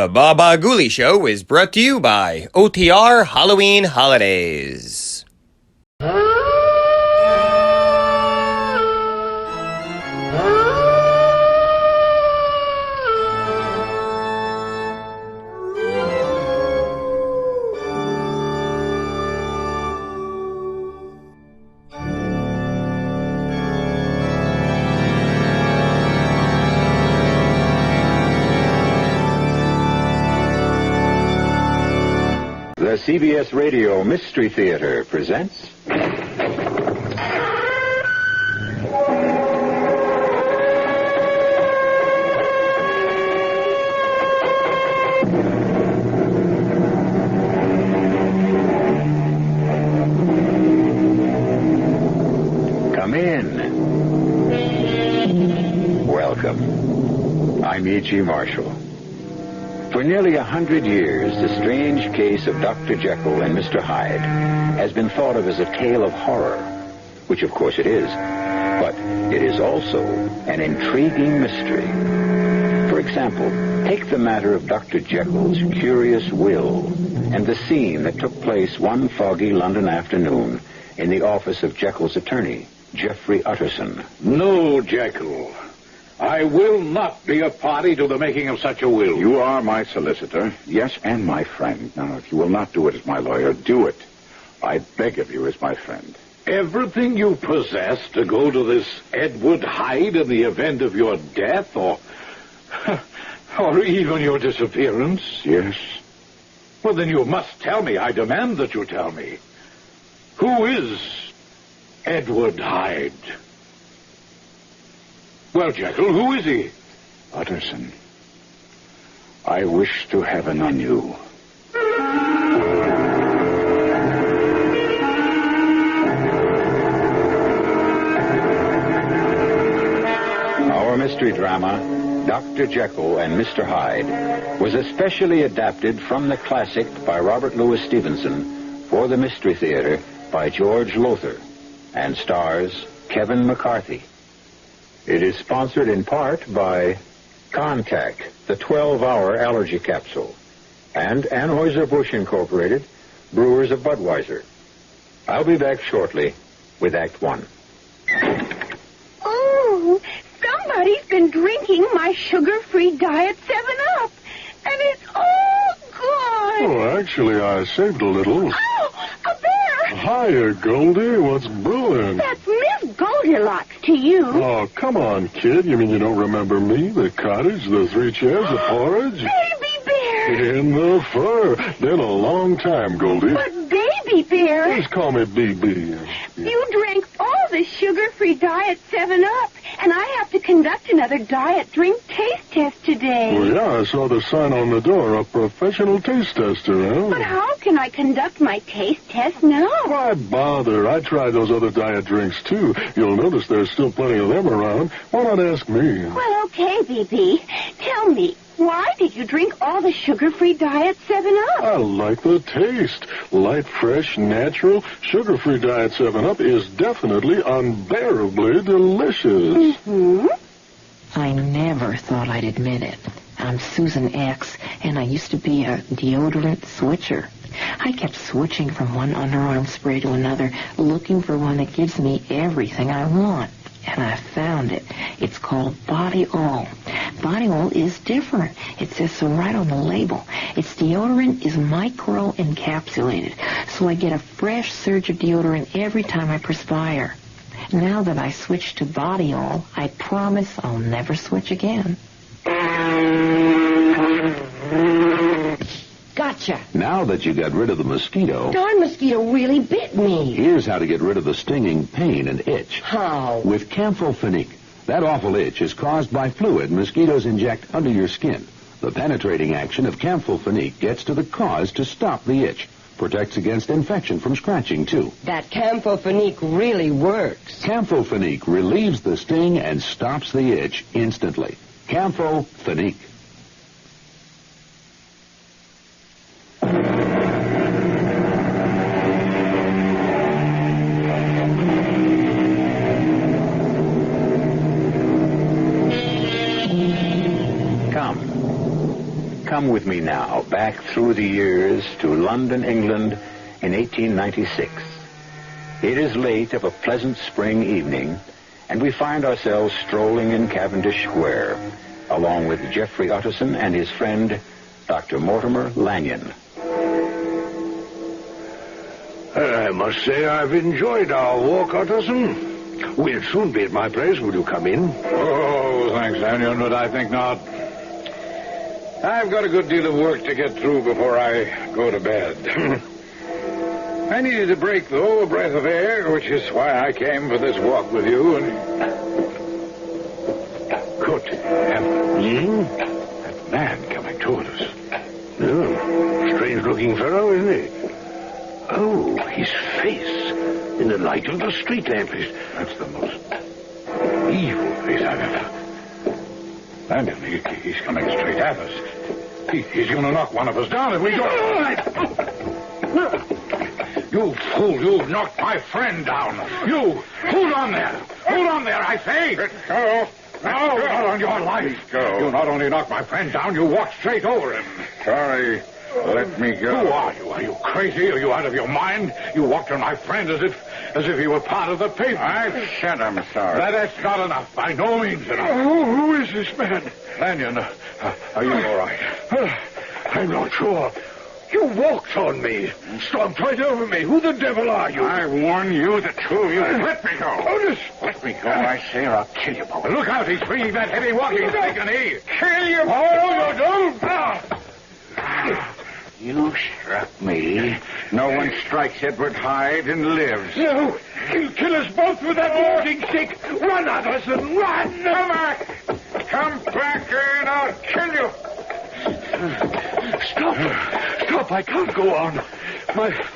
The Baba Ghoulie Show is brought to you by OTR Halloween Holidays. The CBS Radio Mystery Theater presents... Come in. Welcome. I'm E.G. Marshall. For nearly 100 years, the strange case of Dr. Jekyll and Mr. Hyde has been thought of as a tale of horror, which of course it is, but it is also an intriguing mystery. For example, take the matter of Dr. Jekyll's curious will and the scene that took place one foggy London afternoon in the office of Jekyll's attorney, Geoffrey Utterson. No, Jekyll. I will not be a party to the making of such a will. You are my solicitor, yes, and my friend. Now, if you will not do it as my lawyer, do it. I beg of you as my friend. Everything you possess to go to this Edward Hyde in the event of your death or even your disappearance? Yes. Well, then you must tell me. I demand that you tell me. Who is Edward Hyde? Well, Jekyll, who is he? Utterson, I wish to heaven I knew. Our mystery drama, Dr. Jekyll and Mr. Hyde, was especially adapted from the classic by Robert Louis Stevenson for the Mystery Theater by George Lothar and stars Kevin McCarthy. It is sponsored in part by Contact, the 12-hour allergy capsule, and Anheuser-Busch Incorporated, brewers of Budweiser. I'll be back shortly with Act One. Oh, somebody's been drinking my sugar-free Diet 7-Up, and it's all gone. Oh, actually, I saved a little. Oh, a bear! Hiya, Goldie. What's brewing? That's Miss Goldilocks to you. Oh, come on, kid. You mean you don't remember me? The cottage, the 3 chairs, the porridge? Baby bear! In the fur. Been a long time, Goldie. But Baby bear... Just call me BB. You drank all the sugar-free Diet 7-Up, and I have to conduct another diet drink taste test today. Well, yeah, I saw the sign on the door, a professional taste tester, huh? But how can I conduct my taste test now? Why bother? I tried those other diet drinks, too. You'll notice there's still plenty of them around. Why not ask me? Well, okay, BB. Tell me, why did you drink all the sugar-free Diet 7-Up? I like the taste. Light, fresh, natural, sugar-free Diet 7-Up is definitely unbearably delicious. Mm-hmm. I never thought I'd admit it. I'm Susan X, and I used to be a deodorant switcher. I kept switching from one underarm spray to another, looking for one that gives me everything I want. And I found it. It's called Body All. Body All is different. It says so right on the label. Its deodorant is micro-encapsulated, so I get a fresh surge of deodorant every time I perspire. Now that I switched to Body All, I promise I'll never switch again. Gotcha. Now that you got rid of the mosquito, Darn mosquito really bit me. here's how to get rid of the stinging pain and itch. How? With Camphofenique. That awful itch is caused by fluid mosquitoes inject under your skin. The penetrating action of Camphofenique gets to the cause to stop the itch. Protects against infection from scratching, too. That Camphofenique really works. Camphofenique relieves the sting and stops the itch instantly. Camphofenique. come with me now, back through the years to London, England, in 1896. It is late of a pleasant spring evening, and we find ourselves strolling in Cavendish Square, along with Jeffrey Utterson and his friend, Dr. Mortimer Lanyon. I must say I've enjoyed our walk, Utterson. We'll soon be at my place. Will you come in? Oh, thanks, Lanyon, but I think not. I've got a good deal of work to get through before I go to bed. I needed a break, though, a breath of air, which is why I came for this walk with you. And good heavens. That man coming toward us. Oh, strange-looking fellow, isn't he? Oh, his face in the light of the street lamp. That's the most evil face I've ever... Lanyon, he's coming straight at us. He's going to knock one of us down if we don't... You fool, you've knocked my friend down. You, hold on there. Hold on there, I say. Let go. No, not on your life. Go. You not only knocked my friend down, you walked straight over him. Sorry. Let me go. Who are you? Are you crazy? Are you out of your mind? You walked on my friend as if he were part of the pavement. I said I'm sorry. That's not enough. By no means enough. Who is this man? Lanyon, are you all right? I'm not sure. You walked on me. Stomped right over me. Who the devil are you? I warn you, the two of you. Let me go. Otis! Let me go, I say, or I'll kill you both. Look out, he's bringing that heavy walking stick, and he... Kill you both! You struck me. No one strikes Edward Hyde and lives. No, he'll kill us both with that walking stick. Run, Utterson, run! Come back! Come back here and I'll kill you! Stop, I can't go on.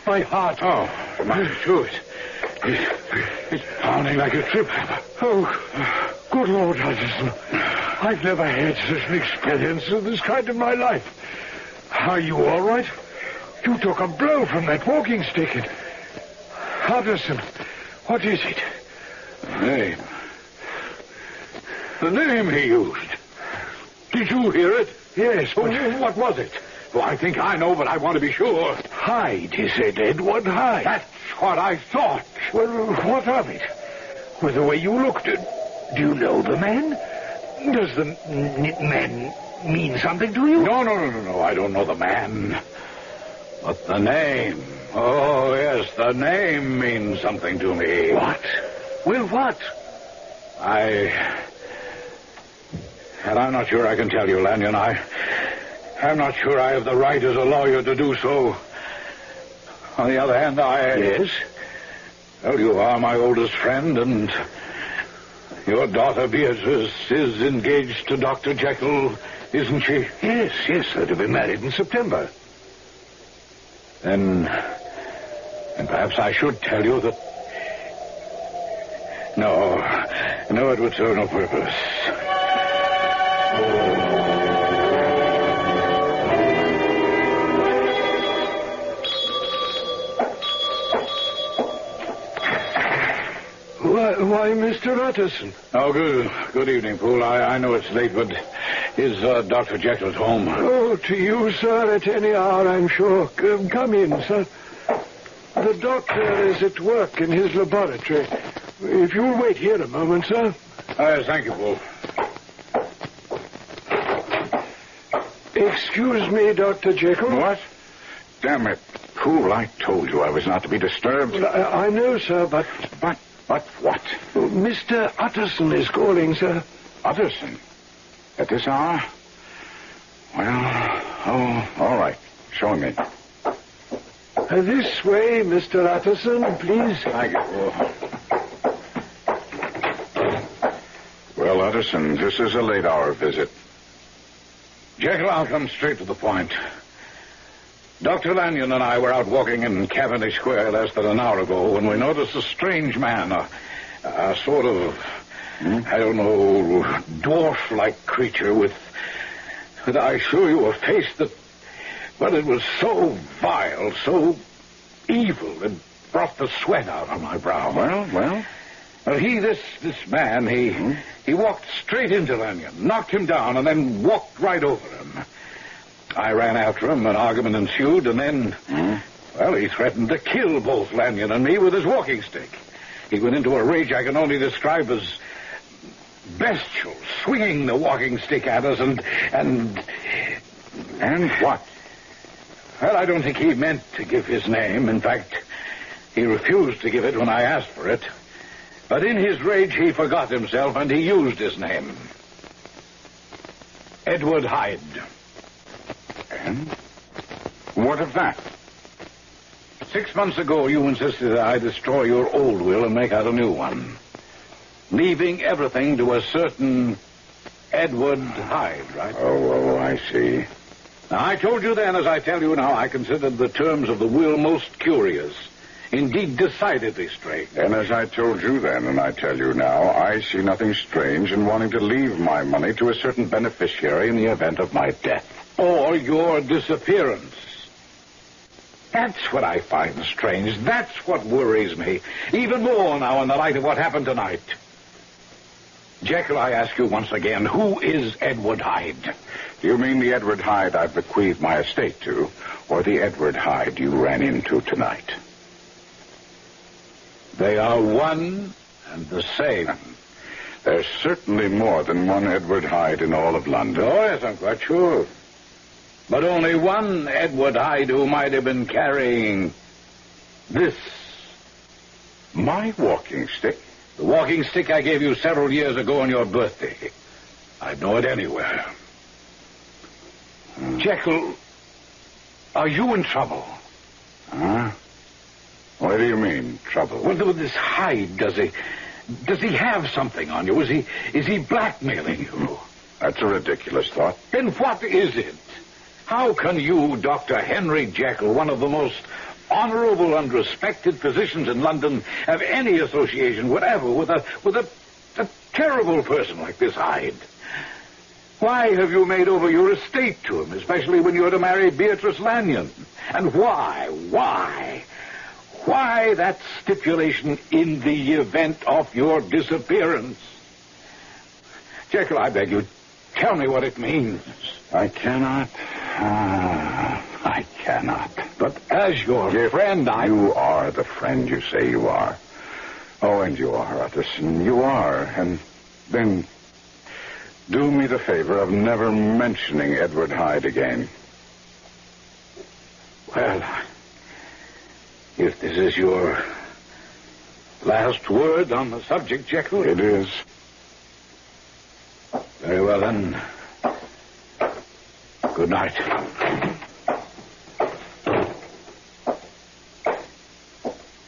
My heart. Oh, mine too. It's pounding like a trip hammer. Oh, good Lord, Utterson. I've never had such an experience of this kind in my life. Are you all right? You took a blow from that walking stick. Utterson, what is it? Name. The name he used. Did you hear it? Yes, but... What was it? Well, I think I know, but I want to be sure. Hyde, he said, Edward Hyde. That's what I thought. Well, what of it? Well, the way you looked at... Do you know the man? Does the man mean something to you? No. I don't know the man. But the name. Oh, yes, the name means something to me. What? Well, what? And I'm not sure I can tell you, Lanyon. I'm not sure I have the right as a lawyer to do so. On the other hand, Yes? Well, you are my oldest friend, and your daughter Beatrice is engaged to Dr. Jekyll, isn't she? Yes, they're to be married in September. And perhaps I should tell you that... No, it would serve no purpose. Why, Mr. Utterson? Oh, good evening, Poole. I know it's late, but is Dr. Jekyll at home? Oh, to you, sir, at any hour, I'm sure. Come in, sir. The doctor is at work in his laboratory. If you'll wait here a moment, sir. Thank you, Poole. Excuse me, Dr. Jekyll. What? Damn it, Poole, I told you I was not to be disturbed. I know, sir, but... But what? Mr. Utterson is calling, sir. Utterson? At this hour? Well, all right. Show him in. This way, Mr. Utterson, please. Thank you. Well, Utterson, this is a late-hour visit. Jekyll, I'll come straight to the point. Dr. Lanyon and I were out walking in Cavendish Square less than an hour ago when we noticed a strange man, a sort of, I don't know, dwarf-like creature with, I assure you, a face that, well, it was so vile, so evil, it brought the sweat out on my brow. Well? Well, this man, he walked straight into Lanyon, knocked him down, and then walked right over him. I ran after him, an argument ensued, and then, well, he threatened to kill both Lanyon and me with his walking stick. He went into a rage I can only describe as bestial, swinging the walking stick at us and what? Well, I don't think he meant to give his name. In fact, he refused to give it when I asked for it. But in his rage, he forgot himself, and he used his name. Edward Hyde. And what of that? 6 months ago, you insisted that I destroy your old will and make out a new one, leaving everything to a certain Edward Hyde, right? Oh, I see. Now, I told you then, as I tell you now, I considered the terms of the will most curious, indeed decidedly strange. And as I told you then, and I tell you now, I see nothing strange in wanting to leave my money to a certain beneficiary in the event of my death. Or your disappearance. That's what I find strange. That's what worries me. Even more now in the light of what happened tonight. Jekyll, I ask you once again, who is Edward Hyde? Do you mean the Edward Hyde I've bequeathed my estate to, or the Edward Hyde you ran into tonight? They are one and the same. There's certainly more than one Edward Hyde in all of London. Oh, yes, I'm quite sure. But only one Edward Hyde who might have been carrying this. My walking stick? The walking stick I gave you several years ago on your birthday. I'd know it anywhere. Jekyll, are you in trouble? Huh? What do you mean, trouble? Well, with this Hyde, does he have something on you? Is he blackmailing you? That's a ridiculous thought. Then what is it? How can you, Dr. Henry Jekyll, one of the most honorable and respected physicians in London, have any association whatever with a terrible person like this Hyde? Why have you made over your estate to him, especially when you're to marry Beatrice Lanyon? And why that stipulation in the event of your disappearance? Jekyll, I beg you, tell me what it means. I cannot. I cannot. But as your friend, You are the friend you say you are. Oh, and you are, Utterson. You are. And then do me the favor of never mentioning Edward Hyde again. Well, if this is your last word on the subject, Jekyll... It is. Very well, then. Good night.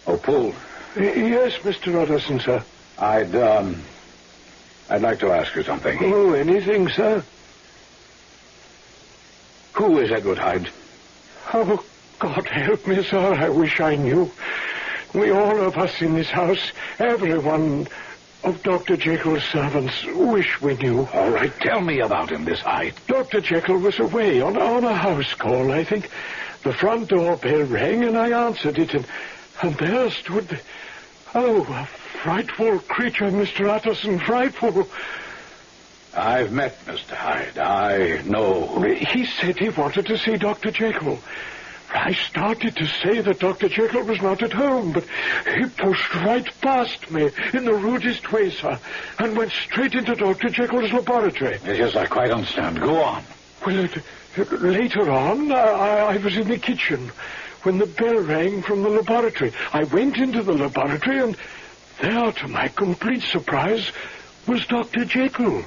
Oh, Poole. Yes, Mr. Utterson, sir. I'd like to ask you something. Oh, anything, sir? Who is Edward Hyde? Oh, God help me, sir. I wish I knew. We all of us in this house, everyone of Dr. Jekyll's servants, wish we knew. All right, tell me about him, this Hyde. Dr. Jekyll was away on a house call, I think. The front door bell rang, and I answered it, and there stood... Oh, a frightful creature, Mr. Utterson, frightful. I've met Mr. Hyde. I know. He said he wanted to see Dr. Jekyll. I started to say that Dr. Jekyll was not at home, but he pushed right past me in the rudest way, sir, and went straight into Dr. Jekyll's laboratory. Yes, I quite understand. Go on. Well, later on, I was in the kitchen when the bell rang from the laboratory. I went into the laboratory, and there, to my complete surprise, was Dr. Jekyll.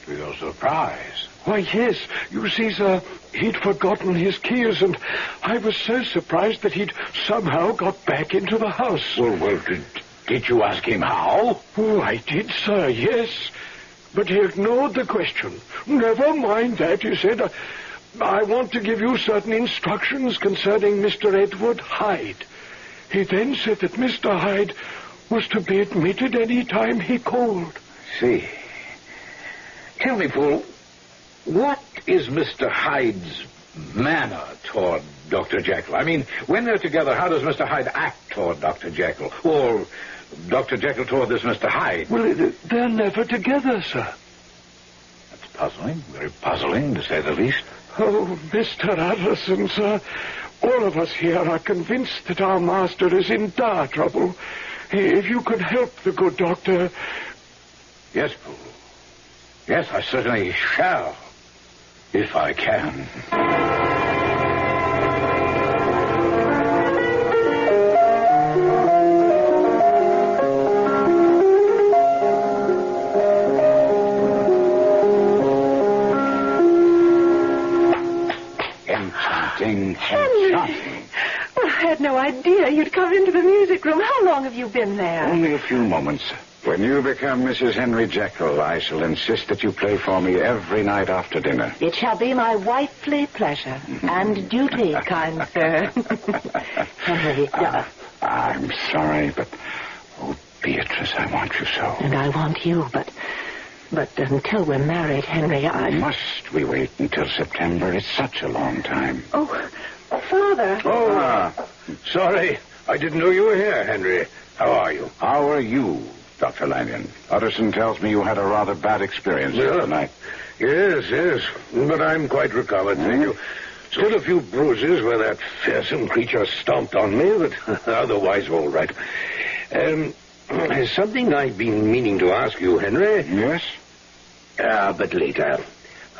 To your surprise? Why, yes. You see, sir, he'd forgotten his keys, and I was so surprised that he'd somehow got back into the house. Well, did you ask him how? Oh, I did, sir, yes. But he ignored the question. Never mind that, he said. I want to give you certain instructions concerning Mr. Edward Hyde. He then said that Mr. Hyde was to be admitted any time he called. See. Tell me, Poole, what is Mr. Hyde's manner toward Dr. Jekyll? I mean, when they're together, how does Mr. Hyde act toward Dr. Jekyll? Or Dr. Jekyll toward this Mr. Hyde? Well, they're never together, sir. That's puzzling, very puzzling, to say the least. Oh, Mr. Utterson, sir, all of us here are convinced that our master is in dire trouble. If you could help the good doctor... Yes, Pooh. Yes, I certainly shall, if I can. Enchanting. Well, I had no idea you'd come into the music room. How long have you been there? Only a few moments. When you become Mrs. Henry Jekyll, I shall insist that you play for me every night after dinner. It shall be my wifely pleasure and duty, kind sir. Henry, I'm sorry, but... Oh, Beatrice, I want you so. And I want you, but until we're married, Henry, Must we wait until September? It's such a long time. Oh, Father. Oh, sorry. I didn't know you were here, Henry. How are you? How are you, Dr. Lanyon? Utterson tells me you had a rather bad experience last night. Yes. But I'm quite recovered, thank you. Still a few bruises where that fearsome creature stomped on me, but otherwise all right. Something I've been meaning to ask you, Henry. Yes? But later.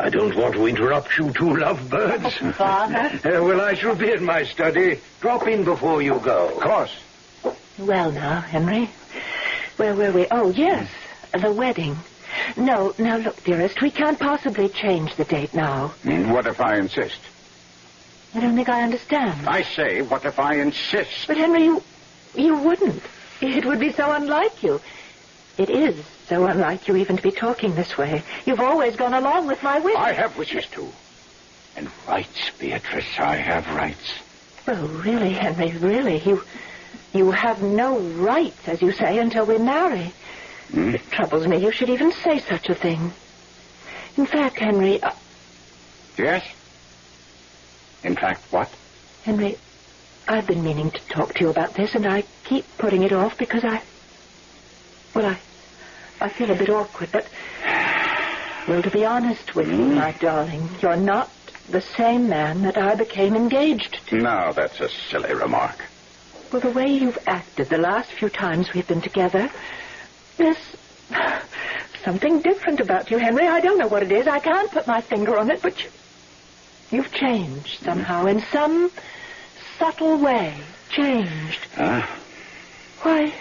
I don't want to interrupt you two lovebirds. Father? Well, I shall be in my study. Drop in before you go. Of course. Well, now, Henry. Where were we? Oh, yes, the wedding. No, now, look, dearest, we can't possibly change the date now. What if I insist? I don't think I understand. I say, what if I insist? But, Henry, you wouldn't. It would be so unlike you. It is so unlike you even to be talking this way. You've always gone along with my wishes. I have wishes, too. And rights, Beatrice. I have rights. Well, really, Henry, really, you have no rights, as you say, until we marry. It troubles me you should even say such a thing. In fact, Henry... Yes? In fact, what? Henry, I've been meaning to talk to you about this, and I keep putting it off because I feel a bit awkward, but... Well, to be honest with you, my darling, you're not the same man that I became engaged to. No, that's a silly remark. Well, the way you've acted the last few times we've been together, there's something different about you, Henry. I don't know what it is. I can't put my finger on it, but you've changed somehow, in some subtle way. Changed. Huh? Why,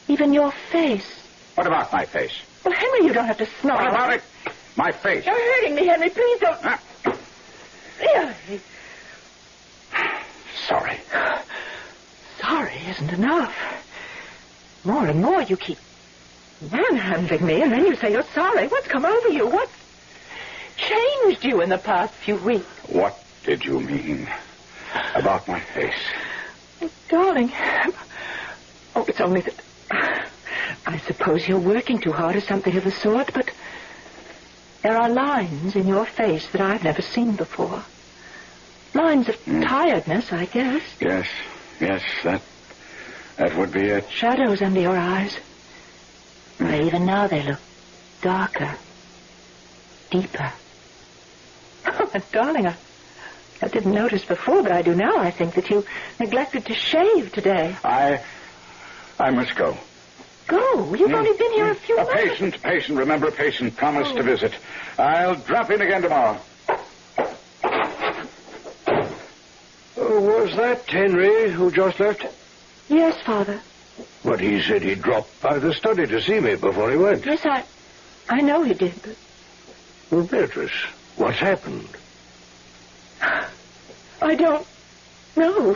even your face. What about my face? Well, Henry, you don't have to snarl. What about it? My face. You're hurting me, Henry. Please don't. Sorry. Sorry isn't enough. More and more you keep manhandling me, and then you say you're sorry. What's come over you? What's changed you in the past few weeks? What did you mean about my face? Oh, darling. Oh, it's only that... I suppose you're working too hard or something of the sort, but there are lines in your face that I've never seen before. Lines of tiredness, I guess. Yes, that would be it. Shadows under your eyes. Why, even now they look darker, deeper. Oh, darling, I didn't notice before, but I do now. I think that you neglected to shave today. I must go. Go? You've only been here a few minutes. Patient. Remember, patient promised to visit. I'll drop in again tomorrow. Was that Henry who just left? Yes, Father. But he said he dropped by the study to see me before he went. Yes, I know he did, but... Well, Beatrice, what's happened? I don't know.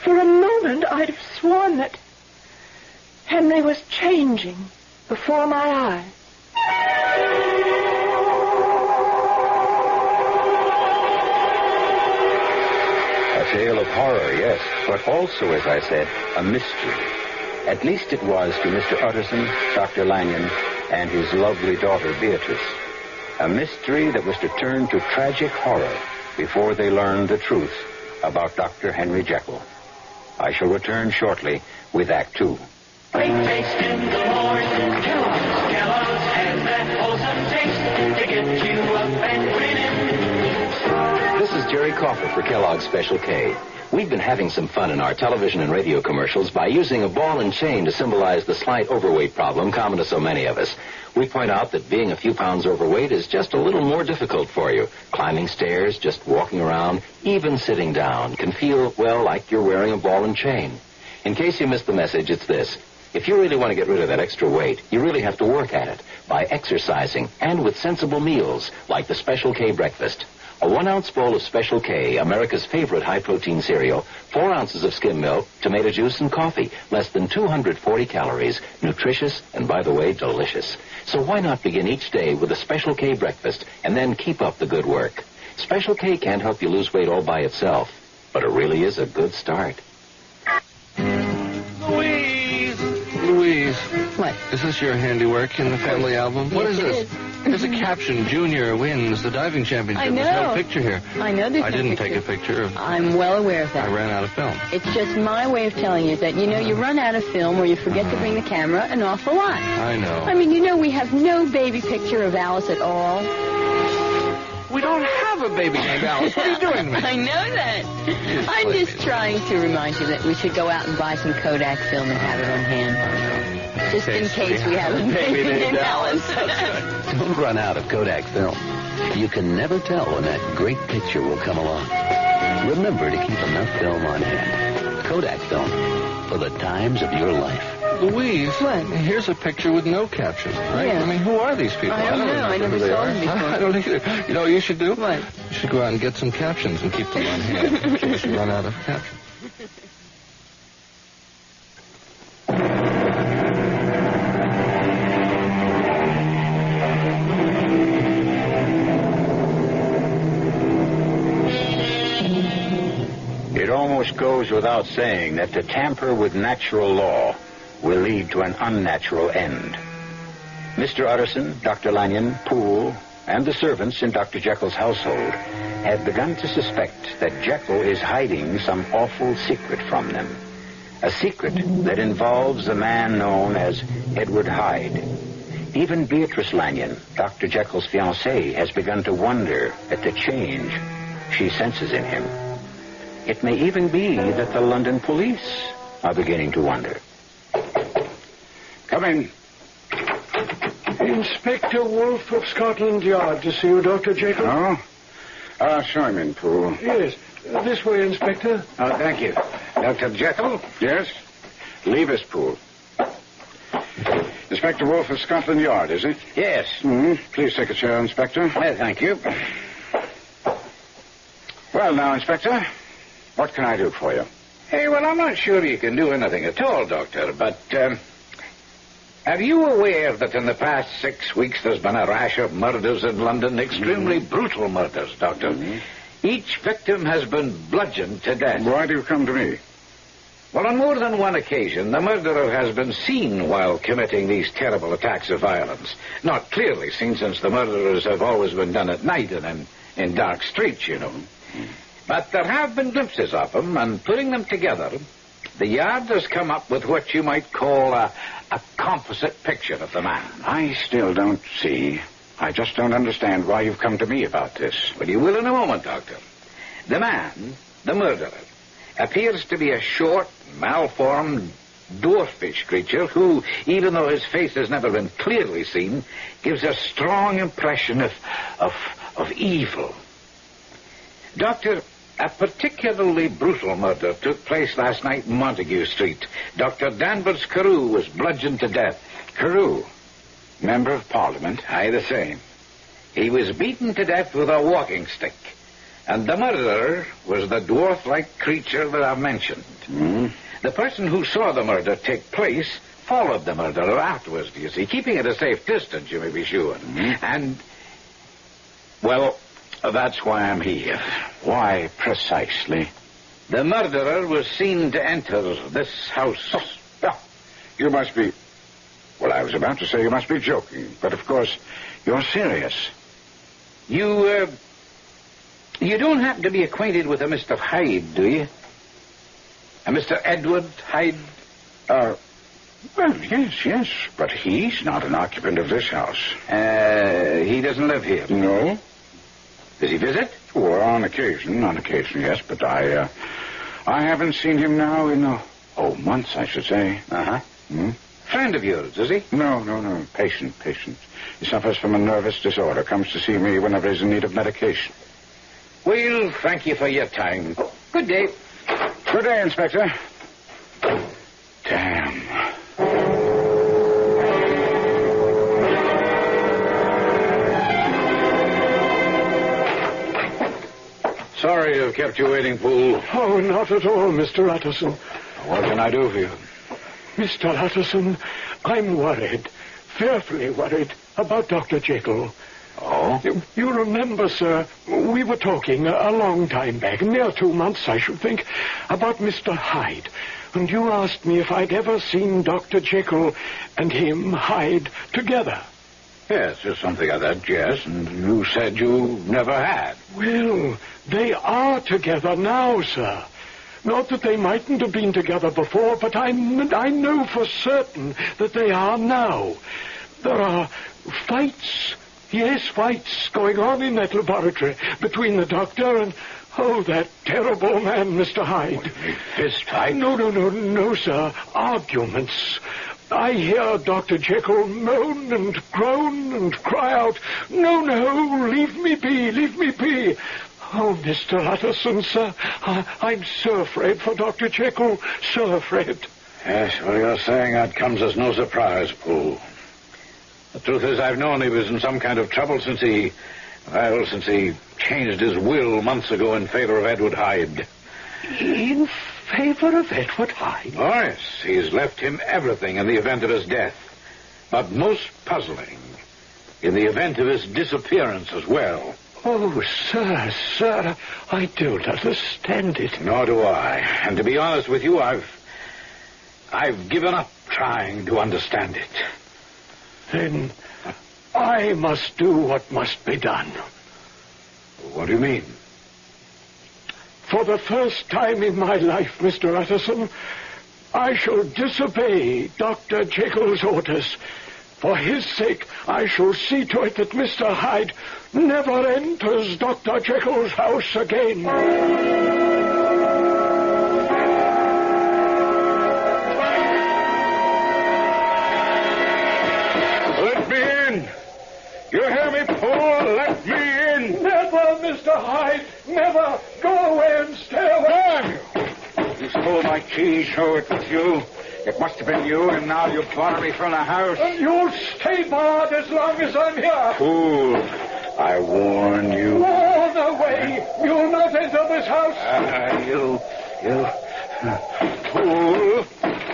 For a moment, I'd have sworn that Henry was changing before my eyes. A tale of horror, yes, but also, as I said, a mystery. At least it was to Mr. Utterson, Dr. Lanyon, and his lovely daughter, Beatrice. A mystery that was to turn to tragic horror before they learned the truth about Dr. Henry Jekyll. I shall return shortly with Act Two. Breakfast in the morning, Kellogg's has that wholesome taste to get you up and grinning. Jerry Coffer for Kellogg's Special K. We've been having some fun in our television and radio commercials by using a ball and chain to symbolize the slight overweight problem common to so many of us. We point out that being a few pounds overweight is just a little more difficult for you. Climbing stairs, just walking around, even sitting down can feel, well, like you're wearing a ball and chain. In case you missed the message, it's this. If you really want to get rid of that extra weight, you really have to work at it by exercising and with sensible meals like the Special K breakfast. A 1-ounce bowl of Special K, America's favorite high-protein cereal, 4 ounces of skim milk, tomato juice, and coffee. Less than 240 calories. Nutritious and, by the way, delicious. So why not begin each day with a Special K breakfast and then keep up the good work? Special K can't help you lose weight all by itself, but it really is a good start. Louise. What? Is this your handiwork in the family album? What is this? There's a caption, Junior wins the diving championship. I know. There's no picture here. I know there's I no didn't picture. take a picture of... I'm well aware of that. I ran out of film. It's just my way of telling you that, you run out of film or you forget to bring the camera an awful lot. I know. I mean, we have no baby picture of Alice at all. We don't have a baby named Alice. What are you doing to me? I know that. I'm just trying to remind you that we should go out and buy some Kodak film and have it on hand. Just in case we have a baby named Alice. Don't run out of Kodak film. You can never tell when that great picture will come along. Remember to keep enough film on hand. Kodak film for the times of your life. Louise, What? Here's a picture with no caption, right? Yeah. I mean, who are these people? I don't know. I never who they saw are. them before. I don't either. You know what you should do? What? You should go out and get some captions and keep them on hand in case you run out of captions. It almost goes without saying that to tamper with natural law will lead to an unnatural end. Mr. Utterson, Dr. Lanyon, Poole, and the servants in Dr. Jekyll's household have begun to suspect that Jekyll is hiding some awful secret from them. A secret that involves the man known as Edward Hyde. Even Beatrice Lanyon, Dr. Jekyll's fiancée, has begun to wonder at the change she senses in him. It may even be that the London police are beginning to wonder. Come in. Inspector Wolfe of Scotland Yard to see you, Dr. Jekyll. Oh? Show him in, Poole. Yes. This way, Inspector. Oh, thank you. Dr. Jekyll? Yes? Leave us, Poole. Inspector Wolfe of Scotland Yard, is it? Yes. Please take a chair, Inspector. Well, thank you. Well, now, Inspector, what can I do for you? Hey, well, I'm not sure you can do anything at all, Doctor, but, are you aware that in the past 6 weeks there's been a rash of murders in London? Extremely brutal murders, Doctor. Each victim has been bludgeoned to death. Why do you come to me? Well, on more than one occasion, the murderer has been seen while committing these terrible attacks of violence. Not clearly seen, since the murderers have always been done at night and in dark streets, you know. But there have been glimpses of him, and putting them together, the Yard has come up with what you might call a composite picture of the man. I still don't see. I just don't understand why you've come to me about this. Well, you will in a moment, Doctor. The man, the murderer, appears to be a short, malformed, dwarfish creature who, even though his face has never been clearly seen, gives a strong impression of evil. Doctor, a particularly brutal murder took place last night in Montague Street. Dr. Danvers Carew was bludgeoned to death. Carew, Member of Parliament? Aye, the same. He was beaten to death with a walking stick. And the murderer was the dwarf-like creature that I've mentioned. The person who saw the murder take place followed the murderer afterwards, you see, keeping at a safe distance, you may be sure. And, well, that's why I'm here. Why precisely? The murderer was seen to enter this house. You must be... Well, I was about to say you must be joking, but of course, you're serious. You don't happen to be acquainted with a Mr. Hyde, do you? A Mr. Edward Hyde? Well, yes, but he's not an occupant of this house. He doesn't live here. No? Does he visit? Well, on occasion, yes, but I haven't seen him now in, months, I should say. Uh-huh. Friend of yours, is he? No. Patient. He suffers from a nervous disorder. Comes to see me whenever he's in need of medication. Well, thank you for your time. Good day. Good day, Inspector. Damn. Sorry I've kept you waiting, Poole. Oh, not at all, Mr. Utterson. What can I do for you? Mr. Utterson, I'm worried, fearfully worried, about Dr. Jekyll. Oh? You remember, sir, we were talking a long time back, near 2 months, I should think, about Mr. Hyde. And you asked me if I'd ever seen Dr. Jekyll and him, Hyde, together. Yes, just something like that, yes. And you said you never had. Well, they are together now, sir. Not that they mightn't have been together before, but I know for certain that they are now. There are fights, yes, fights going on in that laboratory between the doctor and, that terrible man, Mr. Hyde. Fist fight? No, sir. Arguments. I hear Dr. Jekyll moan and groan and cry out, No, leave me be. Oh, Mr. Utterson, sir, I'm so afraid for Dr. Jekyll, so afraid. Yes, well, you're saying that comes as no surprise, Poole. The truth is, I've known he was in some kind of trouble since he changed his will months ago in favor of Edward Hyde. In favor of Edward Hyde? Oh, yes. He's left him everything in the event of his death. But most puzzling, in the event of his disappearance as well. Oh, sir, I don't understand it. Nor do I. And to be honest with you, I've given up trying to understand it. Then I must do what must be done. What do you mean? For the first time in my life, Mr. Utterson, I shall disobey Dr. Jekyll's orders. For his sake, I shall see to it that Mr. Hyde never enters Dr. Jekyll's house again. Let me in! You hear me, Poole? Let me in! Never, Mr. Hyde! Never! Go away and stay away! You stole my keys, so it was you. It must have been you, and now you bar me from the house. You'll stay barred as long as I'm here. Fool. I warn you. Warn away. You'll not enter this house.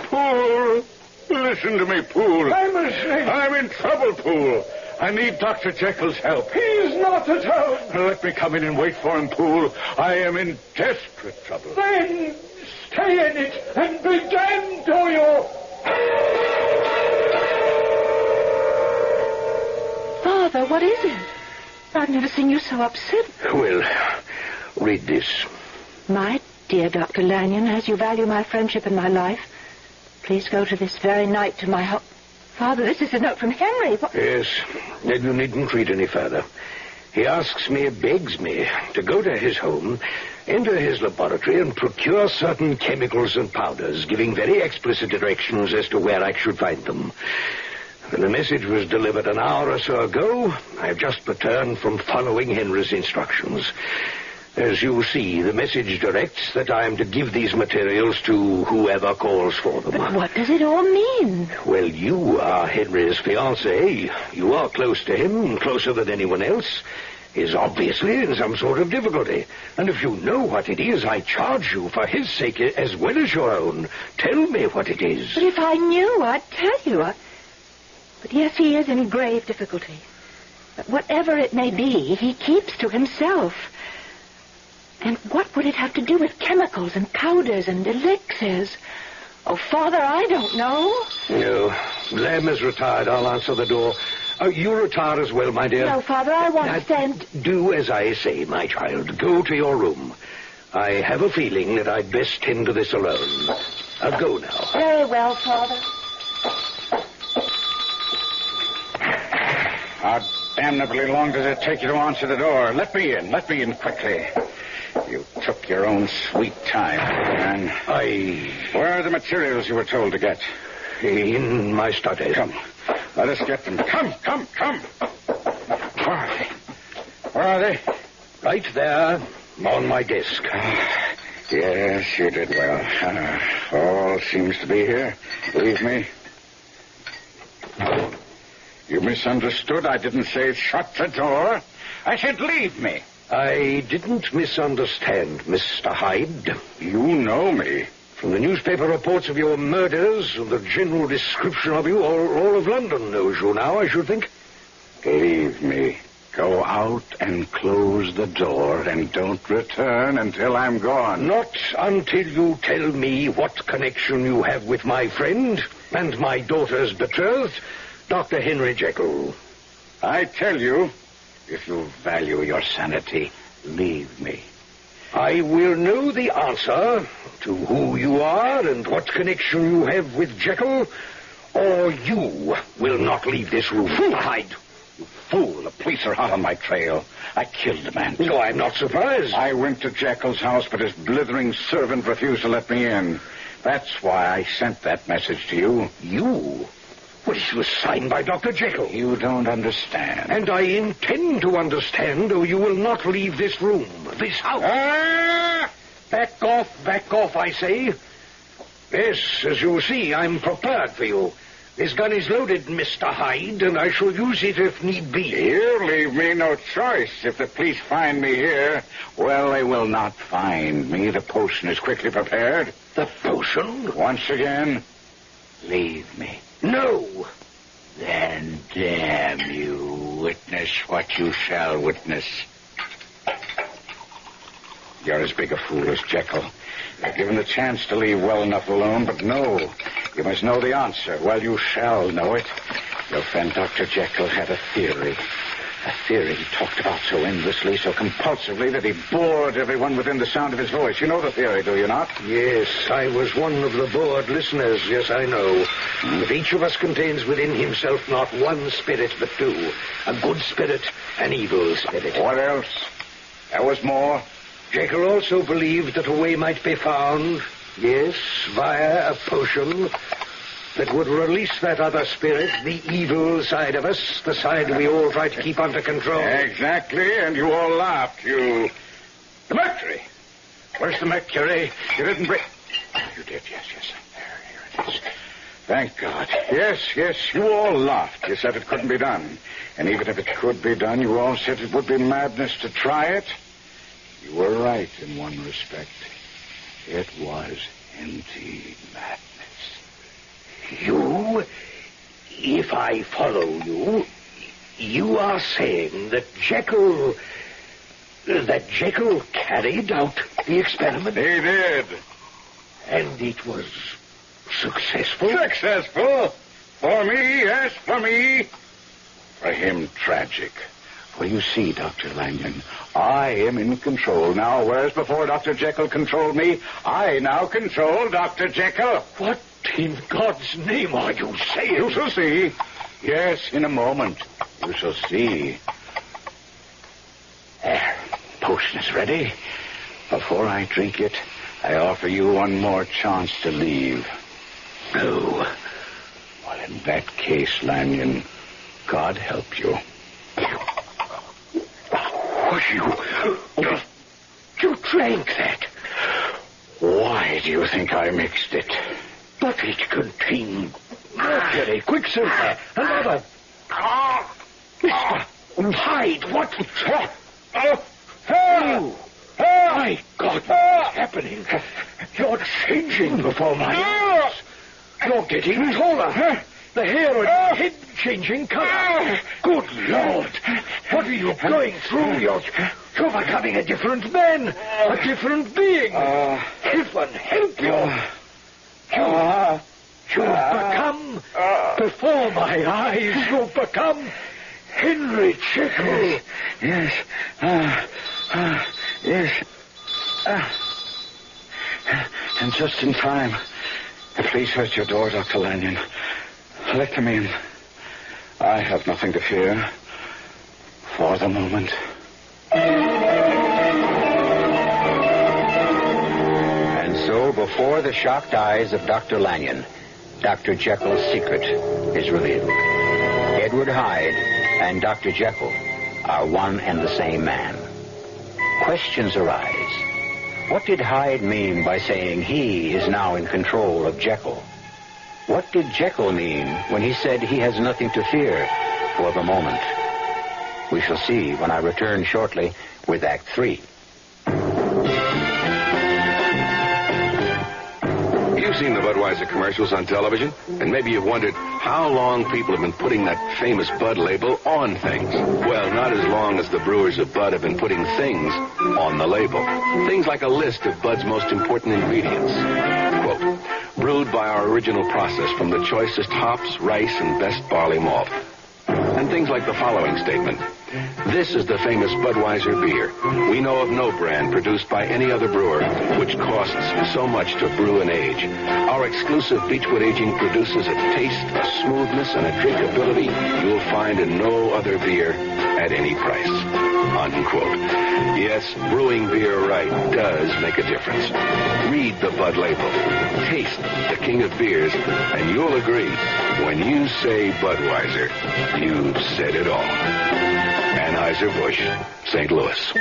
Poole. Listen to me, Poole. I'm listening. I'm in trouble, Poole. I need Dr. Jekyll's help. He's not at home. Let me come in and wait for him, Poole. I am in desperate trouble. Then stay in it and be damned to you. Father, what is it? I've never seen you so upset. Well, read this. My dear Dr. Lanyon, as you value my friendship and my life, please go to this very night to my home. Father, this is a note from Henry. Yes, then you needn't read any further. He begs me to go to his home, enter his laboratory, and procure certain chemicals and powders, giving very explicit directions as to where I should find them. When the message was delivered an hour or so ago, I have just returned from following Henry's instructions. As you see, the message directs that I am to give these materials to whoever calls for them. But what does it all mean? Well, you are Henry's fiancée. You are close to him, closer than anyone else. He is obviously in some sort of difficulty. And if you know what it is, I charge you for his sake as well as your own. Tell me what it is. But if I knew, I'd tell you. But yes, he is in grave difficulty. But whatever it may be, he keeps to himself. And what would it have to do with chemicals and powders and elixirs? Oh, Father, I don't know. No. Lamb is retired. I'll answer the door. You retire as well, my dear. No, Father, I want to stand. Do as I say, my child. Go to your room. I have a feeling that I'd best tend to this alone. I'll go now. Very well, Father. damnably long does it take you to answer the door? Let me in quickly. You took your own sweet time, man. Where are the materials you were told to get? In my study. Come, let us get them. Come. Where are they? Right there, on my desk. Yes, you did well. All seems to be here. Believe me. You misunderstood. I didn't say shut the door. I said leave me. I didn't misunderstand, Mr. Hyde. You know me. From the newspaper reports of your murders and the general description of you, all of London knows you now, I should think. Leave me. Go out and close the door and don't return until I'm gone. Not until you tell me what connection you have with my friend and my daughter's betrothed, Dr. Henry Jekyll. I tell you, if you value your sanity, leave me. I will know the answer to who you are and what connection you have with Jekyll, or you will not leave this room. Hyde. You fool, the police are hot on my trail. I killed the man. No, I'm not surprised. I went to Jekyll's house, but his blithering servant refused to let me in. That's why I sent that message to you. You? Well, it was signed by Dr. Jekyll. You don't understand. And I intend to understand, or you will not leave this room, this house. Back off, I say. Yes, as you see, I'm prepared for you. This gun is loaded, Mr. Hyde, and I shall use it if need be. You leave me no choice. If the police find me here, well, they will not find me. The potion is quickly prepared. The potion? Once again, leave me. No. Then damn you, witness what you shall witness. You're as big a fool as Jekyll. You're given the chance to leave well enough alone, but no. You must know the answer. Well, you shall know it. Your friend Dr. Jekyll had a theory. A theory he talked about so endlessly, so compulsively, that he bored everyone within the sound of his voice. You know the theory, do you not? Yes, I was one of the bored listeners. Yes, I know. But each of us contains within himself not one spirit, but two. A good spirit, an evil spirit. What else? There was more. Jekyll also believed that a way might be found, yes, via a potion that would release that other spirit, the evil side of us, the side we all try to keep under control. Exactly, and you all laughed. The mercury! Where's the mercury? You didn't bring... Oh, you did, yes. Here it is. Thank God. Yes, you all laughed. You said it couldn't be done. And even if it could be done, you all said it would be madness to try it. You were right in one respect. It was indeed madness. You, if I follow you, you are saying that Jekyll carried out the experiment? He did. And it was successful? Successful? For me, yes, for me. For him, tragic. For you see, Dr. Lanyon, I am in control now, whereas before Dr. Jekyll controlled me, I now control Dr. Jekyll. What in God's name are you saying? You shall see. Yes, in a moment. You shall see. There, potion is ready. Before I drink it, I offer you one more chance to leave. No. Well, in that case, Lanyon, God help you. You drank that. Why do you think I mixed it? But it contained mercury, quicksilver, and other... Mr. Hyde, what... My God, what's happening? You're changing before my eyes. You're getting taller. The hair on your head changing color. Good Lord. What are you going through? You're becoming a different man. A different being. Heaven help you. You've become, before my eyes, you've become Henry Jekyll. Yes. Yes. And just in time. Please shut your door, Dr. Lanyon. Let them in. I have nothing to fear. for the moment. And so, before the shocked eyes of Dr. Lanyon, Dr. Jekyll's secret is revealed. Edward Hyde and Dr. Jekyll are one and the same man. Questions arise. What did Hyde mean by saying he is now in control of Jekyll? What did Jekyll mean when he said he has nothing to fear for the moment? We shall see when I return shortly with Act 3. You've seen the Budweiser commercials on television, and maybe you've wondered how long people have been putting that famous Bud label on things. Well, not as long as the brewers of Bud have been putting things on the label. Things like a list of Bud's most important ingredients. Quote, brewed by our original process from the choicest hops, rice, and best barley malt. And things like the following statement. This is the famous Budweiser beer. We know of no brand produced by any other brewer which costs so much to brew and age. Our exclusive Beechwood aging produces a taste, a smoothness, and a drinkability you'll find in no other beer at any price. Unquote. Yes, brewing beer right does make a difference. Read the Bud label. Taste the king of beers, and you'll agree, when you say Budweiser, you've said it all. Anheuser-Busch, St. Louis.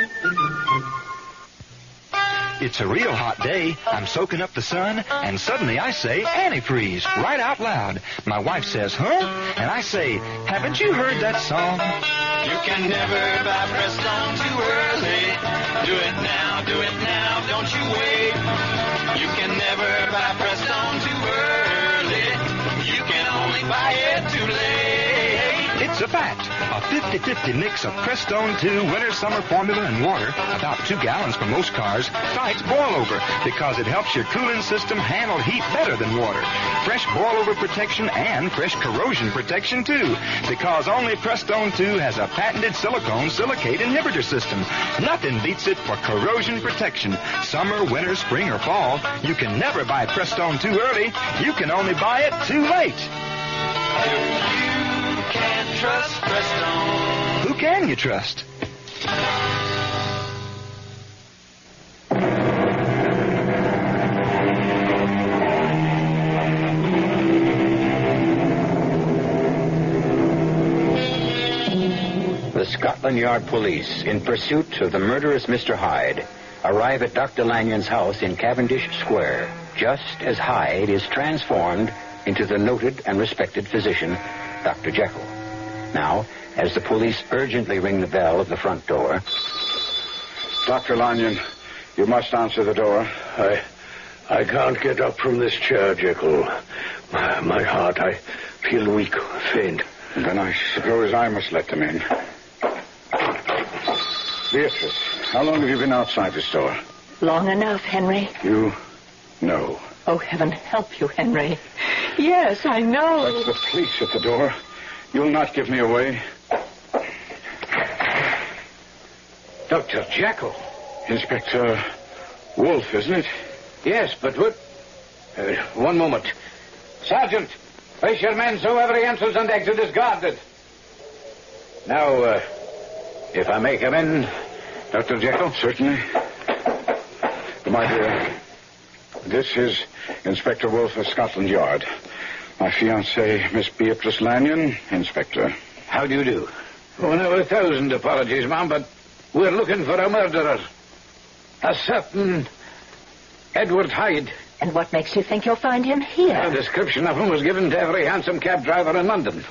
It's a real hot day. I'm soaking up the sun, and suddenly I say antifreeze right out loud. My wife says, huh? And I say, haven't you heard that song? You can never buy Prestone too early. Do it now, don't you wait. You can never buy Prestone too early. You can only buy it too late. It's a fact. A 50-50 mix of Prestone 2 Winter Summer Formula and water, about 2 gallons for most cars, fights boil-over because it helps your cooling system handle heat better than water. Fresh boil-over protection and fresh corrosion protection, too, because only Prestone 2 has a patented silicone silicate inhibitor system. Nothing beats it for corrosion protection. Summer, winter, spring, or fall, you can never buy Prestone too early. You can only buy it too late. Can't trust Prestone. Who can you trust? The Scotland Yard police, in pursuit of the murderous Mr. Hyde, arrive at Dr. Lanyon's house in Cavendish Square, just as Hyde is transformed into the noted and respected physician, Dr. Jekyll. Now, as the police urgently ring the bell of the front door... Dr. Lanyon, you must answer the door. I can't get up from this chair, Jekyll. My heart, I feel weak, faint. Then I suppose I must let them in. Beatrice, how long have you been outside this door? Long enough, Henry. You know. Oh, heaven help you, Henry. Yes, I know. That's the police at the door. You'll not give me away. Dr. Jekyll. Inspector Wolf, isn't it? Yes, but what... one moment. Sergeant, place your men so every entrance and exit is guarded. Now, if I may come in, Dr. Jekyll? Certainly. My dear, this is Inspector Wolf of Scotland Yard. My fiancée, Miss Beatrice Lanyon, Inspector. How do you do? Oh, no, 1,000 apologies, ma'am, but we're looking for a murderer. A certain Edward Hyde. And what makes you think you'll find him here? A description of him was given to every hansom cab driver in London.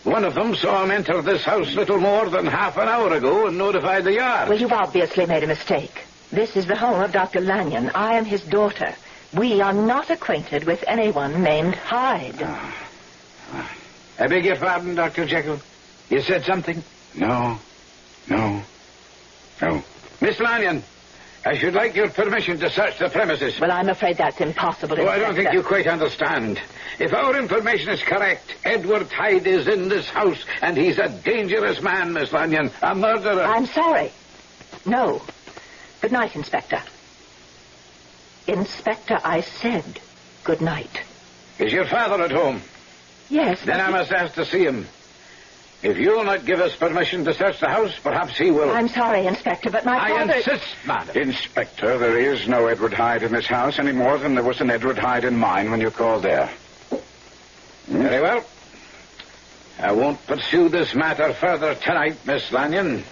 One of them saw him enter this house little more than half an hour ago and notified the yard. Well, you've obviously made a mistake. This is the home of Dr. Lanyon. I am his daughter. We are not acquainted with anyone named Hyde. I beg your pardon, Dr. Jekyll. You said something? No. Miss Lanyon, I should like your permission to search the premises. Well, I'm afraid that's impossible, I don't think you quite understand. If our information is correct, Edward Hyde is in this house, and he's a dangerous man, Miss Lanyon. A murderer. I'm sorry. No. Good night, Inspector. Inspector, I said good night. Is your father at home? Yes. Then I must ask to see him. If you'll not give us permission to search the house, perhaps he will. I'm sorry, Inspector, but my father... I insist, madam. Inspector, there is no Edward Hyde in this house any more than there was an Edward Hyde in mine when you called there. Very well. I won't pursue this matter further tonight, Miss Lanyon.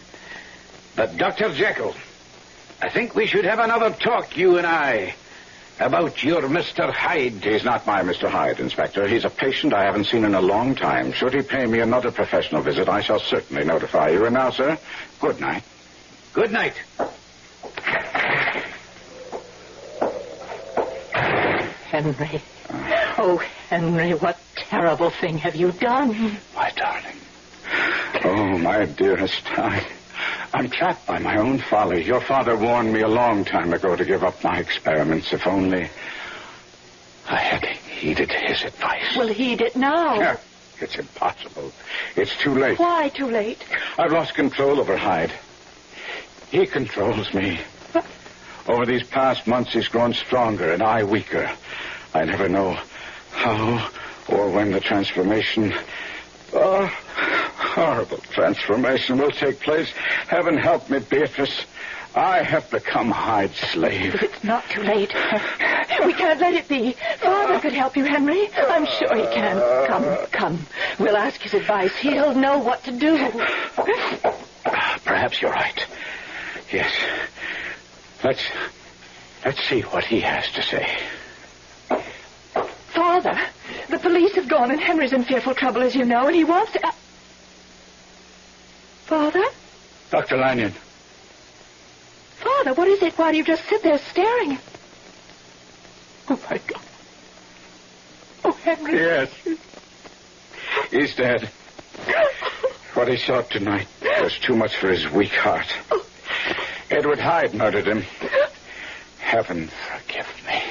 But, Dr. Jekyll, I think we should have another talk, you and I, about your Mr. Hyde. He's not my Mr. Hyde, Inspector. He's a patient I haven't seen in a long time. Should he pay me another professional visit, I shall certainly notify you. And now, sir, good night. Good night. Henry. Oh, Henry, what terrible thing have you done? My darling. Oh, my dearest, I'm trapped by my own folly. Your father warned me a long time ago to give up my experiments, if only I had heeded his advice. Well, heed it now. Yeah, it's impossible. It's too late. Why too late? I've lost control over Hyde. He controls me. Over these past months, he's grown stronger and I weaker. I never know how or when the transformation... horrible transformation will take place. Heaven help me, Beatrice. I have become Hyde's slave. It's not too late. We can't let it be. Father could help you, Henry. I'm sure he can. Come. We'll ask his advice. He'll know what to do. Perhaps you're right. Yes. Let's see what he has to say. Father, the police have gone and Henry's in fearful trouble, as you know, and he wants to... Father? Dr. Lanyon. Father, what is it? Why do you just sit there staring? Oh, my God. Oh, Henry. Yes. He's dead. What he saw tonight was too much for his weak heart. Edward Hyde murdered him. Heaven forgive me.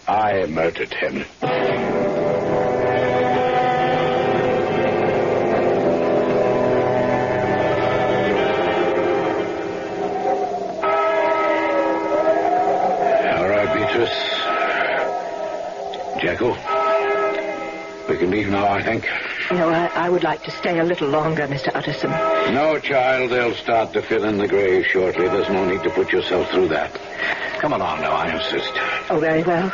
I murdered him. Jekyll, we can leave now, I think. No, I would like to stay a little longer, Mr. Utterson. No, child, they'll start to fill in the grave shortly. There's no need to put yourself through that. Come along now, I insist. Oh, very well.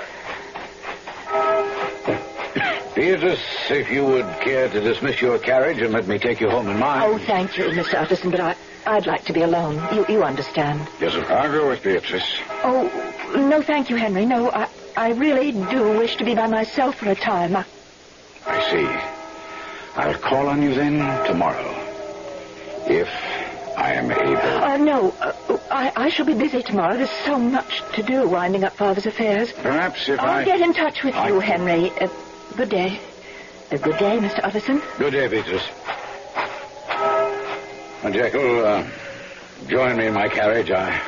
Beatrice, if you would care to dismiss your carriage and let me take you home in mine. Oh, thank you, Mr. Utterson, but I'd like to be alone. You understand. Yes, sir. I'll go with Beatrice. Oh, no, thank you, Henry. No, I really do wish to be by myself for a time. I see. I'll call on you then tomorrow, if I am able. No, I shall be busy tomorrow. There's so much to do winding up Father's affairs. Perhaps if I'll get in touch with you, Henry. Good day. Good day, Mr. Utterson. Good day, Beatrice. Jekyll, join me in my carriage. I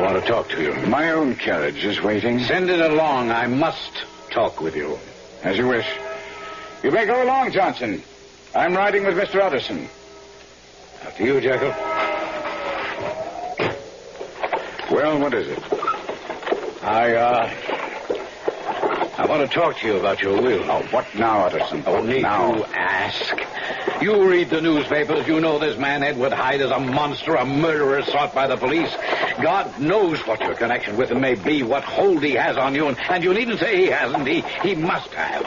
want to talk to you. My own carriage is waiting. Send it along. I must talk with you. As you wish. You may go along, Johnson. I'm riding with Mr. Utterson. After you, Jekyll. Well, what is it? I want to talk to you about your will. Oh, what now, Utterson? Only now. to ask. You read the newspapers. You know this man, Edward Hyde, is a monster, a murderer sought by the police. God knows what your connection with him may be, what hold he has on you, and you needn't say he hasn't. He must have.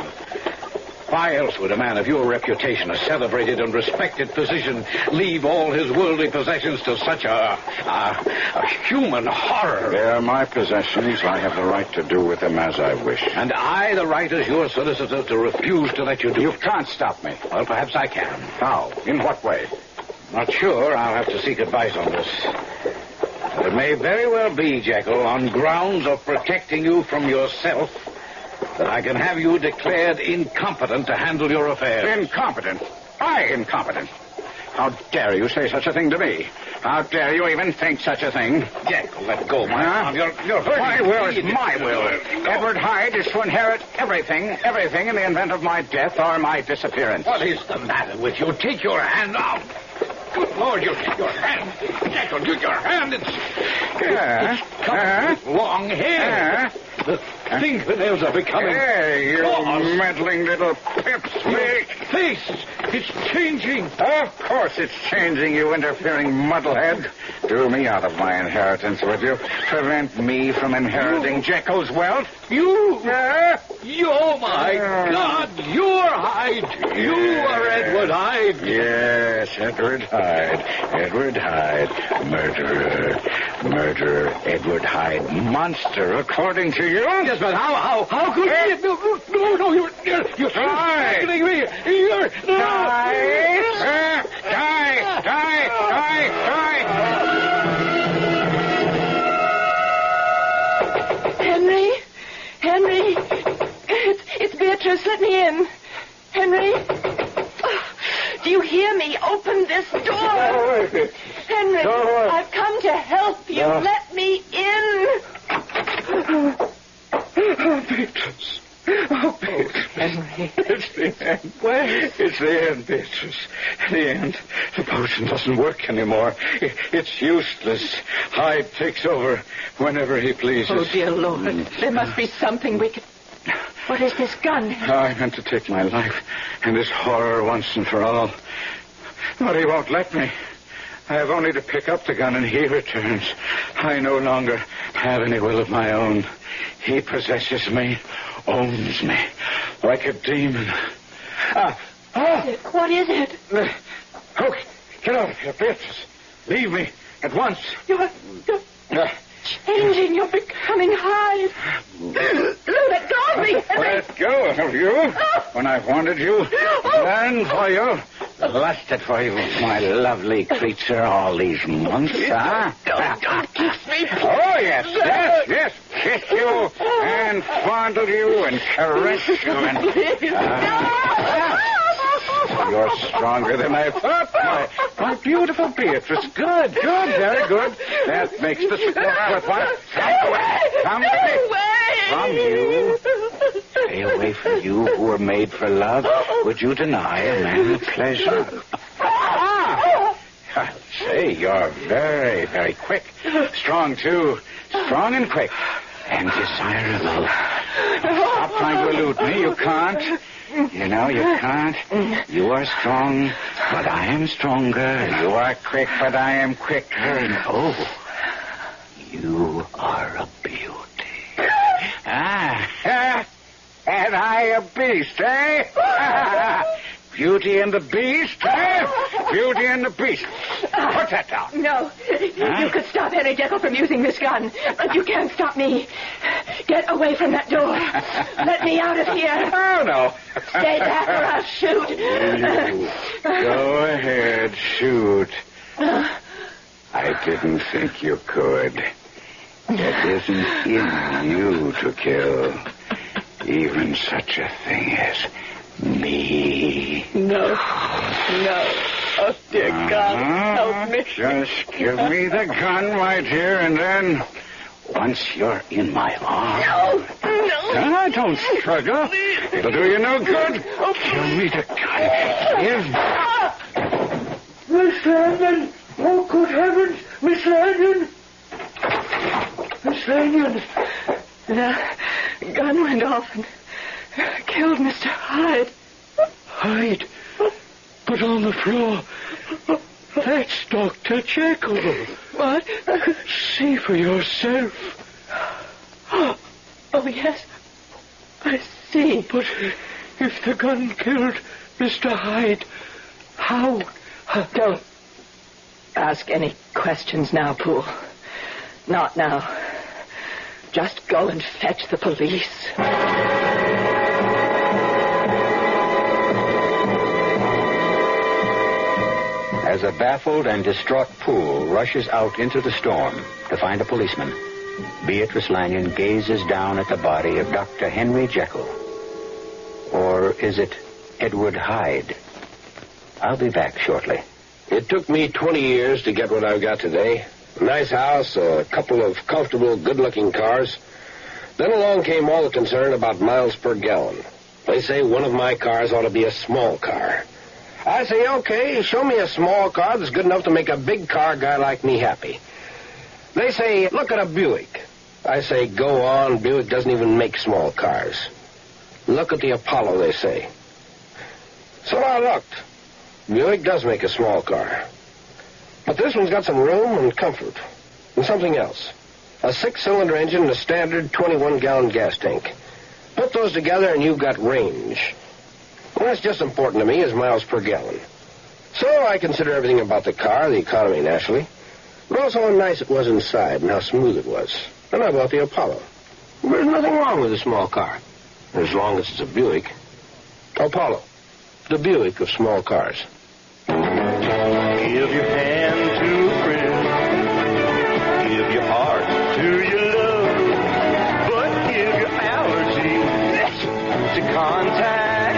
Why else would a man of your reputation, a celebrated and respected physician, leave all his worldly possessions to such a human horror? They're my possessions. I have the right to do with them as I wish. And I, the right as your solicitor, to refuse to let you do You it. can't stop me. Well, perhaps I can. How? In what way? Not sure. I'll have to seek advice on this. But it may very well be, Jekyll, on grounds of protecting you from yourself, that I can have you declared incompetent to handle your affairs. Incompetent? I incompetent? How dare you say such a thing to me? How dare you even think such a thing? Jekyll, let go, my arm. You're My will is my will. Edward Hyde is to inherit everything in the event of my death or my disappearance. What is the matter with you? Take your hand off. Good Lord, your hand. Jekyll, your hand. It's covered with long hair. The fingernails are becoming... Hey, you meddling little pipsqueak. Face, it's changing. Of course it's changing, you interfering muddlehead. Do me out of my inheritance, would you? Prevent me from inheriting Jekyll's wealth? You... Oh, my God, you're Hyde. You are Edward Hyde. Yes, Edward Hyde. Edward Hyde. Murderer, Edward Hyde. Monster, according to you? Yes, but how could you... No, you're strangling me. You're... Die! Henry, it's Beatrice. Let me in. Henry, do you hear me? Open this door. Henry, I've come to help you. Let me in. Beatrice. Oh, Beatrice. Henry. It's the end. Where? It's the end, Beatrice. The end. The potion doesn't work anymore. It's useless. Hyde takes over whenever he pleases. Oh, dear Lord. There must be something we can... What is this gun? I meant to take my life and this horror once and for all. But he won't let me. I have only to pick up the gun and he returns. I no longer have any will of my own. He possesses me, owns me, like a demon. What is it? Oh, get out of here, Beatrice. Leave me at once. You're changing. You're becoming Hyde. Let go of me. Let go of you? When I've wanted you, yearned for you, lusted for you, my lovely creature, all these months, huh? Don't kiss me. Oh, yes. Kiss you and fondle you and caress you and... You're stronger than I thought, my beautiful Beatrice. Good, very good. That makes the sport worthwhile. Come away. Stay away from you who were made for love. Would you deny a man pleasure? I'll say you're very, very quick. Strong, too. Strong and quick. And desirable. Stop trying to elude me. You can't. You know, you can't. You are strong, but I am stronger. You are quick, but I am quicker. And you are a beauty. And I a beast, eh? Beauty and the Beast, eh? Beauty and the Beast. Put that down. No. You could stop Henry Jekyll from using this gun, but you can't stop me. Get away from that door. Let me out of here. Oh, no. Stay back or I'll shoot. Go ahead, shoot. I didn't think you could. It isn't in you to kill. Even such a thing as me. No. Oh, dear God, help me. Just give me the gun, my dear, and then, once you're in my arms... No. Don't struggle. It'll do you no good. Give me the gun. Miss Lanyon! Oh, good heavens! Miss Lanyon! Miss Lanyon! The gun went off and killed Mr. Hyde. Hyde? But on the floor, that's Dr. Jekyll. What? See for yourself. Oh, yes. I see. But if the gun killed Mr. Hyde, how? Don't ask any questions now, Poole. Not now. Just go and fetch the police. As a baffled and distraught Poole rushes out into the storm to find a policeman, Beatrice Lanyon gazes down at the body of Dr. Henry Jekyll. Or is it Edward Hyde? I'll be back shortly. It took me 20 years to get what I've got today. A nice house, a couple of comfortable, good-looking cars. Then along came all the concern about miles per gallon. They say one of my cars ought to be a small car. I say, okay, show me a small car that's good enough to make a big car guy like me happy. They say, look at a Buick. I say, go on. Buick doesn't even make small cars. Look at the Apollo, they say. So I looked. Buick does make a small car. But this one's got some room and comfort. And something else. A 6-cylinder engine and a standard 21-gallon gas tank. Put those together and you've got range. Well, that's just important to me as miles per gallon. So I consider everything about the car, the economy naturally, but also how nice it was inside and how smooth it was. And I bought the Apollo. There's nothing wrong with a small car, as long as it's a Buick. Apollo, the Buick of small cars. Give your hand to a friend. Give your heart to your love. But give your allergy to contact.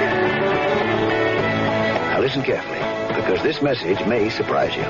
Now listen carefully, because this message may surprise you.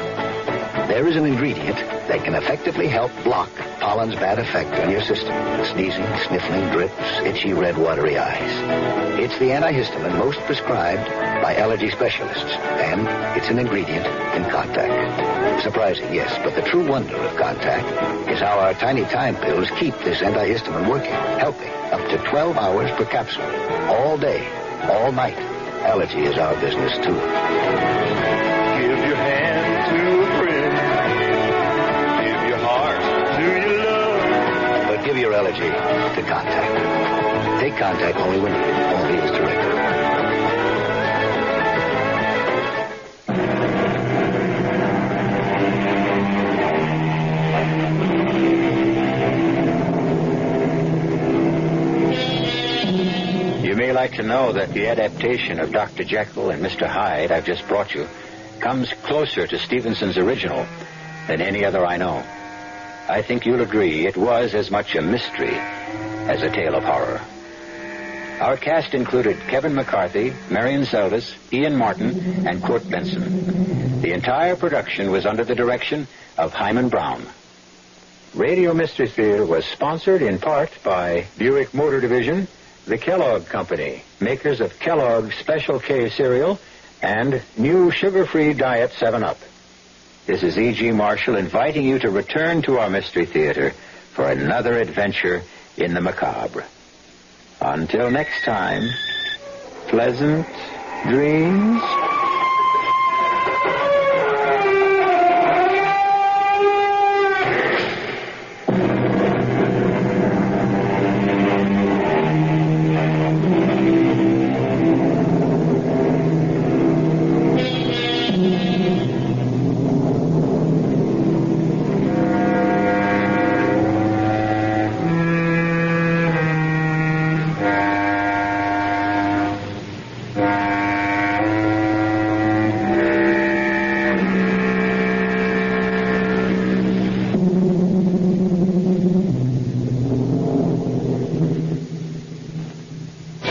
There is an ingredient that can effectively help block pollen's bad effect on your system. Sneezing, sniffling, drips, itchy, red, watery eyes. It's the antihistamine most prescribed by allergy specialists, and it's an ingredient in Contact. Surprising, yes, but the true wonder of Contact is how our tiny time pills keep this antihistamine working, helping up to 12 hours per capsule, all day, all night. Allergy is our business, too. Give your hand to a friend. Give your heart to your love. But give your allergy to Contact. Take Contact only when needed, only as directed. You may like to know that the adaptation of Dr. Jekyll and Mr. Hyde I've just brought you comes closer to Stevenson's original than any other I know. I think you'll agree it was as much a mystery as a tale of horror. Our cast included Kevin McCarthy, Marion Seldes, Ian Martin, and Kurt Benson. The entire production was under the direction of Hyman Brown. Radio Mystery Theater was sponsored in part by Buick Motor Division, the Kellogg Company, makers of Kellogg's Special K cereal, and new sugar-free Diet 7-Up. This is E.G. Marshall inviting you to return to our Mystery Theater for another adventure in the macabre. Until next time, pleasant dreams.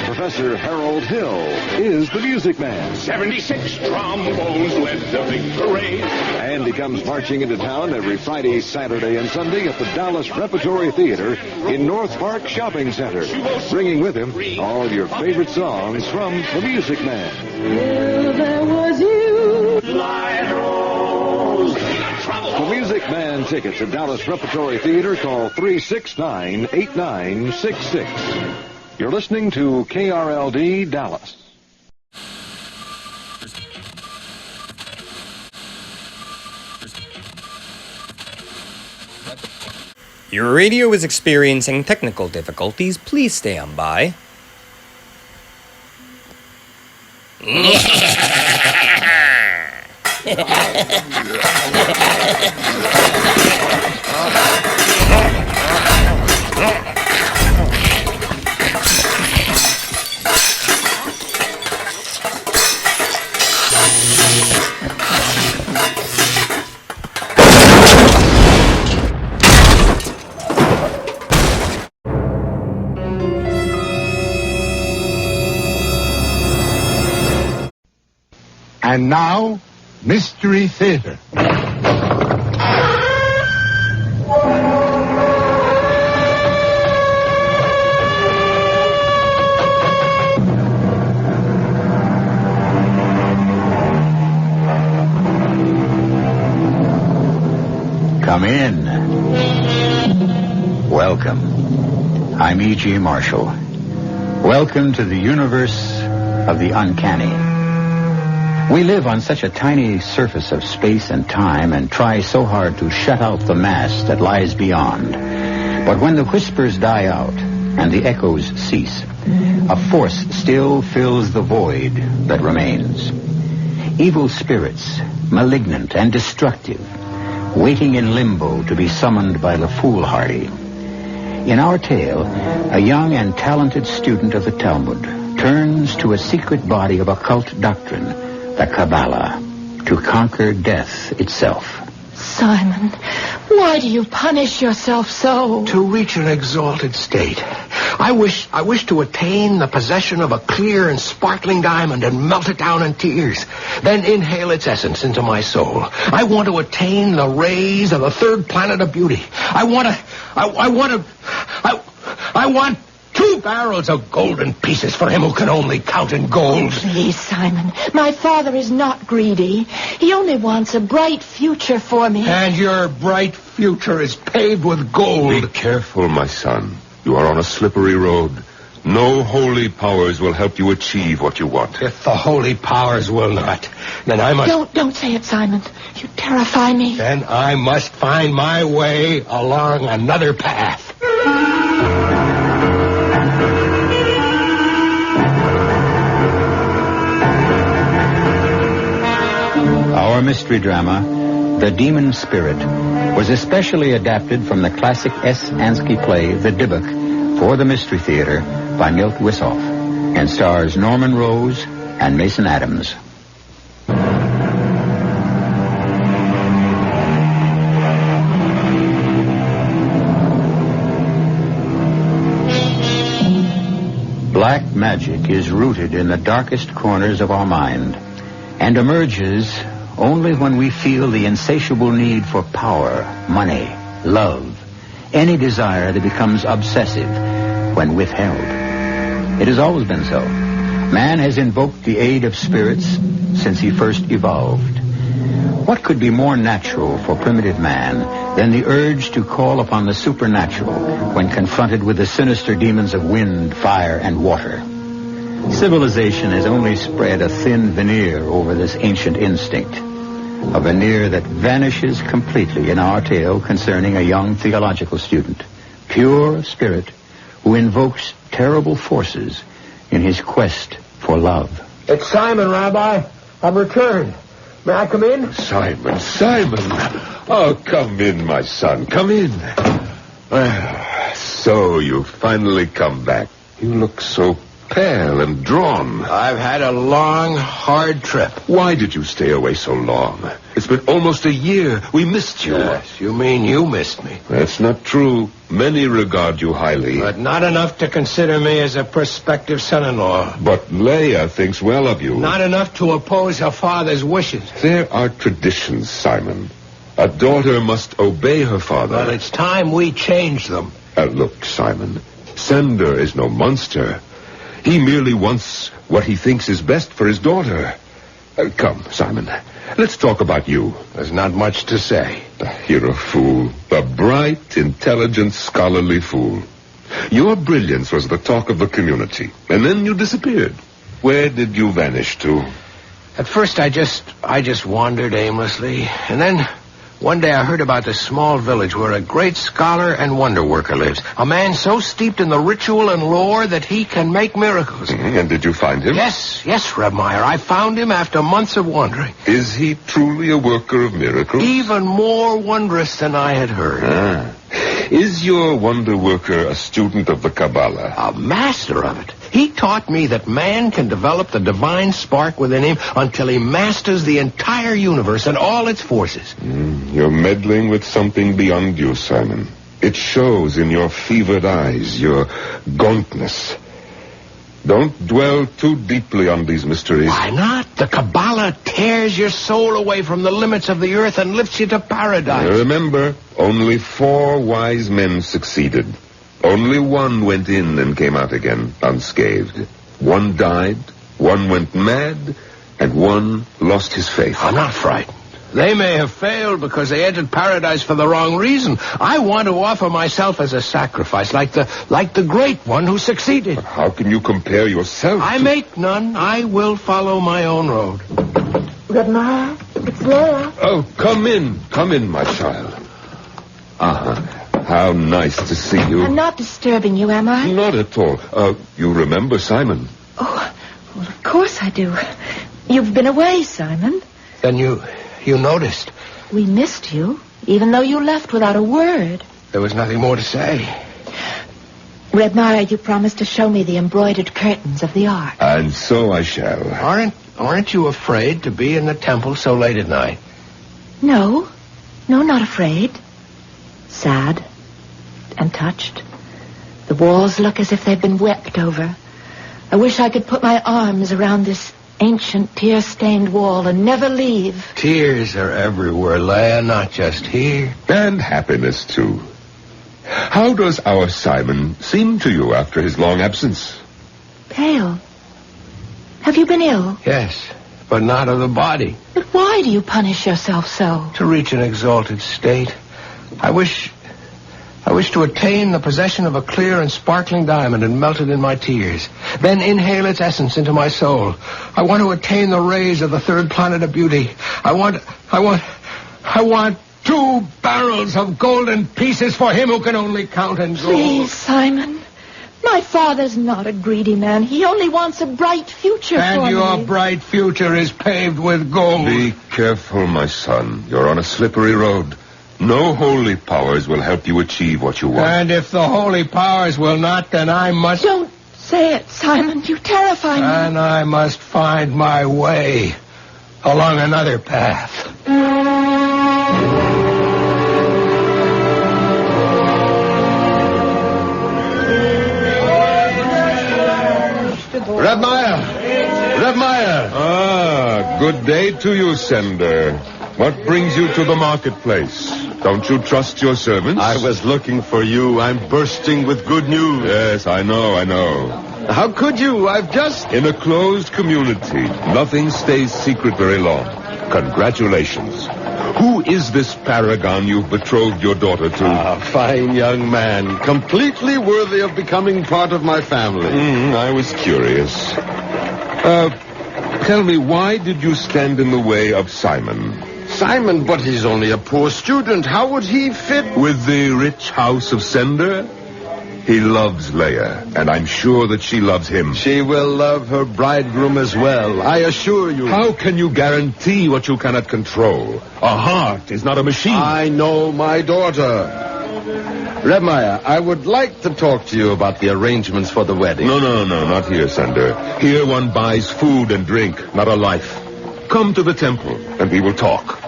Professor Harold Hill is the Music Man. 76 trombones led the big parade. And he comes marching into town every Friday, Saturday, and Sunday at the Dallas Repertory Theater in North Park Shopping Center, bringing with him all your favorite songs from the Music Man. Well, there was you. Light rose. For Music Man tickets at Dallas Repertory Theater, call 369-8966. You're listening to KRLD Dallas. Your radio is experiencing technical difficulties. Please stand by. And now, Mystery Theater. Come in. Welcome. Welcome. I'm E.G. Marshall. Welcome to the universe of the uncanny. We live on such a tiny surface of space and time and try so hard to shut out the mass that lies beyond. But when the whispers die out and the echoes cease, a force still fills the void that remains. Evil spirits, malignant and destructive, waiting in limbo to be summoned by the foolhardy. In our tale, a young and talented student of the Talmud turns to a secret body of occult doctrine, the Kabbalah, to conquer death itself. Simon, why do you punish yourself so? To reach an exalted state. I wish to attain the possession of a clear and sparkling diamond and melt it down in tears. Then inhale its essence into my soul. I want to attain the rays of the third planet of beauty. I want 2 barrels of golden pieces for him who can only count in gold. Please, Simon, my father is not greedy. He only wants a bright future for me. And your bright future is paved with gold. Be careful, my son. You are on a slippery road. No holy powers will help you achieve what you want. If the holy powers will not, then I must... Don't say it, Simon. You terrify me. Then I must find my way along another path. Our mystery drama, The Demon Spirit, was especially adapted from the classic S. Ansky play, The Dybbuk, for the Mystery Theater by Milt Wissoff, and stars Norman Rose and Mason Adams. Black magic is rooted in the darkest corners of our mind and emerges only when we feel the insatiable need for power, money, love, any desire that becomes obsessive when withheld. It has always been so. Man has invoked the aid of spirits since he first evolved. What could be more natural for primitive man than the urge to call upon the supernatural when confronted with the sinister demons of wind, fire, and water? Civilization has only spread a thin veneer over this ancient instinct, a veneer that vanishes completely in our tale concerning a young theological student, pure of spirit, who invokes terrible forces in his quest for love. It's Simon, Rabbi. I've returned. May I come in? Simon. Oh, come in, my son. Come in. So you've finally come back. You look so pale and drawn. I've had a long, hard trip. Why did you stay away so long? It's been almost a year. We missed you. Yes, you mean you missed me. That's not true. Many regard you highly. But not enough to consider me as a prospective son-in-law. But Leah thinks well of you. Not enough to oppose her father's wishes. There are traditions, Simon. A daughter must obey her father. Well, it's time we change them. Look, Simon, Sender is no monster. He merely wants what he thinks is best for his daughter. Come, Simon, let's talk about you. There's not much to say. You're a fool. A bright, intelligent, scholarly fool. Your brilliance was the talk of the community, and then you disappeared. Where did you vanish to? At first, I just wandered aimlessly, and then one day I heard about this small village where a great scholar and wonder worker lives. A man so steeped in the ritual and lore that he can make miracles. And did you find him? Yes, Reb Meyer. I found him after months of wandering. Is he truly a worker of miracles? Even more wondrous than I had heard. Is your wonder worker a student of the Kabbalah? A master of it. He taught me that man can develop the divine spark within him until he masters the entire universe and all its forces. You're meddling with something beyond you, Simon. It shows in your fevered eyes, your gauntness. Don't dwell too deeply on these mysteries. Why not? The Kabbalah tears your soul away from the limits of the earth and lifts you to paradise. Remember, only 4 wise men succeeded. Only one went in and came out again unscathed. One died, one went mad, and one lost his faith. I'm not frightened. They may have failed because they entered paradise for the wrong reason. I want to offer myself as a sacrifice, like the great one who succeeded. But how can you compare yourself I make none. I will follow my own road. Good morning. It's Laura. Oh, come in, my child. How nice to see you. I'm not disturbing you, am I? Not at all. You remember Simon? Oh, well, of course I do. You've been away, Simon. Then you noticed. We missed you, even though you left without a word. There was nothing more to say. Redmire, you promised to show me the embroidered curtains of the Ark. And so I shall. Aren't you afraid to be in the temple so late at night? No, not afraid. Sad and touched. The walls look as if they've been wept over. I wish I could put my arms around this ancient tear-stained wall and never leave. Tears are everywhere, Leia, not just here. And happiness, too. How does our Simon seem to you after his long absence? Pale. Have you been ill? Yes, but not of the body. But why do you punish yourself so? To reach an exalted state. I wish to attain the possession of a clear and sparkling diamond and melt it in my tears. Then inhale its essence into my soul. I want to attain the rays of the third planet of beauty. I want 2 barrels of golden pieces for him who can only count in gold. Please, Simon. My father's not a greedy man. He only wants a bright future for me. And your bright future is paved with gold. Be careful, my son. You're on a slippery road. No holy powers will help you achieve what you want. And if the holy powers will not, then I must... Don't say it, Simon. You terrify me. And I must find my way along another path. Redmire! Ah, good day to you, Sender. What brings you to the marketplace? Don't you trust your servants? I was looking for you. I'm bursting with good news. Yes, I know. How could you? I've just... In a closed community, nothing stays secret very long. Congratulations. Who is this paragon you've betrothed your daughter to? A fine young man, completely worthy of becoming part of my family. I was curious. Tell me, why did you stand in the way of Simon? Simon, but he's only a poor student. How would he fit? With the rich house of Sender? He loves Leia, and I'm sure that she loves him. She will love her bridegroom as well, I assure you. How can you guarantee what you cannot control? A heart is not a machine. I know my daughter. Redmire, I would like to talk to you about the arrangements for the wedding. No, not here, Sender. Here one buys food and drink, not a life. Come to the temple, and we will talk.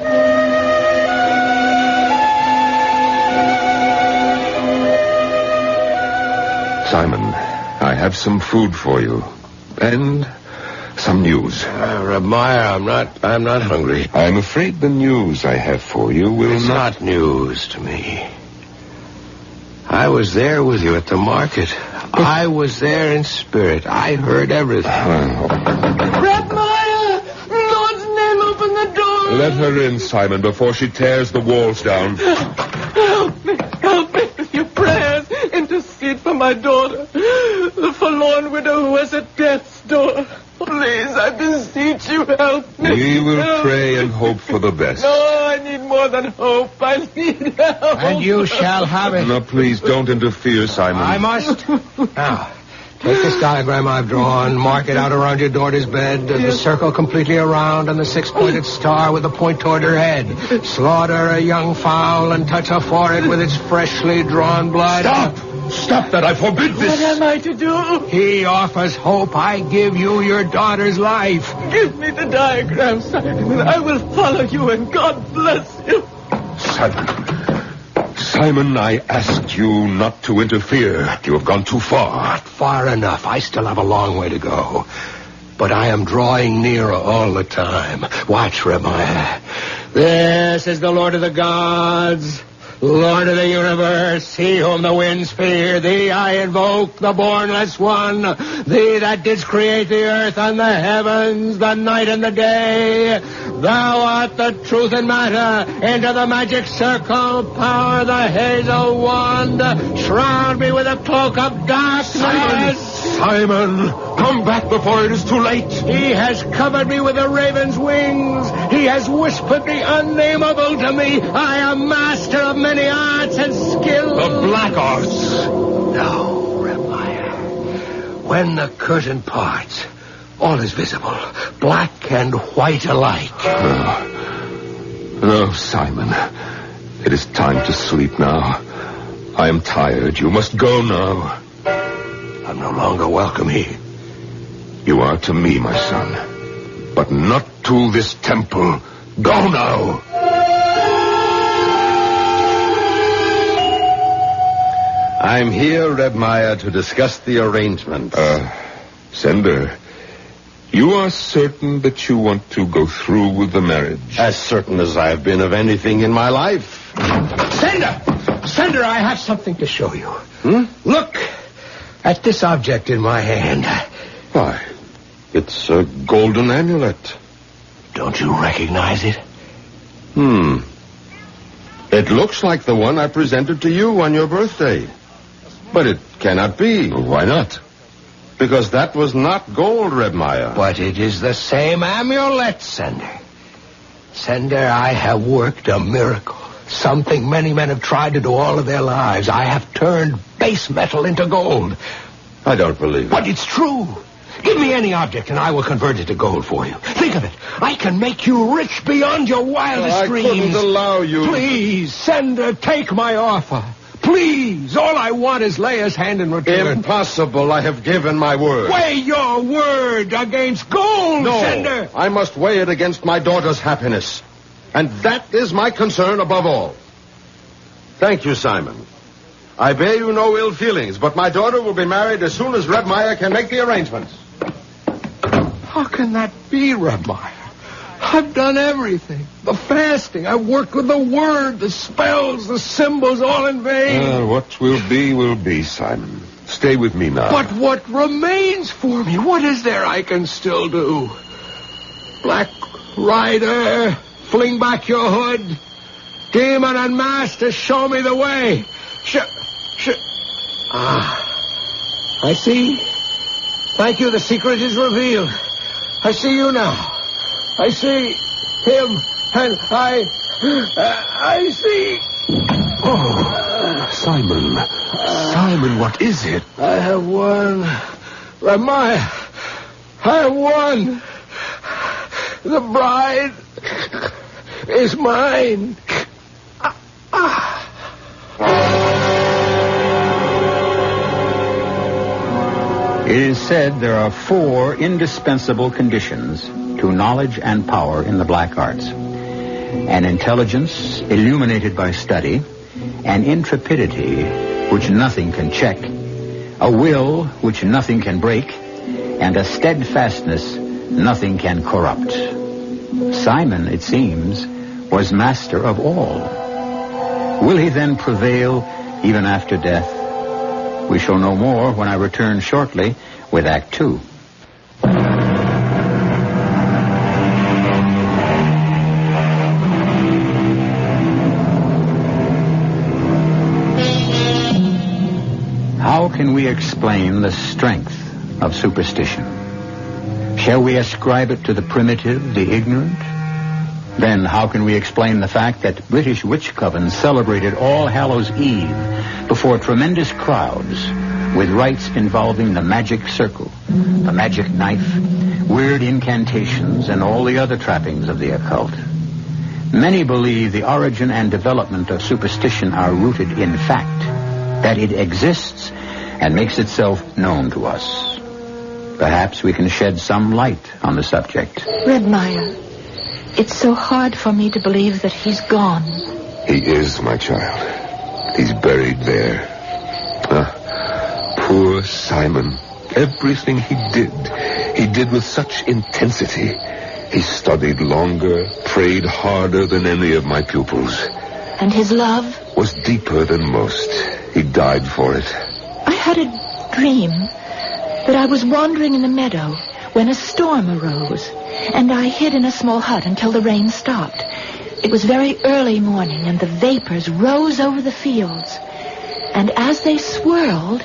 Simon, I have some food for you. And some news. Redmire, I'm not hungry. I'm afraid the news I have for you will It's not news to me. I was there with you at the market. I was there in spirit. I heard everything. Redmire! Lord's name, open the door! Let her in, Simon, before she tears the walls down. Help me with your prayers. Intercede for my daughter, the forlorn widow who is at death's door. Please, I beseech you, help me. We will pray and hope for the best. No, I need more than hope. I need help. And you shall have it. No, please, don't interfere, Simon. I must. Now, take this diagram I've drawn, mark it out around your daughter's bed, the circle completely around, and the 6-pointed star with the point toward her head. Slaughter a young fowl and touch her forehead with its freshly drawn blood. Stop that, I forbid this. What am I to do? He offers hope. I give you your daughter's life. Give me the diagram, Simon. I will follow you, and God bless you. Simon, I asked you not to interfere. You have gone too far. Not far enough. I still have a long way to go. But I am drawing nearer all the time. Watch, Redmire. This is the Lord of the Gods. Lord of the universe, he whom the winds fear, thee I invoke, the bornless one, thee that didst create the earth and the heavens, the night and the day. Thou art the truth and matter, into the magic circle, power the hazel wand, shroud me with a cloak of darkness. Simon, come back before it is too late. He has covered me with a raven's wings. He has whispered the unnameable to me. I am master of many arts and skills. The black arts. No, Remire. When the curtain parts, all is visible, black and white alike. No, Simon. It is time to sleep now. I am tired. You must go now. I'm no longer welcome here. You are to me, my son, but not to this temple. Go now. I'm here, Rebmire, to discuss the arrangements. Sender, you are certain that you want to go through with the marriage? As certain as I have been of anything in my life. Sender, I have something to show you. Look at this object in my hand. Why, it's a golden amulet. Don't you recognize it? It looks like the one I presented to you on your birthday. But it cannot be. Why not? Because that was not gold, Rebmire. But it is the same amulet, Sender. Sender, I have worked a miracle. Something many men have tried to do all of their lives. I have turned base metal into gold. I don't believe it. But it's true. Give me any object and I will convert it to gold for you. Think of it. I can make you rich beyond your wildest dreams. I couldn't allow you. Please, Sender, take my offer. Please. All I want is Leia's hand in return. Impossible. I have given my word. Weigh your word against gold, No, Sender. I must weigh it against my daughter's happiness. And that is my concern above all. Thank you, Simon. I bear you no ill feelings, but my daughter will be married as soon as Rebmire can make the arrangements. How can that be, Rebmire? I've done everything. The fasting. I've worked with the word, the spells, the symbols, all in vain. What will be, Simon. Stay with me now. But what remains for me? What is there I can still do? Black Rider, fling back your hood. Demon and Master, show me the way. I see. Thank you, the secret is revealed. I see you now. I see him, and I see... Oh, Simon, what is it? I have won. Rebmire, I have won. The bride is mine. It is said there are 4 indispensable conditions to knowledge and power in the black arts. An intelligence illuminated by study, an intrepidity which nothing can check, a will which nothing can break, and a steadfastness nothing can corrupt. Simon, it seems, was master of all. Will he then prevail even after death? We shall know more when I return shortly with Act 2. How can we explain the strength of superstition? Shall we ascribe it to the primitive, the ignorant? Then how can we explain the fact that British witch covens celebrated All Hallows Eve before tremendous crowds with rites involving the magic circle, the magic knife, weird incantations, and all the other trappings of the occult? Many believe the origin and development of superstition are rooted in fact, that it exists and makes itself known to us. Perhaps we can shed some light on the subject. Rebmire, it's so hard for me to believe that he's gone. He is, my child. He's buried there. Poor Simon. Everything he did with such intensity. He studied longer, prayed harder than any of my pupils. And his love? Was deeper than most. He died for it. I had a dream that I was wandering in the meadow when a storm arose, and I hid in a small hut until the rain stopped. It was very early morning, and the vapors rose over the fields. And as they swirled,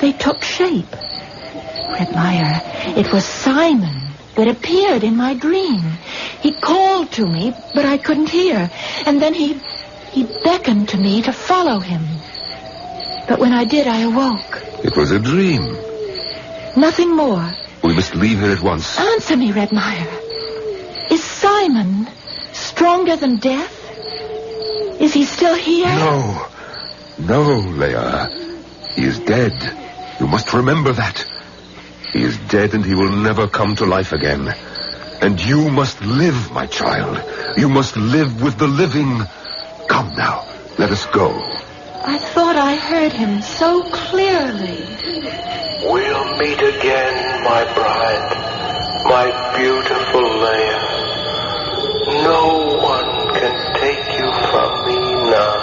they took shape. Red Meyer, it was Simon that appeared in my dream. He called to me, but I couldn't hear. And then he beckoned to me to follow him. But when I did, I awoke. It was a dream. Nothing more. We must leave here at once. Answer me, Red Meyer. Is Simon stronger than death? Is he still here? No, Leia. He is dead. You must remember that. He is dead and he will never come to life again. And you must live, my child. You must live with the living. Come now, let us go. I thought I heard him so clearly. We'll meet again, my bride, my beautiful Leia. No one can take you from me now.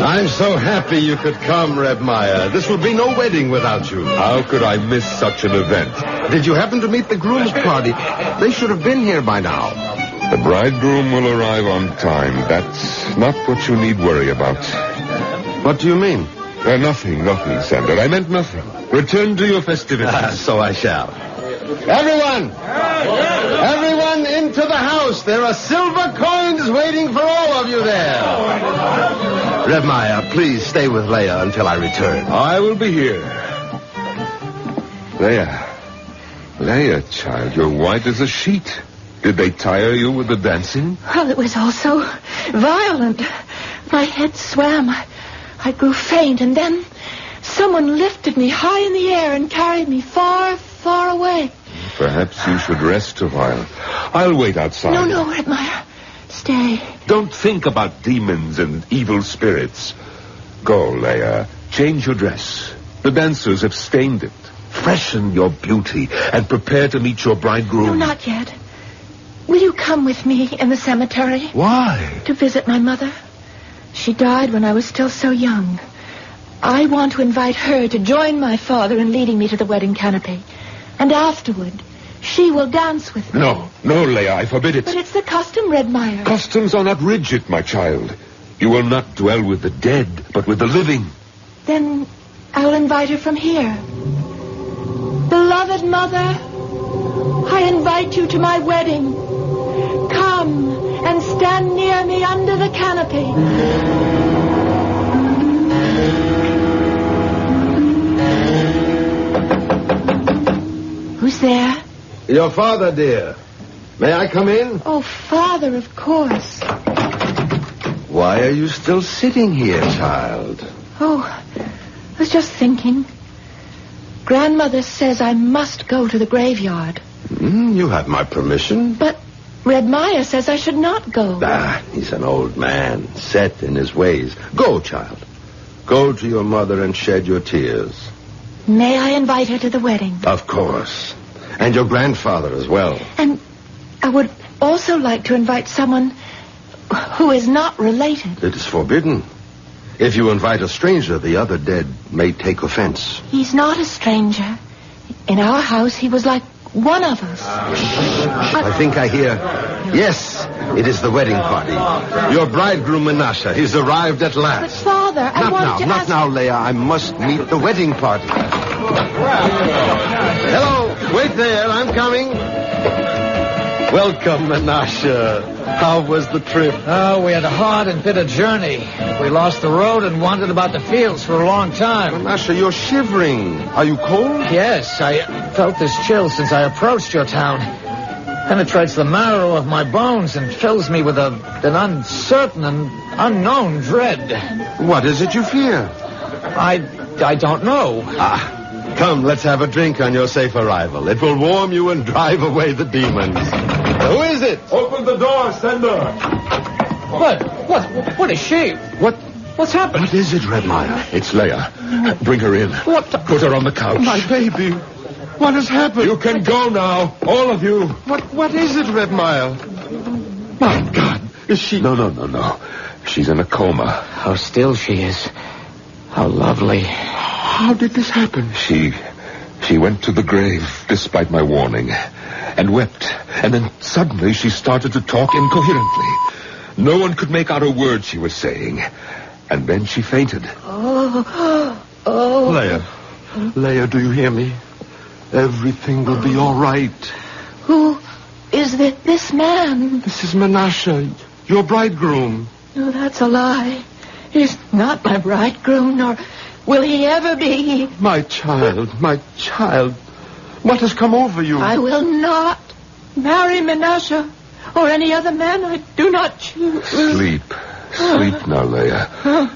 I'm so happy you could come, Red Meyer. This would be no wedding without you. How could I miss such an event? Did you happen to meet the groom's party? They should have been here by now. The bridegroom will arrive on time. That's not what you need worry about. What do you mean? Nothing, Sander. I meant nothing. Return to your festivities. So I shall. Everyone into the house. There are silver coins waiting for all of you there. Red Meyer, please stay with Leia until I return. I will be here. Leia, child, you're white as a sheet. Did they tire you with the dancing? Well, it was all so violent. My head swam. I grew faint, and then someone lifted me high in the air and carried me far, far away. Perhaps you should rest a while. I'll wait outside. No, Red Meyer. Stay. Don't think about demons and evil spirits. Go, Leia. Change your dress. The dancers have stained it. Freshen your beauty and prepare to meet your bridegroom. No, not yet. Will you come with me in the cemetery? Why? To visit my mother. She died when I was still so young. I want to invite her to join my father in leading me to the wedding canopy. And afterward, she will dance with me. No, Leia, I forbid it. But it's the custom, Red Meyer. Customs are not rigid, my child. You will not dwell with the dead, but with the living. Then I'll invite her from here. Beloved mother, I invite you to my wedding. Come and stand near me under the canopy. Who's there? Your father, dear. May I come in? Oh, Father, of course. Why are you still sitting here, child? Oh, I was just thinking. Grandmother says I must go to the graveyard. You have my permission. But Red Meyer says I should not go. He's an old man, set in his ways. Go, child. Go to your mother and shed your tears. May I invite her to the wedding? Of course. And your grandfather as well. And I would also like to invite someone who is not related. It is forbidden. If you invite a stranger, the other dead may take offense. He's not a stranger. In our house, he was like one of us. I think I hear. Yes, it is the wedding party. Your bridegroom, Menashe. He's arrived at last. But, Father, I wanted to ask... Not now, Leia. I must meet the wedding party. Hello. Wait there. I'm coming. Welcome, Menashe. How was the trip? Oh, we had a hard and bitter journey. We lost the road and wandered about the fields for a long time. Menashe, you're shivering. Are you cold? Yes, I felt this chill since I approached your town. Penetrates the marrow of my bones and fills me with an uncertain and unknown dread. What is it you fear? I don't know. Come, let's have a drink on your safe arrival. It will warm you and drive away the demons. Who is it? Open the door, Sender. What is she? What's happened? What is it, Red Meyer? It's Leia. Bring her in. What? Put her on the couch. My baby. What has happened? You can go now, all of you. What is it, Redmire? My God, is she... No. She's in a coma. How still she is. How lovely. How did this happen? She went to the grave, despite my warning, and wept. And then suddenly she started to talk incoherently. No one could make out a word she was saying. And then she fainted. Leia, do you hear me? Everything will be all right. Who is this man? This is Menashe, your bridegroom. No, that's a lie. He's not my bridegroom, nor will he ever be. My child. What has come over you? I will not marry Menashe or any other man I do not choose. Sleep now, Leia.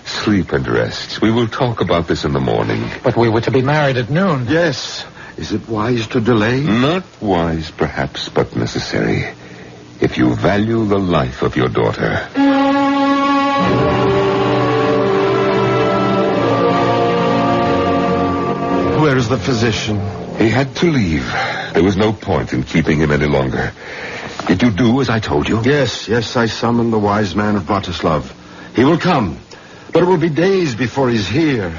Sleep and rest. We will talk about this in the morning. But we were to be married at noon. Yes. Is it wise to delay? Not wise, perhaps, but necessary. If you value the life of your daughter. Where is the physician? He had to leave. There was no point in keeping him any longer. Did you do as I told you? Yes, I summoned the wise man of Bratislav. He will come, but it will be days before he's here.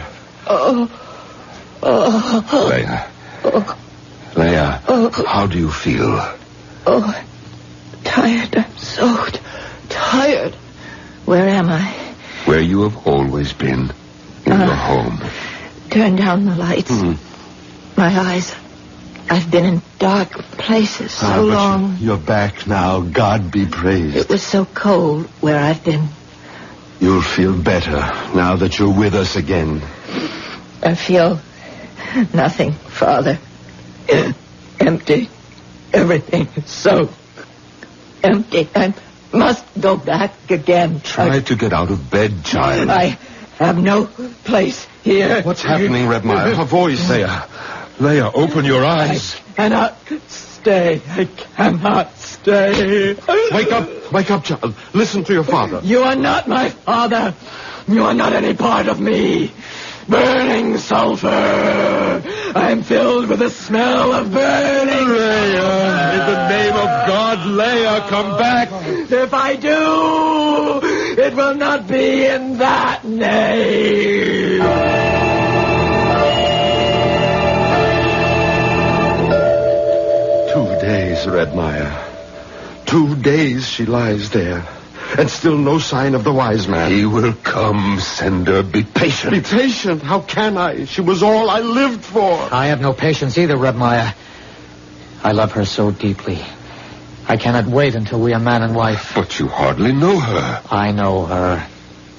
Leia, how do you feel? Tired. I'm so tired. Where am I? Where you have always been. In your home. Turn down the lights. My eyes. I've been in dark places so long. You're back now. God be praised. It was so cold where I've been. You'll feel better now that you're with us again. I feel nothing, Father. Empty. Everything is so empty. I must go back again. Try to get out of bed, child. I have no place here. What's happening, Redmire? A voice. Leia, open your eyes. I cannot stay. I cannot stay. Wake up, child. Listen to your father. You are not my father. You are not any part of me. Burning sulfur. I am filled with the smell of burning. Leia, in the name of God, Leia, come back. If I do, it will not be in that name. 2 days, Redmire. 2 days she lies there. And still no sign of the wise man. He will come, Sender. Be patient. Be patient? How can I? She was all I lived for. I have no patience either, Redmire. I love her so deeply. I cannot wait until we are man and wife. But you hardly know her. I know her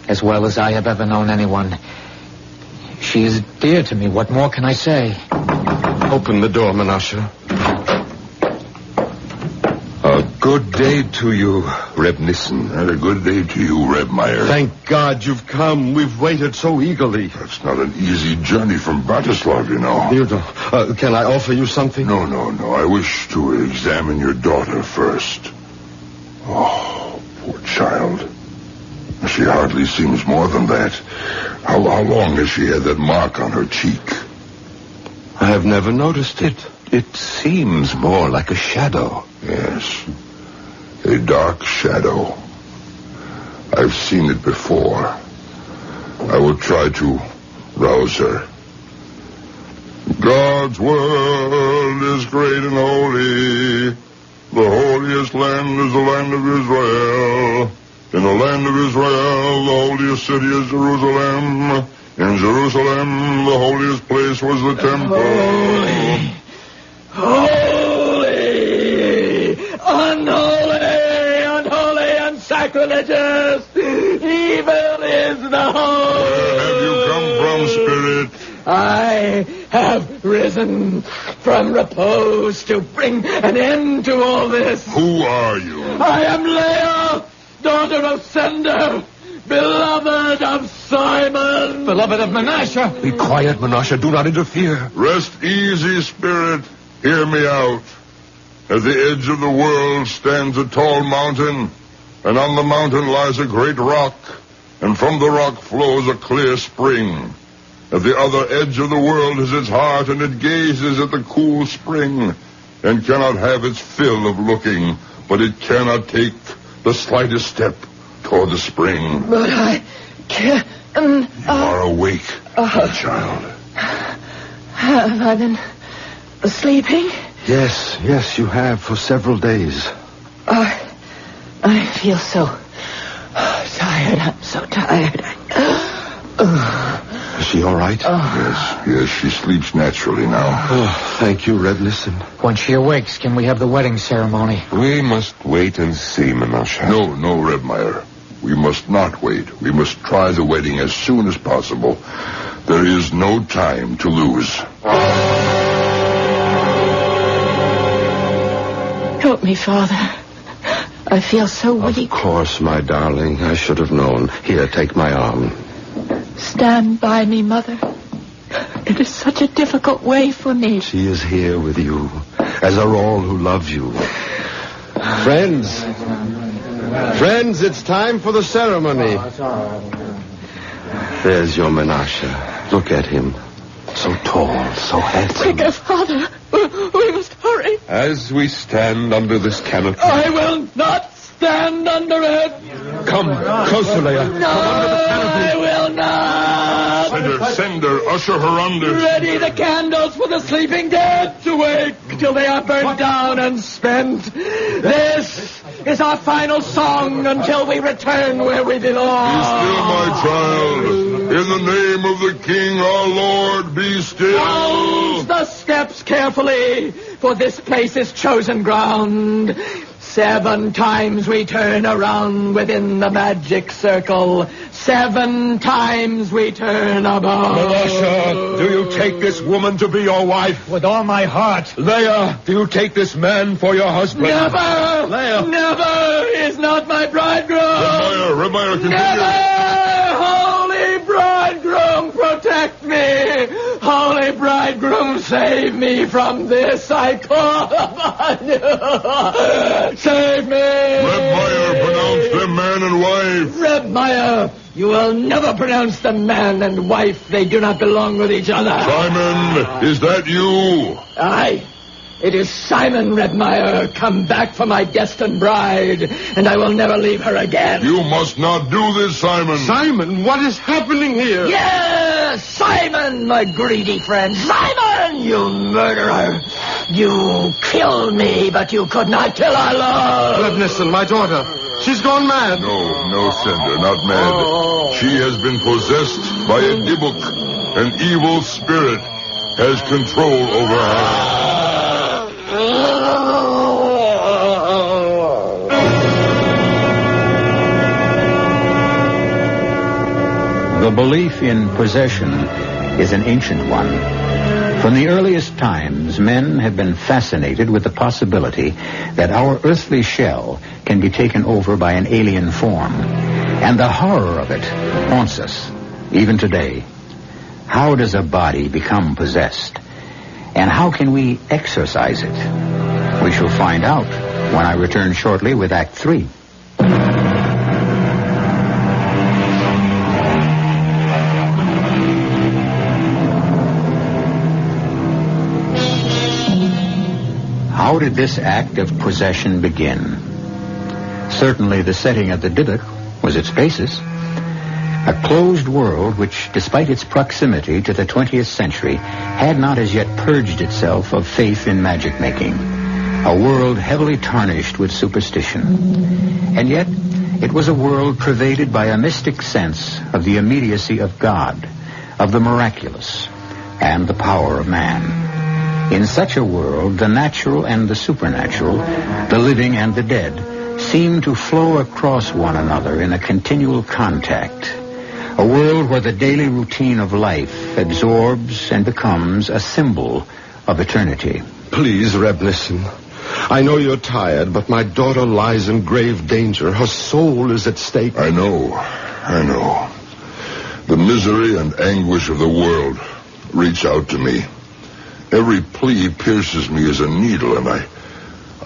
as well as I have ever known anyone. She is dear to me. What more can I say? Open the door, Menashe. A good day to you, Reb Nissen. And a good day to you, Redmire. Thank God you've come. We've waited so eagerly. It's not an easy journey from Bratislav, you know. You don't. Can I offer you something? No. I wish to examine your daughter first. Oh, poor child. She hardly seems more than that. How long has she had that mark on her cheek? I have never noticed it. It seems more like a shadow. Yes. A dark shadow. I've seen it before. I will try to rouse her. God's world is great and holy. The holiest land is the land of Israel. In the land of Israel, the holiest city is Jerusalem. In Jerusalem, the holiest place was the temple. Holy, unholy, and sacrilegious. Evil is the whole. Where have you come from, Spirit? I have risen from repose to bring an end to all this. Who are you? I am Leia, daughter of Sender, beloved of Simon. Beloved of Menashe. Be quiet, Menashe. Do not interfere. Rest easy, Spirit. Hear me out. At the edge of the world stands a tall mountain, and on the mountain lies a great rock, and from the rock flows a clear spring. At the other edge of the world is its heart, and it gazes at the cool spring, and cannot have its fill of looking, but it cannot take the slightest step toward the spring. But I can't... You are awake, my child. Have I been sleeping? Yes, you have for several days. I feel so tired. I'm so tired. Is she all right? Yes, she sleeps naturally now. Oh, thank you, Red. Listen. When she awakes, can we have the wedding ceremony? We must wait and see, Menashe. No, Rebmeyer. We must not wait. We must try the wedding as soon as possible. There is no time to lose. Help me, Father. I feel so weak. Of course, my darling. I should have known. Here, take my arm. Stand by me, Mother. It is such a difficult way for me. She is here with you, as are all who love you. Friends, it's time for the ceremony. There's your Menashe. Look at him. So tall, so handsome. Quicker, Father. We must hurry. As we stand under this canopy... I will not stand under it. Come, closer, Leia. No, I will not. Send her, usher her under. Ready the candles for the sleeping dead to wake till they are burnt down and spent. This is our final song until we return where we belong. Be still, my child. In the name of the King, our Lord, be still. Mount the steps carefully, for this place is chosen ground. 7 times we turn around within the magic circle. 7 times we turn about. Menashe, do you take this woman to be your wife? With all my heart. Leia, do you take this man for your husband? Never! Leia! Never is not my bridegroom! Rebmeyer, continue. Never! Holy bridegroom, protect me! Holy bridegroom, save me from this, I call upon you! Save me! Rebmeyer, pronounce them man and wife. Rebmeyer, you will never pronounce them man and wife. They do not belong with each other. Simon, is that you? Aye. It is Simon Rebmeyer, come back for my destined bride, and I will never leave her again. You must not do this, Simon. Simon, what is happening here? Yes, Simon, my greedy friend. Simon, you murderer. You killed me, but you could not kill our love. Listen, my daughter. She's gone mad. No, Cinder, not mad. She has been possessed by a Dybbuk. An evil spirit has control over her. The belief in possession is an ancient one. From the earliest times, men have been fascinated with the possibility that our earthly shell can be taken over by an alien form. And the horror of it haunts us, even today. How does a body become possessed? And how can we exorcise it? We shall find out when I return shortly with Act 3. How did this act of possession begin? Certainly the setting of the Dybbuk was its basis. A closed world which, despite its proximity to the 20th century, had not as yet purged itself of faith in magic-making. A world heavily tarnished with superstition. And yet, it was a world pervaded by a mystic sense of the immediacy of God, of the miraculous, and the power of man. In such a world, the natural and the supernatural, the living and the dead, seem to flow across one another in a continual contact. A world where the daily routine of life absorbs and becomes a symbol of eternity. Please, Reb, listen. I know you're tired, but my daughter lies in grave danger. Her soul is at stake. I know. The misery and anguish of the world reach out to me. Every plea pierces me as a needle, and I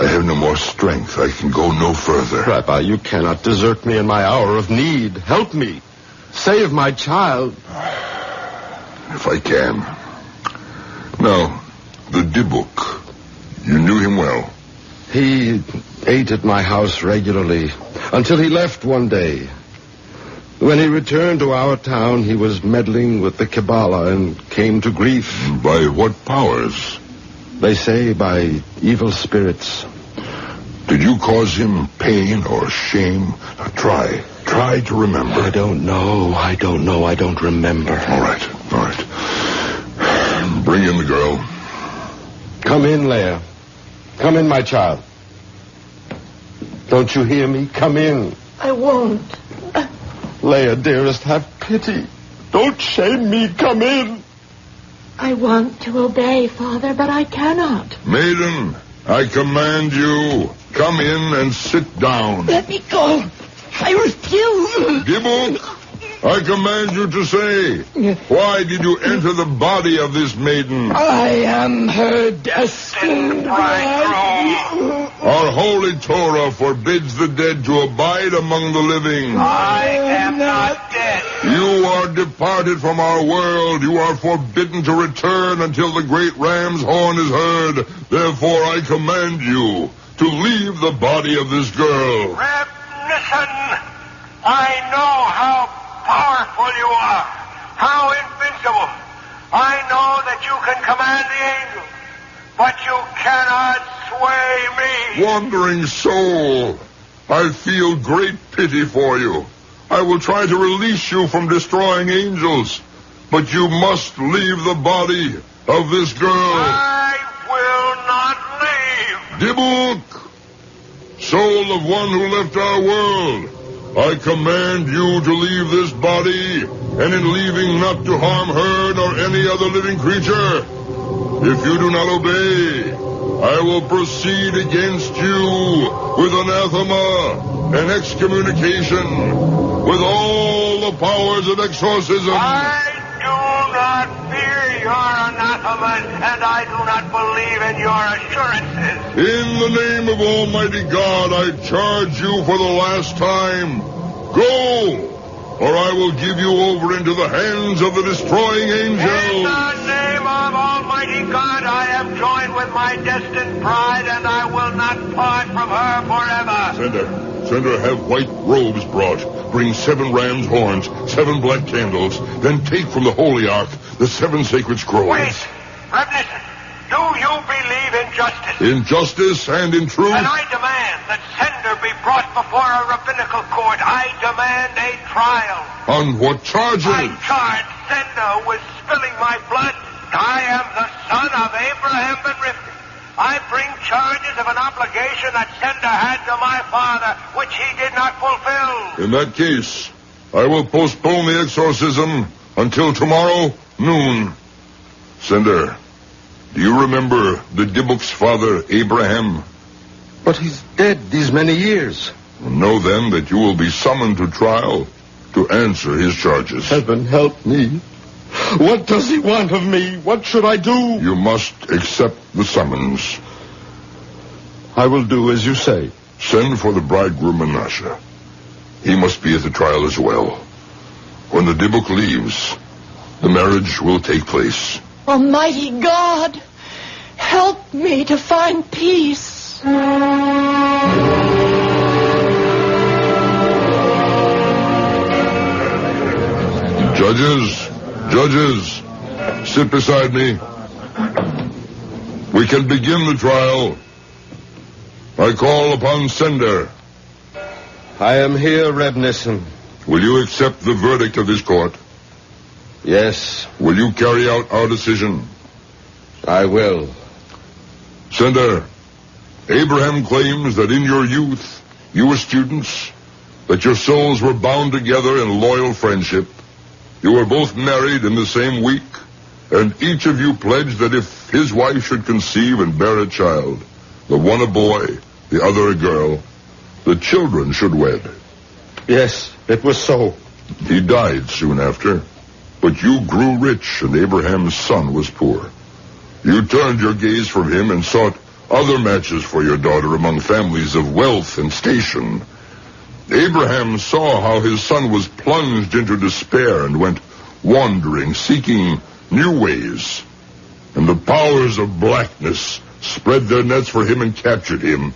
have no more strength. I can go no further. Rabbi, you cannot desert me in my hour of need. Help me. Save my child. if I can. Now, the Dybbuk. You knew him well. He ate at my house regularly until he left one day. When he returned to our town, he was meddling with the Kabbalah and came to grief. By what powers? They say by evil spirits. Did you cause him pain or shame? Now, try to remember. I don't know. I don't remember. All right. Bring in the girl. Come in, Leia. Come in, my child. Don't you hear me? Come in. I won't. Leia, dearest, have pity. Don't shame me. Come in. I want to obey, Father, but I cannot. Maiden, I command you, come in and sit down. Let me go. I refuse. Dybbuk, I command you to say, why did you enter the body of this maiden? I am her destined bride. Our holy Torah forbids the dead to abide among the living. I am not dead. You are departed from our world. You are forbidden to return until the great ram's horn is heard. Therefore, I command you to leave the body of this girl. Reb Nissen, I know how powerful you are, how invincible. I know that you can command the angels, but you cannot sway me. Wandering soul, I feel great pity for you. I will try to release you from destroying angels, but you must leave the body of this girl. I will not leave. Dybbuk, soul of one who left our world, I command you to leave this body, and in leaving not to harm her nor any other living creature. If you do not obey, I will proceed against you with anathema and excommunication, with all the powers of exorcism. I do not fear your anathemas, and I do not believe in your assurances. In the name of Almighty God, I charge you for the last time. Go, or I will give you over into the hands of the destroying angel. In the name of Almighty God, I am joined with my destined bride, and I will not part from her forever. Sender, have white robes brought. Bring 7 ram's horns, 7 black candles. Then take from the holy ark the 7 sacred scrolls. Wait, Reb Nissen, do you believe in justice? In justice and in truth. And I demand that Sender be brought before a rabbinical court. I demand a trial. On what charges? I charge Sender with spilling my blood. I am the son of Abraham ben Rivka. I bring charges of an obligation that Sender had to my father, which he did not fulfill. In that case, I will postpone the exorcism until tomorrow noon. Sender, do you remember the Dybbuk's father, Abraham? But he's dead these many years. Know then that you will be summoned to trial to answer his charges. Heaven help me. What does he want of me? What should I do? You must accept the summons. I will do as you say. Send for the bridegroom Menashe. He must be at the trial as well. When the Dybbuk leaves, the marriage will take place. Almighty God, help me to find peace. Judges, sit beside me. We can begin the trial. I call upon Sender. I am here, Reb Nissen. Will you accept the verdict of this court? Yes. Will you carry out our decision? I will. Sender, Abraham claims that in your youth, you were students, that your souls were bound together in loyal friendship. You were both married in the same week, and each of you pledged that if his wife should conceive and bear a child, the one a boy, the other a girl, the children should wed. Yes, it was so. He died soon after, but you grew rich and Abraham's son was poor. You turned your gaze from him and sought other matches for your daughter among families of wealth and station. Abraham saw how his son was plunged into despair and went wandering, seeking new ways. And the powers of blackness spread their nets for him and captured him.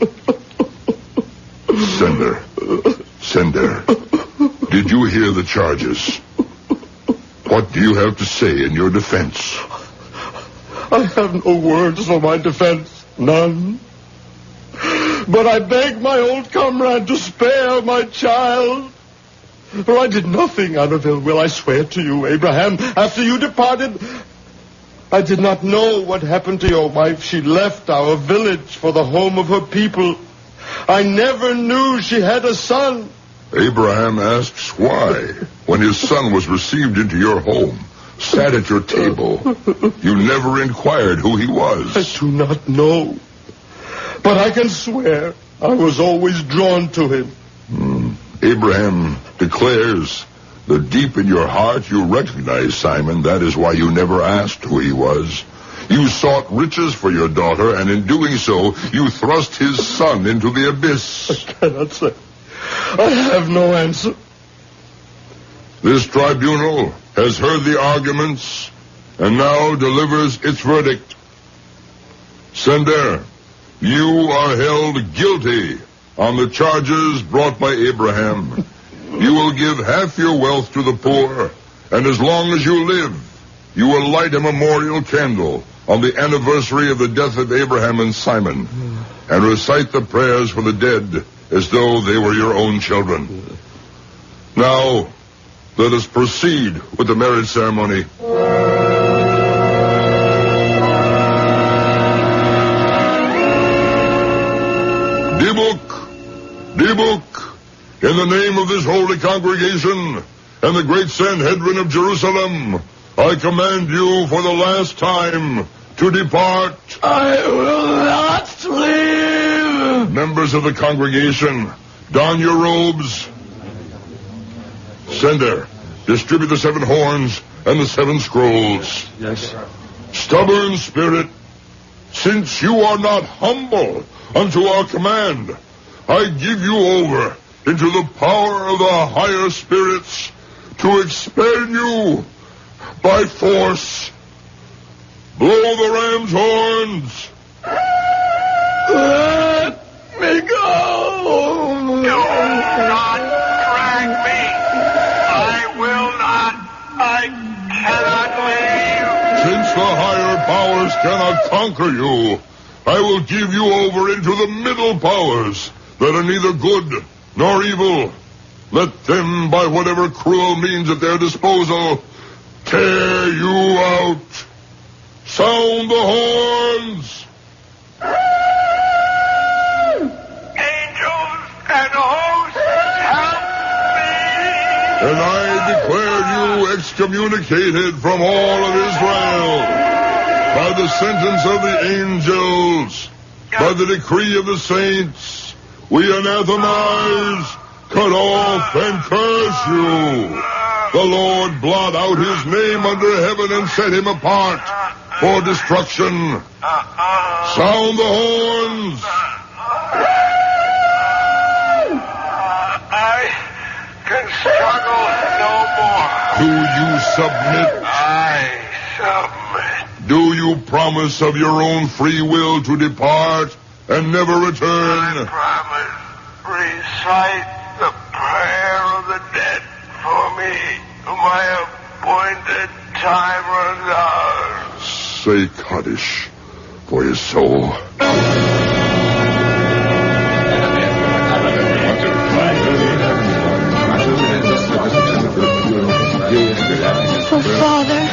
Sender, did you hear the charges? What do you have to say in your defense? I have no words for my defense. None. But I beg my old comrade to spare my child. For I did nothing out of ill will, I swear to you, Abraham. After you departed, I did not know what happened to your wife. She left our village for the home of her people. I never knew she had a son. Abraham asks why, when his son was received into your home, sat at your table, you never inquired who he was. I do not know. But I can swear I was always drawn to him. Abraham declares that deep in your heart you recognize Simon. That is why you never asked who he was. You sought riches for your daughter, and in doing so, you thrust his son into the abyss. I cannot say. I have no answer. This tribunal has heard the arguments and now delivers its verdict. Sender, you are held guilty on the charges brought by Abraham. You will give half your wealth to the poor, and as long as you live, you will light a memorial candle on the anniversary of the death of Abraham and Simon, and recite the prayers for the dead as though they were your own children. Now, let us proceed with the marriage ceremony. Dibuk, in the name of this holy congregation and the great Sanhedrin of Jerusalem, I command you for the last time to depart. I will not leave. Members of the congregation, don your robes. Sender, distribute the 7 horns and the 7 scrolls. Yes. Stubborn spirit, since you are not humble unto our command, I give you over into the power of the higher spirits to expel you by force. Blow the ram's horns. Let me go. Do not drag me. I will not. I cannot leave. Since the higher powers cannot conquer you, I will give you over into the middle powers that are neither good nor evil. Let them, by whatever cruel means at their disposal, tear you out. Sound the horns. Angels and hosts, help me. And I declare you excommunicated from all of Israel by the sentence of the angels, by the decree of the saints. We anathemize, cut off, and curse you. The Lord blot out his name under heaven and set him apart for destruction. Sound the horns. I can struggle no more. Do you submit? I submit. Do you promise of your own free will to depart and never return? I promise. Recite the prayer of the dead for me. My appointed time runs out. Say Kaddish for his soul. Oh, Father,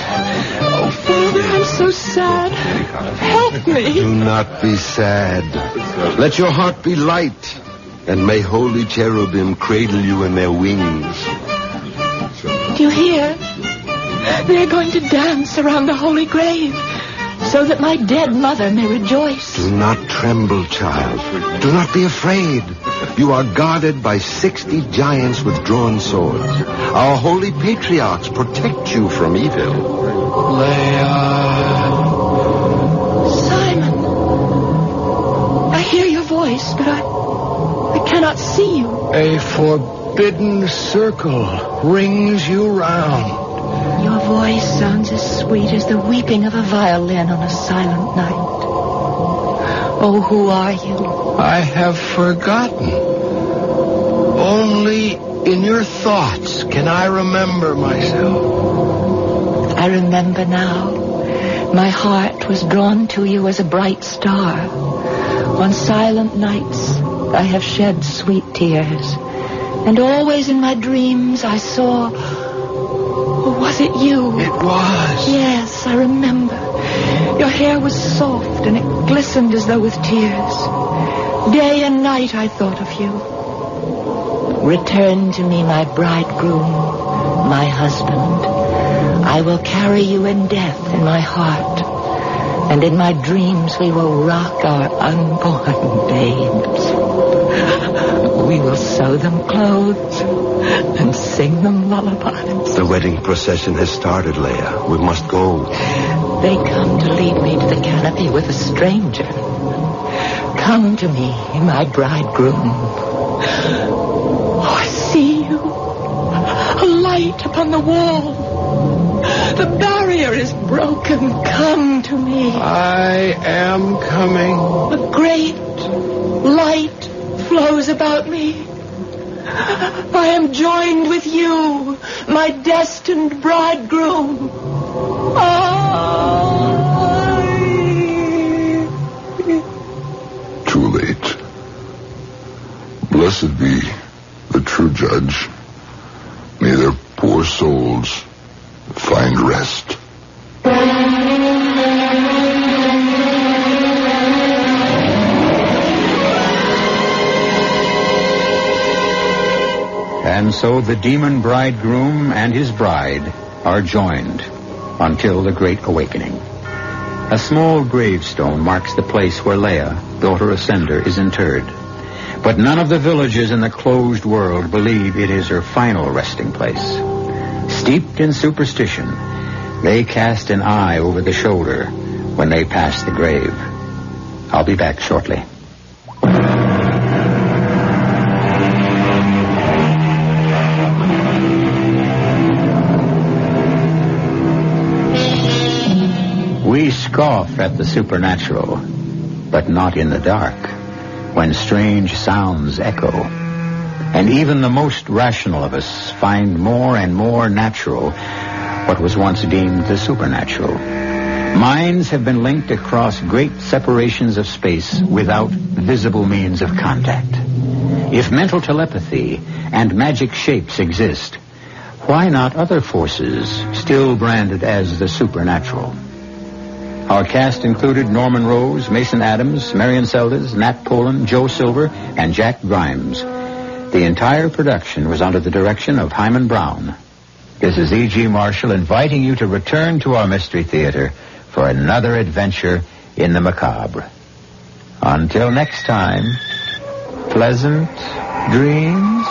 I'm so sad. Help me. Do not be sad. Let your heart be light, and may holy cherubim cradle you in their wings. Do you hear? They're going to dance around the holy grave so that my dead mother may rejoice. Do not tremble, child. Do not be afraid. You are guarded by 60 giants with drawn swords. Our holy patriarchs protect you from evil. Leah. Simon. I hear your voice, but I cannot see you. A forbidden circle rings you round. Your voice sounds as sweet sweet as the weeping of a violin on a silent night. Oh, who are you? I have forgotten. Only in your thoughts can I remember myself. I remember now. My heart was drawn to you as a bright star. On silent nights, I have shed sweet tears. And always in my dreams, I saw... Oh, was it you? It was. Yes, I remember. Your hair was soft, and it glistened as though with tears. Day and night I thought of you. Return to me, my bridegroom, my husband. I will carry you in death in my heart. And in my dreams we will rock our unborn babes. We will sew them clothes and sing them lullabies. The wedding procession has started, Leia. We must go. They come to lead me to the canopy with a stranger. Come to me, my bridegroom. Oh, I see you. A light upon the wall. The barrier is broken. Come to me. I am coming. A great light flows about me. I am joined with you, my destined bridegroom. Too late. Blessed be the true judge. May their poor souls find rest. And so the demon bridegroom and his bride are joined until the Great Awakening. A small gravestone marks the place where Leia, daughter of Sender, is interred. But none of the villagers in the closed world believe it is her final resting place. Steeped in superstition, they cast an eye over the shoulder when they pass the grave. I'll be back shortly. We scoff at the supernatural, but not in the dark, when strange sounds echo. And even the most rational of us find more and more natural what was once deemed the supernatural. Minds have been linked across great separations of space without visible means of contact. If mental telepathy and magic shapes exist, why not other forces still branded as the supernatural? Our cast included Norman Rose, Mason Adams, Marion Seldes, Nat Poland, Joe Silver, and Jack Grimes. The entire production was under the direction of Hyman Brown. This is E.G. Marshall inviting you to return to our Mystery Theater for another adventure in the macabre. Until next time, pleasant dreams.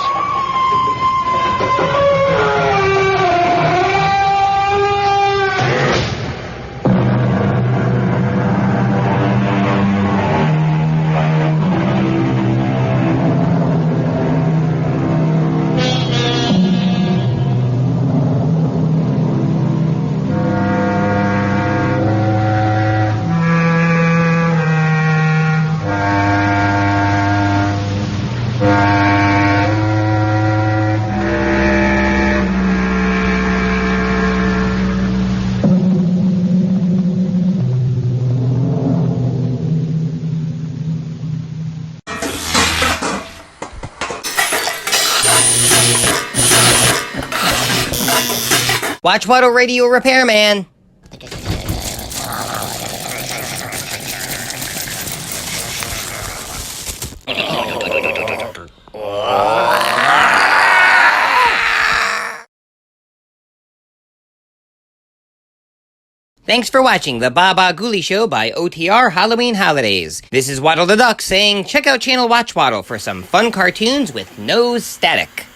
Watchwaddle Radio Repairman. Thanks for watching the Baba Ghoulie Show by OTR Halloween Holidays. This is Waddle the Duck saying check out channel Watchwaddle for some fun cartoons with no static.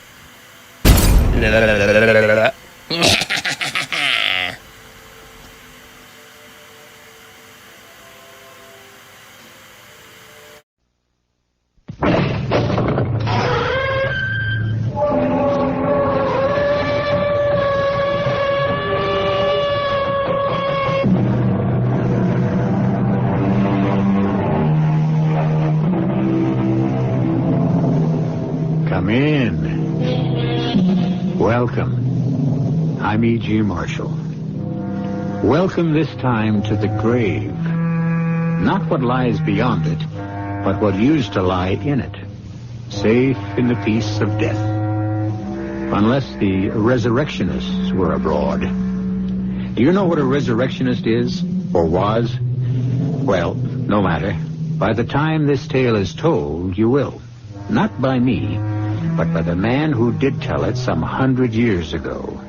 I'm E.G. Marshall. Welcome this time to the grave. Not what lies beyond it, but what used to lie in it. Safe in the peace of death. Unless the resurrectionists were abroad. Do you know what a resurrectionist is, or was? Well, no matter. By the time this tale is told, you will. Not by me, but by the man who did tell it some 100 years ago.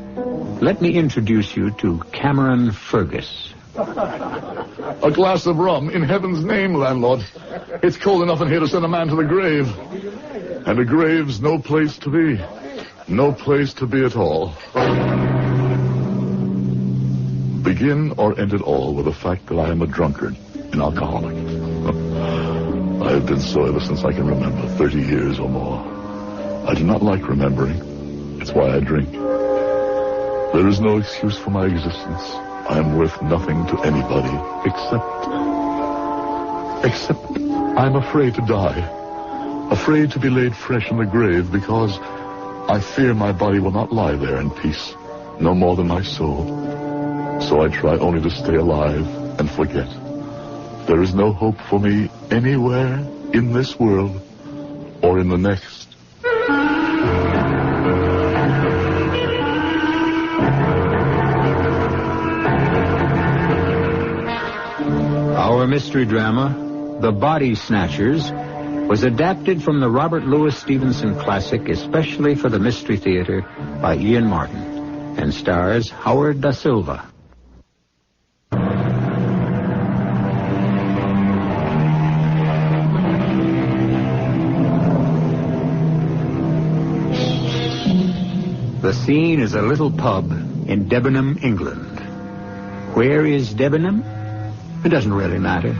Let me introduce you to Cameron Fergus. A glass of rum, in heaven's name, landlord. It's cold enough in here to send a man to the grave. And a grave's no place to be. No place to be at all. Begin or end it all with the fact that I am a drunkard, an alcoholic. I have been so ever since I can remember, 30 years or more. I do not like remembering. It's why I drink. There is no excuse for my existence. I am worth nothing to anybody except I'm afraid to die. Afraid to be laid fresh in the grave because I fear my body will not lie there in peace, no more than my soul. So I try only to stay alive and forget. There is no hope for me anywhere in this world or in the next. Our mystery drama, The Body Snatchers, was adapted from the Robert Louis Stevenson classic especially for the Mystery Theater by Ian Martin and stars Howard Da Silva. The scene is a little pub in Debenham, England. Where is Debenham? It doesn't really matter.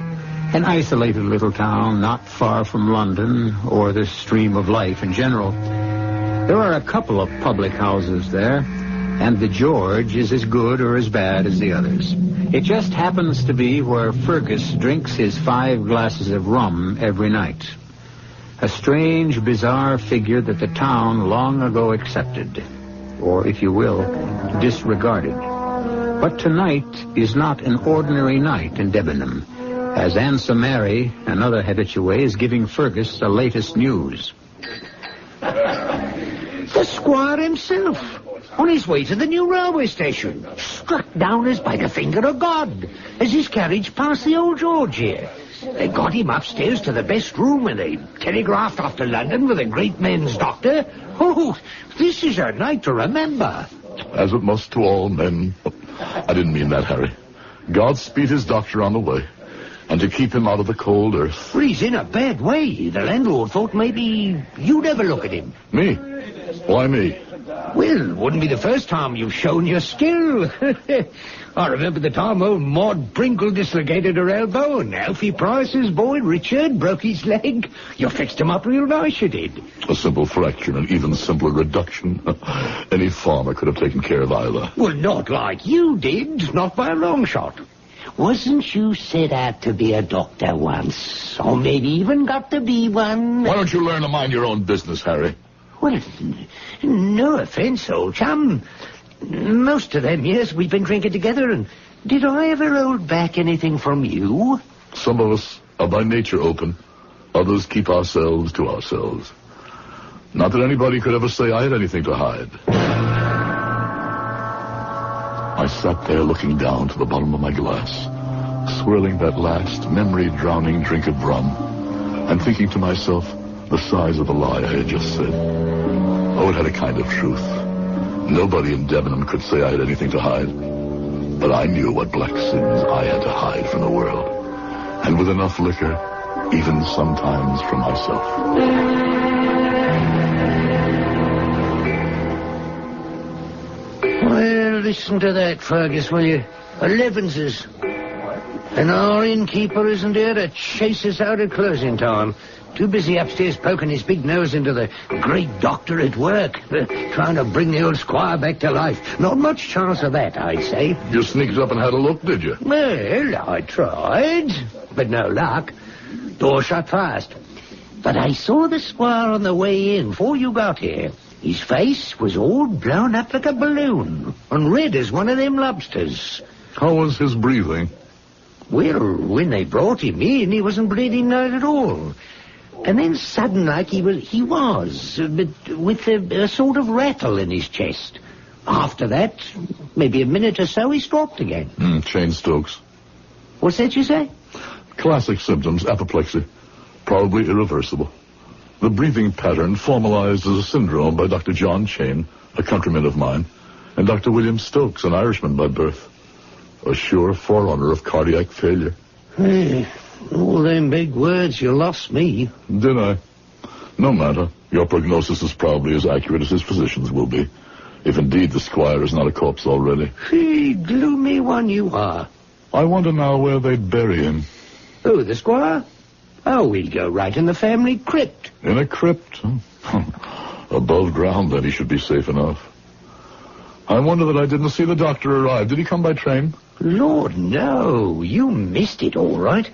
An isolated little town not far from London or the stream of life in general. There are a couple of public houses there, and the George is as good or as bad as the others. It just happens to be where Fergus drinks his 5 glasses of rum every night. A strange, bizarre figure that the town long ago accepted, or, if you will, disregarded. But tonight is not an ordinary night in Debenham, as Ansa Mary, another habitué, is giving Fergus the latest news. The squire himself, on his way to the new railway station, struck down as by the finger of God, as his carriage passed the old George here. They got him upstairs to the best room, and they telegraphed off to London with a great men's doctor. Oh, this is a night to remember. As it must to all men. I didn't mean that, Harry. God speed his doctor on the way, and to keep him out of the cold earth. Well, he's in a bad way. The landlord thought maybe you'd ever look at him. Me? Why me? Well, wouldn't be the first time you've shown your skill. I remember the time old Maud Brinkle dislocated her elbow, and Alfie Price's boy, Richard, broke his leg. You fixed him up real nice, you did. A simple fracture, an even simpler reduction. Any farmer could have taken care of either. Well, not like you did, not by a long shot. Wasn't you set out to be a doctor once? Or maybe even got to be one? Why don't you learn to mind your own business, Harry? Well, no offense, old chum. Most of them years we've been drinking together, and did I ever hold back anything from you? Some of us are by nature open. Others keep ourselves to ourselves. Not that anybody could ever say I had anything to hide. I sat there looking down to the bottom of my glass, swirling that last memory-drowning drink of rum, and thinking to myself the size of the lie I had just said. Oh, it had a kind of truth. Nobody in Debenham could say I had anything to hide. But I knew what black sins I had to hide from the world. And with enough liquor, even sometimes from myself. Well, listen to that, Fergus, will you? 11's. And our innkeeper isn't here to chase us out at closing time. Too busy upstairs poking his big nose into the great doctor at work, trying to bring the old squire back to life. Not much chance of that, I'd say. You sneaked up and had a look, did you? Well, I tried, but no luck. Door shut fast. But I saw the squire on the way in before you got here. His face was all blown up like a balloon, and red as one of them lobsters. How was his breathing? Well, when they brought him in, he wasn't breathing out at all. And then sudden like he was, but with a sort of rattle in his chest. After that, maybe a minute or so, he stopped again. Chain strokes. What's that you say? Classic symptoms, apoplexy. Probably irreversible. The breathing pattern formalized as a syndrome by Dr. John Chain, a countryman of mine, and Dr. William Stokes, an Irishman by birth. A sure forerunner of cardiac failure. Hey, all them big words, you lost me. Did I? No matter. Your prognosis is probably as accurate as his physician's will be. If indeed the squire is not a corpse already. Hey, gloomy one you are. I wonder now where they'd bury him. Who, the squire? Oh, he'd go right in the family crypt. In a crypt? Above ground, then he should be safe enough. I wonder that I didn't see the doctor arrive. Did he come by train? Lord, no. You missed it all right.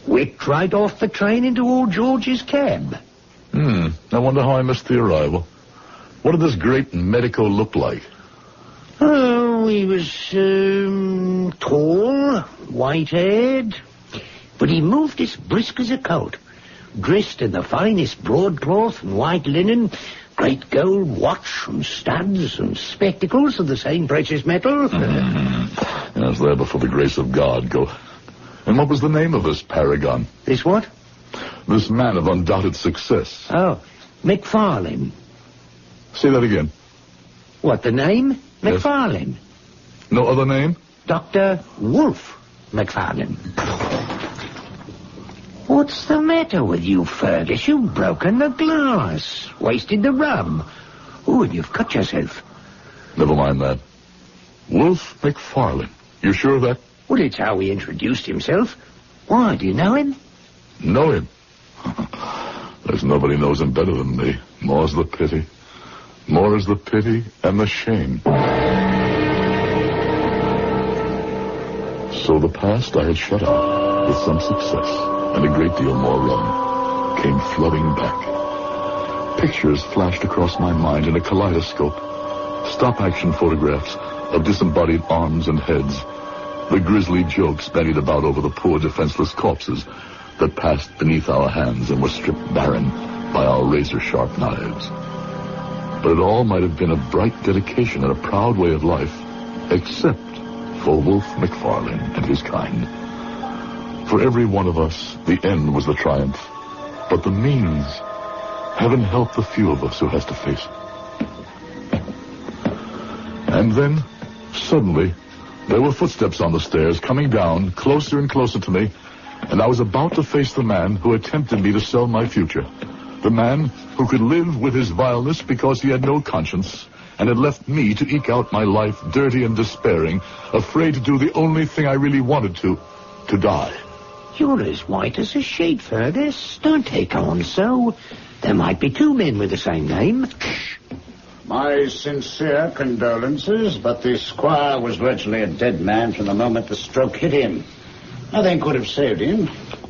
Whipped right off the train into old George's cab. I wonder how I missed the arrival. What did this great medico look like? Oh, he was, tall, white-haired, but he moved as brisk as a colt, dressed in the finest broadcloth and white linen, great gold watch and studs and spectacles of the same precious metal. Yes, there before the grace of God go. And what was the name of this paragon? This what? This man of undoubted success. Oh, McFarlane. Say that again. What, the name? Yes. McFarlane. No other name? Dr. Wolf McFarlane. What's the matter with you, Fergus? You've broken the glass, wasted the rum. Oh, and you've cut yourself. Never mind that. Wolf McFarlane. You sure of that? Well, it's how he introduced himself. Why, do you know him? Know him? There's nobody knows him better than me. More's the pity. More is the pity and the shame. So the past I had shut out with some success and a great deal more rum came flooding back. Pictures flashed across my mind in a kaleidoscope. Stop-action photographs of disembodied arms and heads. The grisly jokes bandied about over the poor defenseless corpses that passed beneath our hands and were stripped barren by our razor-sharp knives. But it all might have been a bright dedication and a proud way of life, except for Wolf McFarlane and his kind. For every one of us, the end was the triumph. But the means, heaven help the few of us who has to face it. And then, suddenly, there were footsteps on the stairs coming down, closer and closer to me, and I was about to face the man who had tempted me to sell my future. The man who could live with his vileness because he had no conscience and had left me to eke out my life dirty and despairing, afraid to do the only thing I really wanted to die. You're as white as a sheet, Fergus. Don't take on so. There might be two men with the same name. My sincere condolences, but the squire was virtually a dead man from the moment the stroke hit him. Nothing could have saved him.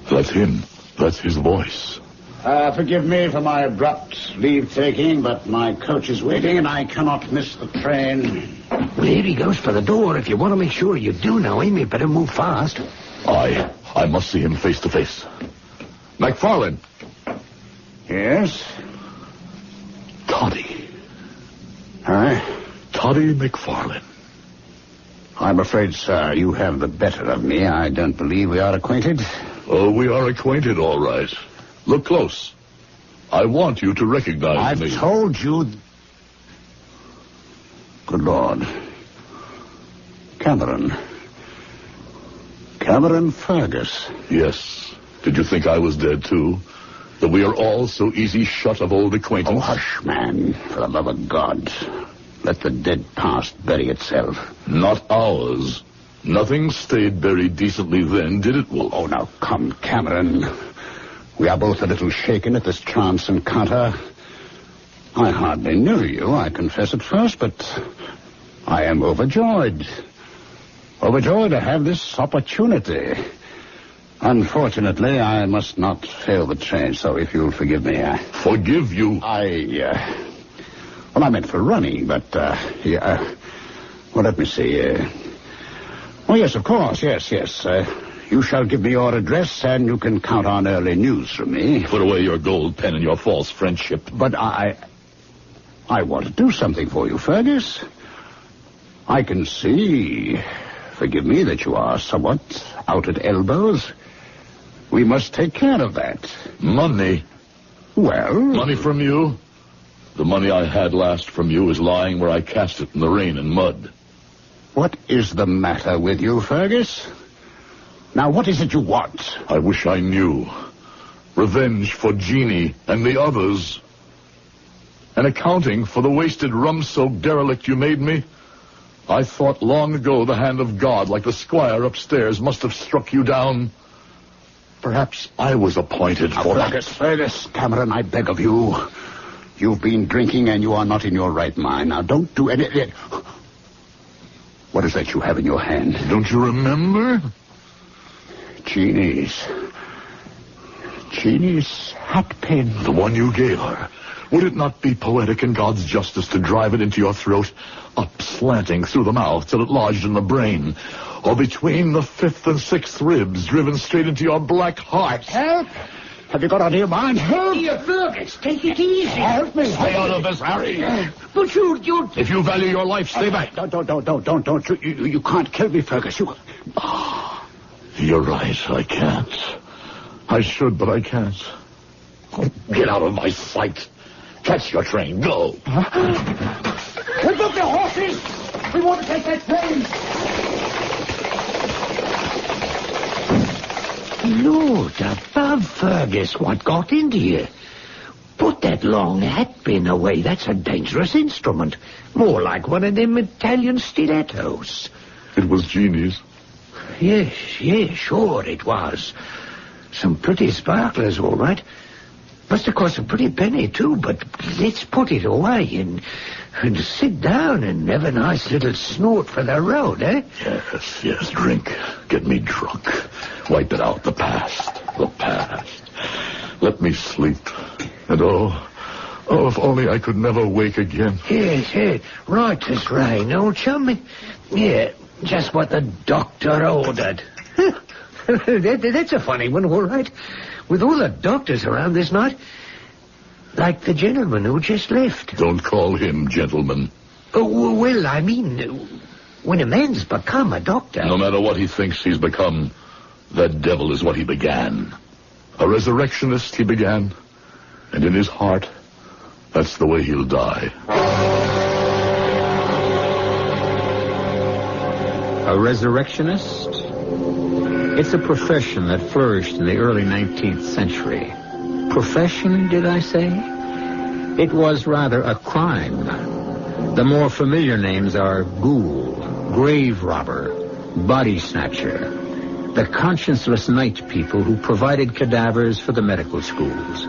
That's him. That's his voice. Forgive me for my abrupt leave-taking, but my coach is waiting and I cannot miss the train. Well, here he goes for the door. If you want to make sure you do know him, you better move fast. I must see him face to face. McFarlane. Yes? Toddy. Huh? Toddy McFarlane. I'm afraid, sir, you have the better of me. I don't believe we are acquainted. Oh, we are acquainted, all right. Look close. I want you to recognize me. I've told you... Good Lord. Cameron Fergus. Yes. Did you think I was dead, too? That we are all so easy shut of old acquaintance? Oh, hush, man. For the love of God. Let the dead past bury itself. Not ours. Nothing stayed buried decently then, did it, Wolf? Oh, now come, Cameron. We are both a little shaken at this chance encounter. I hardly knew you, I confess at first, but I am overjoyed. Overjoyed to have this opportunity. Unfortunately, I must not fail the train, so if you'll forgive me... Forgive you? I Well, I meant for running, but, well, let me see. Oh, yes, of course, yes. You shall give me your address, and you can count on early news from me. Put away your gold pen and your false friendship. But I want to do something for you, Fergus. I can see, forgive me, that you are somewhat out at elbows. We must take care of that. Money? Well... Money from you? The money I had last from you is lying where I cast it in the rain and mud. What is the matter with you, Fergus? Now, what is it you want? I wish I knew. Revenge for Jeannie and the others. An accounting for the wasted rum-soaked derelict you made me. I thought long ago the hand of God, like the squire upstairs, must have struck you down. Perhaps I was appointed for that. Fergus, Cameron, I beg of you. You've been drinking and you are not in your right mind. Now, don't do anything. What is that you have in your hand? Don't you remember? Jeannie's hat pin. The one you gave her. Would it not be poetic in God's justice to drive it into your throat, up slanting through the mouth till it lodged in the brain, or between the 5th and 6th ribs, driven straight into your black heart? Help! Have you got out of your mind? Help! Here, Fergus, take it easy. Help me! Stay out of this, Harry. But you... If you value your life, stay back. Don't. You can't kill me, Fergus. You're right, I can't. I should, but I can't. Get out of my sight. Catch your train, go. Pick up the horses! We want to take that train! Lord above, Fergus, what got into you? Put that long hat pin away. That's a dangerous instrument. More like one of them Italian stilettos. It was Jeannie's. Yes, sure it was. Some pretty sparklers, all right. Must have cost a pretty penny, too, but let's put it away and sit down and have a nice little snort for the road, eh? Yes, drink. Get me drunk. Wipe it out, the past. Let me sleep. And if only I could never wake again. Yes, right as rain, old chum. Yeah, just what the doctor ordered. That's a funny one, all right. With all the doctors around this night, like the gentleman who just left. Don't call him gentleman. Oh, well, I mean, when a man's become a doctor... No matter what he thinks he's become, that devil is what he began. A resurrectionist he began, and in his heart, that's the way he'll die. A resurrectionist? It's a profession that flourished in the early 19th century. Profession, did I say? It was rather a crime. The more familiar names are ghoul, grave robber, body snatcher, the conscienceless night people who provided cadavers for the medical schools,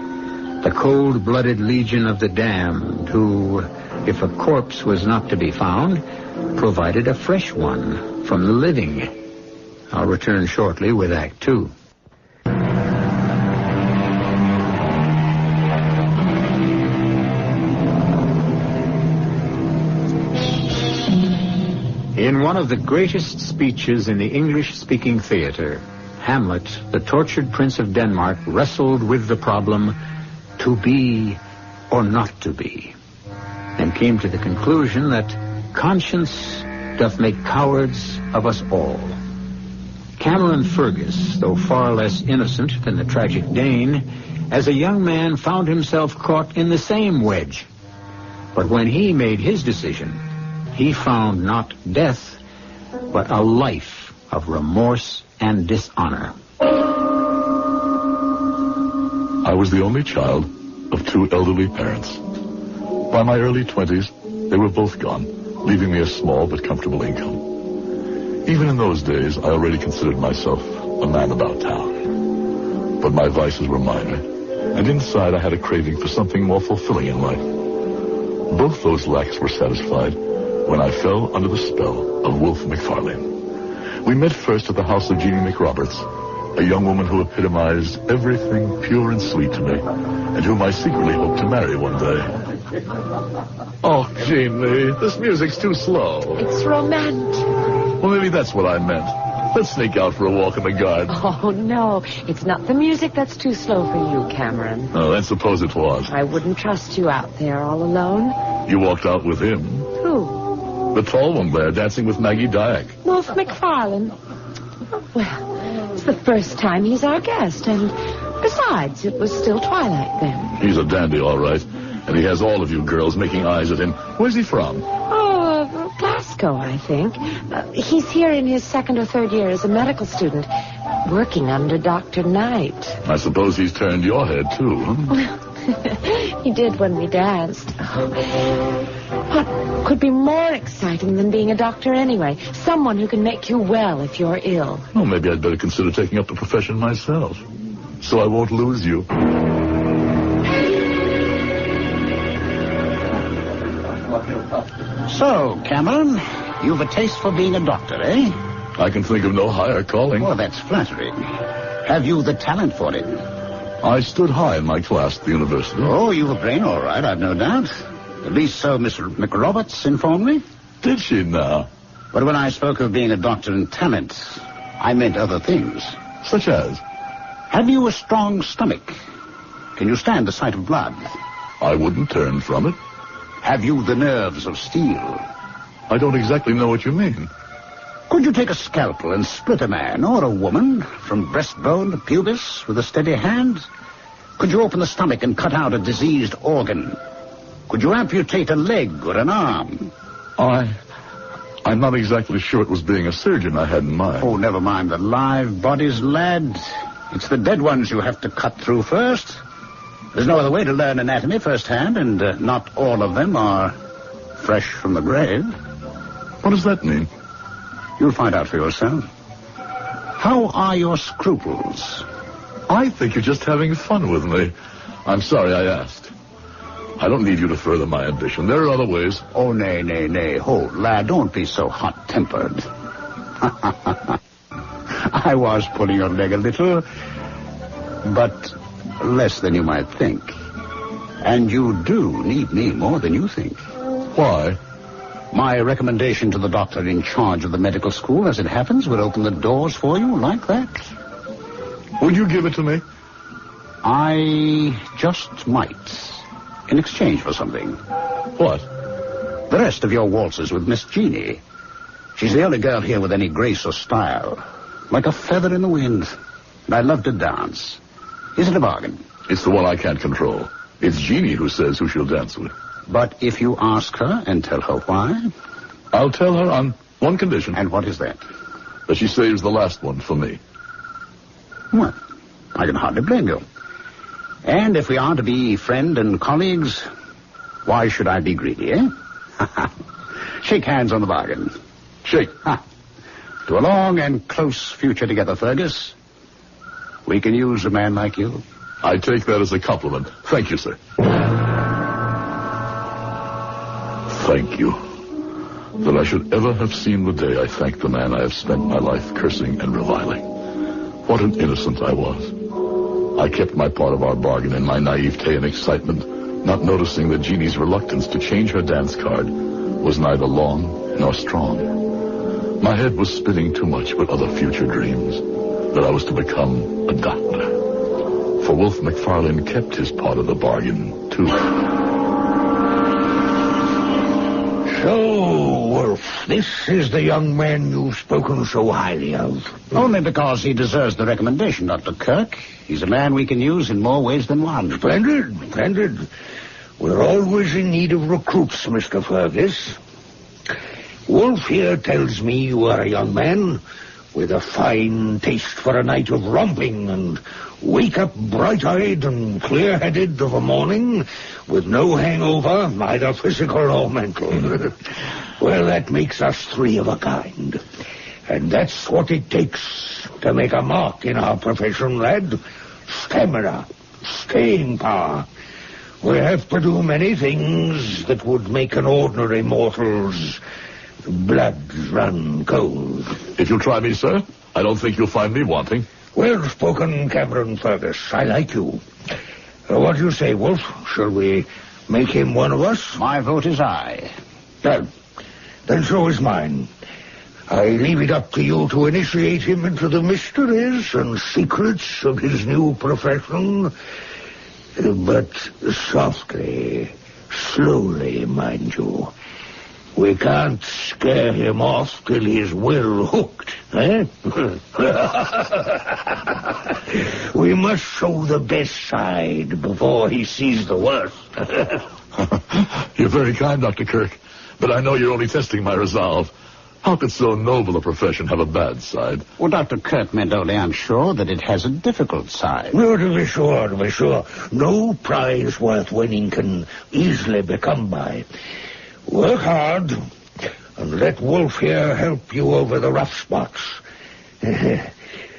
the cold-blooded legion of the damned who, if a corpse was not to be found, provided a fresh one from the living. I'll return shortly with Act 2. In one of the greatest speeches in the English-speaking theater, Hamlet, the tortured Prince of Denmark, wrestled with the problem, to be or not to be, and came to the conclusion that conscience doth make cowards of us all. Cameron Fergus, though far less innocent than the tragic Dane, as a young man found himself caught in the same wedge. But when he made his decision, he found not death, but a life of remorse and dishonor. I was the only child of 2 elderly parents. By my early 20s, they were both gone, leaving me a small but comfortable income. Even in those days, I already considered myself a man about town. But my vices were minor, and inside I had a craving for something more fulfilling in life. Both those lacks were satisfied when I fell under the spell of Wolfe McFarlane. We met first at the house of Jeannie McRoberts, a young woman who epitomized everything pure and sweet to me, and whom I secretly hoped to marry one day. Oh, Jeannie, this music's too slow. It's romantic. Well, maybe that's what I meant. Let's sneak out for a walk in the garden. Oh, no. It's not the music that's too slow for you, Cameron. Oh, then suppose it was. I wouldn't trust you out there all alone. You walked out with him. Who? The tall one there, dancing with Maggie Dyack. Wolf McFarlane. Well, it's the first time he's our guest, and besides, it was still twilight then. He's a dandy, all right. And he has all of you girls making eyes at him. Where's he from? Oh, Glasgow, I think. He's here in his second or third year as a medical student, working under Dr. Knight. I suppose he's turned your head, too, huh? He did when we danced. What could be more exciting than being a doctor anyway? Someone who can make you well if you're ill. Well, maybe I'd better consider taking up the profession myself, so I won't lose you. So, Cameron, you've a taste for being a doctor, eh? I can think of no higher calling. Oh, that's flattering. Have you the talent for it? I stood high in my class at the university. Oh, you've a brain, all right, I've no doubt. At least so Miss McRoberts informed me. Did she now? But when I spoke of being a doctor in talent, I meant other things. Such as? Have you a strong stomach? Can you stand the sight of blood? I wouldn't turn from it. Have you the nerves of steel? I don't exactly know what you mean. Could you take a scalpel and split a man or a woman from breastbone to pubis with a steady hand? Could you open the stomach and cut out a diseased organ? Could you amputate a leg or an arm? I'm not exactly sure it was being a surgeon I had in mind. Oh, never mind the live bodies, lad. It's the dead ones you have to cut through first. There's no other way to learn anatomy firsthand, and not all of them are fresh from the grave. What does that mean? You'll find out for yourself. How are your scruples? I think you're just having fun with me. I'm sorry I asked. I don't need you to further my ambition. There are other ways. Oh, nay. Hold, lad, don't be so hot-tempered. I was pulling your leg a little, but less than you might think. And you do need me more than you think. Why? My recommendation to the doctor in charge of the medical school, as it happens, would open the doors for you like that. Would you give it to me? I just might. In exchange for something. What? The rest of your waltzes with Miss Jeannie. She's the only girl here with any grace or style. Like a feather in the wind. And I love to dance. Is it a bargain? It's the one I can't control. It's Jeannie who says who she'll dance with. But if you ask her and tell her why? I'll tell her on one condition. And what is that? That she saves the last one for me. Well, I can hardly blame you. And if we are to be friend and colleagues, why should I be greedy, eh? Shake hands on the bargain. Shake. To a long and close future together, Fergus. We can use a man like you. I take that as a compliment. Thank you, sir. Thank you. That I should ever have seen the day I thanked the man I have spent my life cursing and reviling. What an innocent I was. I kept my part of our bargain in my naivete and excitement, not noticing that Jeannie's reluctance to change her dance card was neither long nor strong. My head was spinning too much with other future dreams, that I was to become a doctor. For Wolf McFarlane kept his part of the bargain, too. So, Wolf, this is the young man you've spoken so highly of. Only because he deserves the recommendation, Dr. Kirk. He's a man we can use in more ways than one. Splendid. We're always in need of recruits, Mr. Fergus. Wolf here tells me you are a young man with a fine taste for a night of romping and wake up bright-eyed and clear-headed of a morning with no hangover, either physical or mental. Well, that makes us three of a kind. And that's what it takes to make a mark in our profession, lad. Stamina, staying power. We have to do many things that would make an ordinary mortal's blood run cold. If you'll try me, sir, I don't think you'll find me wanting. Well spoken, Cameron Fergus. I like you. What do you say, Wolf? Shall we make him one of us? My vote is aye. Then so is mine. I leave it up to you to initiate him into the mysteries and secrets of his new profession. But softly, slowly, mind you. We can't scare him off till he's well hooked, eh? We must show the best side before he sees the worst. You're very kind, Dr. Kirk, but I know you're only testing my resolve. How could so noble a profession have a bad side? Well, Dr. Kirk meant only, I'm sure, that it has a difficult side. No, to be sure. No prize worth winning can easily be come by. Work hard, and let Wolf here help you over the rough spots.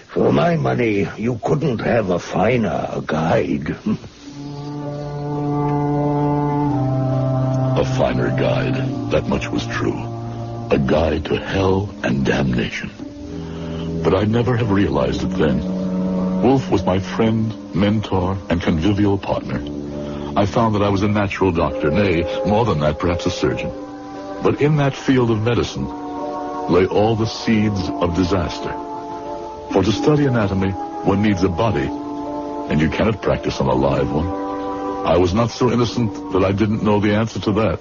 For my money, you couldn't have a finer guide. A finer guide, that much was true. A guide to hell and damnation. But I'd never have realized it then. Wolf was my friend, mentor, and convivial partner. I found that I was a natural doctor, nay, more than that, perhaps a surgeon. But in that field of medicine lay all the seeds of disaster. For to study anatomy, one needs a body, and you cannot practice on a live one. I was not so innocent that I didn't know the answer to that.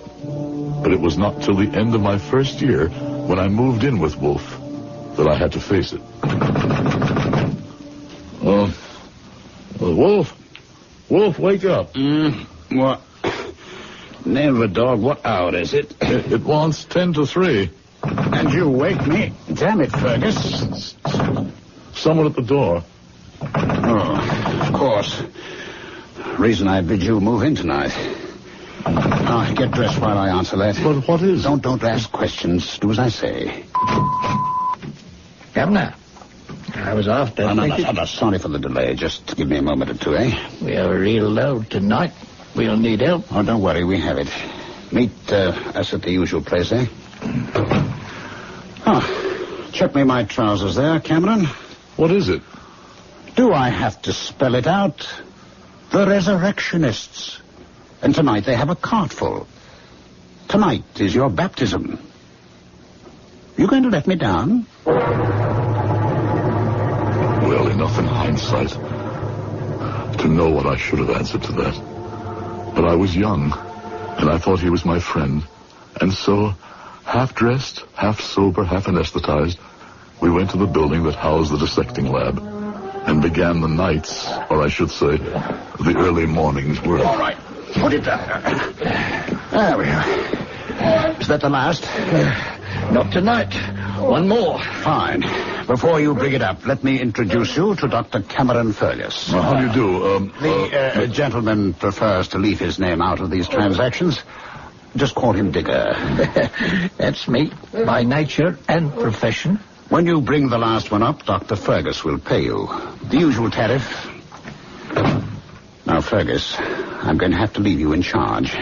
But it was not till the end of my first year, when I moved in with Wolf, that I had to face it. Wolf, wake up. What? Never, dog. What hour is it? It wants 10 to 3. And you wake me? Damn it, Fergus. Someone at the door. Oh, of course. Reason I bid you move in tonight. Now, get dressed while I answer that. But what is... Don't ask questions. Do as I say. Governor, I was after... No, sorry for the delay. Just give me a moment or two, eh? We have a real load tonight. We'll need help. Oh, don't worry. We have it. Meet us at the usual place, eh? Oh, check me my trousers there, Cameron. What is it? Do I have to spell it out? The Resurrectionists. And tonight they have a cart full. Tonight is your baptism. You going to let me down? Well, enough in hindsight to know what I should have answered to that. But I was young, and I thought he was my friend. And so, half-dressed, half-sober, half-anesthetized, we went to the building that housed the dissecting lab and began the nights, or I should say, the early mornings work. All right. Put it down. There we are. Is that the last? Not tonight. One more. Fine. Before you bring it up, let me introduce you to Dr. Cameron Fergus. How do you do? The gentleman prefers to leave his name out of these transactions. Just call him Digger. That's me, by nature and profession. When you bring the last one up, Dr. Fergus will pay you. The usual tariff. Now, Fergus, I'm going to have to leave you in charge.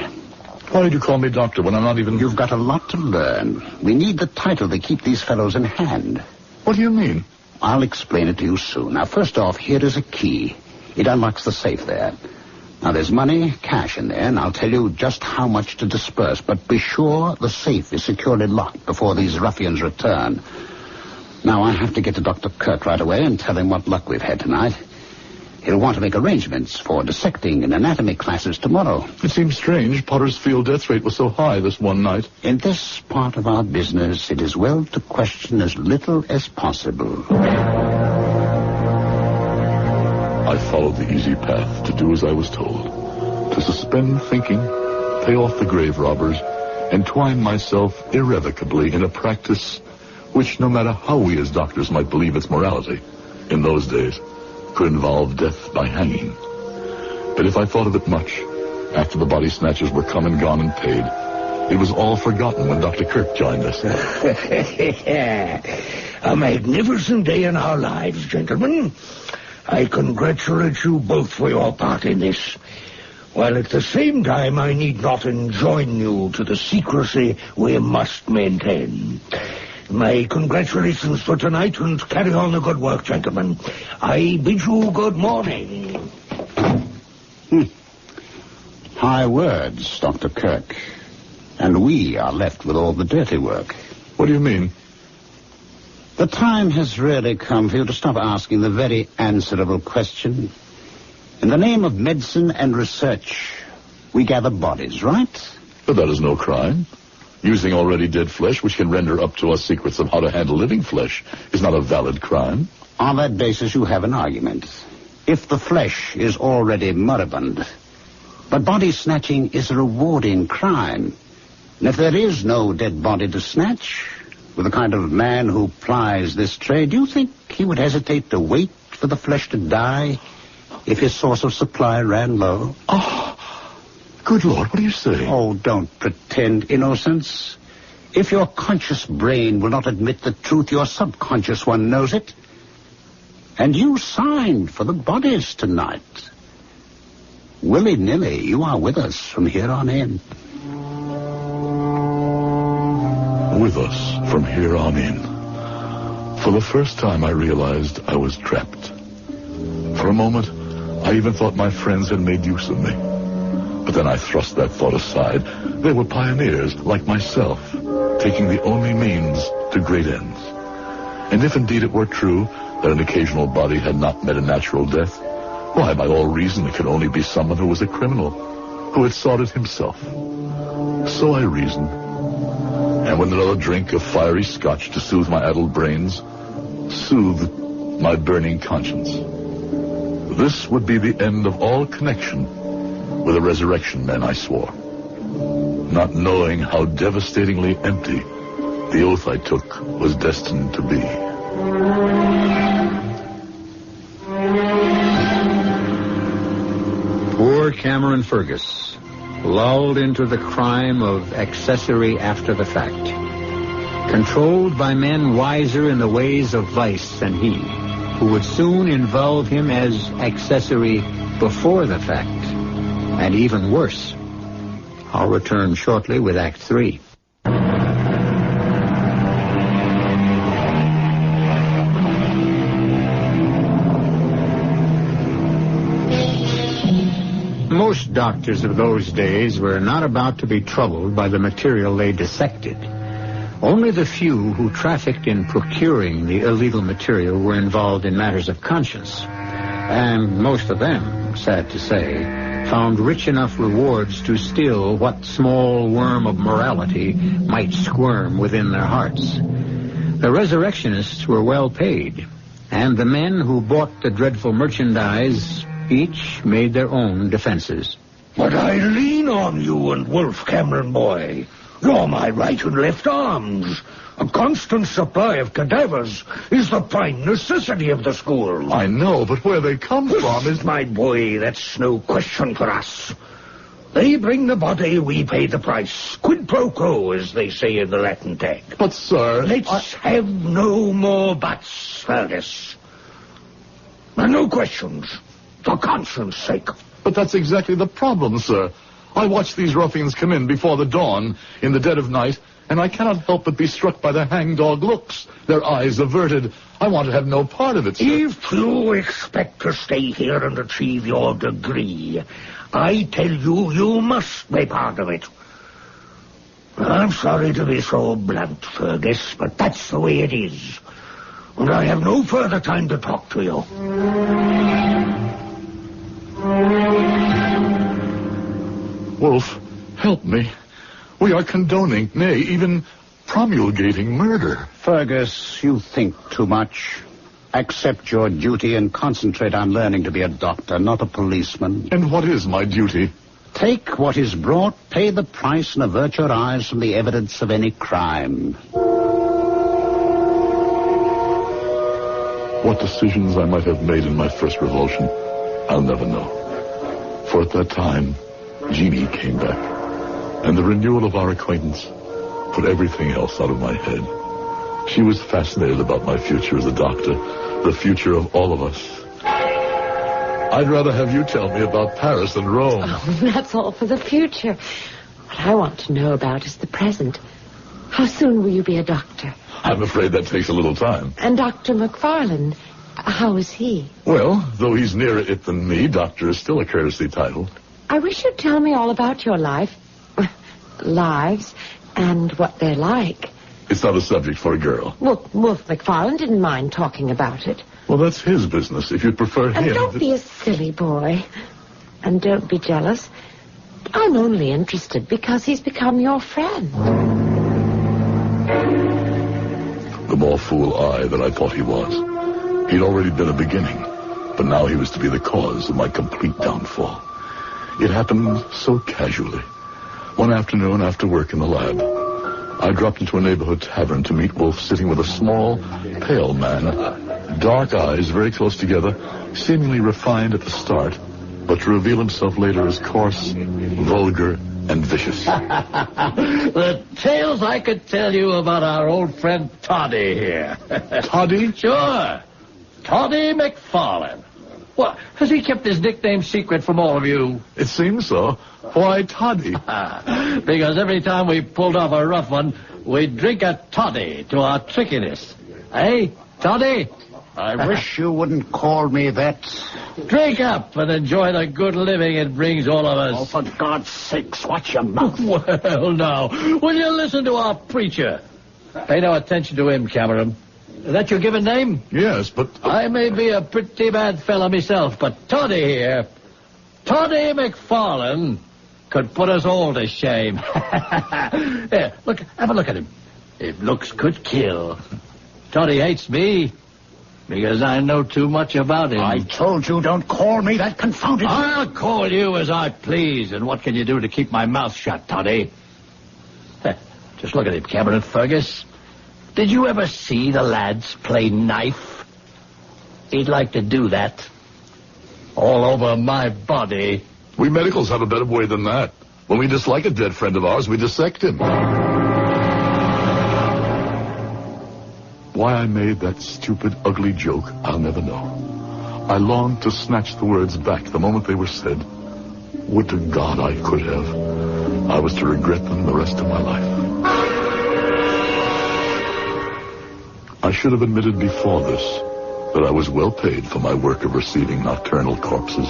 Why did you call me doctor when I'm not even... You've got a lot to learn. We need the title to keep these fellows in hand. What do you mean? I'll explain it to you soon. Now, first off, here is a key. It unlocks the safe there. Now, there's money, cash in there, and I'll tell you just how much to disperse. But be sure the safe is securely locked before these ruffians return. Now, I have to get to Dr. Kirk right away and tell him what luck we've had tonight. He'll want to make arrangements for dissecting and anatomy classes tomorrow. It seems strange Potter's field death rate was so high this one night. In this part of our business, it is well to question as little as possible. I followed the easy path to do as I was told. To suspend thinking, pay off the grave robbers, and twine myself irrevocably in a practice which, no matter how we as doctors might believe its morality, in those days, could involve death by hanging. But if I thought of it much, after the body snatchers were come and gone and paid, it was all forgotten when Dr. Kirk joined us. A magnificent day in our lives, gentlemen. I congratulate you both for your part in this, while at the same time I need not enjoin you to the secrecy we must maintain. My congratulations for tonight, and carry on the good work, gentlemen. I bid you good morning. High words, Dr. Kirk. And we are left with all the dirty work. What do you mean? The time has really come for you to stop asking the very answerable question. In the name of medicine and research, we gather bodies, right? But that is no crime. Using already dead flesh, which can render up to us secrets of how to handle living flesh, is not a valid crime. On that basis, you have an argument. If the flesh is already moribund. But body snatching is a rewarding crime. And if there is no dead body to snatch, with the kind of man who plies this trade, do you think he would hesitate to wait for the flesh to die if his source of supply ran low? Oh, good Lord, what are you saying? Oh, don't pretend innocence. If your conscious brain will not admit the truth, your subconscious one knows it. And you signed for the bodies tonight. Willy-nilly, you are with us from here on in. With us from here on in. For the first time, I realized I was trapped. For a moment, I even thought my friends had made use of me. But then I thrust that thought aside. They were pioneers, like myself, taking the only means to great ends. And if indeed it were true that an occasional body had not met a natural death, why, by all reason, it could only be someone who was a criminal, who had sought it himself. So I reasoned. And with another drink of fiery scotch to soothe my addled brains, soothed my burning conscience. This would be the end of all connection with the resurrection men, I swore, not knowing how devastatingly empty the oath I took was destined to be. Poor Cameron Fergus, lulled into the crime of accessory after the fact, controlled by men wiser in the ways of vice than he, who would soon involve him as accessory before the fact, and even worse. I'll return shortly with Act 3. Most doctors of those days were not about to be troubled by the material they dissected. Only the few who trafficked in procuring the illegal material were involved in matters of conscience. And most of them, sad to say, found rich enough rewards to still what small worm of morality might squirm within their hearts. The resurrectionists were well paid, and the men who bought the dreadful merchandise each made their own defenses. But I lean on you and Wolf, Cameron boy. You're my right and left arms. A constant supply of cadavers is the prime necessity of the school. I know, but where they come from is... My boy, that's no question for us. They bring the body, we pay the price. Quid pro quo, as they say in the Latin tag. But, sir... Let's have no more buts, Fergus. And no questions. For conscience sake. But that's exactly the problem, sir. I watch these ruffians come in before the dawn, in the dead of night, and I cannot help but be struck by their hangdog looks, their eyes averted. I want to have no part of it, sir. If you expect to stay here and achieve your degree, I tell you, you must be part of it. I'm sorry to be so blunt, Fergus, but that's the way it is. And I have no further time to talk to you. Wolf, help me. We are condoning, nay, even promulgating murder. Fergus, you think too much. Accept your duty and concentrate on learning to be a doctor, not a policeman. And what is my duty? Take what is brought, pay the price, and avert your eyes from the evidence of any crime. What decisions I might have made in my first revulsion, I'll never know. For at that time, Jeannie came back, and the renewal of our acquaintance put everything else out of my head. She was fascinated about my future as a doctor, the future of all of us. I'd rather have you tell me about Paris and Rome. Oh, that's all for the future. What I want to know about is the present. How soon will you be a doctor? I'm afraid that takes a little time. And Dr. McFarland, how is he? Well, though he's nearer it than me, doctor is still a courtesy title. I wish you'd tell me all about your lives, and what they're like. It's not a subject for a girl. Well, Wolf McFarlane didn't mind talking about it. Well, that's his business. If you'd prefer him... And don't be a silly boy. And don't be jealous. I'm only interested because he's become your friend. The more fool I that I thought he was. He'd already been a beginning, but now he was to be the cause of my complete downfall. It happened so casually. One afternoon after work in the lab, I dropped into a neighborhood tavern to meet Wolf sitting with a small, pale man, dark eyes very close together, seemingly refined at the start, but to reveal himself later as coarse, vulgar, and vicious. The tales I could tell you about our old friend Toddy here. Toddy? Sure. Toddy McFarlane. What, has he kept his nickname secret from all of you? It seems so. Why Toddy? Because every time we pulled off a rough one, we'd drink a toddy to our trickiness. Eh, Toddy? I wish you wouldn't call me that. Drink up and enjoy the good living it brings all of us. Oh, for God's sakes, watch your mouth. Well, now, will you listen to our preacher? Pay no attention to him, Cameron. Is that your given name? Yes, but... I may be a pretty bad fella myself, but Toddy here, Toddy McFarlane, could put us all to shame. Here, look, have a look at him. If looks could kill. Toddy hates me because I know too much about him. I told you don't call me that confounded... I'll call you as I please, and what can you do to keep my mouth shut, Toddy? Just look at him, Cameron Fergus. Did you ever see the lads play knife? He'd like to do that. All over my body. We medicals have a better way than that. When we dislike a dead friend of ours, we dissect him. Why I made that stupid, ugly joke, I'll never know. I longed to snatch the words back the moment they were said. Would to God I could have. I was to regret them the rest of my life. I should have admitted before this that I was well paid for my work of receiving nocturnal corpses.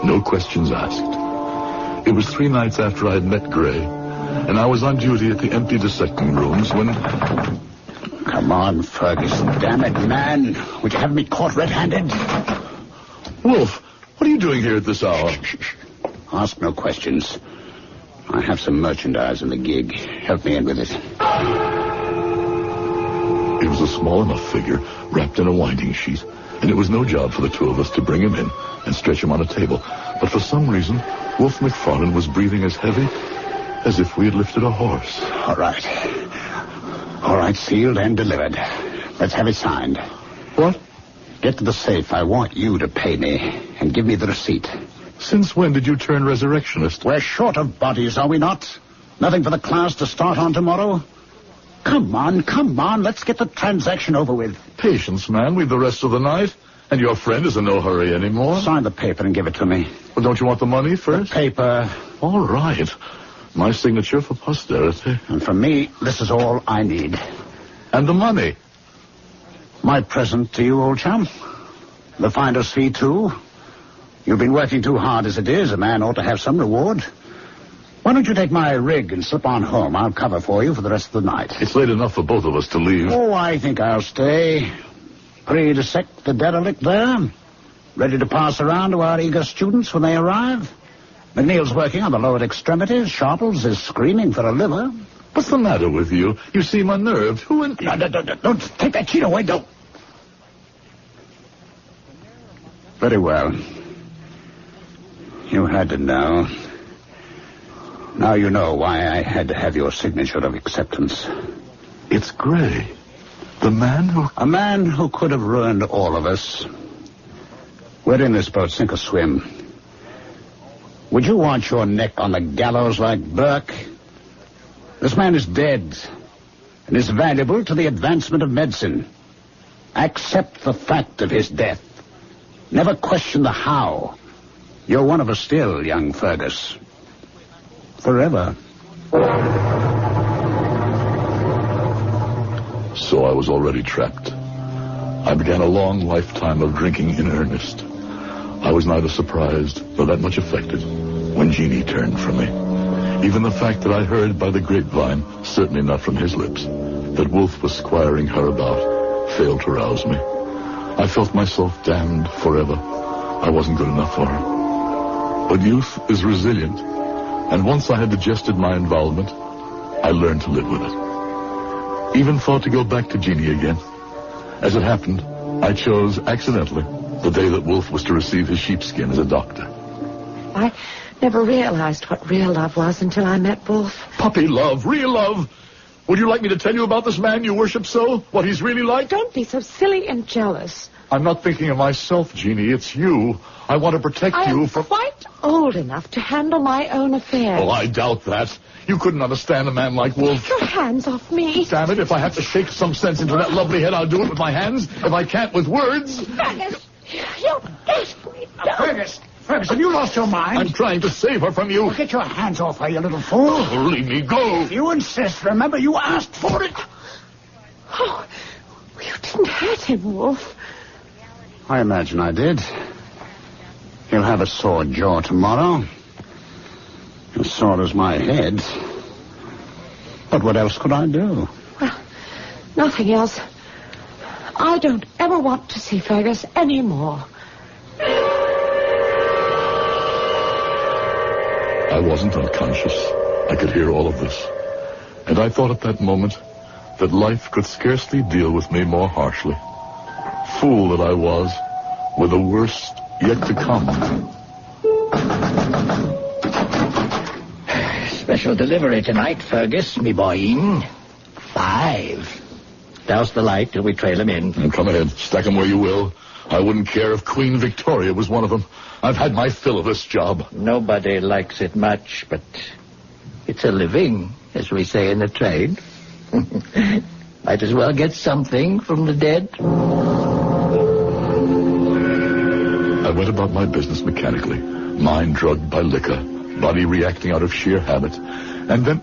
No questions asked. It was 3 nights after I had met Gray, and I was on duty at the empty dissecting rooms when... Come on, Fergus. Damn it, man. Would you have me caught red-handed? Wolf, what are you doing here at this hour? Shh. Ask no questions. I have some merchandise in the gig. Help me in with it. It was a small enough figure wrapped in a winding sheet, and it was no job for the two of us to bring him in and stretch him on a table. But for some reason, Wolf McFarlane was breathing as heavy as if we had lifted a horse. All right, sealed and delivered. Let's have it signed. What? Get to the safe. I want you to pay me and give me the receipt. Since when did you turn resurrectionist? We're short of bodies, are we not? Nothing for the class to start on tomorrow? Come on. Let's get the transaction over with. Patience, man. We've the rest of the night. And your friend is in no hurry anymore. Sign the paper and give it to me. Well, don't you want the money first? The paper. All right. My signature for posterity. And for me, this is all I need. And the money? My present to you, old chum. The finder's fee, too. You've been working too hard as it is. A man ought to have some reward. Why don't you take my rig and slip on home? I'll cover for you for the rest of the night. It's late enough for both of us to leave. Oh, I think I'll stay. Pre-dissect the derelict there. Ready to pass around to our eager students when they arrive. McNeil's working on the lower extremities. Sharples is screaming for a liver. What's the matter with you? You seem unnerved. Who in... No, don't take that sheet away, don't. Very well. You had to know. Now you know why I had to have your signature of acceptance. It's Gray. The man who... A man who could have ruined all of us. We're in this boat, sink or swim. Would you want your neck on the gallows like Burke? This man is dead and is valuable to the advancement of medicine. Accept the fact of his death. Never question the how. You're one of us still, young Fergus. Forever. So I was already trapped. I began a long lifetime of drinking in earnest. I was neither surprised nor that much affected. when Jeannie turned from me. Even the fact that I heard by the grapevine, certainly not from his lips, that Wolf was squiring her about, failed to rouse me. I felt myself damned forever. I wasn't good enough for her. But youth is resilient, and once I had digested my involvement, I learned to live with it. Even thought to go back to Jeannie again. As it happened, I chose, accidentally, the day that Wolf was to receive his sheepskin as a doctor. I never realized what real love was until I met Wolf. Puppy love, real love. Would you like me to tell you about this man you worship so? What he's really like? Don't be so silly and jealous. I'm not thinking of myself, Jeannie. It's you. I want to protect you from... I'm quite old enough to handle my own affairs. Oh, I doubt that. You couldn't understand a man like Wolf. Get your hands off me. Damn it, if I have to shake some sense into that lovely head, I'll do it with my hands. If I can't with words... Fergus, you desperate dog. Ferguson, you lost your mind. I'm trying to save her from you. Well, get your hands off her, you little fool. Oh, leave me go. If you insist, remember you asked for it. Oh, you didn't hurt him, Wolf. I imagine I did. He'll have a sore jaw tomorrow. As sore as my head. But what else could I do? Well, nothing else. I don't ever want to see Fergus anymore. I wasn't unconscious. I could hear all of this. And I thought at that moment that life could scarcely deal with me more harshly. Fool that I was, with the worst yet to come. Special delivery tonight, Fergus, me boy. 5. Douse the light till we trail him in. And come ahead. Stack him where you will. I wouldn't care if Queen Victoria was one of them. I've had my fill of this job. Nobody likes it much, but it's a living, as we say in the trade. Might as well get something from the dead. I went about my business mechanically, mind drugged by liquor, body reacting out of sheer habit. And then...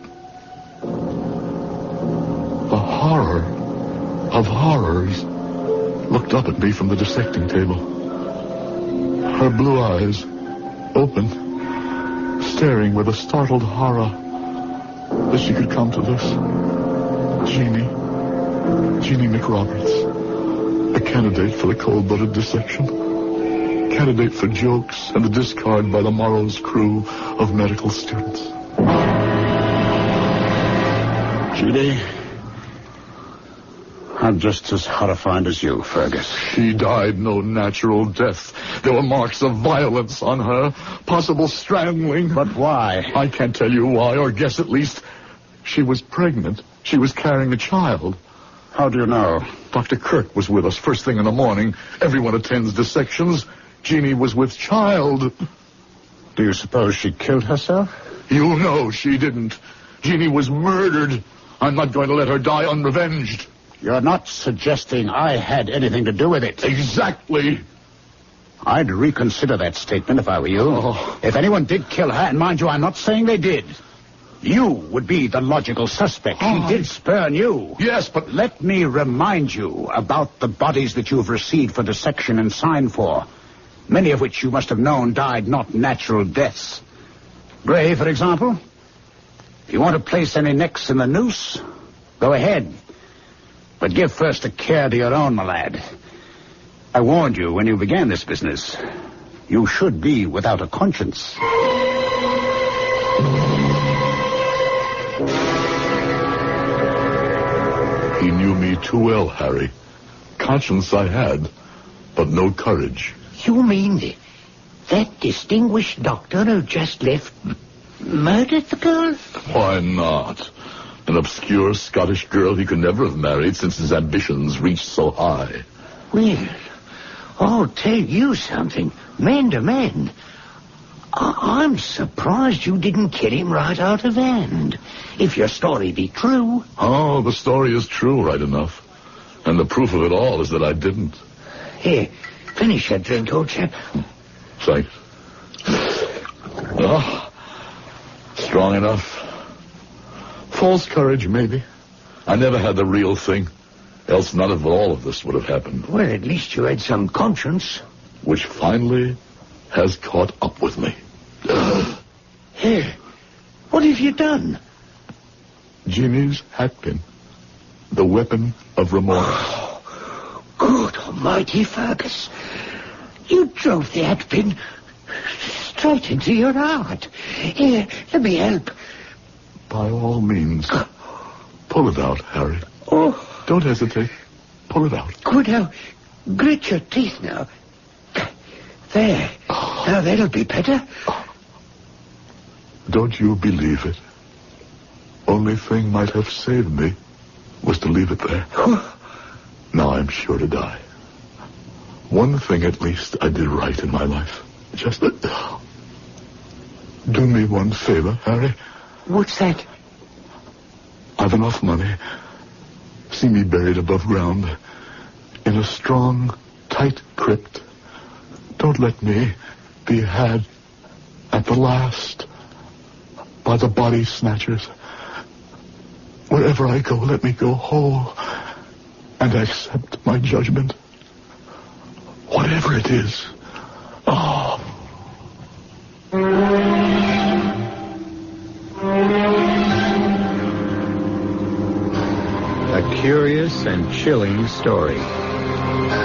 the horror of horrors looked up at me from the dissecting table. Her blue eyes, open, staring with a startled horror that she could come to this. Jeannie McRoberts, a candidate for the cold-blooded dissection, candidate for jokes and the discard by the morrow's crew of medical students. Judy, I'm just as horrified as you, Fergus. She died no natural death. There were marks of violence on her, possible strangling. But why? I can't tell you why, or guess at least. She was pregnant. She was carrying a child. How do you know? Dr. Kirk was with us first thing in the morning. Everyone attends dissections. Jeannie was with child. Do you suppose she killed herself? You know she didn't. Jeannie was murdered. I'm not going to let her die unrevenged. You're not suggesting I had anything to do with it. Exactly. I'd reconsider that statement if I were you. Oh. If anyone did kill her, and mind you, I'm not saying they did, you would be the logical suspect. She did spurn you. Yes, but... Let me remind you about the bodies that you've received for dissection and signed for, many of which you must have known died not natural deaths. Gray, for example. If you want to place any necks in the noose, go ahead. But give first a care to your own, my lad. I warned you when you began this business. You should be without a conscience. He knew me too well, Harry. Conscience I had, but no courage. You mean that distinguished doctor who just left murdered the girl? Why not? An obscure Scottish girl he could never have married since his ambitions reached so high. Well, I'll tell you something, man to man. I'm surprised you didn't kill him right out of hand. If your story be true. Oh, the story is true, right enough. And the proof of it all is that I didn't. Here, finish your drink, old chap. Thanks. Oh, strong enough. False courage, maybe. I never had the real thing. Else none of all of this would have happened. Well, at least you had some conscience. Which finally has caught up with me. Here, what have you done? Jeannie's hatpin. The weapon of remorse. Oh, good almighty, Fergus. You drove the hatpin straight into your heart. Here, let me help. By all means. Pull it out, Harry. Oh. Don't hesitate. Pull it out. Good, now. Grit your teeth now. There. Now that'll be better. Don't you believe it? Only thing might have saved me was to leave it there. Now I'm sure to die. One thing at least I did right in my life. Just do me one favor, Harry. What's that? I've enough money. See me buried above ground in a strong, tight crypt. Don't let me be had at the last by the body snatchers. Wherever I go, let me go whole and accept my judgment. Whatever it is. Oh. A curious and chilling story,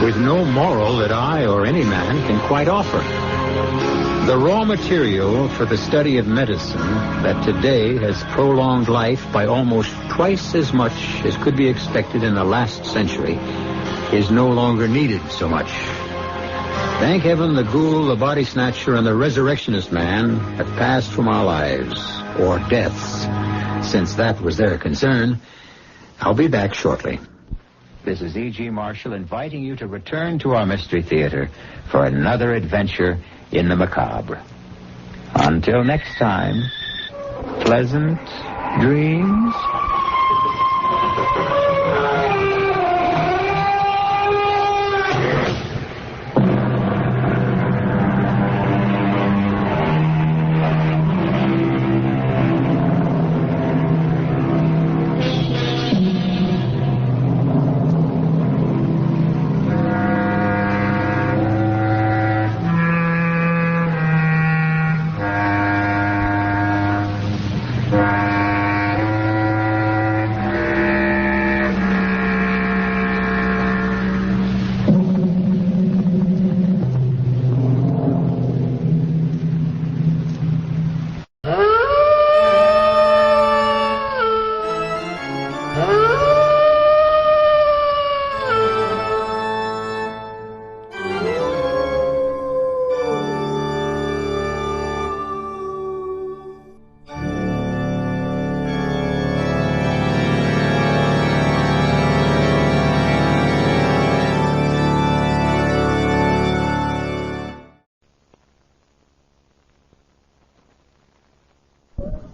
with no moral that I or any man can quite offer. The raw material for the study of medicine that today has prolonged life by almost twice as much as could be expected in the last century is no longer needed so much. Thank heaven the ghoul, the body snatcher, and the resurrectionist man have passed from our lives, or deaths, since that was their concern. I'll be back shortly. This is E.G. Marshall inviting you to return to our Mystery Theater for another adventure in the macabre. Until next time, pleasant dreams.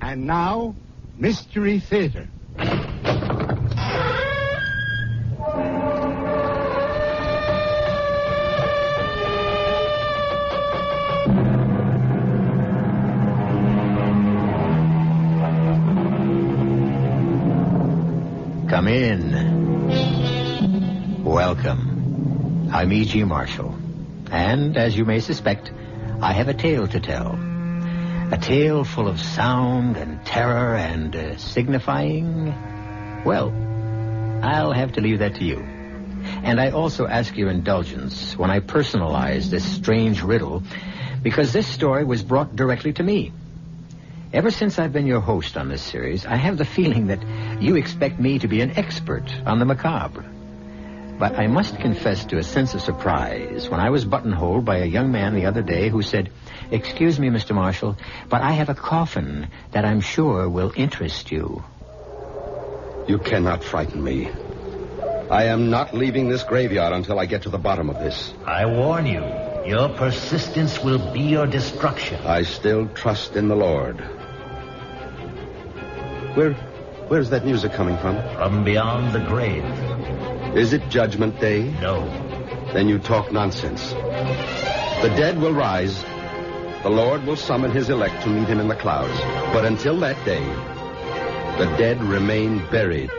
And now, Mystery Theater. Come in. Welcome. I'm E.G. Marshall. And, as you may suspect, I have a tale to tell. A tale full of sound and terror and signifying... Well, I'll have to leave that to you. And I also ask your indulgence when I personalize this strange riddle, because this story was brought directly to me. Ever since I've been your host on this series, I have the feeling that you expect me to be an expert on the macabre. But I must confess to a sense of surprise when I was buttonholed by a young man the other day who said, "Excuse me, Mr. Marshall, but I have a coffin that I'm sure will interest you." You cannot frighten me. I am not leaving this graveyard until I get to the bottom of this. I warn you, your persistence will be your destruction. I still trust in the Lord. Where's that music coming from? From beyond the grave. Is it Judgment Day? No. Then you talk nonsense. The dead will rise. The Lord will summon his elect to meet him in the clouds. But until that day, the dead remain buried.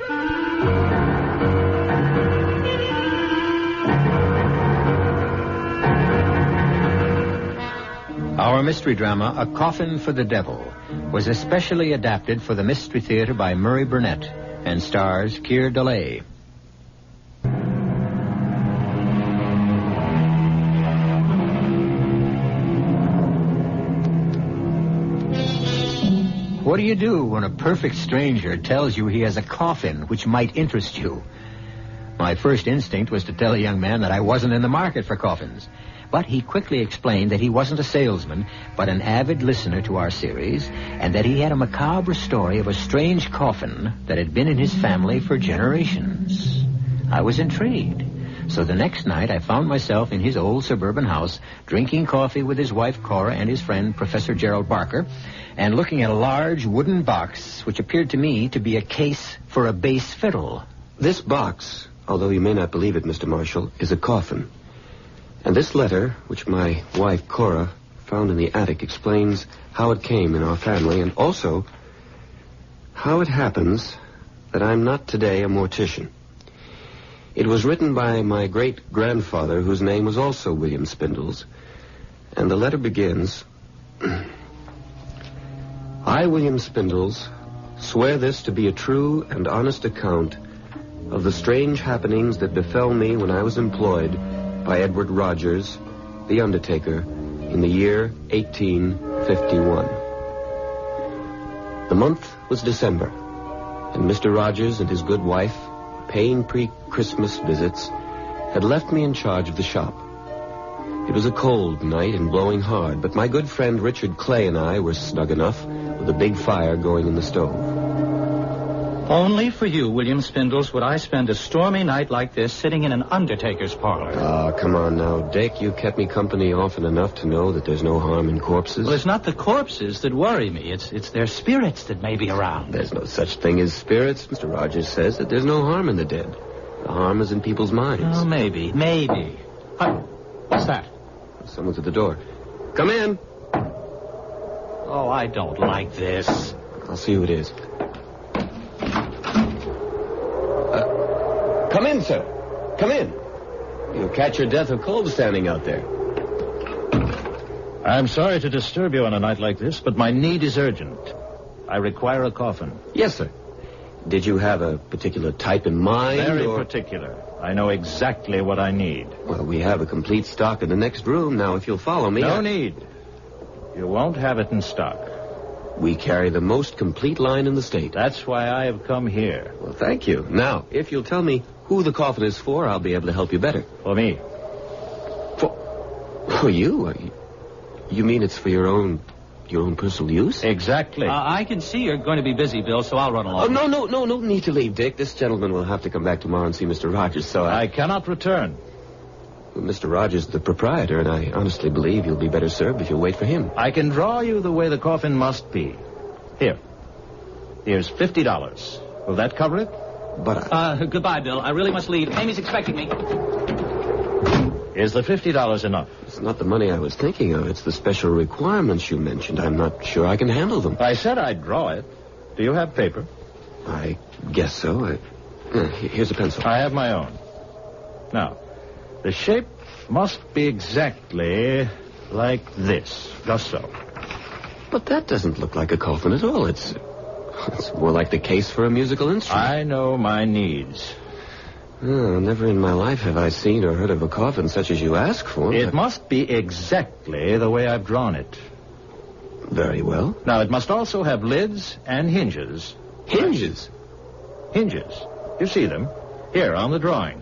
Our mystery drama, A Coffin for the Devil, was especially adapted for the Mystery Theater by Murray Burnett and stars Keir Dullea. What do you do when a perfect stranger tells you he has a coffin which might interest you? My first instinct was to tell a young man that I wasn't in the market for coffins. But he quickly explained that he wasn't a salesman, but an avid listener to our series, and that he had a macabre story of a strange coffin that had been in his family for generations. I was intrigued. So the next night I found myself in his old suburban house, drinking coffee with his wife Cora and his friend Professor Gerald Barker, and looking at a large wooden box which appeared to me to be a case for a bass fiddle. This box, although you may not believe it, Mr. Marshall, is a coffin. And this letter, which my wife Cora found in the attic, explains how it came in our family and also how it happens that I'm not today a mortician. It was written by my great-grandfather, whose name was also William Spindles, and the letter begins, I, William Spindles, swear this to be a true and honest account of the strange happenings that befell me when I was employed by Edward Rogers, the undertaker, in the year 1851. The month was December, and Mr. Rogers and his good wife, paying pre-Christmas visits, had left me in charge of the shop. It was a cold night and blowing hard, but my good friend Richard Clay and I were snug enough with a big fire going in the stove. Only for you, William Spindles, would I spend a stormy night like this sitting in an undertaker's parlor. Oh, come on now, Dick. You kept me company often enough to know that there's no harm in corpses. Well, it's not the corpses that worry me. It's their spirits that may be around. There's no such thing as spirits. Mr. Rogers says that there's no harm in the dead. The harm is in people's minds. Oh, maybe. What's that? Someone's at the door. Come in. Oh, I don't like this. I'll see who it is. Come in, sir. Come in. You'll catch your death of cold standing out there. I'm sorry to disturb you on a night like this, but my need is urgent. I require a coffin. Yes, sir. Did you have a particular type in mind? Very particular. I know exactly what I need. Well, we have a complete stock in the next room. Now, if you'll follow me... No need. You won't have it in stock. We carry the most complete line in the state. That's why I have come here. Well, thank you. Now, if you'll tell me who the coffin is for, I'll be able to help you better. For me. For you? You mean it's for your own personal use? Exactly. I can see you're going to be busy, Bill, so I'll run along. Oh, no need to leave, Dick. This gentleman will have to come back tomorrow and see Mr. Rogers, so I cannot return. Well, Mr. Rogers is the proprietor, and I honestly believe you'll be better served if you'll wait for him. I can draw you the way the coffin must be. Here's $50. Will that cover it? But goodbye, Bill. I really must leave. Amy's expecting me. Is the $50 enough? It's not the money I was thinking of. It's the special requirements you mentioned. I'm not sure I can handle them. I said I'd draw it. Do you have paper? I guess so. Here's a pencil. I have my own. Now, the shape must be exactly like this. Just so. But that doesn't look like a coffin at all. It's more like the case for a musical instrument. I know my needs. Oh, never in my life have I seen or heard of a coffin such as you ask for. It must be exactly the way I've drawn it. Very well. Now, it must also have lids and hinges. Hinges? Hinges. You see them? Here, on the drawing.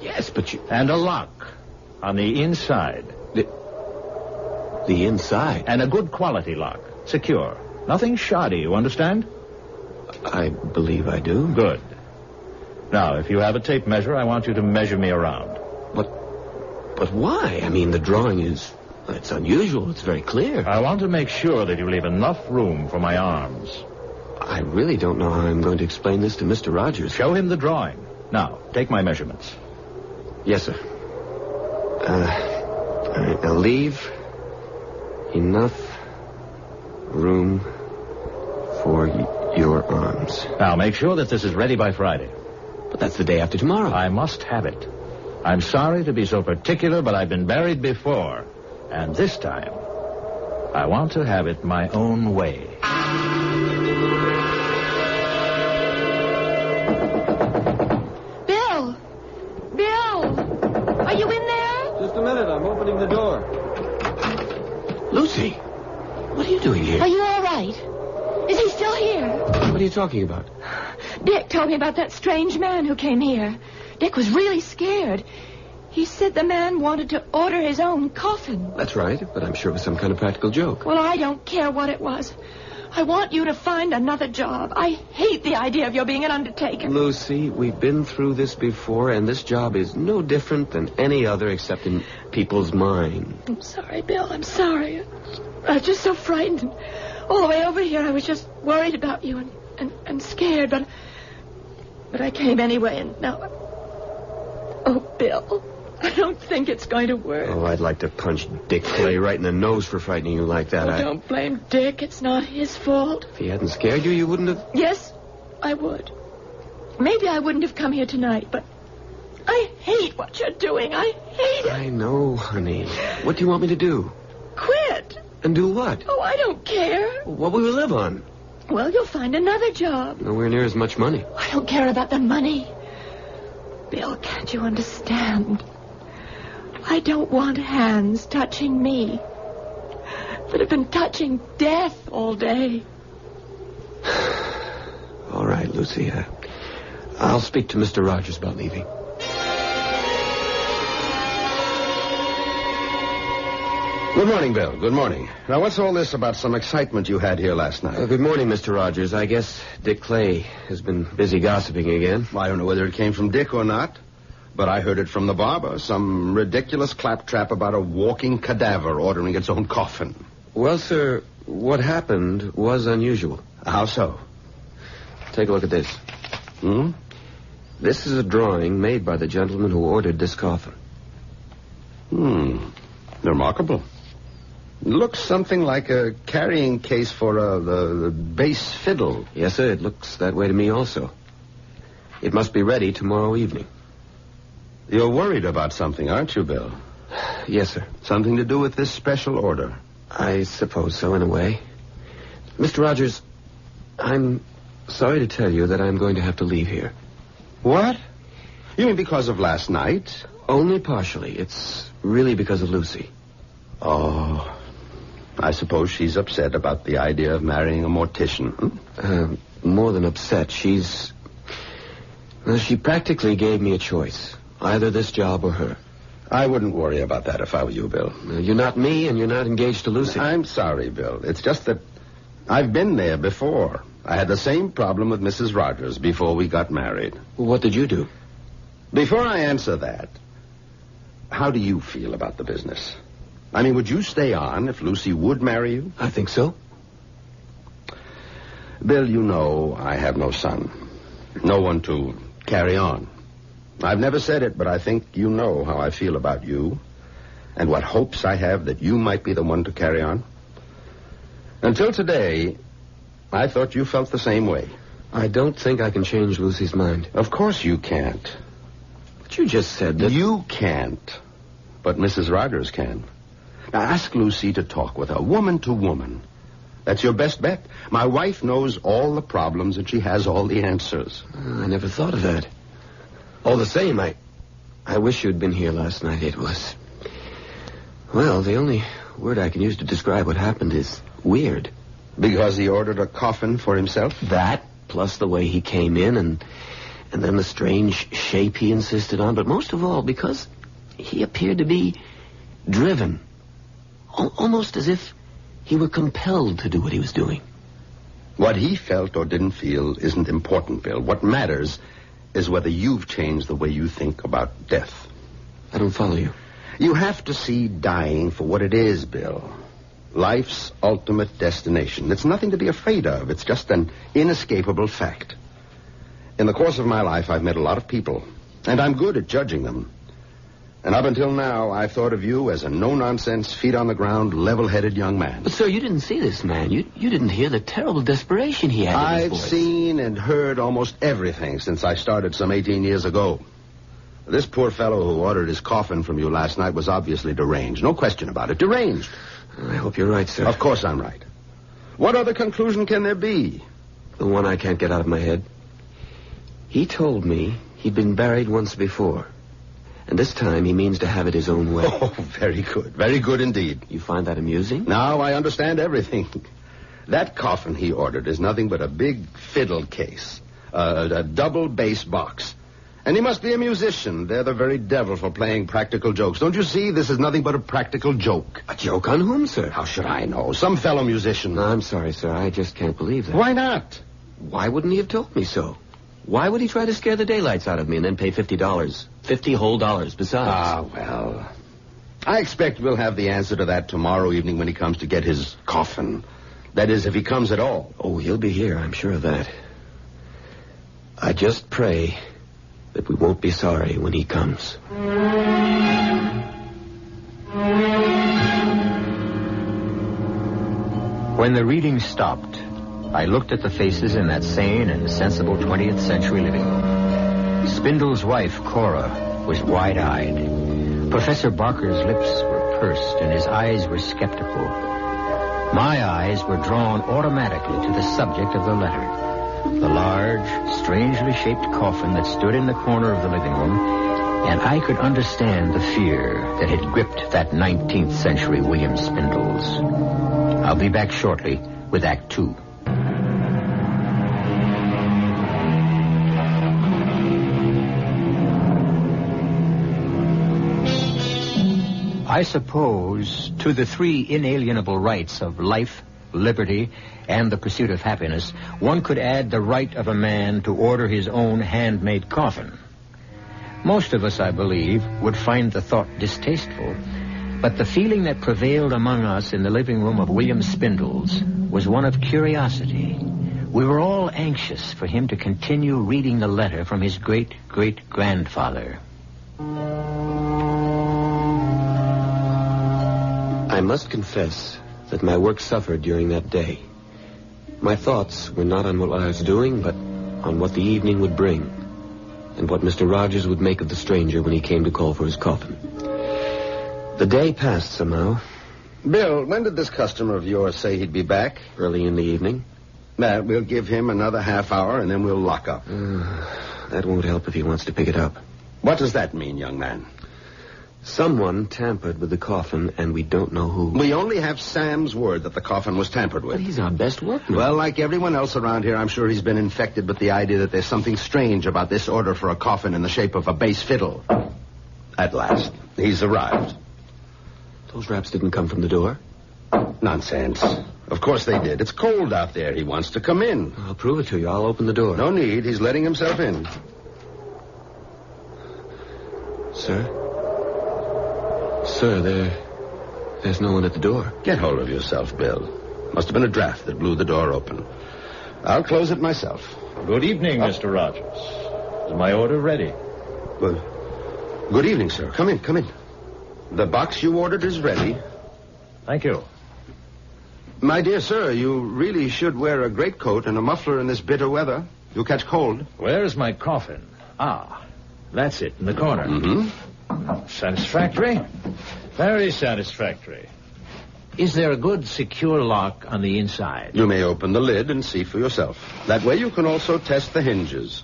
Yes, but you... And a lock on the inside. The inside? And a good quality lock. Secure. Nothing shoddy, you understand? I believe I do. Good. Now, if you have a tape measure, I want you to measure me around. But why? I mean, the drawing is... It's unusual. It's very clear. I want to make sure that you leave enough room for my arms. I really don't know how I'm going to explain this to Mr. Rogers. Show him the drawing. Now, take my measurements. Yes, sir. All right, now leave enough room for your arms. Now, make sure that this is ready by Friday. But that's the day after tomorrow. I must have it. I'm sorry to be so particular, but I've been buried before. And this time, I want to have it my own way. Bill! Bill! Are you in there? Just a minute. I'm opening the door. Lucy, what are you doing here? Are you all right? Is he still here? What are you talking about? Dick told me about that strange man who came here. Dick was really scared. He said the man wanted to order his own coffin. That's right, but I'm sure it was some kind of practical joke. Well, I don't care what it was. I want you to find another job. I hate the idea of your being an undertaker. Lucy, we've been through this before, and this job is no different than any other except in people's minds. I'm sorry, Bill. I'm sorry. I was just so frightened. All the way over here, I was just worried about you and scared, but I came anyway, and now... Oh, Bill, I don't think it's going to work. Oh, I'd like to punch Dick Clay right in the nose for frightening you like that. Don't blame Dick. It's not his fault. If he hadn't scared you, you wouldn't have... Yes, I would. Maybe I wouldn't have come here tonight, but I hate what you're doing. I hate it. I know, honey. What do you want me to do? Quit. And do what? Oh, I don't care. What will we live on? Well, you'll find another job. Nowhere near as much money. I don't care about the money. Bill, can't you understand? I don't want hands touching me that have been touching death all day. All right, Lucy. I'll speak to Mr. Rogers about leaving. Good morning, Bill. Good morning. Now, what's all this about some excitement you had here last night? Good morning, Mr. Rogers. I guess Dick Clay has been busy gossiping again. Well, I don't know whether it came from Dick or not, but I heard it from the barber. Some ridiculous claptrap about a walking cadaver ordering its own coffin. Well, sir, what happened was unusual. How so? Take a look at this. Hmm? This is a drawing made by the gentleman who ordered this coffin. Remarkable. Looks something like a carrying case for the bass fiddle. Yes, sir. It looks that way to me also. It must be ready tomorrow evening. You're worried about something, aren't you, Bill? Yes, sir. Something to do with this special order? I suppose so, in a way. Mr. Rogers, I'm sorry to tell you that I'm going to have to leave here. What? You mean because of last night? Only partially. It's really because of Lucy. Oh, I suppose she's upset about the idea of marrying a mortician. More than upset. She practically gave me a choice. Either this job or her. I wouldn't worry about that if I were you, Bill. You're not me, and you're not engaged to Lucy. I'm sorry, Bill. It's just that I've been there before. I had the same problem with Mrs. Rogers before we got married. Well, what did you do? Before I answer that, how do you feel about the business? I mean, would you stay on if Lucy would marry you? I think so. Bill, you know I have no son. No one to carry on. I've never said it, but I think you know how I feel about you and what hopes I have that you might be the one to carry on. Until today, I thought you felt the same way. I don't think I can change Lucy's mind. Of course you can't. But you just said that... You can't, but Mrs. Rogers can. Now, ask Lucy to talk with her, woman to woman. That's your best bet. My wife knows all the problems, and she has all the answers. I never thought of that. All the same, I wish you'd been here last night. It was... Well, the only word I can use to describe what happened is weird. Because he ordered a coffin for himself? That, plus the way he came in, and then the strange shape he insisted on. But most of all, because he appeared to be driven. Almost as if he were compelled to do what he was doing. What he felt or didn't feel isn't important, Bill. What matters is whether you've changed the way you think about death. I don't follow you. You have to see dying for what it is, Bill. Life's ultimate destination. It's nothing to be afraid of. It's just an inescapable fact. In the course of my life, I've met a lot of people, and I'm good at judging them. And up until now, I've thought of you as a no-nonsense, feet-on-the-ground, level-headed young man. But, sir, you didn't see this man. You didn't hear the terrible desperation he had in his I've voice. seen and heard almost everything since I started some 18 years ago. This poor fellow who ordered his coffin from you last night was obviously deranged. No question about it. Deranged. I hope you're right, sir. Of course I'm right. What other conclusion can there be? The one I can't get out of my head. He told me he'd been buried once before. And this time he means to have it his own way. Oh, very good. Very good indeed. You find that amusing? Now I understand everything. That coffin he ordered is nothing but a big fiddle case. A double bass box. And he must be a musician. They're the very devil for playing practical jokes. Don't you see? This is nothing but a practical joke. A joke on whom, sir? How should I know? Some fellow musician. No, I'm sorry, sir. I just can't believe that. Why not? Why wouldn't he have told me so? Why would he try to scare the daylights out of me and then pay $50? 50 whole dollars besides. Ah, well. I expect we'll have the answer to that tomorrow evening when he comes to get his coffin. That is, if he comes at all. Oh, he'll be here, I'm sure of that. I just pray that we won't be sorry when he comes. When the reading stopped, I looked at the faces in that sane and sensible 20th century living room. Spindle's wife, Cora, was wide-eyed. Professor Barker's lips were pursed and his eyes were skeptical. My eyes were drawn automatically to the subject of the letter. The large, strangely shaped coffin that stood in the corner of the living room, and I could understand the fear that had gripped that 19th century William Spindles. I'll be back shortly with Act 2. I suppose to the three inalienable rights of life, liberty, and the pursuit of happiness, one could add the right of a man to order his own handmade coffin. Most of us, I believe, would find the thought distasteful, but the feeling that prevailed among us in the living room of William Spindles was one of curiosity. We were all anxious for him to continue reading the letter from his great-great-grandfather. I must confess that my work suffered during that day. My thoughts were not on what I was doing, but on what the evening would bring, and what Mr. Rogers would make of the stranger when he came to call for his coffin. The day passed somehow. Bill, when did this customer of yours say he'd be back? Early in the evening. Matt, we'll give him another half hour, and then we'll lock up. That won't help if he wants to pick it up. What does that mean, young man? Someone tampered with the coffin, and we don't know who. We only have Sam's word that the coffin was tampered with. But he's our best workman. Well, like everyone else around here, I'm sure he's been infected with the idea that there's something strange about this order for a coffin in the shape of a bass fiddle. At last, he's arrived. Those raps didn't come from the door? Nonsense. Of course they did. It's cold out there. He wants to come in. I'll prove it to you. I'll open the door. No need. He's letting himself in. Sir? Sir, there's no one at the door. Get hold of yourself, Bill. Must have been a draft that blew the door open. I'll close it myself. Good evening, Mr. Rogers. Is my order ready? Good evening, sir. Come in, come in. The box you ordered is ready. Thank you. My dear sir, you really should wear a greatcoat and a muffler in this bitter weather. You'll catch cold. Where's my coffin? Ah, that's it, in the corner. Mm-hmm. Satisfactory? Very satisfactory. Is there a good, secure lock on the inside? You may open the lid and see for yourself. That way you can also test the hinges.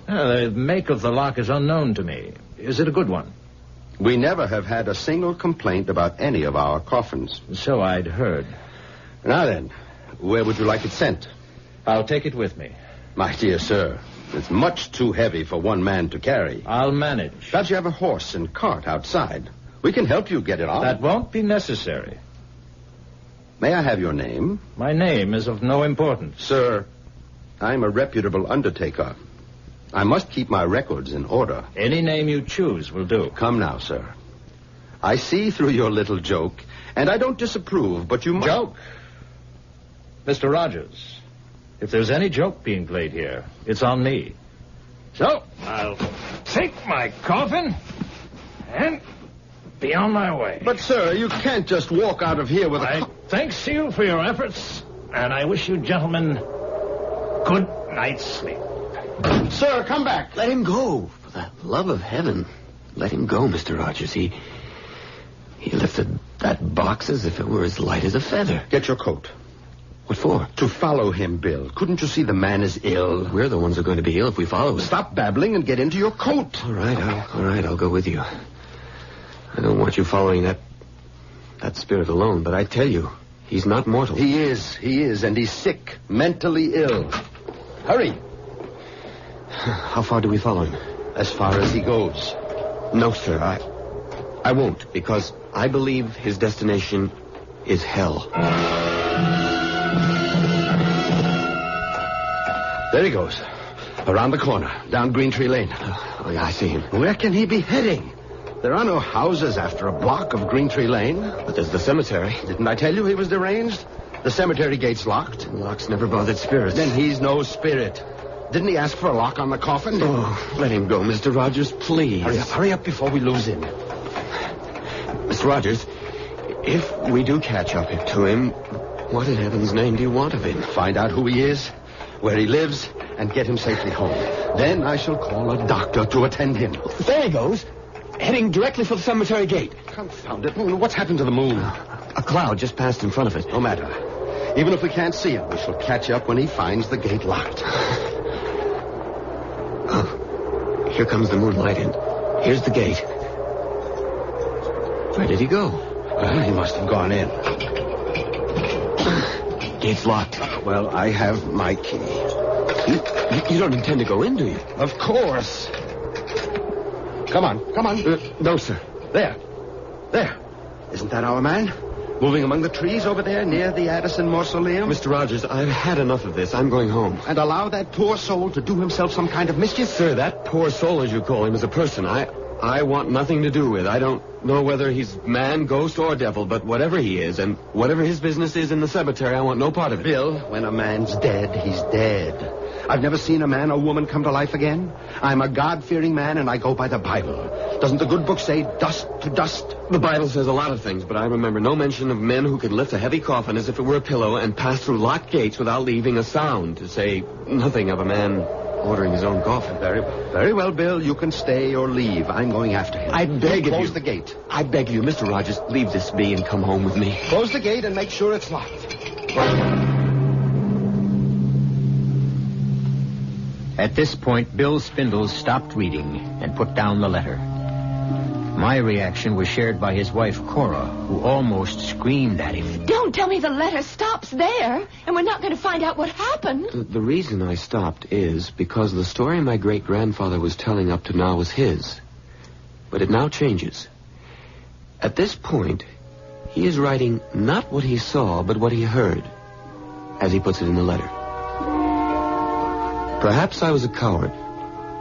The make of the lock is unknown to me. Is it a good one? We never have had a single complaint about any of our coffins. So I'd heard. Now then, where would you like it sent? I'll take it with me. My dear sir, it's much too heavy for one man to carry. I'll manage. Don't you have a horse and cart outside? We can help you get it on. That won't be necessary. May I have your name? My name is of no importance. Sir, I'm a reputable undertaker. I must keep my records in order. Any name you choose will do. Come now, sir. I see through your little joke, and I don't disapprove, but you must... Joke? Mr. Rogers, if there's any joke being played here, it's on me. So, I'll take my coffin and be on my way. But, sir, you can't just walk out of here with a... Thanks to you for your efforts, and I wish you gentlemen good night's sleep. Sir, come back. Let him go. For the love of heaven. Let him go, Mr. Rogers. He lifted that box as if it were as light as a feather. Get your coat. What for? To follow him, Bill. Couldn't you see the man is ill? We're the ones who are going to be ill if we follow him. Stop babbling and get into your coat. All right, I'll go with you. I don't want you following that spirit alone, but I tell you, he's not mortal. He is, and he's sick, mentally ill. Hurry. How far do we follow him? As far as he goes. No, sir, I won't, because I believe his destination is hell. There he goes. Around the corner, down Green Tree Lane. Oh, yeah, I see him. Where can he be heading? There are no houses after a block of Green Tree Lane. But there's the cemetery. Didn't I tell you he was deranged? The cemetery gate's locked. Locks never bothered spirits. Then he's no spirit. Didn't he ask for a lock on the coffin? Oh, let him go, Mr. Rogers, please. Hurry up before we lose him. Mr. Rogers, if we do catch up to him, what in heaven's name do you want of him? Find out who he is, where he lives, and get him safely home. Then I shall call a doctor to attend him. There he goes, heading directly for the cemetery gate. Confound it. What's happened to the moon? A cloud just passed in front of it. No matter. Even if we can't see him, we shall catch up when he finds the gate locked. Oh, here comes the moonlight, and here's the gate. Where did he go? Well, he must have gone in. Gate's locked. Well, I have my key. You don't intend to go in, do you? Of course. Come on. No, sir. There. Isn't that our man? Moving among the trees over there near the Addison Mausoleum? Mr. Rogers, I've had enough of this. I'm going home. And allow that poor soul to do himself some kind of mischief? Sir, that poor soul, as you call him, is a person I want nothing to do with. I don't know whether he's man, ghost, or devil, but whatever he is, and whatever his business is in the cemetery, I want no part of it. Bill, when a man's dead, he's dead. I've never seen a man or woman come to life again. I'm a God-fearing man, and I go by the Bible. Doesn't the good book say dust to dust? The Bible says a lot of things, but I remember no mention of men who could lift a heavy coffin as if it were a pillow and pass through locked gates without leaving a sound, to say nothing of a man ordering his own coffin. Very well, Bill. You can stay or leave. I'm going after him. I beg of you. Close the gate. I beg you, Mr. Rogers, leave this be and come home with me. Close the gate and make sure it's locked. At this point, Bill Spindles stopped reading and put down the letter. My reaction was shared by his wife, Cora, who almost screamed at him. Don't tell me the letter stops there, and we're not going to find out what happened. The reason I stopped is because the story my great-grandfather was telling up to now was his. But it now changes. At this point, he is writing not what he saw, but what he heard, as he puts it in the letter. Perhaps I was a coward,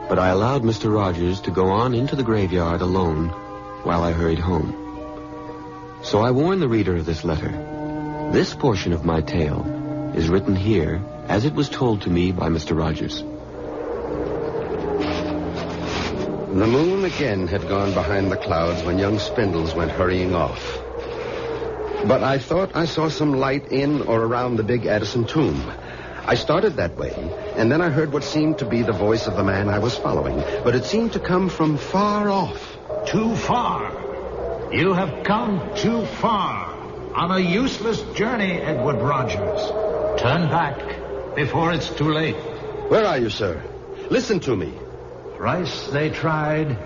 but I allowed Mr. Rogers to go on into the graveyard alone while I hurried home. So I warn the reader of this letter. This portion of my tale is written here as it was told to me by Mr. Rogers. The moon again had gone behind the clouds when young Spindles went hurrying off. But I thought I saw some light in or around the big Addison tomb. I started that way, and then I heard what seemed to be the voice of the man I was following, but it seemed to come from far off. Too far. You have come too far on a useless journey, Edward Rogers. Turn back before it's too late. Where are you, sir? Listen to me. Thrice they tried,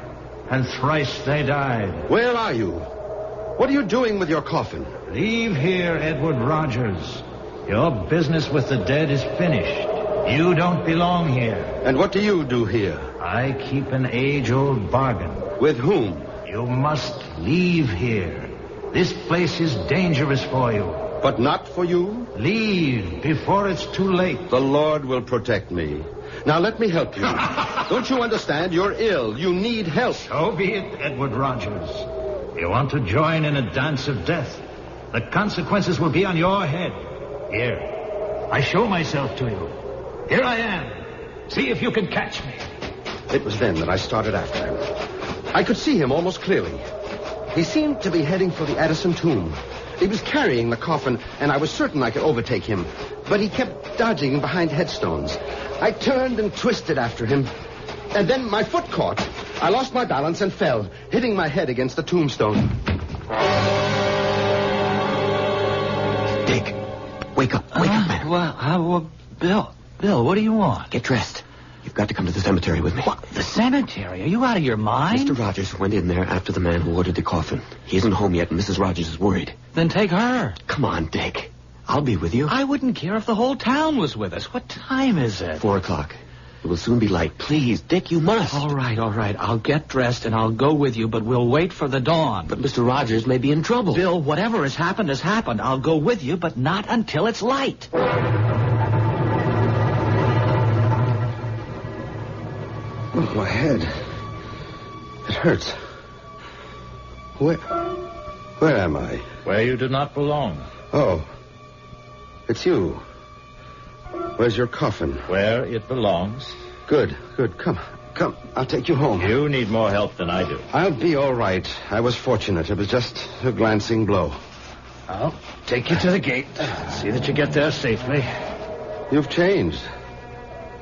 and thrice they died. Where are you? What are you doing with your coffin? Leave here, Edward Rogers. Your business with the dead is finished. You don't belong here. And what do you do here? I keep an age-old bargain. With whom? You must leave here. This place is dangerous for you. But not for you? Leave before it's too late. The Lord will protect me. Now let me help you. Don't you understand? You're ill. You need help. So be it, Edward Rogers. You want to join in a dance of death? The consequences will be on your head. Here, I show myself to you. Here I am. See if you can catch me. It was then that I started after him. I could see him almost clearly. He seemed to be heading for the Addison tomb. He was carrying the coffin, and I was certain I could overtake him. But he kept dodging behind headstones. I turned and twisted after him. And then my foot caught. I lost my balance and fell, hitting my head against the tombstone. Dick, wake up, man. Well, Bill, what do you want? Get dressed. You've got to come to the cemetery with me. What? The cemetery? Are you out of your mind? Mr. Rogers went in there after the man who ordered the coffin. He isn't home yet, and Mrs. Rogers is worried. Then take her. Come on, Dick. I'll be with you. I wouldn't care if the whole town was with us. What time is it? 4 o'clock. It will soon be light. Please, Dick, you must. All right. I'll get dressed and I'll go with you, but we'll wait for the dawn. But Mr. Rogers may be in trouble. Bill, whatever has happened has happened. I'll go with you, but not until it's light. Oh, my head. It hurts. Where am I? Where you do not belong. Oh. It's you. Where's your coffin? Where it belongs. Good. Come. I'll take you home. You need more help than I do. I'll be all right. I was fortunate. It was just a glancing blow. I'll take you to the gate. See that you get there safely. You've changed.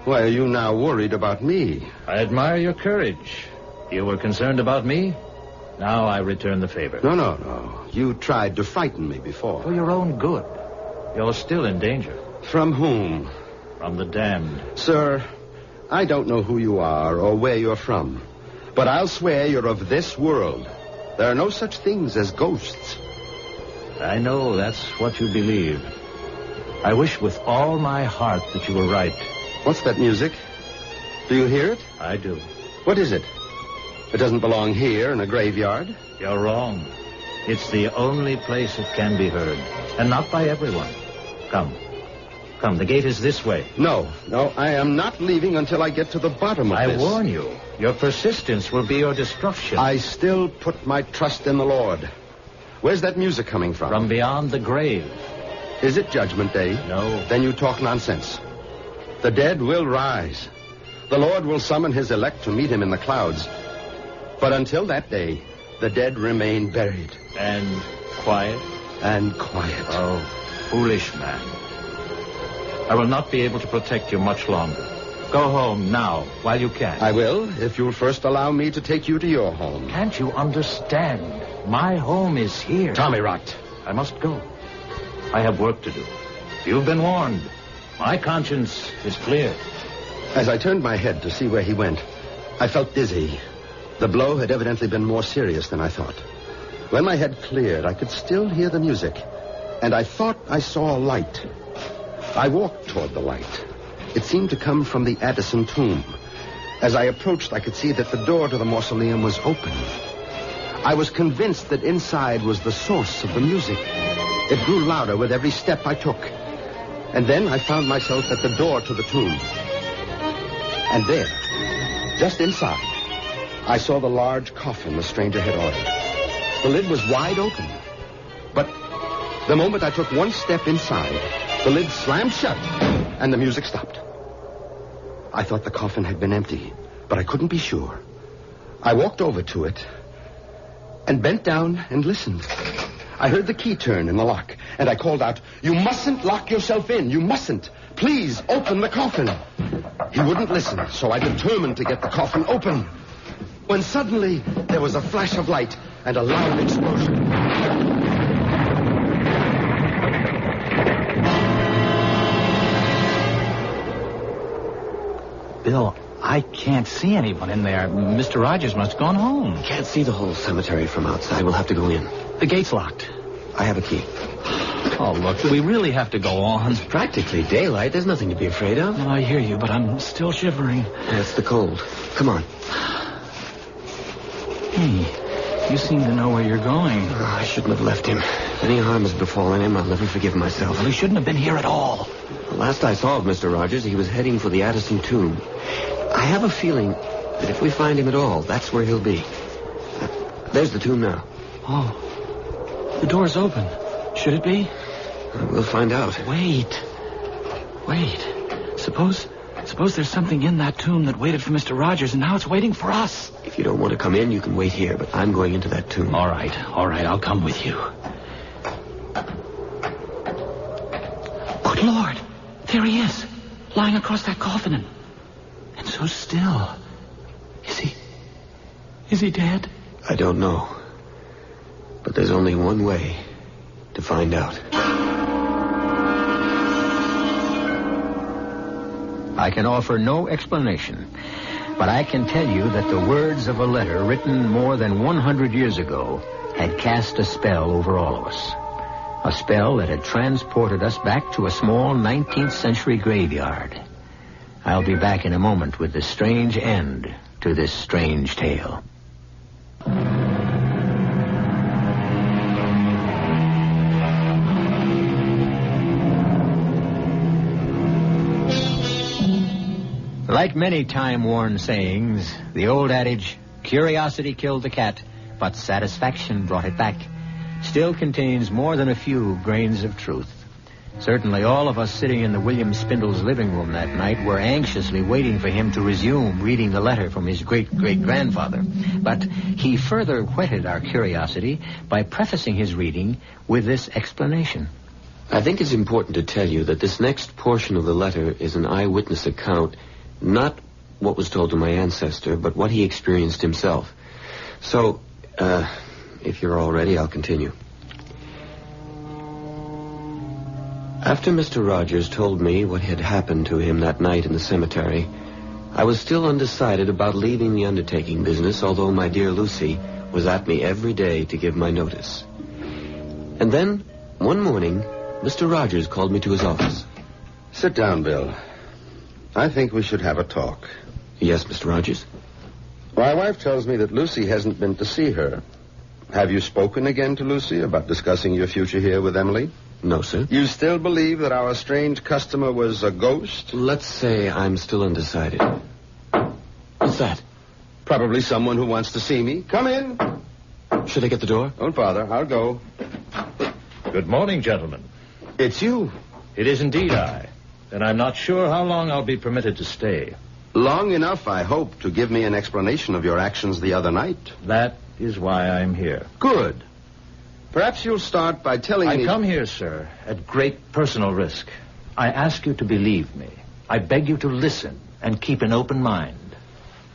Why are you now worried about me? I admire your courage. You were concerned about me. Now I return the favor. No. You tried to frighten me before. For your own good. You're still in danger. From whom? From the damned. Sir, I don't know who you are or where you're from, but I'll swear you're of this world. There are no such things as ghosts. I know that's what you believe. I wish with all my heart that you were right. What's that music? Do you hear it? I do. What is it? It doesn't belong here in a graveyard. You're wrong. It's the only place it can be heard, and not by everyone. Come, the gate is this way. No, I am not leaving until I get to the bottom of this. I warn you, your persistence will be your destruction. I still put my trust in the Lord. Where's that music coming from? From beyond the grave. Is it Judgment Day? No. Then you talk nonsense. The dead will rise. The Lord will summon his elect to meet him in the clouds. But until that day, the dead remain buried. And quiet? And quiet. Oh, foolish man. I will not be able to protect you much longer. Go home now, while you can. I will, if you'll first allow me to take you to your home. Can't you understand? My home is here. Tommy Rot. I must go. I have work to do. You've been warned. My conscience is clear. As I turned my head to see where he went, I felt dizzy. The blow had evidently been more serious than I thought. When my head cleared, I could still hear the music, and I thought I saw a light. I walked toward the light. It seemed to come from the Addison tomb. As I approached, I could see that the door to the mausoleum was open. I was convinced that inside was the source of the music. It grew louder with every step I took. And then I found myself at the door to the tomb. And there, just inside, I saw the large coffin the stranger had ordered. The lid was wide open. But the moment I took one step inside, the lid slammed shut, and the music stopped. I thought the coffin had been empty, but I couldn't be sure. I walked over to it and bent down and listened. I heard the key turn in the lock, and I called out, "You mustn't lock yourself in. You mustn't. Please open the coffin." He wouldn't listen, so I determined to get the coffin open. When suddenly there was a flash of light and a loud explosion. Bill, I can't see anyone in there. Mr. Rogers must have gone home. Can't see the whole cemetery from outside. We'll have to go in. The gate's locked. I have a key. Oh, look, we really have to go on. It's practically daylight. There's nothing to be afraid of. No, I hear you, but I'm still shivering. That's the cold. Come on. Hey, you seem to know where you're going. Oh, I shouldn't have left him. If any harm has befallen him, I'll never forgive myself. Well, he shouldn't have been here at all. The last I saw of Mr. Rogers, he was heading for the Addison tomb. I have a feeling that if we find him at all, that's where he'll be. There's the tomb now. Oh, the door's open. Should it be? We'll find out. Wait. Suppose there's something in that tomb that waited for Mr. Rogers, and now it's waiting for us. If you don't want to come in, you can wait here, but I'm going into that tomb. All right, I'll come with you. Good Lord, there he is, lying across that coffin, and so still. Is he dead? I don't know. But there's only one way to find out. I can offer no explanation, but I can tell you that the words of a letter written more than 100 years ago had cast a spell over all of us. A spell that had transported us back to a small 19th century graveyard. I'll be back in a moment with the strange end to this strange tale. Like many time-worn sayings, the old adage, curiosity killed the cat, but satisfaction brought it back, still contains more than a few grains of truth. Certainly all of us sitting in the William Spindle's living room that night were anxiously waiting for him to resume reading the letter from his great-great-grandfather. But he further whetted our curiosity by prefacing his reading with this explanation. I think it's important to tell you that this next portion of the letter is an eyewitness account, not what was told to my ancestor, but what he experienced himself. So, if you're all ready, I'll continue. After Mr. Rogers told me what had happened to him that night in the cemetery, I was still undecided about leaving the undertaking business, although my dear Lucy was at me every day to give my notice. And then, one morning, Mr. Rogers called me to his office. Sit down, Bill. I think we should have a talk. Yes, Mr. Rogers? My wife tells me that Lucy hasn't been to see her. Have you spoken again to Lucy about discussing your future here with Emily? No, sir. You still believe that our strange customer was a ghost? Let's say I'm still undecided. What's that? Probably someone who wants to see me. Come in. Should I get the door? Don't bother. I'll go. Good morning, gentlemen. It's you. It is indeed I. And I'm not sure how long I'll be permitted to stay. Long enough, I hope, to give me an explanation of your actions the other night. That is why I'm here. Good. Perhaps you'll start by telling me... I come here, sir, at great personal risk. I ask you to believe me. I beg you to listen and keep an open mind.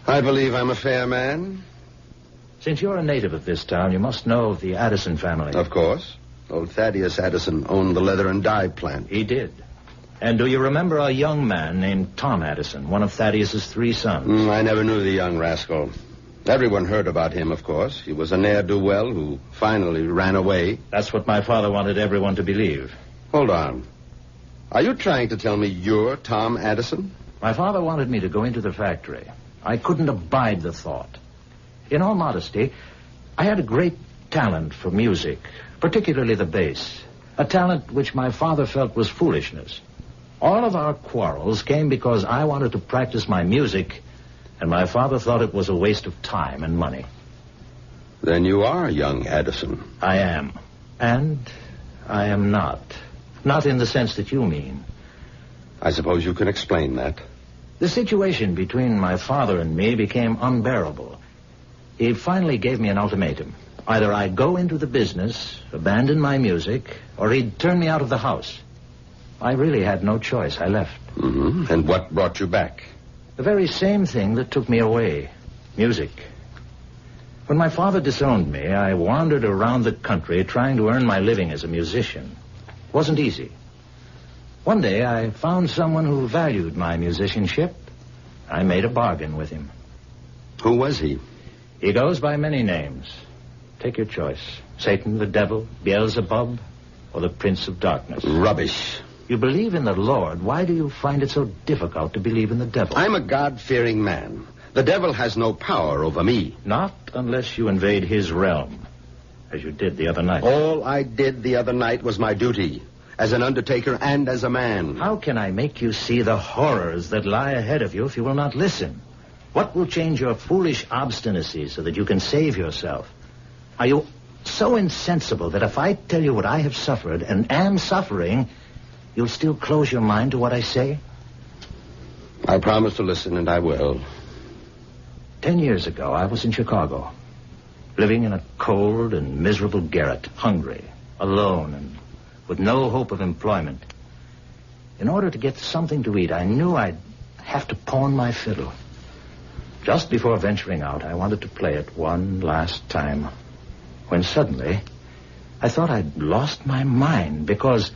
I believe I'm a fair man. Since you're a native of this town, you must know of the Addison family. Of course. Old Thaddeus Addison owned the leather and dye plant. He did. And do you remember a young man named Tom Addison, one of Thaddeus's 3 sons? I never knew the young rascal. Everyone heard about him, of course. He was a ne'er-do-well who finally ran away. That's what my father wanted everyone to believe. Hold on. Are you trying to tell me you're Tom Addison? My father wanted me to go into the factory. I couldn't abide the thought. In all modesty, I had a great talent for music, particularly the bass, a talent which my father felt was foolishness. All of our quarrels came because I wanted to practice my music, and my father thought it was a waste of time and money. Then you are young Addison. I am. And I am not. Not in the sense that you mean. I suppose you can explain that. The situation between my father and me became unbearable. He finally gave me an ultimatum. Either I go into the business, abandon my music, or he'd turn me out of the house. I really had no choice. I left. Mm-hmm. And what brought you back? The very same thing that took me away. Music. When my father disowned me, I wandered around the country trying to earn my living as a musician. It wasn't easy. One day, I found someone who valued my musicianship. I made a bargain with him. Who was he? He goes by many names. Take your choice. Satan, the devil, Beelzebub, or the Prince of Darkness. Rubbish. You believe in the Lord. Why do you find it so difficult to believe in the devil? I'm a God-fearing man. The devil has no power over me. Not unless you invade his realm, as you did the other night. All I did the other night was my duty, as an undertaker and as a man. How can I make you see the horrors that lie ahead of you if you will not listen? What will change your foolish obstinacy so that you can save yourself? Are you so insensible that if I tell you what I have suffered and am suffering, you'll still close your mind to what I say? I promise to listen, and I will. 10 years ago, I was in Chicago, living in a cold and miserable garret, hungry, alone, and with no hope of employment. In order to get something to eat, I knew I'd have to pawn my fiddle. Just before venturing out, I wanted to play it one last time, when suddenly I thought I'd lost my mind because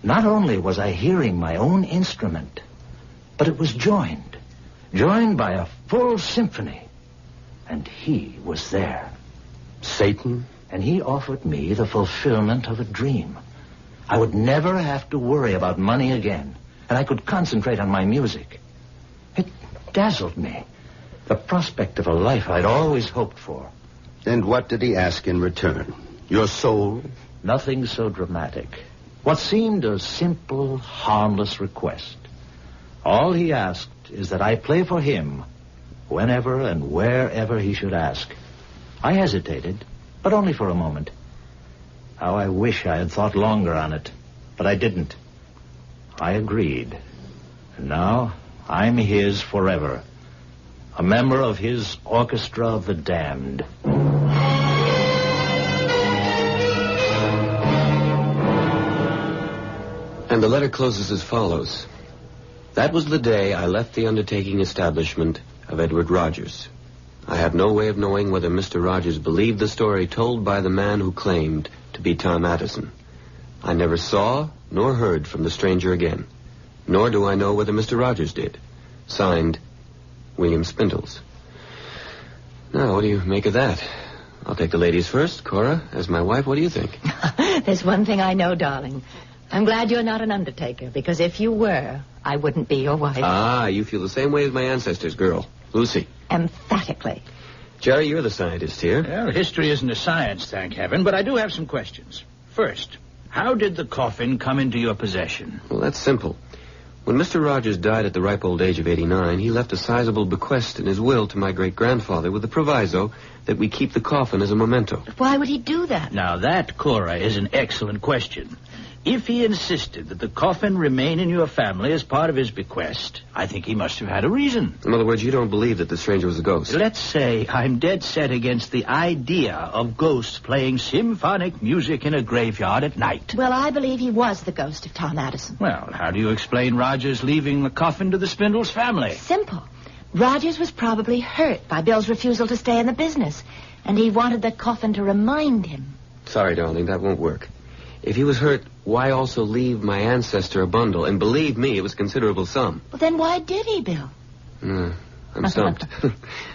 not only was I hearing my own instrument, but it was joined by a full symphony. And he was there. Satan? And he offered me the fulfillment of a dream. I would never have to worry about money again, and I could concentrate on my music. It dazzled me. The prospect of a life I'd always hoped for. And what did he ask in return? Your soul? Nothing so dramatic. What seemed a simple, harmless request. All he asked is that I play for him whenever and wherever he should ask. I hesitated, but only for a moment. How I wish I had thought longer on it, but I didn't. I agreed. And now I'm his forever. A member of his orchestra of the damned. And the letter closes as follows. That was the day I left the undertaking establishment of Edward Rogers. I have no way of knowing whether Mr. Rogers believed the story told by the man who claimed to be Tom Addison. I never saw nor heard from the stranger again, nor do I know whether Mr. Rogers did. Signed, William Spindles. Now, what do you make of that? I'll take the ladies first. Cora, as my wife, what do you think? There's one thing I know, darling. I'm glad you're not an undertaker, because if you were, I wouldn't be your wife. Ah, you feel the same way as my ancestors, girl. Lucy. Emphatically. Jerry, you're the scientist here. Well, history isn't a science, thank heaven, but I do have some questions. First, how did the coffin come into your possession? Well, that's simple. When Mr. Rogers died at the ripe old age of 89, he left a sizable bequest in his will to my great-grandfather with the proviso that we keep the coffin as a memento. Why would he do that? Now, that, Cora, is an excellent question. If he insisted that the coffin remain in your family as part of his bequest, I think he must have had a reason. In other words, you don't believe that the stranger was a ghost? Let's say I'm dead set against the idea of ghosts playing symphonic music in a graveyard at night. Well, I believe he was the ghost of Tom Addison. Well, how do you explain Rogers leaving the coffin to the Spindles family? Simple. Rogers was probably hurt by Bill's refusal to stay in the business, and he wanted the coffin to remind him. Sorry, darling, that won't work. If he was hurt, why also leave my ancestor a bundle? And believe me, it was a considerable sum. Well, then why did he, Bill? I'm stumped.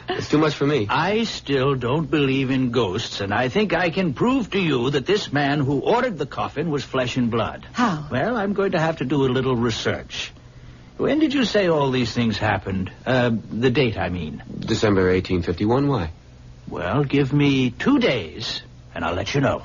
It's too much for me. I still don't believe in ghosts, and I think I can prove to you that this man who ordered the coffin was flesh and blood. How? Well, I'm going to have to do a little research. When did you say all these things happened? The date, I mean. December 1851. Why? Well, give me 2 days, and I'll let you know.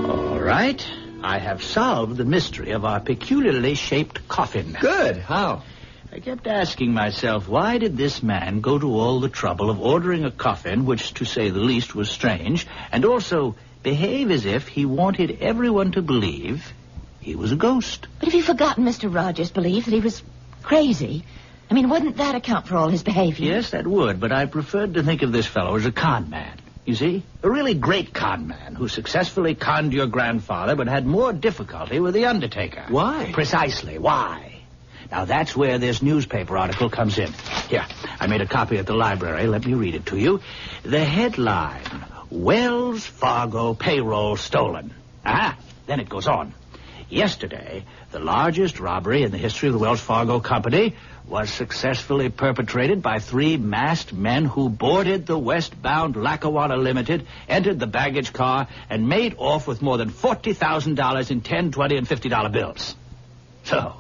All right. I have solved the mystery of our peculiarly shaped coffin. Good. How? I kept asking myself, why did this man go to all the trouble of ordering a coffin, which, to say the least, was strange, and also behave as if he wanted everyone to believe he was a ghost? But have you forgotten Mr. Rogers believed that he was crazy? I mean, wouldn't that account for all his behavior? Yes, that would, but I preferred to think of this fellow as a con man. You see? A really great con man who successfully conned your grandfather but had more difficulty with the undertaker. Why? Precisely. Why? Now, that's where this newspaper article comes in. Here, I made a copy at the library. Let me read it to you. The headline, Wells Fargo Payroll Stolen. Aha! Then it goes on. Yesterday, the largest robbery in the history of the Wells Fargo Company was successfully perpetrated by 3 masked men who boarded the westbound Lackawanna Limited, entered the baggage car, and made off with more than $40,000 in $10, $20, and $50 bills. So,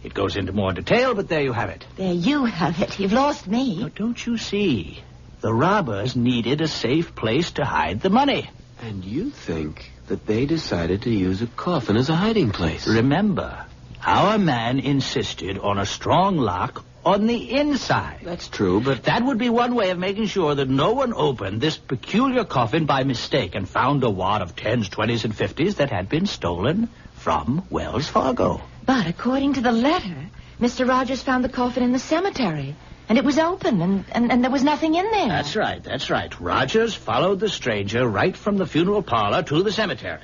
it goes into more detail, but there you have it. There you have it. You've lost me. Now, don't you see? The robbers needed a safe place to hide the money. And you think that they decided to use a coffin as a hiding place? Remember, our man insisted on a strong lock on the inside. That's true, but that would be one way of making sure that no one opened this peculiar coffin by mistake and found a wad of 10s, 20s, and 50s that had been stolen from Wells Fargo. But according to the letter, Mr. Rogers found the coffin in the cemetery, and it was open, and there was nothing in there. That's right. Rogers followed the stranger right from the funeral parlor to the cemetery.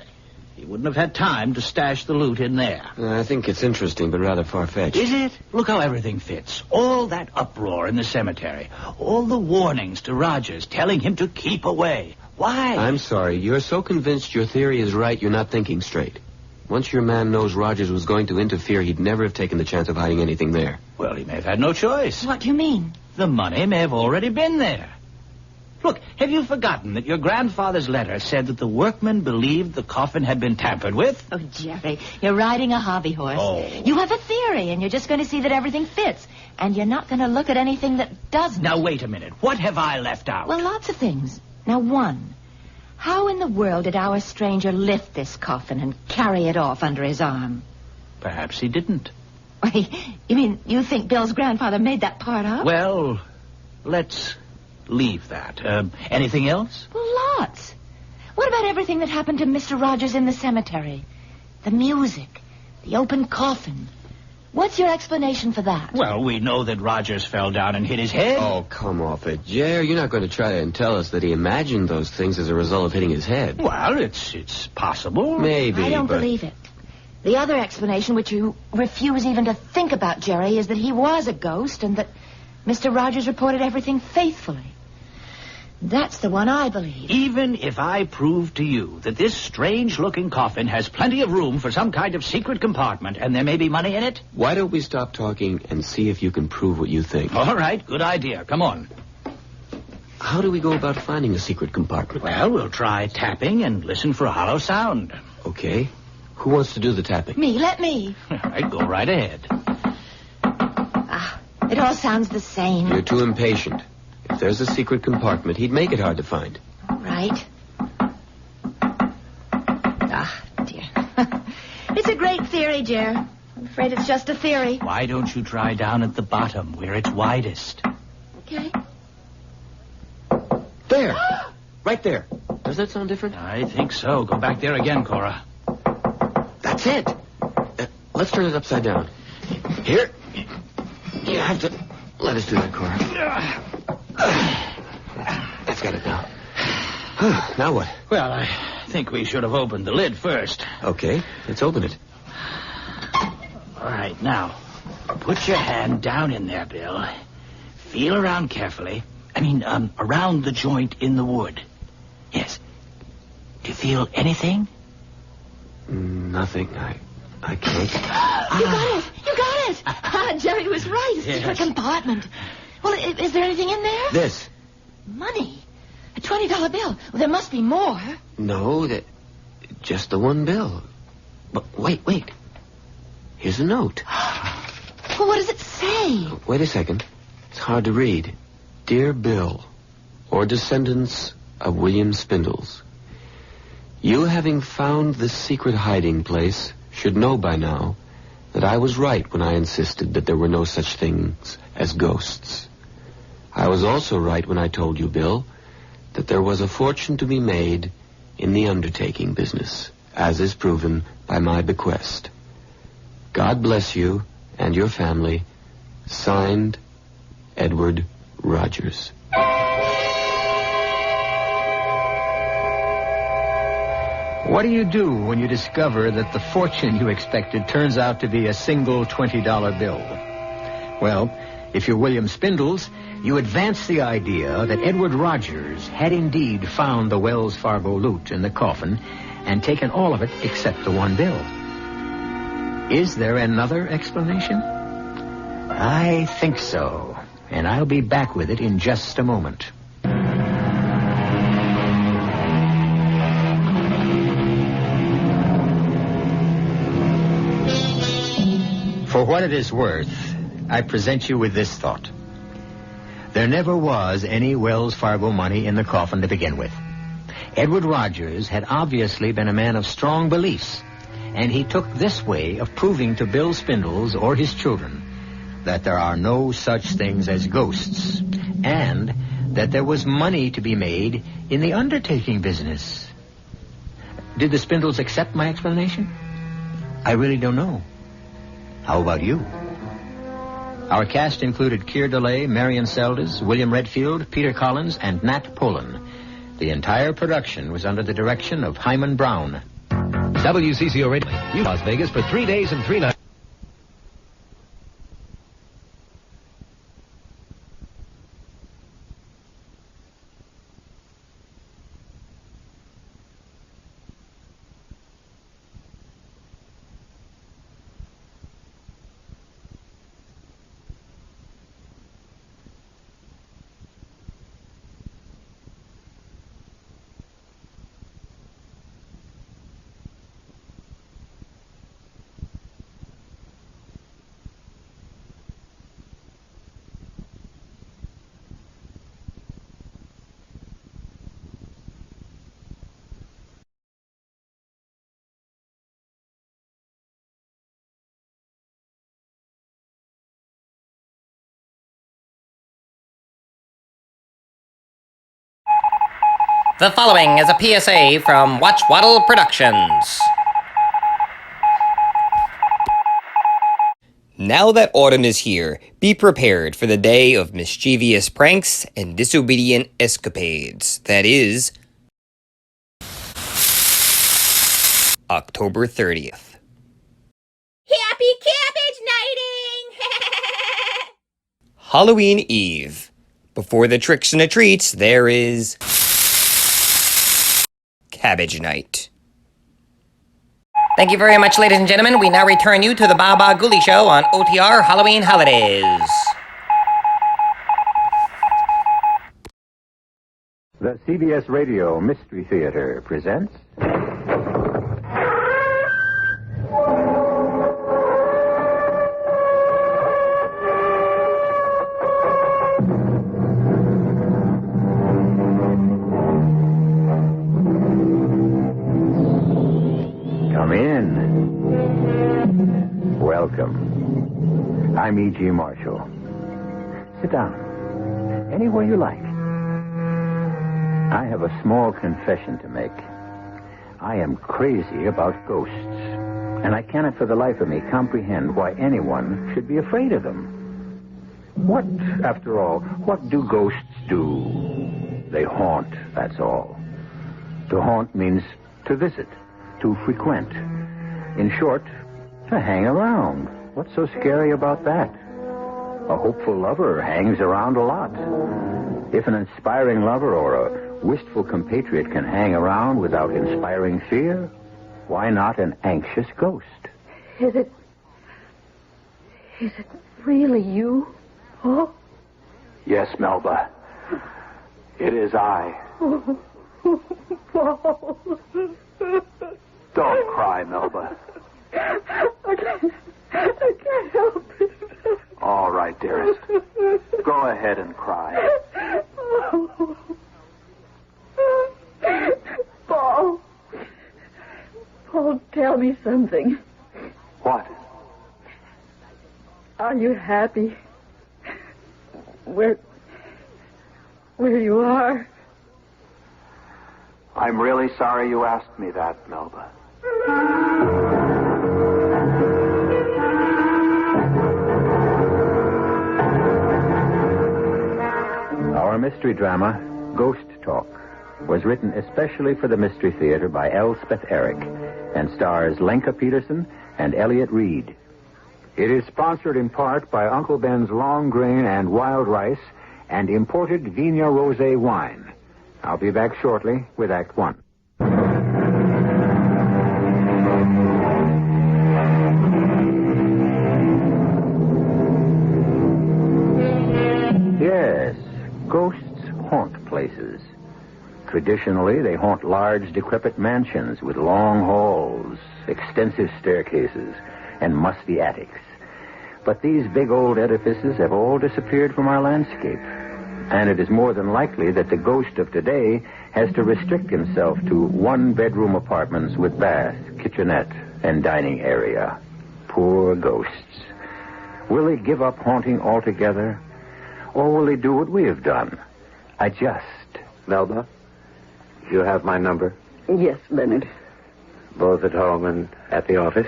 He wouldn't have had time to stash the loot in there. I think it's interesting, but rather far-fetched. Is it? Look how everything fits. All that uproar in the cemetery. All the warnings to Rogers telling him to keep away. Why? I'm sorry. You're so convinced your theory is right, you're not thinking straight. Once your man knows Rogers was going to interfere, he'd never have taken the chance of hiding anything there. Well, he may have had no choice. What do you mean? The money may have already been there. Look, have you forgotten that your grandfather's letter said that the workmen believed the coffin had been tampered with? Oh, Jerry, you're riding a hobby horse. Oh. You have a theory, and you're just going to see that everything fits. And you're not going to look at anything that doesn't. Now, wait a minute. What have I left out? Well, lots of things. Now, one. How in the world did our stranger lift this coffin and carry it off under his arm? Perhaps he didn't. You mean you think Bill's grandfather made that part up? Well, let's leave that. Anything else? Well, lots. What about everything that happened to Mr. Rogers in the cemetery? The music, the open coffin. What's your explanation for that? Well, we know that Rogers fell down and hit his head. Oh, come off it, Jer. You're not going to try to tell us that he imagined those things as a result of hitting his head. Well, it's possible. Maybe, I don't believe it. The other explanation, which you refuse even to think about, Jerry, is that he was a ghost and that Mr. Rogers reported everything faithfully. That's the one I believe. Even if I prove to you that this strange-looking coffin has plenty of room for some kind of secret compartment and there may be money in it? Why don't we stop talking and see if you can prove what you think? All right, good idea. Come on. How do we go about finding a secret compartment? Well, we'll try tapping and listen for a hollow sound. Okay. Who wants to do the tapping? Me, let me. All right, go right ahead. It all sounds the same. You're too impatient. If there's a secret compartment, he'd make it hard to find. Right. Dear. It's a great theory, Jer. I'm afraid it's just a theory. Why don't you try down at the bottom where it's widest? Okay. There. Right there. Does that sound different? I think so. Go back there again, Cora. That's it. Let's turn it upside down. Here. You have to let us do that, Cora. That's got it now. Now what? Well, I think we should have opened the lid first. Okay, let's open it. All right, now, put your hand down in there, Bill. Feel around carefully. Around the joint in the wood. Yes. Do you feel anything? Nothing. I can't. You got it. You got it. Jerry was right. It's a secret compartment. Well, is there anything in there? This. Money. A $20 bill. Well, there must be more. No, just the one bill. But wait. Here's a note. Well, what does it say? Wait a second. It's hard to read. Dear Bill, or descendants of William Spindles, you having found this secret hiding place should know by now that I was right when I insisted that there were no such things as ghosts. I was also right when I told you, Bill, that there was a fortune to be made in the undertaking business, as is proven by my bequest. God bless you and your family. Signed, Edward Rogers. What do you do when you discover that the fortune you expected turns out to be a single $20 bill? Well, if you're William Spindles, you advance the idea that Edward Rogers had indeed found the Wells Fargo loot in the coffin and taken all of it except the one bill. Is there another explanation? I think so, and I'll be back with it in just a moment. For what it is worth, I present you with this thought. There never was any Wells Fargo money in the coffin to begin with. Edward Rogers had obviously been a man of strong beliefs, and he took this way of proving to Bill Spindles or his children that there are no such things as ghosts, and that there was money to be made in the undertaking business. Did the Spindles accept my explanation? I really don't know. How about you? Our cast included Keir DeLay, Marion Seldes, William Redfield, Peter Collins, and Nat Pullen. The entire production was under the direction of Hyman Brown. WCCO Radio, Las Vegas for 3 days and 3 nights. The following is a PSA from Watchwaddle Productions. Now that autumn is here, be prepared for the day of mischievous pranks and disobedient escapades. That is October 30th. Happy cabbage nighting! Halloween Eve. Before the tricks and the treats, there is Cabbage Night. Thank you very much, ladies and gentlemen. We now return you to the Baba Ghoulie Show on OTR Halloween Holidays. The CBS Radio Mystery Theater presents... Come in. Welcome. I'm E.G. Marshall. Sit down. Anywhere you like. I have a small confession to make. I am crazy about ghosts, and I cannot for the life of me comprehend why anyone should be afraid of them. What, after all, what do ghosts do? They haunt, that's all. To haunt means to visit, to frequent. In short, to hang around. What's so scary about that? A hopeful lover hangs around a lot. If an inspiring lover or a wistful compatriot can hang around without inspiring fear, why not an anxious ghost? Is it really you? Oh? Yes, Melba. It is I. Paul. Don't cry, Melba. I can't help it. All right, dearest. Go ahead and cry. Paul, tell me something. What? Are you happy? Where you are? I'm really sorry you asked me that, Melba. Our mystery drama, Ghost Talk, was written especially for the Mystery Theater by Elspeth Eric and stars Lenka Peterson and Elliot Reed. It is sponsored in part by Uncle Ben's Long Grain and Wild Rice and imported Vigna Rosé wine. I'll be back shortly with Act One. Yes, ghosts haunt places. Traditionally, they haunt large, decrepit mansions with long halls, extensive staircases, and musty attics. But these big old edifices have all disappeared from our landscape. And it is more than likely that the ghost of today has to restrict himself to one-bedroom apartments with bath, kitchenette, and dining area. Poor ghosts. Will they give up haunting altogether? Or will they do what we have done? Adjust. Melba, you have my number? Yes, Leonard. Both at home and at the office.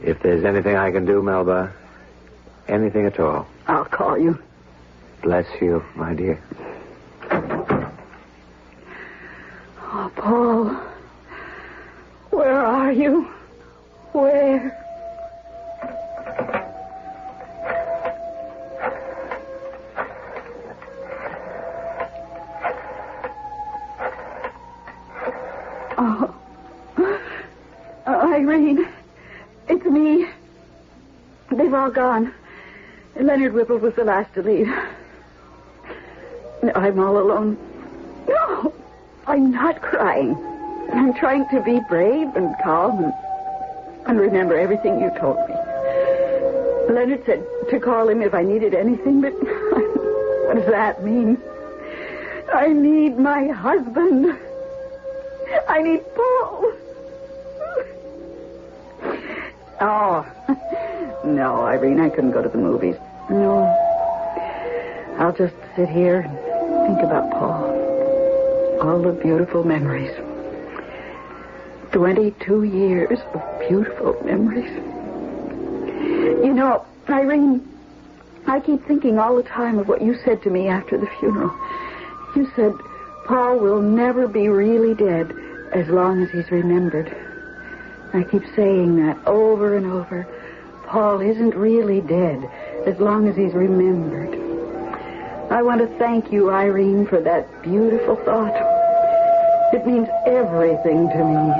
If there's anything I can do, Melba, anything at all. I'll call you. Bless you, my dear. Oh, Paul. Where are Oh. Irene, it's me. They've all gone. Leonard Whipple was the last to leave. I'm all alone. No, I'm not crying. I'm trying to be brave and calm and remember everything you told me. Leonard said to call him if I needed anything, but what does that mean? I need my husband. I need Paul. Oh, no, Irene, I couldn't go to the movies. No. I'll just sit here and think about Paul. All the beautiful memories. 22 years of beautiful memories. You know, Irene, I keep thinking all the time of what you said to me after the funeral. You said, Paul will never be really dead as long as he's remembered. I keep saying that over and over. Paul isn't really dead as long as he's remembered. I want to thank you, Irene, for that beautiful thought. It means everything to me.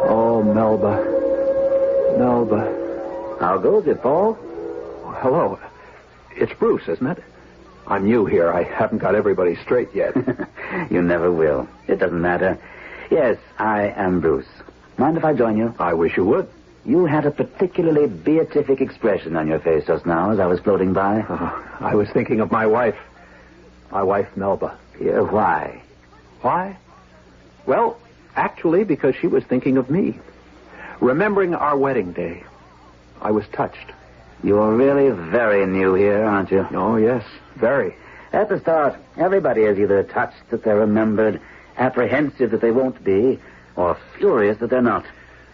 Oh, Melba. How goes it, Paul? Hello. It's Bruce, isn't it? I'm new here. I haven't got everybody straight yet. You never will. It doesn't matter. Yes, I am Bruce. Mind if I join you? I wish you would. You had a particularly beatific expression on your face just now as I was floating by. I was thinking of my wife. My wife, Melba. Yeah, why? Why? Well, actually, because she was thinking of me. Remembering our wedding day. I was touched. You're really very new here, aren't you? Oh, yes, very. At the start, everybody is either touched that they're remembered, apprehensive that they won't be, or furious that they're not.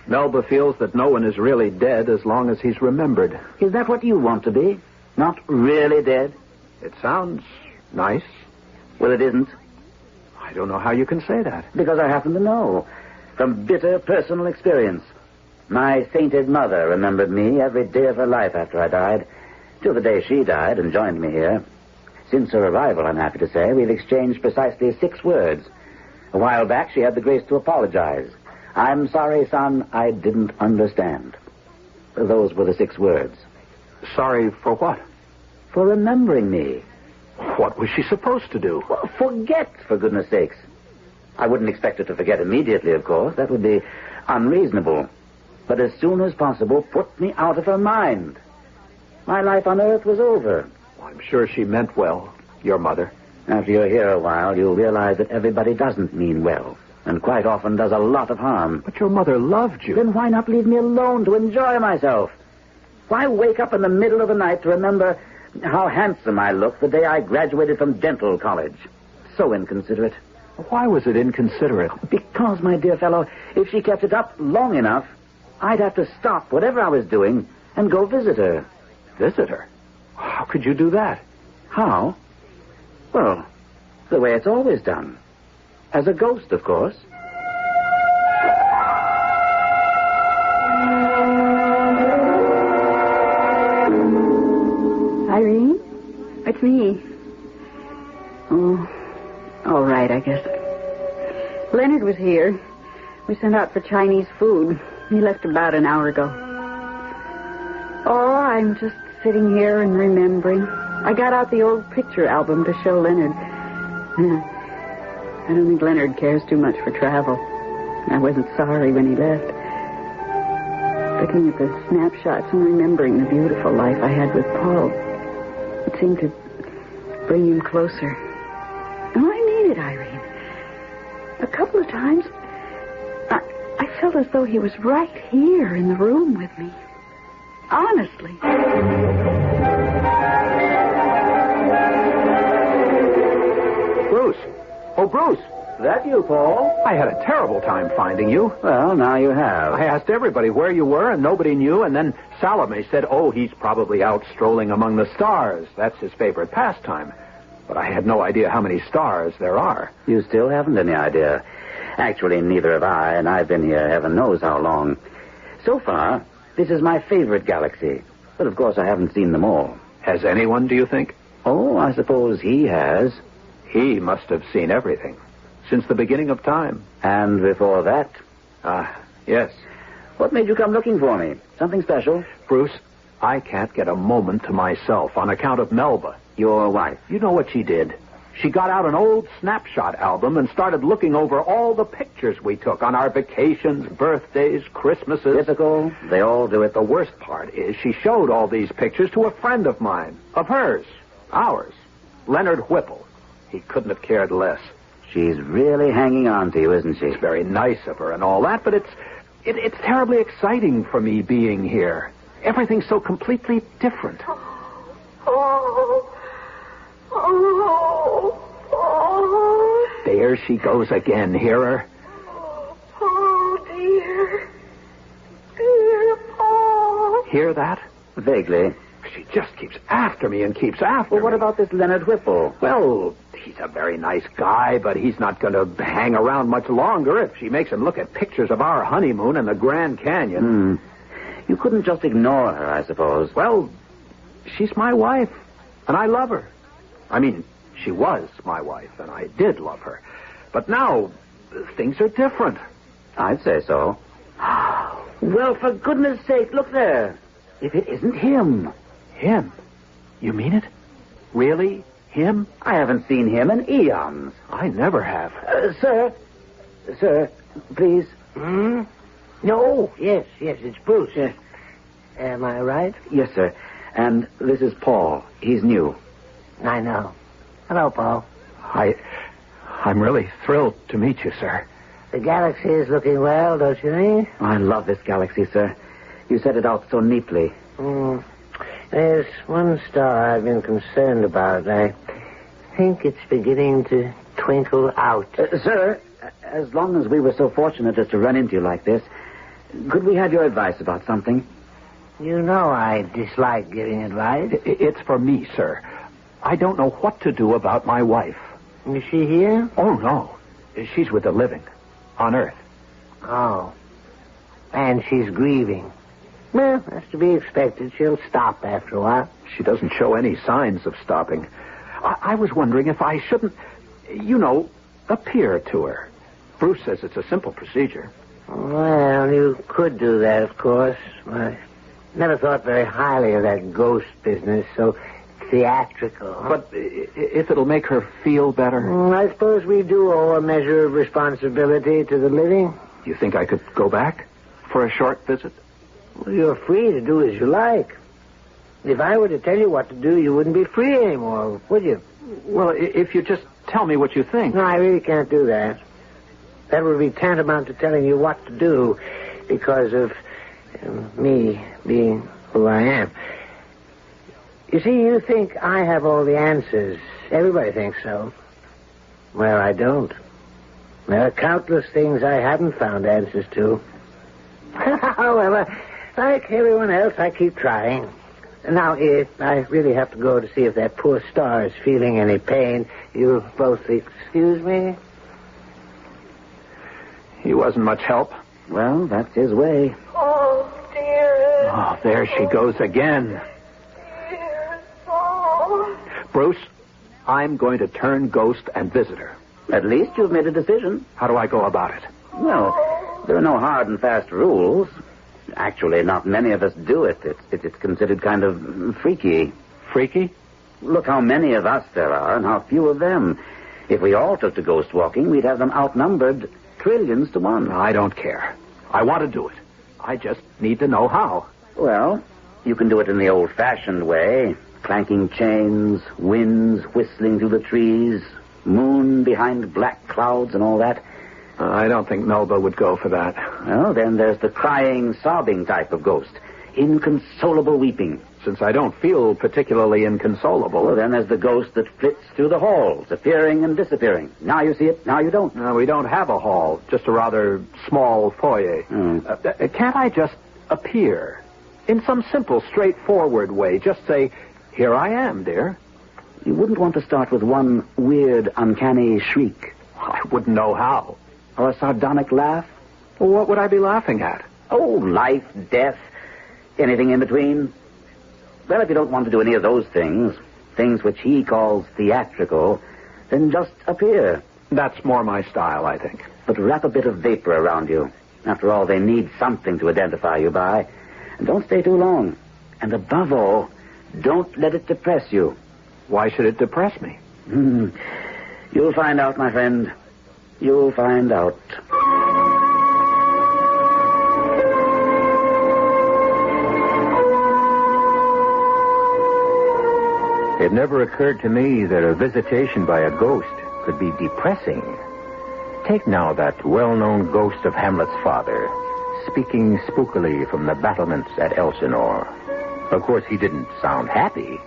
Melba feels that no one is really dead as long as he's remembered. Is that what you want to be? Not really dead? It sounds nice. Well, it isn't. I don't know how you can say that. Because I happen to know. From bitter personal experience. My sainted mother remembered me every day of her life after I died, till the day she died and joined me here. Since her arrival, I'm happy to say, we've exchanged precisely 6 words. A while back, she had the grace to apologize. I'm sorry, son, I didn't understand. Those were the 6 words. Sorry for what? For remembering me. What was she supposed to do? Well, forget, for goodness sakes. I wouldn't expect her to forget immediately, of course. That would be unreasonable. But as soon as possible, put me out of her mind. My life on Earth was over. I'm sure she meant well, your mother. After you're here a while, you'll realize that everybody doesn't mean well, and quite often does a lot of harm. But your mother loved you. Then why not leave me alone to enjoy myself? Why wake up in the middle of the night to remember how handsome I looked the day I graduated from dental college? So inconsiderate. Why was it inconsiderate? Because, my dear fellow, if she kept it up long enough, I'd have to stop whatever I was doing and go visit her. Visit her? How could you do that? How? Well, the way it's always done. As a ghost, of course. Irene? It's me. Oh, all right, I guess. Leonard was here. We sent out for Chinese food. He left about an hour ago. Oh, I'm just sitting here and remembering. I got out the old picture album to show Leonard. I don't think Leonard cares too much for travel. I wasn't sorry when he left. Looking at the snapshots and remembering the beautiful life I had with Paul, it seemed to bring him closer. Oh, I mean it, Irene. A couple of times, I felt as though he was right here in the room with me. Honestly. Bruce. Oh, Bruce. That you, Paul? I had a terrible time finding you. Well, now you have. I asked everybody where you were, and nobody knew, and then Salome said, oh, he's probably out strolling among the stars. That's his favorite pastime. But I had no idea how many stars there are. You still haven't any idea. Actually, neither have I, and I've been here heaven knows how long. So far, this is my favorite galaxy. But of course I haven't seen them all. Has anyone, do you think? Oh, I suppose he has. He must have seen everything. Since the beginning of time. And before that? Yes. What made you come looking for me? Something special? Bruce, I can't get a moment to myself on account of Melba. Your wife. You know what she did? She got out an old snapshot album and started looking over all the pictures we took on our vacations, birthdays, Christmases. Typical. They all do it. The worst part is she showed all these pictures to a friend of mine. Of hers. Ours. Leonard Whipple. He couldn't have cared less. She's really hanging on to you, isn't she? It's very nice of her and all that, but it's terribly exciting for me being here. Everything's so completely different. There she goes again. Hear her? Oh, dear. Dear Paul. Hear that? Vaguely. She just keeps after me and keeps after Well, what me. about this Leonard Whipple? Well, he's a very nice guy, but he's not going to hang around much longer if she makes him look at pictures of our honeymoon in the Grand Canyon. You couldn't just ignore her, I suppose. Well, she's my wife, and I love her. I mean, she was my wife, and I did love her. But now, things are different. I'd say so. Well, for goodness sake, look there. If it isn't him. Him? You mean it? Really? Him? I haven't seen him in eons. I never have. Sir, please. No, yes, it's Bruce. Am I right? Yes, sir. And this is Paul. He's new. I know. Hello, Paul. I'm really thrilled to meet you, sir. The galaxy is looking well, don't you think? I love this galaxy, sir. You set it out so neatly. There's one star I've been concerned about. I think it's beginning to twinkle out. Sir, as long as we were so fortunate as to run into you like this, could we have your advice about something? You know I dislike giving advice. It's for me, sir. I don't know what to do about my wife. Is she here? Oh, no. She's with the living. On Earth. Oh. And she's grieving. Well, that's to be expected. She'll stop after a while. She doesn't show any signs of stopping. I was wondering if I shouldn't, appear to her. Bruce says it's a simple procedure. Well, you could do that, of course. I never thought very highly of that ghost business, so theatrical. But if it'll make her feel better? I suppose we do owe a measure of responsibility to the living. You think I could go back for a short visit? Well, you're free to do as you like. If I were to tell you what to do, you wouldn't be free anymore, would you? Well, if you just tell me what you think. No, I really can't do that. That would be tantamount to telling you what to do because of me being who I am. You see, you think I have all the answers. Everybody thinks so. Well, I don't. There are countless things I haven't found answers to. However, like everyone else, I keep trying. Now, if I really have to go to see if that poor star is feeling any pain, you'll both excuse me? He wasn't much help. Well, that's his way. Oh, dear. Oh, there she goes again. Dear Paul. Bruce, I'm going to turn ghost and visit her. At least you've made a decision. How do I go about it? Well, there are no hard and fast rules. Actually, not many of us do it. It's considered kind of freaky. Freaky? Look how many of us there are and how few of them. If we all took to ghost walking, we'd have them outnumbered trillions to one. I don't care. I want to do it. I just need to know how. Well, you can do it in the old-fashioned way. Clanking chains, winds whistling through the trees, moon behind black clouds and all that. I don't think Melba would go for that. Well, then there's the crying, sobbing type of ghost. Inconsolable weeping. Since I don't feel particularly inconsolable. Well, then there's the ghost that flits through the halls, appearing and disappearing. Now you see it, now you don't. No, we don't have a hall, just a rather small foyer. Can't I just appear? In some simple, straightforward way. Just say, here I am, dear. You wouldn't want to start with one weird, uncanny shriek. I wouldn't know how. Or a sardonic laugh? Well, what would I be laughing at? Oh, life, death, anything in between. Well, if you don't want to do any of those things which he calls theatrical, then just appear. That's more my style, I think. But wrap a bit of vapor around you. After all, they need something to identify you by. And don't stay too long. And above all, don't let it depress you. Why should it depress me? You'll find out, my friend. You'll find out. It never occurred to me that a visitation by a ghost could be depressing. Take now that well-known ghost of Hamlet's father, speaking spookily from the battlements at Elsinore. Of course, he didn't sound happy.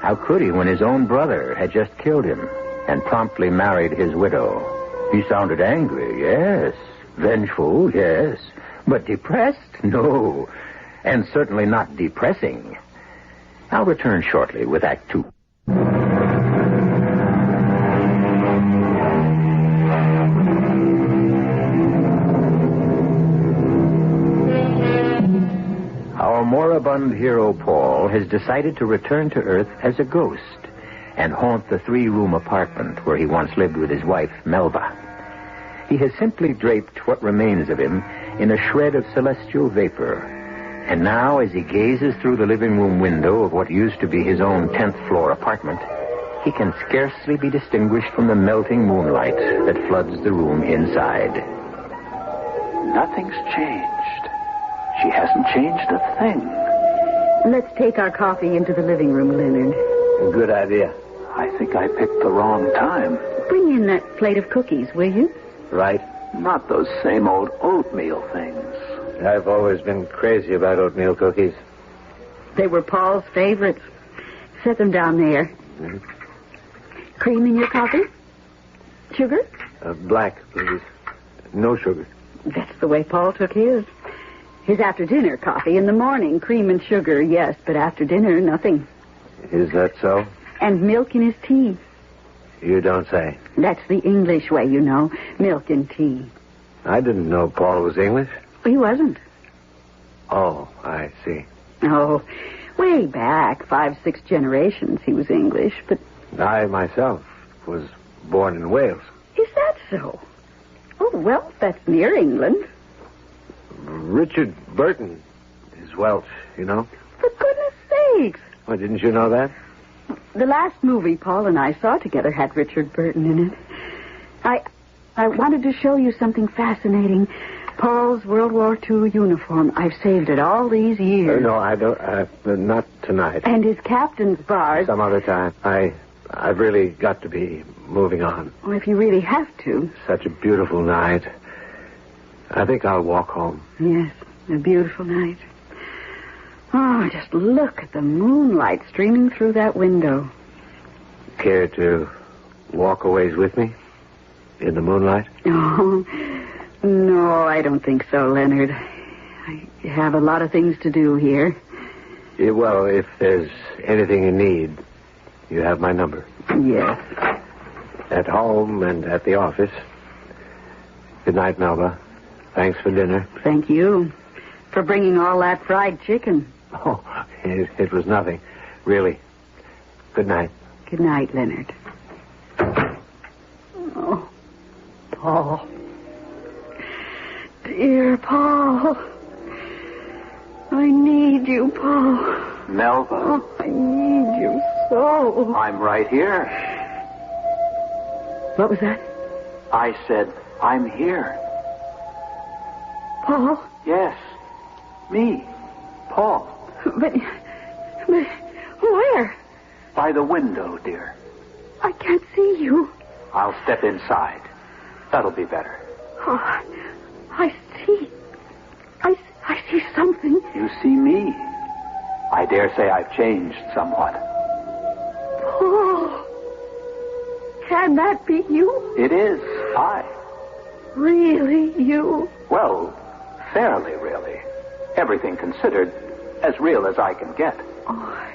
How could he when his own brother had just killed him and promptly married his widow? He sounded angry, yes. Vengeful, yes. But depressed? No. And certainly not depressing. I'll return shortly with Act 2. Our moribund hero, Paul, has decided to return to Earth as a ghost and haunt the 3-room apartment where he once lived with his wife, Melba. He has simply draped what remains of him in a shred of celestial vapor. And now, as he gazes through the living room window of what used to be his own 10th floor apartment, he can scarcely be distinguished from the melting moonlight that floods the room inside. Nothing's changed. She hasn't changed a thing. Let's take our coffee into the living room, Leonard. Good idea. I think I picked the wrong time. Bring in that plate of cookies, will you? Right. Not those same old oatmeal things. I've always been crazy about oatmeal cookies. They were Paul's favorites. Set them down there. Mm-hmm. Cream in your coffee? Sugar? Black, please. No sugar. That's the way Paul took his. His after-dinner coffee. In the morning, cream and sugar, yes, but after dinner, nothing. Is that so? And milk in his tea. You don't say. That's the English way, you know. Milk and tea. I didn't know Paul was English. He wasn't. Oh, I see. Oh, way back, 5-6 generations, he was English, but... I, myself, was born in Wales. Is that so? Oh, well, that's near England. Richard Burton is Welsh, you know. For goodness sakes. Well, didn't you know that? The last movie Paul and I saw together had Richard Burton in it. I wanted to show you something fascinating. Paul's World War II uniform. I've saved it all these years. No, I don't. Not tonight. And his captain's bars. Some other time. I've really got to be moving on. Well, if you really have to. Such a beautiful night. I think I'll walk home. Yes, a beautiful night. Oh, just look at the moonlight streaming through that window. Care to walk a ways with me? In the moonlight? Oh, no, I don't think so, Leonard. I have a lot of things to do here. Yeah, well, if there's anything you need, you have my number. Yes. At home and at the office. Good night, Melba. Thanks for dinner. Thank you for bringing all that fried chicken. Oh, it was nothing. Really. Good night. Good night, Leonard. Oh, Paul. Dear Paul. I need you, Paul. Melba. Oh, I need you so. I'm right here. What was that? I said, I'm here. Paul? Yes. Me. Paul. But where? By the window, dear. I can't see you. I'll step inside. That'll be better. Oh, I see. I see something. You see me. I dare say I've changed somewhat. Oh, can that be you? It is. I. Really you? Well, fairly really. Everything considered, as real as I can get. Oh,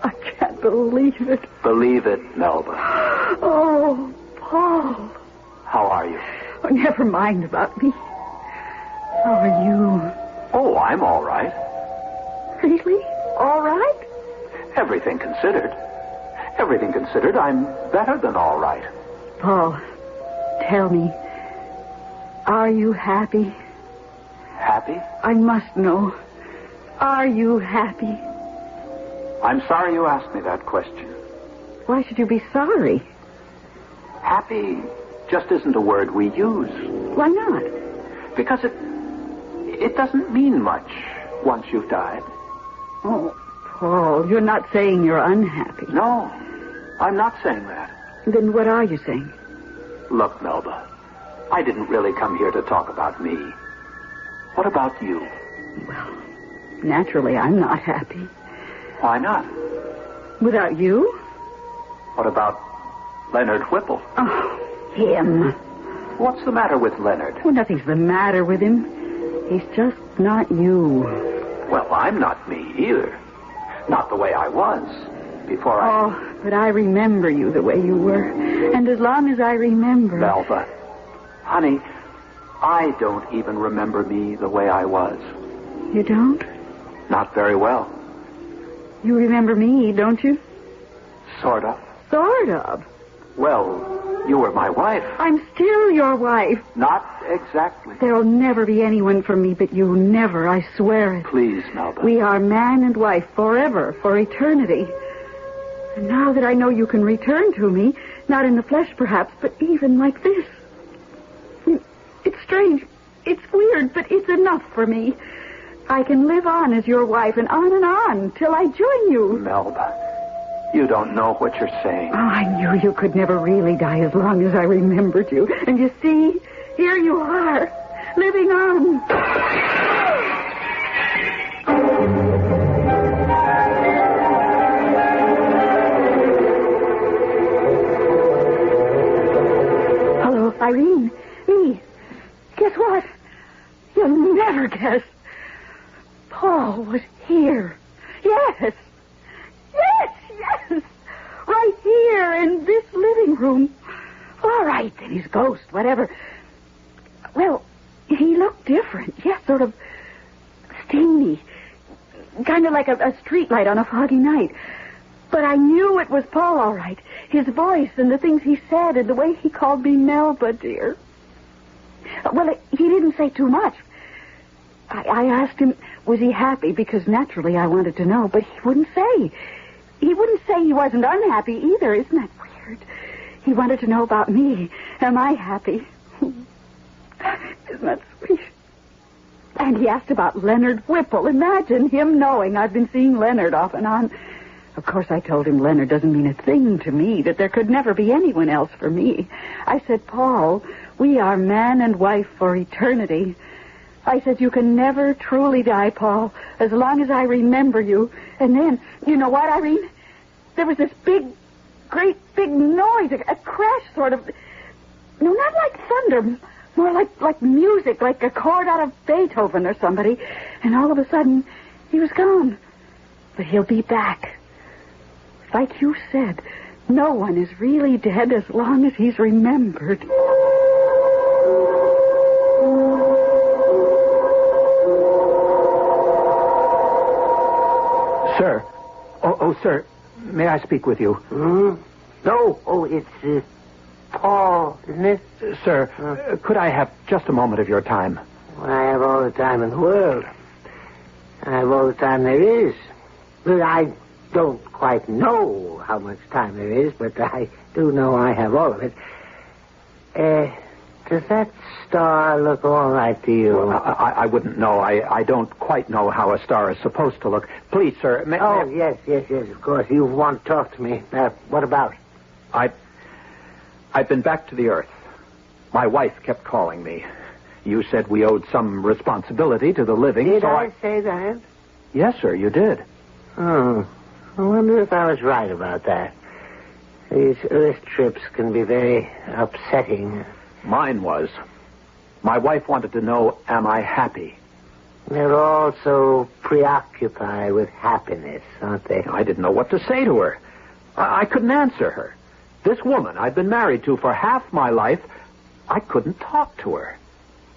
I can't believe it. Believe it, Melba. Oh, Paul. How are you? Oh, never mind about me. How are you? Oh, I'm all right. Really? All right? Everything considered, I'm better than all right. Paul, tell me, are you happy? Happy? I must know. Are you happy? I'm sorry you asked me that question. Why should you be sorry? Happy just isn't a word we use. Why not? Because it doesn't mean much once you've died. Oh, Paul, you're not saying you're unhappy. No, I'm not saying that. Then what are you saying? Look, Melba, I didn't really come here to talk about me. What about you? Well, naturally, I'm not happy. Why not? Without you? What about Leonard Whipple? Oh, him. What's the matter with Leonard? Well, nothing's the matter with him. He's just not you. Well, I'm not me either. Not the way I was before I... Oh, but I remember you the way you were. And as long as I remember... Melba, honey, I don't even remember me the way I was. You don't? Not very well. You remember me, don't you? Sort of. Sort of. Well, you were my wife. I'm still your wife. Not exactly. There'll never be anyone for me but you. Never, I swear it. Please, Melba. We are man and wife forever, for eternity. And now that I know you can return to me, not in the flesh perhaps, but even like this. It's strange. It's weird, but it's enough for me. I can live on as your wife and on till I join you. Melba, you don't know what you're saying. Oh, I knew you could never really die as long as I remembered you. And you see, here you are, living on. Hello, Irene. Me. Guess what? You'll never guess. Paul was here. Yes. Right here in this living room. All right, then his ghost, whatever. Well, he looked different. Yes, sort of steamy. Kind of like a street light on a foggy night. But I knew it was Paul, all right. His voice and the things he said and the way he called me Melba, dear. Well, he didn't say too much. I asked him, was he happy? Because naturally I wanted to know, but he wouldn't say. He wouldn't say he wasn't unhappy either. Isn't that weird? He wanted to know about me. Am I happy? Isn't that sweet? And he asked about Leonard Whipple. Imagine him knowing I've been seeing Leonard off and on. Of course, I told him Leonard doesn't mean a thing to me, that there could never be anyone else for me. I said, Paul, we are man and wife for eternity. I said, you can never truly die, Paul, as long as I remember you. And then, you know what, Irene? There was this great big noise, a crash sort of. No, not like thunder, more like music, like a chord out of Beethoven or somebody. And all of a sudden, he was gone. But he'll be back. Like you said, no one is really dead as long as he's remembered. Sir. Oh, sir. May I speak with you? No. Oh, it's Paul, isn't it? Sir, could I have just a moment of your time? Well, I have all the time in the world. I have all the time there is. But I don't quite know how much time there is, but I do know I have all of it. Does that star look all right to you? Well, I wouldn't know. I don't quite know how a star is supposed to look. Please, sir. Yes, of course. You want to talk to me. What about? I've been back to the Earth. My wife kept calling me. You said we owed some responsibility to the living. Did I say that? Yes, sir, you did. Oh, I wonder if I was right about that. These Earth trips can be very upsetting. Mine was. My wife wanted to know, am I happy? They're all so preoccupied with happiness, aren't they? I didn't know what to say to her. I couldn't answer her. This woman I'd been married to for half my life, I couldn't talk to her.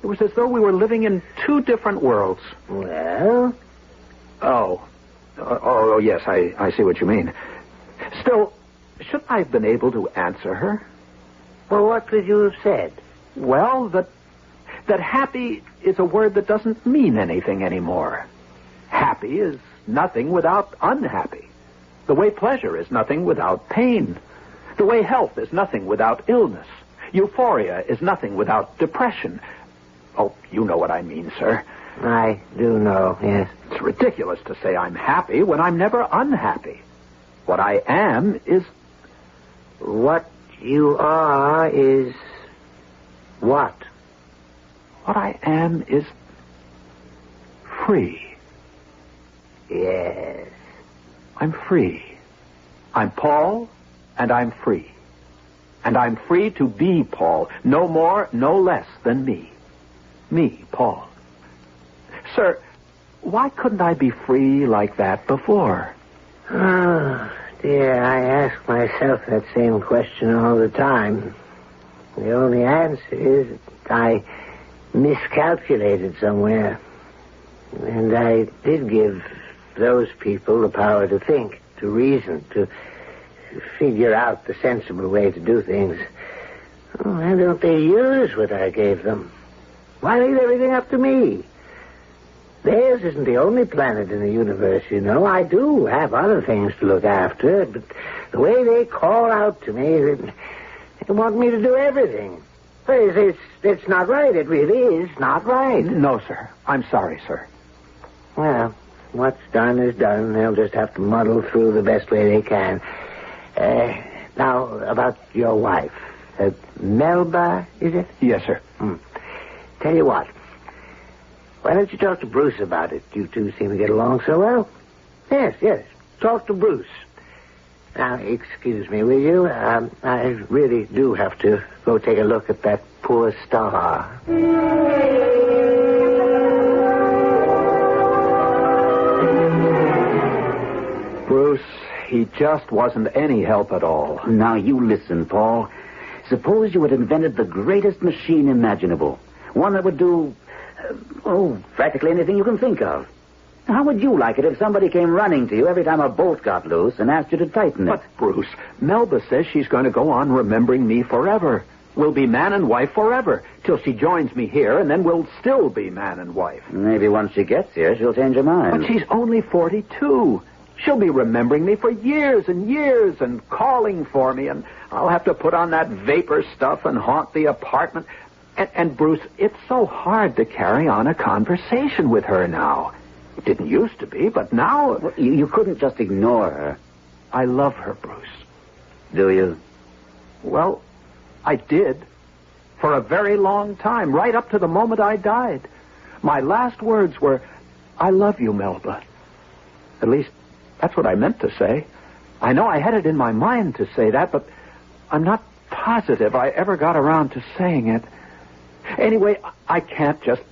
It was as though we were living in two different worlds. Well? Oh, Oh, yes, I see what you mean. Still, shouldn't I have been able to answer her? Well, what could you have said? Well, that happy is a word that doesn't mean anything anymore. Happy is nothing without unhappy. The way pleasure is nothing without pain. The way health is nothing without illness. Euphoria is nothing without depression. Oh, you know what I mean, sir. I do know, yes. It's ridiculous to say I'm happy when I'm never unhappy. What I am is... What you are is... what? What I am is... free. Yes. I'm free. I'm Paul, and I'm free. And I'm free to be Paul. No more, no less than me. Me, Paul. Sir, why couldn't I be free like that before? Oh, dear, I ask myself that same question all the time. The only answer is that I miscalculated somewhere. And I did give those people the power to think, to reason, to figure out the sensible way to do things. Oh, why don't they use what I gave them? Why leave everything up to me? Theirs isn't the only planet in the universe, you know. I do have other things to look after, but the way they call out to me, they want me to do everything. But it's not right. It really is not right. No, sir. I'm sorry, sir. Well, what's done is done. They'll just have to muddle through the best way they can. Now, about your wife. Melba, is it? Yes, sir. Tell you what. Why don't you talk to Bruce about it? You two seem to get along so well. Yes. Talk to Bruce. Now, excuse me, will you? I really do have to go take a look at that poor star. Bruce, he just wasn't any help at all. Now, you listen, Paul. Suppose you had invented the greatest machine imaginable. One that would do, practically anything you can think of. How would you like it if somebody came running to you every time a bolt got loose and asked you to tighten it? But, Bruce, Melba says she's going to go on remembering me forever. We'll be man and wife forever, till she joins me here, and then we'll still be man and wife. Maybe once she gets here, she'll change her mind. But she's only 42. She'll be remembering me for years and years and calling for me, and I'll have to put on that vapor stuff and haunt the apartment. And Bruce, it's so hard to carry on a conversation with her now. It didn't used to be, but now... Well, you couldn't just ignore her. I love her, Bruce. Do you? Well, I did. For a very long time, right up to the moment I died. My last words were, I love you, Melba. At least, that's what I meant to say. I know I had it in my mind to say that, but I'm not positive I ever got around to saying it. Anyway, I can't just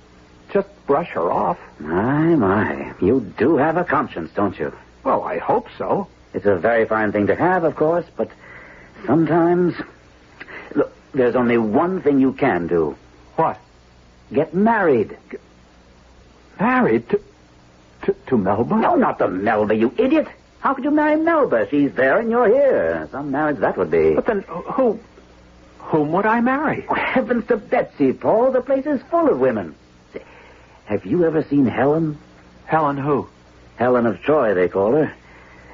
brush her off. My. You do have a conscience, don't you? Well, I hope so. It's a very fine thing to have, of course, but sometimes... Look, there's only one thing you can do. What? Get married. Married? To Melba? No, not to Melba, you idiot. How could you marry Melba? She's there and you're here. Some marriage that would be. But then, whom would I marry? Oh, heavens to Betsy, Paul. The place is full of women. Have you ever seen Helen? Helen who? Helen of Troy, they call her.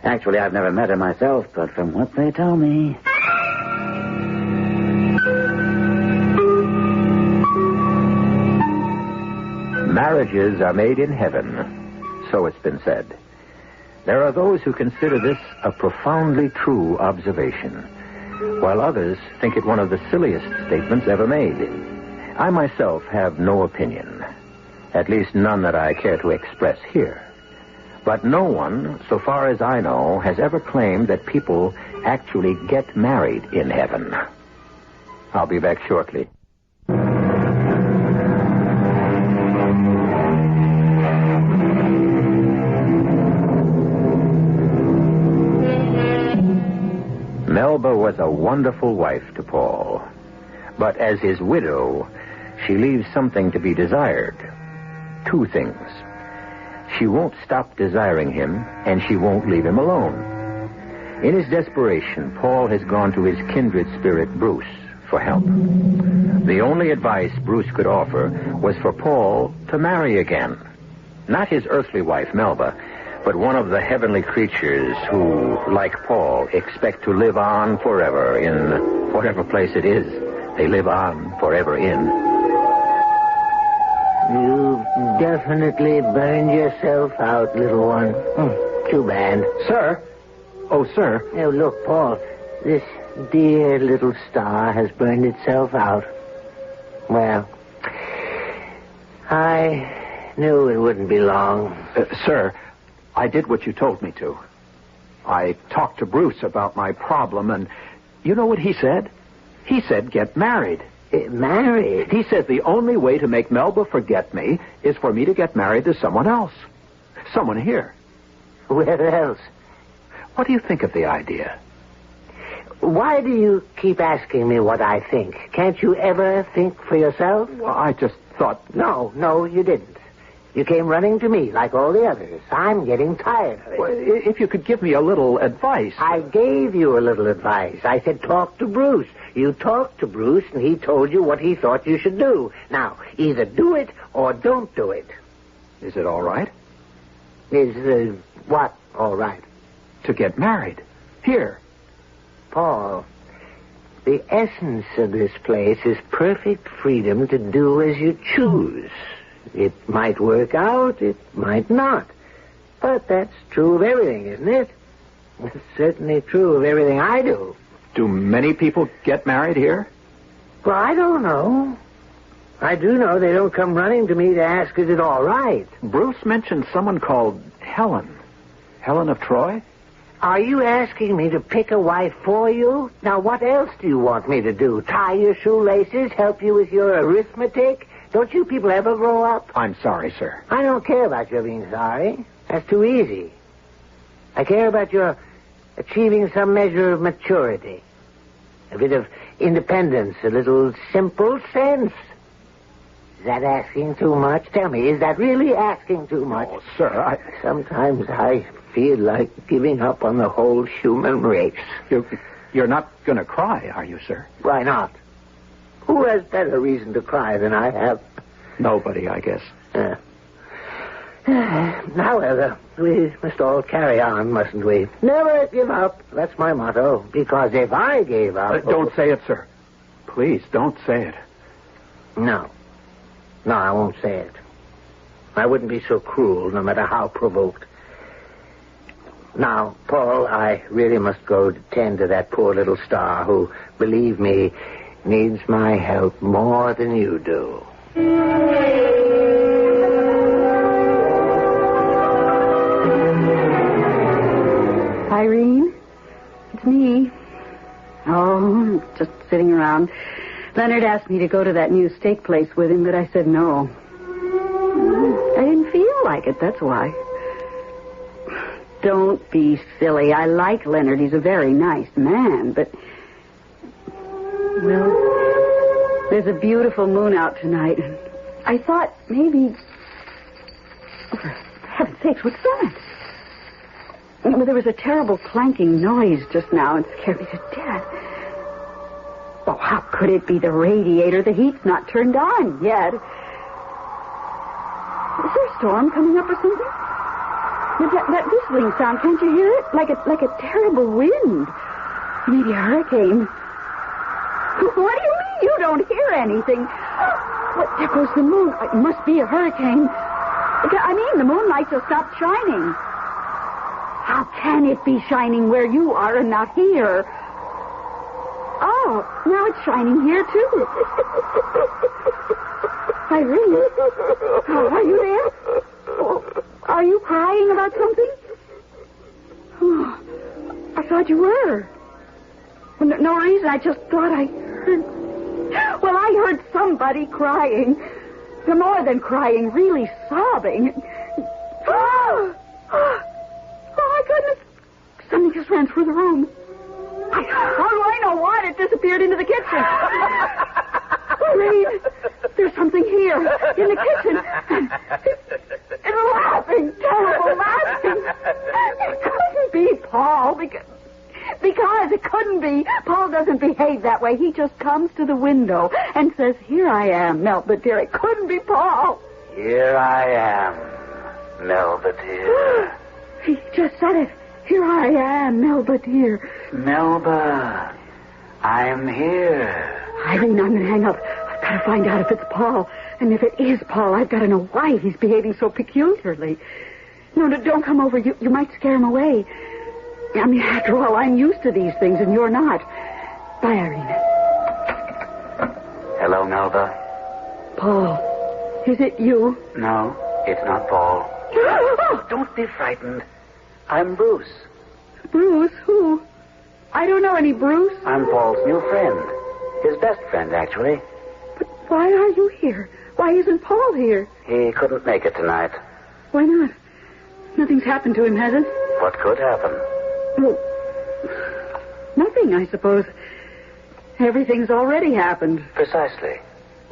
Actually, I've never met her myself, but from what they tell me... Marriages are made in heaven, so it's been said. There are those who consider this a profoundly true observation, while others think it one of the silliest statements ever made. I myself have no opinion, at least none that I care to express here. But no one, so far as I know, has ever claimed that people actually get married in heaven. I'll be back shortly. Melba was a wonderful wife to Paul. But as his widow, she leaves something to be desired. Two things. She won't stop desiring him, and she won't leave him alone. In his desperation, Paul has gone to his kindred spirit, Bruce, for help. The only advice Bruce could offer was for Paul to marry again. Not his earthly wife, Melba, but one of the heavenly creatures who, like Paul, expect to live on forever in whatever place it is they live on forever in. You definitely burned yourself out, little one. Too bad. Sir? Oh, sir. Oh, look, Paul, this dear little star has burned itself out. Well, I knew it wouldn't be long. Sir, I did what you told me to. I talked to Bruce about my problem, and you know what he said? He said, get married. Married? He says the only way to make Melba forget me is for me to get married to someone else. Someone here. Where else? What do you think of the idea? Why do you keep asking me what I think? Can't you ever think for yourself? Well, I just thought... No, you didn't. You came running to me like all the others. I'm getting tired of it. Well, if you could give me a little advice... I gave you a little advice. I said talk to Bruce. You talked to Bruce, and he told you what he thought you should do. Now, either do it or don't do it. Is it all right? Is what all right? To get married. Here. Paul, the essence of this place is perfect freedom to do as you choose. It might work out, it might not. But that's true of everything, isn't it? It's certainly true of everything I do. Do many people get married here? Well, I don't know. I do know they don't come running to me to ask, is it all right? Bruce mentioned someone called Helen. Helen of Troy? Are you asking me to pick a wife for you? Now, what else do you want me to do? Tie your shoelaces? Help you with your arithmetic? Don't you people ever grow up? I'm sorry, sir. I don't care about your being sorry. That's too easy. I care about your achieving some measure of maturity. A bit of independence, a little simple sense. Is that asking too much? Tell me, is that really asking too much? Oh, sir, Sometimes I feel like giving up on the whole human race. You're not going to cry, are you, sir? Why not? Who has better reason to cry than I have? Nobody, I guess. However, we must all carry on, mustn't we? Never give up. That's my motto. Because if I gave up... Don't say it, sir. Please, don't say it. No, I won't say it. I wouldn't be so cruel, no matter how provoked. Now, Paul, I really must go to tend to that poor little star who, believe me, needs my help more than you do. Irene, it's me. Oh, just sitting around. Leonard asked me to go to that new steak place with him, but I said no. I didn't feel like it, that's why. Don't be silly. I like Leonard. He's a very nice man, but... Well, there's a beautiful moon out tonight. I thought maybe... Oh, for heaven's sakes, what's that? Well, there was a terrible clanking noise just now. It scared me to death. Oh, how could it be the radiator? The heat's not turned on yet. Is there a storm coming up or something? That whistling sound, can't you hear it? Like a terrible wind. Maybe a hurricane. What do you mean you don't hear anything? What, there goes the moon. It must be a hurricane. I mean, the moonlight just stopped shining. How can it be shining where you are and not here? Oh, now it's shining here, too. Irene, are you there? Oh, are you crying about something? Oh, I thought you were. Well, no reason. I just thought I heard... Well, I heard somebody crying. They're more than crying, really sobbing. Oh, my goodness. Something just ran through the room. How do I know what? It disappeared into the kitchen. Irene, there's something here in the kitchen. It's laughing. Paul, because it couldn't be. Paul doesn't behave that way. He just comes to the window and says, "Here I am, Melba dear." It couldn't be Paul. Here I am, Melba dear. He just said it. "Here I am, Melba dear." Melba, I'm here. Irene, I'm going to hang up. I've got to find out if it's Paul. And if it is Paul, I've got to know why he's behaving so peculiarly. No, don't come over. You might scare him away. I mean, after all, I'm used to these things, and you're not. Bye, Irene. Hello, Melba. Paul, is it you? No, it's not Paul. Oh, don't be frightened. I'm Bruce. Bruce? Who? I don't know any Bruce. I'm Paul's new friend. His best friend, actually. But why are you here? Why isn't Paul here? He couldn't make it tonight. Why not? Nothing's happened to him, has it? What could happen? Well, nothing, I suppose. Everything's already happened. Precisely.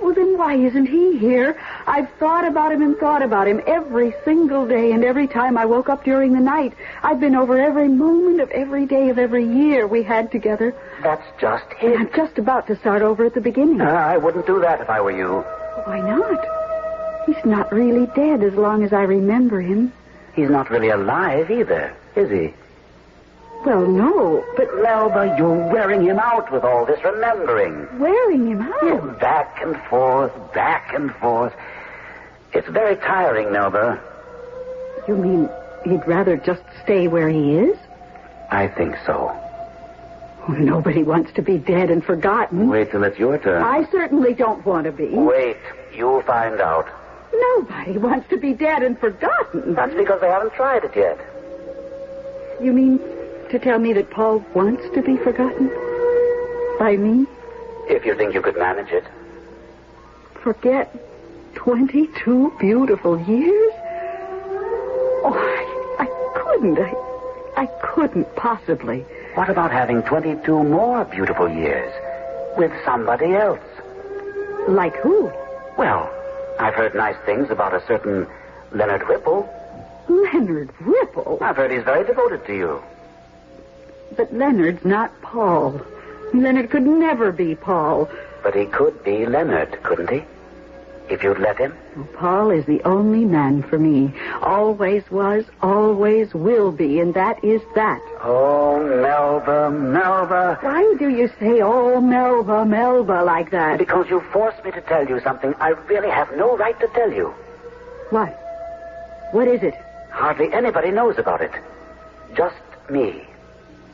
Well, then why isn't he here? I've thought about him and thought about him every single day, and every time I woke up during the night. I've been over every moment of every day of every year we had together. That's just it. I'm just about to start over at the beginning. I wouldn't do that if I were you. Why not? He's not really dead as long as I remember him. He's not really alive either, is he? Well, no, but... Melba, you're wearing him out with all this remembering. Wearing him out? Yeah, back and forth, back and forth. It's very tiring, Melba. You mean he'd rather just stay where he is? I think so. Oh, nobody wants to be dead and forgotten. Wait till it's your turn. I certainly don't want to be. Wait, you'll find out. Nobody wants to be dead and forgotten. That's because they haven't tried it yet. You mean to tell me that Paul wants to be forgotten? By me? If you think you could manage it. Forget 22 beautiful years? Oh, I couldn't. I couldn't possibly. What about having 22 more beautiful years with somebody else? Like who? Well, I've heard nice things about a certain Leonard Whipple. Leonard Whipple? I've heard he's very devoted to you. But Leonard's not Paul. Leonard could never be Paul. But he could be Leonard, couldn't he? If you'd let him? Well, Paul is the only man for me. Always was, always will be, and that is that. Oh, Melba, Melba. Why do you say, "Oh, Melba, Melba," like that? Because you forced me to tell you something I really have no right to tell you. What? What is it? Hardly anybody knows about it. Just me.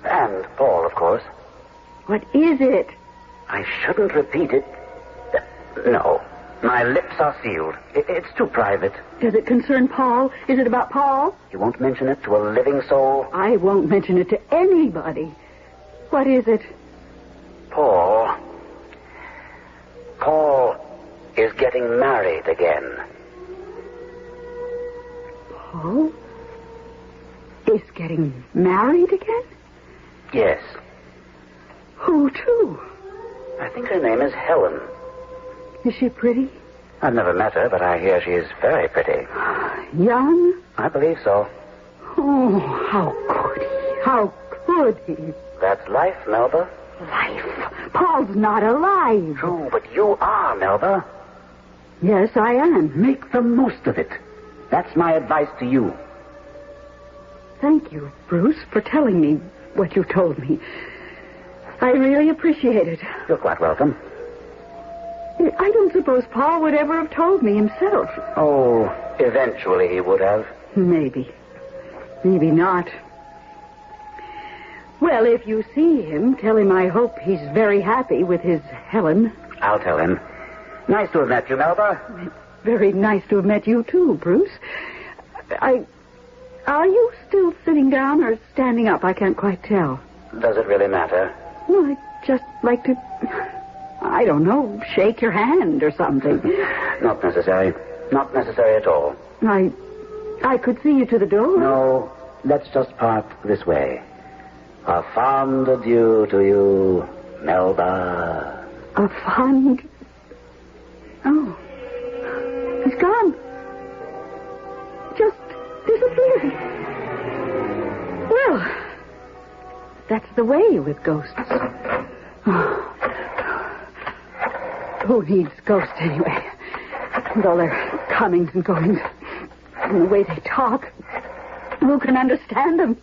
And Paul, of course. What is it? I shouldn't repeat it. No. My lips are sealed. It's too private. Does it concern Paul? Is it about Paul? You won't mention it to a living soul? I won't mention it to anybody. What is it? Paul is getting married again. Paul is getting married again? Yes. Who to? I think her name is Helen. Is she pretty? I've never met her, but I hear she's very pretty. Young? I believe so. Oh, how could he? How could he? That's life, Melba. Life? Paul's not alive. True, but you are, Melba. Yes, I am. Make the most of it. That's my advice to you. Thank you, Bruce, for telling me what you told me. I really appreciate it. You're quite welcome. I don't suppose Paul would ever have told me himself. Oh, eventually he would have. Maybe. Maybe not. Well, if you see him, tell him I hope he's very happy with his Helen. I'll tell him. Nice to have met you, Melba. Very nice to have met you, too, Bruce. Are you still sitting down or standing up? I can't quite tell. Does it really matter? Well, I'd just like to, I don't know, shake your hand or something. Not necessary. Not necessary at all. I could see you to the door. No, let's just part this way. A fond adieu to you, Melba. A fond... Oh. He's gone. Just disappeared. Well, that's the way with ghosts. Who needs ghosts anyway? With all their comings and goings and the way they talk. Who can understand them?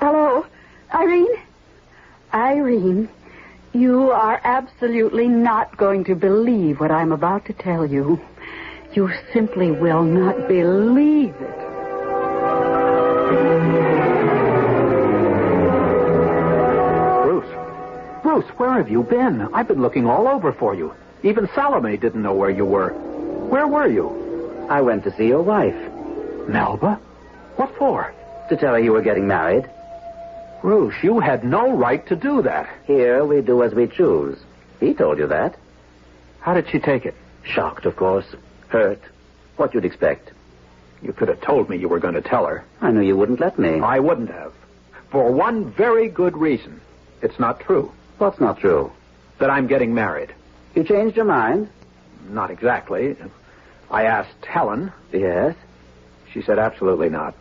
Hello, Irene? Irene, you are absolutely not going to believe what I'm about to tell you. You simply will not believe it. Bruce, where have you been? I've been looking all over for you. Even Salome didn't know where you were. Where were you? I went to see your wife. Melba? What for? To tell her you were getting married. Bruce, you had no right to do that. Here we do as we choose. He told you that. How did she take it? Shocked, of course. Hurt. What you'd expect. You could have told me you were going to tell her. I knew you wouldn't let me. I wouldn't have. For one very good reason. It's not true. What's not true? That I'm getting married. You changed your mind? Not exactly. I asked Helen. Yes? She said absolutely not.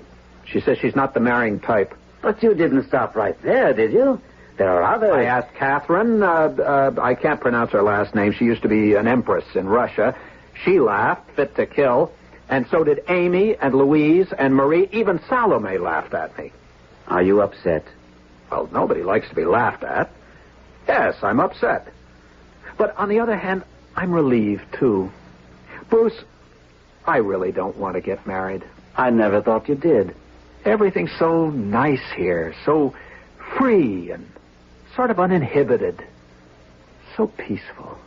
She says she's not the marrying type. But you didn't stop right there, did you? There are others. I asked Catherine. I can't pronounce her last name. She used to be an empress in Russia. She laughed, fit to kill. And so did Amy and Louise and Marie. Even Salome laughed at me. Are you upset? Well, nobody likes to be laughed at. Yes, I'm upset. But on the other hand, I'm relieved, too. Bruce, I really don't want to get married. I never thought you did. Everything's so nice here, so free and sort of uninhibited. So peaceful.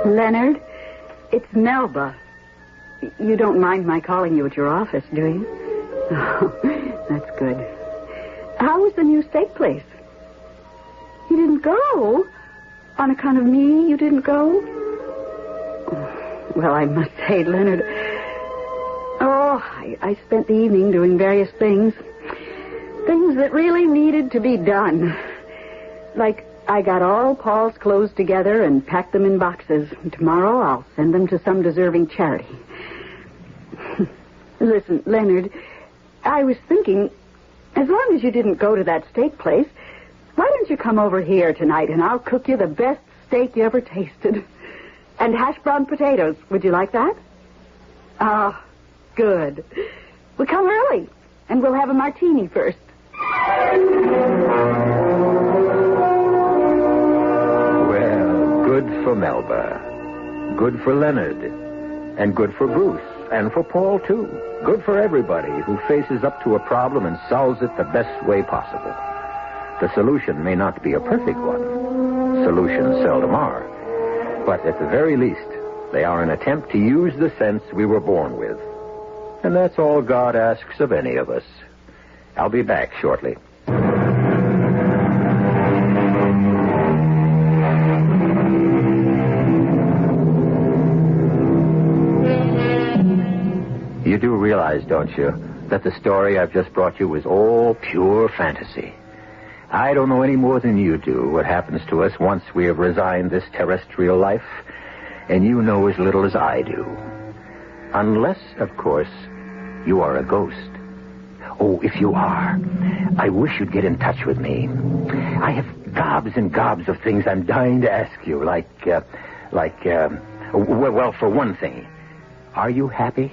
Leonard, it's Melba. You don't mind my calling you at your office, do you? Oh, that's good. How was the new steak place? You didn't go? On account of me, you didn't go? Well, I must say, Leonard, I spent the evening doing various things. Things that really needed to be done. Like, I got all Paul's clothes together and packed them in boxes. And tomorrow I'll send them to some deserving charity. Listen, Leonard, I was thinking, as long as you didn't go to that steak place, why don't you come over here tonight and I'll cook you the best steak you ever tasted. And hash brown potatoes. Would you like that? Oh, good. We'll come early, and we'll have a martini first. Well, good for Melba. Good for Leonard. And good for Bruce. And for Paul, too. Good for everybody who faces up to a problem and solves it the best way possible. The solution may not be a perfect one. Solutions seldom are. But at the very least, they are an attempt to use the sense we were born with. And that's all God asks of any of us. I'll be back shortly. You do realize, don't you, that the story I've just brought you was all pure fantasy. I don't know any more than you do what happens to us once we have resigned this terrestrial life, and you know as little as I do. Unless, of course, you are a ghost. Oh, if you are, I wish you'd get in touch with me. I have gobs and gobs of things I'm dying to ask you, well, for one thing, are you happy?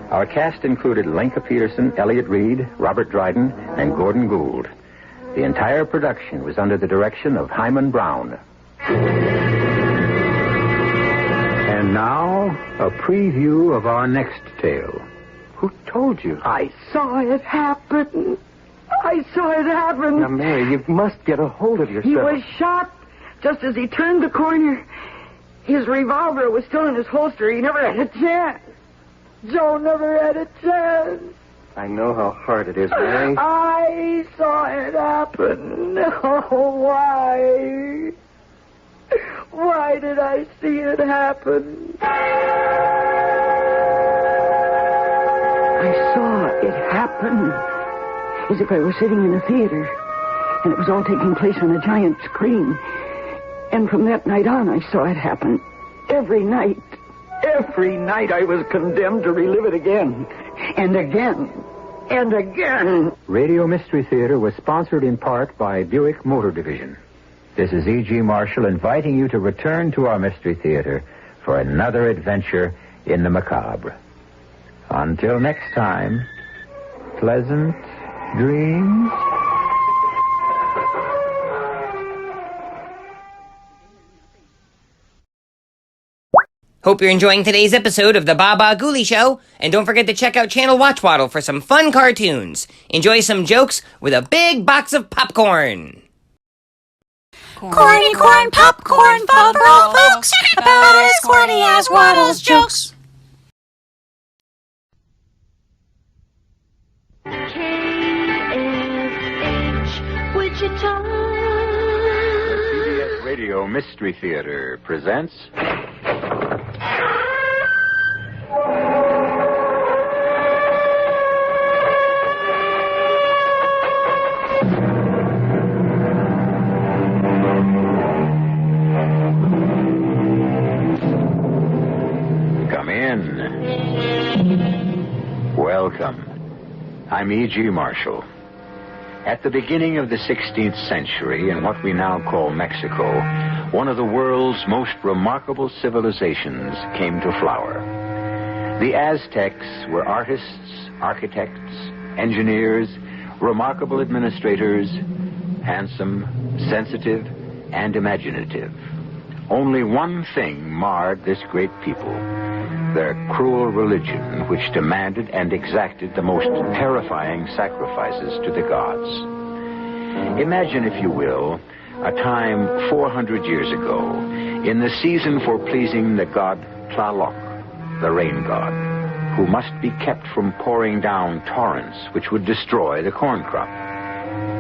Our cast included Lenka Peterson, Elliot Reed, Robert Dryden, and Gordon Gould. The entire production was under the direction of Hyman Brown. And now, a preview of our next tale. Who told you? I saw it happen. Now, Mary, you must get a hold of yourself. He was shot just as he turned the corner. His revolver was still in his holster. He never had a chance. Joe never had a chance. I know how hard it is, Mary. I saw it happen. Oh, why? Why did I see it happen? I saw it happen as if I were sitting in a theater, and it was all taking place on a giant screen. And from that night on, I saw it happen every night. Every night I was condemned to relive it again. And again. And again. Radio Mystery Theater was sponsored in part by Buick Motor Division. This is E.G. Marshall inviting you to return to our Mystery Theater for another adventure in the macabre. Until next time, pleasant dreams. Hope you're enjoying today's episode of the Baba Ghoulie Show, and don't forget to check out channel Watchwaddle for some fun cartoons. Enjoy some jokes with a big box of popcorn. Corny corn popcorn fun for all folks, about as corny as Waddle's jokes. KFH Wichita. CBS Radio Mystery Theater presents... Come in. Welcome. I'm E.G. Marshall. At the beginning of the 16th century, in what we now call Mexico, one of the world's most remarkable civilizations came to flower. The Aztecs were artists, architects, engineers, remarkable administrators, handsome, sensitive, and imaginative. Only one thing marred this great people: their cruel religion, which demanded and exacted the most terrifying sacrifices to the gods. Imagine, if you will, a time 400 years ago, in the season for pleasing the god Tlaloc, the rain god, who must be kept from pouring down torrents which would destroy the corn crop.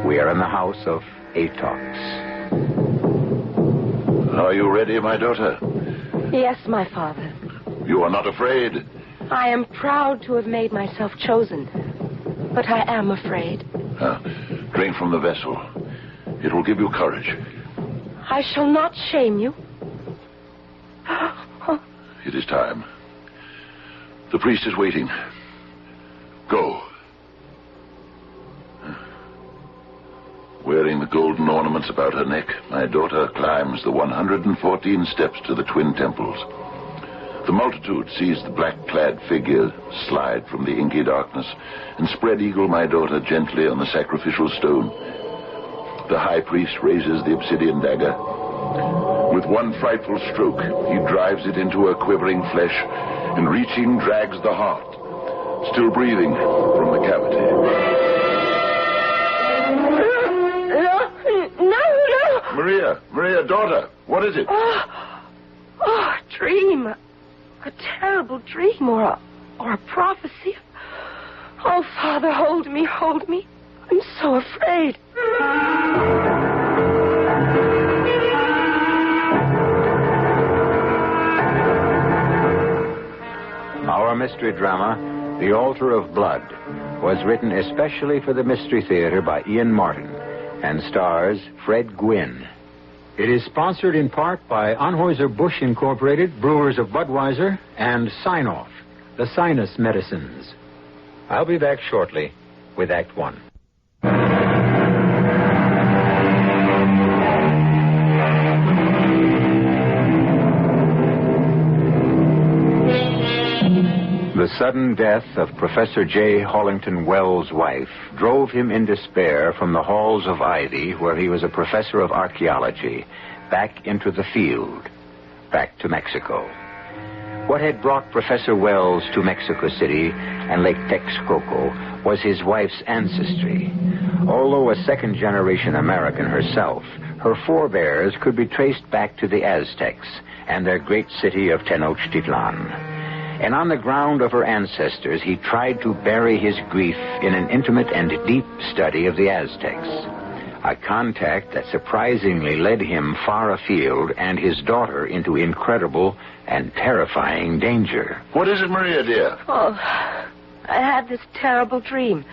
We are in the house of Atox. Are you ready, my daughter? Yes, my father. You are not afraid? I am proud to have made myself chosen, but I am afraid. Drink from the vessel. It will give you courage. I shall not shame you. It is time. The priest is waiting. Go. Wearing the golden ornaments about her neck, my daughter climbs the 114 steps to the twin temples. The multitude sees the black-clad figure slide from the inky darkness and spread eagle my daughter gently on the sacrificial stone. The high priest raises the obsidian dagger. With one frightful stroke, he drives it into her quivering flesh and, reaching, drags the heart, still breathing, from the cavity. No. Maria, daughter, what is it? A dream. A terrible dream, or a prophecy. Oh, Father, hold me. I'm so afraid. Our mystery drama, The Altar of Blood, was written especially for the Mystery Theater by Ian Martin and stars Fred Gwynne. It is sponsored in part by Anheuser-Busch Incorporated, Brewers of Budweiser, and Sign-Off, the sinus medicines. I'll be back shortly with Act One. The sudden death of Professor J. Hollington Wells' wife drove him in despair from the halls of Ivy, where he was a professor of archaeology, back into the field, back to Mexico. What had brought Professor Wells to Mexico City and Lake Texcoco was his wife's ancestry. Although a second-generation American herself, her forebears could be traced back to the Aztecs and their great city of Tenochtitlan. And on the ground of her ancestors, he tried to bury his grief in an intimate and deep study of the Aztecs. A contact that surprisingly led him far afield and his daughter into incredible and terrifying danger. What is it, Maria, dear? Oh, I had this terrible dream.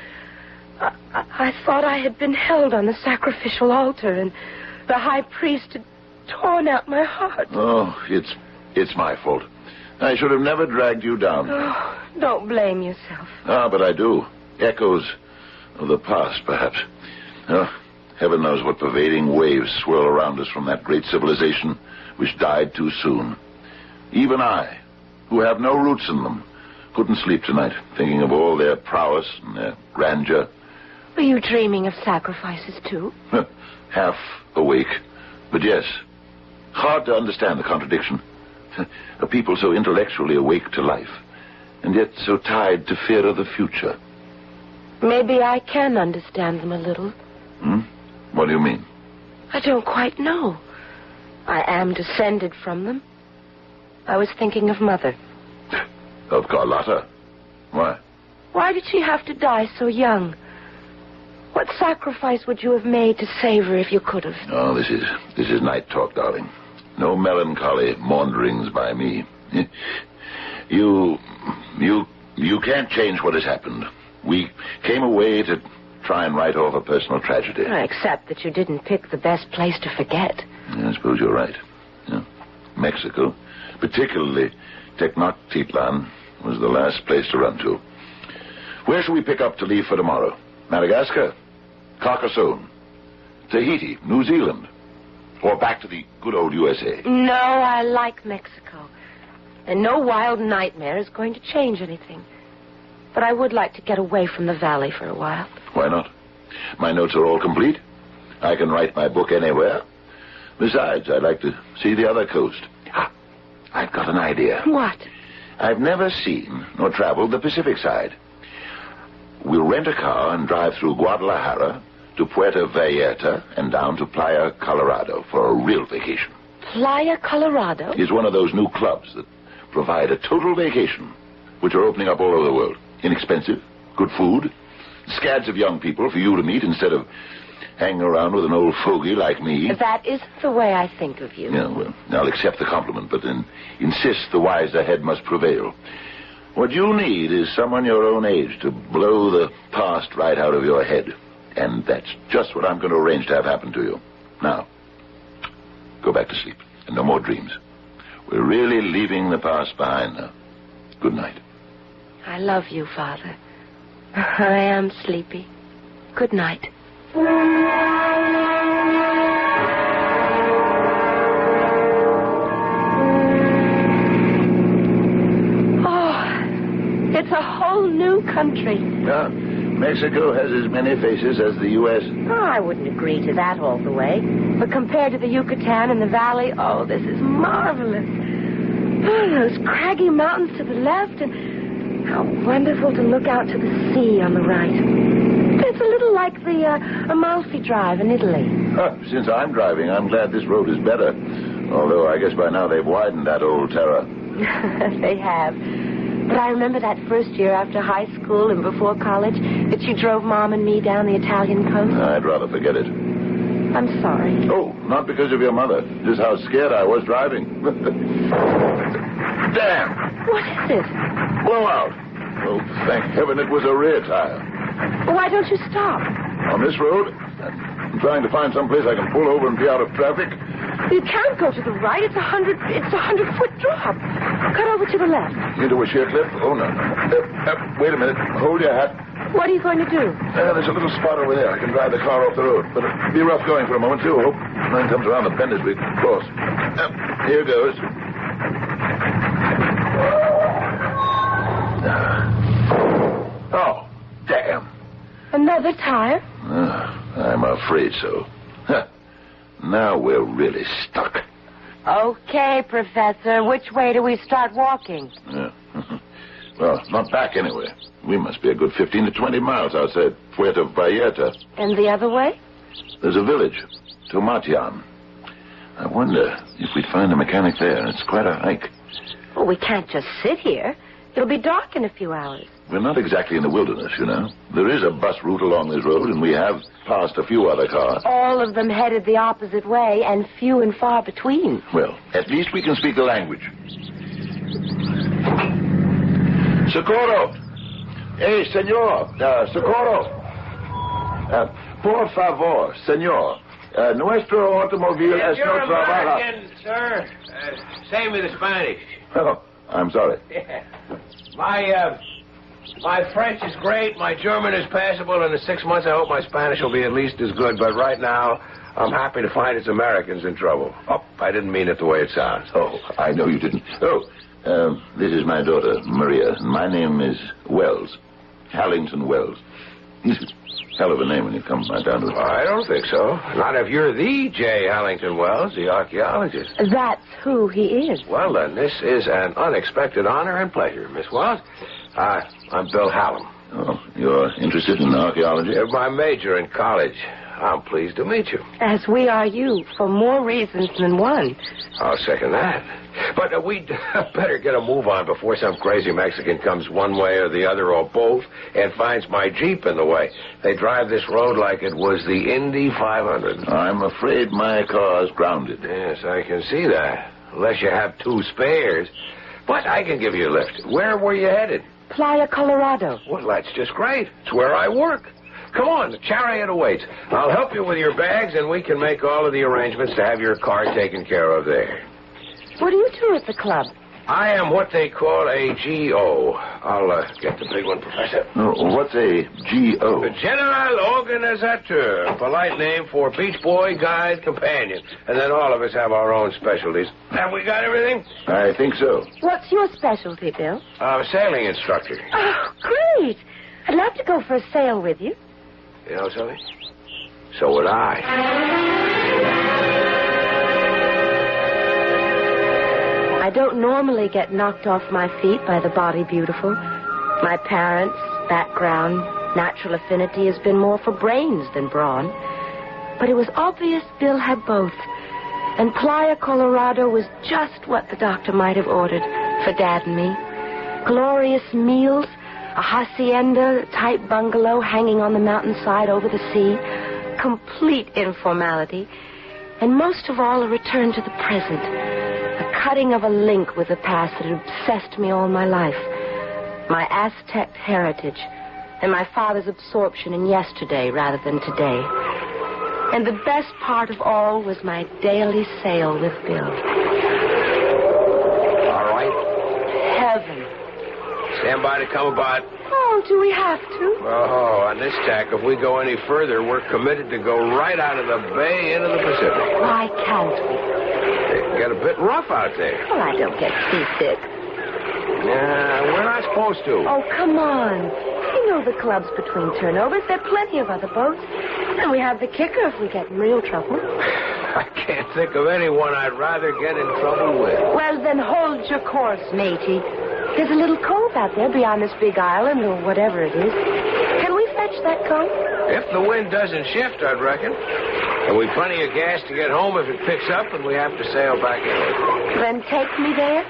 I thought I had been held on the sacrificial altar, and the high priest had torn out my heart. Oh, it's my fault. I should have never dragged you down. Oh, don't blame yourself. Ah, but I do. Echoes of the past, perhaps. Oh, heaven knows what pervading waves swirl around us from that great civilization which died too soon. Even I, who have no roots in them, couldn't sleep tonight, thinking of all their prowess and their grandeur. Were you dreaming of sacrifices, too? Half awake. But yes, hard to understand the contradiction. A people so intellectually awake to life, and yet so tied to fear of the future. Maybe I can understand them a little. What do you mean? I don't quite know. I am descended from them. I was thinking of Mother. Of Carlotta? Why? Why did she have to die so young? What sacrifice would you have made to save her if you could have? Oh, this is night talk, darling. No melancholy maunderings by me. You can't change what has happened. We came away to try and write off a personal tragedy. Except that you didn't pick the best place to forget. Yeah, I suppose you're right. Yeah. Mexico, particularly Tenochtitlan, was the last place to run to. Where shall we pick up to leave for tomorrow? Madagascar? Carcassonne? Tahiti? New Zealand? Or back to the good old USA? No, I like Mexico. And no wild nightmare is going to change anything. But I would like to get away from the valley for a while. Why not? My notes are all complete. I can write my book anywhere. Besides, I'd like to see the other coast. I've got an idea. What? I've never seen nor traveled the Pacific side. We'll rent a car and drive through Guadalajara to Puerto Vallarta and down to Playa Colorado for a real vacation. Playa Colorado? Is one of those new clubs that provide a total vacation, which are opening up all over the world. Inexpensive, good food, scads of young people for you to meet instead of hanging around with an old fogey like me. That isn't the way I think of you. Yeah, well, I'll accept the compliment, but then insist the wiser head must prevail. What you need is someone your own age to blow the past right out of your head. And that's just what I'm going to arrange to have happen to you. Now, go back to sleep. And no more dreams. We're really leaving the past behind now. Good night. I love you, Father. I am sleepy. Good night. Oh, it's a whole new country. Yeah. Mexico has as many faces as the U.S. Oh, I wouldn't agree to that all the way. But compared to the Yucatan and the valley, oh, this is marvelous. Oh, those craggy mountains to the left, and how wonderful to look out to the sea on the right. It's a little like the Amalfi Drive in Italy. Since I'm driving, I'm glad this road is better. Although I guess by now they've widened that old terror. They have. But I remember that first year after high school and before college that you drove Mom and me down the Italian coast. I'd rather forget it. I'm sorry. Oh, not because of your mother. Just how scared I was driving. Damn! What is it? Blowout. Oh, thank heaven it was a rear tire. Why don't you stop? On this road, I'm trying to find some place I can pull over and be out of traffic. You can't go to the right. It's a 100-foot drop. Cut over to the left. Into a sheer cliff? Oh, no. Wait a minute. Hold your hat. What are you going to do? There's a little spot over there. I can drive the car off the road. But it'll be rough going for a moment, too. Hope nothing comes around the bend as we cross. Here goes. Oh, damn. Another tire? I'm afraid so. Now we're really stuck. Okay, Professor. Which way do we start walking? Well, not back anyway. We must be a good 15 to 20 miles outside Puerto Vallarta. And the other way? There's a village, Tomatian. I wonder if we'd find a mechanic there. It's quite a hike. Well, we can't just sit here. It'll be dark in a few hours. We're not exactly in the wilderness, you know. There is a bus route along this road, and we have passed a few other cars. All of them headed the opposite way, and few and far between. Well, at least we can speak the language. Socorro! Hey, senor! Socorro! Por favor, senor. Nuestro automobile es no trabaja. American, sir. Same with the Spanish. Oh, I'm sorry. My French is great, my German is passable, and in 6 months I hope my Spanish will be at least as good. But right now, I'm happy to find it's Americans in trouble. Oh, I didn't mean it the way it sounds. Oh, I know you didn't. This is my daughter, Maria. My name is Wells. Hallington Wells. Hell of a name when you come right down to it. I don't think so. Not if you're the J. Hallington Wells, the archaeologist. That's who he is. Well, then, this is an unexpected honor and pleasure, Miss Wells. I'm Bill Hallam. Oh, you're interested in archaeology? My major in college. I'm pleased to meet you. As we are you, for more reasons than one. I'll second that. But we'd better get a move on before some crazy Mexican comes one way or the other or both and finds my Jeep in the way. They drive this road like it was the Indy 500. I'm afraid my car's grounded. Yes, I can see that. Unless you have 2 spares. But I can give you a lift. Where were you headed? Playa Colorado. Well, that's just great. It's where I work. Come on, the chariot awaits. I'll help you with your bags, and we can make all of the arrangements to have your car taken care of there. What do you do at the club? I am what they call a G.O. I'll get the big one, Professor. Oh, what's a G.O.? The General Organizateur, polite name for Beach Boy Guide Companion. And then all of us have our own specialties. Have we got everything? I think so. What's your specialty, Bill? I'm a sailing instructor. Oh, great. I'd love to go for a sail with you. You know something? So would I. I don't normally get knocked off my feet by the body beautiful. My parents, background, natural affinity has been more for brains than brawn. But it was obvious Bill had both. And Playa Colorado was just what the doctor might have ordered for Dad and me. Glorious meals, a hacienda-type bungalow hanging on the mountainside over the sea, complete informality, and most of all, a return to the present. A cutting of a link with the past that had obsessed me all my life. My Aztec heritage and my father's absorption in yesterday rather than today. And the best part of all was my daily sail with Bill. All right. Heaven. Stand by to come about. Oh, do we have to? Oh, on this tack, if we go any further, we're committed to go right out of the bay into the Pacific. Why can't we? It can get a bit rough out there. Well, I don't get seasick. We're not supposed to. Oh, come on. You know the clubs between turnovers. There are plenty of other boats. And we have the kicker if we get in real trouble. I can't think of anyone I'd rather get in trouble with. Well, then hold your course, matey. There's a little cove out there beyond this big island or whatever it is. Can we fetch that cove? If the wind doesn't shift, I'd reckon. And we've plenty of gas to get home if it picks up and we have to sail back in. Then take me there?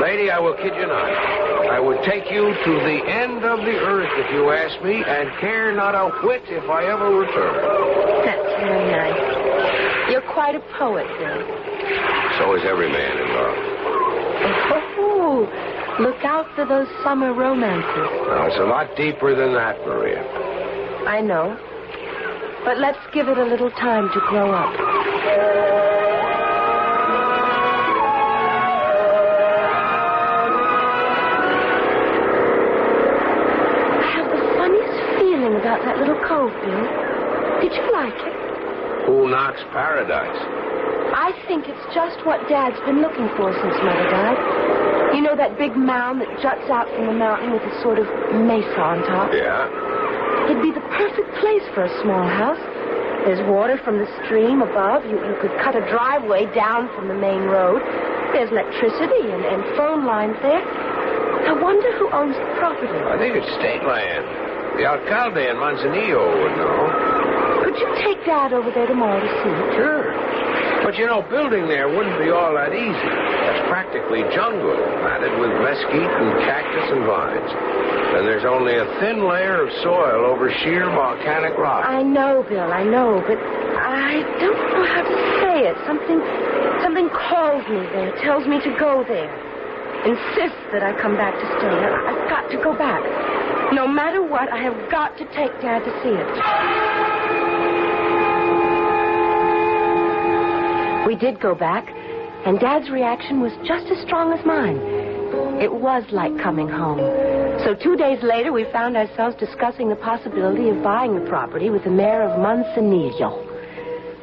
Lady, I will kid you not. I would take you to the end of the earth if you ask me, and care not a whit if I ever return. That's very nice. You're quite a poet, Bill. So is every man in love. Oh, look out for those summer romances. Now, it's a lot deeper than that, Maria. I know. But let's give it a little time to grow up. About that little cove, Bill. Did you like it? Who knocks paradise? I think it's just what Dad's been looking for since Mother died. You know that big mound that juts out from the mountain with a sort of mesa on top? Yeah. It'd be the perfect place for a small house. There's water from the stream above. You could cut a driveway down from the main road. There's electricity and phone lines there. I wonder who owns the property. I think it's state land. The alcalde in Manzanillo would know. Could you take Dad over there tomorrow to see it? Sure. But, you know, building there wouldn't be all that easy. That's practically jungle, matted with mesquite and cactus and vines. And there's only a thin layer of soil over sheer volcanic rock. I know, Bill, I know, but I don't know how to say it. Something calls me there, tells me to go there. Insists that I come back to stay. I've got to go back. No matter what, I have got to take Dad to see it. We did go back. And Dad's reaction was just as strong as mine. It was like coming home. So 2 days later, we found ourselves discussing the possibility of buying the property with the mayor of Manzanillo.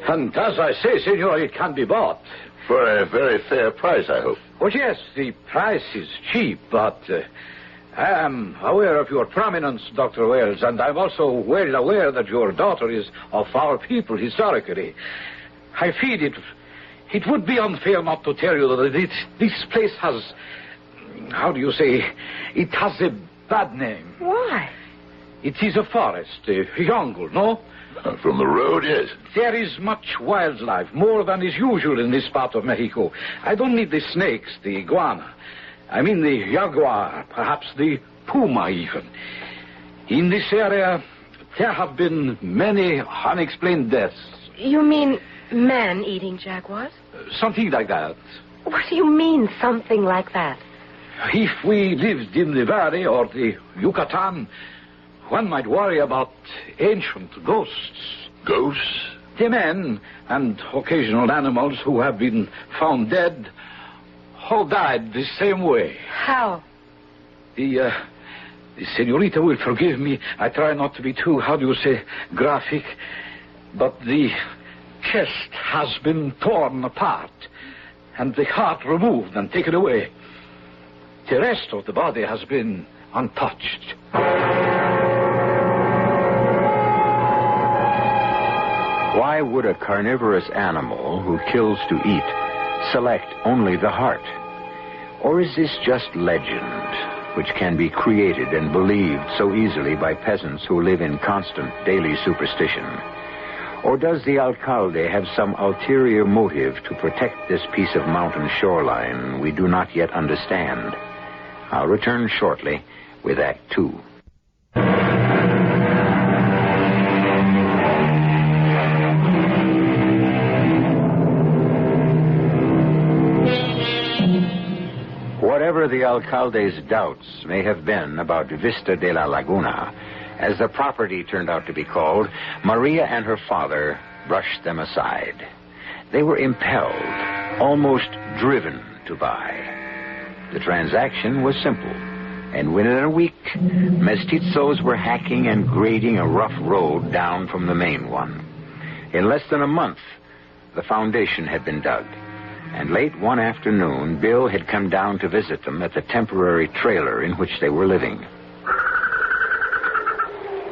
And as I say, senor, it can be bought. For a very fair price, I hope. Oh, yes, the price is cheap, but I am aware of your prominence, Dr. Wells, and I'm also well aware that your daughter is of our people historically. I feel it would be unfair not to tell you that this place has, how do you say, it has a bad name. Why? It is a forest, a jungle, no? From the road, yes. There is much wildlife, more than is usual in this part of Mexico. I don't mean the snakes, the iguana. I mean the jaguar, perhaps the puma even. In this area, there have been many unexplained deaths. You mean man-eating jaguars? Something like that. What do you mean, something like that? If we lived in the valley or the Yucatan, one might worry about ancient ghosts. Ghosts? The men and occasional animals who have been found dead all died the same way. How? The senorita will forgive me. I try not to be too, how do you say, graphic. But the chest has been torn apart and the heart removed and taken away. The rest of the body has been untouched. Why would a carnivorous animal who kills to eat select only the heart? Or is this just legend, which can be created and believed so easily by peasants who live in constant daily superstition? Or does the alcalde have some ulterior motive to protect this piece of mountain shoreline we do not yet understand? I'll return shortly with Act 2. Whatever the alcalde's doubts may have been about Vista de la Laguna, as the property turned out to be called, Maria and her father brushed them aside. They were impelled, almost driven to buy. The transaction was simple, and within a week, mestizos were hacking and grading a rough road down from the main one. In less than a month, the foundation had been dug. And late one afternoon, Bill had come down to visit them at the temporary trailer in which they were living.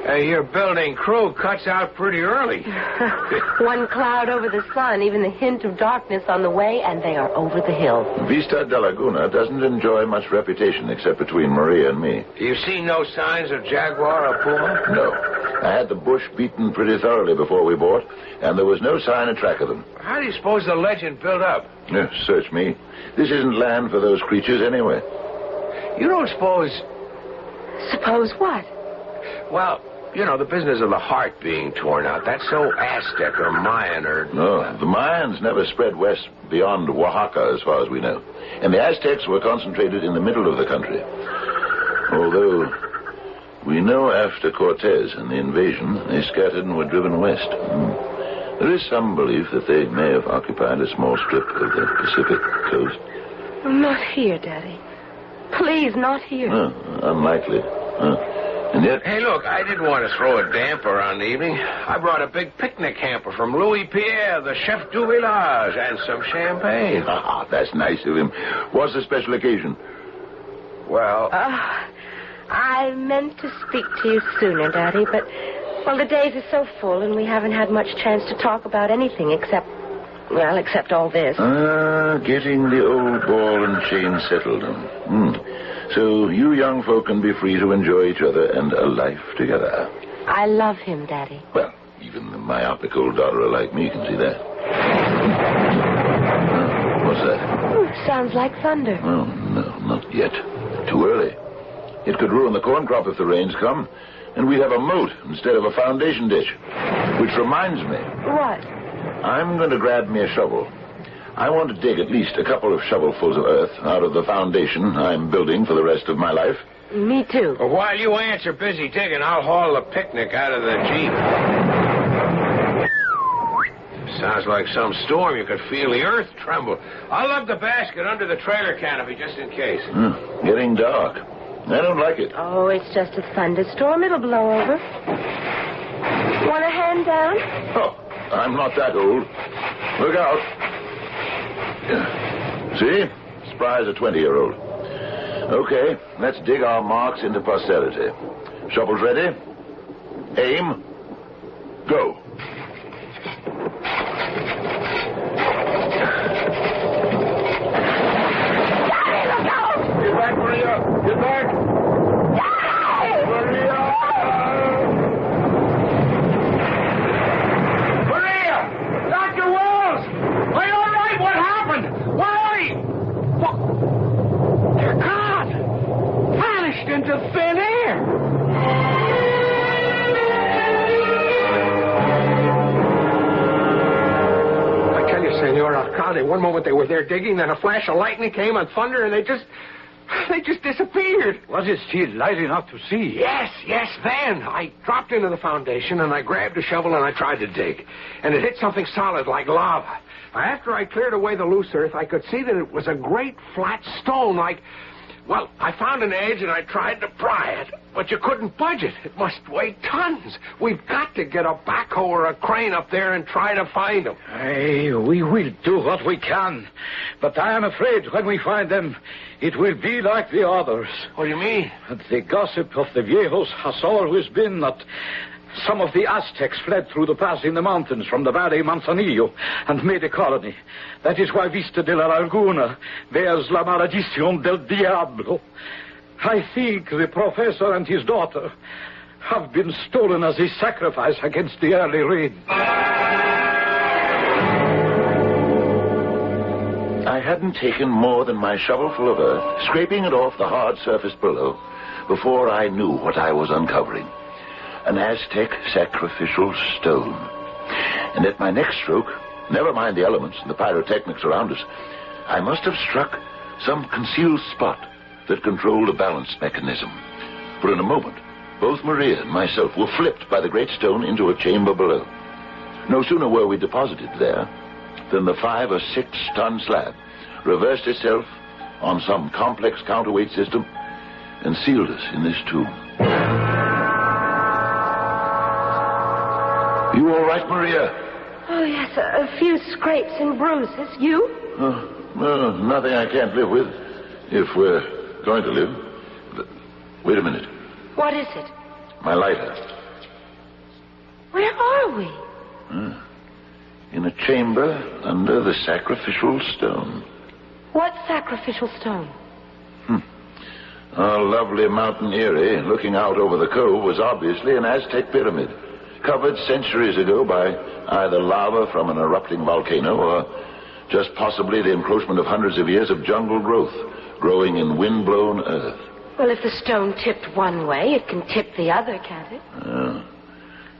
Your building crew cuts out pretty early. One cloud over the sun, even the hint of darkness on the way, and they are over the hill. Vista de Laguna doesn't enjoy much reputation except between Maria and me. You see no signs of jaguar or puma? No. I had the bush beaten pretty thoroughly before we bought, and there was no sign or track of them. How do you suppose the legend built up? Search me. This isn't land for those creatures anyway. You don't suppose... Suppose what? Well, you know, the business of the heart being torn out, that's so Aztec or Mayan or... No, the Mayans never spread west beyond Oaxaca, as far as we know. And the Aztecs were concentrated in the middle of the country. Although, we know after Cortez and the invasion, they scattered and were driven west. There is some belief that they may have occupied a small strip of the Pacific coast. Not here, Daddy. Please, not here. Unlikely. And yet... Hey, look, I didn't want to throw a damper on the evening. I brought a big picnic hamper from Louis Pierre, the chef du village, and some champagne. That's nice of him. What's the special occasion? Well... I meant to speak to you sooner, Daddy, but... Well, the days are so full, and we haven't had much chance to talk about anything except all this. Getting the old ball and chain settled. So you young folk can be free to enjoy each other and a life together. I love him, Daddy. Well, even the myopic old daughter like me can see that. What's that? Sounds like thunder. Oh, no, not yet. Too early. It could ruin the corn crop if the rains come. And we'd have a moat instead of a foundation ditch. Which reminds me. What? I'm going to grab me a shovel. I want to dig at least a couple of shovelfuls of earth out of the foundation I'm building for the rest of my life. Me too. Well, while you ants are busy digging, I'll haul the picnic out of the Jeep. Sounds like some storm. You could feel the earth tremble. I'll lug the basket under the trailer canopy just in case. Getting dark. I don't like it. Oh, it's just a thunderstorm. It'll blow over. Want a hand down? Oh, I'm not that old. Look out. See? Spry as a 20-year-old. Okay, let's dig our marks into posterity. Shovels ready? Aim. Go. Get back, Maria! Get back! Maria! Maria! Dr. Wells! Are you all right? What happened? Why? What? They're gone! Vanished into thin air! I tell you, Senor Alcalde, one moment they were there digging, then a flash of lightning came and thunder, and they just disappeared. Was it still light enough to see? Yes, then. I dropped into the foundation, and I grabbed a shovel, and I tried to dig. And it hit something solid like lava. After I cleared away the loose earth, I could see that it was a great flat stone like... Well, I found an edge, and I tried to pry it, but you couldn't budge it. It must weigh tons. We've got to get a backhoe or a crane up there and try to find them. Hey, we will do what we can. But I am afraid when we find them, it will be like the others. What do you mean? The gossip of the viejos has always been that some of the Aztecs fled through the pass in the mountains from the Valley Manzanillo and made a colony. That is why Vista de la Laguna bears la maledición del diablo. I think the professor and his daughter have been stolen as a sacrifice against the early rain. I hadn't taken more than my shovelful of earth, scraping it off the hard surface below, before I knew what I was uncovering. An Aztec sacrificial stone. And at my next stroke, never mind the elements and the pyrotechnics around us, I must have struck some concealed spot that controlled a balance mechanism. For in a moment, both Maria and myself were flipped by the great stone into a chamber below. No sooner were we deposited there than the 5 or 6 ton slab reversed itself on some complex counterweight system and sealed us in this tomb. You all right, Maria? Oh, yes, a few scrapes and bruises. You? Nothing I can't live with, if we're going to live. But wait a minute. What is it? My lighter. Where are we? In a chamber under the sacrificial stone. What sacrificial stone? Our lovely Mountain Erie, looking out over the cove, was obviously an Aztec pyramid, covered centuries ago by either lava from an erupting volcano or just possibly the encroachment of hundreds of years of jungle growth growing in wind-blown earth. Well, if the stone tipped one way, it can tip the other, can't it?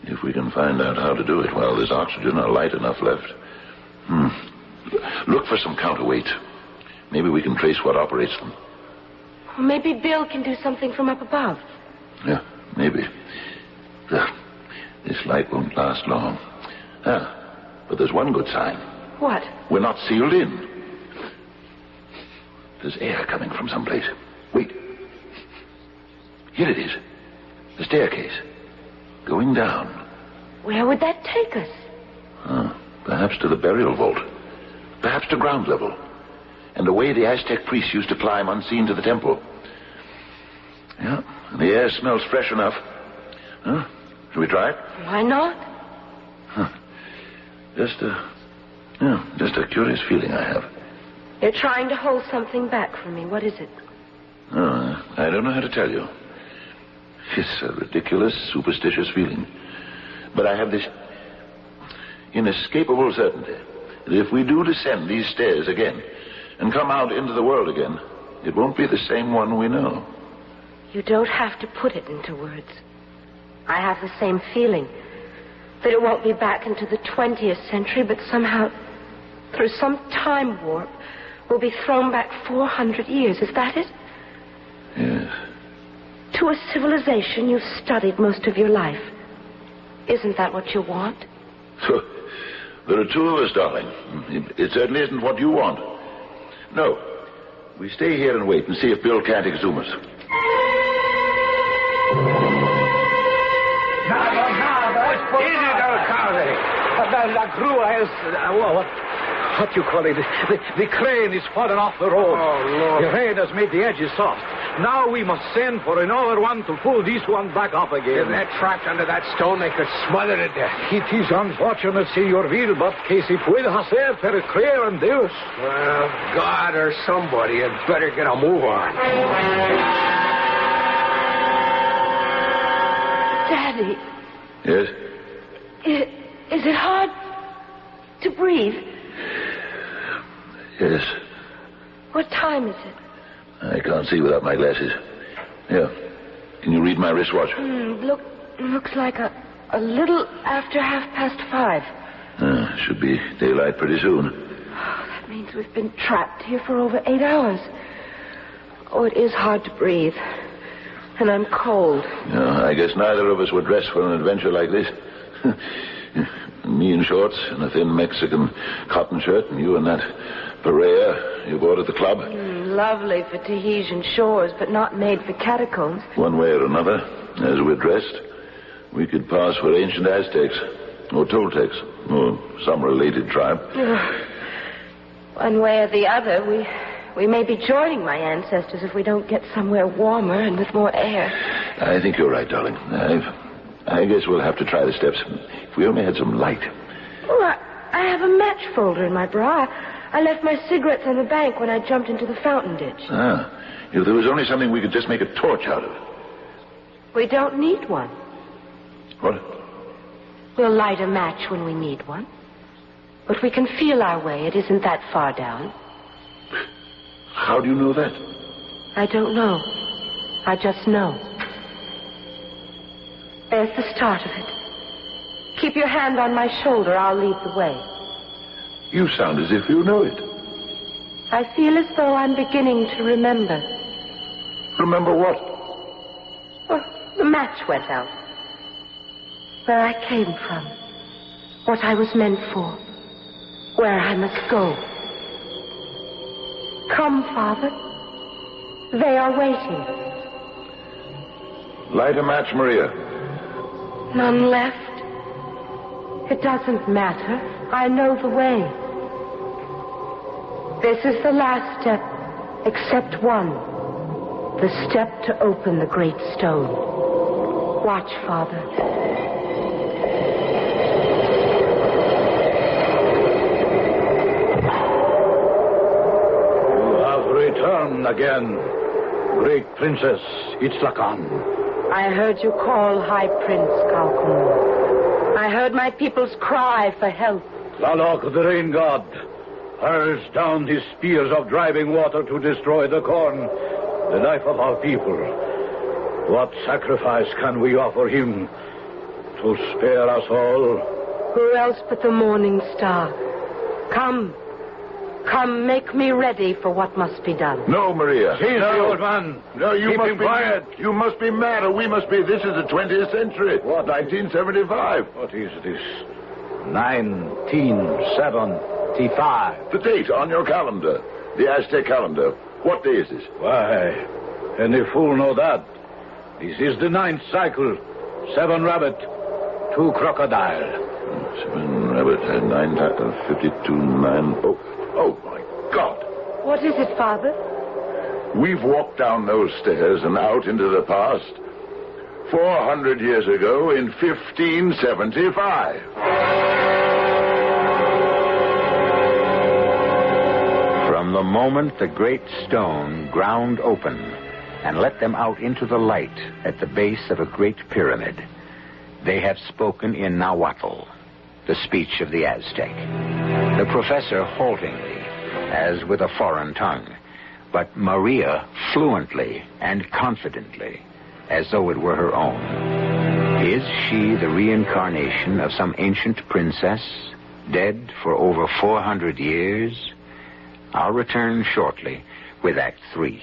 If we can find out how to do it while there's oxygen or light enough left. Look for some counterweights. Maybe we can trace what operates them. Well, maybe Bill can do something from up above. Yeah, maybe. This light won't last long. But there's one good sign. What? We're not sealed in. There's air coming from someplace. Wait. Here it is. The staircase. Going down. Where would that take us? Perhaps to the burial vault. Perhaps to ground level. And the way the Aztec priests used to climb unseen to the temple. Yeah, the air smells fresh enough. Shall we try it? Why not? Just a curious feeling I have. You're trying to hold something back from me. What is it? I don't know how to tell you. It's a ridiculous, superstitious feeling. But I have this inescapable certainty that if we do descend these stairs again and come out into the world again, it won't be the same one we know. You don't have to put it into words. I have the same feeling that it won't be back into the 20th century, but somehow, through some time warp, we'll be thrown back 400 years. Is that it? Yes. To a civilization you've studied most of your life. Isn't that what you want? There are two of us, darling. It certainly isn't what you want. No. We stay here and wait and see if Bill can't exhume us. La grua is... what do you call it? The crane is fallen off the road. Oh, Lord. The rain has made the edges soft. Now we must send for another one to pull this one back up again. If they're trapped under that stone, they could smother to death. It is unfortunate, Señorville, but que si puede hacer para creer en Dios. Well, God or somebody had better get a move on. Daddy, Yes? is it hard to breathe? Yes. What time is it? I can't see without my glasses. Here. Can you read my wristwatch? Looks like a little after 5:30. Should be daylight pretty soon. That means we've been trapped here for over 8 hours. Oh, it is hard to breathe. And I'm cold. I guess neither of us were dressed for an adventure like this. Me in shorts and a thin Mexican cotton shirt, and you in that Perea you bought at the club. Lovely for Tahitian shores, but not made for catacombs. One way or another, as we're dressed, we could pass for ancient Aztecs, or Toltecs, or some related tribe. One way or the other, we may be joining my ancestors if we don't get somewhere warmer and with more air. I think you're right, darling. I guess we'll have to try the steps. If we only had some light. Oh, I have a match folder in my bra. I left my cigarettes on the bank when I jumped into the fountain ditch. If there was only something we could just make a torch out of. We don't need one. What? We'll light a match when we need one. But we can feel our way. It isn't that far down. How do you know that? I don't know. I just know. There's the start of it. Keep your hand on my shoulder. I'll lead the way. You sound as if you know it. I feel as though I'm beginning to remember. Remember what? Well, the match went out. Where I came from. What I was meant for. Where I must go. Come, Father. They are waiting. Light a match, Maria. None left. It doesn't matter. I know the way. This is the last step, except one. The step to open the great stone. Watch, Father. You have returned again, great Princess Itzlacan. I heard you call, High Prince Kalkun. I heard my people's cry for help. Tlaloc, the rain god, hurls down his spears of driving water to destroy the corn, the life of our people. What sacrifice can we offer him to spare us all? Who else but the morning star? Come, make me ready for what must be done. No, Maria. Seize the old man. No, you Keep must him be quiet. You must be mad, or we must be. This is the 20th century. What? 1975. What is this? 1975. The date on your calendar. The Aztec calendar. What day is this? Why, any fool know that. This is the 9th cycle. 7 rabbit, 2 crocodile. 7 rabbit, 9, 52, 9. Oh, my God. What is it, Father? We've walked down those stairs and out into the past 400 years ago in 1575. From the moment the great stone ground open and let them out into the light at the base of a great pyramid, they have spoken in Nahuatl, the speech of the Aztec. The professor haltingly, as with a foreign tongue, but Maria fluently and confidently, as though it were her own. Is she the reincarnation of some ancient princess, dead for over 400 years? I'll return shortly with Act 3.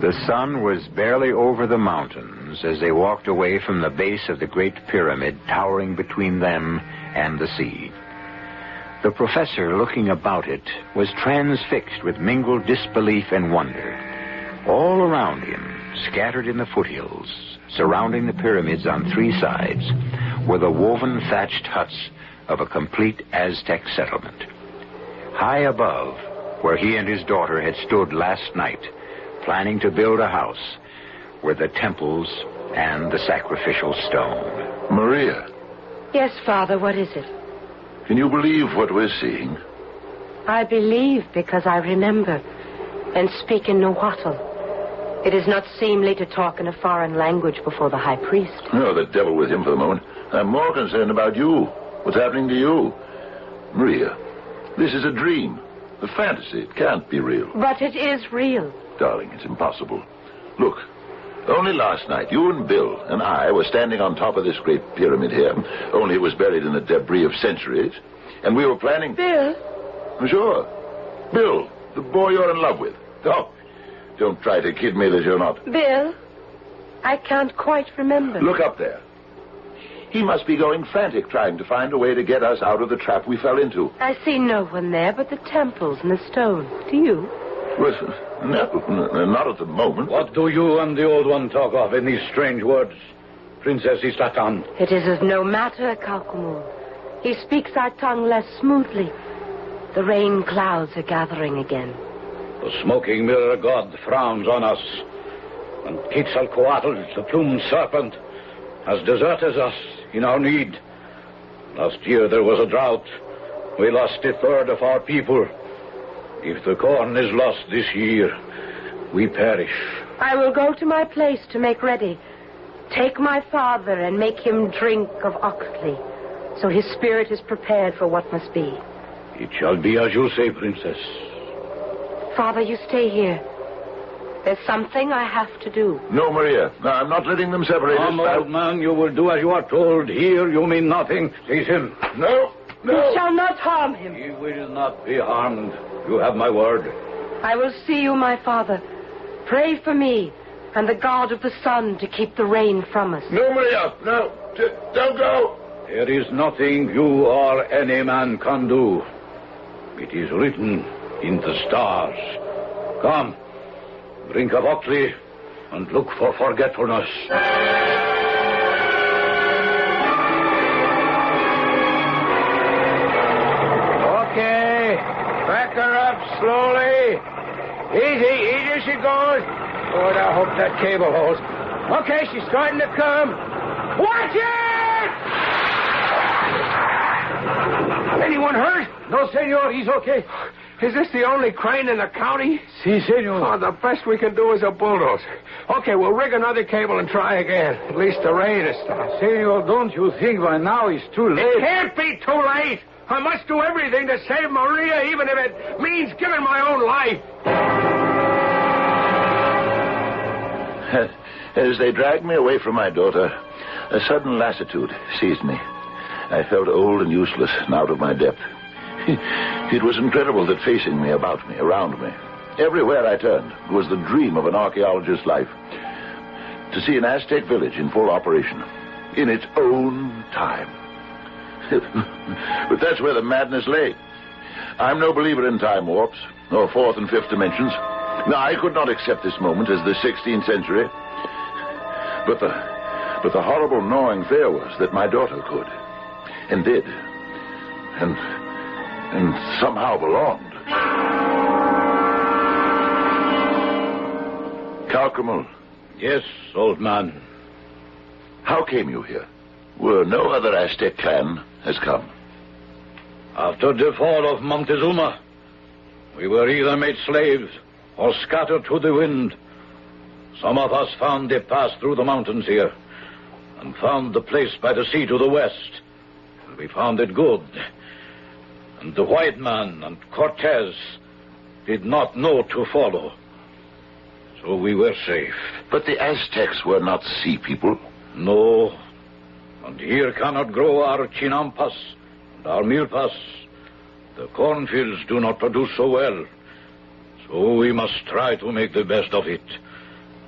The sun was barely over the mountains as they walked away from the base of the Great Pyramid towering between them and the sea. The professor, looking about it, was transfixed with mingled disbelief and wonder. All around him, scattered in the foothills, surrounding the pyramids on three sides, were the woven thatched huts of a complete Aztec settlement. High above, where he and his daughter had stood last night, planning to build a house, were the temples and the sacrificial stone. Maria. Yes, Father, what is it? Can you believe what we're seeing? I believe because I remember and speak in Nahuatl. It is not seemly to talk in a foreign language before the high priest. Oh, the devil with him for the moment. I'm more concerned about you. What's happening to you? Maria, this is a dream. A fantasy. It can't be real. But it is real. Darling, it's impossible. Look, only last night, you and Bill and I were standing on top of this great pyramid here, only it was buried in the debris of centuries, and we were planning... Bill? Sure. Bill, the boy you're in love with. Oh, don't try to kid me that you're not. Bill? I can't quite remember. Look up there. He must be going frantic trying to find a way to get us out of the trap we fell into. I see no one there but the temples and the stone. Do you? Well, no, not at the moment. What do you and the old one talk of in these strange words, Princess Islatan? It is of no matter, Calcumul. He speaks our tongue less smoothly. The rain clouds are gathering again. The smoking mirror god frowns on us, and Quetzalcoatl, the plumed serpent, has deserted us in our need. Last year there was a drought. We lost a third of our people. If the corn is lost this year, we perish. I will go to my place to make ready. Take my father and make him drink of Oxley, so his spirit is prepared for what must be. It shall be as you say, Princess. Father, you stay here. There's something I have to do. No, Maria. No, I'm not letting them separate us. Come, old man, you will do as you are told. Here you mean nothing. Seize him. No, no. You shall not harm him. He will not be harmed. You have my word. I will see you, my father. Pray for me and the God of the sun to keep the rain from us. No, Maria. No. Don't go. There is nothing you or any man can do. It is written in the stars. Come, drink of Oxley and look for forgetfulness. Okay, back her up slowly. Easy she goes. Lord, I hope that cable holds. Okay, she's starting to come. Watch it! Anyone hurt? No, senor, he's okay. Is this the only crane in the county? Si, senor. Oh, the best we can do is a bulldozer. Okay, we'll rig another cable and try again. At least the rain has stopped. Senor, don't you think by now it's too late? It can't be too late. I must do everything to save Maria, even if it means giving my own life. As they dragged me away from my daughter, a sudden lassitude seized me. I felt old and useless and out of my depth. It was incredible that facing me, about me, around me, everywhere I turned, was the dream of an archaeologist's life. To see an Aztec village in full operation, in its own time. But that's where the madness lay. I'm no believer in time warps, or fourth and fifth dimensions. No, I could not accept this moment as the 16th century. But the horrible gnawing fear was that my daughter could, and did, and somehow belonged. Calcumul. Yes, old man. How came you here? Where no other Aztec clan has come? After the fall of Montezuma, we were either made slaves or scattered to the wind. Some of us found a pass through the mountains here, and found the place by the sea to the west. We found it good. And the white man and Cortez did not know to follow. So we were safe. But the Aztecs were not sea people. No. And here cannot grow our chinampas and our milpas. The cornfields do not produce so well. So we must try to make the best of it.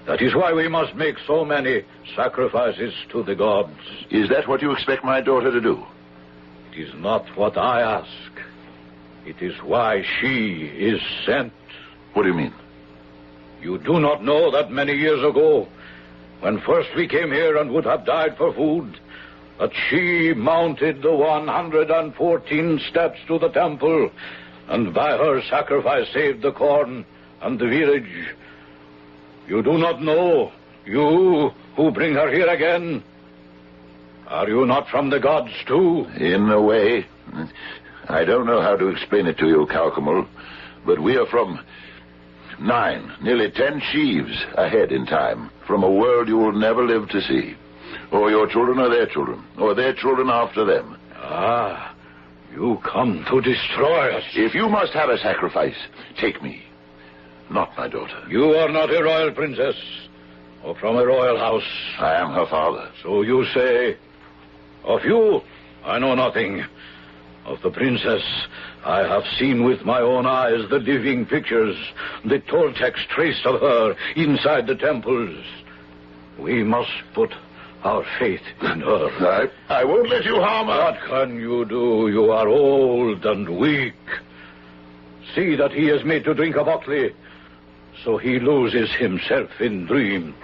That is why we must make so many sacrifices to the gods. Is that what you expect my daughter to do? It is not what I ask. It is why she is sent. What do you mean? You do not know that many years ago, when first we came here and would have died for food, that she mounted the 114 steps to the temple, and by her sacrifice saved the corn and the village. You do not know, you who bring her here again. Are you not from the gods, too? In a way. I don't know how to explain it to you, Calcumul, but we are from 9, nearly 10 sheaves ahead in time, from a world you will never live to see. Or your children or their children after them. Ah, you come to destroy us. If you must have a sacrifice, take me, not my daughter. You are not a royal princess, or from a royal house. I am her father. So you say. Of you, I know nothing. Of the princess, I have seen with my own eyes the living pictures, the Toltec's trace of her inside the temples. We must put our faith in her. I won't let you harm her. What can you do? You are old and weak. See that he is made to drink of Otley, so he loses himself in dream.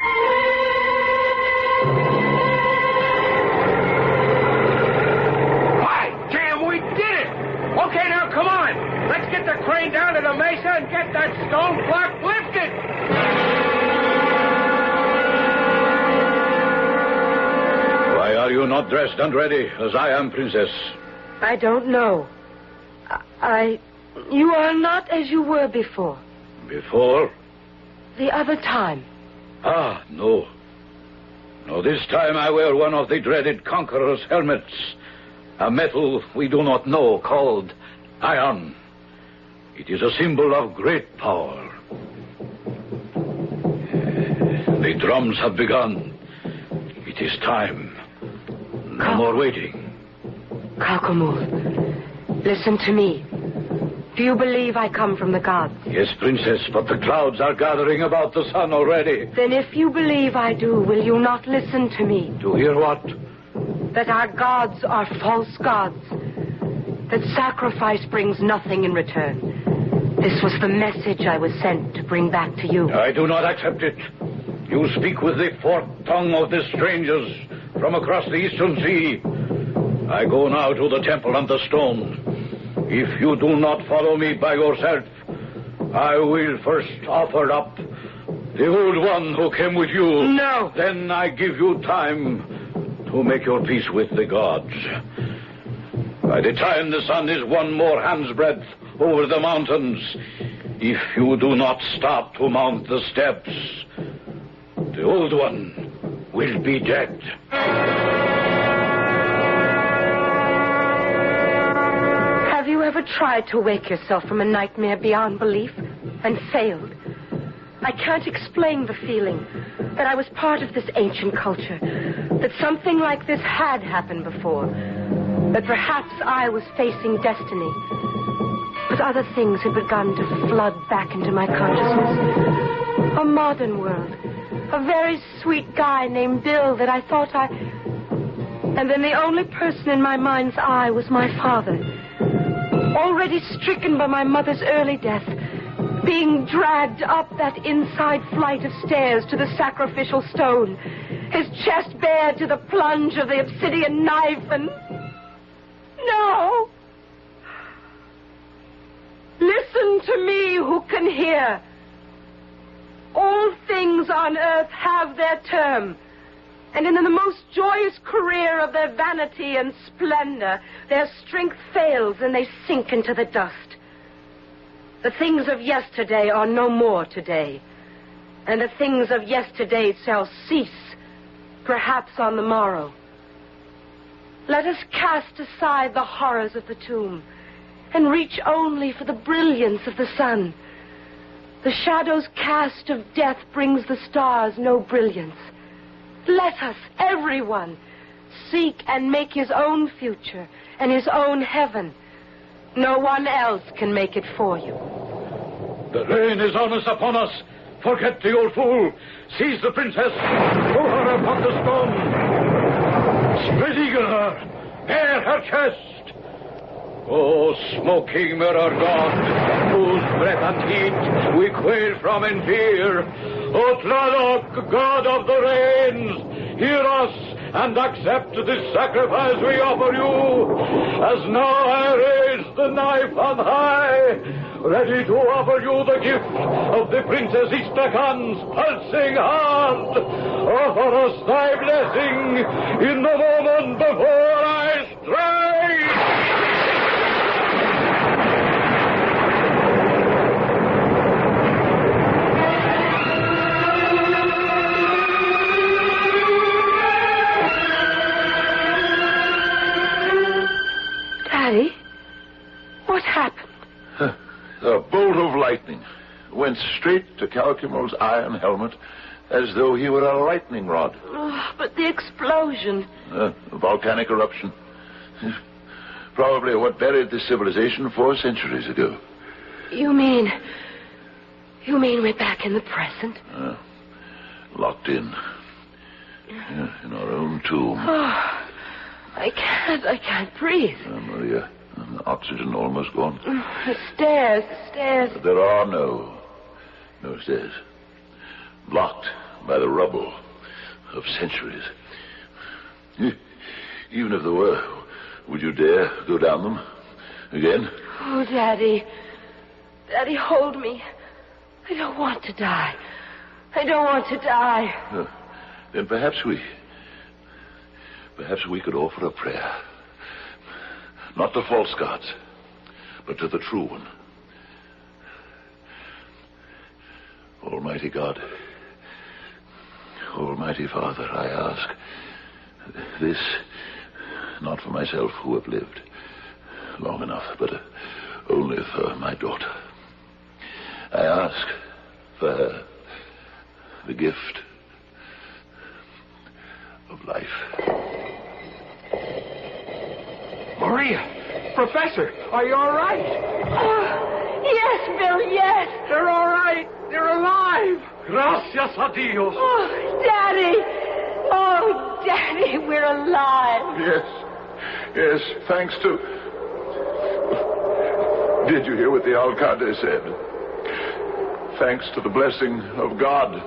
Okay, now, come on. Let's get the crane down to the mesa and get that stone clock lifted. Why are you not dressed and ready, as I am, Princess? I don't know. You are not as you were before. Before? The other time. Ah, no. No, this time I wear one of the dreaded conqueror's helmets. A metal we do not know called iron. It is a symbol of great power. The drums have begun. It is time. No more waiting. Calcumul, listen to me. Do you believe I come from the gods? Yes, Princess, but the clouds are gathering about the sun already. Then if you believe I do, will you not listen to me? To hear what? That our gods are false gods. That sacrifice brings nothing in return. This was the message I was sent to bring back to you. I do not accept it. You speak with the forked tongue of the strangers from across the eastern sea. I go now to the temple and the stone. If you do not follow me by yourself, I will first offer up the old one who came with you. No. Then I give you time to make your peace with the gods. By the time the sun is one more hand's breadth over the mountains, if you do not stop to mount the steps, the old one will be dead. Have you ever tried to wake yourself from a nightmare beyond belief and failed? I can't explain the feeling that I was part of this ancient culture, that something like this had happened before, that perhaps I was facing destiny. But other things had begun to flood back into my consciousness. A modern world. A very sweet guy named Bill that I thought I... And then the only person in my mind's eye was my father. Already stricken by my mother's early death, being dragged up that inside flight of stairs to the sacrificial stone, his chest bared to the plunge of the obsidian knife, and... No! Listen to me who can hear. All things on earth have their term, and in the most joyous career of their vanity and splendor, their strength fails and they sink into the dust. The things of yesterday are no more today, and the things of yesterday shall cease, perhaps on the morrow. Let us cast aside the horrors of the tomb and reach only for the brilliance of the sun. The shadow's cast of death brings the stars no brilliance. Let us, everyone, seek and make his own future and his own heaven. No one else can make it for you. The rain is almost upon us. Forget the old fool. Seize the princess. Throw her upon the stone. Spread eagle her. Bare her chest. Oh, smoking mirror god, whose breath and heat we quail from in fear. O Tlaloc, god of the rains, hear us and accept this sacrifice we offer you. As now I raise the knife on high, ready to offer you the gift of the Princess Istrakhan's pulsing heart. Offer us thy blessing in the moment before I strike. Daddy, what happened? A bolt of lightning went straight to Calcumo's iron helmet as though he were a lightning rod. Oh, but the explosion. A volcanic eruption. Probably what buried this civilization 4 centuries ago. You mean we're back in the present? Locked in. In our own tomb. Oh, I can't breathe. Maria, the oxygen almost gone. The stairs. There are no stairs. Blocked by the rubble of centuries. Even if there were, would you dare go down them again? Oh, Daddy. Daddy, hold me. I don't want to die. Then perhaps we could offer a prayer. Not to false gods, but to the true one. Almighty God, Almighty Father, I ask this, not for myself who have lived long enough, but only for my daughter. I ask for her the gift of life. Maria! Professor, are you all right? Yes, Bill, yes. They're all right. They're alive. Gracias a Dios. Oh, Daddy, we're alive. Yes, thanks to... Did you hear what the alcalde said? Thanks to the blessing of God.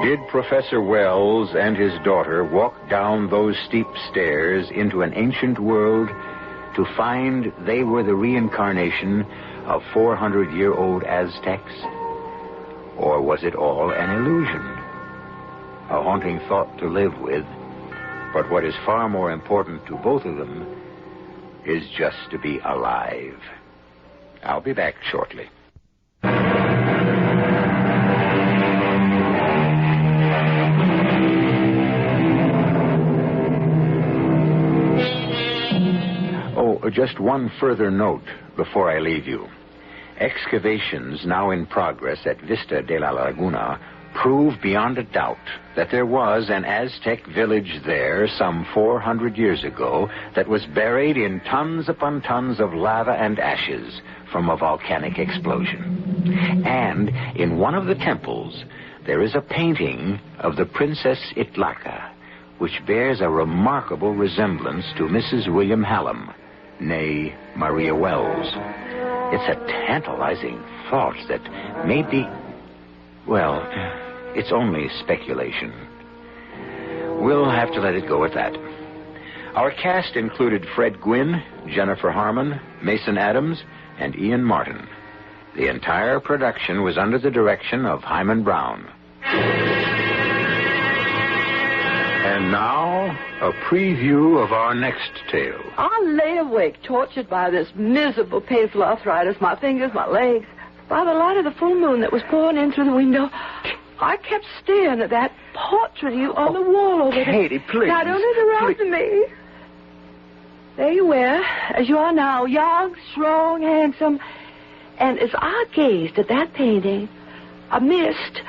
Did Professor Wells and his daughter walk down those steep stairs into an ancient world to find they were the reincarnation of 400-year-old Aztecs? Or was it all an illusion? A haunting thought to live with, but what is far more important to both of them is just to be alive. I'll be back shortly. Just one further note before I leave you. Excavations now in progress at Vista de la Laguna prove beyond a doubt that there was an Aztec village there some 400 years ago that was buried in tons upon tons of lava and ashes from a volcanic explosion. And in one of the temples, there is a painting of the Princess Itlaca, which bears a remarkable resemblance to Mrs. William Hallam, nay, Maria Wells. It's a tantalizing thought that maybe... Well, it's only speculation. We'll have to let it go at that. Our cast included Fred Gwynne, Jennifer Harmon, Mason Adams, and Ian Martin. The entire production was under the direction of Hyman Brown. And now, a preview of our next tale. I lay awake, tortured by this miserable, painful arthritis, my fingers, my legs. By the light of the full moon that was pouring in through the window, I kept staring at that portrait of you on the wall over there. Katie, please. Now, don't interrupt me. There you were, as you are now, young, strong, handsome. And as I gazed at that painting, a mist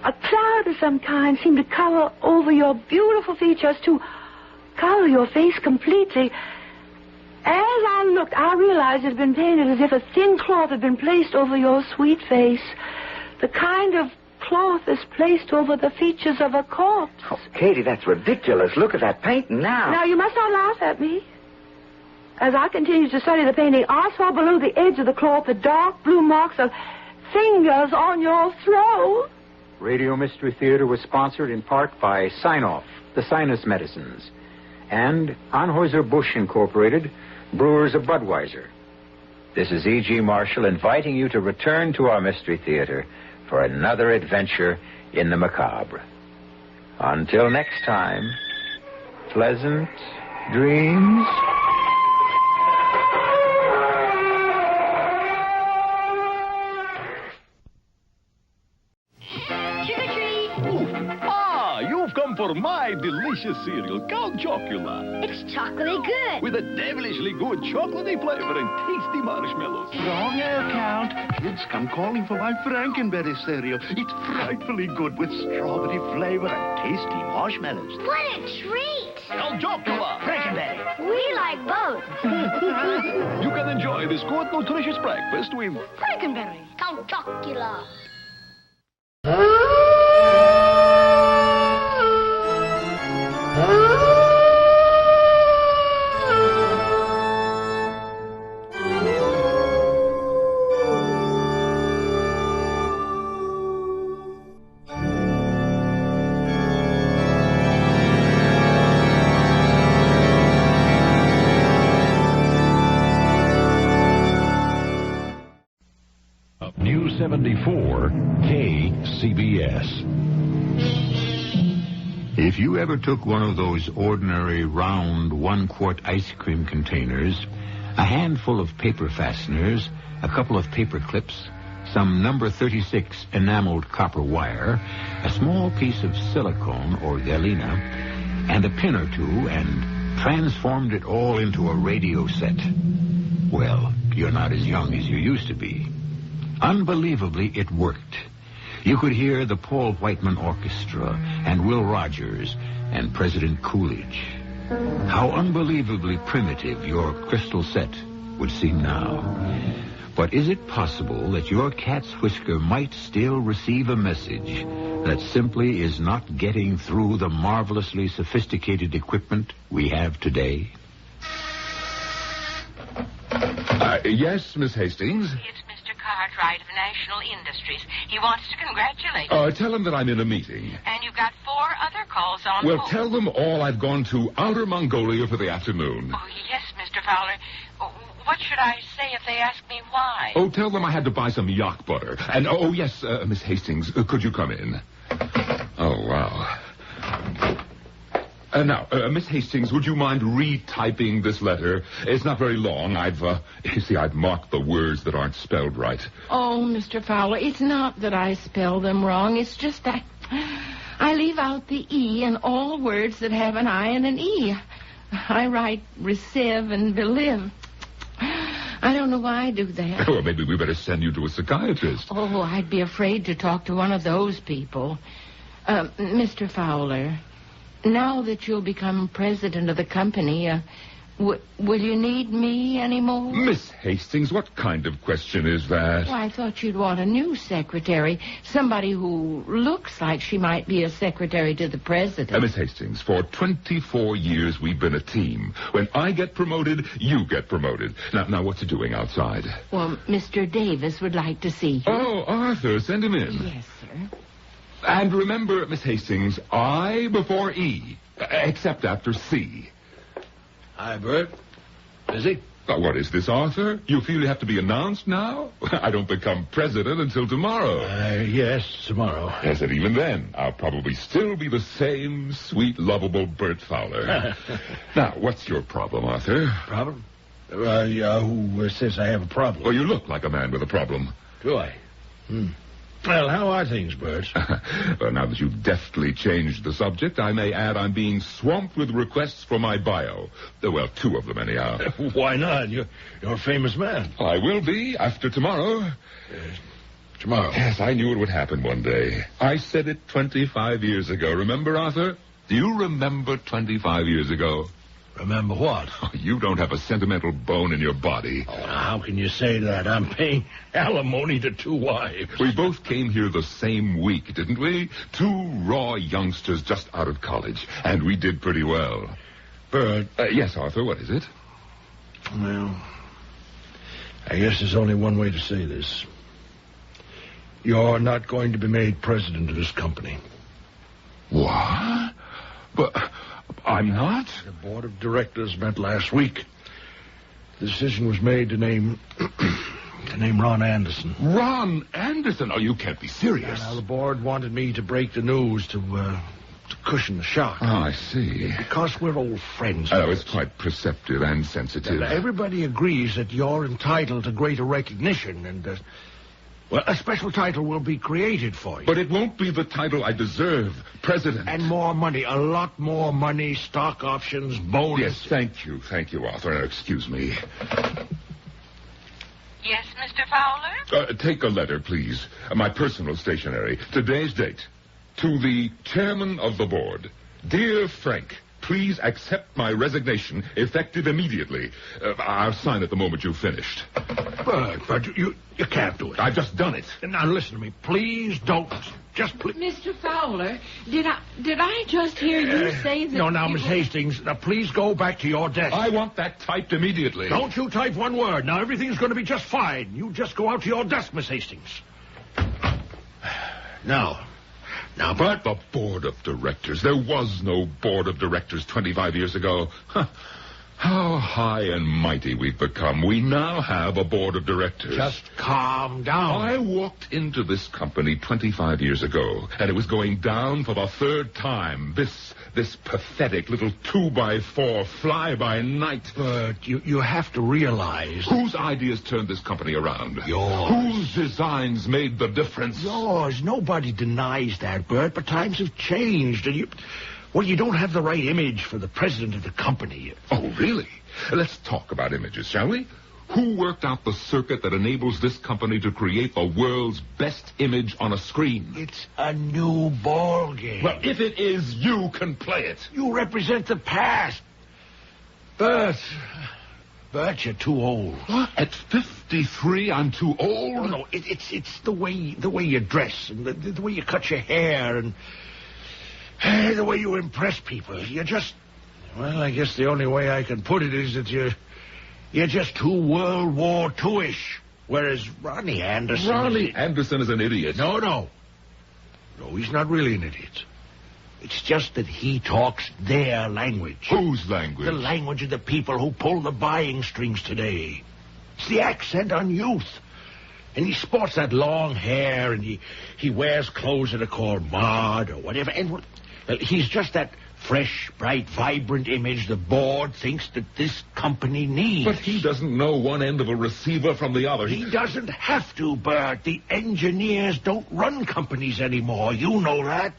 a cloud of some kind seemed to cover over your beautiful features, to cover your face completely. As I looked, I realized it had been painted as if a thin cloth had been placed over your sweet face. The kind of cloth is placed over the features of a corpse. Oh, Katie, that's ridiculous. Look at that painting now. Now, you must not laugh at me. As I continued to study the painting, I saw below the edge of the cloth the dark blue marks of fingers on your throat. Radio Mystery Theater was sponsored in part by Sign-Off, the Sinus Medicines, and Anheuser-Busch Incorporated, Brewers of Budweiser. This is E.G. Marshall inviting you to return to our Mystery Theater for another adventure in the macabre. Until next time, pleasant dreams. You've come for my delicious cereal, Count Chocula. It's chocolatey good. With a devilishly good chocolatey flavor and tasty marshmallows. Wrong air, Count. Kids come calling for my Frankenberry cereal. It's frightfully good with strawberry flavor and tasty marshmallows. What a treat. Count Chocula. Frankenberry. We like both. You can enjoy this good, nutritious breakfast with Frankenberry. Count Chocula. News 74 KCBS. If you ever took one of those ordinary round 1-quart ice cream containers, a handful of paper fasteners, a couple of paper clips, some number 36 enameled copper wire, a small piece of silicone or galena, and a pin or two, and transformed it all into a radio set, well, you're not as young as you used to be. Unbelievably, it worked. You could hear the Paul Whiteman Orchestra and Will Rogers and President Coolidge. How unbelievably primitive your crystal set would seem now. But is it possible that your cat's whisker might still receive a message that simply is not getting through the marvelously sophisticated equipment we have today? Yes, Miss Hastings? It's Mr. Cartwright of National Industries. He wants to congratulate you. Tell him that I'm in a meeting. And you've got 4 other calls on Well, hold. tell them all I've gone to Outer Mongolia for the afternoon. Oh, yes, Mr. Fowler. What should I say if they ask me why? Oh, tell them I had to buy some yak butter. And, yes, Miss Hastings, could you come in? Oh, wow. Now, Miss Hastings, would you mind retyping this letter? It's not very long. I've marked the words that aren't spelled right. Oh, Mr. Fowler, it's not that I spell them wrong. It's just that I leave out the E in all words that have an I and an E. I write receive and believe. I don't know why I do that. Well, maybe we better send you to a psychiatrist. Oh, I'd be afraid to talk to one of those people. Mr. Fowler, now that you'll become president of the company, will you need me anymore? Miss Hastings, what kind of question is that? Well, I thought you'd want a new secretary, somebody who looks like she might be a secretary to the president. Miss Hastings, for 24 years we've been a team. When I get promoted, you get promoted. Now what's he doing outside? Well, Mr. Davis would like to see you. Oh, Arthur, send him in. Yes, sir. And remember, Miss Hastings, I before E, except after C. Hi, Bert. Busy? What is this, Arthur? You feel you have to be announced now? I don't become president until tomorrow. Yes, tomorrow. Yes, and even then, I'll probably still be the same sweet, lovable Bert Fowler. Now, what's your problem, Arthur? Problem? Who says I have a problem? Well, you look like a man with a problem. Do I? Well, how are things, Bert? Well, now that you've deftly changed the subject, I may add I'm being swamped with requests for my bio. Well, 2 of them, anyhow. Why not? You're a famous man. I will be after tomorrow. Tomorrow. Yes, I knew it would happen one day. I said it 25 years ago. Remember, Arthur? Do you remember 25 years ago? Remember what? Oh, you don't have a sentimental bone in your body. Oh, now, how can you say that? I'm paying alimony to 2 wives. We both came here the same week, didn't we? 2 raw youngsters just out of college, and we did pretty well. Bert. Yes, Arthur, what is it? Well, I guess there's only one way to say this. You're not going to be made president of this company. What? But I'm not? The board of directors met last week. The decision was made to name Ron Anderson. Ron Anderson? Oh, you can't be serious. Now, the board wanted me to break the news to cushion the shock. Oh, I see. Because we're old friends. Oh, it's quite perceptive and sensitive. Everybody agrees that you're entitled to greater recognition, and well, a special title will be created for you. But it won't be the title I deserve, President. And more money, a lot more money, stock options, bonus. Yes, thank you, Arthur. Now, excuse me. Yes, Mr. Fowler? Take a letter, please. My personal stationery. Today's date. To the chairman of the board. Dear Frank, please accept my resignation, effective immediately. I'll sign it the moment you've finished. But you can't do it. I've just done it. Now, listen to me. Please don't. Just please. Mr. Fowler, did I just hear you say that... No, now, Miss Hastings, now please go back to your desk. I want that typed immediately. Don't you type one word. Now, everything's going to be just fine. You just go out to your desk, Miss Hastings. Now, Bert. The board of directors. There was no board of directors 25 years ago. Huh. How high and mighty we've become. We now have a board of directors. Just calm down. I walked into this company 25 years ago, and it was going down for the 3rd time. This pathetic little 2x4 fly-by-night. But you have to realize... Whose ideas turned this company around? Yours. Whose designs made the difference? Yours. Nobody denies that, Bert, but times have changed, and you don't have the right image for the president of the company. Oh, really? Let's talk about images, shall we? Who worked out the circuit that enables this company to create the world's best image on a screen? It's a new ball game. Well, if it is, you can play it. You represent the past. Bert, you're too old. What? At 53, I'm too old? No, it's the way you dress and the way you cut your hair and the way you impress people. You're just... Well, I guess the only way I can put it is that you're just too World War II-ish. Whereas Ronnie Anderson... Ronnie Anderson is an idiot. No. No, he's not really an idiot. It's just that he talks their language. Whose language? The language of the people who pull the buying strings today. It's the accent on youth. And he sports that long hair, and he wears clothes that are called mod or whatever. And he's just that fresh, bright, vibrant image the board thinks that this company needs. But he doesn't know one end of a receiver from the other. He doesn't have to, Bert. The engineers don't run companies anymore. You know that.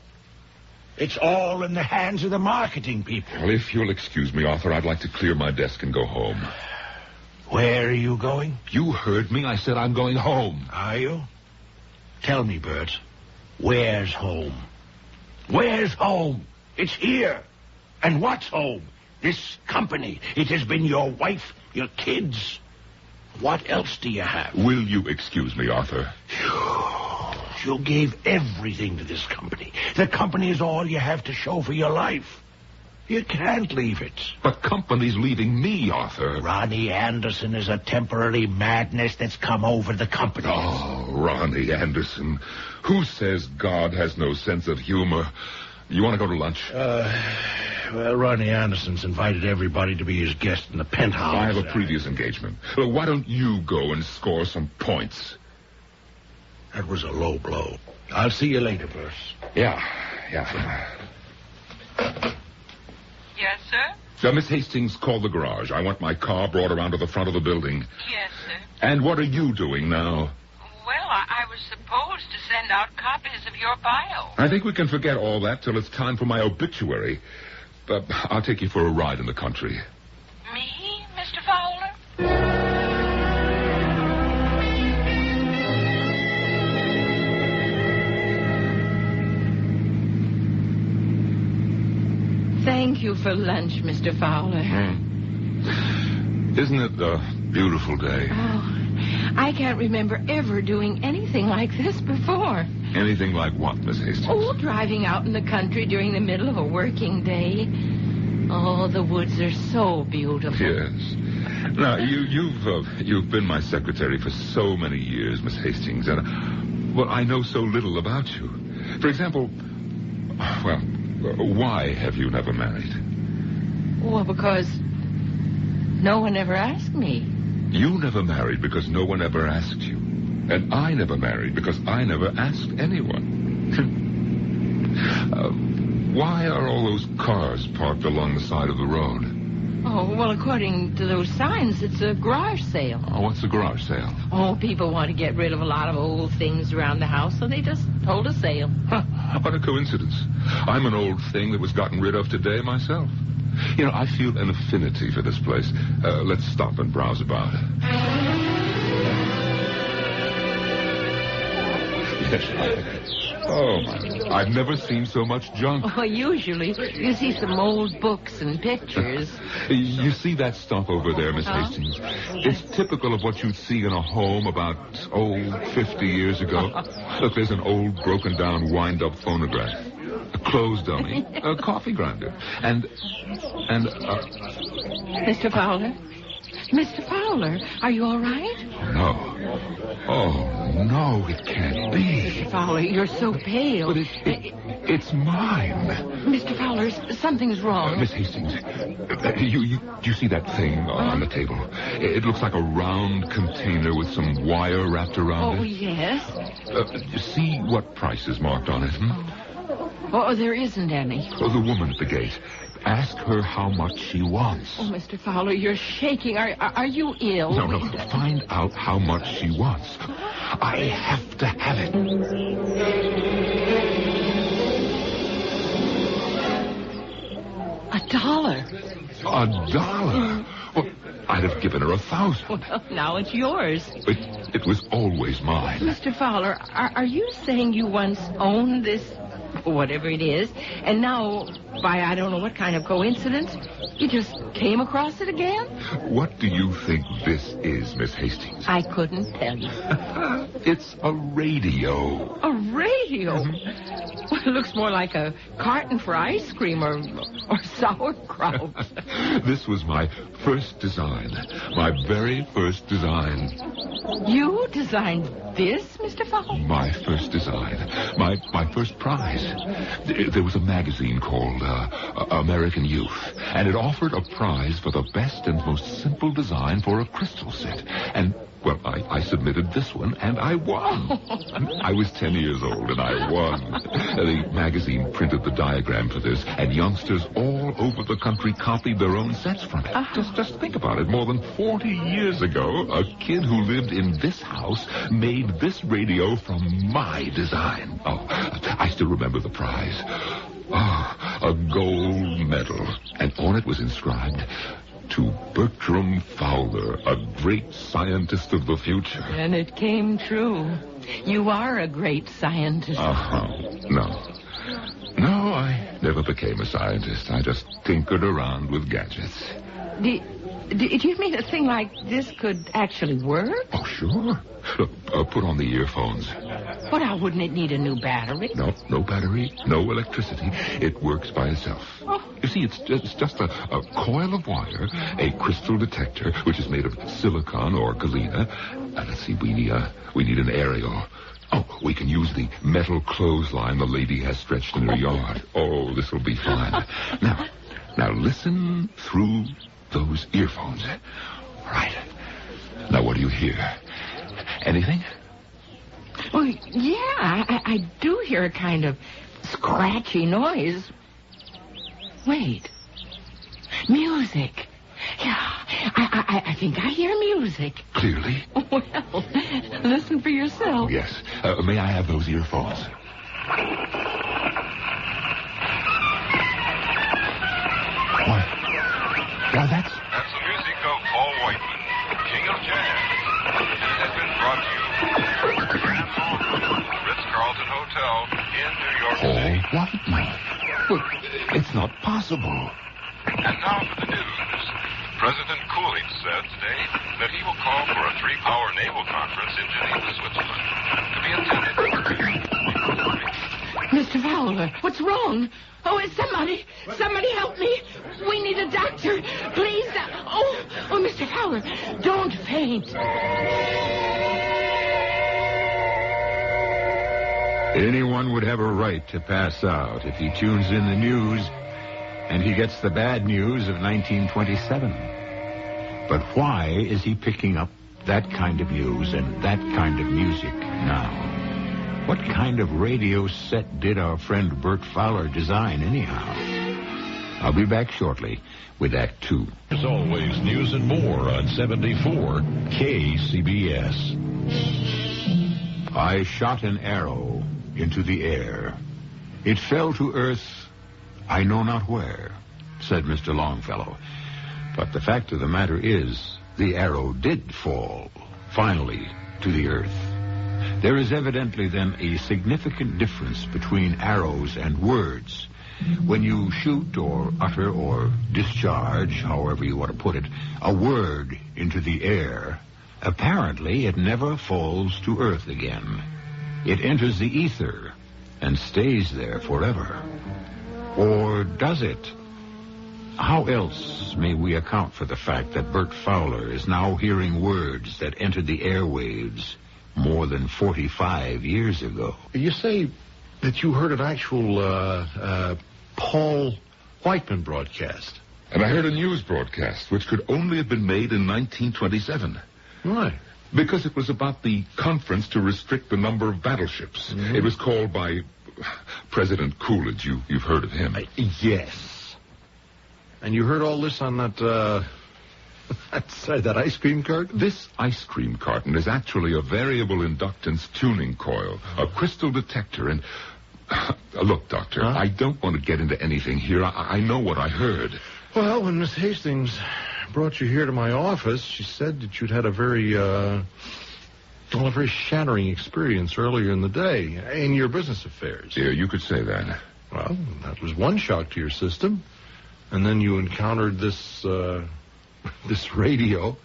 It's all in the hands of the marketing people. Well, if you'll excuse me, Arthur, I'd like to clear my desk and go home. Where are you going? You heard me. I said I'm going home. Are you? Tell me, Bert. Where's home? Where's home? It's here. And what's home? This company. It has been your wife, your kids. What else do you have? Will you excuse me, Arthur? You gave everything to this company. The company is all you have to show for your life. You can't leave it. The company's leaving me, Arthur. Ronnie Anderson is a temporary madness that's come over the company. Oh, Ronnie Anderson. Who says God has no sense of humor? You want to go to lunch? Well, Ronnie Anderson's invited everybody to be his guest in the penthouse. I have a previous engagement. Well, why don't you go and score some points? That was a low blow. I'll see you later, Bert. Yeah. Yes, sir? Miss Hastings, call the garage. I want my car brought around to the front of the building. Yes, sir. And what are you doing now? Well, I was supposed to send out copies of your bio. I think we can forget all that till it's time for my obituary. But I'll take you for a ride in the country. Me, Mr. Fowler? you for lunch, Mr. Fowler? Isn't it a beautiful day? Oh, I can't remember ever doing anything like this before. Anything like what, Miss Hastings? Oh, driving out in the country during the middle of a working day. Oh, the woods are so beautiful. Yes. Now, you've been my secretary for so many years, Miss Hastings, and, well, I know so little about you. For example, well, why have you never married? Well, because no one ever asked me. You never married because no one ever asked you. And I never married because I never asked anyone. Why are all those cars parked along the side of the road? Oh, well, according to those signs, it's a garage sale. Oh, what's a garage sale? Oh, people want to get rid of a lot of old things around the house, so they just hold a sale. What a coincidence. I'm an old thing that was gotten rid of today myself. You know, I feel an affinity for this place. Let's stop and browse about. Yes, I've never seen so much junk. Oh, usually you see some old books and pictures. You see that stuff over there, Miss Hastings? It's typical of what you'd see in a home about, 50 years ago. Look, there's an old, broken-down, wind-up phonograph. A clothes dummy, a coffee grinder, and Mr. Fowler? Mr. Fowler, are you all right? No. Oh, no, it can't be. Mr. Fowler, you're so pale. But it's mine. Mr. Fowler, something's wrong. Miss Hastings, you see that thing on the table? It looks like a round container with some wire wrapped around it. Oh, yes. See what price is marked on it, Oh, there isn't any. Oh, the woman at the gate. Ask her how much she wants. Oh, Mr. Fowler, you're shaking. Are you ill? No. Find out how much she wants. I have to have it. $1. $1? Well, I'd have given her 1,000. Well, now it's yours. It was always mine. Mr. Fowler, are you saying you once owned this, whatever it is, and now, by I don't know what kind of coincidence, you just came across it again? What do you think this is, Miss Hastings? I couldn't tell you. It's a radio. A radio? Well, it looks more like a carton for ice cream or sauerkraut. This was my first design. My very first design. You designed this, Mr. Fowler? My first design. My first prize. There was a magazine called American Youth, and it offered a prize for the best and most simple design for a crystal set. And, well, I submitted this one, and I won. I was 10 years old, and I won. The magazine printed the diagram for this, and youngsters all over the country copied their own sets from it. Just think about it. More than 40 years ago, a kid who lived in this house made this radio from my design. Oh, I still remember the prize. Oh, a gold medal. And on it was inscribed, "To Bertram Fowler, a great scientist of the future." And it came true. You are a great scientist. No, I never became a scientist. I just tinkered around with gadgets. Do you mean a thing like this could actually work? Oh, sure. Look, put on the earphones. Well, now, wouldn't it need a new battery? No battery, no electricity. It works by itself. Oh. You see, it's just a coil of wire, a crystal detector, which is made of silicon or galena. Let's see, we need an aerial. Oh, we can use the metal clothesline the lady has stretched in her yard. Oh, this will be fine. Now listen through those earphones. Right. Now, what do you hear? Anything? Well, yeah, I do hear a kind of scratchy noise. Wait. Music. Yeah, I think I hear music. Clearly? Well, listen for yourself. Yes. May I have those earphones? Why, that's the music of Paul Whiteman, King of Jazz. This has been brought to you from the Grand Hall Room, Ritz-Carlton Hotel in New York City. Paul Whiteman. Well, it's not possible. And now for the news. President Ghoulie said today that he will call for a 3-power naval conference in Geneva, Switzerland, to be attended Mr. Fowler, what's wrong? Oh, is somebody help me. We need a doctor. Please. Oh, Mr. Fowler, don't faint. Anyone would have a right to pass out if he tunes in the news and he gets the bad news of 1927. But why is he picking up that kind of news and that kind of music now? What kind of radio set did our friend Bert Fowler design anyhow? I'll be back shortly with Act 2. As always, news and more on 74 KCBS. I shot an arrow into the air. It fell to earth, I know not where, said Mr. Longfellow. But the fact of the matter is, the arrow did fall, finally, to the earth. There is evidently then a significant difference between arrows and words. When you shoot or utter or discharge, however you want to put it, a word into the air, apparently it never falls to earth again. It enters the ether and stays there forever. Or does it? How else may we account for the fact that Bert Fowler is now hearing words that entered the airwaves more than 45 years ago? You say that you heard an actual Paul Whiteman broadcast. And I heard a news broadcast, which could only have been made in 1927. Why? Because it was about the conference to restrict the number of battleships. Mm-hmm. It was called by President Coolidge. You've heard of him. Yes. And you heard all this on that ice cream carton? This ice cream carton is actually a variable inductance tuning coil, a crystal detector, and... look, Doctor, huh? I don't want to get into anything here. I know what I heard. Well, when Miss Hastings brought you here to my office, she said that you'd had a very shattering experience earlier in the day in your business affairs. Yeah, you could say that. Well, that was one shock to your system. And then you encountered this radio,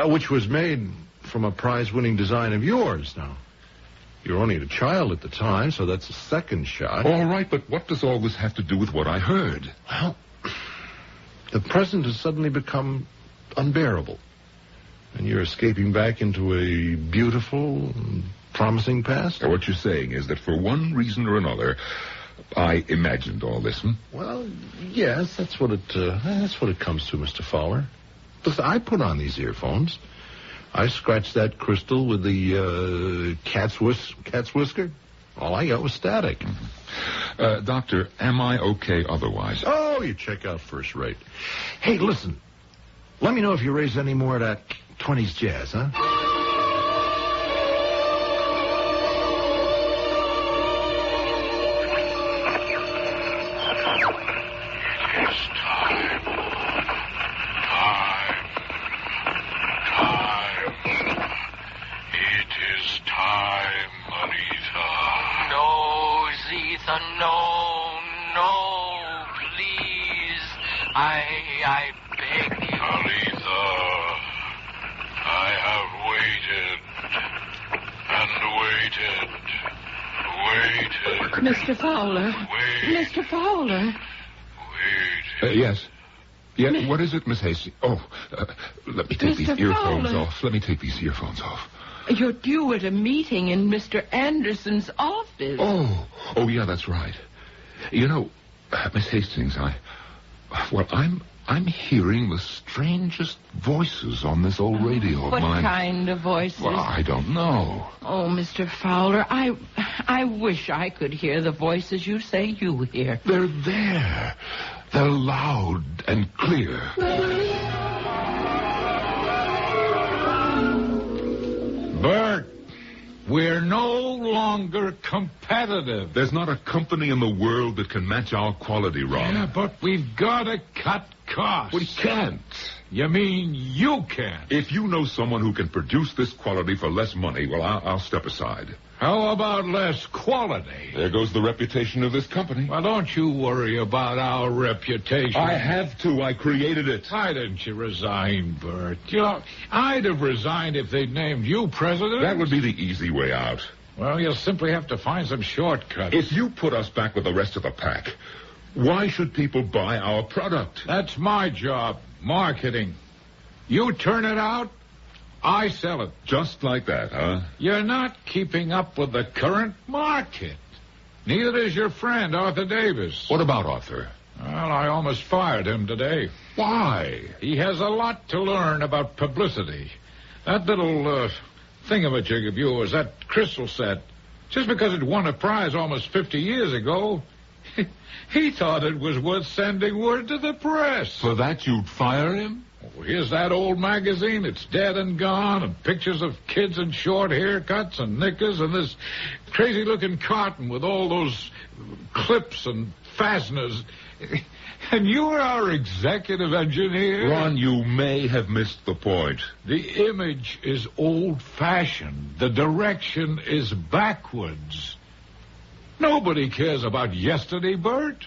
which was made from a prize-winning design of yours. Now, you were only a child at the time, so that's a second shock. All right, but what does all this have to do with what I heard? Well, the present has suddenly become unbearable. And you're escaping back into a beautiful, promising past? Now, what you're saying is that for one reason or another, I imagined all this, Well, yes, that's what it comes to, Mr. Fowler. Listen, I put on these earphones. I scratched that crystal with the cat's whisker. All I got was static. Mm-hmm. Doctor, am I okay otherwise? Oh, you check out first rate. Hey, listen. Let me know if you raise any more of that 20s jazz, huh? I beg you. Aretha, I have waited and waited. Mr. Fowler. Mr. Fowler. Yes. Yeah, what is it, Miss Hastings? Oh, let me take these earphones off. Let me take these earphones off. You're due at a meeting in Mr. Anderson's office. Oh, yeah, that's right. You know, Miss Hastings, I'm hearing the strangest voices on this old radio of mine. What kind of voices? Well, I don't know. Oh, Mr. Fowler, I wish I could hear the voices you say you hear. They're there. They're loud and clear. Bert, we're no longer competitive. There's not a company in the world that can match our quality, Ron. Yeah, but we've got to cut costs. We can't. You mean you can? If you know someone who can produce this quality for less money, well, I'll step aside. How about less quality? There goes the reputation of this company. Well, don't you worry about our reputation. I have to. I created it. Why didn't you resign, Bert? You know, I'd have resigned if they'd named you president. That would be the easy way out. Well, you'll simply have to find some shortcuts. If you put us back with the rest of the pack, why should people buy our product? That's my job, marketing. You turn it out, I sell it. Just like that, huh? You're not keeping up with the current market. Neither is your friend, Arthur Davis. What about Arthur? Well, I almost fired him today. Why? He has a lot to learn about publicity. That little thingamajig of yours, that crystal set, just because it won a prize almost 50 years ago, he thought it was worth sending word to the press. For that you'd fire him? Oh, here's that old magazine. It's dead and gone, and pictures of kids in short haircuts and knickers, and this crazy-looking carton with all those clips and fasteners. And you're our executive engineer? Ron, you may have missed the point. The image is old-fashioned. The direction is backwards. Nobody cares about yesterday, Bert.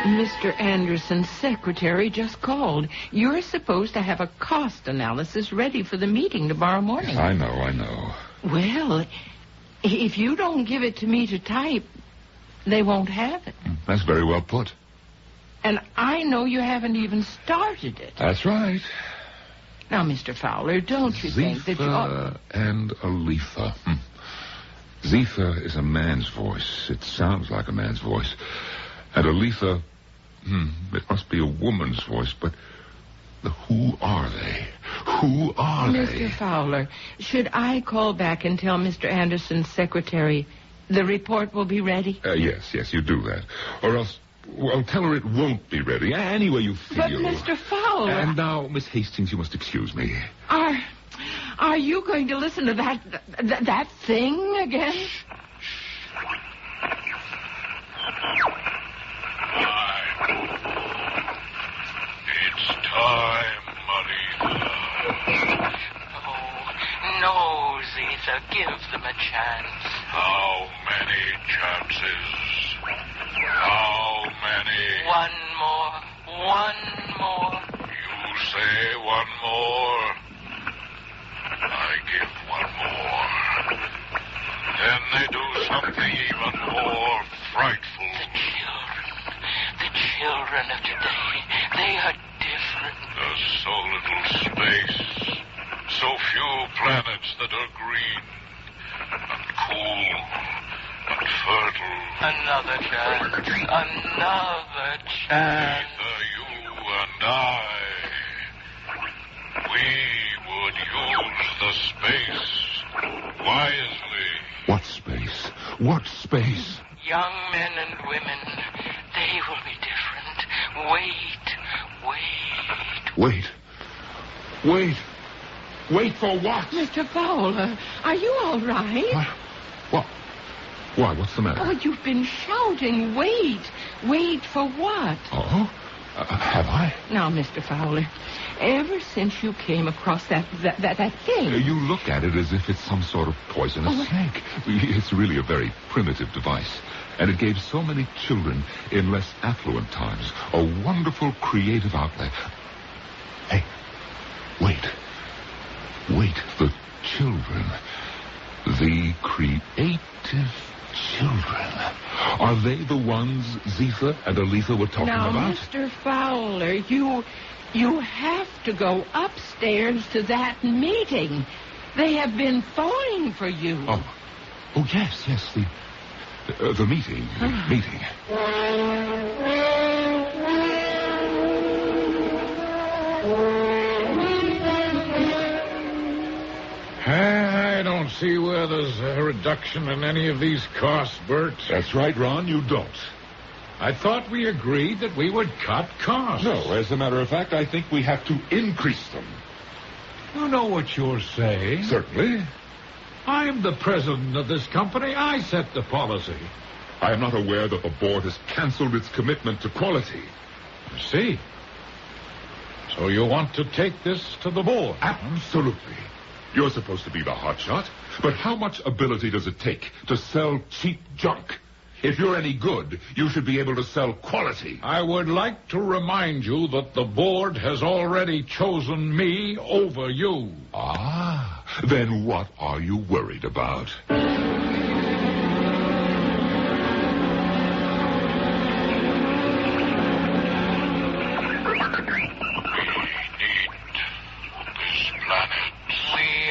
Mr. Anderson's secretary just called. You're supposed to have a cost analysis ready for the meeting tomorrow morning. I know. Well, if you don't give it to me to type, they won't have it. That's very well put. And I know you haven't even started it. That's right. Now, Mr. Fowler, don't you think that you ought... and Aletha. Zephyr is a man's voice. It sounds like a man's voice. And Aletha, it must be a woman's voice, but who are they? Who are they? Mr. Fowler, should I call back and tell Mr. Anderson's secretary the report will be ready? Yes, you do that. Or else, well, tell her it won't be ready. Any way you feel. But, Mr. Fowler... And now, Miss Hastings, you must excuse me. Are you going to listen to that thing again? It's time, Aletha. Oh, no, Zeta. Give them a chance. How many chances? How many? One more. You say one more. I give one more. Then they do something even more frightful. The children of today, they are different. There's so little space, so few planets that are green and cool and fertile. Another chance. Either you and I, we would use the space wisely. What space? What space? Young men and women, they will be different. Wait for what? Mr. Fowler, are you all right? What? Why, what's the matter? Oh, you've been shouting, wait. Wait for what? Oh? Have I? Now, Mr. Fowler, ever since you came across that thing... You look at it as if it's some sort of poisonous snake. It's really a very primitive device. And it gave so many children in less affluent times a wonderful creative outlet. Hey, wait. The children. The creative children. Are they the ones Zephyr and Aletha were talking about? Now, Mr. Fowler, you have to go upstairs to that meeting. They have been phone for you. Oh, yes, the meeting. I don't see where there's a reduction in any of these costs, Bert. That's right, Ron, you don't. I thought we agreed that we would cut costs. No, as a matter of fact, I think we have to increase them. You know what you're saying? Certainly. I'm the president of this company. I set the policy. I am not aware that the board has canceled its commitment to quality. I see. So you want to take this to the board? Absolutely. You're supposed to be the hotshot, but how much ability does it take to sell cheap junk? If you're any good, you should be able to sell quality. I would like to remind you that the board has already chosen me over you. Ah, then what are you worried about?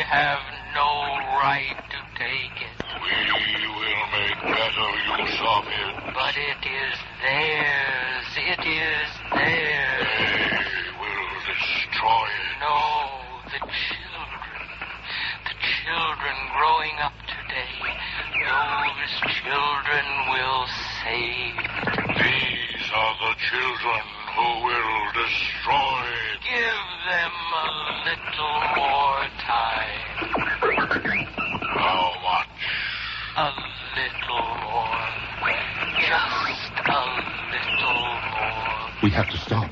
Have no right to take it. We will make better use of it. But it is theirs. It is theirs. They will destroy it. No, the children growing up today, those children will save it. These are the children who will destroy it. Give them a little more time. How much? A little more. Just a little more. We have to stop.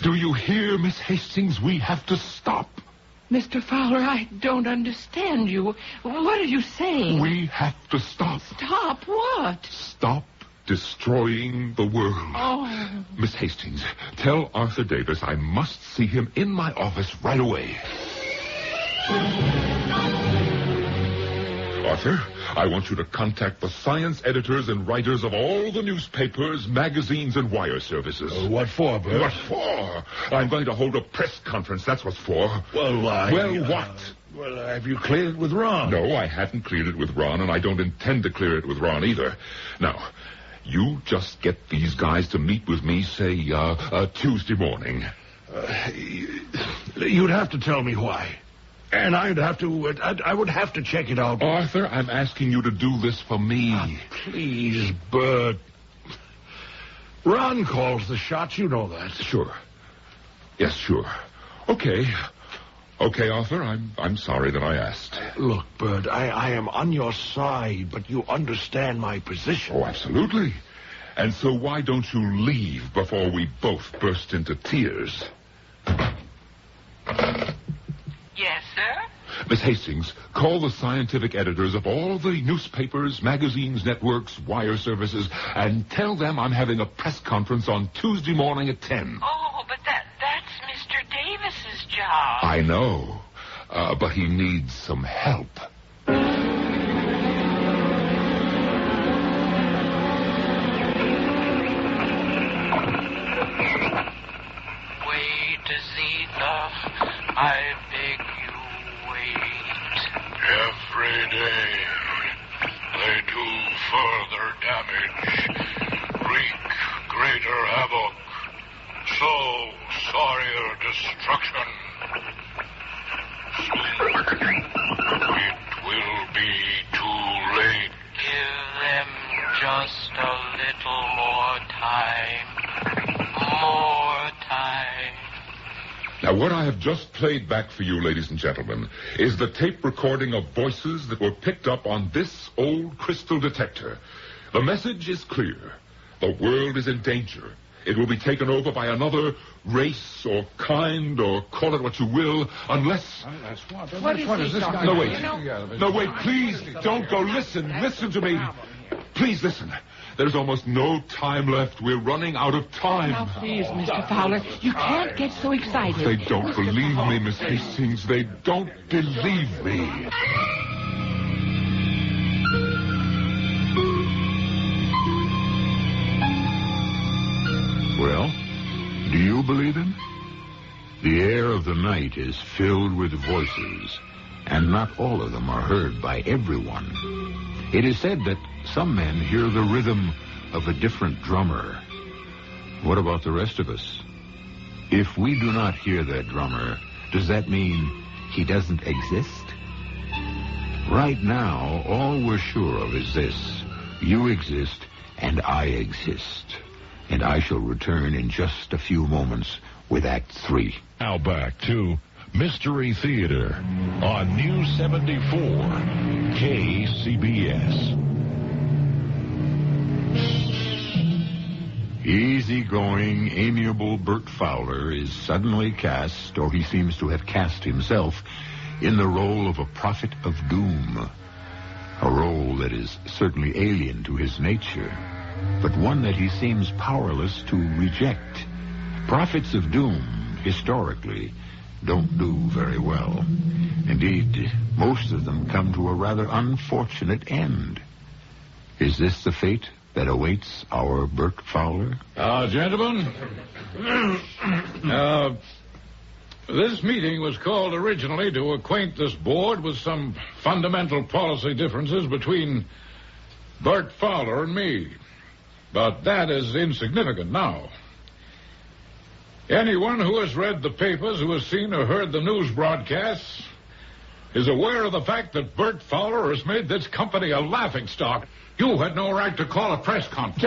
Do you hear, Miss Hastings? We have to stop. Mr. Fowler, I don't understand you. What are you saying? We have to stop. Stop what? Stop destroying the world. Oh. Miss Hastings, tell Arthur Davis I must see him in my office right away. Arthur, I want you to contact the science editors and writers of all the newspapers, magazines, and wire services. What for, Bert? What for? I'm going to hold a press conference, that's what for. Well, what? Well, have you cleared it with Ron? No, I haven't cleared it with Ron, and I don't intend to clear it with Ron either. Now, you just get these guys to meet with me, say, Tuesday morning. You'd have to tell me why. And I would have to check it out. Arthur, I'm asking you to do this for me. Please, Bert. Ron calls the shots, you know that. Sure. Yes, sure. Okay. Okay, Arthur, I'm sorry that I asked. Look, Bert, I am on your side, but you understand my position. Oh, absolutely. And so why don't you leave before we both burst into tears? Yes, sir? Miss Hastings, call the scientific editors of all the newspapers, magazines, networks, wire services, and tell them I'm having a press conference on Tuesday morning at 10. Oh, but that's Mr. Davis's job. I know, but he needs some help. Wait, Zeta. I beg you, wait. Every day, they do further damage, wreak greater havoc, sow sorrier destruction. Soon, it will be too late. Give them just a little more time. More time. Now, what I have just played back for you, ladies and gentlemen, is the tape recording of voices that were picked up on this old crystal detector. The message is clear. The world is in danger. It will be taken over by another race or kind or call it what you will, unless... What is this guy? No, wait. No, wait, please, don't go. Listen to me. Please listen. There's almost no time left. We're running out of time. Now, please, Mr. Fowler, you can't get so excited. They don't believe me, Miss Hastings. They don't believe me. Well, do you believe him? The air of the night is filled with voices, and not all of them are heard by everyone. It is said that some men hear the rhythm of a different drummer. What about the rest of us? If we do not hear that drummer, does that mean he doesn't exist? Right now, all we're sure of is this. You exist, and I exist. And I shall return in just a few moments with Act 3. Now back to Mystery Theater on News 74, KCBS. Easy-going, amiable Bert Fowler is suddenly cast, or he seems to have cast himself, in the role of a prophet of doom. A role that is certainly alien to his nature, but one that he seems powerless to reject. Prophets of doom, historically, don't do very well. Indeed, most of them come to a rather unfortunate end. Is this the fate that awaits our Bert Fowler? Gentlemen, this meeting was called originally to acquaint this board with some fundamental policy differences between Bert Fowler and me. But that is insignificant now. Anyone who has read the papers, who has seen or heard the news broadcasts, is aware of the fact that Bert Fowler has made this company a laughingstock. You had no right to call a press conference.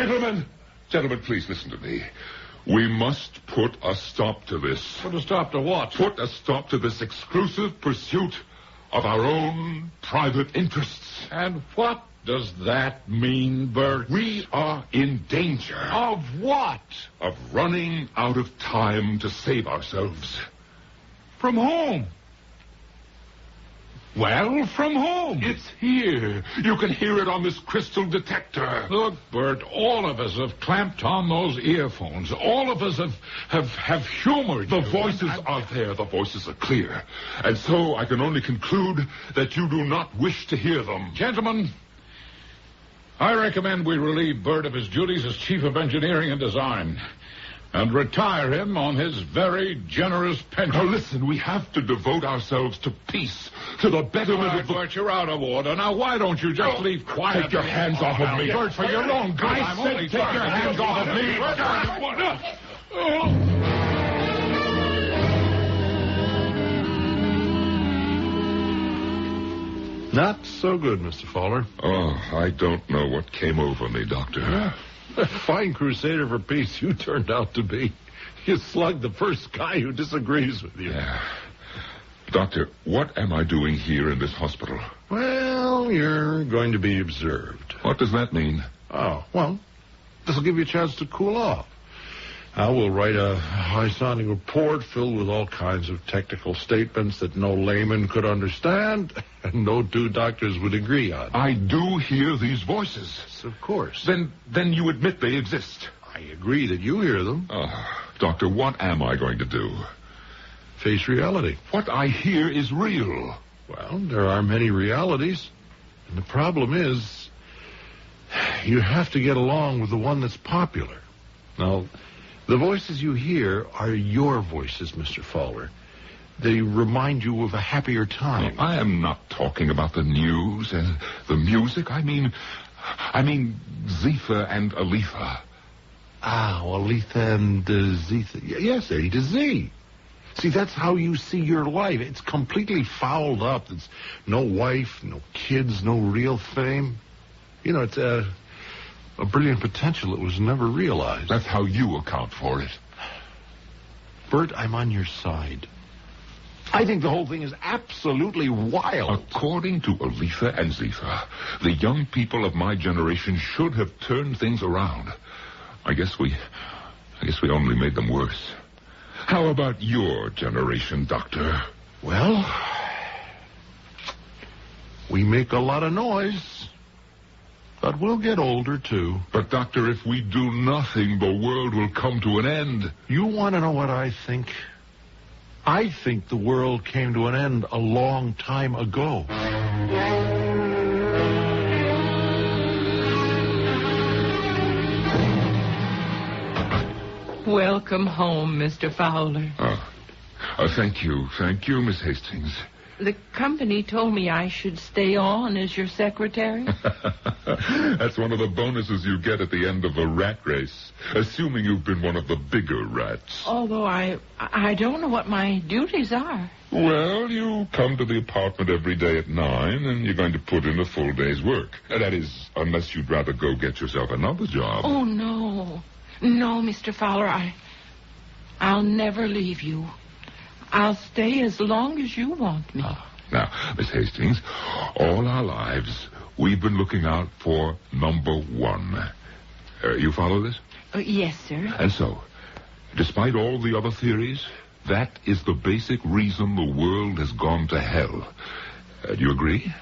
Gentlemen, please listen to me. We must put a stop to this. Put a stop to what? Put a stop to this exclusive pursuit of our own private interests. And what does that mean, Bert? We are in danger. Of what? Of running out of time to save ourselves. From whom? Well, from whom? It's here. You can hear it on this crystal detector. Look, Bert, all of us have clamped on those earphones. All of us have humored The you. voices are there. The voices are clear. And so I can only conclude that you do not wish to hear them. Gentlemen, I recommend we relieve Bert of his duties as Chief of Engineering and Design and retire him on his very generous pension. Now listen, we have to devote ourselves to peace, to the betterment of the... Bert, you're out of order. Now, why don't you just leave quietly? Take your hands off of me. Bert, for your own good. I said take your hands off of me. Not so good, Mr. Fowler. Oh, I don't know what came over me, Doctor. A fine crusader for peace you turned out to be. You slugged the first guy who disagrees with you. Yeah. Doctor, what am I doing here in this hospital? Well, you're going to be observed. What does that mean? Oh, well, this will give you a chance to cool off. I will write a high-sounding report filled with all kinds of technical statements that no layman could understand and no two doctors would agree on. I do hear these voices. Yes, of course. Then you admit they exist. I agree that you hear them. Oh, Doctor, what am I going to do? Face reality. What I hear is real. Well, there are many realities. And the problem is, you have to get along with the one that's popular. Now, the voices you hear are your voices, Mr. Fowler. They remind you of a happier time. No, I am not talking about the news and the music. I mean Zephyr and Aletha. Ah, well, Aletha and Zephyr. Yes, A to Z. See, that's how you see your life. It's completely fouled up. There's no wife, no kids, no real fame. You know, it's a brilliant potential that was never realized. That's how you account for it. Bert, I'm on your side. I think the whole thing is absolutely wild. According to Aletha and Zephyr, the young people of my generation should have turned things around. I guess we only made them worse. How about your generation, Doctor? Well, we make a lot of noise, but we'll get older, too. But, Doctor, if we do nothing, the world will come to an end. You want to know what I think? I think the world came to an end a long time ago. Welcome home, Mr. Fowler. Thank you, Miss Hastings. The company told me I should stay on as your secretary. That's one of the bonuses you get at the end of a rat race, assuming you've been one of the bigger rats. Although I don't know what my duties are. Well, you come to the apartment every day at 9, and you're going to put in a full day's work. That is, unless you'd rather go get yourself another job. Oh, no. No, Mr. Fowler, I'll never leave you. I'll stay as long as you want me. Now, Miss Hastings, all our lives, we've been looking out for number one. You follow this? Yes, sir. And so, despite all the other theories, that is the basic reason the world has gone to hell. Do you agree?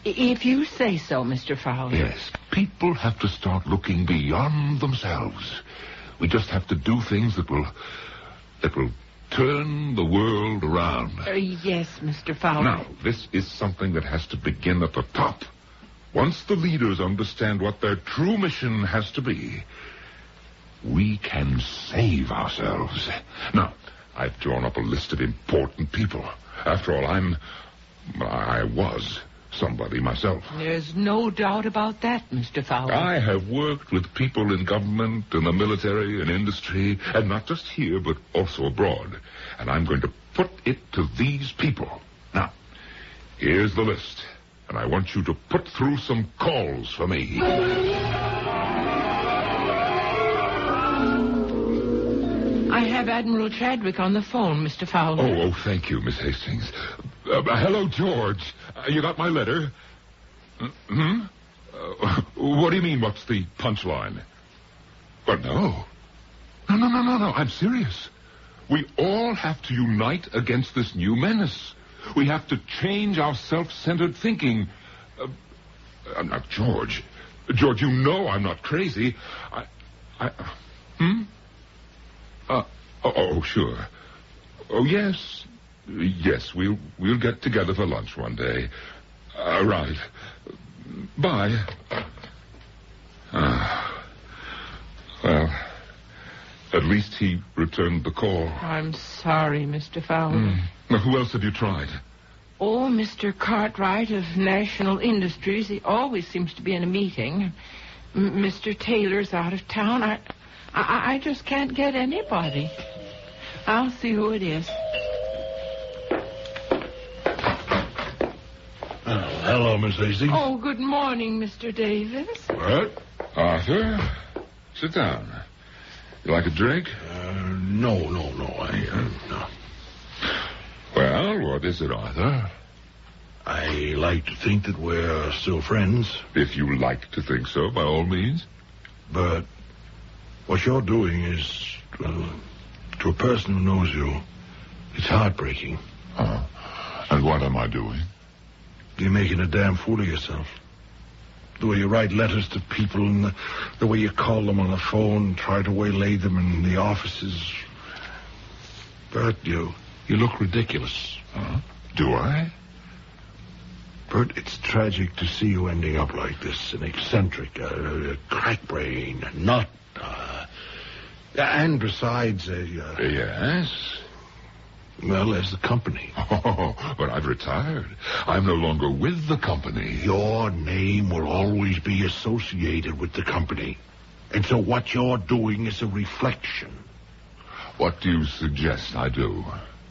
If you say so, Mr. Fowler. Yes. People have to start looking beyond themselves. We just have to do things that will turn the world around. Yes, Mr. Fowler. Now, this is something that has to begin at the top. Once the leaders understand what their true mission has to be, we can save ourselves. Now, I've drawn up a list of important people. After all, I was somebody myself. There's no doubt about that, Mr. Fowler. I have worked with people in government, in the military, in industry, and not just here, but also abroad. And I'm going to put it to these people. Now, here's the list. And I want you to put through some calls for me. I have Admiral Chadwick on the phone, Mr. Fowler. Oh, thank you, Miss Hastings. Hello, George. You got my letter? What do you mean, what's the punchline? But no. No. I'm serious. We all have to unite against this new menace. We have to change our self-centered thinking. I'm not George. George, you know I'm not crazy. Sure. Oh, yes. Yes, we'll get together for lunch one day. Right. Bye. Well, at least he returned the call. I'm sorry, Mr. Fowler. Now, who else have you tried? Oh, Mr. Cartwright of National Industries. He always seems to be in a meeting. Mr. Taylor's out of town. I just can't get anybody. I'll see who it is. Hello, Miss Hastings. Oh, good morning, Mr. Davis. What? Arthur, sit down. You like a drink? No. No. Well, what is it, Arthur? I like to think that we're still friends. If you like to think so, by all means. But what you're doing is, to a person who knows you, it's heartbreaking. And what am I doing? You're making a damn fool of yourself. The way you write letters to people and the way you call them on the phone and try to waylay them in the offices. Bert, you look ridiculous. Do I? Bert, it's tragic to see you ending up like this. An eccentric, a crack brain, a nut. And besides Yes? Well, there's the company. Oh, but I've retired. I'm no longer with the company. Your name will always be associated with the company. And so what you're doing is a reflection. What do you suggest I do?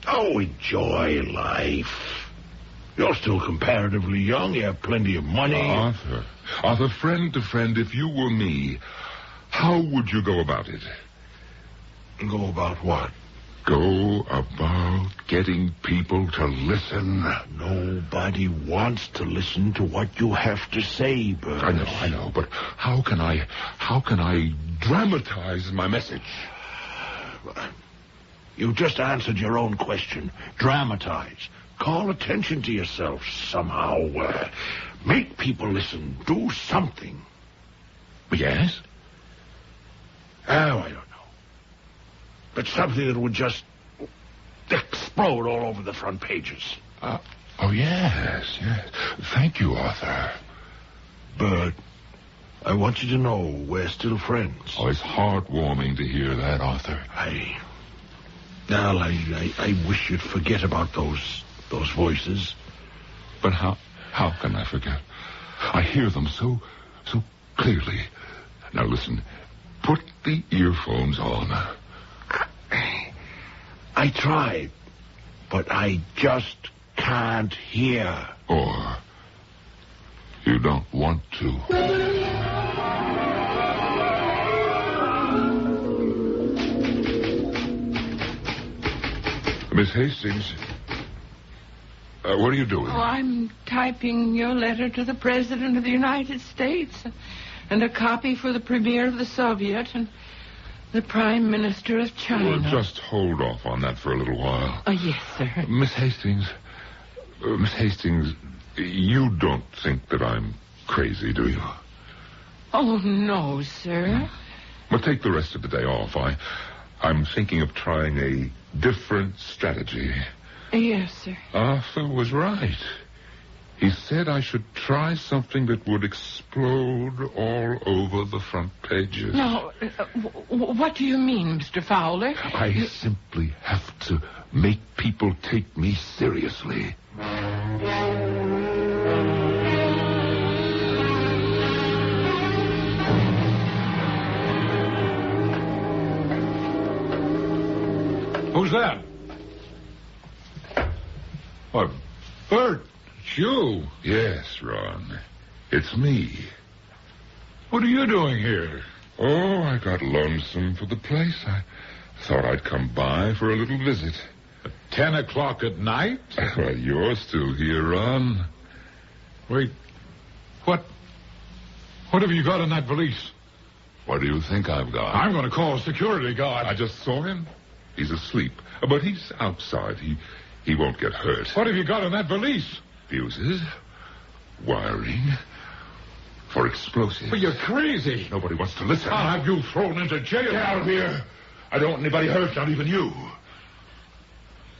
Oh, enjoy life. You're still comparatively young. You have plenty of money. Arthur, friend to friend, if you were me, how would you go about it? Go about what? Go about getting people to listen. Nobody wants to listen to what you have to say, Bert. I know, but how can I dramatize my message? You just answered your own question. Dramatize. Call attention to yourself somehow. Make people listen. Do something. Yes? Oh, I don't know. But something that would just explode all over the front pages. Yes. Thank you, Arthur. But I want you to know we're still friends. Oh, it's heartwarming to hear that, Arthur. I wish you'd forget about those voices. But how can I forget? I hear them so clearly. Now listen, put the earphones on. I tried, but I just can't hear. Or you don't want to. Miss Hastings, what are you doing? Oh, I'm typing your letter to the President of the United States and a copy for the Premier of the Soviet. And The Prime Minister of China. Well, just hold off on that for a little while. Yes, sir. Miss Hastings, you don't think that I'm crazy, do you? Oh, no, sir. Well, take the rest of the day off. I'm thinking of trying a different strategy. Yes, sir. Arthur was right. He said I should try something that would explode all over the front pages. Now, what do you mean, Mr. Fowler? I simply have to make people take me seriously. Who's that? What, Bert? It's you. Yes, Ron. It's me. What are you doing here? Oh, I got lonesome for the place. I thought I'd come by for a little visit. At 10 o'clock at night? Well, you're still here, Ron. Wait. What have you got in that valise? What do you think I've got? I'm going to call a security guard. I just saw him. He's asleep. But he's outside. He won't get hurt. What have you got in that valise? Fuses. Wiring. For explosives. But you're crazy. Nobody wants to listen. I'll have you thrown into jail. Get out of here. I don't want anybody hurt, not even you.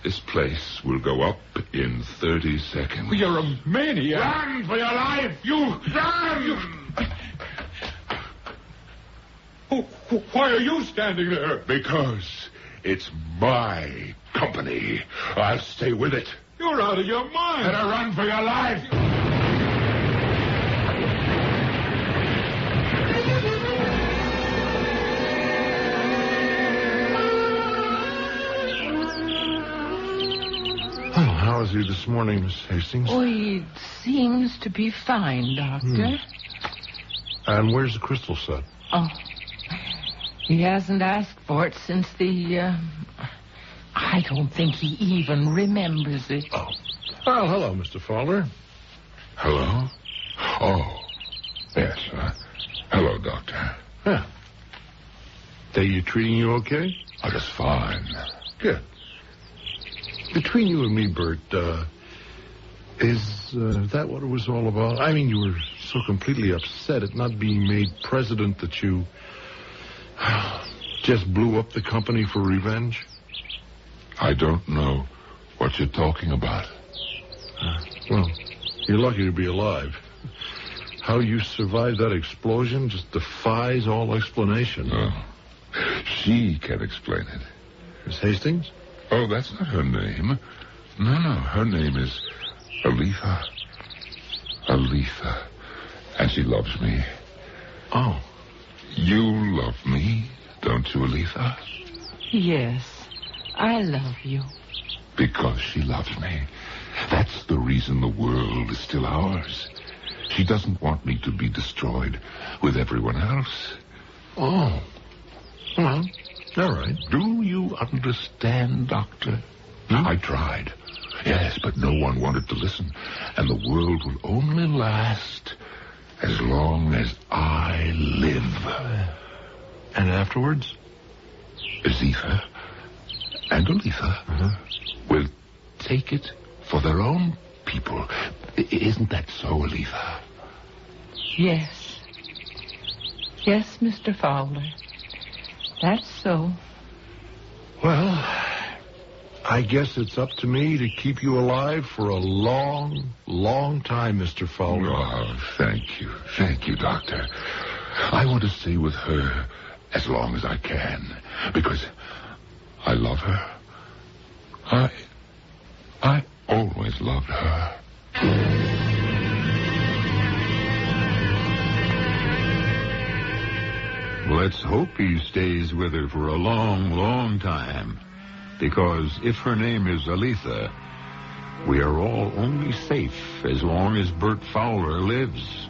This place will go up in 30 seconds. Well, you're a maniac. Run for your life! You run! Why are you standing there? Because it's my company. I'll stay with it. You're out of your mind. Better run for your life. Well, how is he this morning, Miss Hastings? Oh, he seems to be fine, Doctor. And where's the crystal set? Oh, he hasn't asked for it since the, I don't think he even remembers it. Oh. Well, hello, Mr. Fowler. Hello? Oh, yes. Hello, Doctor. Yeah. They treating you okay? Oh, just fine. Good. Between you and me, Bert, is that what it was all about? I mean, you were so completely upset at not being made president that you just blew up the company for revenge? I don't know what you're talking about. Well, you're lucky to be alive. How you survived that explosion just defies all explanation. Oh, she can explain it. Miss Hastings? Oh, that's not her name. No, her name is Aletha. Aletha. And she loves me. Oh. You love me, don't you, Aletha? Yes, I love you. Because she loves me. That's the reason the world is still ours. She doesn't want me to be destroyed with everyone else. Oh. Well, all right. Do you understand, Doctor? I tried. Yes, but no one wanted to listen. And the world will only last as long as I live. And afterwards? Zephyr and Aletha will take it for their own people. Isn't that so, Aletha? Yes. Yes, Mr. Fowler. That's so. Well, I guess it's up to me to keep you alive for a long, long time, Mr. Fowler. Oh, thank you. Thank you, Doctor. I want to stay with her as long as I can, because I love her. I always loved her. Let's hope he stays with her for a long, long time. Because if her name is Aletha, we are all only safe as long as Bert Fowler lives.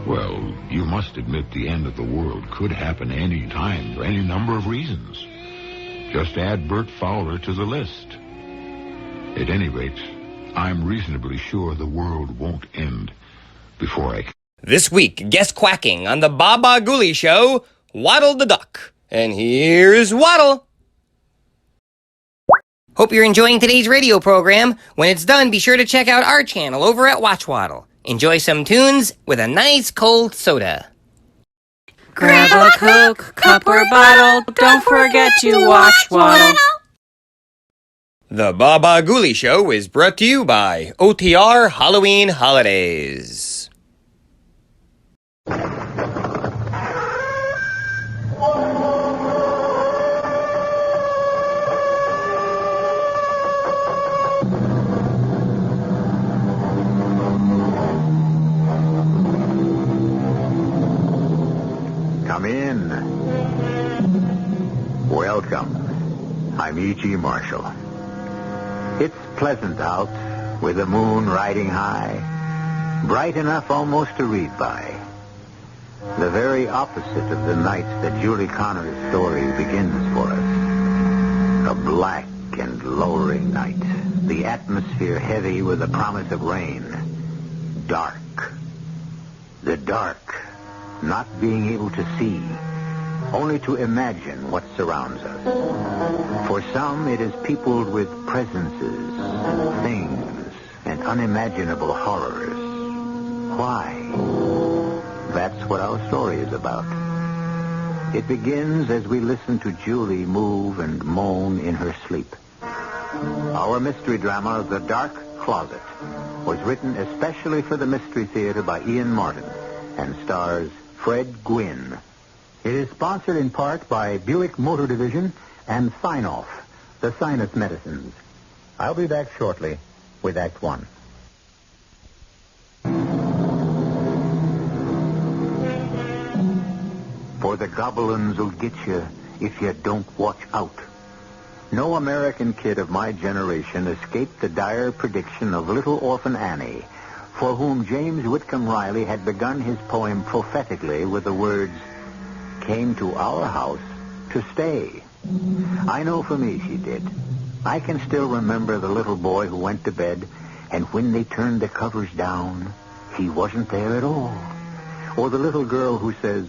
Well, you must admit the end of the world could happen any time for any number of reasons. Just add Bert Fowler to the list. At any rate, I'm reasonably sure the world won't end before I... This week, guest quacking on the Baba Ghoulie Show, Waddle the Duck. And here's Waddle. Hope you're enjoying today's radio program. When it's done, be sure to check out our channel over at Watchwaddle. Enjoy some tunes with a nice cold soda. Grab a Coke, cup or bottle. Don't forget to watch Waddle. The Baba Ghoulie Show is brought to you by OTR Halloween Holidays. Come in. Welcome. I'm E.G. Marshall. It's pleasant out, with the moon riding high, bright enough almost to read by. The very opposite of the nights that Julie Connor's story begins for us. A black and lowering night, the atmosphere heavy with the promise of rain. Dark. The dark, not being able to see, only to imagine what surrounds us. For some, it is peopled with presences, things, and unimaginable horrors. Why? That's what our story is about. It begins as we listen to Julie move and moan in her sleep. Our mystery drama, The Dark Closet, was written especially for the Mystery Theater by Ian Martin and stars Fred Gwynne. It is sponsored in part by Buick Motor Division and Sign-Off, the sinus medicines. I'll be back shortly with Act One. For the goblins will get you if you don't watch out. No American kid of my generation escaped the dire prediction of little orphan Annie, for whom James Whitcomb Riley had begun his poem prophetically with the words, "Came to our house to stay." I know for me she did. I can still remember the little boy who went to bed, and when they turned the covers down, he wasn't there at all. Or the little girl who says,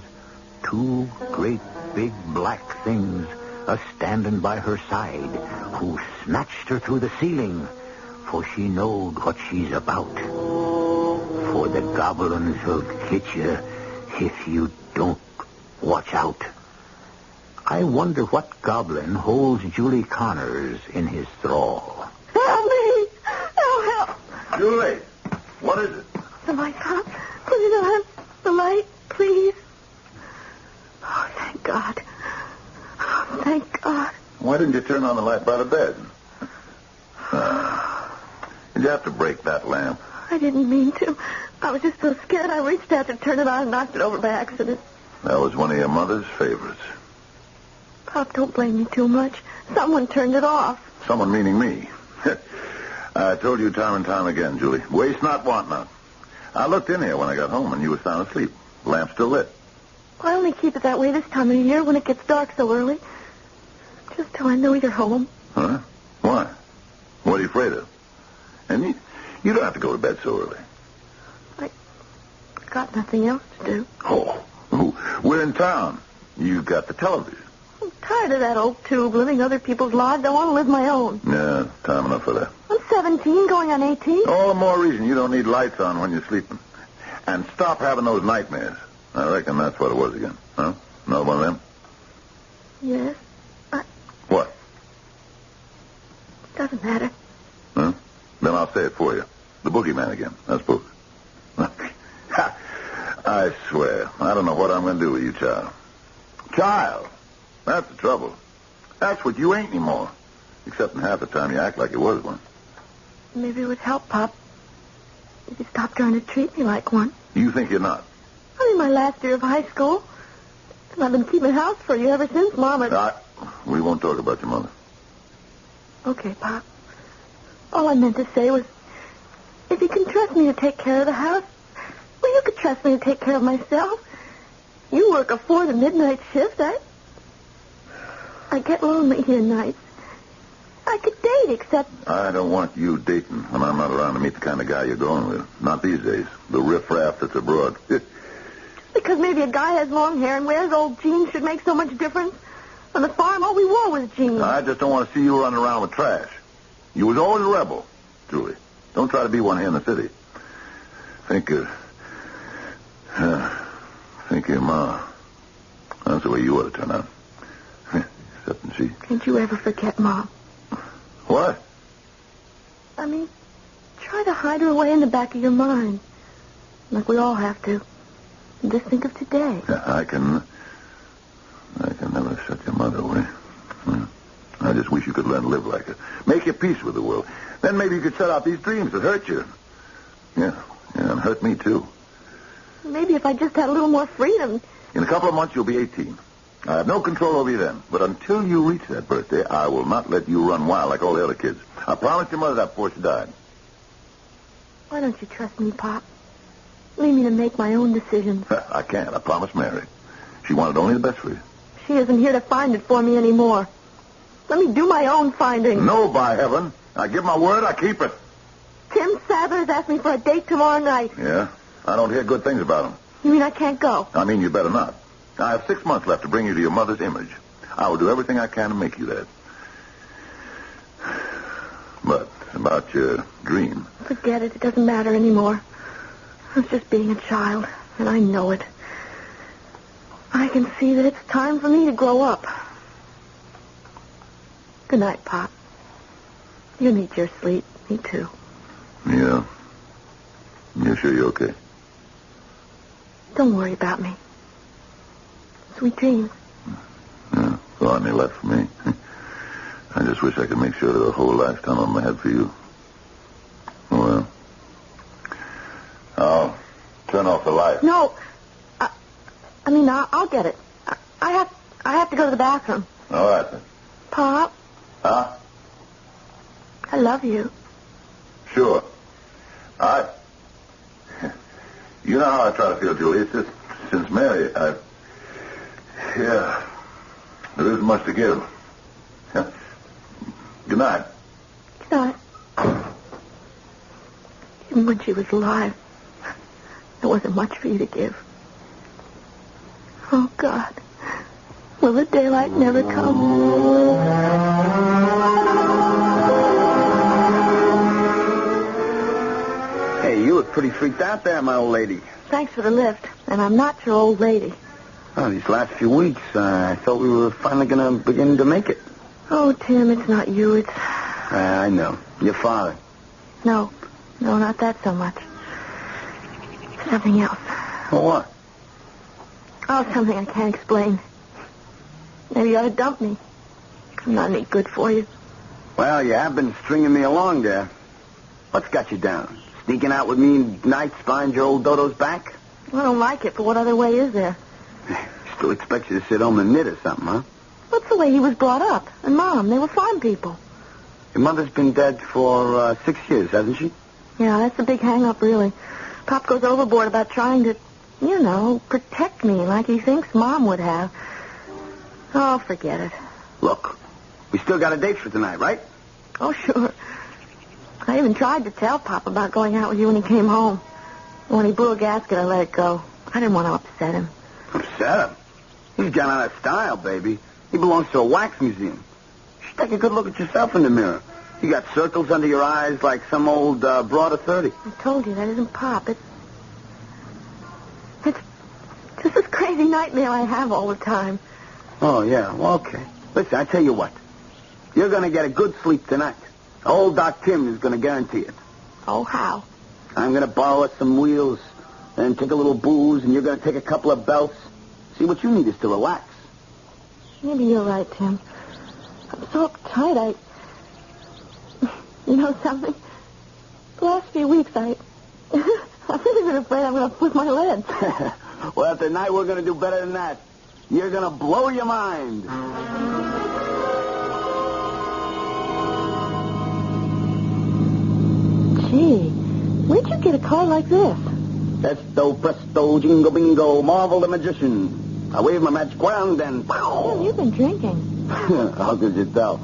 "Two great big black things a-standing by her side, who snatched her through the ceiling, for she knowed what she's about. For the goblins will get you if you don't watch out." I wonder what goblin holds Julie Connors in his thrall. Help me! Help! Julie, what is it? The light, Pop. Put it on. The light, please. Oh, thank God. Oh, thank God. Why didn't you turn on the light by the bed? Did you have to break that lamp? I didn't mean to. I was just so scared I reached out to turn it on and knocked it over by accident. That was one of your mother's favorites. Pop, don't blame me too much. Someone turned it off. Someone meaning me. I told you time and time again, Julie. Waste not, want not. I looked in here when I got home and you were sound asleep. Lamp still lit. I only keep it that way this time of year when it gets dark so early. Just till I know you're home. Huh? Why? What are you afraid of? And you don't have to go to bed so early. I got nothing else to do. Oh, we're in town. You've got the television. I'm tired of that old tube, living other people's lives. I want to live my own. Yeah, time enough for that. I'm 17, going on 18. All the more reason you don't need lights on when you're sleeping. And stop having those nightmares. I reckon that's what it was again. Huh? Another one of them? Yes. What? Doesn't matter. Huh? Then I'll say it for you. The boogeyman again, I suppose. I swear, I don't know what I'm going to do with you, child. Child? That's the trouble. That's what you ain't anymore. Except in half the time you act like you was one. Maybe it would help, Pop, if you stopped trying to treat me like one. You think you're not? I'm in my last year of high school. And I've been keeping house for you ever since, Mama. We won't talk about your mother. Okay, Pop. All I meant to say was, if you can trust me to take care of the house, well, you could trust me to take care of myself. You work a 4 to midnight shift. I get lonely here nights. I could date, except... I don't want you dating when I'm not around to meet the kind of guy you're going with. Not these days. The riffraff that's abroad. Because maybe a guy has long hair and wears old jeans should make so much difference. On the farm, all we wore was jeans. I just don't want to see you running around with trash. You was always a rebel, Julie. Don't try to be one here in the city. Think of your ma. That's the way you ought to turn out. Except when she... Can't you ever forget Mom? What? I mean, try to hide her away in the back of your mind. Like we all have to. And just think of today. Yeah, I can never shut your mother away. I just wish you could learn to live like her. Make your peace with the world. Then maybe you could shut out these dreams that hurt you. Yeah, and hurt me, too. Maybe if I just had a little more freedom. In a couple of months, you'll be 18. I have no control over you then. But until you reach that birthday, I will not let you run wild like all the other kids. I promised your mother that before she died. Why don't you trust me, Pop? Leave me to make my own decisions. I can't. I promised Mary. She wanted only the best for you. She isn't here to find it for me anymore. Let me do my own finding. No, by heaven. I give my word, I keep it. Tim Sadler's asked me for a date tomorrow night. Yeah? I don't hear good things about him. You mean I can't go? I mean you better not. I have 6 months left to bring you to your mother's image. I will do everything I can to make you that. But about your dream. Forget it. It doesn't matter anymore. I was just being a child, and I know it. I can see that it's time for me to grow up. Good night, Pop. You need your sleep. Me too. Yeah. You sure you're okay? Don't worry about me. Sweet dreams. Yeah, so any left for me. I just wish I could make sure the whole lifetime on my head for you. Well, I'll turn off the light. No. I'll get it. I have to go to the bathroom. All right, then. Pop. Huh? I love you. Sure. You know how I try to feel, Julie. It's just since Mary, yeah, there isn't much to give. Good night. Good night. Even when she was alive, there wasn't much for you to give. Oh, God. Will the daylight never come? Hey, you look pretty freaked out there, my old lady. Thanks for the lift, and I'm not your old lady. Oh, these last few weeks, I thought we were finally going to begin to make it. Oh, Tim, it's not you, it's... I know. Your father. No, not that so much. Something else. Well, what? Oh, something I can't explain. Maybe you ought to dump me. I'm not any good for you. Well, you have been stringing me along there. What's got you down? Sneaking out with me nights behind your old Dodo's back? I don't like it, but what other way is there? Still expect you to sit home and knit or something, huh? That's the way he was brought up. And Mom, they were fine people. Your mother's been dead for 6 years, hasn't she? Yeah, that's the big hang-up, really. Pop goes overboard about trying to, protect me like he thinks Mom would have. Oh, forget it. Look, we still got a date for tonight, right? Oh, sure. I even tried to tell Pop about going out with you when he came home. When he blew a gasket, I let it go. I didn't want to upset him. Upset him? He's gone out of style, baby. He belongs to a wax museum. You should take a good look at yourself in the mirror. You got circles under your eyes like some old broad of 30. I told you, that isn't Pop. It's just this crazy nightmare I have all the time. Oh, yeah. Well, okay. Listen, I tell you what. You're going to get a good sleep tonight. Old Doc Tim is going to guarantee it. Oh, how? I'm going to borrow us some wheels and take a little booze, and you're going to take a couple of belts. See, what you need is to relax. Maybe you're right, Tim. I'm so uptight, You know something? The last few weeks, I've really been afraid I'm going to flip my legs. Well, tonight we're going to do better than that. You're going to blow your mind. Gee, where'd you get a car like this? Presto, presto, jingle, bingo, Marvel the magician. I wave my magic wand and... Tim, you've been drinking. How could you tell?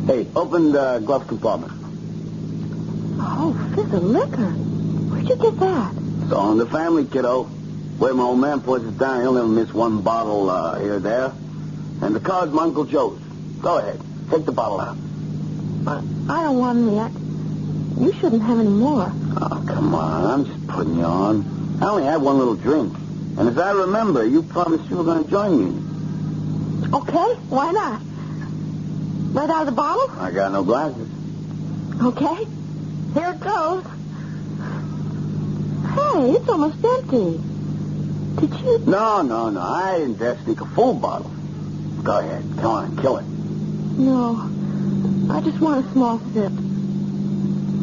Hey, open the glove compartment. Oh, fizz of liquor. Where'd you get that? It's all in the family, kiddo. Where my old man pours it down, he'll never miss one bottle here or there. And the car's my Uncle Joe's. Go ahead. Take the bottle out. I don't want any yet. You shouldn't have any more. Oh, come on. I'm just putting you on. I only had one little drink. And as I remember, you promised you were going to join me. Okay, why not? Right out of the bottle? I got no glasses. Okay. Here it goes. Hey, it's almost empty. Did you? No. I didn't dare sneak a full bottle. Go ahead. Come on, kill it. No. I just want a small sip.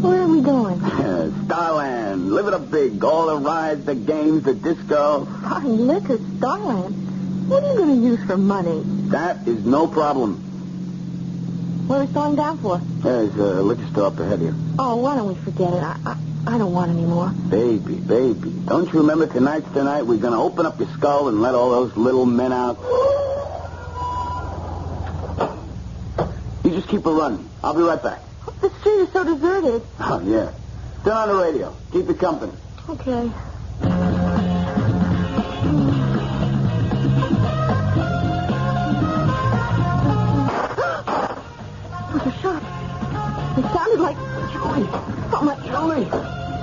Where are we going? Starland. Live it up big. All the rides, the games, the disco. Fine liquor, Starland. What are you going to use for money? That is no problem. What are we slowing down for? There's a liquor store up ahead here. Oh, why don't we forget it? I don't want any more. Baby. Don't you remember tonight's the night we're going to open up your skull and let all those little men out? You just keep it running. I'll be right back. The street is so deserted. Oh, yeah. Turn on the radio. Keep it company. Okay. It was a shot. It sounded like... Julie. Oh, my... Julie.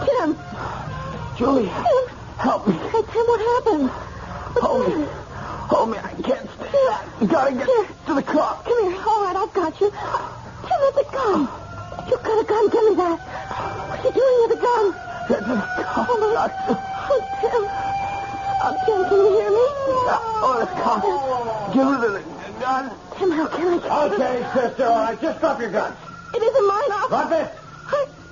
Tim. Julie. Tim. Help me. Hey, Tim, what happened? Hold me. I can't stay back. You gotta get to the car. Come here. All right, I've got you. Tim, that's a gun. You've got a gun. Give me that. What's he doing with a gun? Get to the car. Oh, Tim. Oh, Tim, can you hear me? Oh, the car. Give her the gun. Tim, how can I... Okay, sister, all right. Just drop your gun. It isn't mine. Drop it.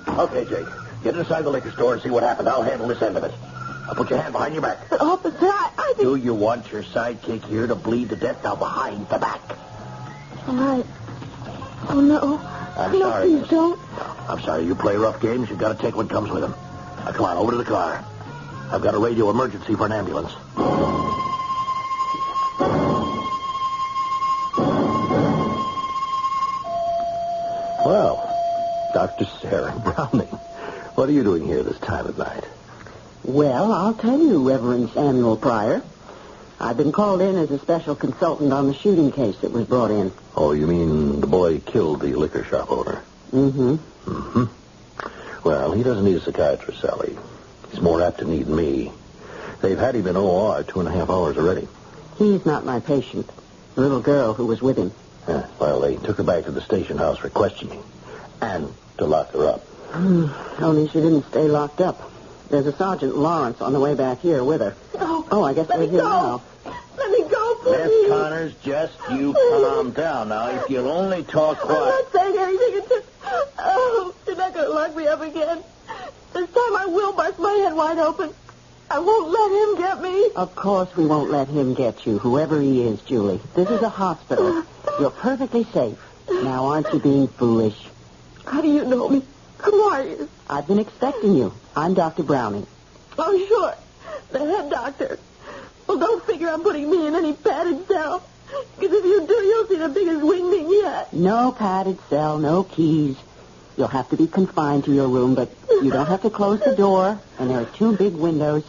Okay, Jake. Get inside the liquor store and see what happened. I'll handle this end of it. Now put your hand behind your back. But, officer, I think... Do you want your sidekick here to bleed to death? Now behind the back. All right. Oh, no. I'm no, sorry. Please don't. I'm sorry. You play rough games, you've got to take what comes with them. Now, come on, over to the car. I've got a radio emergency for an ambulance. Well, Dr. Sarah Browning, what are you doing here this time of night? Well, I'll tell you, Reverend Samuel Pryor. I've been called in as a special consultant on the shooting case that was brought in. Oh, you mean the boy killed the liquor shop owner? Mm-hmm. Well, he doesn't need a psychiatrist, Sally. He's more apt to need me. They've had him in OR 2.5 hours already. He's not my patient. The little girl who was with him. Well, they took her back to the station house for questioning. And to lock her up. Only she didn't stay locked up. There's a Sergeant Lawrence on the way back here with her. Oh, I guess they're here now. Let me go, please. Miss Connors, just you calm down now. If you'll only talk quiet. I'm not saying anything. It's just... Oh, you're not going to lock me up again. This time I will bust my head wide open. I won't let him get me. Of course we won't let him get you, whoever he is, Julie. This is a hospital. You're perfectly safe. Now, aren't you being foolish? How do you know me? Who are you? I've been expecting you. I'm Dr. Browning. Oh, sure. The head doctor. Well, don't figure I'm putting me in any padded cell. Because if you do, you'll see the biggest wingding yet. No padded cell, no keys. You'll have to be confined to your room, but you don't have to close the door, and there are 2 big windows.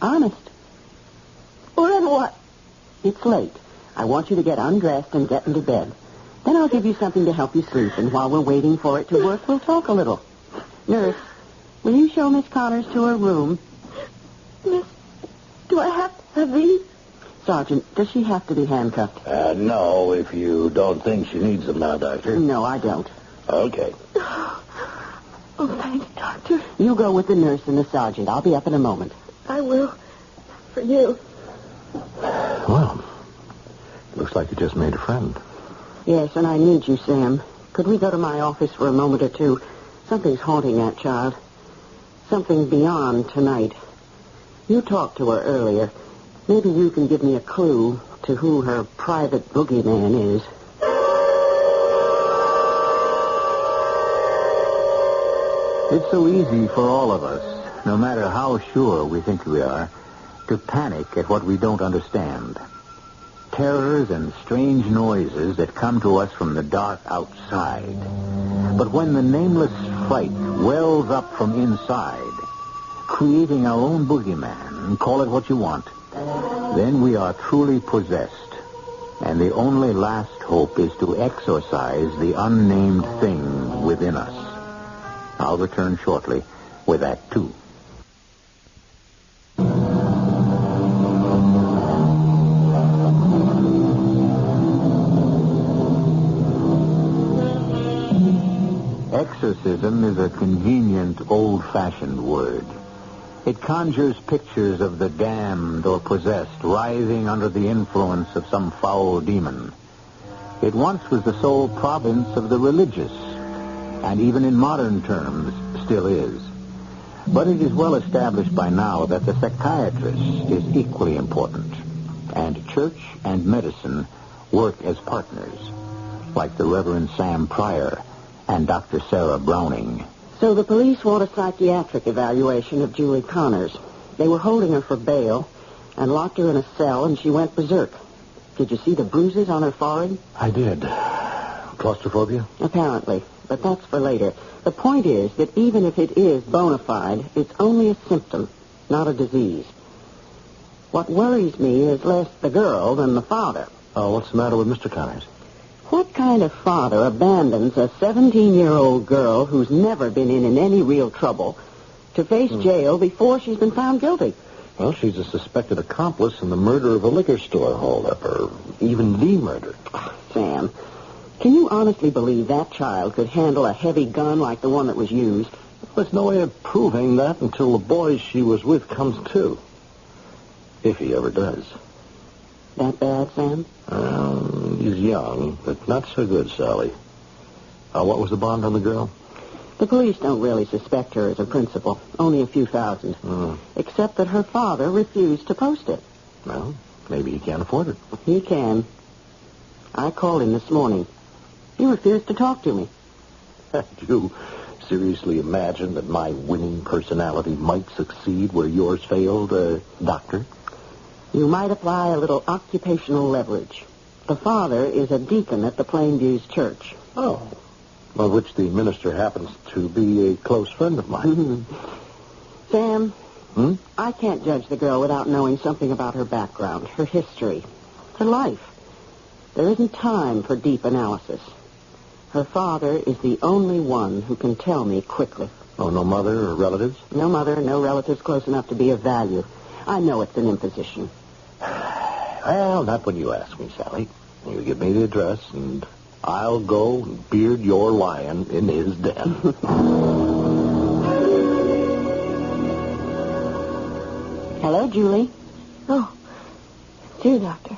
Honest. Well, then what? It's late. I want you to get undressed and get into bed. Then I'll give you something to help you sleep, and while we're waiting for it to work, we'll talk a little. Nurse, will you show Miss Connors to her room? Miss, do I have to have these? Sergeant, does she have to be handcuffed? No, if you don't think she needs them now, Doctor. No, I don't. Okay. Oh, thanks, Doctor. You go with the nurse and the sergeant. I'll be up in a moment. I will. For you. Well, looks like you just made a friend. Yes, and I need you, Sam. Could we go to my office for a moment or two? Something's haunting that child. Something beyond tonight. You talked to her earlier. Maybe you can give me a clue to who her private boogeyman is. It's so easy for all of us, no matter how sure we think we are, to panic at what we don't understand. Terrors and strange noises that come to us from the dark outside. But when the nameless fright wells up from inside, creating our own boogeyman, call it what you want, then we are truly possessed, and the only last hope is to exorcise the unnamed thing within us. I'll return shortly with Act 2. Exorcism is a convenient, old-fashioned word. It conjures pictures of the damned or possessed writhing under the influence of some foul demon. It once was the sole province of the religious, and even in modern terms, still is. But it is well established by now that the psychiatrist is equally important, and church and medicine work as partners, like the Reverend Sam Pryor and Dr. Sarah Browning. So the police want a psychiatric evaluation of Julie Connors. They were holding her for bail and locked her in a cell, and she went berserk. Did you see the bruises on her forehead? I did. Claustrophobia? Apparently, but that's for later. The point is that even if it is bona fide, it's only a symptom, not a disease. What worries me is less the girl than the father. Oh, what's the matter with Mr. Connors? What kind of father abandons a 17-year-old girl who's never been in any real trouble to face jail before she's been found guilty? Well, she's a suspected accomplice in the murder of a liquor store holdup, or even the murder. Sam, can you honestly believe that child could handle a heavy gun like the one that was used? There's no way of proving that until the boy she was with comes to. If he ever does. That bad, Sam? He's young, but not so good, Sally. What was the bond on the girl? The police don't really suspect her as a principal. Only a few thousand. Except that her father refused to post it. Well, maybe he can't afford it. He can. I called him this morning. He refused to talk to me. Do you seriously imagine that my winning personality might succeed where yours failed, Doctor? You might apply a little occupational leverage. The father is a deacon at the Plainview's church. Oh. Well, which the minister happens to be a close friend of mine. Sam, I can't judge the girl without knowing something about her background, her history, her life. There isn't time for deep analysis. Her father is the only one who can tell me quickly. Oh, no mother or relatives? No mother, no relatives close enough to be of value. I know it's an imposition. Well, not when you ask me, Sally. You give me the address, and I'll go and beard your lion in his den. Hello, Julie. Oh, it's you, Doctor.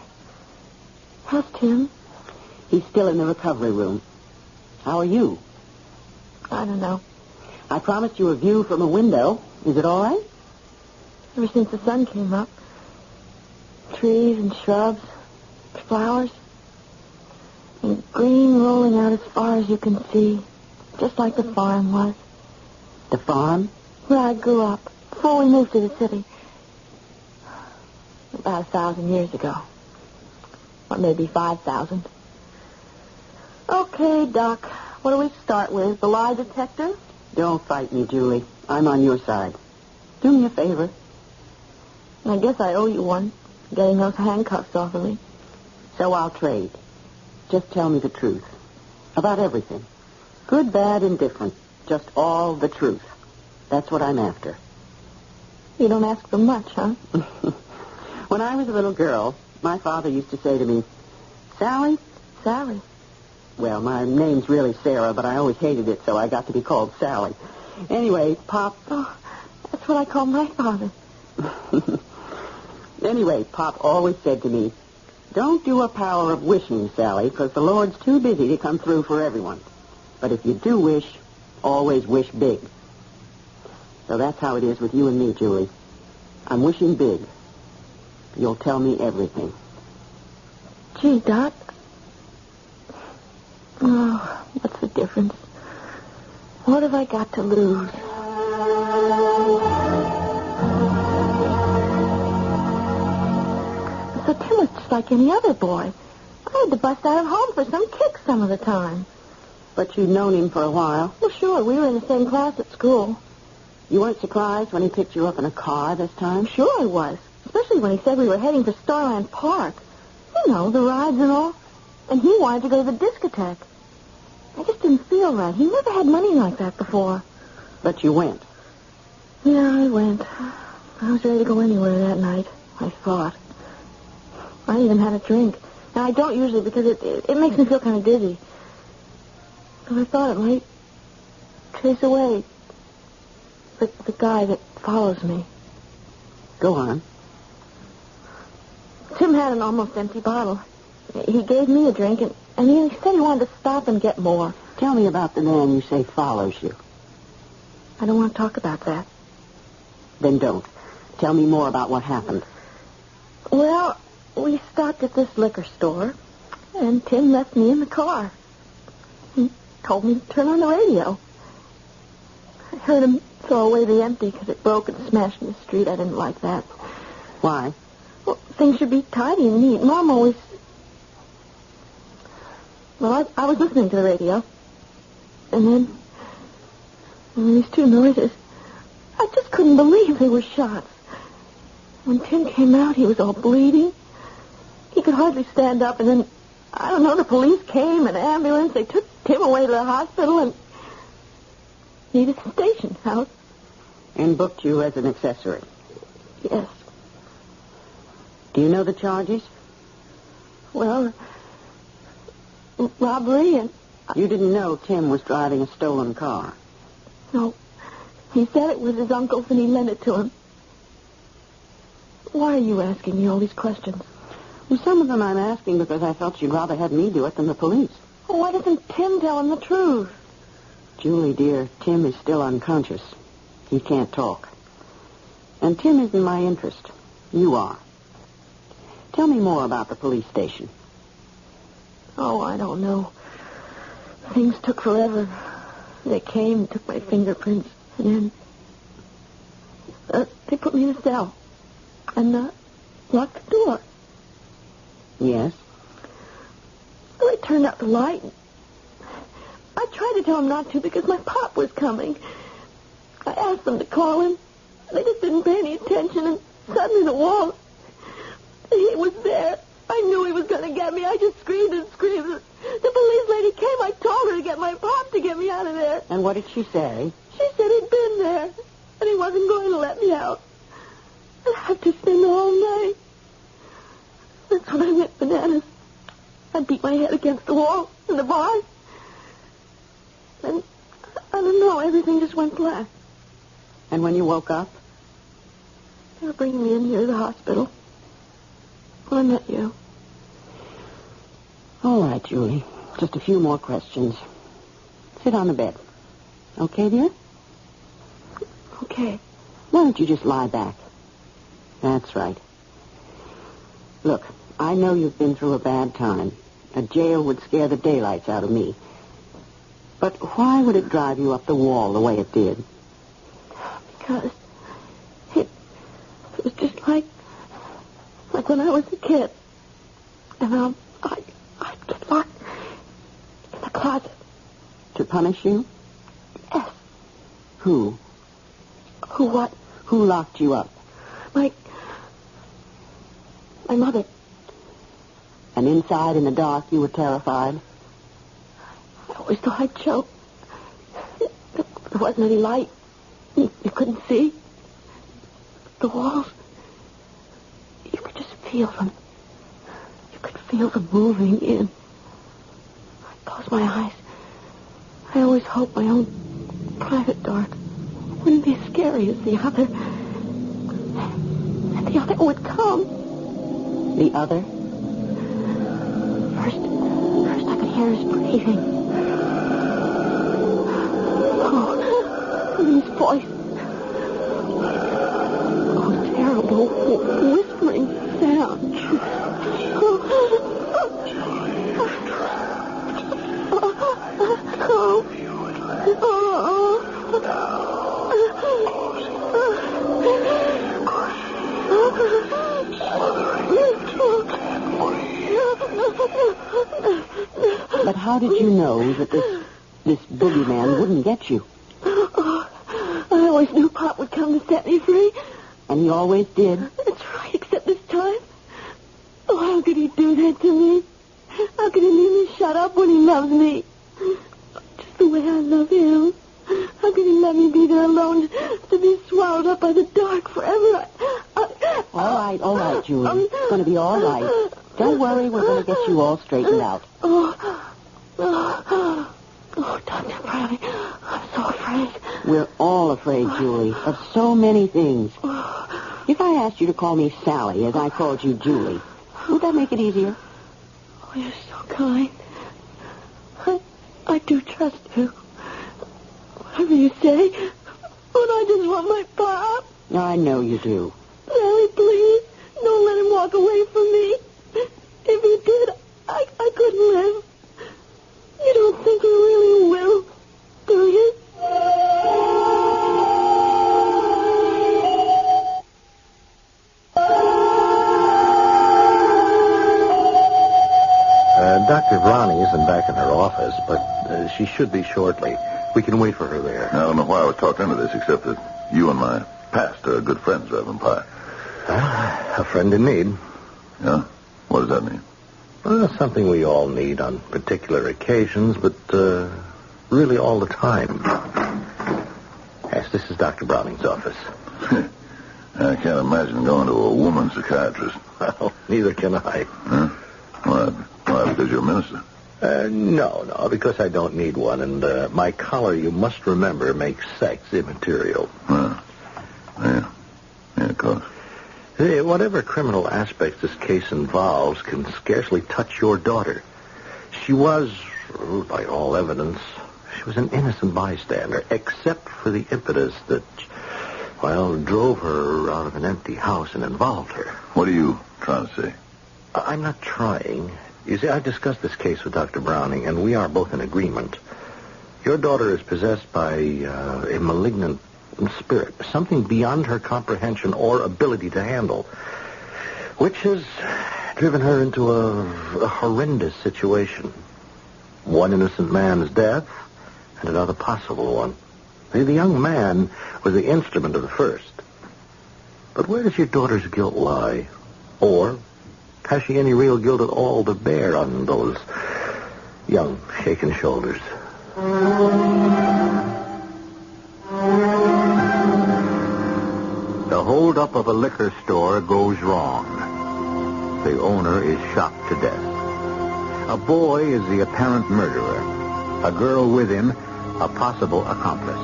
How's Tim? He's still in the recovery room. How are you? I don't know. I promised you a view from a window. Is it all right? Ever since the sun came up. Trees and shrubs, flowers, and green rolling out as far as you can see, just like the farm was. The farm? Where I grew up, before we moved to the city. About 1,000 years ago. Or maybe 5,000. Okay, Doc, what do we start with? The lie detector? Don't fight me, Julie. I'm on your side. Do me a favor. I guess I owe you one, getting those handcuffs off of me. So I'll trade. Just tell me the truth. About everything. Good, bad, indifferent. Just all the truth. That's what I'm after. You don't ask for much, huh? When I was a little girl, my father used to say to me, Sally? Sally. Well, my name's really Sarah, but I always hated it, so I got to be called Sally. Anyway, Pop... Oh, that's what I call my father. Anyway, Pop always said to me, don't do a power of wishing, Sally, because the Lord's too busy to come through for everyone. But if you do wish, always wish big. So that's how it is with you and me, Julie. I'm wishing big. You'll tell me everything. Gee, Doc. Oh, what's the difference? What have I got to lose? So Tim was just like any other boy. I had to bust out of home for some kicks some of the time. But you'd known him for a while. Well, sure. We were in the same class at school. You weren't surprised when he picked you up in a car this time? Sure I was. Especially especially when he said we were heading for Starland Park. You know, the rides and all. And he wanted to go to the discotheque. I just didn't feel right. He never had money like that before. But you went. Yeah, I went. I was ready to go anywhere that night, I thought. I even had a drink. Now, I don't usually because it makes me feel kind of dizzy. But I thought it might chase away the guy that follows me. Go on. Tim had an almost empty bottle. He gave me a drink, and he said he wanted to stop and get more. Tell me about the man you say follows you. I don't want to talk about that. Then don't. Tell me more about what happened. Well, we stopped at this liquor store, and Tim left me in the car. He told me to turn on the radio. I heard him throw away the empty because it broke and smashed in the street. I didn't like that. Why? Well, things should be tidy and neat. Mom always... Well, I was listening to the radio. And then these two noises. I just couldn't believe they were shots. When Tim came out, he was all bleeding. He could hardly stand up. And then, I don't know, the police came, an ambulance. They took Tim away to the hospital and needed a station house. And booked you as an accessory. Yes. Do you know the charges? Well, robbery and... You didn't know Tim was driving a stolen car? No. He said it was his uncle's and he lent it to him. Why are you asking me all these questions? Well, some of them I'm asking because I felt you'd rather have me do it than the police. Well, why doesn't Tim tell him the truth? Julie, dear, Tim is still unconscious. He can't talk. And Tim isn't my interest. You are. Tell me more about the police station. Oh, I don't know. Things took forever. They came, took my fingerprints, and then they put me in a cell and locked the door. Yes? Well, they turned out the light. I tried to tell him not to because my pop was coming. I asked them to call him. They just didn't pay any attention, and suddenly the wall... He was there. I knew he was going to get me. I just screamed and screamed. The police lady came. I told her to get my pop to get me out of there. And what did she say? She said he'd been there, and he wasn't going to let me out. I'd have to spend the whole night. That's when I went bananas. I beat my head against the wall in the bar. And, I don't know, everything just went black. And when you woke up? They were bringing me in here to the hospital. When I met you. All right, Julie. Just a few more questions. Sit on the bed. Okay, dear? Okay. Why don't you just lie back? That's right. Look, I know you've been through a bad time. A jail would scare the daylights out of me. But why would it drive you up the wall the way it did? Because it was just like when I was a kid. And I'd get locked in the closet. To punish you? Yes. Who? Who what? Who locked you up? My mother. And inside in the dark you were terrified? I always thought I'd choke. There wasn't any light. You couldn't see. The walls. You could just feel them. You could feel them moving in. I'd close my eyes. I always hoped my own private dark wouldn't be as scary as the other. And the other would come. The other? First I could hear his breathing. Oh, and his voice. Oh, terrible whispering sound. But how did you know that this boogeyman wouldn't get you? I always knew Pop would come to set me free. And he always did? That's right, except How could he do that to me? How could he leave me shut up when he loves me? Just the way I love him. How could he let me be there alone to be swallowed up by the dark forever? All right, Julie. It's going to be all right. Don't worry, we're going to get you all straightened out. Oh, Dr. Browning, I'm so afraid. We're all afraid, Julie, of so many things. If I asked you to call me Sally as I called you Julie, would that make it easier? Oh, you're so kind. I do trust you. Whatever you say, but I just want my pop. I know you do. Sally, please, don't let him walk away from me. If he did, I couldn't live. You don't think he really will, do you? Dr. Browning isn't back in her office, but she should be shortly. We can wait for her there. I don't know why I was talked into this, except that you and my past are good friends, Reverend Pye. A friend in need. Yeah? What does that mean? Well, something we all need on particular occasions, but really all the time. Yes, this is Dr. Browning's office. I can't imagine going to a woman psychiatrist. Well, neither can I. Huh? Why, because you're a minister? No, because I don't need one, and my collar, you must remember, makes sex immaterial. Yeah, of course. Whatever criminal aspects this case involves can scarcely touch your daughter. She was, by all evidence, she was an innocent bystander, except for the impetus that, drove her out of an empty house and involved her. What are you trying to say? I'm not trying. You see, I've discussed this case with Dr. Browning, and we are both in agreement. Your daughter is possessed by a malignant spirit, something beyond her comprehension or ability to handle, which has driven her into a horrendous situation. One innocent man's death and another possible one. The young man was the instrument of the first. But where does your daughter's guilt lie? Or has she any real guilt at all to bear on those young, shaken shoulders? The holdup of a liquor store goes wrong. The owner is shot to death. A boy is the apparent murderer. A girl with him, a possible accomplice.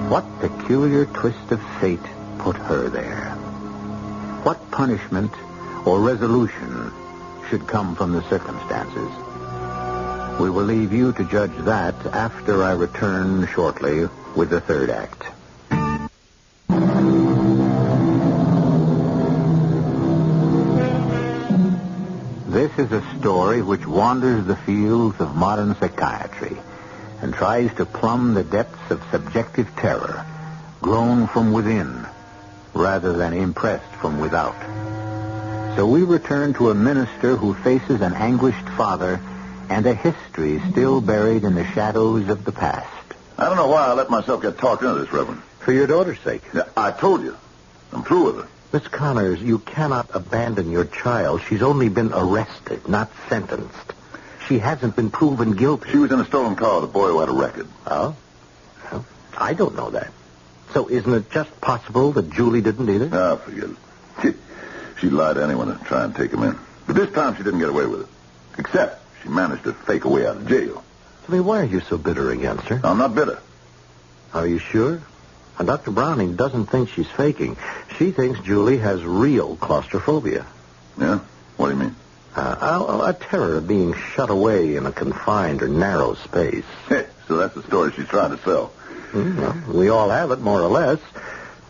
What peculiar twist of fate put her there? What punishment or resolution should come from the circumstances? We will leave you to judge that after I return shortly with the third act. This is a story which wanders the fields of modern psychiatry and tries to plumb the depths of subjective terror, grown from within rather than impressed from without. So we return to a minister who faces an anguished father and a history still buried in the shadows of the past. I don't know why I let myself get talked into this, Reverend. For your daughter's sake. Yeah, I told you. I'm through with her. Miss Connors, you cannot abandon your child. She's only been arrested, not sentenced. She hasn't been proven guilty. She was in a stolen car with a boy who had a record. Oh? Well, I don't know that. So isn't it just possible that Julie didn't either? Ah, forget it. She'd lie to anyone to try and take him in. But this time she didn't get away with it. Except she managed to fake a way out of jail. I mean, why are you so bitter against her? I'm not bitter. Are you sure? And Dr. Browning doesn't think she's faking. She thinks Julie has real claustrophobia. Yeah? What do you mean? A terror of being shut away in a confined or narrow space. So that's the story she's trying to sell. Well, we all have it, more or less.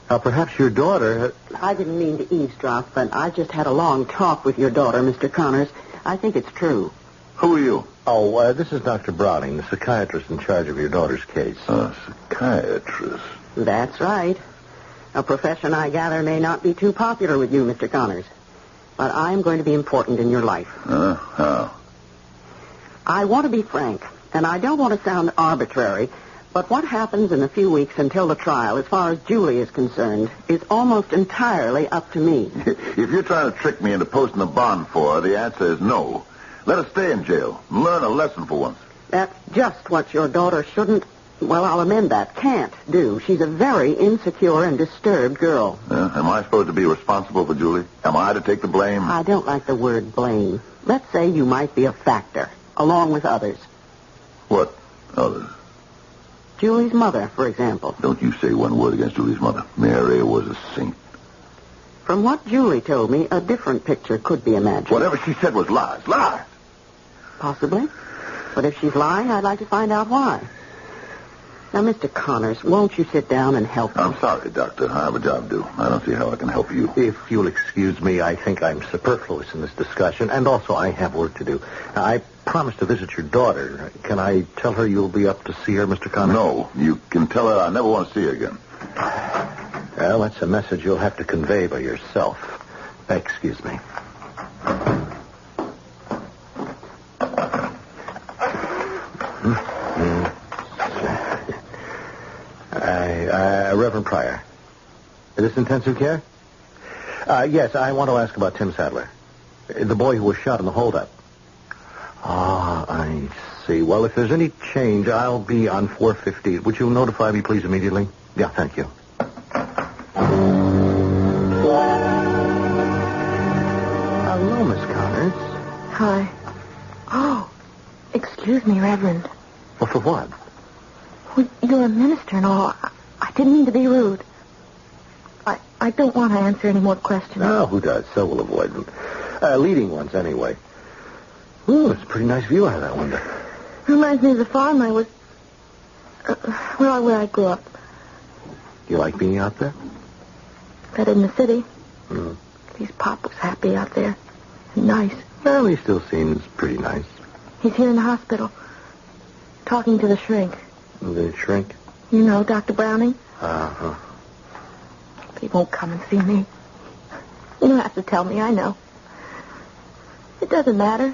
Now, perhaps your daughter... I didn't mean to eavesdrop, but I just had a long talk with your daughter, Mr. Connors. I think it's true. Who are you? Oh, this is Dr. Browning, the psychiatrist in charge of your daughter's case. Psychiatrist? That's right. A profession, I gather, may not be too popular with you, Mr. Connors. But I'm going to be important in your life. How? I want to be frank, and I don't want to sound arbitrary, But what happens in a few weeks until the trial, as far as Julie is concerned, is almost entirely up to me. If you're trying to trick me into posting a bond for her, the answer is no. Let her stay in jail and learn a lesson for once. That's just what your daughter shouldn't, well, I'll amend that, can't do. She's a very insecure and disturbed girl. Am I supposed to be responsible for Julie? Am I to take the blame? I don't like the word blame. Let's say you might be a factor, along with others. What others? Julie's mother, for example. Don't you say one word against Julie's mother. Mary was a saint. From what Julie told me, a different picture could be imagined. Whatever she said was lies. Lies! Possibly. But if she's lying, I'd like to find out why. Now, Mr. Connors, won't you sit down and help me? I'm sorry, Doctor. I have a job to do. I don't see how I can help you. If you'll excuse me, I think I'm superfluous in this discussion, and also I have work to do. I promised to visit your daughter. Can I tell her you'll be up to see her, Mr. Connors? No, you can tell her I never want to see her again. Well, that's a message you'll have to convey by yourself. Excuse me. Reverend Pryor. Is this intensive care? Yes, I want to ask about Tim Sadler. The boy who was shot in the holdup. Ah, I see. Well, if there's any change, I'll be on 450. Would you notify me, please, immediately? Yeah, thank you. Hello, Miss Connors. Hi. Oh, excuse me, Reverend. Well, for what? Well, you're a minister and all. I didn't mean to be rude. I don't want to answer any more questions. No, who does? So we'll avoid them. Leading ones, anyway. Ooh, it's a pretty nice view out of that window. Reminds me of the farm I was... where I grew up. You like being out there? Better in the city. Hmm. At least Pop was happy out there. And nice. Well, he still seems pretty nice. He's here in the hospital. Talking to the shrink. The shrink? You know, Dr. Browning? Uh-huh. But he won't come and see me. You don't have to tell me, I know. It doesn't matter.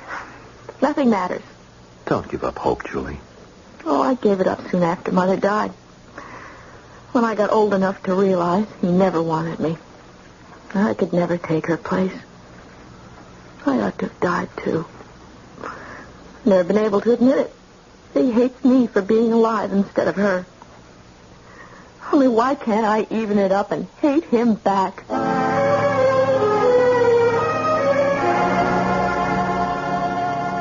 Nothing matters. Don't give up hope, Julie. Oh, I gave it up soon after Mother died. When I got old enough to realize he never wanted me. I could never take her place. I ought to have died, too. Never been able to admit it. He hates me for being alive instead of her. Only why can't I even it up and hate him back?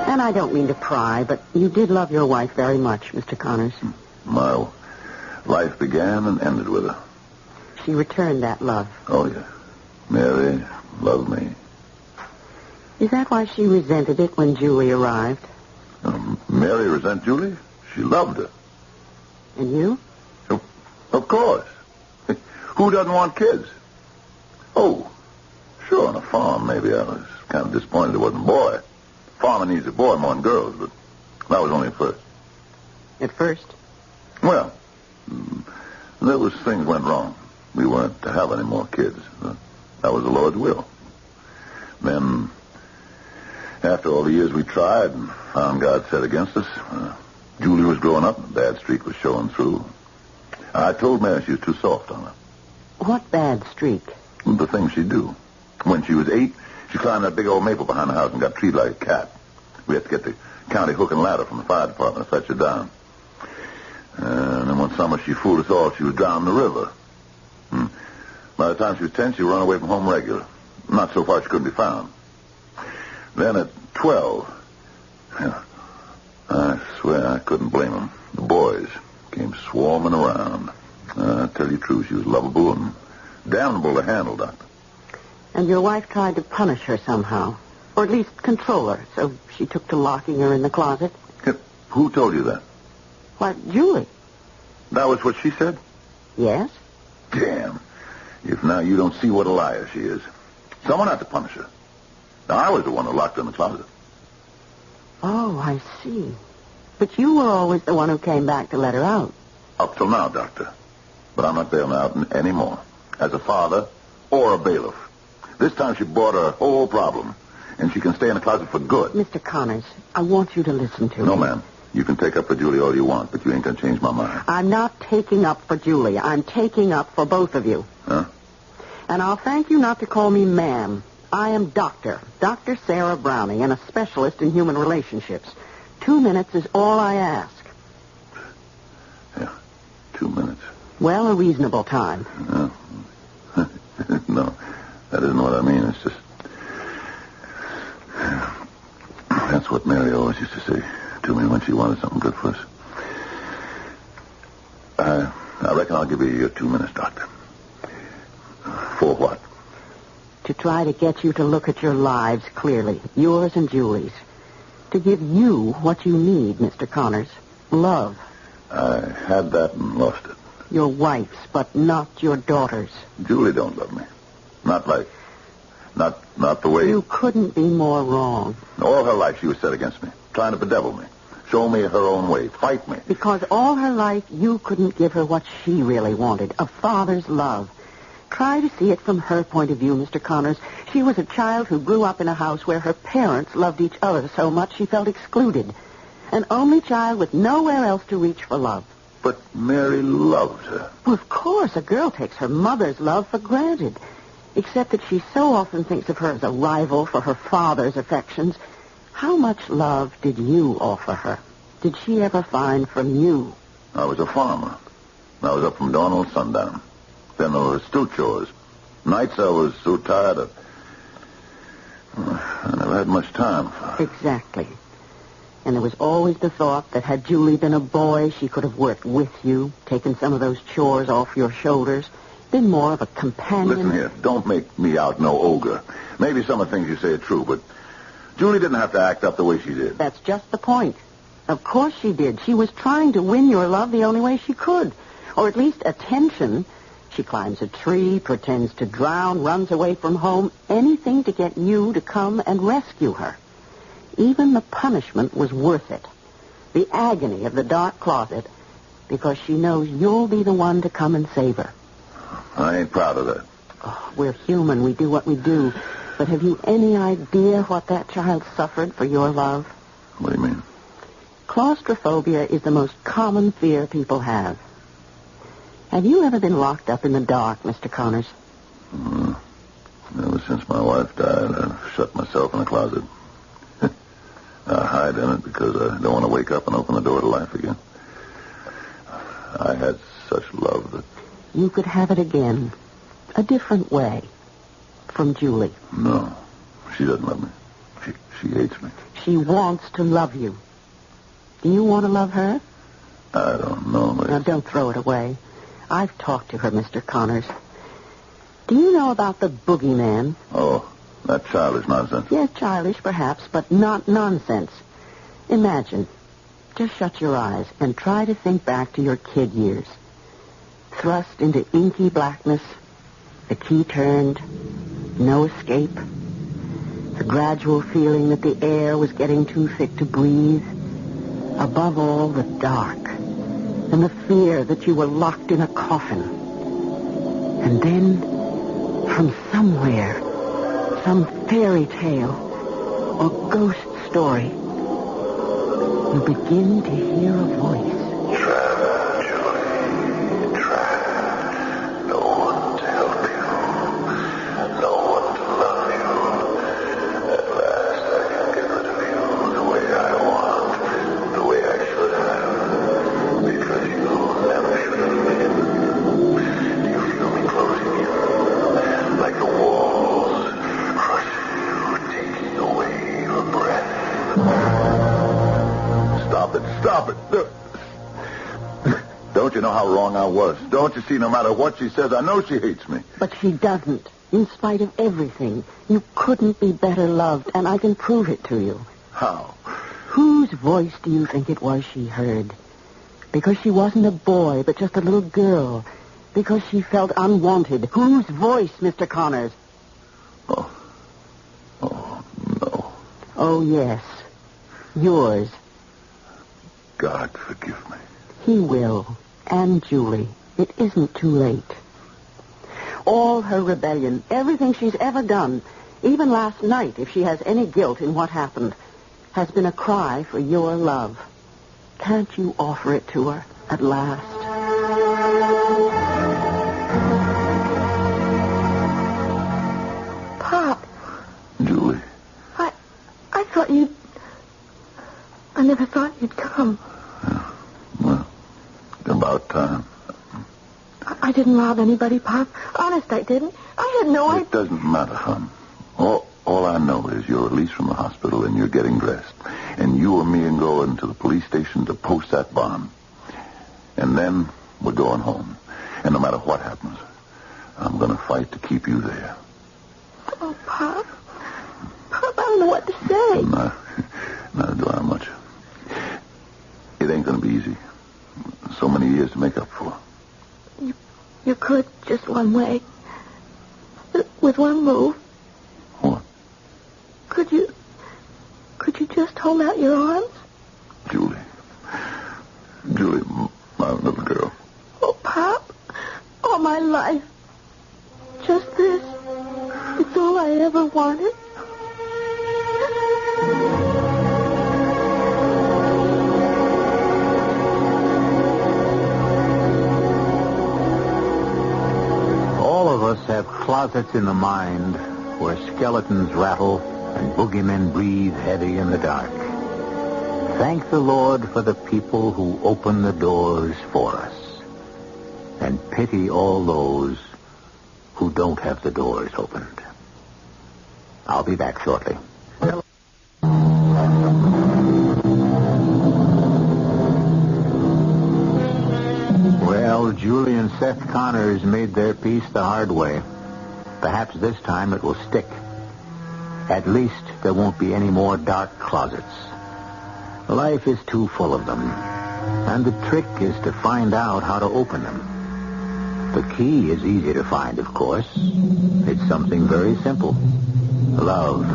And I don't mean to pry, but you did love your wife very much, Mr. Connors. My life began and ended with her. She returned that love. Oh, yes. Mary loved me. Is that why she resented it when Julie arrived? Mary resent Julie? She loved her. And you? Of course. Who doesn't want kids? Oh, sure, on a farm, maybe I was kind of disappointed it wasn't a boy. Farmer needs a boy more than girls, but that was only at first. At first? Well, there was things went wrong. We weren't to have any more kids. That was the Lord's will. Then, after all the years we tried and found God set against us, Julie was growing up and the bad streak was showing through. I told Mary she was too soft on her. What bad streak? The things she'd do. When she was 8, she climbed that big old maple behind the house and got treed like a cat. We had to get the county hook and ladder from the fire department to fetch her down. And then one summer she fooled us all. She was drowned in the river. By the time she was 10, she ran away from home regular. Not so far she couldn't be found. Then at 12, I swear I couldn't blame them. The boys came swarming around. I tell you the truth, she was lovable and damnable to handle, Doctor. And your wife tried to punish her somehow, or at least control her, so she took to locking her in the closet? Who told you that? Why, Julie. That was what she said? Yes. Damn. If now you don't see what a liar she is. Someone had to punish her. Now, I was the one who locked her in the closet. Oh, I see. But you were always the one who came back to let her out. Up till now, Doctor. But I'm not bailing out anymore. As a father or a bailiff. This time she brought her whole problem. And she can stay in the closet for good. Mr. Connors, I want you to listen to me. No, ma'am. You can take up for Julie all you want, but you ain't gonna change my mind. I'm not taking up for Julie. I'm taking up for both of you. Huh? And I'll thank you not to call me ma'am. I am Dr. Sarah Browning, and a specialist in human relationships. 2 minutes is all I ask. Yeah, 2 minutes. Well, a reasonable time. No, that isn't what I mean. It's just... That's what Mary always used to say to me when she wanted something good for us. I reckon I'll give you your 2 minutes, Doctor. For what? To try to get you to look at your lives clearly, yours and Julie's. To give you what you need, Mr. Connors. Love. I had that and lost it. Your wife's, but not your daughter's. Julie don't love me. Not like... Not the way... You couldn't be more wrong. All her life she was set against me, trying to bedevil me, show me her own way, fight me. Because all her life you couldn't give her what she really wanted, a father's love. Try to see it from her point of view, Mr. Connors. She was a child who grew up in a house where her parents loved each other so much she felt excluded. An only child with nowhere else to reach for love. But Mary loved her. Well, of course, a girl takes her mother's love for granted. Except that she so often thinks of her as a rival for her father's affections. How much love did you offer her? Did she ever find from you? I was a farmer. I was up from dawn till sundown. Then there were still chores. Nights I was so tired of... I never had much time for her. Exactly. And there was always the thought that had Julie been a boy, she could have worked with you, taken some of those chores off your shoulders, been more of a companion. Listen here, don't make me out no ogre. Maybe some of the things you say are true, but Julie didn't have to act up the way she did. That's just the point. Of course she did. She was trying to win your love the only way she could. Or at least attention. She climbs a tree, pretends to drown, runs away from home, anything to get you to come and rescue her. Even the punishment was worth it. The agony of the dark closet, because she knows you'll be the one to come and save her. I ain't proud of that. Oh, we're human. We do what we do. But have you any idea what that child suffered for your love? What do you mean? Claustrophobia is the most common fear people have. Have you ever been locked up in the dark, Mr. Connors? Ever since my wife died, I've shut myself in a closet. I hide in it because I don't want to wake up and open the door to life again. I had such love that... You could have it again. A different way. From Julie. No. She doesn't love me. She hates me. She wants to love you. Do you want to love her? I don't know. Now, don't throw it away. I've talked to her, Mr. Connors. Do you know about the boogeyman? Oh, that childish nonsense. Yes, childish, perhaps, but not nonsense. Imagine. Just shut your eyes and try to think back to your kid years. Thrust into inky blackness, the key turned, no escape. The gradual feeling that the air was getting too thick to breathe. Above all, the dark. And the fear that you were locked in a coffin. And then, from somewhere, some fairy tale or ghost story, you begin to hear a voice. Don't you know how wrong I was? Don't you see, no matter what she says, I know she hates me. But she doesn't. In spite of everything, you couldn't be better loved, and I can prove it to you. How? Whose voice do you think it was she heard? Because she wasn't a boy, but just a little girl. Because she felt unwanted. Whose voice, Mr. Connors? Oh, no. Oh, yes. Yours. God forgive me. He will. And Julie. It isn't too late. All her rebellion, everything she's ever done, even last night, if she has any guilt in what happened, has been a cry for your love. Can't you offer it to her at last? Pop, Julie. I thought you'd... I never thought you'd come. Well, about time. I didn't rob anybody, Pop. Honest, I didn't. I had no idea. It doesn't matter, hon. All I know is you're released from the hospital and you're getting dressed. And you or me are going to the police station to post that bond. And then we're going home. And no matter what happens, I'm going to fight to keep you there. Oh, Pop. Pop, I don't know what to say. Neither do I much. It ain't going to be easy. So many years to make up for. You could just one way. With one move. What? Could you just hold out your arms? Julie, my little girl. Oh, Pop. All my life. Just this. It's all I ever wanted. All of us have closets in the mind where skeletons rattle and boogeymen breathe heavy in the dark. Thank the Lord for the people who open the doors for us. And pity all those who don't have the doors opened. I'll be back shortly. Well, Julie and Seth Connors made their peace the hard way. Perhaps this time it will stick. At least there won't be any more dark closets. Life is too full of them. And the trick is to find out how to open them. The key is easy to find, of course. It's something very simple. Love.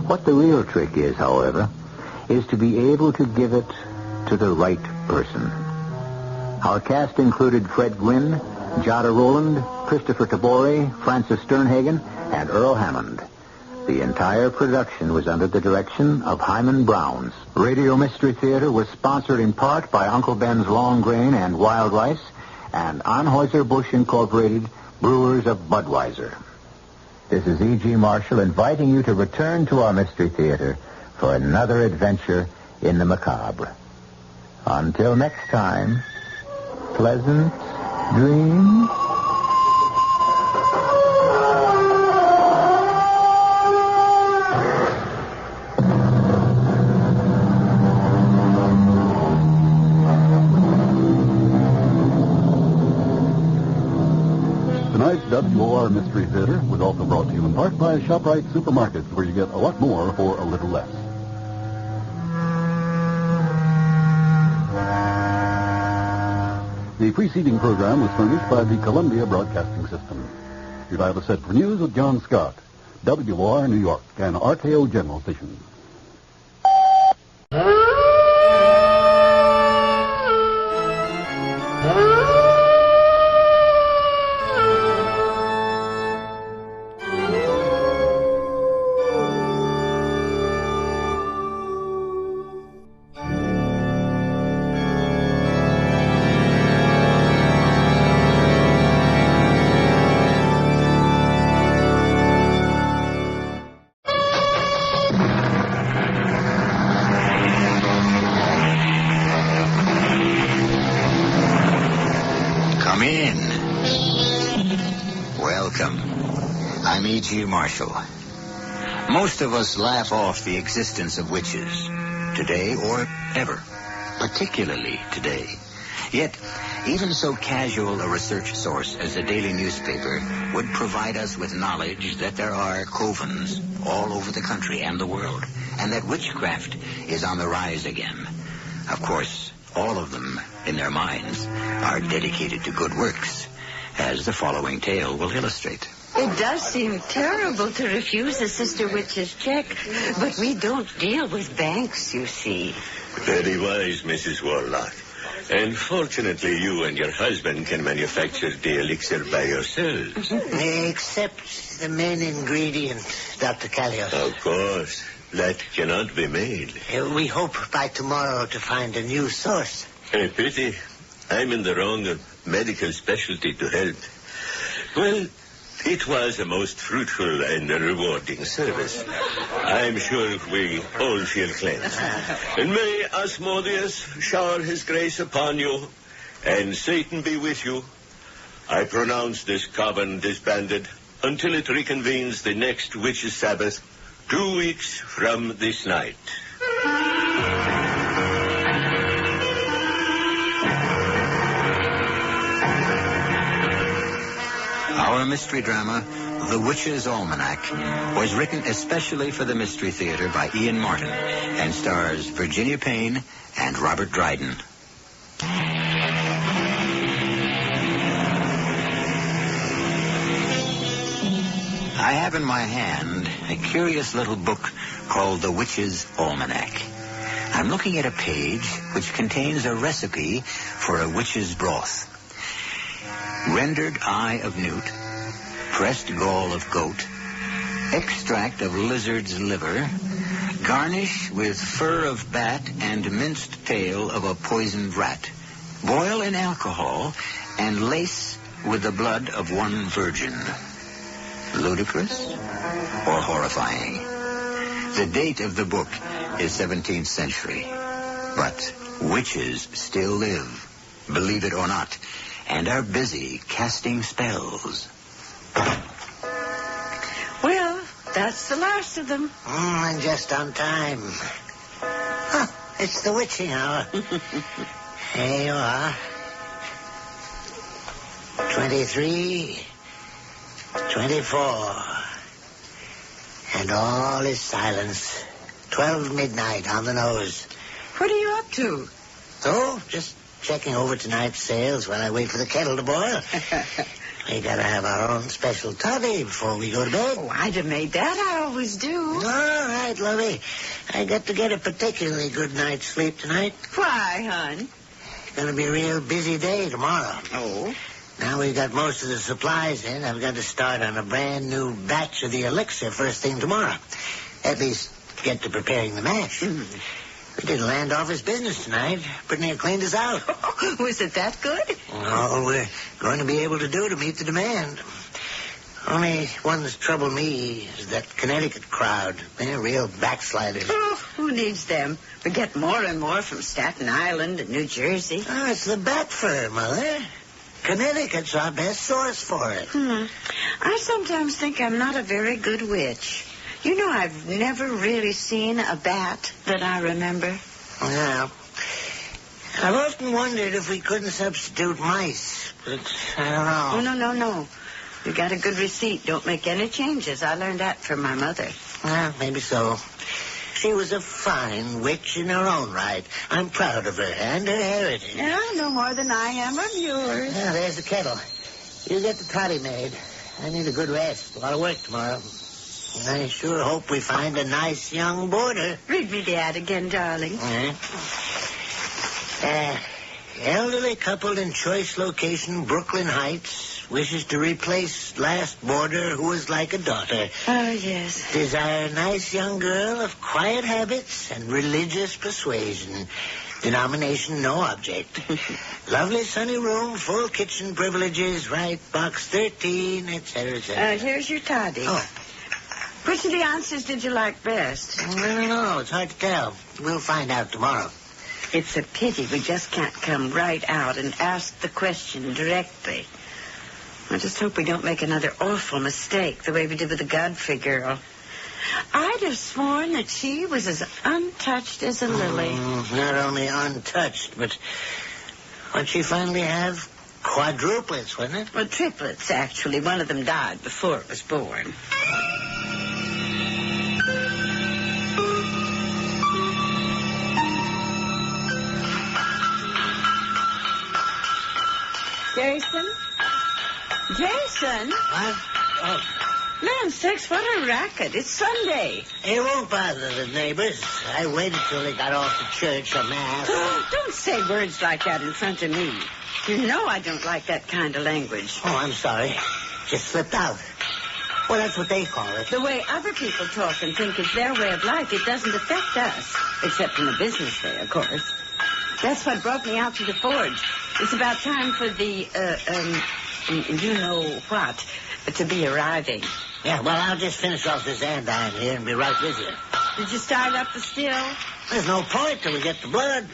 What the real trick is, however, is to be able to give it to the right person. Our cast included Fred Gwynn, Jada Rowland, Christopher Tabori, Francis Sternhagen, and Earl Hammond. The entire production was under the direction of Hyman Browns. Radio Mystery Theater was sponsored in part by Uncle Ben's Long Grain and Wild Rice and Anheuser-Busch Incorporated, Brewers of Budweiser. This is E.G. Marshall inviting you to return to our Mystery Theater for another adventure in the macabre. Until next time, pleasant dreams. Tonight's WOR Mystery Theater was also brought to you in part by ShopRite Supermarkets, where you get a lot more for a little less. The preceding program was furnished by the Columbia Broadcasting System. Your dial is set for news with John Scott, WOR New York, and RKO General Station. Come in. Welcome. I'm E.G. Marshall. Most of us laugh off the existence of witches, today or ever, particularly today. Yet, even so casual a research source as a daily newspaper would provide us with knowledge that there are covens all over the country and the world, and that witchcraft is on the rise again. Of course, all of them, in their minds, are dedicated to good works, as the following tale will illustrate. It does seem terrible to refuse a sister witch's check, but we don't deal with banks, you see. Very wise, Mrs. Warlock. And fortunately, you and your husband can manufacture the elixir by yourselves. Except the main ingredient, Dr. Callios. Of course. that cannot be made. We hope by tomorrow to find a new source. A pity. I'm in the wrong medical specialty to help. Well, it was a most fruitful and rewarding service. I'm sure we all feel cleansed. And may Asmodeus shower his grace upon you, and Satan be with you. I pronounce this coven disbanded until it reconvenes the next Witches' Sabbath, 2 weeks from this night. Our mystery drama, The Witch's Almanac, was written especially for the Mystery Theater by Ian Martin and stars Virginia Payne and Robert Dryden. I have in my hand a curious little book called The Witch's Almanac. I'm looking at a page which contains a recipe for a witch's broth. Rendered eye of newt, pressed gall of goat, extract of lizard's liver, garnish with fur of bat and minced tail of a poisoned rat. Boil in alcohol and lace with the blood of one virgin. Ludicrous or horrifying? The date of the book is 17th century. But witches still live, believe it or not, and are busy casting spells. Well, that's the last of them. And just on time. Huh, it's the witching hour. There you are. 23, 24. And all is silence. 12 midnight on the nose. What are you up to? Oh, just checking over tonight's sales while I wait for the kettle to boil. We gotta have our own special toddy before we go to bed. Oh, I'd have made that. I always do. All right, lovey. I got to get a particularly good night's sleep tonight. Why, hon? It's gonna be a real busy day tomorrow. Oh? Now we've got most of the supplies in. I've got to start on a brand new batch of the elixir first thing tomorrow. At least get to preparing the mash. We did land office business tonight. Pretty near cleaned us out. Was it that good? All we're going to be able to do to meet the demand. Only one that's troubled me is that Connecticut crowd. They're real backsliders. Oh, who needs them? We get more and more from Staten Island and New Jersey. Oh, it's the bat fur, Mother. Connecticut's our best source for it. I sometimes think I'm not a very good witch. You know, I've never really seen a bat that I remember. Yeah. I've often wondered if we couldn't substitute mice, but I don't know. Oh, no. You got a good receipt. Don't make any changes. I learned that from my mother. Well, maybe so. She was a fine witch in her own right. I'm proud of her and her heritage. Yeah, no more than I am of yours. Yeah, there's the kettle. You get the toddy made. I need a good rest. A lot of work tomorrow. And I sure hope we find a nice young boarder. Read me the ad again, darling. Elderly couple in choice location, Brooklyn Heights, wishes to replace last boarder who was like a daughter. Oh, yes. Desire nice young girl of quiet habits and religious persuasion. Denomination no object. Lovely sunny room, full kitchen privileges, right, box 13, etc., etc. Here's your toddy. Oh. Which of the answers did you like best? I don't know. It's hard to tell. We'll find out tomorrow. It's a pity we just can't come right out and ask the question directly. I just hope we don't make another awful mistake the way we did with the Godfrey girl. I'd have sworn that she was as untouched as a lily. Not only untouched, but what'd she finally have? Quadruplets, wasn't it? Well, triplets, actually. One of them died before it was born. Jason? What? Oh. Land sakes, what a racket. It's Sunday. It won't bother the neighbors. I waited till they got off to church or mass. Don't say words like that in front of me. You know I don't like that kind of language. Oh, I'm sorry. Just slipped out. Well, that's what they call it. The way other people talk and think is their way of life, it doesn't affect us. Except in a business way, of course. That's what brought me out to the forge. It's about time for the, you know what, to be arriving. Yeah, well, I'll just finish off this andiron here and be right with you. Did you start up the still? There's no point till we get the blood.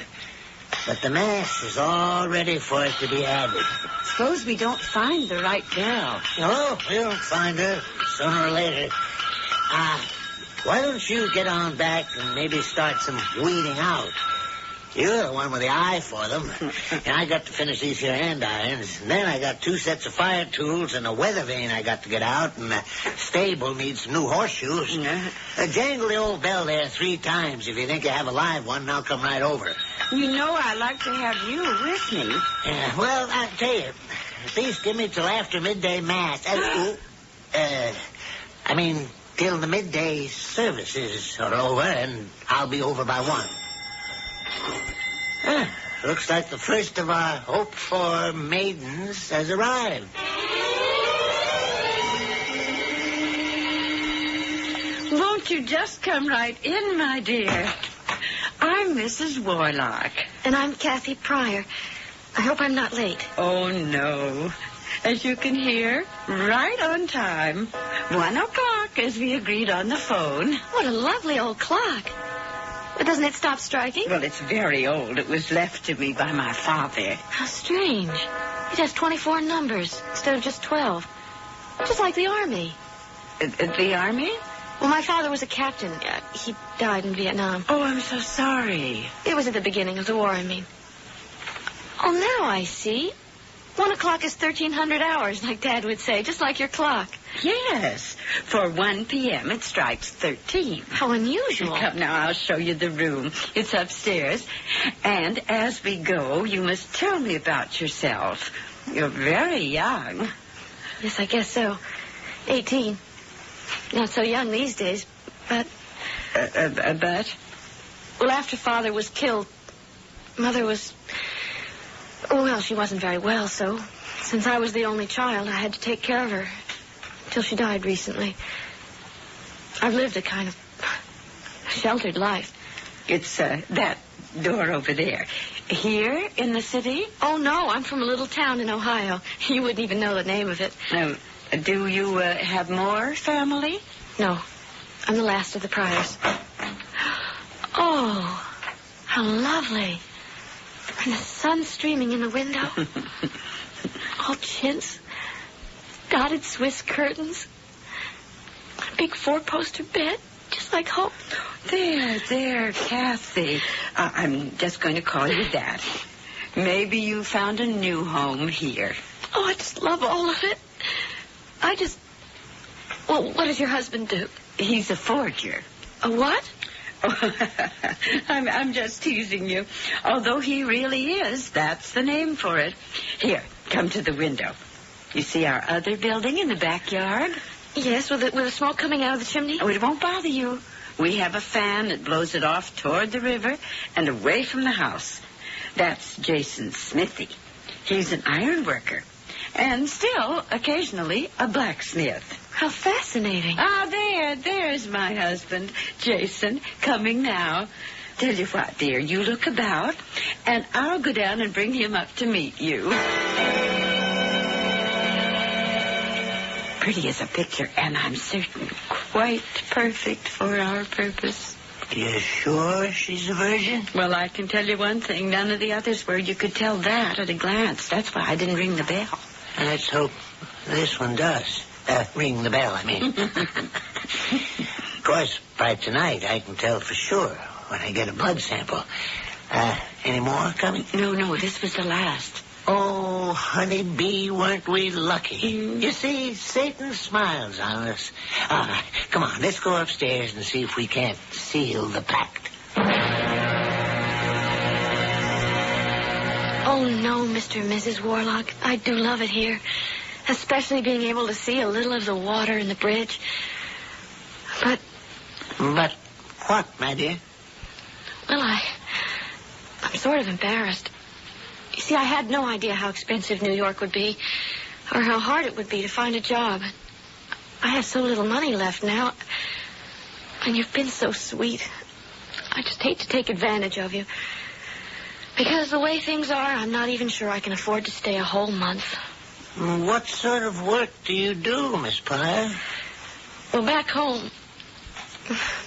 But the mass is all ready for it to be added. Suppose we don't find the right girl. Oh, we'll find her sooner or later. Why don't you get on back and maybe start some weeding out? You're the one with the eye for them. And I got to finish these here andirons. And then I got 2 sets of fire tools and a weather vane I got to get out. And the stable needs some new horseshoes. Jangle the old bell there 3 times. If you think you have a live one, I'll come right over. You know I like to have you with me. Yeah, well, I'll tell you. At least give me till after midday mass. Till the midday services are over, and I'll be over by 1. Looks like the first of our hoped-for maidens has arrived. Won't you just come right in, my dear? I'm Mrs. Warlock. And I'm Kathy Pryor. I hope I'm not late. Oh, no. As you can hear, right on time. 1 o'clock, as we agreed on the phone. What a lovely old clock. But doesn't it stop striking? Well, it's very old. It was left to me by my father. How strange. It has 24 numbers instead of just 12. Just like the Army. The Army? Well, my father was a captain. He died in Vietnam. Oh, I'm so sorry. It was at the beginning of the war, I mean. Oh, now I see. 1 o'clock is 1,300 hours, like Dad would say, just like your clock. Yes. For 1 p.m., it strikes 13. How unusual. Come now, I'll show you the room. It's upstairs. And as we go, you must tell me about yourself. You're very young. Yes, I guess so. 18. Not so young these days, but... But? Well, after Father was killed, Mother was... Oh, well, she wasn't very well, so since I was the only child, I had to take care of her till she died recently. I've lived a kind of sheltered life. It's that door over there. Here in the city? Oh, no, I'm from a little town in Ohio. You wouldn't even know the name of it. Do you have more family? No, I'm the last of the Pryors. Oh, how lovely. And the sun streaming in the window. All chintz. Dotted Swiss curtains. A big 4-poster bed, just like home. There, Kathy. I'm just going to call you that. Maybe you found a new home here. Oh, I just love all of it. Well, what does your husband do? He's a forger. A what? I'm just teasing you. Although he really is, that's the name for it. Here, come to the window. You see our other building in the backyard? Yes, with the smoke coming out of the chimney? Oh, it won't bother you. We have a fan that blows it off toward the river and away from the house. That's Jason's smithy. He's an iron worker. And still, occasionally, a blacksmith. How fascinating. There's my husband, Jason, coming now. Tell you what, dear, you look about, and I'll go down and bring him up to meet you. Pretty as a picture, and I'm certain quite perfect for our purpose. You sure she's a virgin? Well, I can tell you one thing. None of the others were. You could tell that at a glance. That's why I didn't ring the bell. Let's hope this one does. Ring the bell, I mean. Of course, by tonight, I can tell for sure when I get a blood sample. Any more coming? No, this was the last. Oh, honeybee, weren't we lucky? You see, Satan smiles on us. Come on, let's go upstairs and see if we can't seal the pact. Oh, no, Mr. and Mrs. Warlock. I do love it here. Especially being able to see a little of the water and the bridge. But what, my dear? Well, I'm sort of embarrassed. You see, I had no idea how expensive New York would be, or how hard it would be to find a job. I have so little money left now. And you've been so sweet. I just hate to take advantage of you. Because the way things are, I'm not even sure I can afford to stay a whole month. What sort of work do you do, Miss Pryor? Well, back home.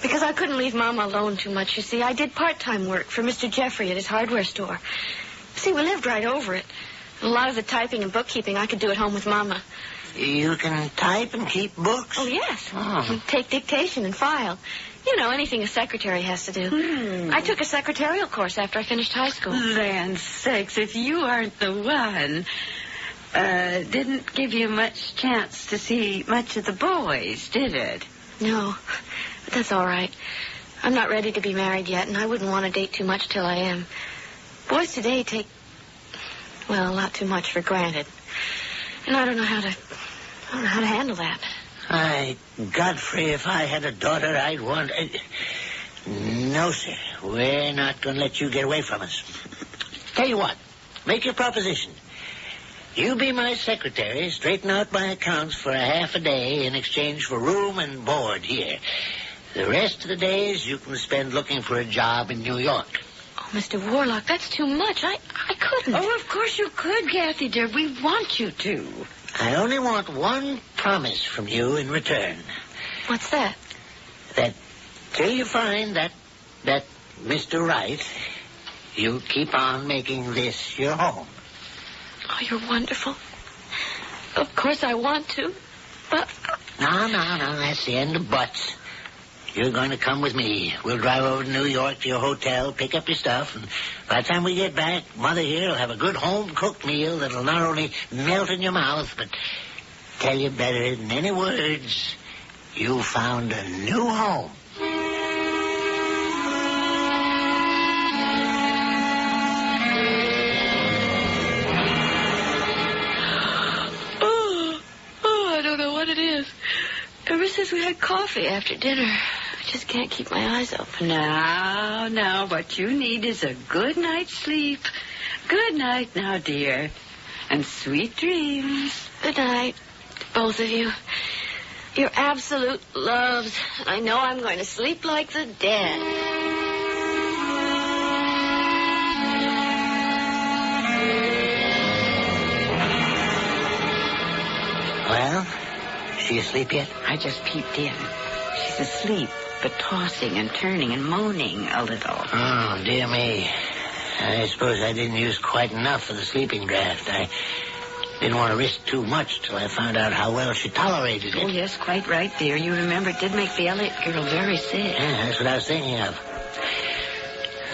Because I couldn't leave Mama alone too much, you see. I did part-time work for Mr. Jeffrey at his hardware store. See, we lived right over it. And a lot of the typing and bookkeeping I could do at home with Mama. You can type and keep books? Oh, yes. And take dictation and file. You know, anything a secretary has to do. I took a secretarial course after I finished high school. Land sakes, if you aren't the one. Didn't give you much chance to see much of the boys, did it? No, but that's all right. I'm not ready to be married yet, and I wouldn't want to date too much till I am. Boys today take, well, a lot too much for granted. And I don't know how to handle that. Godfrey, if I had a daughter, I'd want... No, sir. We're not going to let you get away from us. Tell you what. Make your proposition. You be my secretary, straighten out my accounts for a half a day in exchange for room and board here. The rest of the days you can spend looking for a job in New York. Oh, Mr. Warlock, that's too much. I couldn't. Oh, of course you could, Kathy, dear. We want you to. I only want one promise from you in return. What's that? That till you find that Mr. Right, you keep on making this your home. Oh, you're wonderful. Of course I want to, but... No, that's the end of buts. You're going to come with me. We'll drive over to New York to your hotel, pick up your stuff, and by the time we get back, Mother here will have a good home-cooked meal that'll not only melt in your mouth, but tell you better than any words, you found a new home. I don't know what it is. Ever since we had coffee after dinner, I just can't keep my eyes open. Now, what you need is a good night's sleep. Good night now, dear. And sweet dreams. Good night, both of you. You're absolute loves. I know I'm going to sleep like the dead. Well, she asleep yet? I just peeped in. She's asleep, but tossing and turning and moaning a little. Oh, dear me. I suppose I didn't use quite enough for the sleeping draft. I didn't want to risk too much till I found out how well she tolerated it. Oh, yes, quite right, dear. You remember it did make the Elliott girl very sick. Yeah, that's what I was thinking of.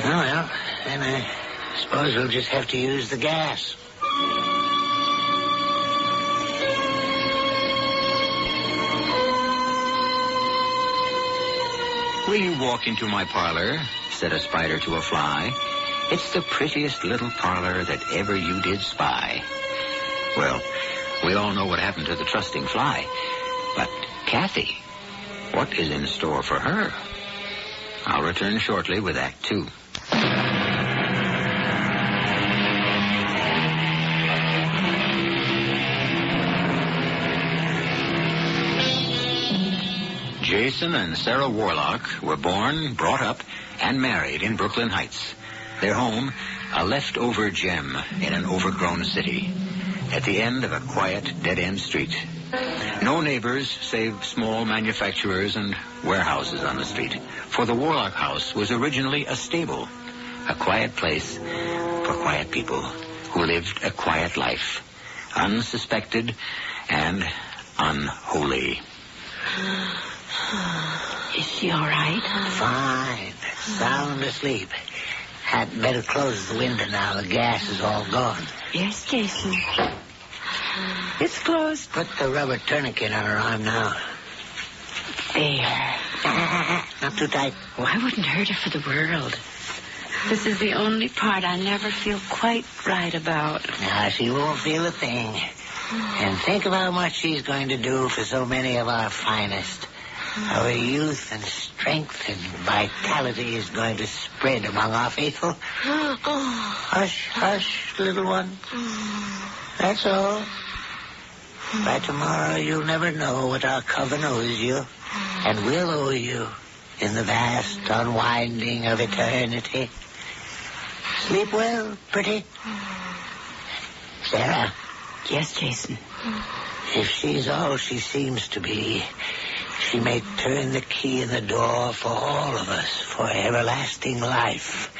Oh, well, then I suppose we'll just have to use the gas. Will you walk into my parlor? Said a spider to a fly. It's the prettiest little parlor that ever you did spy. Well, we all know what happened to the trusting fly. But Kathy, what is in store for her? I'll return shortly with Act 2. Jason and Sarah Warlock were born, brought up, and married in Brooklyn Heights. Their home, a leftover gem in an overgrown city, at the end of a quiet, dead-end street. No neighbors save small manufacturers and warehouses on the street, for the Warlock house was originally a stable, a quiet place for quiet people who lived a quiet life, unsuspected and unholy. Is she all right? Fine. Sound asleep. Had better close the window now. The gas is all gone. Yes, Jason. It's closed. Put the rubber tourniquet on her arm now. There. Not too tight. Oh, I wouldn't hurt her for the world. This is the only part I never feel quite right about. Now, she won't feel a thing. And think of how much she's going to do for so many of our finest. Our youth and strength and vitality is going to spread among our faithful. Hush, hush, little one. That's all. By tomorrow, you'll never know what our coven owes you, and will owe you in the vast unwinding of eternity. Sleep well, pretty. Sarah. Yes, Jason. If she's all she seems to be, she may turn the key in the door for all of us for everlasting life.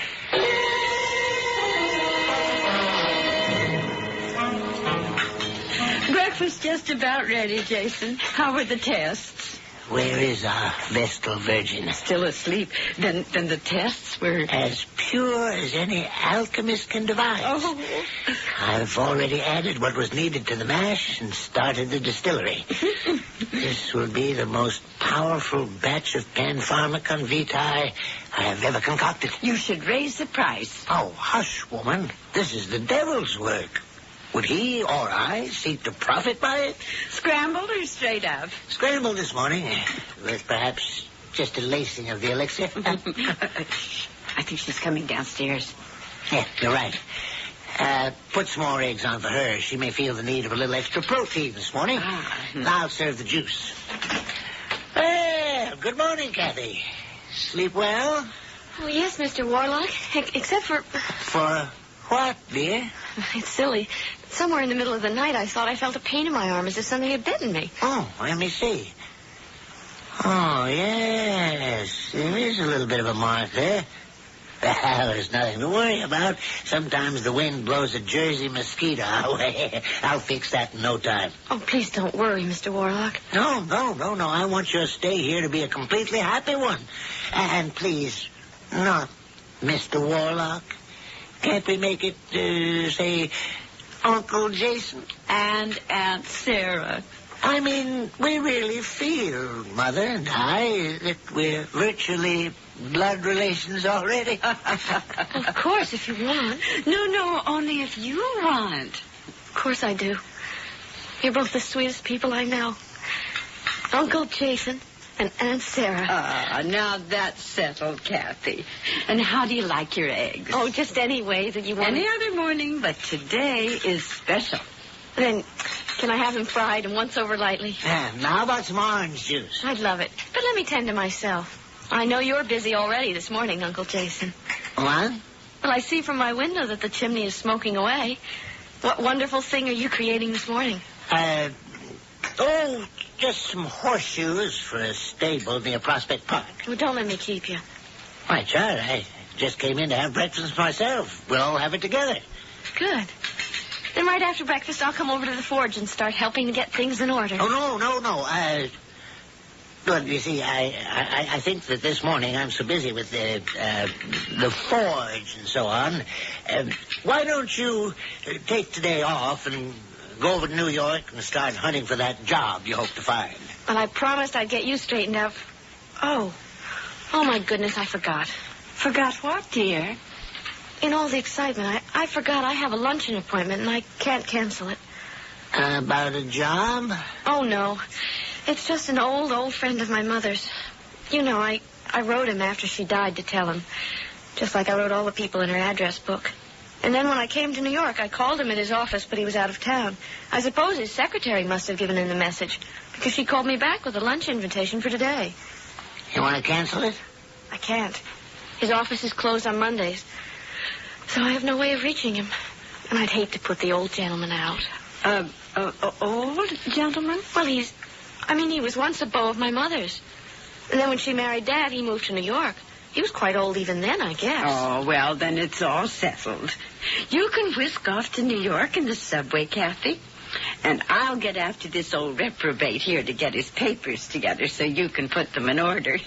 Breakfast just about ready, Jason. How were the tests? Where is our Vestal Virgin? Still asleep. Then the tests were... As pure as any alchemist can devise. Oh. I've already added what was needed to the mash and started the distillery. This will be the most powerful batch of Panpharmacon Vitae I have ever concocted. You should raise the price. Oh, hush, woman. This is the devil's work. Would he or I seek to profit by it? Scrambled or straight up? Scrambled this morning, with perhaps just a lacing of the elixir. I think she's coming downstairs. Yeah, you're right. Put some more eggs on for her. She may feel the need of a little extra protein this morning. I'll serve the juice. Well, good morning, Kathy. Sleep well? Oh, yes, Mr. Warlock. Except for... For what, dear? It's silly. Somewhere in the middle of the night, I thought I felt a pain in my arm as if something had bitten me. Oh, let me see. Oh, yes. There is a little bit of a mark there. Well, there's nothing to worry about. Sometimes the wind blows a Jersey mosquito our way. I'll fix that in no time. Oh, please don't worry, Mr. Warlock. No. I want your stay here to be a completely happy one. And please, not Mr. Warlock. Can't we make it, say, Uncle Jason? And Aunt Sarah. I mean, we really feel, Mother and I, that we're virtually blood relations already. Of course, if you want. No, only if you want. Of course I do. You're both the sweetest people I know. Uncle Jason and Aunt Sarah. Now that's settled, Kathy. And how do you like your eggs? Oh, just any way that you want. Any other morning, but today is special. Then, can I have them fried and once over lightly? Now, how about some orange juice? I'd love it. But let me tend to myself. I know you're busy already this morning, Uncle Jason. What? Well, I see from my window that the chimney is smoking away. What wonderful thing are you creating this morning? Just some horseshoes for a stable near Prospect Park. Well, don't let me keep you. Why, child, I just came in to have breakfast myself. We'll all have it together. Good. Then right after breakfast, I'll come over to the forge and start helping to get things in order. Oh, no. But you see, I think that this morning I'm so busy with the forge and so on. Why don't you take today off and go over to New York and start hunting for that job you hope to find? Well, I promised I'd get you straightened out. Oh, my goodness, I forgot. Forgot what, dear? In all the excitement, I forgot I have a luncheon appointment and I can't cancel it. About a job? Oh, no. It's just an old friend of my mother's. You know, I wrote him after she died to tell him. Just like I wrote all the people in her address book. And then when I came to New York, I called him at his office, but he was out of town. I suppose his secretary must have given him the message, because she called me back with a lunch invitation for today. You want to cancel it? I can't. His office is closed on Mondays. So I have no way of reaching him. And I'd hate to put the old gentleman out. Old gentleman? Well, he was once a beau of my mother's. And then when she married Dad, he moved to New York. He was quite old even then, I guess. Oh, well, then it's all settled. You can whisk off to New York in the subway, Kathy. And I'll get after this old reprobate here to get his papers together so you can put them in order.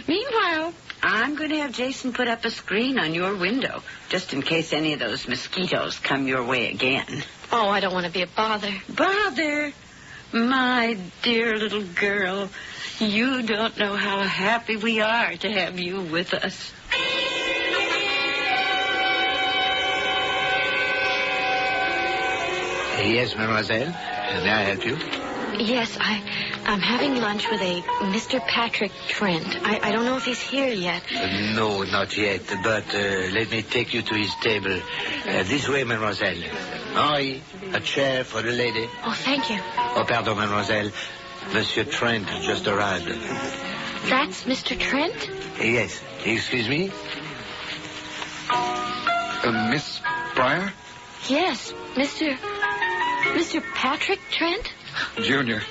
Meanwhile, I'm going to have Jason put up a screen on your window, just in case any of those mosquitoes come your way again. Oh, I don't want to be a bother. Bother? My dear little girl, you don't know how happy we are to have you with us. Yes, mademoiselle. May I help you? Yes, I'm having lunch with a Mr. Patrick Trent. I don't know if he's here yet. No, not yet, but let me take you to his table. This way, mademoiselle. Henri, a chair for the lady. Oh, thank you. Oh, pardon, mademoiselle. Monsieur Trent has just arrived. That's Mr. Trent? Yes. Excuse me? Miss Pryor? Yes, Mr. Patrick Trent? Junior.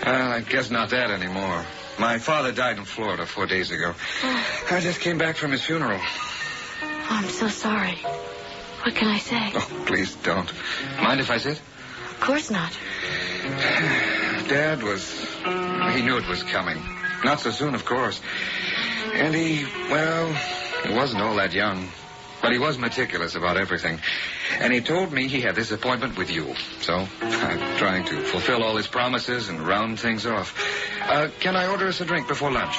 I guess not that anymore. My father died in Florida 4 days ago. I just came back from his funeral. Oh, I'm so sorry. What can I say? Oh, please don't. Mind if I sit? Of course not. Dad he knew it was coming. Not so soon, of course. And he wasn't all that young. But he was meticulous about everything. And he told me he had this appointment with you. So I'm trying to fulfill all his promises and round things off. Can I order us a drink before lunch?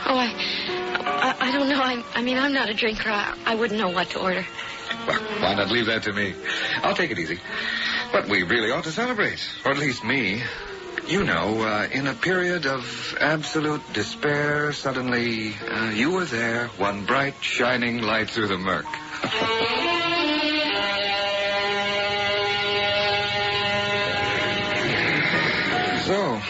Oh, I don't know. I'm not a drinker. I wouldn't know what to order. Well, why not leave that to me? I'll take it easy. But we really ought to celebrate. Or at least me. You know, in a period of absolute despair, suddenly you were there, one bright, shining light through the murk. So,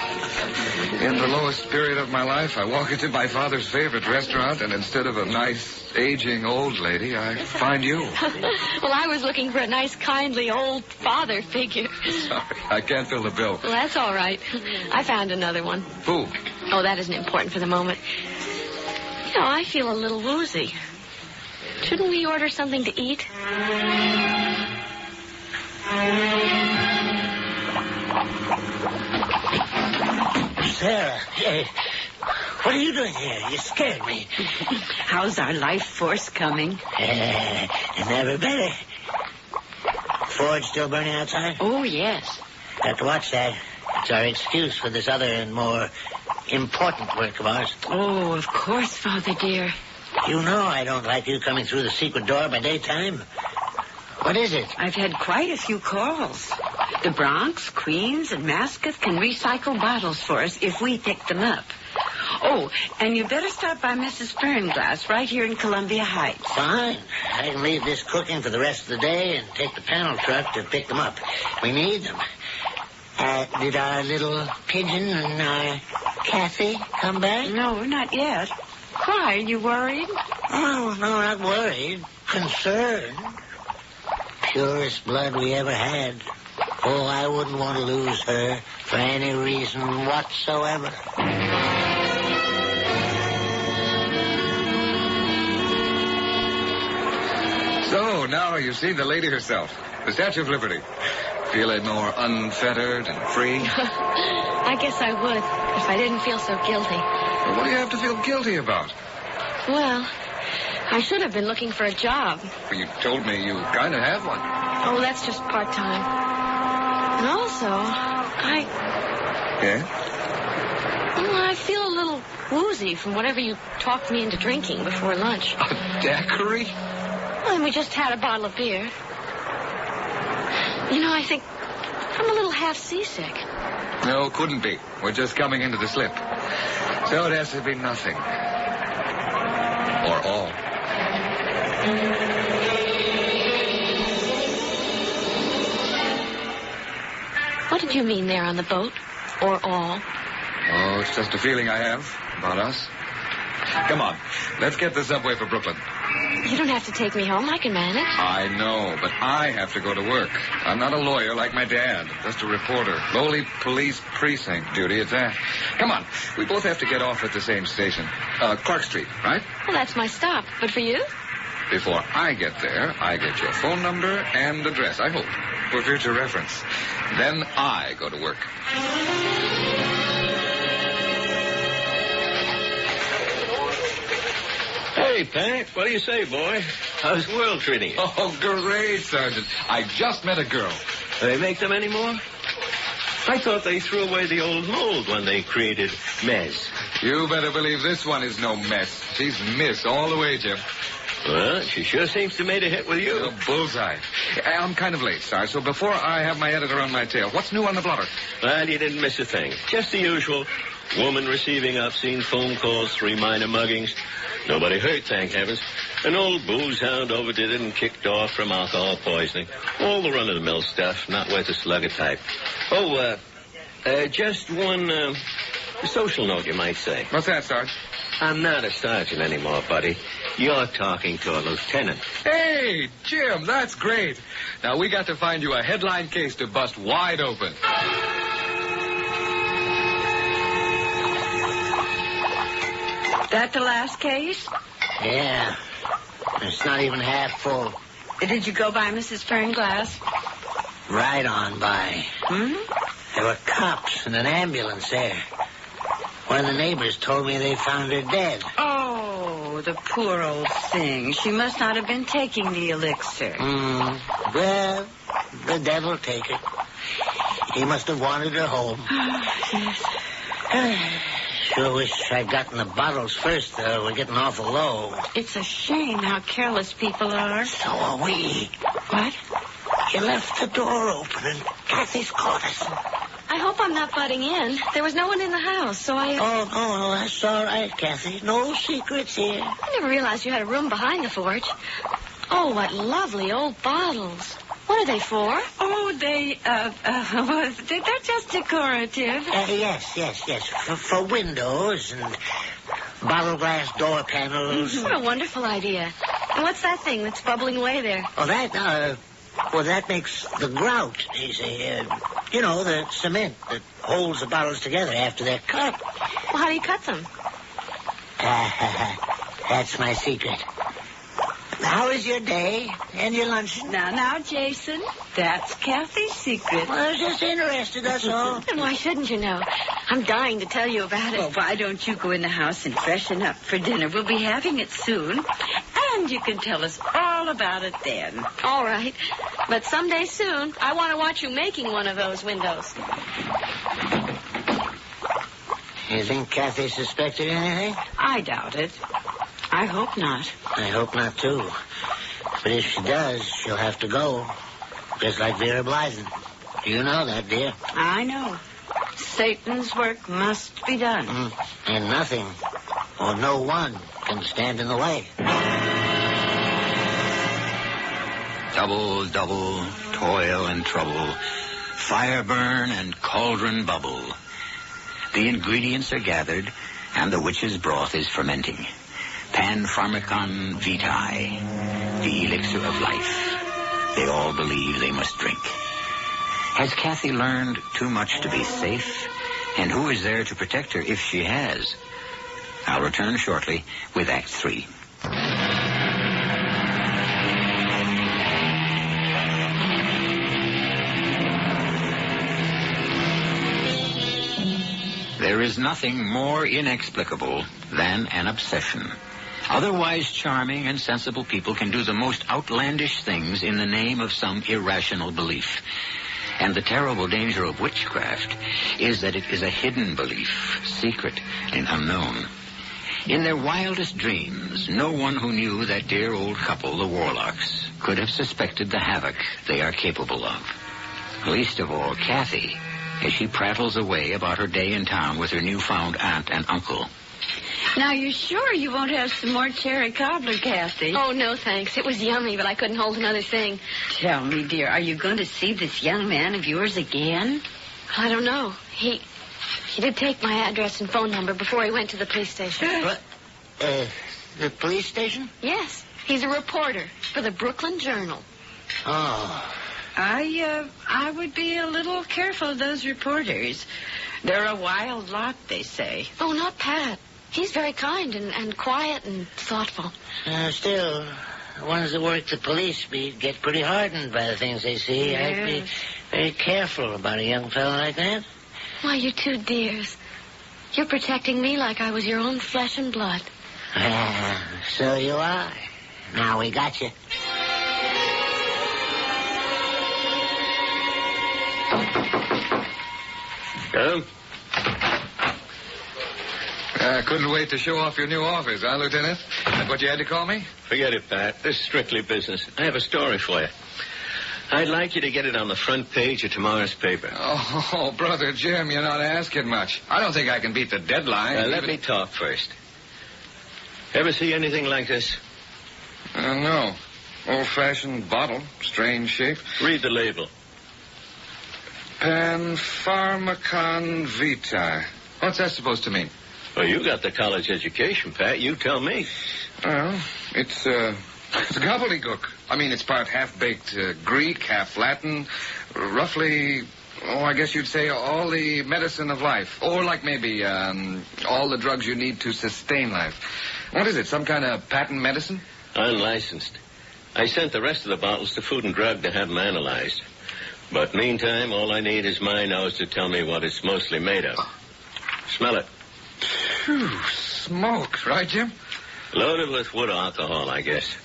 in the lowest period of my life, I walk into my father's favorite restaurant, and instead of a nice, aging old lady, I find you. Well, I was looking for a nice, kindly old father figure. Sorry, I can't fill the bill. Well, that's all right. I found another one. Who? Oh, that isn't important for the moment. You know, I feel a little woozy. Shouldn't we order something to eat? Sarah, hey, what are you doing here? You scared me. How's our life force coming? Never better. Forge still burning outside? Oh, yes. Got to watch that. It's our excuse for this other and more important work of ours. Oh, of course, Father dear. You know I don't like you coming through the secret door by daytime. What is it? I've had quite a few calls. The Bronx, Queens, and Mascot can recycle bottles for us if we pick them up. Oh, and you better stop by Mrs. Fernglass right here in Columbia Heights. Fine. I can leave this cooking for the rest of the day and take the panel truck to pick them up. We need them. Did our little pigeon and our Kathy come back? No, not yet. Why, are you worried? Oh, no, not worried. Concerned. Purest blood we ever had. Oh, I wouldn't want to lose her for any reason whatsoever. So, now you've seen the lady herself, the Statue of Liberty. Feeling more unfettered and free? I guess I would, if I didn't feel so guilty. Well, what do you have to feel guilty about? Well, I should have been looking for a job. Well, you told me you kind of have one. Oh, that's just part-time. And also, Yeah? Well, I feel a little woozy from whatever you talked me into drinking before lunch. A daiquiri? Well, and we just had a bottle of beer. You know, I think I'm a little half seasick. No, couldn't be. We're just coming into the slip. So it has to be nothing. Or all. What did you mean there on the boat? Or all? Oh, it's just a feeling I have about us. Come on, let's get the subway for Brooklyn. You don't have to take me home. I can manage. I know, but I have to go to work. I'm not a lawyer like my dad, just a reporter. Lowly police precinct duty at that. Come on, we both have to get off at the same station. Clark Street, right? Well, that's my stop. But for you? Before I get there, I get your phone number and address, I hope, for future reference. Then I go to work. Hey, Pat, what do you say, boy? How's the world treating you? Oh, great, Sergeant. I just met a girl. Do they make them anymore? I thought they threw away the old mold when they created Mez. You better believe this one is no mess. She's Miss all the way, Jim. Well, she sure seems to have made a hit with you. Oh, bullseye. I'm kind of late, Sarge, so before I have my editor on my tail, what's new on the blotter? Well, you didn't miss a thing. Just the usual. Woman receiving obscene phone calls, 3 minor muggings. Nobody hurt, thank heavens. An old booze hound overdid it and kicked off from alcohol poisoning. All the run-of-the-mill stuff, not worth a slug of type. Oh, just one social note, you might say. What's that, Sarge? I'm not a sergeant anymore, buddy. You're talking to a lieutenant. Hey, Jim, that's great. Now, we got to find you a headline case to bust wide open. That the last case? Yeah. It's not even half full. Did you go by Mrs. Fernglass? Right on by. Hmm? There were cops and an ambulance there. One of the neighbors told me they found her dead. Oh, the poor old thing. She must not have been taking the elixir. Well, the devil take her. He must have wanted her home. Yes. Sure wish I'd gotten the bottles first, though. We're getting awful low. It's a shame how careless people are. So are we. What? You left the door open and Kathy's caught us. I hope I'm not butting in. There was no one in the house, so I... Oh, no, that's all right, Kathy. No secrets here. I never realized you had a room behind the forge. Oh, what lovely old bottles. What are they for? Oh, they're just decorative. Yes. For windows and bottle glass door panels. What a wonderful idea. And what's that thing that's bubbling away there? Oh, that makes the grout, you see. The cement that holds the bottles together after they're cut. Well, how do you cut them? That's my secret. How is your day and your luncheon? Now, Jason, that's Kathy's secret. Well, I was just interested, that's all. And why shouldn't you know? I'm dying to tell you about it. Well, why don't you go in the house and freshen up for dinner? We'll be having it soon. And you can tell us all about it then. All right. But someday soon, I want to watch you making one of those windows. You think Kathy suspected anything? I doubt it. I hope not. I hope not, too. But if she does, she'll have to go. Just like Vera Blythen. You know that, dear. I know. Satan's work must be done. And nothing, or no one, can stand in the way. Double, toil and trouble, fire burn and cauldron bubble. The ingredients are gathered, and the witch's broth is fermenting. Panpharmacon vitae, the elixir of life. They all believe they must drink. Has Kathy learned too much to be safe? And who is there to protect her if she has? I'll return shortly with Act 3. There is nothing more inexplicable than an obsession. Otherwise charming and sensible people can do the most outlandish things in the name of some irrational belief. And the terrible danger of witchcraft is that it is a hidden belief, secret and unknown. In their wildest dreams, no one who knew that dear old couple, the Warlocks, could have suspected the havoc they are capable of. Least of all, Kathy, as she prattles away about her day in town with her newfound aunt and uncle. Now, you're sure you won't have some more cherry cobbler, Kathy? Oh, no, thanks. It was yummy, but I couldn't hold another thing. Tell me, dear, are you going to see this young man of yours again? I don't know. He did take my address and phone number before he went to the police station. What? The police station? Yes. He's a reporter for the Brooklyn Journal. Oh. I would be a little careful of those reporters. They're a wild lot, they say. Oh, not Pat. He's very kind and quiet and thoughtful. Still, the ones that work the police beat get pretty hardened by the things they see. Yes. I'd be very careful about a young fellow like that. Why, you two dears. You're protecting me like I was your own flesh and blood. So you are. Now we got you. Come. Couldn't wait to show off your new office, huh, Lieutenant? that what you had to call me? Forget it, Pat. This is strictly business. I have a story for you. I'd like you to get it on the front page of tomorrow's paper. Oh, Brother Jim, you're not asking much. I don't think I can beat the deadline. Let me talk first. Ever see anything like this? No. Old-fashioned bottle. Strange shape. Read the label. Panpharmacon Vitae. What's that supposed to mean? Well, you got the college education, Pat. You tell me. Well, it's gobbledygook. I mean, it's part half-baked Greek, half Latin. Roughly, I guess you'd say all the medicine of life. Or like maybe all the drugs you need to sustain life. What is it, some kind of patent medicine? Unlicensed. I sent the rest of the bottles to Food and Drug to have them analyzed. But meantime, all I need is my nose to tell me what it's mostly made of. Smell it. Phew, smoke, right, Jim? Loaded with wood alcohol, I guess.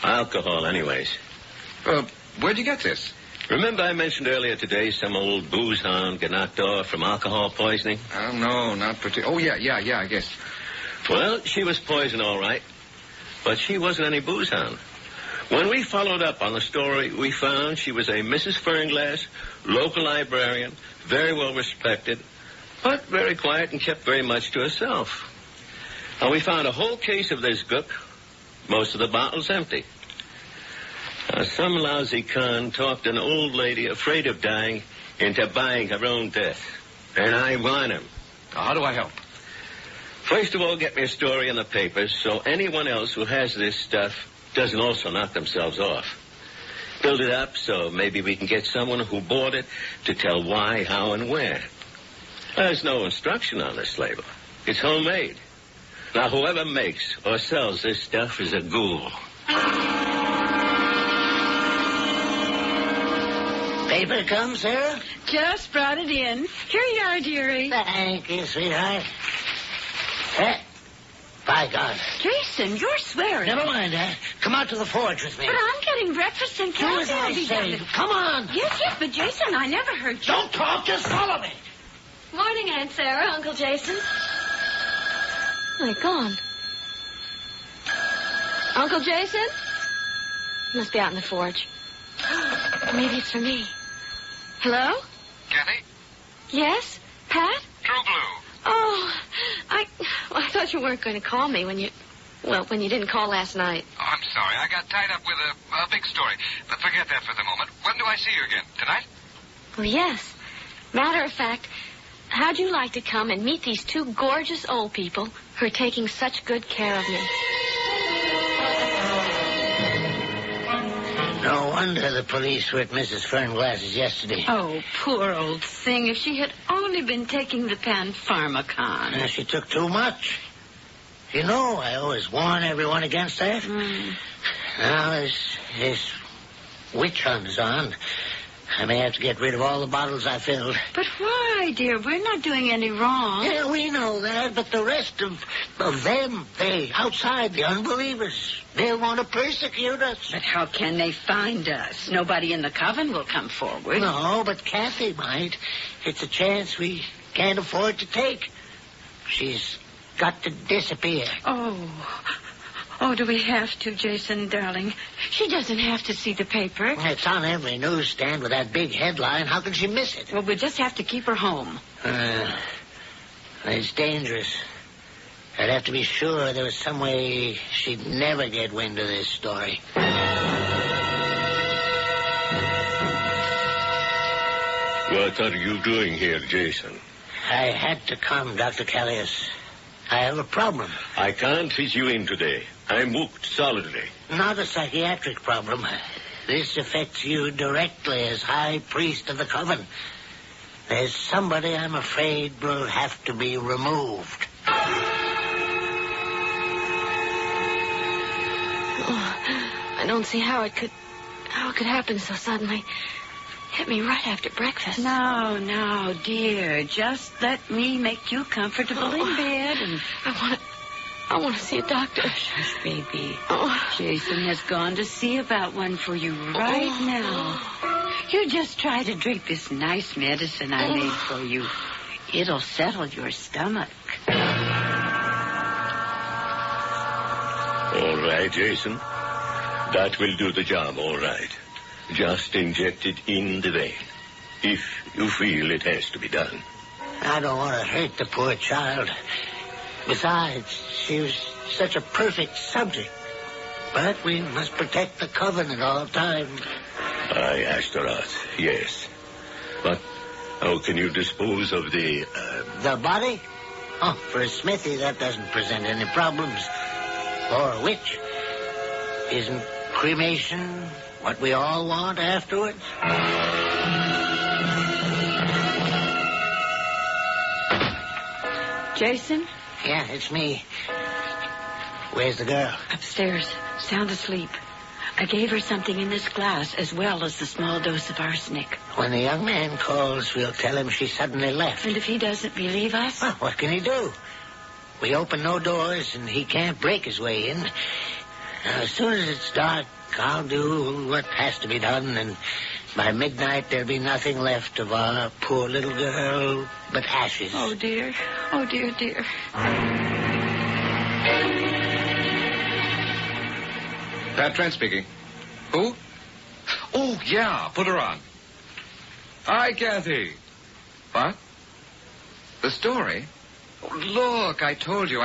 Alcohol, anyways. Where'd you get this? Remember I mentioned earlier today some old booze hound got knocked off from alcohol poisoning? No, not particularly. Oh, yeah, I guess. Well, she was poisoned, all right. But she wasn't any booze hound. When we followed up on the story, we found she was a Mrs. Fernglass, local librarian, very well respected, but very quiet and kept very much to herself. And we found a whole case of this gook, most of the bottles empty. Some lousy con talked an old lady afraid of dying into buying her own death. And I want him. How do I help? First of all, get me a story in the papers so anyone else who has this stuff doesn't also knock themselves off. Build it up so maybe we can get someone who bought it to tell why, how, and where. There's no instruction on this label. It's homemade. Now, whoever makes or sells this stuff is a ghoul. Paper come, Sarah? Just brought it in. Here you are, dearie. Thank you, sweetheart. By God. Jason, you're swearing. Never mind that. Come out to the forge with me. But I'm getting breakfast and Do as I Kathy will be say. down. Come on. Yes, but Jason, I never heard you. Don't talk, just follow me. Morning, Aunt Sarah, Uncle Jason. They're gone. Uncle Jason? Must be out in the forge. Maybe it's for me. Hello? Kathy? Yes? Pat? True Blue. Oh, I thought you weren't going to call me when you didn't call last night. Oh, I'm sorry. I got tied up with a big story. But forget that for the moment. When do I see you again? Tonight? Well, yes. Matter of fact, how'd you like to come and meet these two gorgeous old people who are taking such good care of me? No wonder the police were at Mrs. Fernglass's yesterday. Oh, poor old thing. If she had only been taking the Panpharmacon. She took too much. You know, I always warn everyone against that. Now, this witch hunt is on. I may have to get rid of all the bottles I filled. But why, dear? We're not doing any wrong. Yeah, we know that, but the rest of them, they outside, the unbelievers, they'll want to persecute us. But how can they find us? Nobody in the coven will come forward. No, but Kathy might. It's a chance we can't afford to take. She's got to disappear. Oh, do we have to, Jason, darling? She doesn't have to see the paper. It's on every newsstand with that big headline. How can she miss it? Well, we'll just have to keep her home. It's dangerous. I'd have to be sure there was some way she'd never get wind of this story. What are you doing here, Jason? I had to come, Dr. Callius. I have a problem. I can't fit you in today. I'm booked solidly. Not a psychiatric problem. This affects you directly as High Priest of the Coven. There's somebody I'm afraid will have to be removed. I don't see how it could happen so suddenly. Hit me right after breakfast. No, dear. Just let me make you comfortable in bed. And I want to see a doctor. Shush, baby. Jason has gone to see about one for you right now. You just try to drink this nice medicine I made for you. It'll settle your stomach. All right, Jason. That will do the job, all right. Just inject it in the vein, if you feel it has to be done. I don't want to hurt the poor child. Besides, she was such a perfect subject. But we must protect the coven at all times. I asked her out, yes. But how can you dispose of the... The body? Oh, for a smithy, that doesn't present any problems. For a witch, isn't cremation what we all want afterwards? Jason? Yeah, it's me. Where's the girl? Upstairs, sound asleep. I gave her something in this glass as well as the small dose of arsenic. When the young man calls, we'll tell him she suddenly left. And if he doesn't believe us? Well, what can he do? We open no doors, and he can't break his way in. Now, as soon as it's dark, I'll do what has to be done, and by midnight there'll be nothing left of our poor little girl but ashes. Oh, dear. Oh, dear, dear. Pat Trent speaking. Who? Oh, yeah, put her on. Hi, Kathy. What? The story? Oh, look, I told you.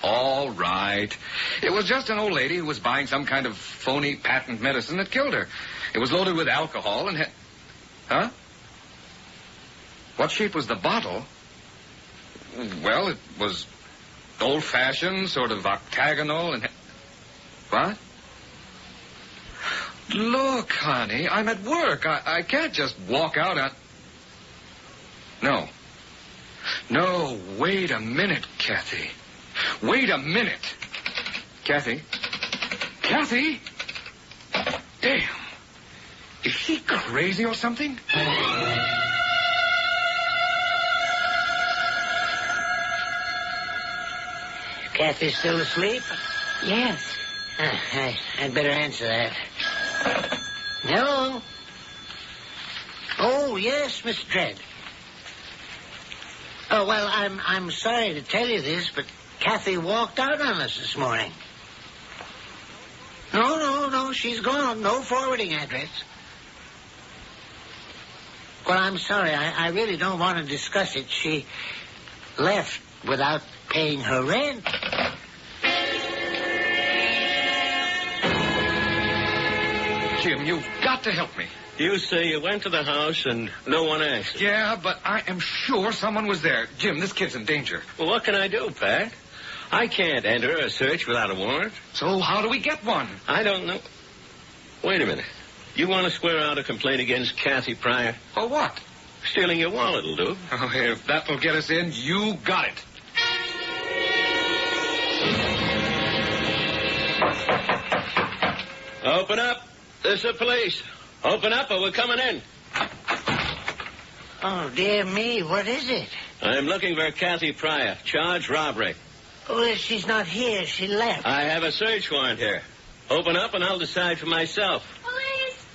All right. It was just an old lady who was buying some kind of phony patent medicine that killed her. It was loaded with alcohol and Huh? What shape was the bottle? Well, it was old-fashioned, sort of octagonal and... What? Look, honey, I'm at work. I can't just walk out on... No, wait a minute, Kathy. Wait a minute. Kathy? Kathy? Damn. Is she crazy or something? Kathy still asleep? Yes. I'd better answer that. Hello? Oh, yes, Mr. Dredd. Oh, well, I'm sorry to tell you this, but Kathy walked out on us this morning. No, she's gone. No forwarding address. Well, I'm sorry. I really don't want to discuss it. She left without paying her rent. Jim, you've got to help me. You say you went to the house and no one asked. Yeah, but I am sure someone was there. Jim, this kid's in danger. Well, what can I do, Pat? I can't enter a search without a warrant. So how do we get one? I don't know. Wait a minute. You want to square out a complaint against Kathy Pryor? For what? Stealing your wallet will do. Oh, if that will get us in, you got it. Open up. This is the police. Open up or we're coming in. Oh, dear me, what is it? I'm looking for Kathy Pryor, charged robbery. Well, she's not here. She left. I have a search warrant here. Open up and I'll decide for myself. Police,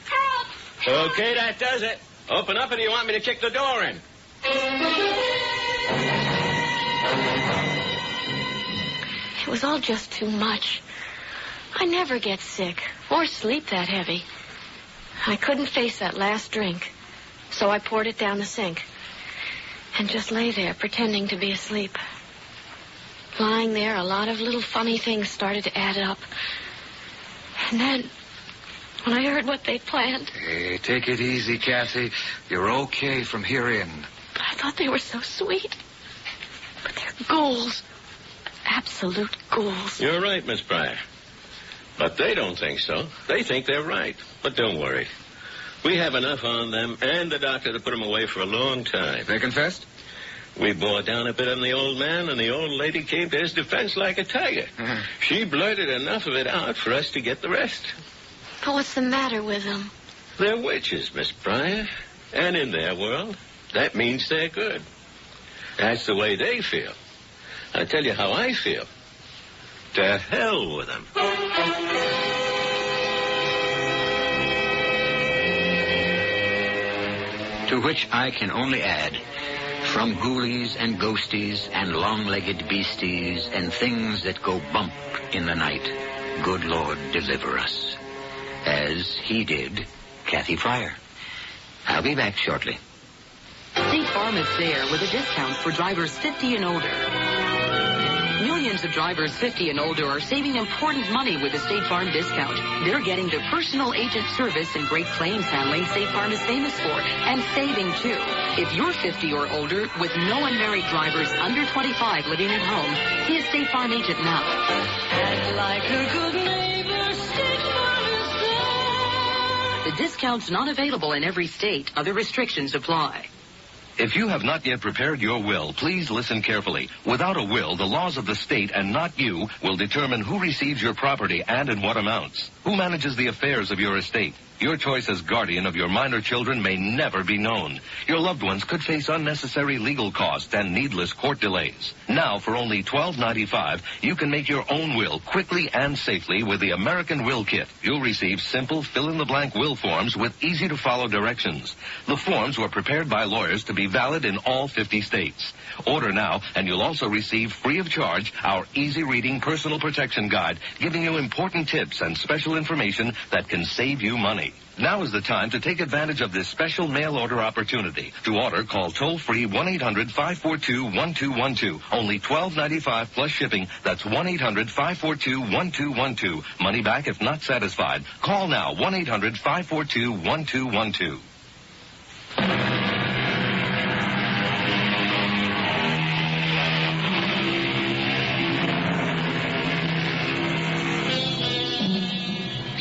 help! Okay, that does it. Open up, or do you want me to kick the door in? It was all just too much. I never get sick or sleep that heavy. I couldn't face that last drink, so I poured it down the sink and just lay there pretending to be asleep. Lying there, a lot of little funny things started to add up. And then, when I heard what they'd planned... Hey, take it easy, Kathy. You're okay from here in. I thought they were so sweet. But they're ghouls. Absolute ghouls. You're right, Miss Pryor. But they don't think so. They think they're right. But don't worry. We have enough on them and the doctor to put them away for a long time. They confessed? We bore down a bit on the old man, and the old lady came to his defense like a tiger. She blurted enough of it out for us to get the rest. But what's the matter with them? They're witches, Miss Pryor. And in their world, that means they're good. That's the way they feel. I'll tell you how I feel. To hell with them. To which I can only add, From ghoulies and ghosties and long-legged beasties and things that go bump in the night, good Lord, deliver us. As he did Kathy Pryor. I'll be back shortly. State Farm is there with a discount for drivers 50 and older. Millions of drivers 50 and older are saving important money with the State Farm discount. They're getting the personal agent service and great claims handling State Farm is famous for, and saving too. If you're 50 or older with no unmarried drivers under 25 living at home, see a State Farm agent now. And like a good neighbor, State Farm is there. The discount's not available in every state. Other restrictions apply. If you have not yet prepared your will, please listen carefully. Without a will, the laws of the state and not you will determine who receives your property and in what amounts. Who manages the affairs of your estate? Your choice as guardian of your minor children may never be known. Your loved ones could face unnecessary legal costs and needless court delays. Now, for only $12.95, you can make your own will quickly and safely with the American Will Kit. You'll receive simple fill-in-the-blank will forms with easy-to-follow directions. The forms were prepared by lawyers to be valid in all 50 states. Order now, and you'll also receive free of charge our easy-reading personal protection guide, giving you important tips and special information that can save you money. Now is the time to take advantage of this special mail order opportunity. To order, call toll-free 1-800-542-1212. Only $12.95 plus shipping. That's 1-800-542-1212. Money back if not satisfied. Call now, 1-800-542-1212.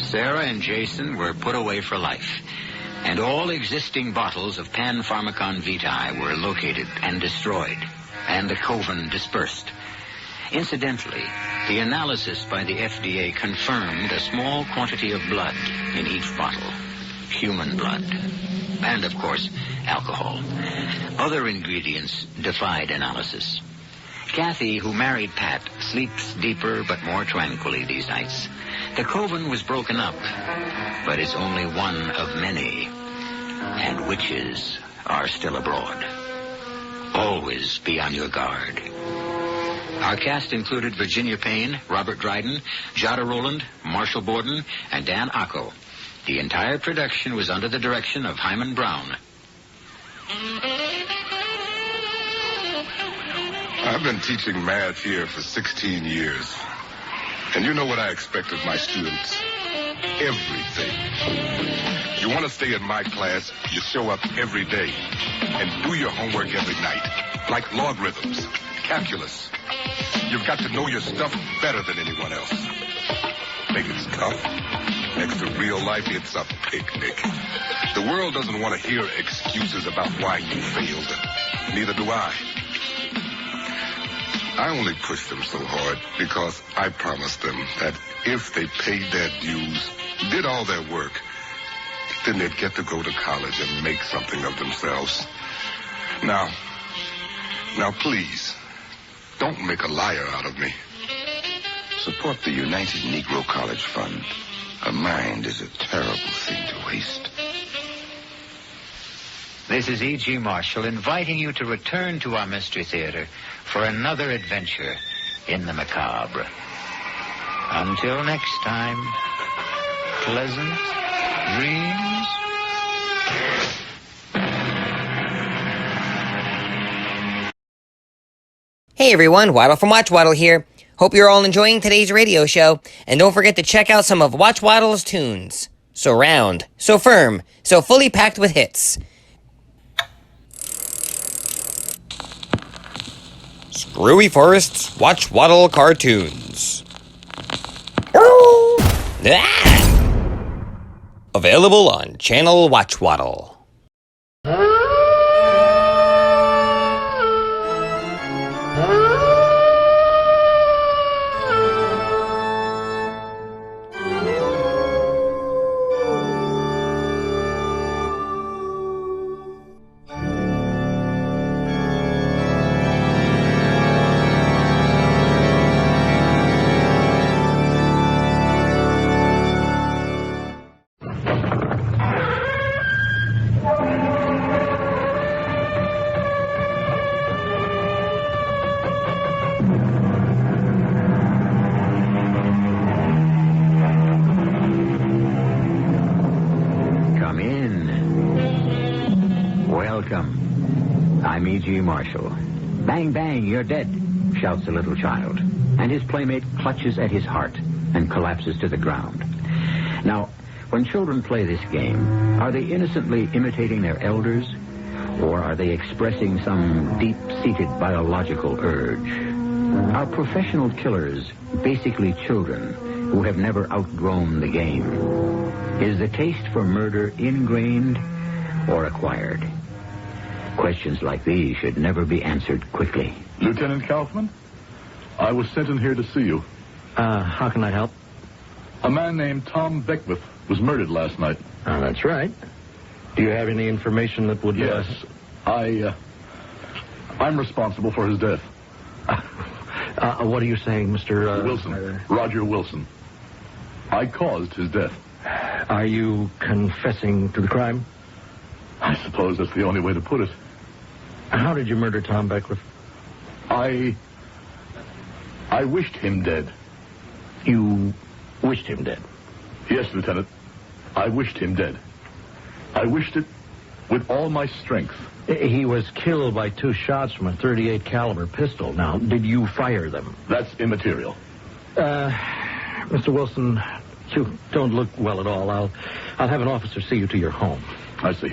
Sarah and Jason were put away for life, and all existing bottles of Pan-Pharmacon Vitae were located and destroyed, and the coven dispersed. Incidentally, the analysis by the FDA confirmed a small quantity of blood in each bottle, human blood, and, of course, alcohol. Other ingredients defied analysis. Kathy, who married Pat, sleeps deeper but more tranquilly these nights. The coven was broken up, but it's only one of many, and witches are still abroad. Always be on your guard. Our cast included Virginia Payne, Robert Dryden, Jada Rowland, Marshall Borden, and Dan Acco. The entire production was under the direction of Hyman Brown. I've been teaching math here for 16 years. And you know what I expect of my students? Everything. You want to stay in my class, you show up every day and do your homework every night. Like logarithms, calculus. You've got to know your stuff better than anyone else. Think it's tough? Next to real life, it's a picnic. The world doesn't want to hear excuses about why you failed. Neither do I. I only pushed them so hard because I promised them that if they paid their dues, did all their work, then they'd get to go to college and make something of themselves. Now, please, don't make a liar out of me. Support the United Negro College Fund. A mind is a terrible thing to waste. This is E.G. Marshall inviting you to return to our Mystery Theater for another adventure in the macabre. Until next time, pleasant dreams. Hey everyone, Waddle from Watchwaddle here. Hope you're all enjoying today's radio show, and don't forget to check out some of Watchwaddle's tunes. So round, so firm, so fully packed with hits. Screwy Forest's Watchwaddle cartoons. Available on Channel Watchwaddle. Welcome. I'm E.G. Marshall. Bang, bang, you're dead, shouts a little child. And his playmate clutches at his heart and collapses to the ground. Now, when children play this game, are they innocently imitating their elders, or are they expressing some deep-seated biological urge? Are professional killers basically children who have never outgrown the game? Is the taste for murder ingrained or acquired? Questions like these should never be answered quickly. Lieutenant Kaufman, I was sent in here to see you. How can I help? A man named Tom Beckwith was murdered last night. That's right. Do you have any information that would... Yes. I'm responsible for his death. What are you saying, Mr... Wilson. Roger Wilson. I caused his death. Are you confessing to the crime? I suppose that's the only way to put it. How did you murder Tom Beckwith? I wished him dead. You wished him dead? Yes, Lieutenant. I wished him dead. I wished it with all my strength. He was killed by 2 shots from a .38 caliber pistol. Now, did you fire them? That's immaterial. Mr. Wilson, you don't look well at all. I'll have an officer see you to your home. I see.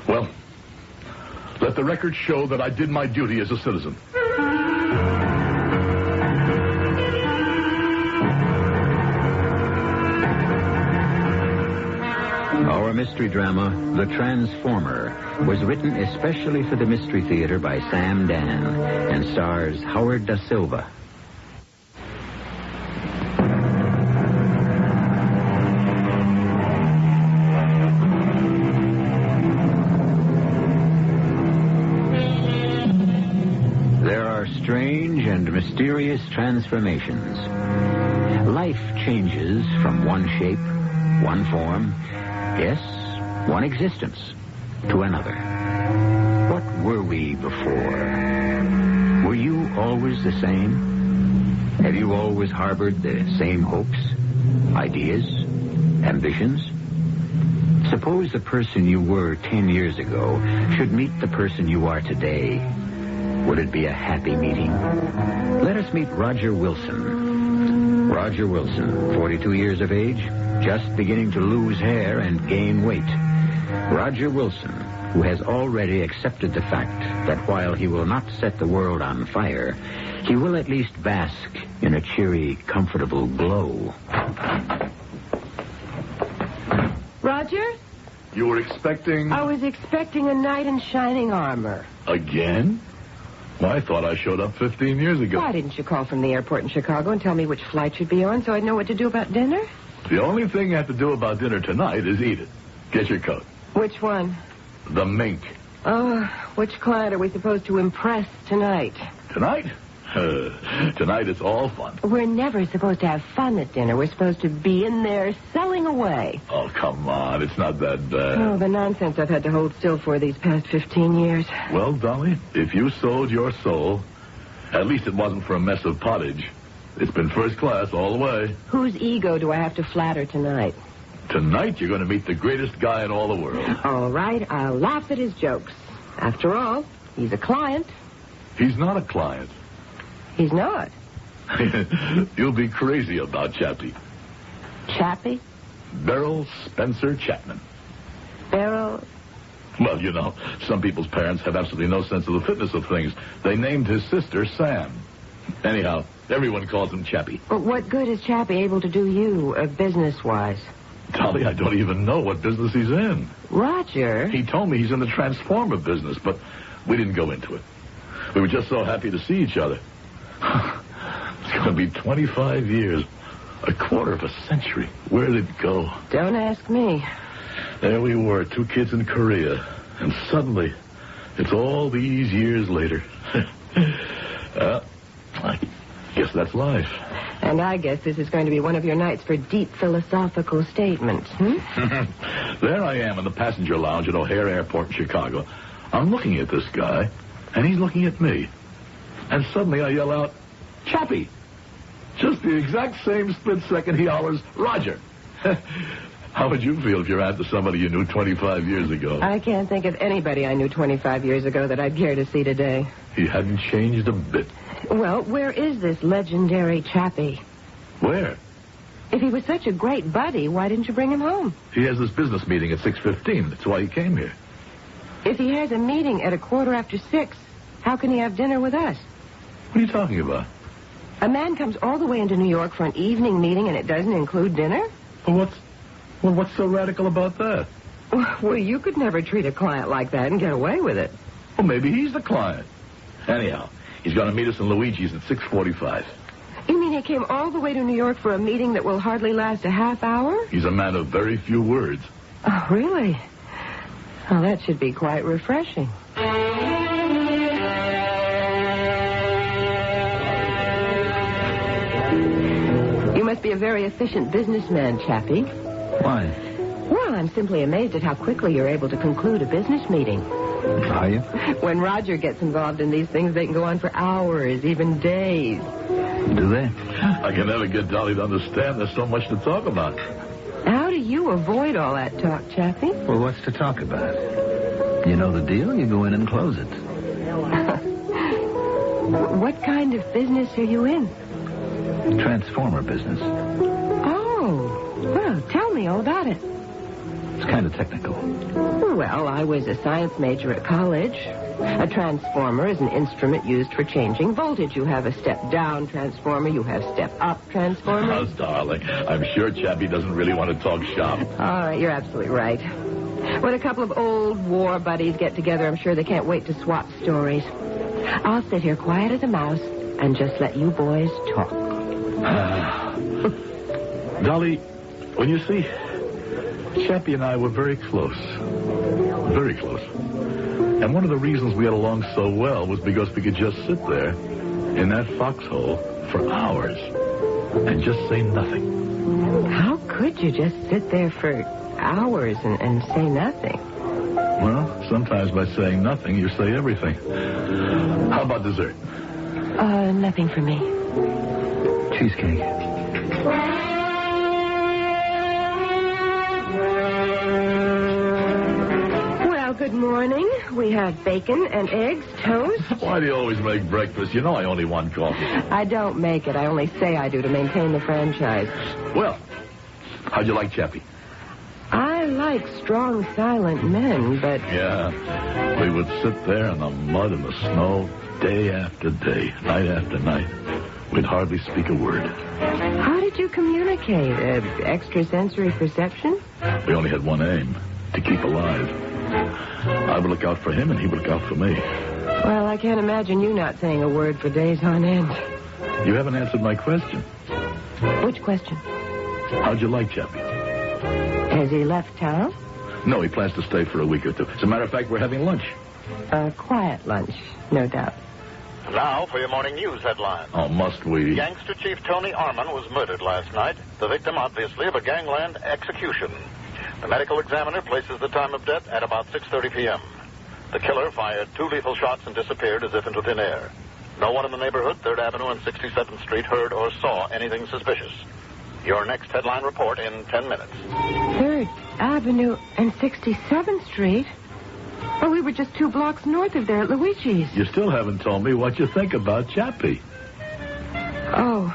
Well, let the record show that I did my duty as a citizen. Our mystery drama, The Transformer, was written especially for the Mystery Theater by Sam Dan and stars Howard Da Silva. There are strange and mysterious transformations. Life changes from one shape, one form, yes, one existence, to another. What were we before? Were you always the same? Have you always harbored the same hopes, ideas, ambitions? Suppose the person you were 10 years ago should meet the person you are today. Would it be a happy meeting? Let us meet Roger Wilson. Roger Wilson, 42 years of age, just beginning to lose hair and gain weight. Roger Wilson, who has already accepted the fact that while he will not set the world on fire, he will at least bask in a cheery, comfortable glow. Roger? You were expecting... I was expecting a knight in shining armor. Again? Well, I thought I showed up 15 years ago. Why didn't you call from the airport in Chicago and tell me which flight you'd be on so I'd know what to do about dinner? The only thing you have to do about dinner tonight is eat it. Get your coat. Which one? The mink. Oh, which client are we supposed to impress tonight? Tonight? Tonight it's all fun. We're never supposed to have fun at dinner. We're supposed to be in there selling away. Oh, come on. It's not that bad. Oh, the nonsense I've had to hold still for these past 15 years. Well, Dolly, if you sold your soul, at least it wasn't for a mess of pottage. It's been first class all the way. Whose ego do I have to flatter tonight? Tonight you're going to meet the greatest guy in all the world. All right, I'll laugh at his jokes. After all, he's a client. He's not a client. He's not. You'll be crazy about Chappie. Chappie? Beryl Spencer Chapman. Beryl? Well, you know, some people's parents have absolutely no sense of the fitness of things. They named his sister Sam. Anyhow, everyone calls him Chappie. But what good is Chappie able to do you, business-wise? Dolly, I don't even know what business he's in. Roger? He told me he's in the transformer business, but we didn't go into it. We were just so happy to see each other. It's going to be 25 years. A quarter of a century. Where did it go? Don't ask me. There we were, 2 kids in Korea. And suddenly, it's all these years later. I guess that's life. And I guess this is going to be one of your nights for deep philosophical statements, There I am in the passenger lounge at O'Hare Airport in Chicago. I'm looking at this guy, and he's looking at me. And suddenly I yell out, Chappie! Just the exact same split second he hollers, Roger! How would you feel if your aunt was somebody you knew 25 years ago? I can't think of anybody I knew 25 years ago that I'd care to see today. He hadn't changed a bit. Well, where is this legendary Chappie? Where? If he was such a great buddy, why didn't you bring him home? He has this business meeting at 6:15. That's why he came here. If he has a meeting at 6:15, how can he have dinner with us? What are you talking about? A man comes all the way into New York for an evening meeting and it doesn't include dinner? Well, what's so radical about that? Well, you could never treat a client like that and get away with it. Well, maybe he's the client. Anyhow, he's going to meet us in Luigi's at 6:45. You mean he came all the way to New York for a meeting that will hardly last a half hour? He's a man of very few words. Oh, really? Well, that should be quite refreshing. You must be a very efficient businessman, Chappie. Why? Well, I'm simply amazed at how quickly you're able to conclude a business meeting. Are you? When Roger gets involved in these things, they can go on for hours, even days. Do they? I can never get Dolly to understand there's so much to talk about. How do you avoid all that talk, Chappie? Well, what's to talk about? You know the deal, you go in and close it. What kind of business are you in? Transformer business. Oh, well, tell me all about it. It's kind of technical. Well, I was a science major at college. A transformer is an instrument used for changing voltage. You have a step-down transformer. You have step-up transformer. Oh, darling, I'm sure Chappie doesn't really want to talk shop. All right, you're absolutely right. When a couple of old war buddies get together, I'm sure they can't wait to swap stories. I'll sit here quiet as a mouse and just let you boys talk. Dolly, when you see, Chappie and I were very close. Very close. And one of the reasons we got along so well was because we could just sit there in that foxhole for hours and just say nothing. How could you just sit there for hours and say nothing? Well, sometimes by saying nothing, you say everything. How about dessert? Nothing for me. Cheesecake. Well, good morning. We have bacon and eggs, toast. Why do you always make breakfast? You know I only want coffee. I don't make it. I only say I do to maintain the franchise. Well, how'd you like Chappie? I like strong, silent men, but... Yeah, we would sit there in the mud and the snow day after day, night after night. We'd hardly speak a word. How did you communicate? Extrasensory perception? We only had one aim, to keep alive. I would look out for him and he would look out for me. Well, I can't imagine you not saying a word for days on end. You haven't answered my question. Which question? How'd you like Chappie? Has he left town? No, he plans to stay for a week or two. As a matter of fact, we're having lunch. A quiet lunch, no doubt. Now for your morning news headline. Oh, must we? Gangster Chief Tony Arman was murdered last night. The victim, obviously, of a gangland execution. The medical examiner places the time of death at about 6:30 p.m. The killer fired 2 lethal shots and disappeared as if into thin air. No one in the neighborhood, 3rd Avenue and 67th Street, heard or saw anything suspicious. Your next headline report in 10 minutes. 3rd Avenue and 67th Street? Oh, we were just 2 blocks north of there at Luigi's. You still haven't told me what you think about Chappie. Oh.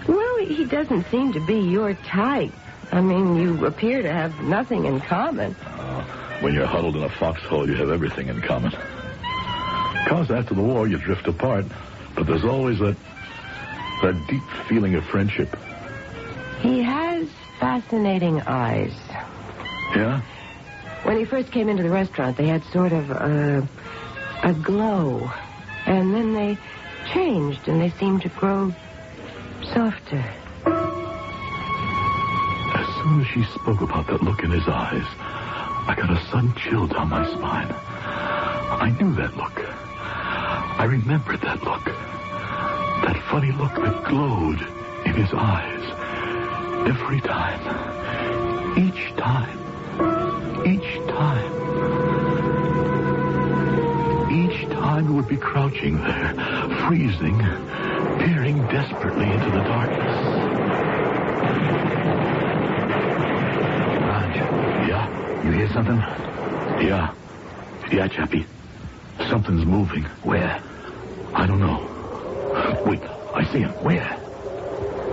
Well, he doesn't seem to be your type. I mean, you appear to have nothing in common. When you're huddled in a foxhole, you have everything in common. Because after the war, you drift apart. But there's always that deep feeling of friendship. He has fascinating eyes. Yeah? When he first came into the restaurant, they had sort of a glow. And then they changed, and they seemed to grow softer. As soon as she spoke about that look in his eyes, I got a sudden chill down my spine. I knew that look. I remembered that look. That funny look that glowed in his eyes. Every time. Each time. Each time. Each time he would be crouching there, freezing, peering desperately into the darkness. hear something? Yeah. Yeah, Chappie. Something's moving. Where? I don't know. Wait, I see him. Where?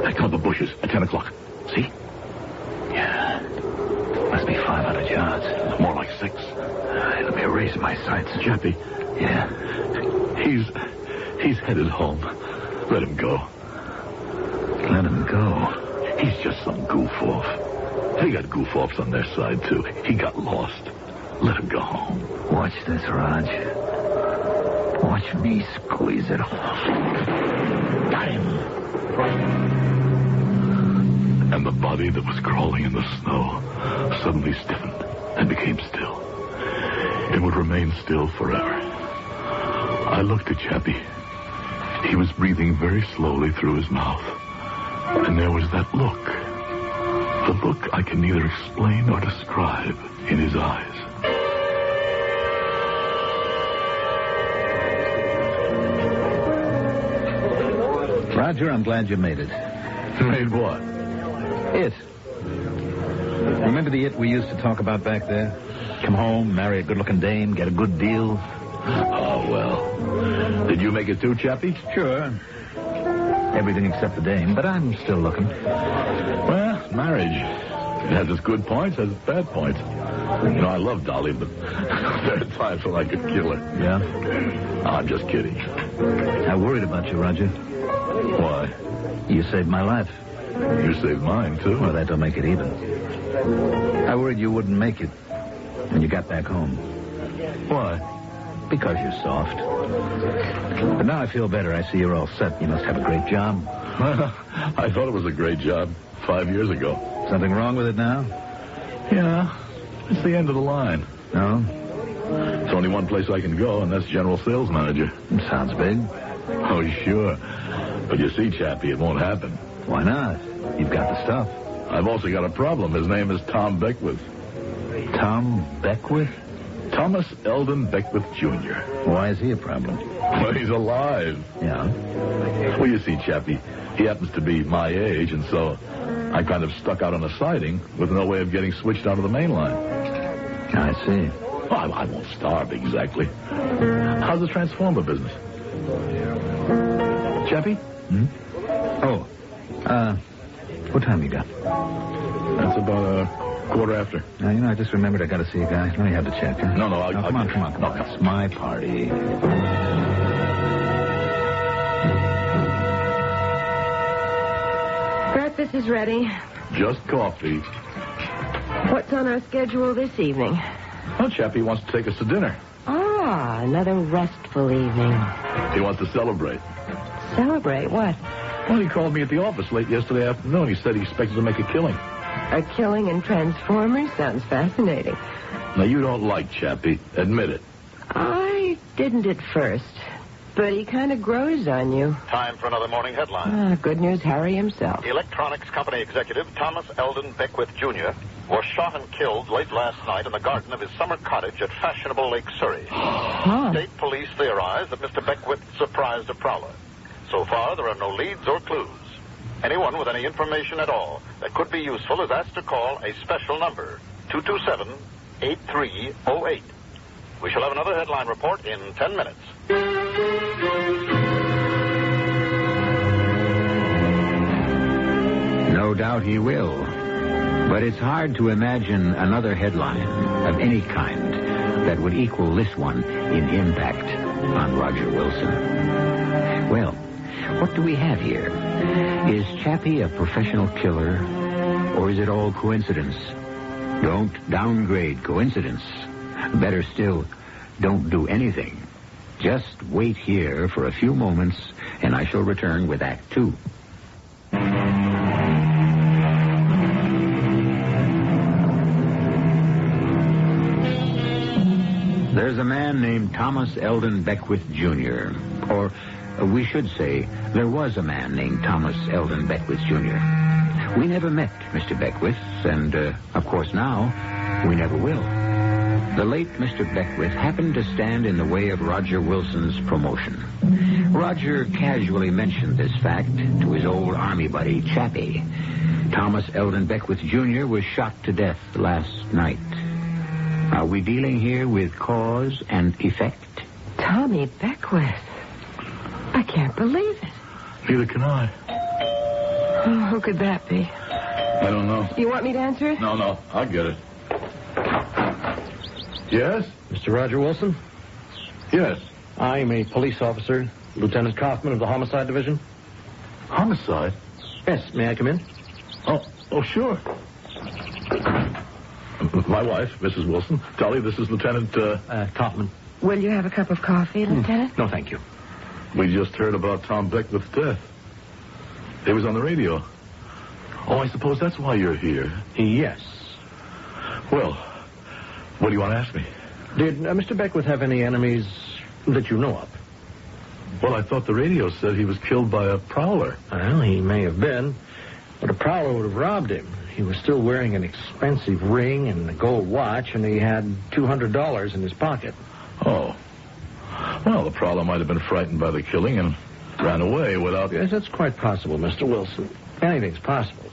Back on the bushes at 10 o'clock. See? Yeah. Must be 500 yards. More like 6. Let me raise my sights. Chappie. Yeah. He's headed home. Let him go. Let him go? He's just some goof-off. They got goof-offs on their side, too. He got lost. Let him go home. Watch this, Raj. Watch me squeeze it off. Got him. And the body that was crawling in the snow suddenly stiffened and became still. It would remain still forever. I looked at Chappie. He was breathing very slowly through his mouth. And there was that look. The look I can neither explain nor describe in his eyes. Roger, I'm glad you made it. Made what? It. Remember the it we used to talk about back there? Come home, marry a good-looking dame, get a good deal. Oh, well. Did you make it too, Chappie? Sure. Everything except the dame, but I'm still looking. Well, marriage. It has its good points, has its bad points. You know, I love Dolly, but there are times when I could kill her. Yeah? I'm just kidding. I worried about you, Roger. Why? You saved my life. You saved mine, too. Well, that don't make it even. I worried you wouldn't make it when you got back home. Why? Because you're soft. But now I feel better. I see you're all set. You must have a great job. I thought it was a great job 5 years ago. Something wrong with it now? Yeah. It's the end of the line. No? It's only one place I can go, and that's general sales manager. Sounds big. Oh, sure. But you see, Chappie, it won't happen. Why not? You've got the stuff. I've also got a problem. His name is Tom Beckwith. Tom Beckwith? Thomas Eldon Beckwith, Jr. Why is he a problem? Well, he's alive. Yeah? Well, you see, Chappie, he happens to be my age, and so I kind of stuck out on a siding with no way of getting switched onto the main line. I see. Well, I won't starve exactly. How's the transformer business? Chappie? Hmm? Oh. What time you got? That's about 1:15. Now, you know, I just remembered I got to see a guy. Let me have the check, huh? No, come on. It's my party. Breakfast is ready. Just coffee. What's on our schedule this evening? Well, Chappie wants to take us to dinner. Ah, another restful evening. He wants to celebrate. Celebrate what? Well, he called me at the office late yesterday afternoon. He said he expected to make a killing. A killing in Transformers? Sounds fascinating. Now, you don't like Chappie. Admit it. I didn't at first, but he kind of grows on you. Time for another morning headline. Good news, Harry himself. Electronics company executive Thomas Eldon Beckwith, Jr. was shot and killed late last night in the garden of his summer cottage at fashionable Lake Surrey. State police theorize that Mr. Beckwith surprised a prowler. So far, there are no leads or clues. Anyone with any information at all that could be useful is asked to call a special number, 227-8308. We shall have another headline report in 10 minutes. No doubt he will. But it's hard to imagine another headline of any kind that would equal this one in impact on Roger Wilson. Well, what do we have here? Is Chappie a professional killer, or is it all coincidence? Don't downgrade coincidence. Better still, don't do anything. Just wait here for a few moments, and I shall return with Act 2. There's a man named Thomas Eldon Beckwith, Jr., or we should say, there was a man named Thomas Eldon Beckwith, Jr. We never met Mr. Beckwith, and, of course, now, we never will. The late Mr. Beckwith happened to stand in the way of Roger Wilson's promotion. Roger casually mentioned this fact to his old Army buddy, Chappie. Thomas Eldon Beckwith, Jr. was shot to death last night. Are we dealing here with cause and effect? Tommy Beckwith. I can't believe it. Neither can I. Oh, who could that be? I don't know. You want me to answer it? No, I'll get it. Yes? Mr. Roger Wilson? Yes. I'm a police officer, Lieutenant Kaufman of the Homicide Division. Homicide? Yes, may I come in? Oh, sure. My wife, Mrs. Wilson. Dolly, this is Lieutenant, Kaufman. Will you have a cup of coffee, Lieutenant? No, thank you. We just heard about Tom Beckwith's death. It was on the radio. Oh, I suppose that's why you're here. Yes. Well, what do you want to ask me? Did Mr. Beckwith have any enemies that you know of? Well, I thought the radio said he was killed by a prowler. Well, he may have been, but a prowler would have robbed him. He was still wearing an expensive ring and a gold watch, and he had $200 in his pocket. Oh. Well, the prowler might have been frightened by the killing and ran away without... Yes, that's quite possible, Mr. Wilson. Anything's possible.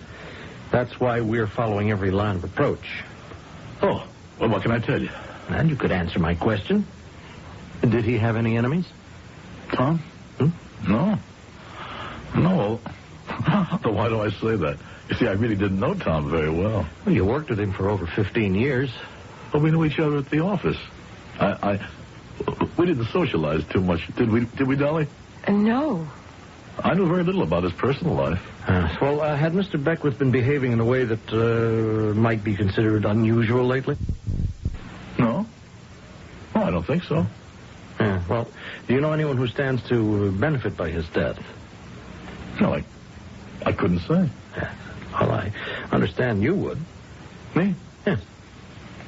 That's why we're following every line of approach. Oh, well, what can I tell you? And you could answer my question. Did he have any enemies? Tom? No. No. So why do I say that? You see, I really didn't know Tom very well. Well, you worked with him for over 15 years. Well, we knew each other at the office. We didn't socialize too much, did we, Dolly? No. I knew very little about his personal life. Well, had Mr. Beckwith been behaving in a way that might be considered unusual lately? No. Oh, I don't think so. Yeah, well, do you know anyone who stands to benefit by his death? No, I couldn't say. Yeah. Well, I understand you would. Me? Yes.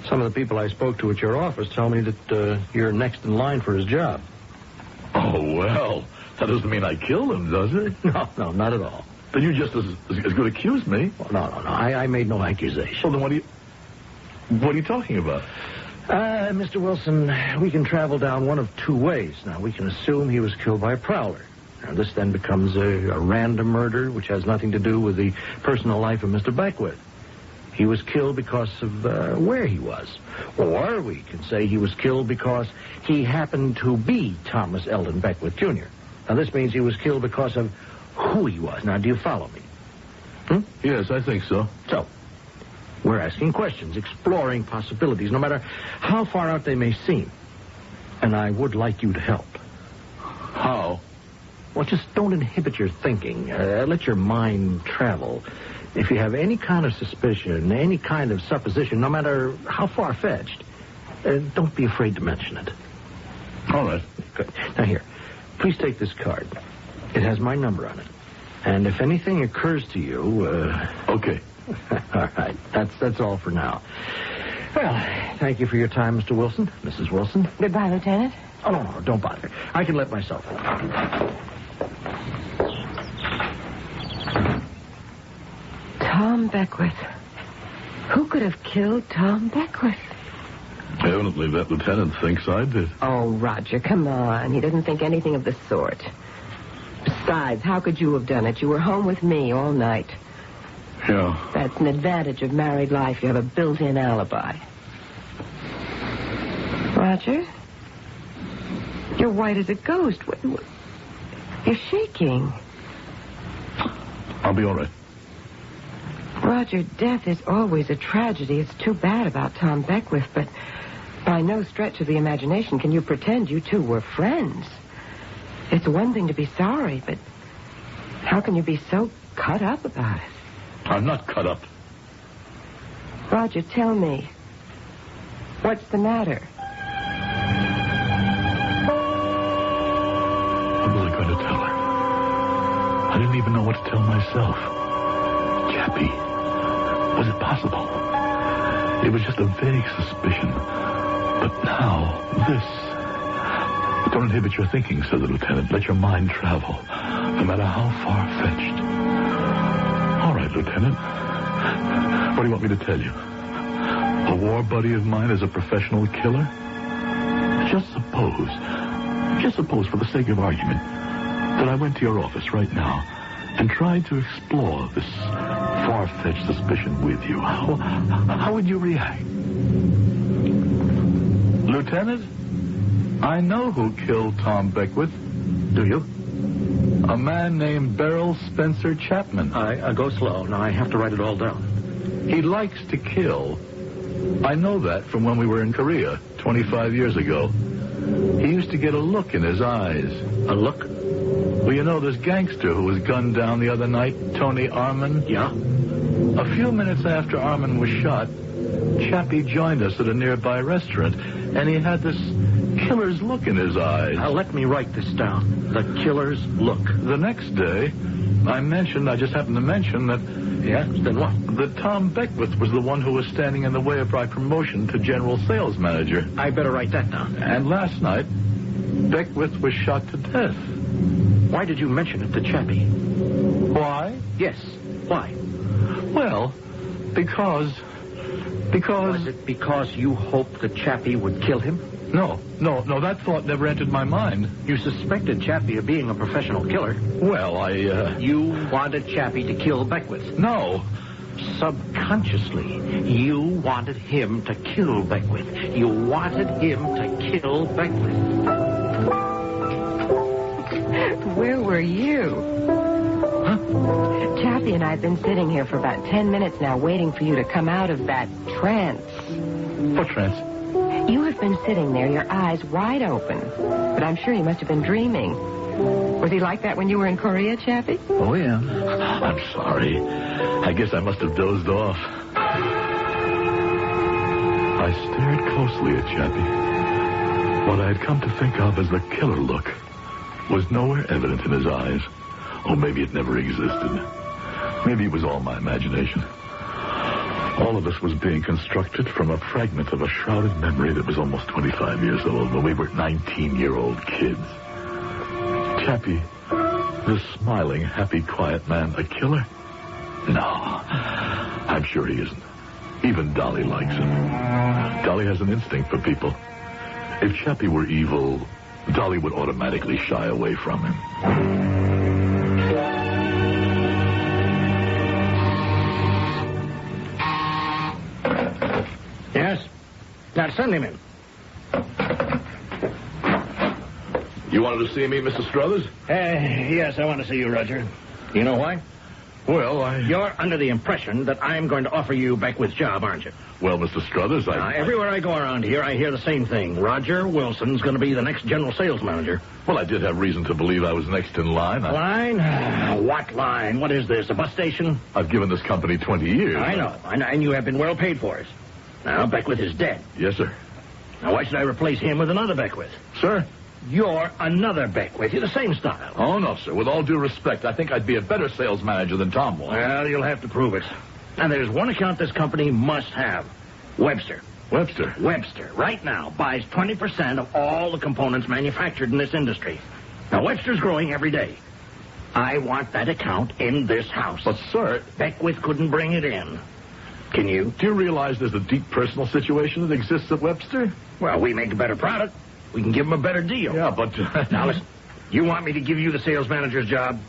Some of the people I spoke to at your office tell me that you're next in line for his job. Oh, well, that doesn't mean I killed him, does it? No, not at all. Then you just as good accuse me. Well, no. I made no accusation. Well, then what are you talking about? Mr. Wilson, we can travel down one of two ways. Now, we can assume he was killed by a prowler. Now, this then becomes a random murder, which has nothing to do with the personal life of Mr. Beckwith. He was killed because of where he was. Or we can say he was killed because he happened to be Thomas Eldon Beckwith, Jr. Now, this means he was killed because of who he was. Now, do you follow me? Yes, I think so. So, we're asking questions, exploring possibilities, no matter how far out they may seem. And I would like you to help. How? Well, just don't inhibit your thinking. Let your mind travel. If you have any kind of suspicion, any kind of supposition, no matter how far-fetched, don't be afraid to mention it. All right. Good. Now, here, please take this card. It has my number on it. And if anything occurs to you... Okay. All right. That's all for now. Well, thank you for your time, Mr. Wilson. Mrs. Wilson. Goodbye, Lieutenant. Oh, no, don't bother. I can let myself in. Tom Beckwith. Who could have killed Tom Beckwith? Evidently, that lieutenant thinks I did. Oh, Roger, come on. He doesn't think anything of the sort. Besides, how could you have done it? You were home with me all night. Yeah. That's an advantage of married life. You have a built-in alibi. Roger? You're white as a ghost. You're shaking. I'll be all right. Roger, death is always a tragedy. It's too bad about Tom Beckwith, but by no stretch of the imagination can you pretend you two were friends. It's one thing to be sorry, but how can you be so cut up about it? I'm not cut up. Roger, tell me. What's the matter? What was I going to tell her? I didn't even know what to tell myself. Chappie, was it possible? It was just a vague suspicion. But now, this... Don't inhibit your thinking, said the lieutenant. Let your mind travel, no matter how far-fetched. All right, Lieutenant. What do you want me to tell you? A war buddy of mine is a professional killer? Just suppose, for the sake of argument, that I went to your office right now and tried to explore this far-fetched suspicion with you. How would you react? Lieutenant, I know who killed Tom Beckwith. Do you? A man named Beryl Spencer Chapman. I go slow. Now, I have to write it all down. He likes to kill. I know that from when we were in Korea 25 years ago. He used to get a look in his eyes. A look? Well, you know this gangster who was gunned down the other night, Tony Arman? Yeah? A few minutes after Arman was shot, Chappie joined us at a nearby restaurant, and he had this killer's look in his eyes. Now, let me write this down. The killer's look. The next day, I just happened to mention that... Yeah? Then what? That Tom Beckwith was the one who was standing in the way of my promotion to general sales manager. I better write that down. And last night, Beckwith was shot to death. Why did you mention it to Chappie? Why? Yes. Why? Well, because... Was it because you hoped that Chappie would kill him? No, that thought never entered my mind. You suspected Chappie of being a professional killer. Well, You wanted Chappie to kill Beckwith. No. Subconsciously, you wanted him to kill Beckwith. You wanted him to kill Beckwith. Where were you? Huh? Chappie and I have been sitting here for about 10 minutes now waiting for you to come out of that trance. What trance? You have been sitting there, your eyes wide open. But I'm sure you must have been dreaming. Was he like that when you were in Korea, Chappie? Oh, yeah. I'm sorry. I guess I must have dozed off. I stared closely at Chappie. What I had come to think of as the killer look was nowhere evident in his eyes. Oh, maybe it never existed. Maybe it was all my imagination. All of this was being constructed from a fragment of a shrouded memory that was almost 25 years old when we were 19-year-old kids. Chappie, this smiling, happy, quiet man, a killer? No, I'm sure he isn't. Even Dolly likes him. Dolly has an instinct for people. If Chappie were evil, Dolly would automatically shy away from him. Yes? Now, send him in. You wanted to see me, Mr. Struthers? Yes, I want to see you, Roger. You know why? Well, You're under the impression that I'm going to offer you Beckwith's job, aren't you? Well, Mr. Struthers, everywhere I go around here, I hear the same thing. Roger Wilson's going to be the next general sales manager. Well, I did have reason to believe I was next in line. Line? What line? What is this, a bus station? I've given this company 20 years. I know, and you have been well paid for it. Now, Beckwith is dead. Yes, sir. Now, why should I replace him with another Beckwith? Sir? You're another Beckwith. You're the same style. Oh, no, sir. With all due respect, I think I'd be a better sales manager than Tom was. Well, you'll have to prove it. And there's one account this company must have. Webster. Webster? Webster, right now, buys 20% of all the components manufactured in this industry. Now, Webster's growing every day. I want that account in this house. But, sir... Beckwith couldn't bring it in. Can you? Do you realize there's a deep personal situation that exists at Webster? Well, we make a better product. We can give him a better deal. Yeah, but... Now, listen. You want me to give you the sales manager's job?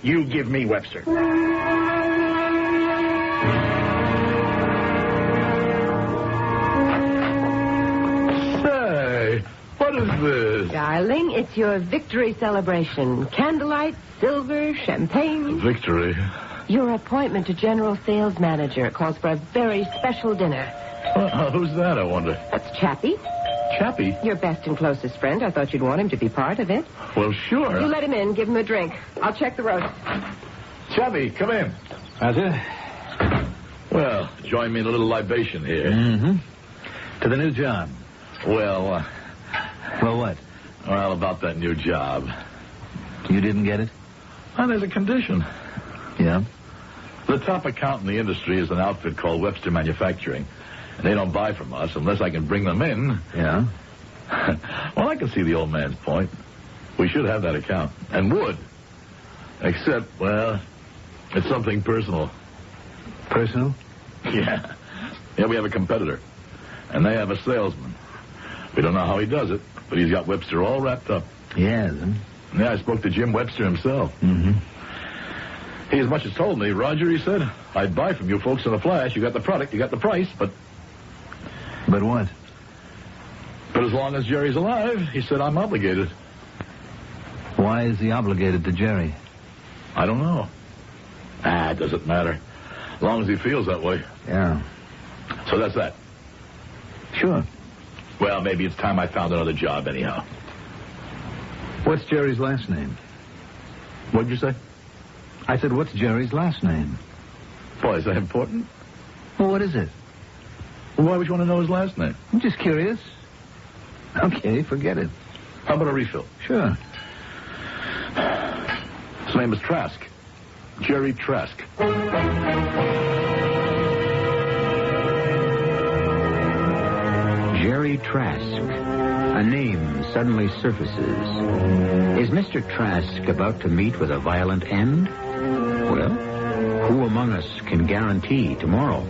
You give me Webster. Say, what is this? Darling, it's your victory celebration. Candlelight, silver, champagne. Victory? Your appointment to general sales manager calls for a very special dinner. Who's that, I wonder? That's Chappie. Chappie? Your best and closest friend. I thought you'd want him to be part of it. Well, sure. You let him in. Give him a drink. I'll check the roast. Chappie, come in. That's it? Well, join me in a little libation here. Mm-hmm. To the new job. Well, Well, what? Well, about that new job. You didn't get it? Well, there's a condition. Yeah? The top account in the industry is an outfit called Webster Manufacturing. And they don't buy from us unless I can bring them in. Yeah? Well, I can see the old man's point. We should have that account. And would. Except, well, it's something personal. Personal? Yeah. Yeah, we have a competitor. And they have a salesman. We don't know how he does it, but he's got Webster all wrapped up. Yes. Yeah, I spoke to Jim Webster himself. Mm-hmm. He as much as told me, Roger, he said, I'd buy from you folks in a flash. You got the product, you got the price, but... But what? But But as long as Jerry's alive, he said I'm obligated. Why is he obligated to Jerry? I don't know. It doesn't matter. As long as he feels that way. Yeah. So that's that. Sure. Well, maybe it's time I found another job anyhow. What's Jerry's last name? What'd you say? I said, what's Jerry's last name? Boy, is that important? Well, what is it? Well, why would you want to know his last name? I'm just curious. Okay, forget it. How about a refill? Sure. His name is Trask. Jerry Trask. Jerry Trask. A name suddenly surfaces. Is Mr. Trask about to meet with a violent end? Well, who among us can guarantee tomorrow?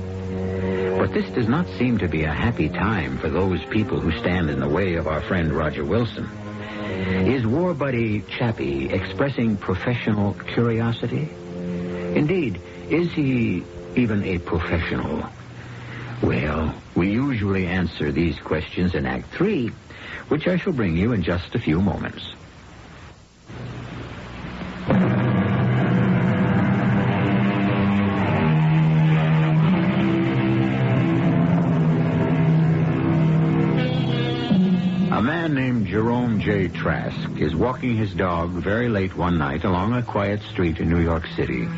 But this does not seem to be a happy time for those people who stand in the way of our friend Roger Wilson. Is war buddy Chappie expressing professional curiosity? Indeed, is he even a professional? Well, we usually answer these questions in Act 3, which I shall bring you in just a few moments. A man named Jerome J. Trask is walking his dog very late one night along a quiet street in New York City.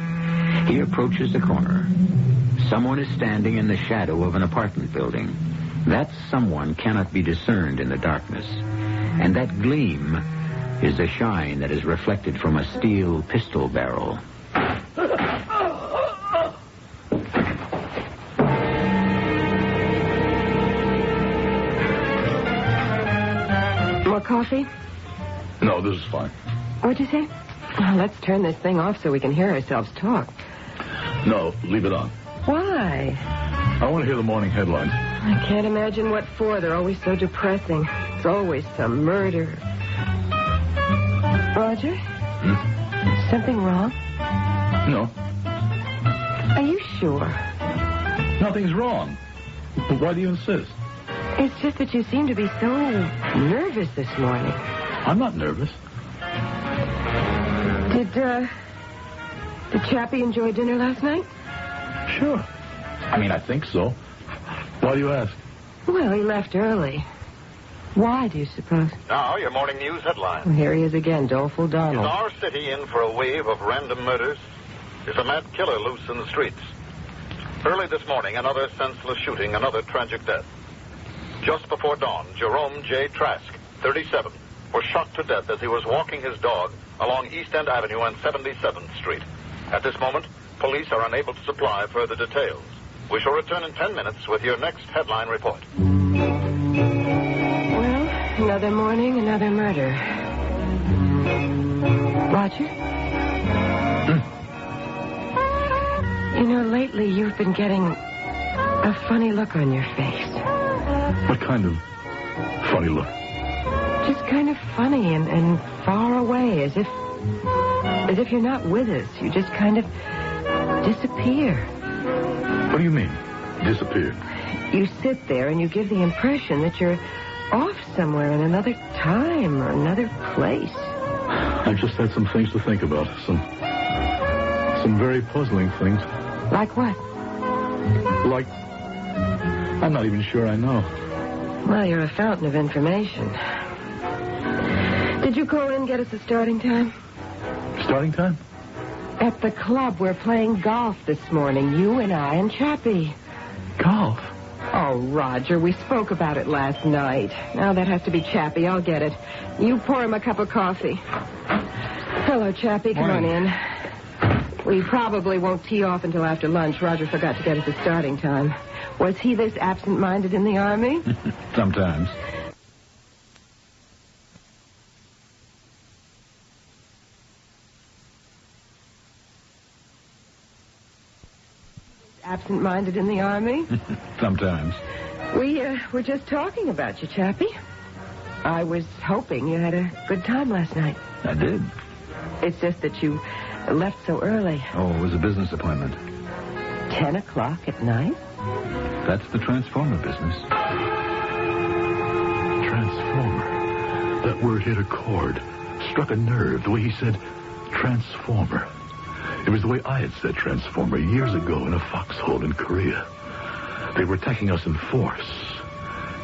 He approaches the corner. Someone is standing in the shadow of an apartment building. That someone cannot be discerned in the darkness. And that gleam is the shine that is reflected from a steel pistol barrel. More coffee? No, this is fine. What'd you say? Oh, let's turn this thing off so we can hear ourselves talk. No, leave it on. Why? I want to hear the morning headlines. I can't imagine what for. They're always so depressing. It's always some murder. Roger? Something wrong? No. Are you sure? Nothing's wrong. Why do you insist? It's just that you seem to be so nervous this morning. I'm not nervous. Did Chappie enjoy dinner last night? Sure. I mean, I think so. Why do you ask? Well, he left early. Why, do you suppose? Now, your morning news headline. Well, here he is again, Doleful Donald. Is our city in for a wave of random murders? Is a mad killer loose in the streets? Early this morning, another senseless shooting, another tragic death. Just before dawn, Jerome J. Trask, 37, was shot to death as he was walking his dog along East End Avenue and 77th Street. At this moment, police are unable to supply further details. We shall return in 10 minutes with your next headline report. Well, another morning, another murder. Roger? You know, lately you've been getting a funny look on your face. What kind of funny look? Just kind of funny and far away, as if you're not with us. You just kind of disappear. What do you mean, disappear? You sit there and you give the impression that you're off somewhere in another time or another place. I've just had some things to think about. Some very puzzling things. Like what? Like, I'm not even sure I know. Well, you're a fountain of information. Did you call in and get us a starting time? Starting time? At the club, we're playing golf this morning, you and I and Chappie. Golf? Oh, Roger, we spoke about it last night. Now that has to be Chappie. I'll get it. You pour him a cup of coffee. Hello, Chappie. Come on in. We probably won't tee off until after lunch. Roger forgot to get us a starting time. Was he this absent-minded in the Army? Sometimes. Absent-minded in the Army? Sometimes. We were just talking about you, Chappie. I was hoping you had a good time last night. I did. It's just that you left so early. Oh, it was a business appointment. 10 o'clock at night? That's the transformer business. Transformer? word hit a chord, struck a nerve, the way he said, transformer. It was the way I had said transformer years ago in a foxhole in Korea. They were attacking us in force,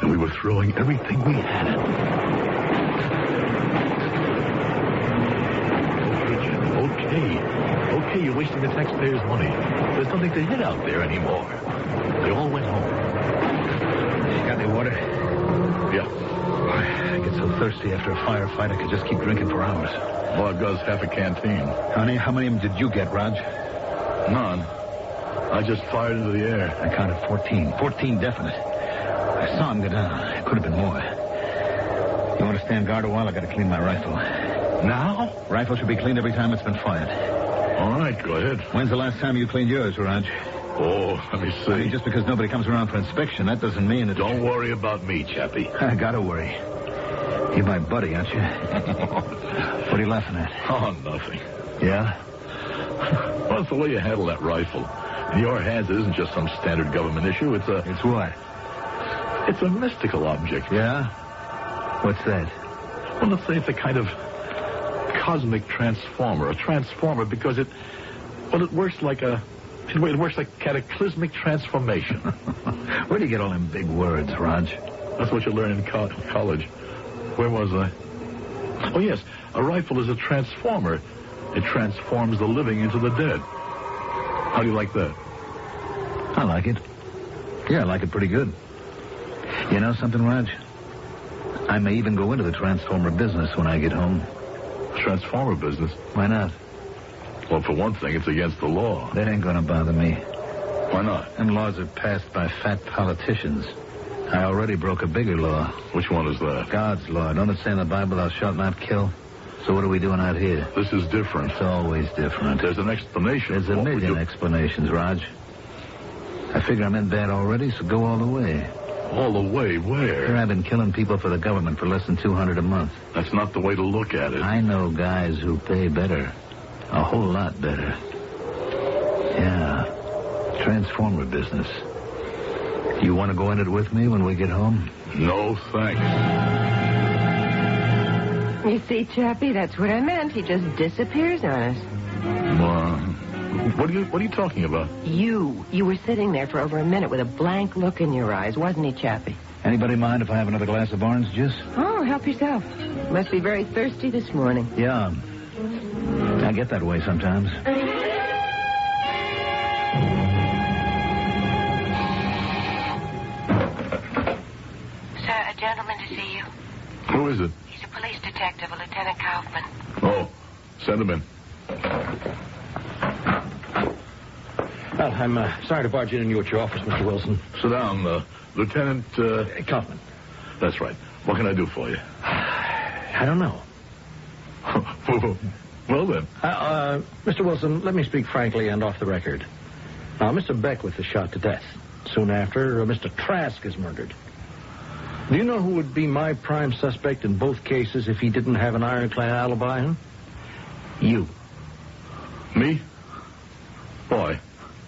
and we were throwing everything we had at them. Okay, you're wasting the taxpayers' money. There's nothing to hit out there anymore. They all went home. You got any water? Yeah. I get so thirsty after a firefight, I could just keep drinking for hours. All I've got is half a canteen. How many of them did you get, Raj? None. I just fired into the air. I counted 14. 14 definite. I saw him go down. It could have been more. You want to stand guard a while? I got to clean my rifle. Now? Rifle should be cleaned every time it's been fired. All right, go ahead. When's the last time you cleaned yours, Raj? Oh, let me see. I mean, just because nobody comes around for inspection, that doesn't mean that... Don't worry about me, Chappie. I gotta worry. You're my buddy, aren't you? What are you laughing at? Oh, nothing. Yeah? Well, it's the way you handle that rifle. In your hands, it isn't just some standard government issue. It's what? It's a mystical object. Yeah? What's that? Well, let's say it's a kind of cosmic transformer. A transformer because it works like it works like cataclysmic transformation. Where do you get all them big words, Raj? That's what you learn in college. Where was I? Oh, yes. A rifle is a transformer. It transforms the living into the dead. How do you like that? I like it. Yeah, I like it pretty good. You know something, Raj? I may even go into the transformer business when I get home. Transformer business? Why not? Well, for one thing, it's against the law. That ain't gonna bother me. Why not? Them laws are passed by fat politicians. I already broke a bigger law. Which one is that? God's law. Don't it say in the Bible, thou shalt not kill? So what are we doing out here? This is different. It's always different. There's an explanation. There's a million explanations, Raj. I figure I'm in bad already, so go all the way. All the way? Where? Here I've been killing people for the government for less than $200 a month. That's not the way to look at it. I know guys who pay better. A whole lot better. Yeah. Transformer business. You want to go in it with me when we get home? No, thanks. You see, Chappie, that's what I meant. He just disappears on us. What are you talking about? You were sitting there for over a minute with a blank look in your eyes, wasn't he, Chappie? Anybody mind if I have another glass of orange juice? Oh, help yourself. Must be very thirsty this morning. Yeah. I get that way sometimes. Sir, a gentleman to see you. Who is it? He's a police detective, a Lieutenant Kaufman. Oh, send him in. Well, I'm sorry to barge in on you at your office, Mr. Wilson. Sit down, Lieutenant... Kaufman. That's right. What can I do for you? I don't know. Well, then. Mr. Wilson, let me speak frankly and off the record. Now, Mr. Beckwith is shot to death. Soon after, Mr. Trask is murdered. Do you know who would be my prime suspect in both cases if he didn't have an ironclad alibi? Huh? You. Me? Why?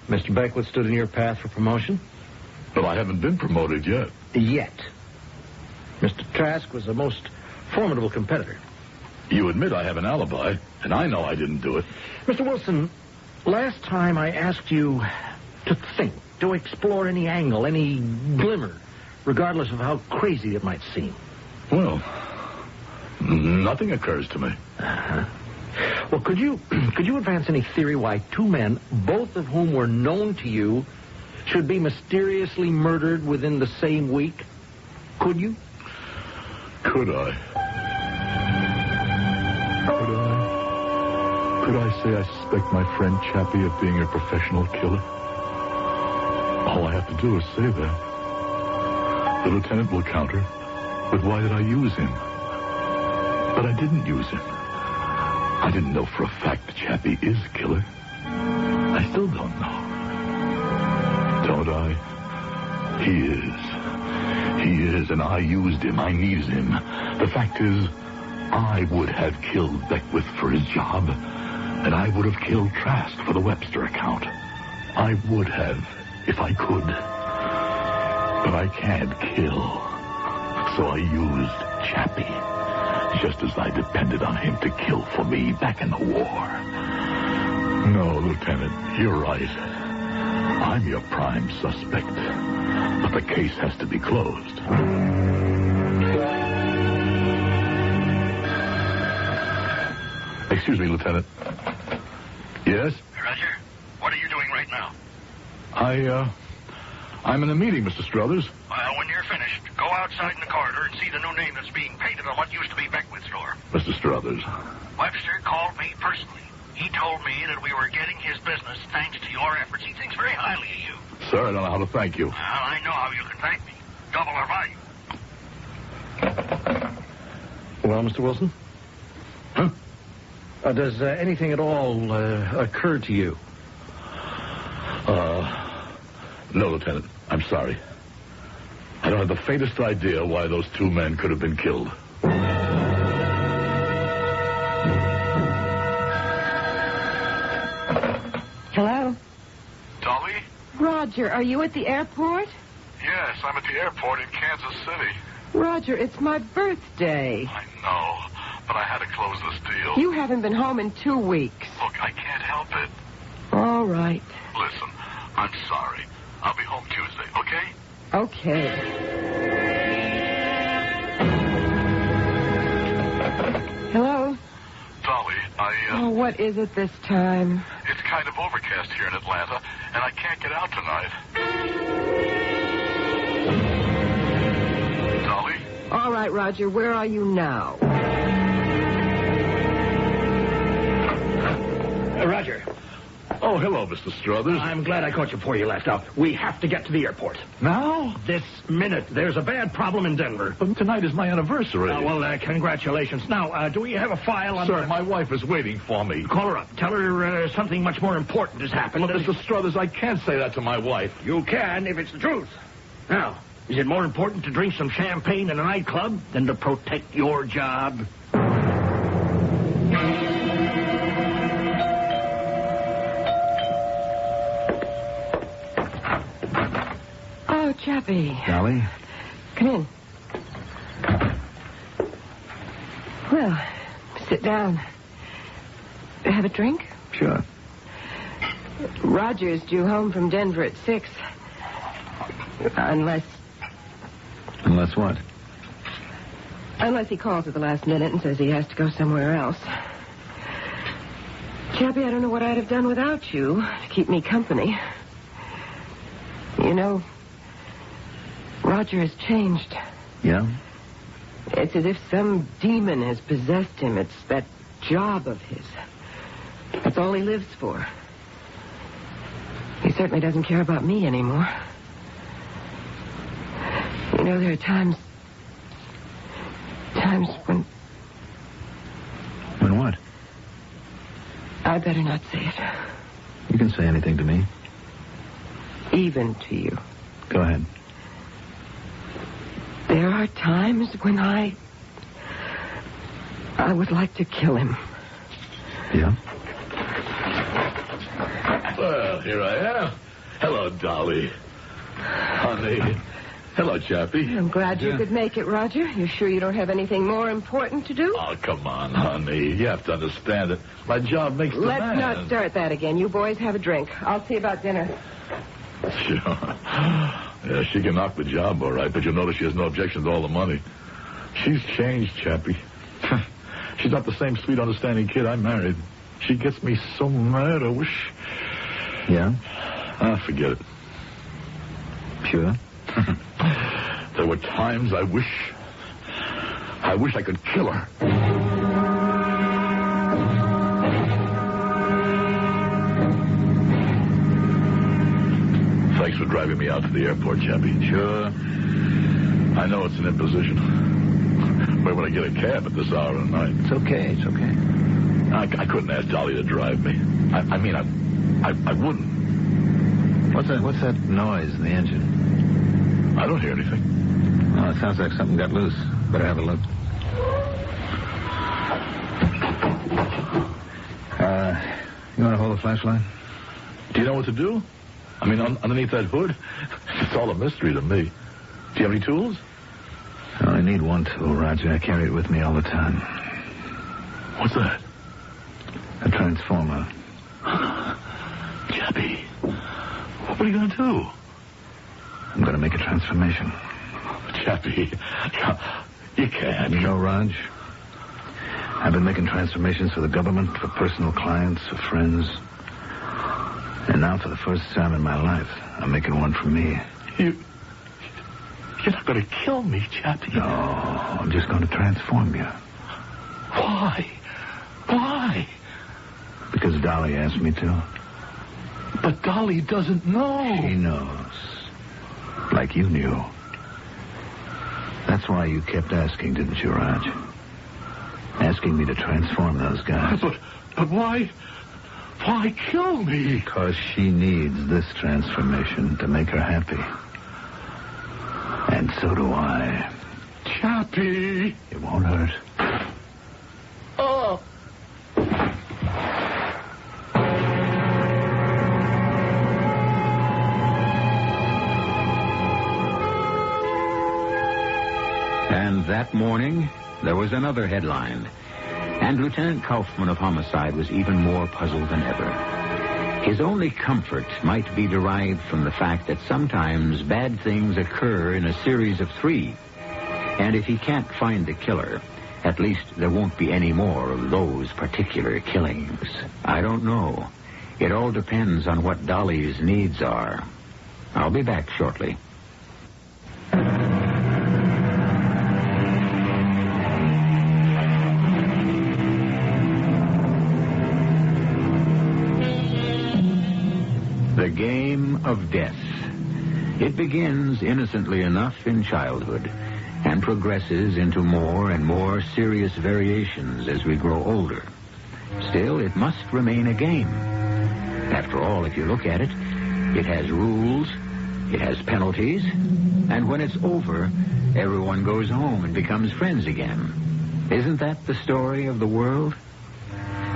Mr. Beckwith stood in your path for promotion? But I haven't been promoted yet. Yet. Mr. Trask was a most formidable competitor. You admit I have an alibi, and I know I didn't do it. Mr. Wilson, last time I asked you to think, to explore any angle, any glimmer, regardless of how crazy it might seem. Well, nothing occurs to me. Uh-huh. Well, could you advance any theory why two men, both of whom were known to you, should be mysteriously murdered within the same week? Could you? Could I? Could I say I suspect my friend Chappie of being a professional killer? All I have to do is say that. The lieutenant will counter, but why did I use him? But I didn't use him. I didn't know for a fact that Chappie is a killer. I still don't know. Don't I? He is. He is, and I used him. I needed him. The fact is, I would have killed Beckwith for his job, and I would have killed Trask for the Webster account. I would have, if I could. But I can't kill. So I used Chappie. Just as I depended on him to kill for me back in the war. No, Lieutenant, you're right. I'm your prime suspect. But the case has to be closed. Excuse me, Lieutenant. Yes? Roger, what are you doing right now? I'm in a meeting, Mr. Struthers. Well, when you're finished, go outside in the corridor and see the new name that's being painted on what used to be Beckwith's store. Mr. Struthers. Webster called me personally. He told me that we were getting his business thanks to your efforts. He thinks very highly of you. Sir, I don't know how to thank you. Well, I know how you can thank me. Double our value. Well, Mr. Wilson? Huh? Does anything at all occur to you? No, Lieutenant. I'm sorry. I don't have the faintest idea why those two men could have been killed. Hello? Dolly? Roger, are you at the airport? Yes, I'm at the airport in Kansas City. Roger, it's my birthday. I know, but I had to close this deal. You haven't been home in 2 weeks. Look, I can't help it. All right. Listen, I'm sorry. I'll be home Tuesday, okay? Okay. Hello? Dolly, Oh, what is it this time? It's kind of overcast here in Atlanta, and I can't get out tonight. Dolly? All right, Roger, where are you now? Roger. Oh, hello, Mr. Struthers. I'm glad I caught you before you left. Now, we have to get to the airport. Now? This minute. There's a bad problem in Denver. But tonight is my anniversary. Congratulations. Now, do we have a file on... Sir, my wife is waiting for me. Call her up. Tell her something much more important has happened. Look, Mr. Struthers, I can't say that to my wife. You can if it's the truth. Now, is it more important to drink some champagne in a nightclub than to protect your job? Oh, Chappie. Dolly? Come in. Well, sit down. Have a drink? Sure. Roger's due home from Denver at 6. Unless what? Unless he calls at the last minute and says he has to go somewhere else. Chappie, I don't know what I'd have done without you to keep me company. You know, Roger has changed. Yeah? It's as if some demon has possessed him. It's that job of his. That's all he lives for. He certainly doesn't care about me anymore. You know, there are times when... When what? I better not say it. You can say anything to me. Even to you. Go ahead. There are times when I would like to kill him. Yeah? Well, here I am. Hello, Dolly. Honey. Hello, Chappie. I'm glad you could make it, Roger. You sure you don't have anything more important to do? Oh, come on, honey. You have to understand it. My job makes the Let's man. not start that again. You boys have a drink. I'll see about dinner. Sure. Yeah, she can knock the job, all right, but you'll notice she has no objection to all the money. She's changed, Chappie. She's not the same sweet, understanding kid I married. She gets me so mad, I wish... Yeah? Forget it. Sure? There were times I wish I could kill her. Thanks for driving me out to the airport, Chappie. Sure. I know it's an imposition. Where would I get a cab at this hour of the night? It's okay. It's okay. I couldn't ask Dolly to drive me. I wouldn't. What's that noise in the engine? I don't hear anything. Oh, it sounds like something got loose. Better have a look. You want to hold the flashlight? Do you know what to do? I mean, underneath that hood? It's all a mystery to me. Do you have any tools? Oh, I need one, too, Roger. I carry it with me all the time. What's that? A transformer. Chappie, what are you going to do? I'm going to make a transformation. Chappie, you can't. You know, Raj, I've been making transformations for the government, for personal clients, for friends. And now, for the first time in my life, I'm making one for me. You're not going to kill me, Chappie. No, I'm just going to transform you. Why? Why? Because Dolly asked me to. But Dolly doesn't know. She knows. Like you knew. That's why you kept asking, didn't you, Raj? Asking me to transform those guys. But why? Why kill me? Because she needs this transformation to make her happy. And so do I. Chappie! It won't hurt. Oh! And that morning, there was another headline. And Lieutenant Kaufman of Homicide was even more puzzled than ever. His only comfort might be derived from the fact that sometimes bad things occur in a series of 3. And if he can't find the killer, at least there won't be any more of those particular killings. I don't know. It all depends on what Dolly's needs are. I'll be back shortly. The game of death. It begins innocently enough in childhood and progresses into more and more serious variations as we grow older. Still, it must remain a game. After all, if you look at it, it has rules, it has penalties, and when it's over, everyone goes home and becomes friends again. Isn't that the story of the world?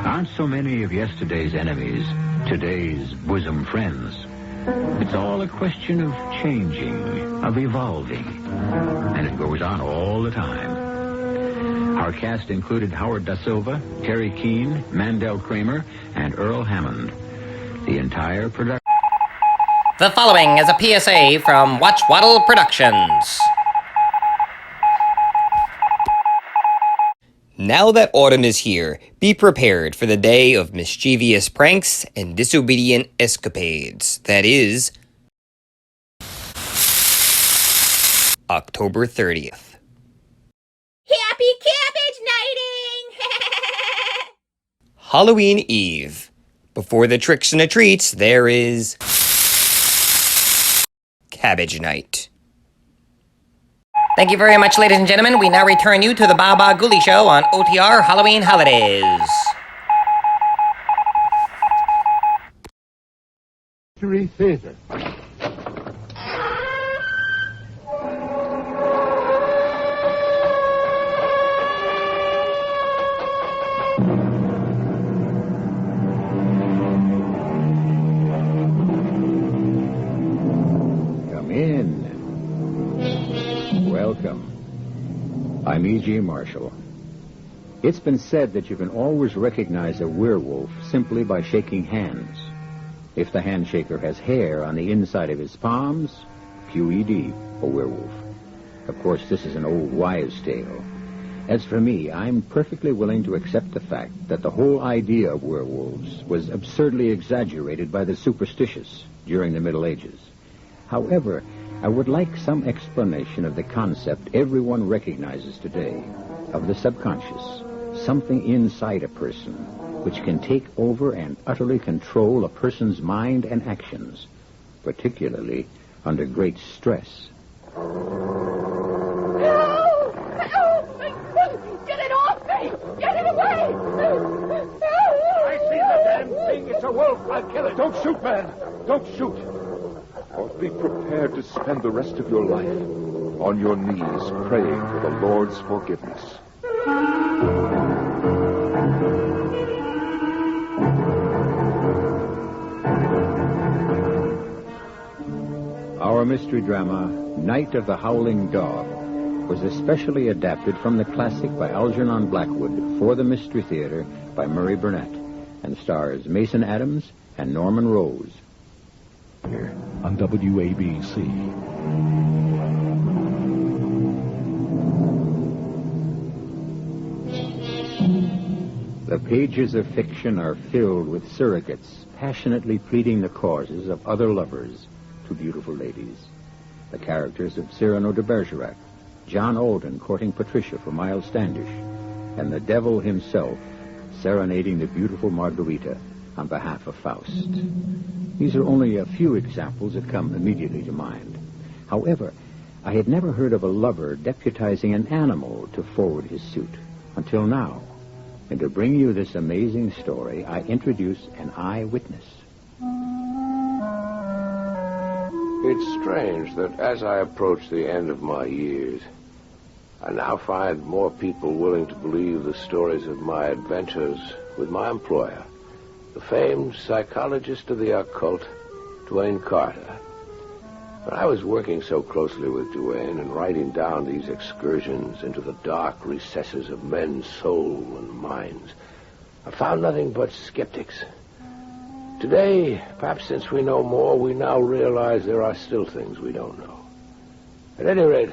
Aren't so many of yesterday's enemies today's bosom friends? It's all a question of changing, of evolving. And it goes on all the time. Our cast included Howard Da Silva, Terry Keane, Mandel Kramer, and Earl Hammond. The entire production... The following is a PSA from Watchwaddle Productions. Now that autumn is here, be prepared for the day of mischievous pranks and disobedient escapades. That is... October 30th. Happy cabbage nighting! Halloween Eve. Before the tricks and the treats, there is... Cabbage Night. Thank you very much, ladies and gentlemen. We now return you to the Ghoulie Show on OTR Halloween Holidays. Theater. Come in. Welcome. I'm E.G. Marshall. It's been said that you can always recognize a werewolf simply by shaking hands. If the handshaker has hair on the inside of his palms, QED, a werewolf. Of course, this is an old wives' tale. As for me, I'm perfectly willing to accept the fact that the whole idea of werewolves was absurdly exaggerated by the superstitious during the Middle Ages. However, I would like some explanation of the concept everyone recognizes today, of the subconscious, something inside a person which can take over and utterly control a person's mind and actions, particularly under great stress. Get it off me! Get it away! I see the damn thing. It's a wolf. I'll kill it. Don't shoot, man. Don't shoot. Or be prepared to spend the rest of your life on your knees praying for the Lord's forgiveness. Our mystery drama, Night of the Howling Dog, was especially adapted from the classic by Algernon Blackwood for the Mystery Theater by Murray Burnett and stars Mason Adams and Norman Rose. Here on WABC. The pages of fiction are filled with surrogates passionately pleading the causes of other lovers to beautiful ladies. The characters of Cyrano de Bergerac, John Alden courting Patricia for Miles Standish, and the devil himself serenading the beautiful Margarita on behalf of Faust. These are only a few examples that come immediately to mind. However, I had never heard of a lover deputizing an animal to forward his suit until now. And to bring you this amazing story, I introduce an eyewitness. It's strange that as I approach the end of my years, I now find more people willing to believe the stories of my adventures with my employer, the famed psychologist of the occult, Duane Carter. When I was working so closely with Duane and writing down these excursions into the dark recesses of men's soul and minds, I found nothing but skeptics. Today, perhaps since we know more, we now realize there are still things we don't know. At any rate,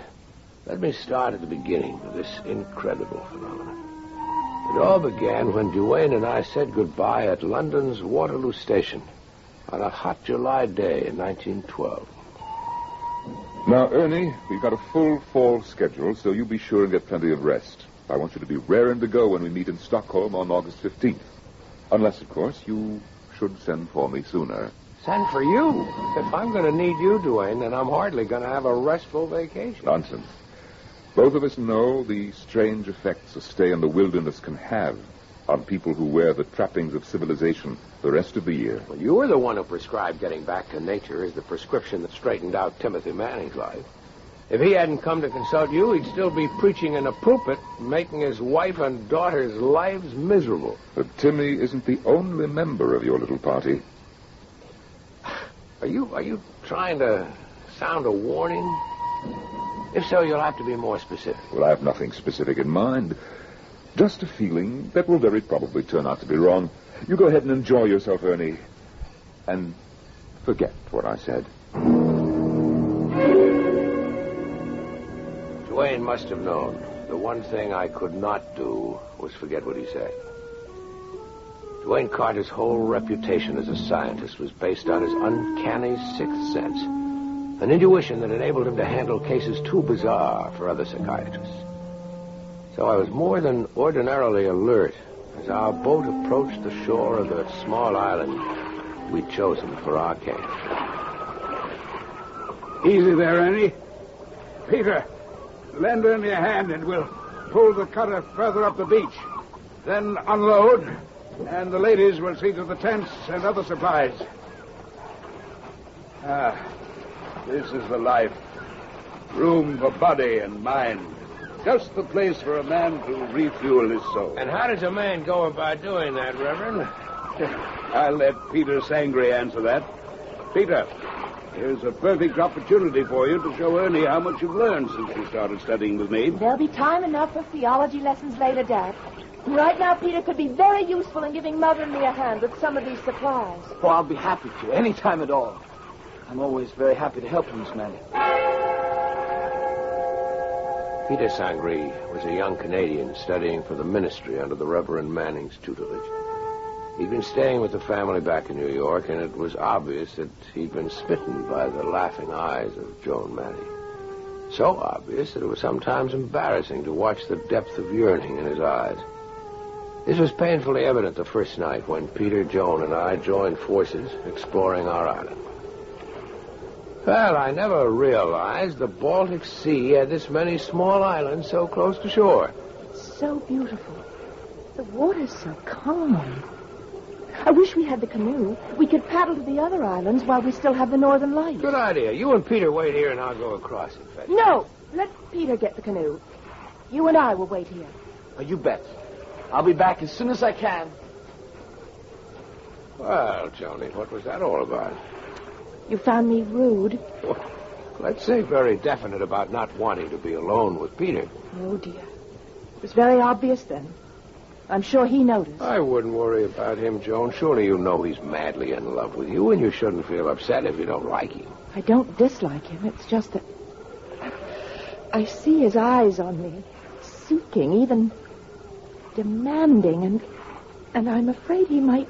let me start at the beginning of this incredible phenomenon. It all began when Duane and I said goodbye at London's Waterloo Station on a hot July day in 1912. Now, Ernie, we've got a full fall schedule, so you be sure and get plenty of rest. I want you to be raring to go when we meet in Stockholm on August 15th. Unless, of course, you should send for me sooner. Send for you? If I'm going to need you, Duane, then I'm hardly going to have a restful vacation. Nonsense. Both of us know the strange effects a stay in the wilderness can have on people who wear the trappings of civilization the rest of the year. Well, you were the one who prescribed getting back to nature as the prescription that straightened out Timothy Manning's life. If he hadn't come to consult you, he'd still be preaching in a pulpit, making his wife and daughter's lives miserable. But Timmy isn't the only member of your little party. Are you trying to sound a warning? If so, you'll have to be more specific. Well, I have nothing specific in mind. Just a feeling that will very probably turn out to be wrong. You go ahead and enjoy yourself, Ernie. And forget what I said. Duane must have known. The one thing I could not do was forget what he said. Duane Carter's whole reputation as a scientist was based on his uncanny sixth sense, an intuition that enabled him to handle cases too bizarre for other psychiatrists. So I was more than ordinarily alert as our boat approached the shore of the small island we'd chosen for our camp. Easy there, Ernie. Peter, lend Ernie a hand and we'll pull the cutter further up the beach. Then unload, and the ladies will see to the tents and other supplies. This is the life. Room for body and mind. Just the place for a man to refuel his soul. And how does a man go about doing that, Reverend? I'll let Peter Sangre answer that. Peter, here's a perfect opportunity for you to show Ernie how much you've learned since you started studying with me. There'll be time enough for theology lessons later, Dad. Right now, Peter could be very useful in giving Mother and me a hand with some of these supplies. Oh, I'll be happy to, any time at all. I'm always very happy to help you, Miss Manning. Peter Sangre was a young Canadian studying for the ministry under the Reverend Manning's tutelage. He'd been staying with the family back in New York, and it was obvious that he'd been smitten by the laughing eyes of Joan Manning. So obvious that it was sometimes embarrassing to watch the depth of yearning in his eyes. This was painfully evident the first night when Peter, Joan, and I joined forces exploring our island. Well, I never realized the Baltic Sea had this many small islands so close to shore. It's so beautiful. The water's so calm. I wish we had the canoe. We could paddle to the other islands while we still have the northern lights. Good idea. You and Peter wait here and I'll go across and fetch you. No, let Peter get the canoe. You and I will wait here. Oh, you bet. I'll be back as soon as I can. Well, Joni, what was that all about? You found me rude. Let's say very definite about not wanting to be alone with Peter. Oh, dear. It was very obvious then. I'm sure he noticed. I wouldn't worry about him, Joan. Surely you know he's madly in love with you, and you shouldn't feel upset if you don't like him. I don't dislike him. It's just that I see his eyes on me, seeking, even demanding, and I'm afraid he might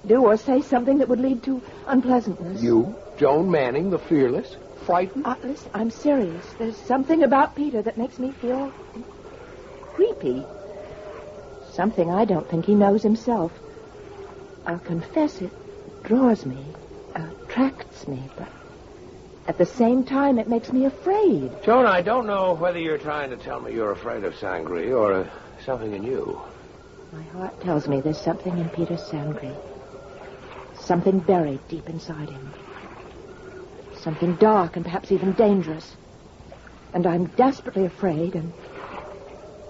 do or say something that would lead to unpleasantness. You, Joan Manning, the fearless, frightened? Listen, I'm serious. There's something about Peter that makes me feel creepy. Something I don't think he knows himself. I'll confess it draws me, attracts me, but at the same time it makes me afraid. Joan, I don't know whether you're trying to tell me you're afraid of Sangre or something in you. My heart tells me there's something in Peter Sangre. Something buried deep inside him. Something dark and perhaps even dangerous. And I'm desperately afraid and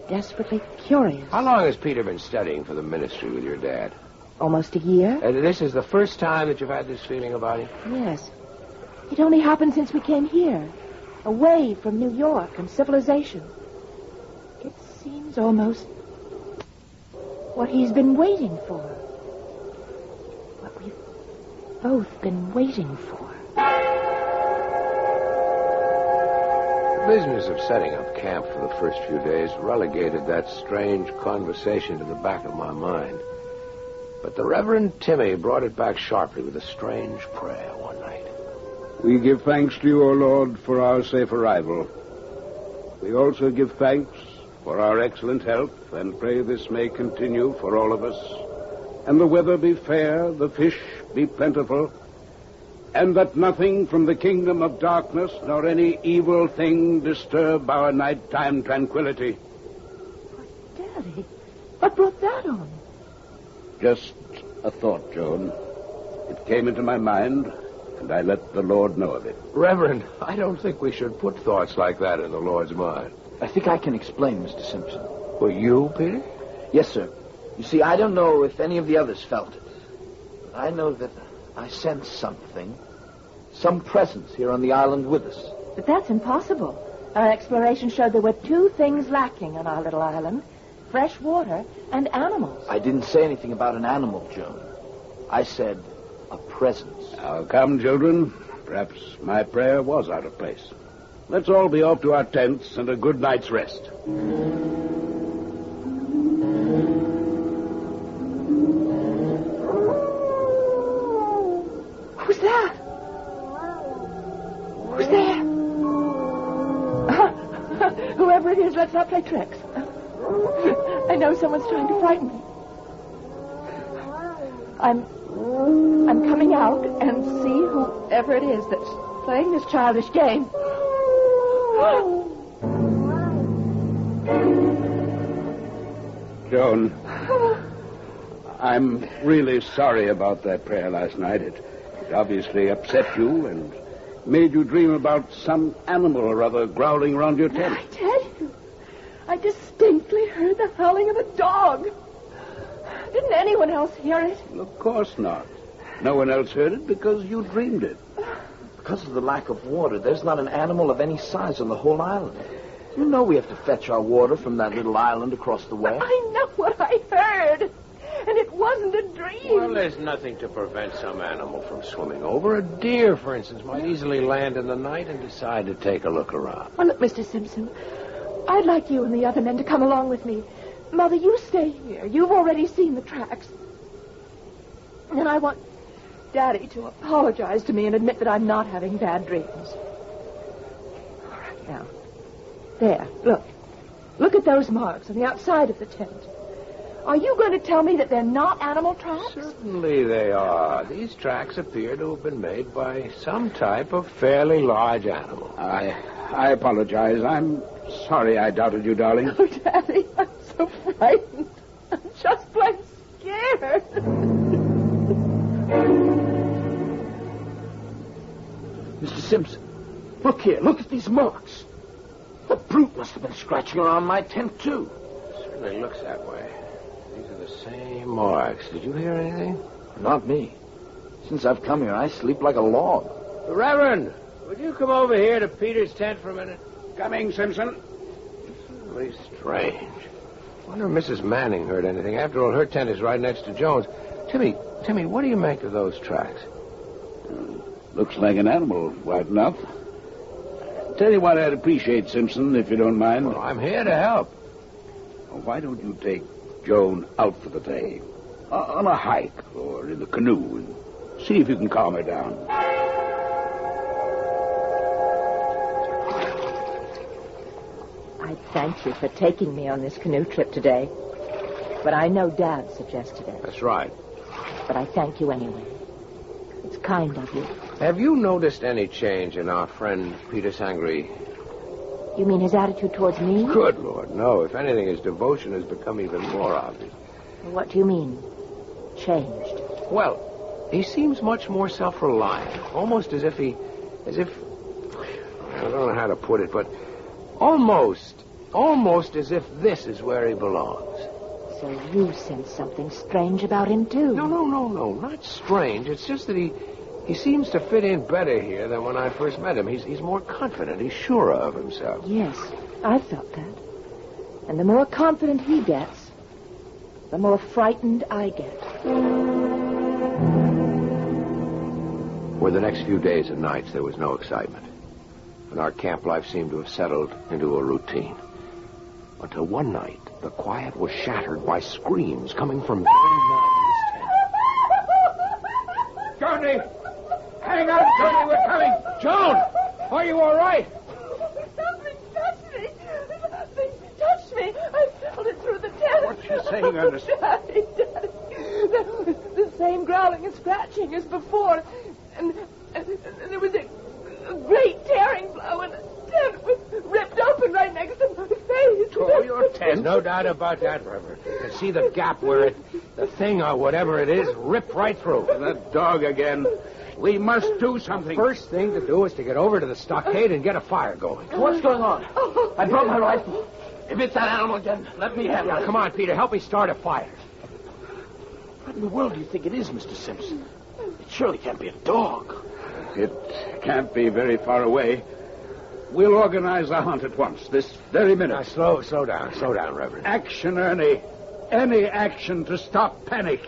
desperately curious. How long has Peter been studying for the ministry with your dad? Almost a year. This is the first time that you've had this feeling about him? Yes. It only happened since we came here. Away from New York and civilization. It seems almost what he's been waiting for. What we've both been waiting for. The business of setting up camp for the first few days relegated that strange conversation to the back of my mind. But the Reverend Timmy brought it back sharply with a strange prayer one night. We give thanks to you, O Lord, for our safe arrival. We also give thanks for our excellent health and pray this may continue for all of us, and the weather be fair, the fish be plentiful, and that nothing from the kingdom of darkness nor any evil thing disturb our nighttime tranquility. Daddy, what brought that on? Just a thought, Joan. It came into my mind, and I let the Lord know of it. Reverend, I don't think we should put thoughts like that in the Lord's mind. I think I can explain, Mr. Simpson. Well, you, Peter? Yes, sir. You see, I don't know if any of the others felt it. But I know that I sense something. Some presence here on the island with us. But that's impossible. Our exploration showed there were two things lacking on our little island. Fresh water and animals. I didn't say anything about an animal, Joan. I said a presence. Now, come, children. Perhaps my prayer was out of place. Let's all be off to our tents and a good night's rest. Who's that? Who's there? Whoever it is, let's not play tricks. I know someone's trying to frighten me. I'm coming out and see whoever it is that's playing this childish game. Joan, I'm really sorry about that prayer last night. It obviously upset you and made you dream about some animal or other growling around your tent. I tell you, I distinctly heard the howling of a dog. Didn't anyone else hear it? Well, of course not. No one else heard it because you dreamed it. Because of the lack of water, there's not an animal of any size on the whole island. You know we have to fetch our water from that little island across the way. I know what I heard. And it wasn't a dream. Well, there's nothing to prevent some animal from swimming over. A deer, for instance, might easily land in the night and decide to take a look around. Well, look, Mr. Simpson, I'd like you and the other men to come along with me. Mother, you stay here. You've already seen the tracks. And I want Daddy to apologize to me and admit that I'm not having bad dreams. All right, now. There, look. Look at those marks on the outside of the tent. Are you going to tell me that they're not animal tracks? Certainly they are. These tracks appear to have been made by some type of fairly large animal. I apologize. I'm sorry I doubted you, darling. Oh, Daddy, I'm so frightened. I'm just plain scared. Mr. Simpson, look here. Look at these marks. The brute must have been scratching around my tent, too. Certainly looks that way. These are the same marks. Did you hear anything? Not me. Since I've come here, I sleep like a log. Reverend, would you come over here to Peter's tent for a minute? Coming, Simpson. Really strange. Wonder if Mrs. Manning heard anything. After all, her tent is right next to Jones. Timmy, what do you make of those tracks? Looks like an animal, right enough. Tell you what I'd appreciate, Simpson, if you don't mind. Well, I'm here to help. Well, why don't you take Joan out for the day? On a hike or in the canoe and see if you can calm her down. I thank you for taking me on this canoe trip today. But I know Dad suggested it. That's right. But I thank you anyway. It's kind of you. Have you noticed any change in our friend Peter Sangre? You mean his attitude towards me? Good Lord, no. If anything, his devotion has become even more obvious. What do you mean, changed? Well, he seems much more self-reliant. Almost as if I don't know how to put it, but almost as if this is where he belongs. So you sense something strange about him, too? No, not strange. It's just that he seems to fit in better here than when I first met him. He's more confident. He's surer of himself. Yes, I felt that. And the more confident he gets, the more frightened I get. For the next few days and nights, there was no excitement. And our camp life seemed to have settled into a routine. Until one night, the quiet was shattered by screams coming from very nigh his tent. Johnny! Hang on, Johnny, we're coming! Joan! Are you all right? Something touched me! Something touched me! I felt it through the tent. What's she saying, Ernest? Daddy. The same growling and scratching as before. And there was a great tearing blow, and the tent was ripped open right next to my face. Oh, your tent? There's no doubt about that, Reverend. You can see the gap where the thing or whatever it is, ripped right through. That dog again. We must do something. The first thing to do is to get over to the stockade and get a fire going. What's going on? I brought my rifle. If it's that animal again, let me have it. Come on, Peter. Help me start a fire. What in the world do you think it is, Mr. Simpson? It surely can't be a dog. It can't be very far away. We'll organize a hunt at once, this very minute. Now, slow down, Reverend. Action, Ernie. Any action to stop panic.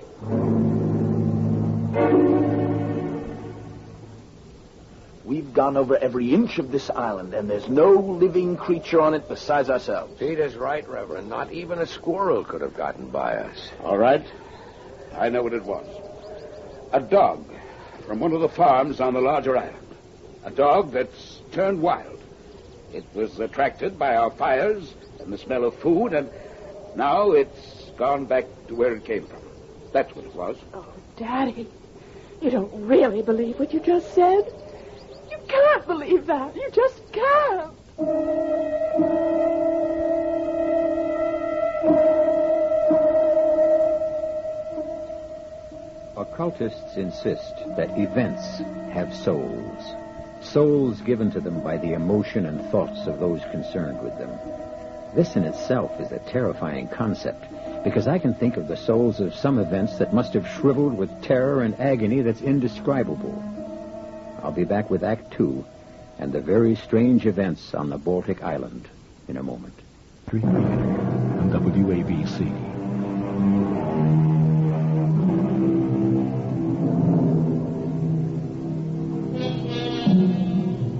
We've gone over every inch of this island, and there's no living creature on it besides ourselves. Peter's right, Reverend. Not even a squirrel could have gotten by us. All right. I know what it was. A dog from one of the farms on the larger island. A dog that's turned wild. It was attracted by our fires and the smell of food, and now it's gone back to where it came from. That's what it was. Oh, Daddy, you don't really believe what you just said? You can't believe that. You just can't. Occultists insist that events have souls. Souls given to them by the emotion and thoughts of those concerned with them. This in itself is a terrifying concept, because I can think of the souls of some events that must have shriveled with terror and agony that's indescribable. I'll be back with Act 2 and the very strange events on the Baltic Island in a moment. 3 on WABC.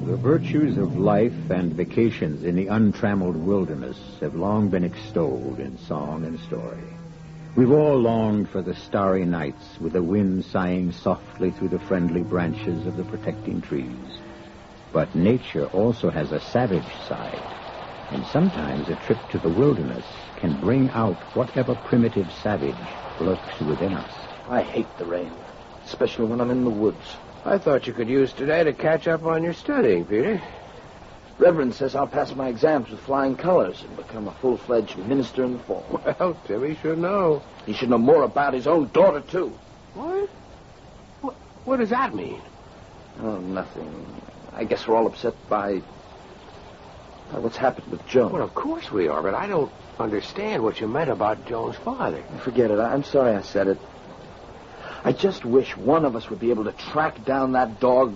The virtues of life and vacations in the untrammeled wilderness have long been extolled in song and story. We've all longed for the starry nights with the wind sighing softly through the friendly branches of the protecting trees. But nature also has a savage side, and sometimes a trip to the wilderness can bring out whatever primitive savage lurks within us. I hate the rain, especially when I'm in the woods. I thought you could use today to catch up on your studying, Peter. Reverend says I'll pass my exams with flying colors and become a full-fledged minister in the fall. Well, Timmy should know. He should know more about his own daughter, too. What? What does that mean? Oh, nothing. I guess we're all upset by what's happened with Joan. Well, of course we are, but I don't understand what you meant about Joan's father. Forget it. I'm sorry I said it. I just wish one of us would be able to track down that dog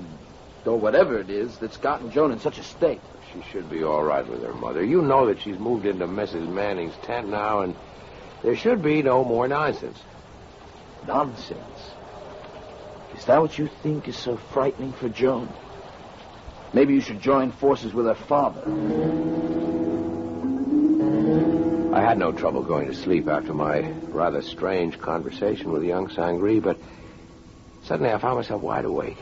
or whatever it is that's gotten Joan in such a state. She should be all right with her mother. You know that she's moved into Mrs. Manning's tent now, and there should be no more nonsense. Nonsense? Is that what you think is so frightening for Joan? Maybe you should join forces with her father. I had no trouble going to sleep after my rather strange conversation with young Sangree, but suddenly I found myself wide awake.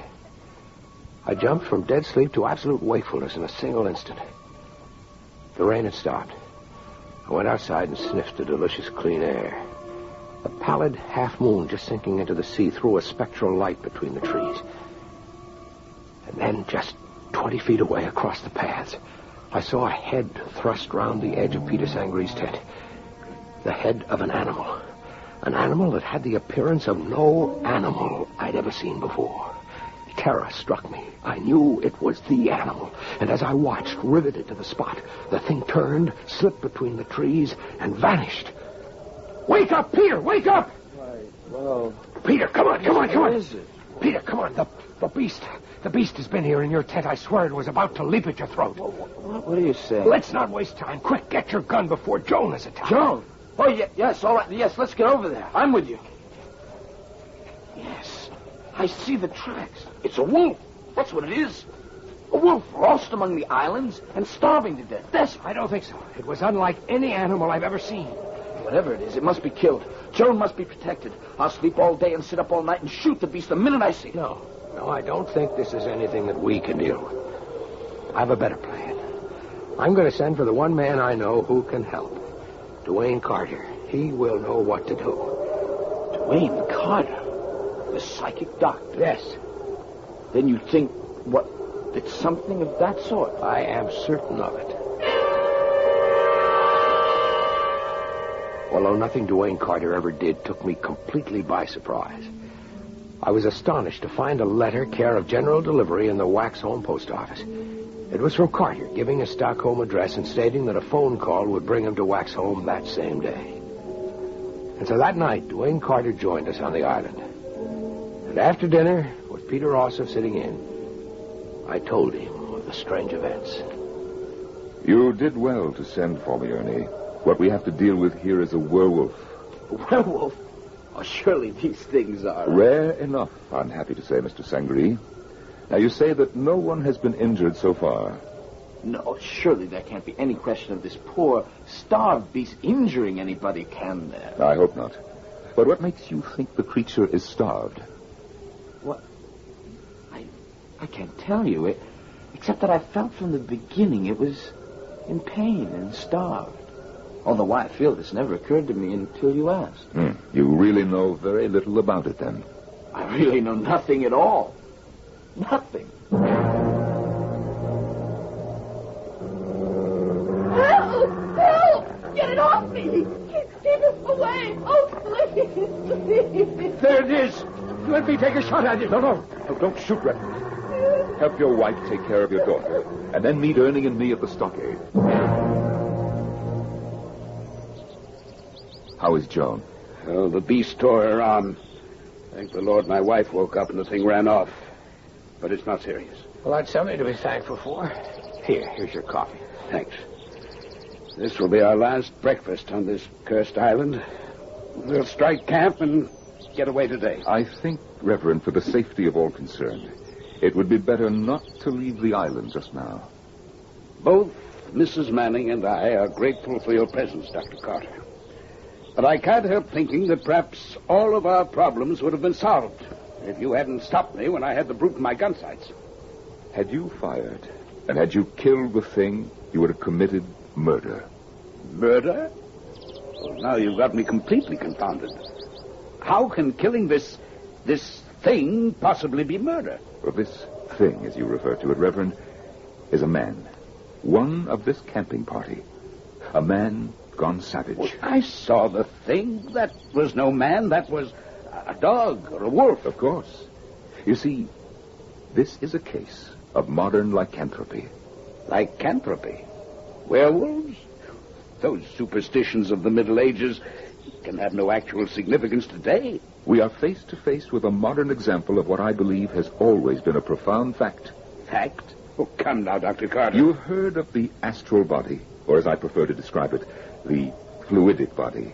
I jumped from dead sleep to absolute wakefulness in a single instant. The rain had stopped. I went outside and sniffed the delicious clean air. The pallid half-moon just sinking into the sea threw a spectral light between the trees. And then, just 20 feet away across the paths, I saw a head thrust round the edge of Peter Sangree's tent. The head of an animal. An animal that had the appearance of no animal I'd ever seen before. Terror struck me. I knew it was the animal. And as I watched, riveted to the spot, the thing turned, slipped between the trees, and vanished. Wake up, Peter! Wake up! Well... Peter, come on! What is it? Peter, come on. The beast. The beast has been here in your tent. I swear it was about to leap at your throat. What are you saying? Let's not waste time. Quick, get your gun before Joan is attacked. Joan? Oh, yes, all right. Yes, let's get over there. I'm with you. Yes, I see the tracks. It's a wolf. That's what it is. A wolf lost among the islands and starving to death. Desperate. I don't think so. It was unlike any animal I've ever seen. Whatever it is, it must be killed. Joan must be protected. I'll sleep all day and sit up all night and shoot the beast the minute I see it. No, I don't think this is anything that we can deal with. I have a better plan. I'm going to send for the one man I know who can help. Dwayne Carter. He will know what to do. Dwayne Carter? The psychic doctor? Yes. Then you think, it's something of that sort? I am certain of it. Although nothing Dwayne Carter ever did took me completely by surprise. I was astonished to find a letter care of general delivery in the Waxholm post office. It was from Carter, giving a Stockholm address and stating that a phone call would bring him to Waxholm that same day. And so that night, Dwayne Carter joined us on the island. And after dinner, with Peter Ossoff sitting in, I told him of the strange events. You did well to send for me, Ernie. What we have to deal with here is a werewolf. A werewolf? Oh, surely these things are... Rare enough, I'm happy to say, Mr. Sangree. Now, you say that no one has been injured so far. No, surely there can't be any question of this poor, starved beast injuring anybody, can there? I hope not. But what makes you think the creature is starved? What? I can't tell you. Except that I felt from the beginning it was in pain and starved. Although why I feel this never occurred to me until you asked. You really know very little about it, then? I really know nothing at all. Nothing. Help! Help! Get it off me! Keep it away! Oh, please, please. There it is! Let me take a shot at it. No, don't shoot, Reverend. Help your wife take care of your daughter, and then meet Ernie and me at the stockade. How is Joan? Oh, the beast tore her arm. Thank the Lord my wife woke up and the thing ran off. But it's not serious. Well, that's something to be thankful for. Here's your coffee. Thanks. This will be our last breakfast on this cursed island. We'll strike camp and get away today. I think, Reverend, for the safety of all concerned, it would be better not to leave the island just now. Both Mrs. Manning and I are grateful for your presence, Dr. Carter. But I can't help thinking that perhaps all of our problems would have been solved if you hadn't stopped me when I had the brute in my gun sights. Had you fired, and had you killed the thing, you would have committed murder. Murder? Well, now you've got me completely confounded. How can killing this thing possibly be murder? Well, this thing, as you refer to it, Reverend, is a man. One of this camping party. A man gone savage. Well, I saw the thing. That was no man. That was a dog or a wolf. Of course. You see, this is a case of modern lycanthropy. Lycanthropy? Werewolves? Those superstitions of the Middle Ages can have no actual significance today. We are face to face with a modern example of what I believe has always been a profound fact fact? Oh, come now, Dr. Carter. You've heard of the astral body, or as I prefer to describe it, the fluidic body.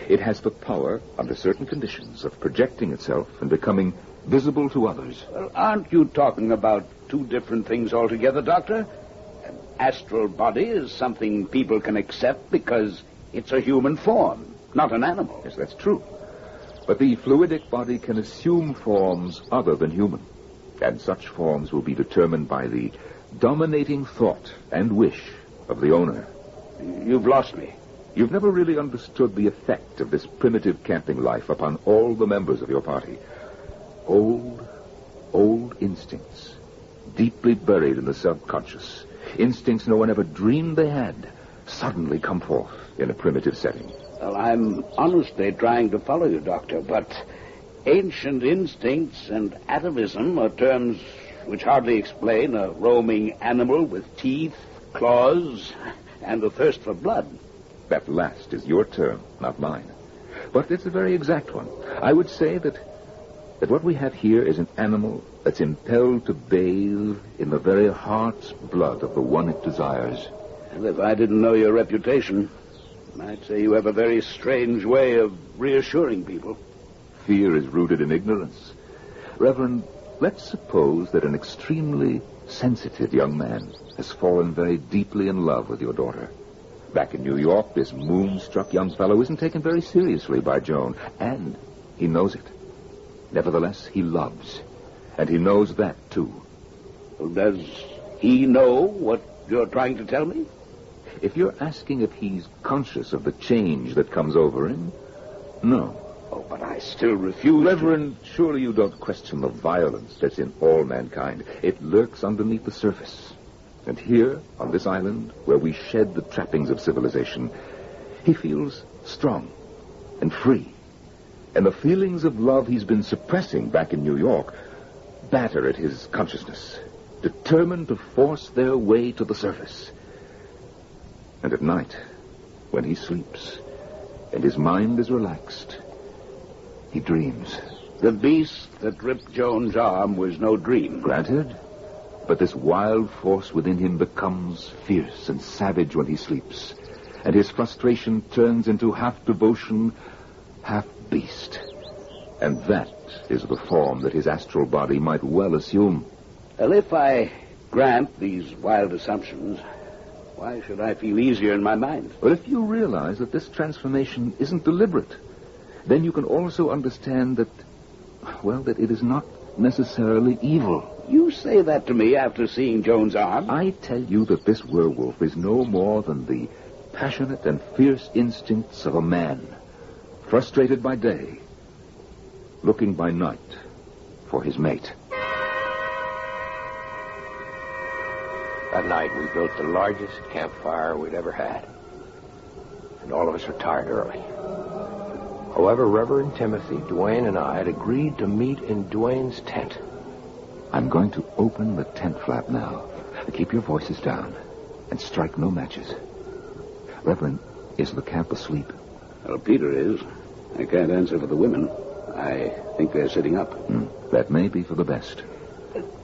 It has the power, under certain conditions, of projecting itself and becoming visible to others. Well, aren't you talking about two different things altogether, Doctor? An astral body is something people can accept because it's a human form, not an animal. Yes, that's true. But the fluidic body can assume forms other than human. And such forms will be determined by the dominating thought and wish of the owner. You've lost me. You've never really understood the effect of this primitive camping life upon all the members of your party. Old instincts, deeply buried in the subconscious. Instincts no one ever dreamed they had, suddenly come forth in a primitive setting. Well, I'm honestly trying to follow you, Doctor, but ancient instincts and atavism are terms which hardly explain a roaming animal with teeth, claws, and a thirst for blood. That last is your term, not mine. But it's a very exact one. I would say that what we have here is an animal that's impelled to bathe in the very heart's blood of the one it desires. And if I didn't know your reputation, I'd say you have a very strange way of reassuring people. Fear is rooted in ignorance. Reverend, let's suppose that an extremely sensitive young man has fallen very deeply in love with your daughter. Back in New York, this moonstruck young fellow isn't taken very seriously by Joan, and he knows it. Nevertheless, he loves, and he knows that, too. Well, does he know what you're trying to tell me? If you're asking if he's conscious of the change that comes over him, no. Oh, but I still refuse. Reverend, surely you don't question the violence that's in all mankind. It lurks underneath the surface. And here, on this island, where we shed the trappings of civilization, he feels strong and free. And the feelings of love he's been suppressing back in New York batter at his consciousness, determined to force their way to the surface. And at night, when he sleeps and his mind is relaxed, he dreams. The beast that ripped Joan's arm was no dream. Granted, but this wild force within him becomes fierce and savage when he sleeps, and his frustration turns into half devotion, half beast. And that is the form that his astral body might well assume. Well, if I grant these wild assumptions, why should I feel easier in my mind? Well, if you realize that this transformation isn't deliberate, then you can also understand that it is not necessarily evil. You say that to me after seeing Joan's arm? I tell you that this werewolf is no more than the passionate and fierce instincts of a man, frustrated by day, looking by night for his mate. That night we built the largest campfire we'd ever had. And all of us retired early. However, Reverend Timothy, Duane, and I had agreed to meet in Duane's tent. I'm going to open the tent flap now. Keep your voices down and strike no matches. Reverend, is the camp asleep? Well, Peter is. I can't answer for the women. I think they're sitting up. That may be for the best.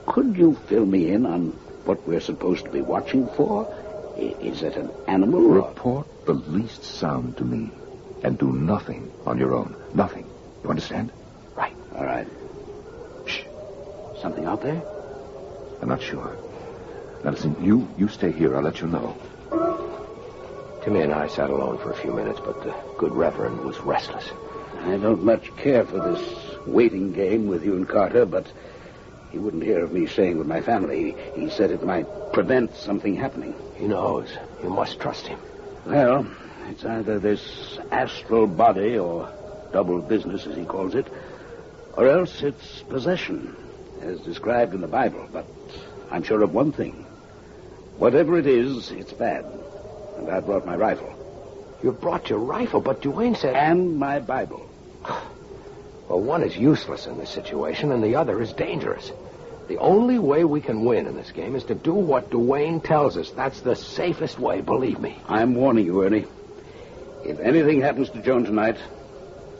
Could you fill me in on what we're supposed to be watching for? Is it an animal? Report the least sound to me, and do nothing on your own. Nothing. You understand? Right. All right. Shh. Something out there? I'm not sure. Now listen, you stay here. I'll let you know. Timmy and I sat alone for a few minutes, but the good Reverend was restless. I don't much care for this waiting game with you and Carter, but he wouldn't hear of me staying with my family. He said it might prevent something happening. He knows. You must trust him. Well, it's either this astral body, or double business, as he calls it, or else it's possession, as described in the Bible. But I'm sure of one thing. Whatever it is, it's bad. And I brought my rifle. You brought your rifle, but Duane said... And my Bible. Well, one is useless in this situation, and the other is dangerous. The only way we can win in this game is to do what Duane tells us. That's the safest way, believe me. I'm warning you, Ernie. If anything happens to Joan tonight,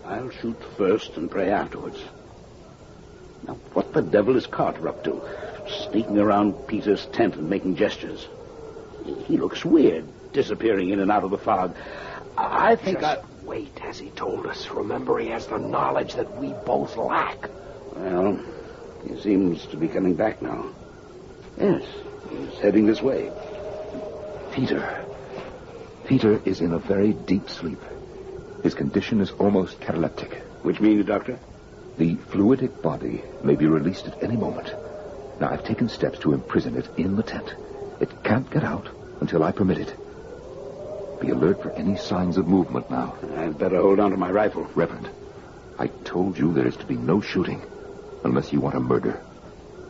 I'll shoot first and pray afterwards. Now, what the devil is Carter up to? sneaking around Peter's tent and making gestures. He looks weird, disappearing in and out of the fog. I think Just wait, as he told us. Remember, he has the knowledge that we both lack. Well, he seems to be coming back now. Yes, he's heading this way. Peter is in a very deep sleep. His condition is almost cataleptic. Which means, Doctor? The fluidic body may be released at any moment. Now, I've taken steps to imprison it in the tent. It can't get out until I permit it. Be alert for any signs of movement now. I'd better hold on to my rifle. Reverend, I told you there is to be no shooting unless you want a murder.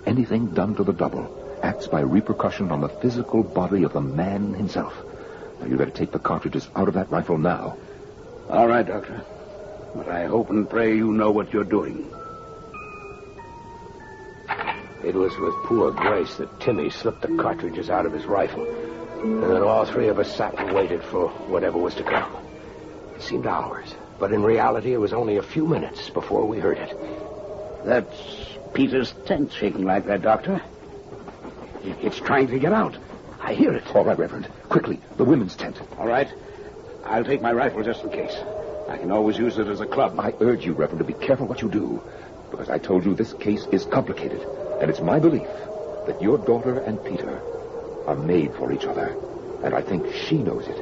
Anything done to the double acts by repercussion on the physical body of the man himself. Now, you better take the cartridges out of that rifle now. All right, Doctor. But I hope and pray you know what you're doing. It was with poor grace that Timmy slipped the cartridges out of his rifle. And then all three of us sat and waited for whatever was to come. It seemed hours, but in reality it was only a few minutes before we heard it. That's Peter's tent shaking like that, Doctor. It's trying to get out. I hear it. All right, Reverend. Quickly, the women's tent. All right. I'll take my rifle just in case. I can always use it as a club. I urge you, Reverend, to be careful what you do. Because I told you this case is complicated. And it's my belief that your daughter and Peter are made for each other. And I think she knows it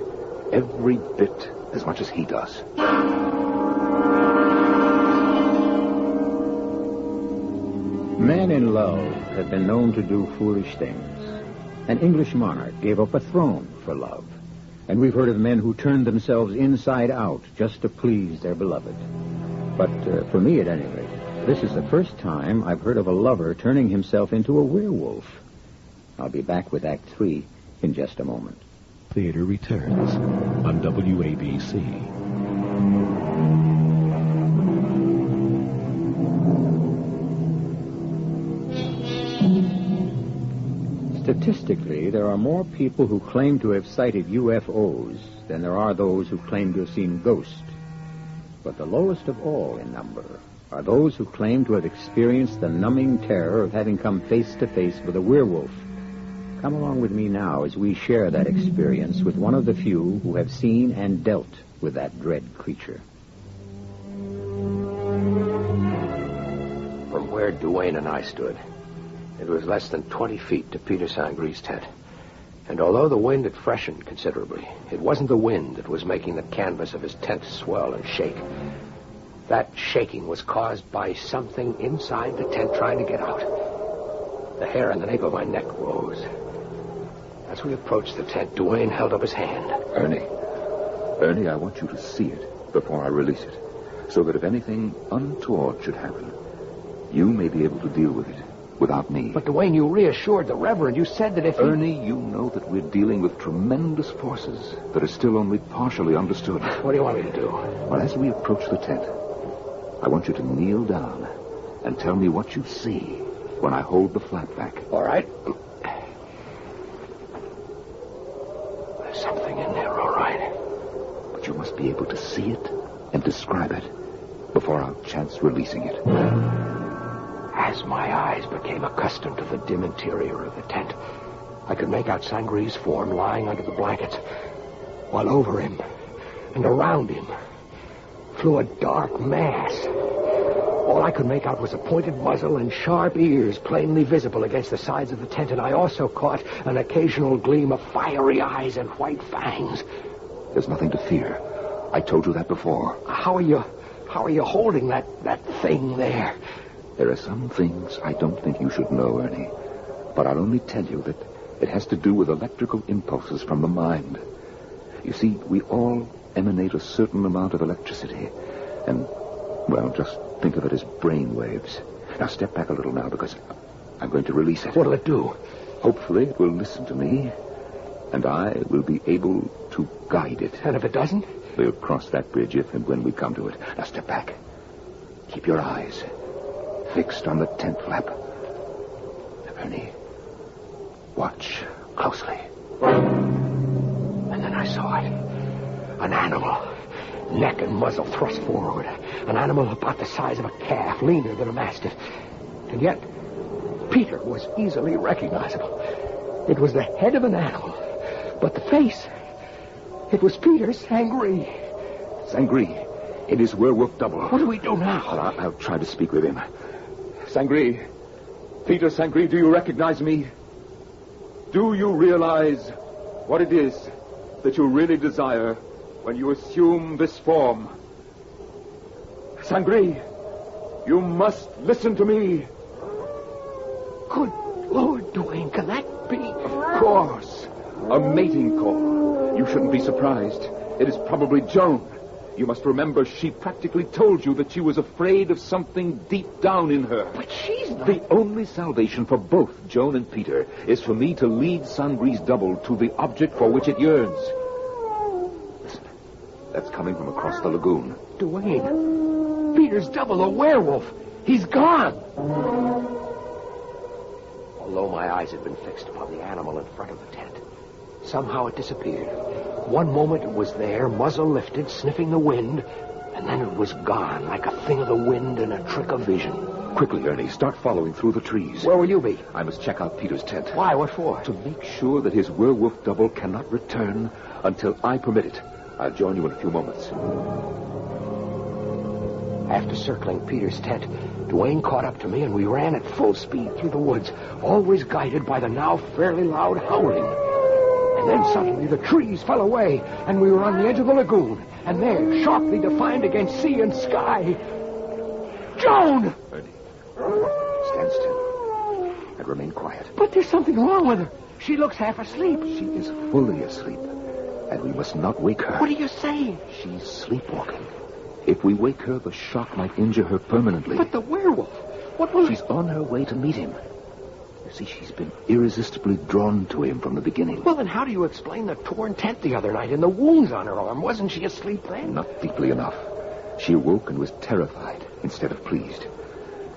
every bit as much as he does. Men in love have been known to do foolish things. An English monarch gave up a throne for love. And we've heard of men who turned themselves inside out just to please their beloved. But for me, at any rate, this is the first time I've heard of a lover turning himself into a werewolf. I'll be back with Act 3 in just a moment. Theater returns on WABC. Statistically, there are more people who claim to have sighted UFOs than there are those who claim to have seen ghosts. But the lowest of all in number are those who claim to have experienced the numbing terror of having come face to face with a werewolf. Come along with me now as we share that experience with one of the few who have seen and dealt with that dread creature. From where Duane and I stood, it was less than 20 feet to Peter Sangre's tent. And although the wind had freshened considerably, it wasn't the wind that was making the canvas of his tent swell and shake. That shaking was caused by something inside the tent trying to get out. The hair on the nape of my neck rose. As we approached the tent, Duane held up his hand. Ernie, I want you to see it before I release it, so that if anything untoward should happen, you may be able to deal with it without me. But, Duane, you reassured the Reverend. You said that if Ernie, you know that we're dealing with tremendous forces that are still only partially understood. What do you want me to do? Well, as we approach the tent, I want you to kneel down and tell me what you see when I hold the flap back. All right. There's something in there, all right. But you must be able to see it and describe it before I'll chance releasing it. As my eyes became accustomed to the dim interior of the tent, I could make out Sangre's form lying under the blankets, while over him and around him flew a dark mass. All I could make out was a pointed muzzle and sharp ears plainly visible against the sides of the tent, and I also caught an occasional gleam of fiery eyes and white fangs. There's nothing to fear. I told you that before. How are you holding that thing there? There are some things I don't think you should know, Ernie. But I'll only tell you that it has to do with electrical impulses from the mind. You see, we all emanate a certain amount of electricity. And, well, just think of it as brain waves. Now, step back a little now, because I'm going to release it. What'll it do? Hopefully it will listen to me, and I will be able to guide it. And if it doesn't? We'll cross that bridge if and when we come to it. Now, step back. Keep your eyes fixed on the tent flap. Ernie, watch closely. And then I saw it. An animal. Neck and muzzle thrust forward. An animal about the size of a calf, leaner than a mastiff. And yet, Peter was easily recognizable. It was the head of an animal. But the face, it was Peter Sangree. Sangree, it is werewolf double. What do we do now? I'll try to speak with him. Sangree, Peter Sangree, do you recognize me? Do you realize what it is that you really desire when you assume this form? Sangree, you must listen to me. Good Lord, Duane, can that be? Of course. A mating call. You shouldn't be surprised. It is probably Joan. You must remember she practically told you that she was afraid of something deep down in her. But she's not... The only salvation for both Joan and Peter is for me to lead Sangree's double to the object for which it yearns. Listen, that's coming from across the lagoon. Duane, Peter's double, a werewolf. He's gone. Although my eyes had been fixed upon the animal in front of the tent, somehow it disappeared. One moment it was there, muzzle lifted, sniffing the wind, and then it was gone, like a thing of the wind and a trick of vision. Quickly, Ernie, start following through the trees. Where will you be? I must check out Peter's tent. Why? What for? To make sure that his werewolf double cannot return until I permit it. I'll join you in a few moments. After circling Peter's tent, Duane caught up to me and we ran at full speed through the woods, always guided by the now fairly loud howling. And then suddenly the trees fell away and we were on the edge of the lagoon. And there, sharply defined against sea and sky, Joan! Ernie, stand still and remain quiet. But there's something wrong with her. She looks half asleep. She is fully asleep, and we must not wake her. What are you saying? She's sleepwalking. If we wake her, the shock might injure her permanently. But the werewolf, what will... She's on her way to meet him. You see, she's been irresistibly drawn to him from the beginning. Well, then how do you explain the torn tent the other night and the wounds on her arm? Wasn't she asleep then? Not deeply enough. She awoke and was terrified instead of pleased.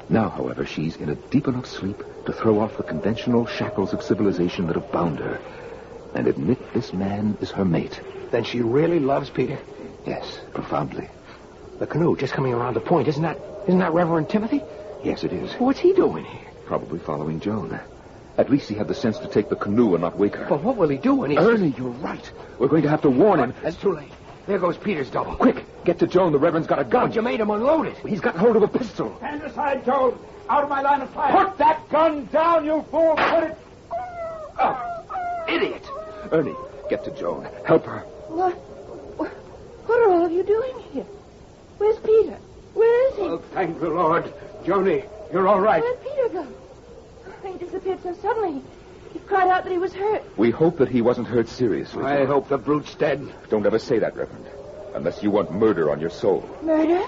Now, however, she's in a deep enough sleep to throw off the conventional shackles of civilization that have bound her and admit this man is her mate. Then she really loves Peter? Yes, profoundly. The canoe just coming around the point. Isn't that Reverend Timothy? Yes, it is. What's he doing here? Probably following Joan. At least he had the sense to take the canoe and not wake her. But what will he do when he... Ernie, you're right. We're going to have to warn him. That's too late. There goes Peter's double. Quick, get to Joan. The Reverend's got a gun. But you made him unload it. He's got hold of a pistol. Stand aside, Joan. Out of my line of fire. Put that gun down, you fool. Put it... Idiot. Ernie, get to Joan. Help her. What are all of you doing here? Where's Peter? Where is he? Oh, thank the Lord. Joni, you're all right. Where'd Peter go? He disappeared so suddenly. He cried out that he was hurt. We hope that he wasn't hurt seriously. I hope the brute's dead. Don't ever say that, Reverend. Unless you want murder on your soul. Murder?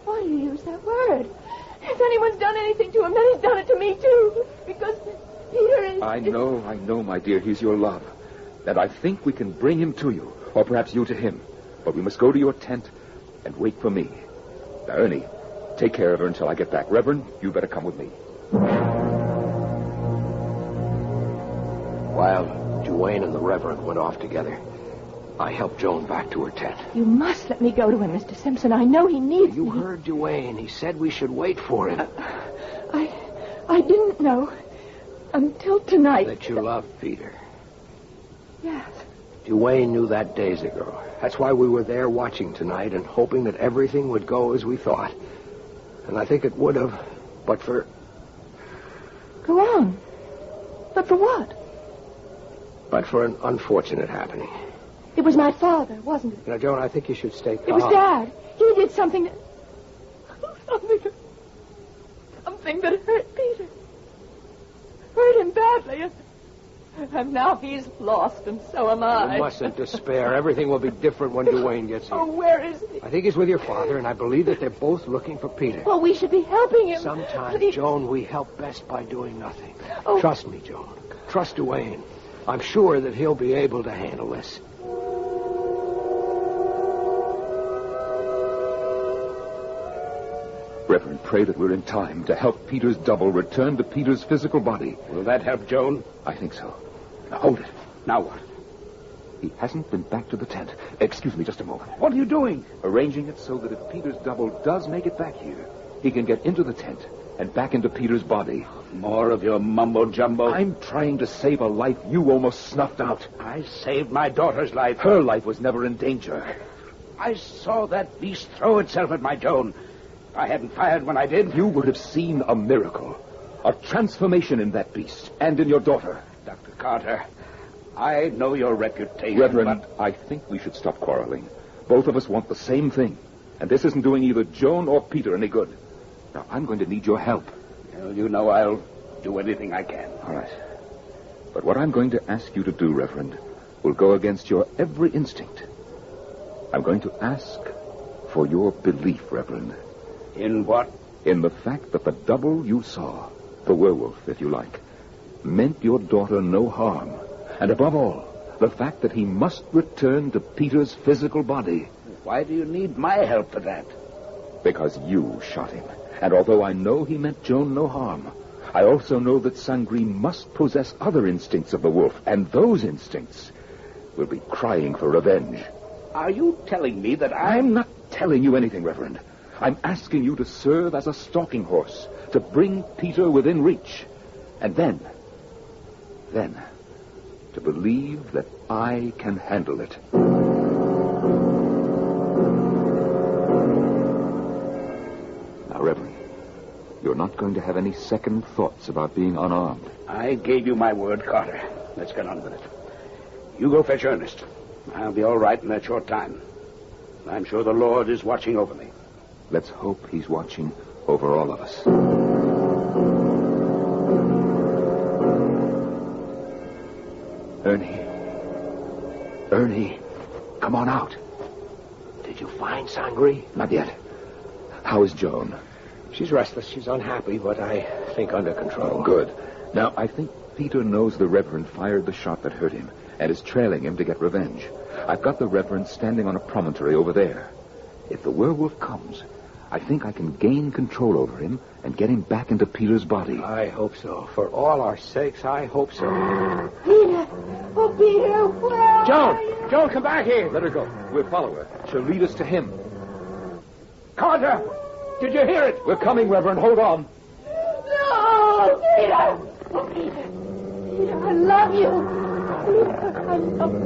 Why do you use that word? If anyone's done anything to him, then he's done it to me, too. Because Peter is... I know, my dear. He's your love. And I think we can bring him to you. Or perhaps you to him. But we must go to your tent and wait for me. Now, Ernie, take care of her until I get back. Reverend, you better come with me. While Duane and the Reverend went off together, I helped Joan back to her tent. You must let me go to him, Mr. Simpson. I know he needs me. You heard Duane. He said we should wait for him. I didn't know until tonight. That you loved Peter. Yes. Duane knew that days ago. That's why we were there watching tonight and hoping that everything would go as we thought. And I think it would have, but for... Go on. But for what? But for an unfortunate happening. It was my father, wasn't it? You know, Joan, I think you should stay calm. It was Dad. He did something something that hurt Peter. Hurt him badly. And now he's lost, and so am I. You mustn't despair. Everything will be different when Duane gets here. Oh, where is he? I think he's with your father, and I believe that they're both looking for Peter. Well, we should be helping him. Sometimes, Joan, we help best by doing nothing. Oh. Trust me, Joan. Trust Duane. I'm sure that he'll be able to handle this. Reverend, pray that we're in time to help Peter's double return to Peter's physical body. Will that help, Joan? I think so. Now, hold it. Now what? He hasn't been back to the tent. Excuse me just a moment. What are you doing? Arranging it so that if Peter's double does make it back here, he can get into the tent and back into Peter's body. More of your mumbo-jumbo? I'm trying to save a life you almost snuffed out. I saved my daughter's life. Her life was never in danger. I saw that beast throw itself at my Joan. If I hadn't fired when I did... You would have seen a miracle. A transformation in that beast and in your daughter. Dr. Carter, I know your reputation, Reverend, I think we should stop quarreling. Both of us want the same thing. And this isn't doing either Joan or Peter any good. Now, I'm going to need your help. Well, you know I'll do anything I can. All right. But what I'm going to ask you to do, Reverend, will go against your every instinct. I'm going to ask for your belief, Reverend. In what? In the fact that the double you saw, the werewolf, if you like, meant your daughter no harm. And above all, the fact that he must return to Peter's physical body. Why do you need my help for that? Because you shot him. And although I know he meant Joan no harm, I also know that Sangre must possess other instincts of the wolf, and those instincts will be crying for revenge. Are you telling me that I'm not telling you anything, Reverend. I'm asking you to serve as a stalking horse, to bring Peter within reach. And then, to believe that I can handle it. Now, Reverend, you're not going to have any second thoughts about being unarmed. I gave you my word, Carter. Let's get on with it. You go fetch Ernest. I'll be all right in that short time. I'm sure the Lord is watching over me. Let's hope he's watching over all of us. Ernie, come on out. Did you find Sangre? Not yet. How is Joan? She's restless. She's unhappy, but I think under control. Oh, good. Now, I think Peter knows the Reverend fired the shot that hurt him and is trailing him to get revenge. I've got the Reverend standing on a promontory over there. If the werewolf comes, I think I can gain control over him and get him back into Peter's body. I hope so. For all our sakes, I hope so. Peter! Oh, Peter, where are Joan! Joan, come back here! Let her go. We'll follow her. She'll lead us to him. Carter! Did you hear it? We're coming, Reverend. Hold on. No, Peter! Oh, Peter. Peter, I love you. Peter, I love you.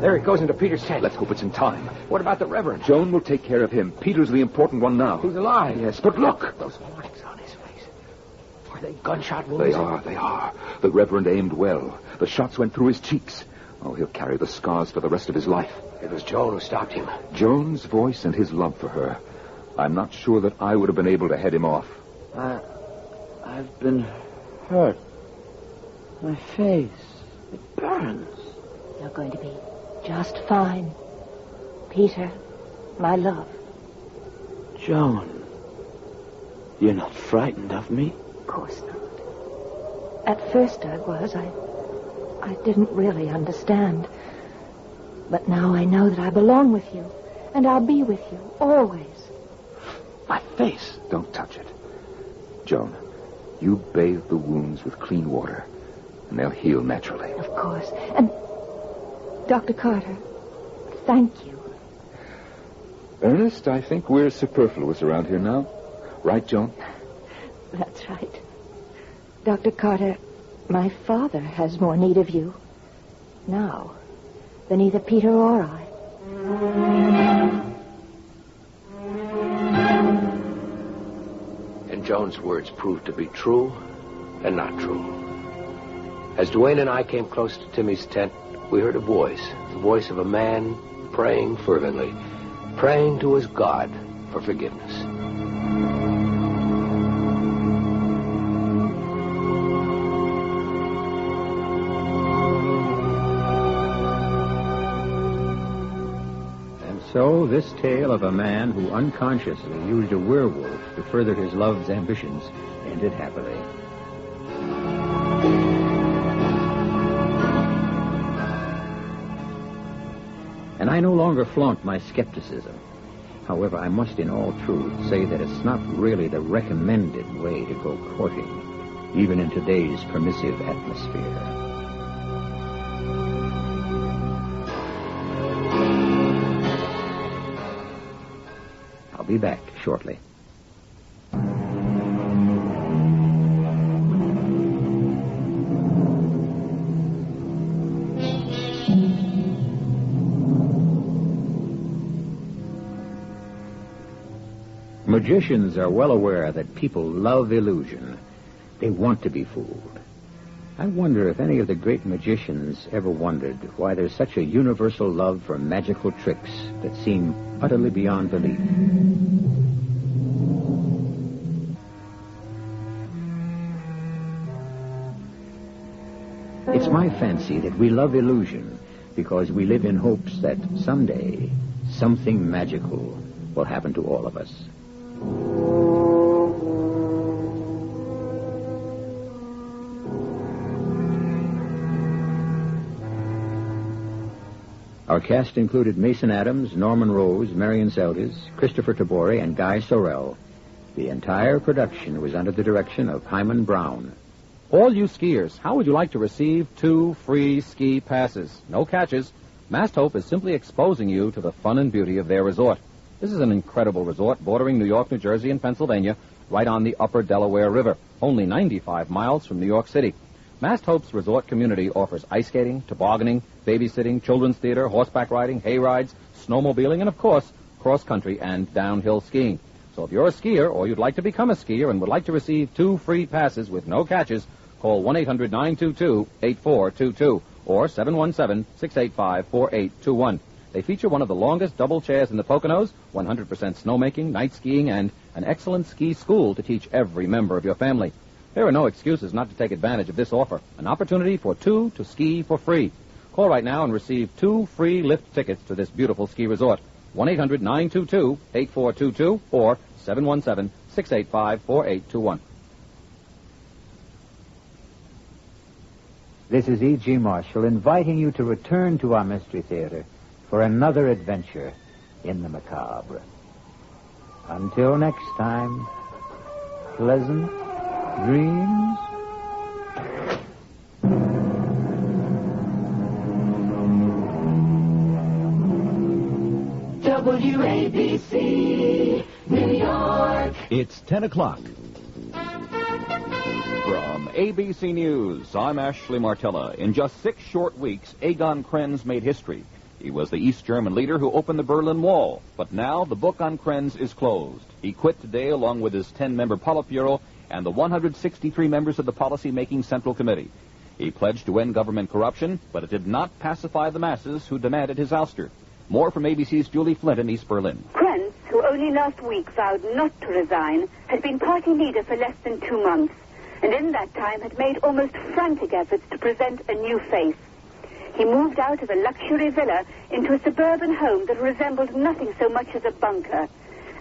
There it goes into Peter's tent. Let's hope it's in time. What about the Reverend? Joan will take care of him. Peter's the important one now. He's alive. Yes, but look. Those marks on his face. Are they gunshot wounds? They are. The Reverend aimed well. The shots went through his cheeks. Oh, he'll carry the scars for the rest of his life. It was Joan who stopped him. Joan's voice and his love for her. I'm not sure that I would have been able to head him off. I've been hurt. My face, it burns. You're going to be just fine. Peter, my love. Joan, you're not frightened of me? Of course not. At first I was. I didn't really understand. But now I know that I belong with you. And I'll be with you, always. My face. Don't touch it. Joan, you bathe the wounds with clean water, and they'll heal naturally. Of course. And, Dr. Carter, thank you. Ernest, I think we're superfluous around here now. Right, Joan? That's right. Dr. Carter, my father has more need of you now than either Peter or I. And Joan's words proved to be true and not true. As Duane and I came close to Timmy's tent, we heard a voice, the voice of a man praying fervently, praying to his God for forgiveness. So, this tale of a man who unconsciously used a werewolf to further his love's ambitions ended happily. And I no longer flaunt my skepticism. However, I must in all truth say that it's not really the recommended way to go courting, even in today's permissive atmosphere. be back shortly. Magicians are well aware that people love illusion. They want to be fooled. I wonder if any of the great magicians ever wondered why there's such a universal love for magical tricks that seem utterly beyond belief. It's my fancy that we love illusion because we live in hopes that someday something magical will happen to all of us. Our cast included Mason Adams, Norman Rose, Marion Seldes, Christopher Tabori, and Guy Sorrell. The entire production was under the direction of Hyman Brown. All you skiers, how would you like to receive 2 free ski passes? No catches. Mast Hope is simply exposing you to the fun and beauty of their resort. This is an incredible resort bordering New York, New Jersey, and Pennsylvania, right on the upper Delaware River, only 95 miles from New York City. Mast Hope's resort community offers ice skating, tobogganing, babysitting, children's theater, horseback riding, hay rides, snowmobiling, and, of course, cross-country and downhill skiing. So if you're a skier or you'd like to become a skier and would like to receive 2 free passes with no catches, call 1-800-922-8422 or 717-685-4821. They feature one of the longest double chairs in the Poconos, 100% snowmaking, night skiing, and an excellent ski school to teach every member of your family. There are no excuses not to take advantage of this offer, an opportunity for 2 to ski for free. Call right now and receive 2 free lift tickets to this beautiful ski resort. 1-800-922-8422 or 717-685-4821. This is E.G. Marshall inviting you to return to our Mystery Theater for another adventure in the macabre. Until next time, pleasant dreams. WABC, New York. It's 10 o'clock. From ABC News, I'm Ashley Martella. In just 6 short weeks, Egon Krenz made history. He was the East German leader who opened the Berlin Wall. But now the book on Krenz is closed. He quit today along with his 10-member Politburo and the 163 members of the Policy-Making Central Committee. He pledged to end government corruption, but it did not pacify the masses who demanded his ouster. More from ABC's Julie Flint in East Berlin. Krenz, who only last week vowed not to resign, has been party leader for less than 2 months, and in that time had made almost frantic efforts to present a new face. He moved out of a luxury villa into a suburban home that resembled nothing so much as a bunker,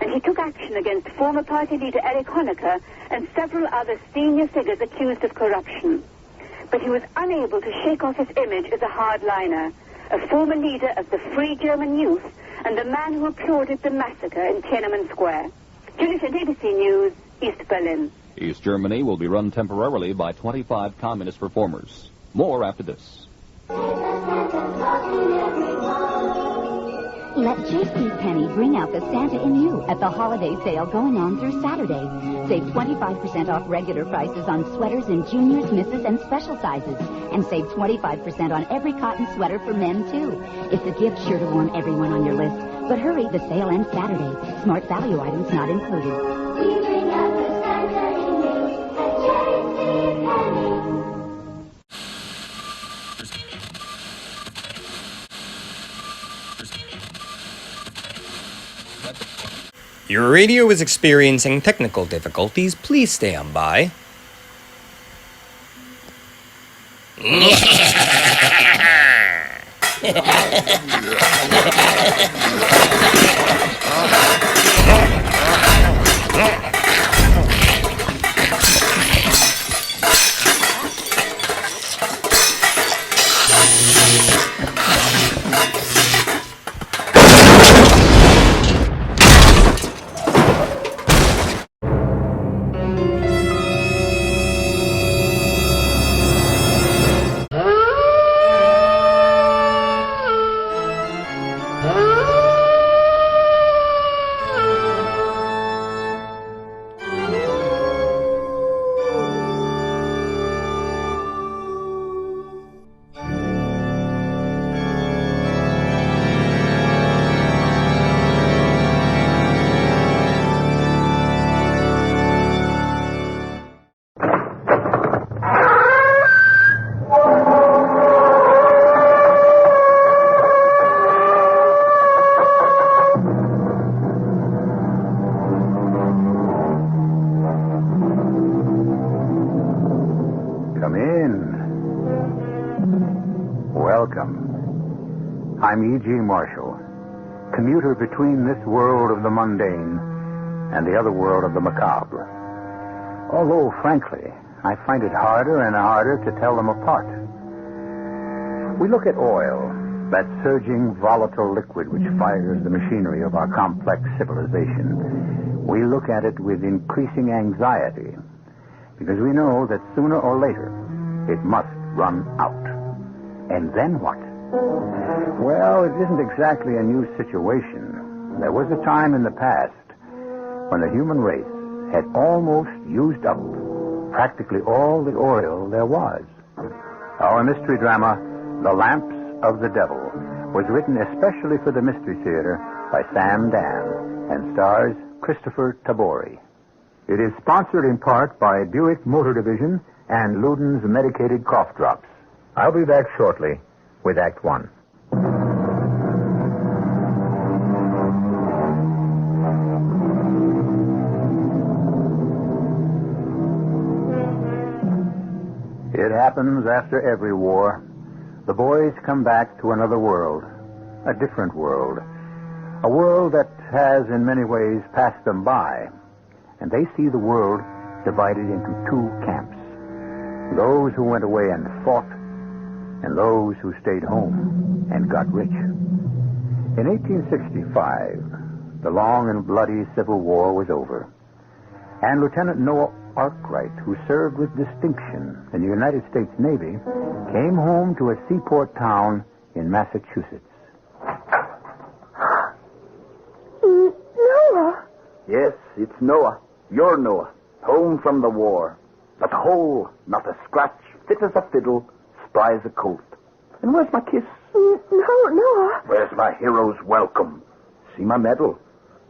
and he took action against former party leader Erich Honecker and several other senior figures accused of corruption. But he was unable to shake off his image as a hardliner, a former leader of the Free German Youth, and the man who applauded the massacre in Tiananmen Square. Julie Flint, ABC News, East Berlin. East Germany will be run temporarily by 25 communist reformers. More after this. Let JCPenney bring out the Santa in you at the holiday sale going on through Saturday. Save 25% off regular prices on sweaters in juniors, misses, and special sizes. And save 25% on every cotton sweater for men, too. It's a gift sure to warm everyone on your list. But hurry, the sale ends Saturday. Smart value items not included. We bring out the Santa in you at JCPenney. Your radio is experiencing technical difficulties. Please stay on by. Welcome. I'm E.G. Marshall, commuter between this world of the mundane and the other world of the macabre. Although, frankly, I find it harder and harder to tell them apart. We look at oil, that surging, volatile liquid which fires the machinery of our complex civilization. We look at it with increasing anxiety because we know that sooner or later it must run out. And then what? Well, it isn't exactly a new situation. There was a time in the past when the human race had almost used up practically all the oil there was. Our mystery drama, The Lamps of the Devil, was written especially for the Mystery Theater by Sam Dan and stars Christopher Tabori. It is sponsored in part by Buick Motor Division and Luden's Medicated Cough Drops. I'll be back shortly with Act One. It happens after every war. The boys come back to another world, a different world, a world that has in many ways passed them by, and they see the world divided into two camps. Those who went away and fought, and those who stayed home and got rich. In 1865, the long and bloody Civil War was over, and Lieutenant Noah Arkwright, who served with distinction in the United States Navy, came home to a seaport town in Massachusetts. Noah! Yes, it's Noah. Your Noah. Home from the war. Not a hole, not a scratch, fit as a fiddle, spry as a colt. And where's my kiss? Noah. Where's my hero's welcome? See my medal?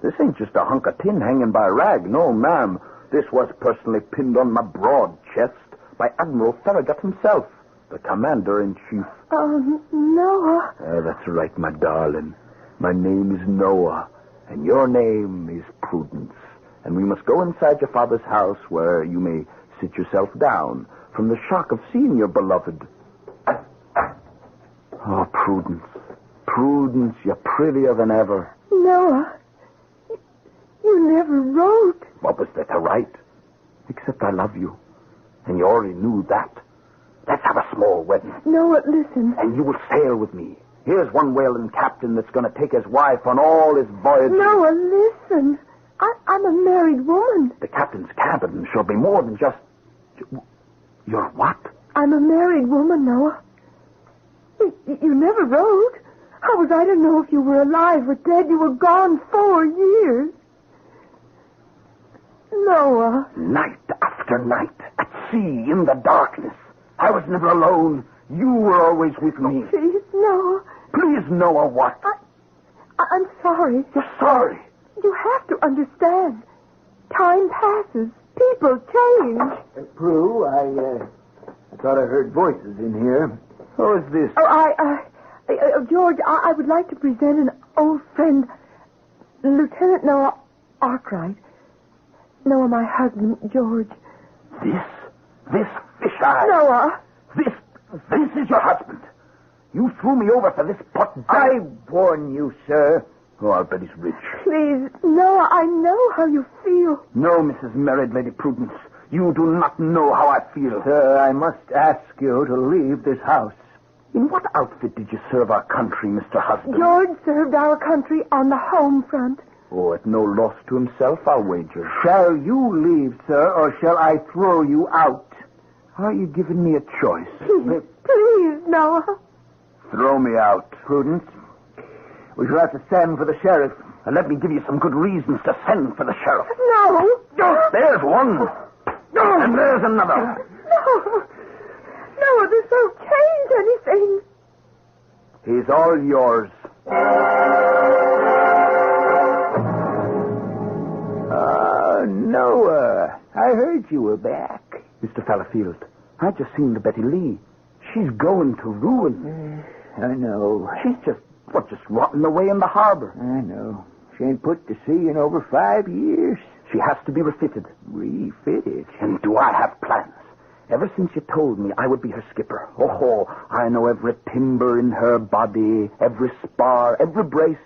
This ain't just a hunk of tin hanging by a rag. No, ma'am. This was personally pinned on my broad chest by Admiral Farragut himself, the Commander-in-Chief. Noah. That's right, my darling. My name is Noah, and your name is Prudence. And we must go inside your father's house where you may sit yourself down from the shock of seeing your beloved. Oh, Prudence. Prudence, you're prettier than ever. Noah, you never wrote. What was there to write? Except I love you. And you already knew that. Let's have a small wedding. Noah, listen. And you will sail with me. Here's one whaling captain that's going to take his wife on all his voyages. Noah, listen. I'm a married woman. The captain's cabin shall be more than just... You're what? I'm a married woman, Noah. You never wrote. How was I to know if you were alive or dead? You were gone 4 years. Noah. Night after night, at sea, in the darkness. I was never alone. You were always with me. Please, Noah. Please, Noah, what? I'm sorry. You're sorry? You have to understand. Time passes. People change. Prue, I thought I heard voices in here. Who is this? George, I would like to present an old friend, Lieutenant Noah Arkwright. Noah, my husband, George. This fish-eye. Noah. This is your husband. You threw me over for this pot. I warn you, sir. Oh, I'll bet he's rich. Please, Noah, I know how you feel. No, Mrs. Married Lady Prudence. You do not know how I feel. Sir, I must ask you to leave this house. In what outfit did you serve our country, Mr. Husband? George served our country on the home front. Oh, at no loss to himself, I'll wager. Shall you leave, sir, or shall I throw you out? Are you giving me a choice? Please, Noah. Throw me out. Prudence, we shall have to send for the sheriff. And let me give you some good reasons to send for the sheriff. No. There's one. And there's another. No, this won't change anything. He's all yours. Noah, I heard you were back. Mr. Fallowfield, I just seen the Betty Lee. She's going to ruin. I know. She's just rotting away in the harbor. I know. She ain't put to sea in over 5 years. She has to be refitted. Refitted? And do I have plans? Ever since you told me I would be her skipper. Oh, I know every timber in her body, every spar, every brace.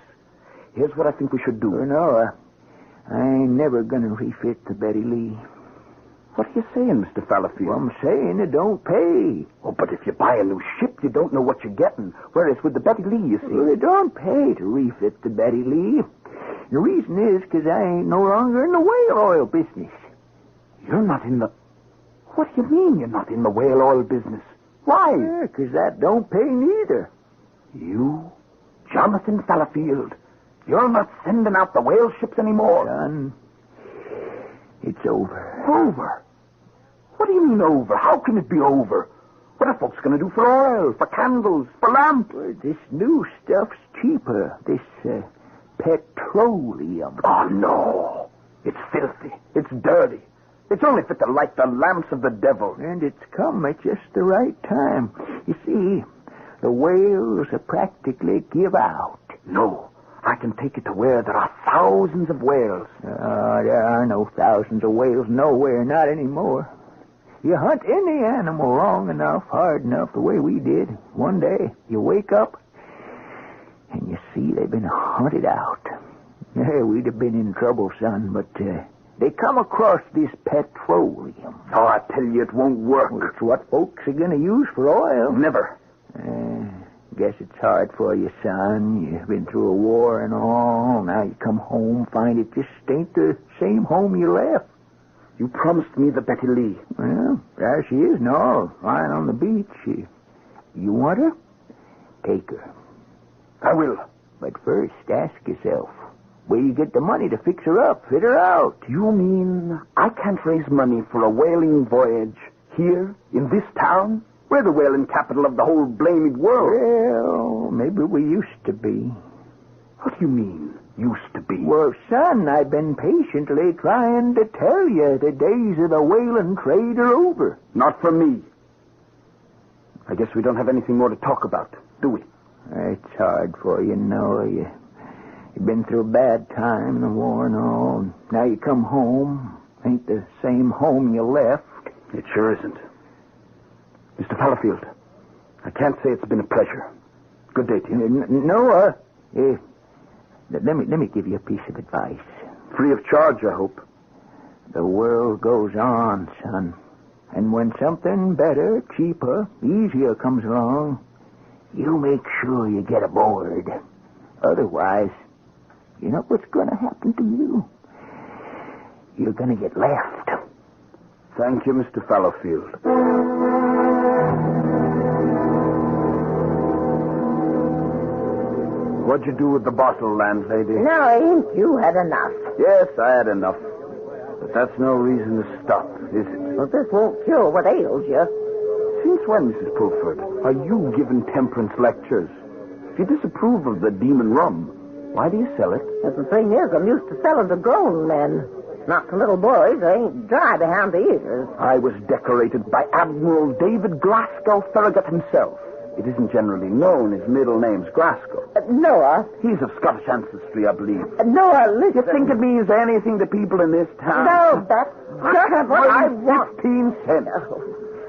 Here's what I think we should do. Noah, I ain't never gonna refit the Betty Lee. What are you saying, Mr. Fallowfield? Well, I'm saying it don't pay. Oh, but if you buy a new ship, you don't know what you're getting. Whereas with the Betty Lee, you see... Well, it don't pay to refit the Betty Lee. The reason is because I ain't no longer in the whale oil business. You're not in the... What do you mean you're not in the whale oil business? Why? Because that don't pay neither. You, Jonathan Fallowfield, you're not sending out the whale ships anymore. Son, it's over. Over? What do you mean over? How can it be over? What are folks going to do for oil, for candles, for lamps? Well, this new stuff's cheaper. This petroleum. Oh, no. It's filthy. It's dirty. It's only fit to light the lamps of the devil. And it's come at just the right time. You see, the whales are practically give out. No. I can take it to where there are thousands of whales. There are no thousands of whales nowhere, not anymore. You hunt any animal long enough, hard enough, the way we did. One day, you wake up, and you see they've been hunted out. Yeah, we'd have been in trouble, son, but they come across this petroleum. Oh, I tell you, it won't work. Well, it's what folks are going to use for oil. Never. Guess it's hard for you, son. You've been through a war and all. Now you come home, find it just ain't the same home you left. You promised me the Betty Lee. Well, there she is now, lying on the beach. You want her? Take her. I will. But first, ask yourself, where you get the money to fix her up, fit her out? You mean I can't raise money for a whaling voyage here, in this town? We're the whaling capital of the whole blamed world. Well, maybe we used to be. What do you mean, used to be? Well, son, I've been patiently trying to tell you the days of the whaling trade are over. Not for me. I guess we don't have anything more to talk about, do we? It's hard for you, Noah. You've been through a bad time in the war and all. Now you come home. Ain't the same home you left. It sure isn't. Mr. Fallowfield, I can't say it's been a pleasure. Good day to you. Noah, let me give you a piece of advice. Free of charge, I hope. The world goes on, son. And when something better, cheaper, easier comes along, you make sure you get aboard. Otherwise, you know what's going to happen to you? You're going to get left. Thank you, Mr. Fallowfield. What'd you do with the bottle, landlady? Now, ain't you had enough? Yes, I had enough. But that's no reason to stop, is it? Well, this won't cure what ails you. Since when, Mrs. Pulford, are you giving temperance lectures? If you disapprove of the demon rum, why do you sell it? But the thing is, I'm used to selling to grown men. Not to little boys. They ain't dry behind the ears. I was decorated by Admiral David Glasgow Farragut himself. It isn't generally known his middle name's Glasgow. Noah. He's of Scottish ancestry, I believe. Noah, listen. You think it means anything to people in this town? No, that's not what I want. 15 cents.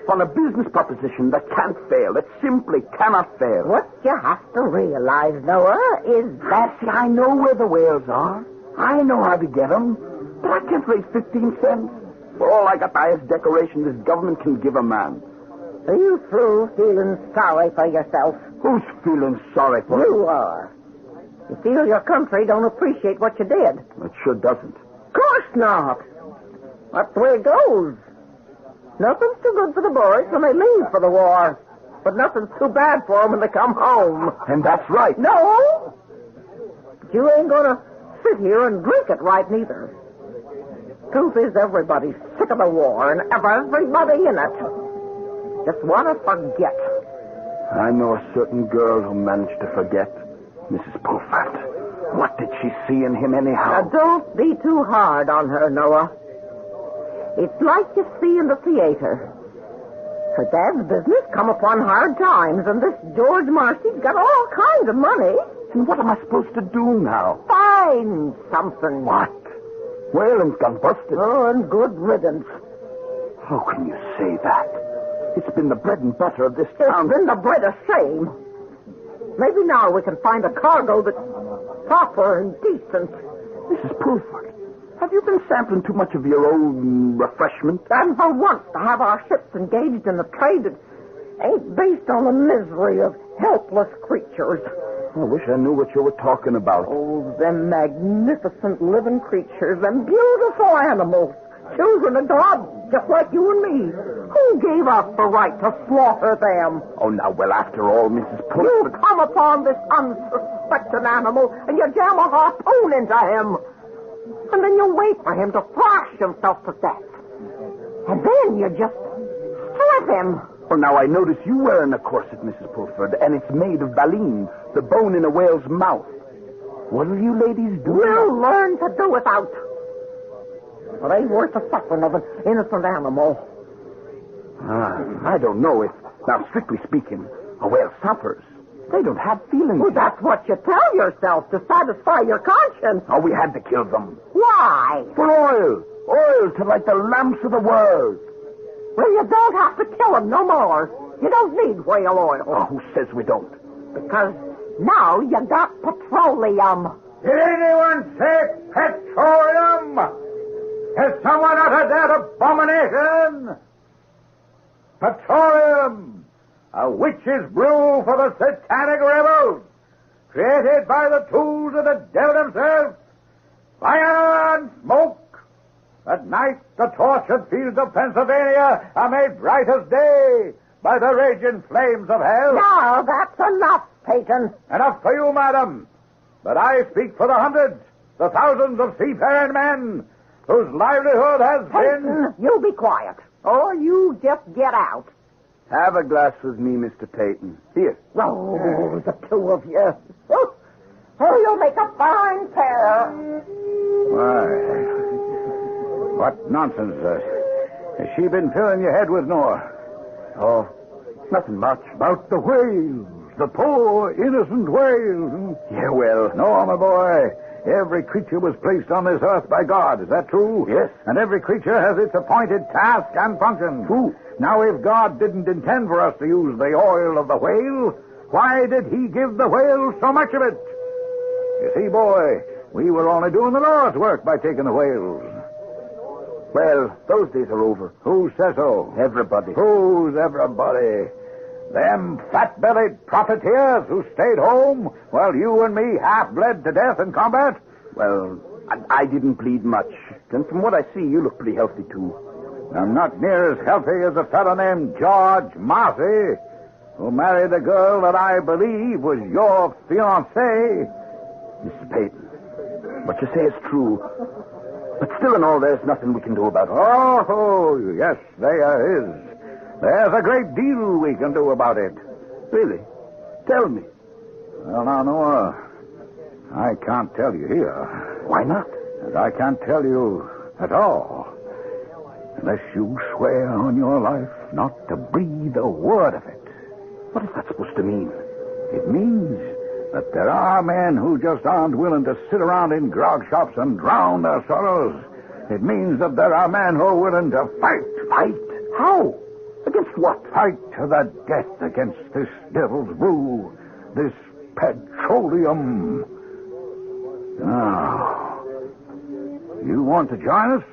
On a business proposition that can't fail. It simply cannot fail. What you have to realize, Noah, is that... See, I know where the whales are. I know how to get them. But I can't raise 15 cents. For all I got the highest decoration this government can give a man. Are you through feeling sorry for yourself? Who's feeling sorry for it? You are. You feel your country don't appreciate what you did. It sure doesn't. Of course not. That's the way it goes. Nothing's too good for the boys when they leave for the war. But nothing's too bad for them when they come home. And that's right. No. But you ain't gonna sit here and drink it right neither. Truth is, everybody's sick of the war and everybody in it. Just want to forget. I know a certain girl who managed to forget. Mrs. Pulford. What did she see in him anyhow? Now, don't be too hard on her, Noah. It's like you see in the theater. Her dad's business come upon hard times, and this George Marcy's got all kinds of money. And what am I supposed to do now? Find something. What? Whaling's gone busted. Oh, and good riddance. How can you say that? It's been the bread and butter of this town. It's been the bread of shame. Maybe now we can find a cargo that's proper and decent. Mrs. Pulford, have you been sampling too much of your own refreshment? And for once to have our ships engaged in a trade that ain't based on the misery of helpless creatures. I wish I knew what you were talking about. Oh, them magnificent living creatures, them beautiful animals, children of God, just like you and me. Who gave us the right to slaughter them? Oh, now, well, after all, Mrs. You Pulford... come upon this unsuspecting animal and you jam a harpoon into him. And then you wait for him to thrash himself to death. And then you just strip him. Well, now, I notice you wearing a corset, Mrs. Pulford, and it's made of baleen, the bone in a whale's mouth. What'll you ladies do? We'll learn to do without. It ain't worth the suffering of an innocent animal. I don't know if, now, strictly speaking, a whale suffers. They don't have feelings. Well, that's what you tell yourself to satisfy your conscience. Oh, we had to kill them. Why? For oil. Oil to light the lamps of the world. Well, you don't have to kill them no more. You don't need whale oil. Oh, who says we don't? Because now you got petroleum. Did anyone say petroleum? Has someone uttered that abomination? Petroleum, a witch's brew for the satanic rebels, created by the tools of the devil himself. Fire and smoke. At night, the tortured fields of Pennsylvania are made bright as day by the raging flames of hell. Now, that's enough, Peyton. Enough for you, madam. But I speak for the hundreds, the thousands of seafaring men whose livelihood has Peyton, you be quiet, or you just get out. Have a glass with me, Mr. Peyton. Here. Oh, the two of you. Oh, you'll make a fine pair. Why, what nonsense. Has she been filling your head with, Noah? Oh, nothing much. About the whales, the poor, innocent whales. Yeah, well... No, my boy. Every creature was placed on this earth by God. Is that true? Yes. And every creature has its appointed task and function. True. Now, if God didn't intend for us to use the oil of the whale, why did he give the whale so much of it? You see, boy, we were only doing the Lord's work by taking the whales. Well, those days are over. Who says so? Everybody. Who's everybody? Them fat-bellied profiteers who stayed home while you and me half bled to death in combat? Well, I didn't bleed much. And from what I see, you look pretty healthy, too. I'm not near as healthy as a fellow named George Marcy, who married a girl that I believe was your fiancée. Mr. Peyton, what you say is true. But still in all, there's nothing we can do about it. Oh, yes, there is. There's a great deal we can do about it. Really? Tell me. Well, now, Noah, I can't tell you here. Why not? And I can't tell you at all. Unless you swear on your life not to breathe a word of it. What is that supposed to mean? It means that there are men who just aren't willing to sit around in grog shops and drown their sorrows. It means that there are men who are willing to fight. Fight? How? Against what? Fight to the death against this devil's brew, this petroleum. Now, you want to join us?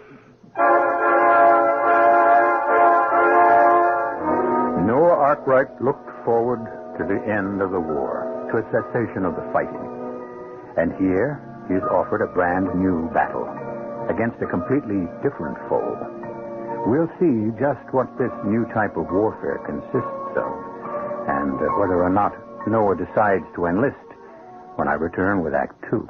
Noah Arkwright looked forward to the end of the war, to a cessation of the fighting. And here he is offered a brand new battle against a completely different foe. We'll see just what this new type of warfare consists of, and whether or not Noah decides to enlist when I return with Act 2.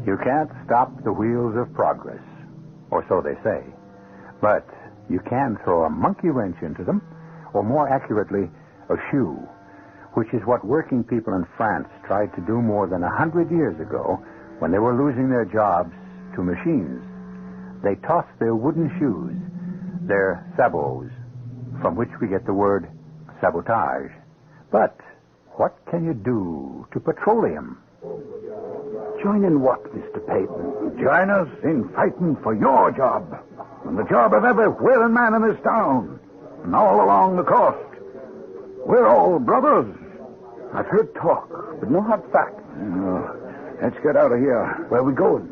You can't stop the wheels of progress, or so they say. But you can throw a monkey wrench into them, or more accurately, a shoe, which is what working people in France tried to do more than 100 years ago when they were losing their jobs to machines. They tossed their wooden shoes, their sabots, from which we get the word sabotage. But What can you do to petroleum? Join in what, Mr. Payton? Join us in fighting for your job and the job of every whaling man in this town and all along the coast. We're all brothers. I've heard talk, but no hard facts. Let's get out of here. Where are we going?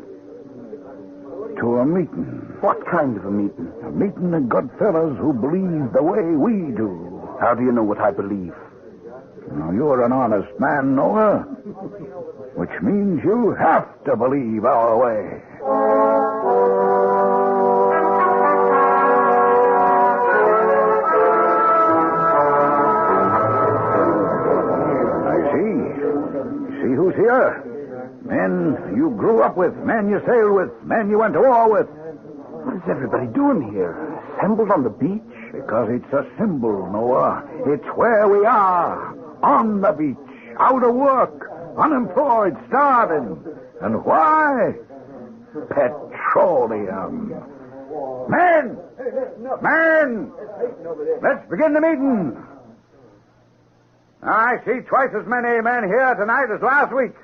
To a meeting. What kind of a meeting? A meeting of good fellas who believe the way we do. How do you know what I believe? Now, you're an honest man, Noah, which means you have to believe our way. I see. See who's here? Men you grew up with, men you sailed with, men you went to war with. What is everybody doing here? Assembled on the beach? Because it's a symbol, Noah. It's where we are. On the beach. Out of work. Unemployed. Starving. And why? Petroleum. Men! Men! Let's begin the meeting. I see twice as many men here tonight as last week.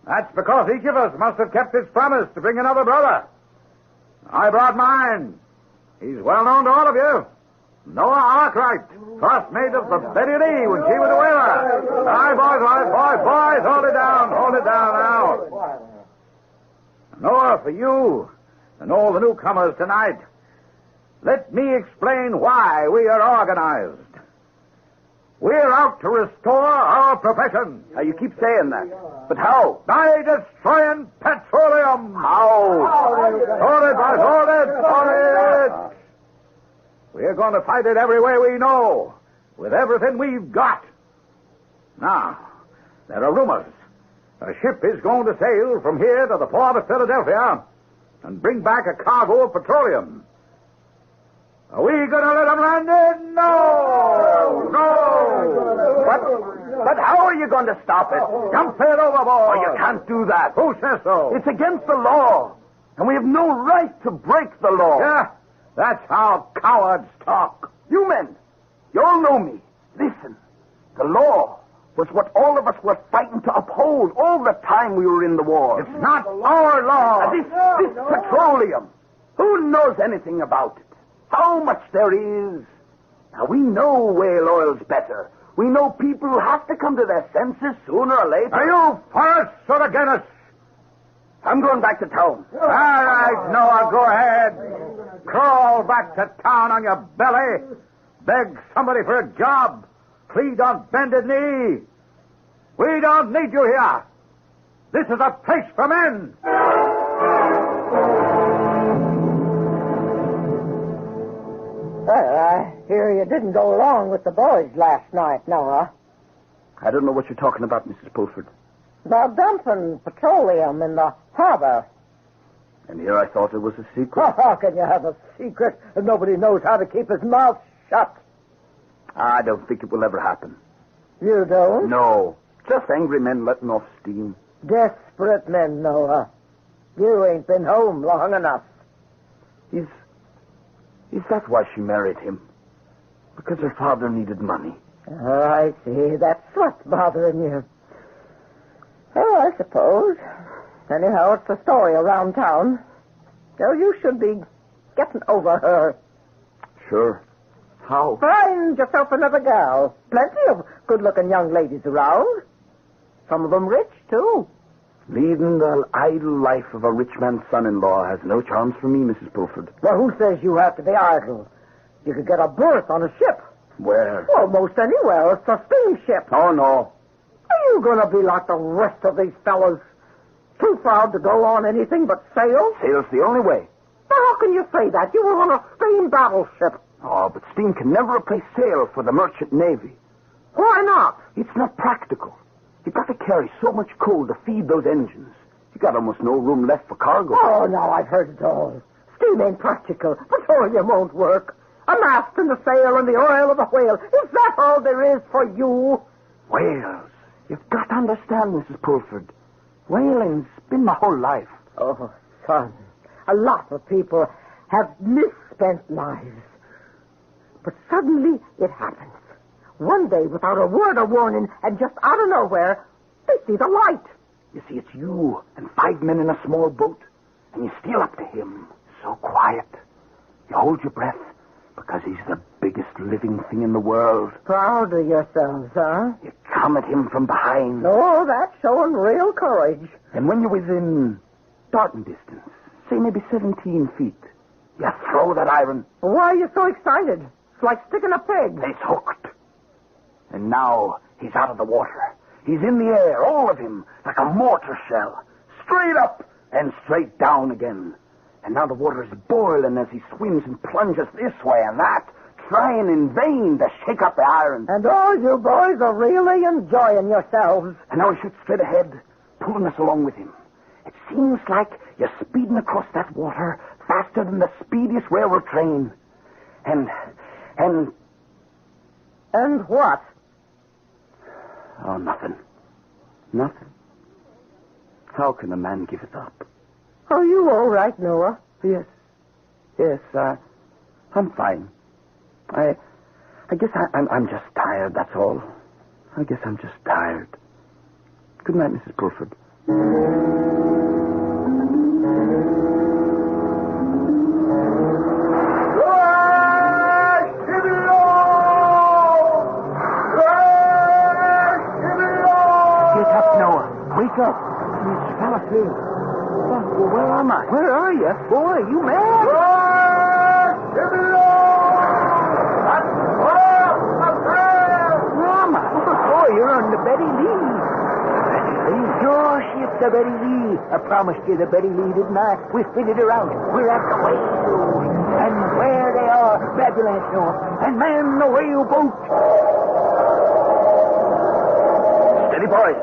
That's because each of us must have kept his promise to bring another brother. I brought mine. He's well known to all of you. Noah Arkwright, first mate of the Betty Lee when she was a whaler. All right, boys, hold it down now. Noah, for you and all the newcomers tonight, let me explain why we are organized. We're out to restore our profession. Now, you keep saying that. But how? By destroying petroleum. How? Hold it. We're going to fight it every way we know, with everything we've got. Now, there are rumors. A ship is going to sail from here to the port of Philadelphia and bring back a cargo of petroleum. Are we going to let them land it? No! But how are you going to stop it? Dump it overboard. Oh, you can't do that. Who says so? It's against the law, and we have no right to break the law. Yeah, that's how cowards talk. You men, you all know me. Listen, the law was what all of us were fighting to uphold all the time we were in the war. It's not our law. This petroleum. Who knows anything about it? How much there is? Now, we know whale oil's better. We know people who have to come to their senses sooner or later. Are you for us or against us? I'm going back to town. All right, Noah, go ahead. Crawl back to town on your belly. Beg somebody for a job. Plead on bended knee. We don't need you here. This is a place for men. Well, I hear you didn't go along with the boys last night, Noah. I don't know what you're talking about, Mrs. Pulford. About dumping petroleum in the harbor. And here I thought it was a secret. How can you have a secret if nobody knows how to keep his mouth shut? I don't think it will ever happen. You don't? No. Just angry men letting off steam. Desperate men, Noah. You ain't been home long enough. Is that why she married him? Because her father needed money. Oh, I see. That's what's bothering you. Oh, I suppose. Anyhow, it's the story around town. So you should be getting over her. Sure. How? Find yourself another gal. Plenty of good-looking young ladies around. Some of them rich, too. Leading the idle life of a rich man's son-in-law has no charms for me, Mrs. Pulford. Well, who says you have to be idle? You could get a berth on a ship. Where? Almost anywhere. It's a steamship. Oh, no. Are you going to be like the rest of these fellas? Too proud to go on anything but sail? Sail's the only way. Now, how can you say that? You were on a steam battleship. Oh, but steam can never replace sail for the merchant navy. Why not? It's not practical. You've got to carry so much coal to feed those engines. You've got almost no room left for cargo. Oh, now I've heard it all. Steam ain't practical. Petroleum won't work. A mast and the sail and the oil of the whale. Is that all there is for you? Whales. You've got to understand, Mrs. Pulford. Whaling's been my whole life. Oh, son. A lot of people have misspent lives. But suddenly it happens. One day, without a word of warning, and just out of nowhere, they see the light. You see, it's you and 5 men in a small boat, and you steal up to him, so quiet. You hold your breath, because he's the biggest living thing in the world. Proud of yourselves, huh? You come at him from behind. Oh, that's showing real courage. And when you're within darting distance, say maybe 17 feet, you throw that iron. Why are you so excited? It's like sticking a pig. It's hooked. And now he's out of the water. He's in the air, all of him, like a mortar shell. Straight up and straight down again. And now the water is boiling as he swims and plunges this way and that, trying in vain to shake up the iron. And all you boys are really enjoying yourselves. And now he shoots straight ahead, pulling us along with him. It seems like you're speeding across that water faster than the speediest railroad train. And what? Oh, nothing. Nothing. How can a man give it up? Are you all right, Noah? Yes. Yes, I'm fine. I guess I'm just tired, that's all. I guess I'm just tired. Good night, Mrs. Pulford. Get up, Noah. Wake up. You fell asleep. Well, where am I? Where are you? Boy, you mad? Where am I? Oh, you're on the Betty Lee. Betty Lee? Gosh, it's the Betty Lee. I promised you the Betty Lee, didn't I? We figured her out. We're at the whale. And where they are, fabulous, Noah. And man the whale boat. Steady, boys.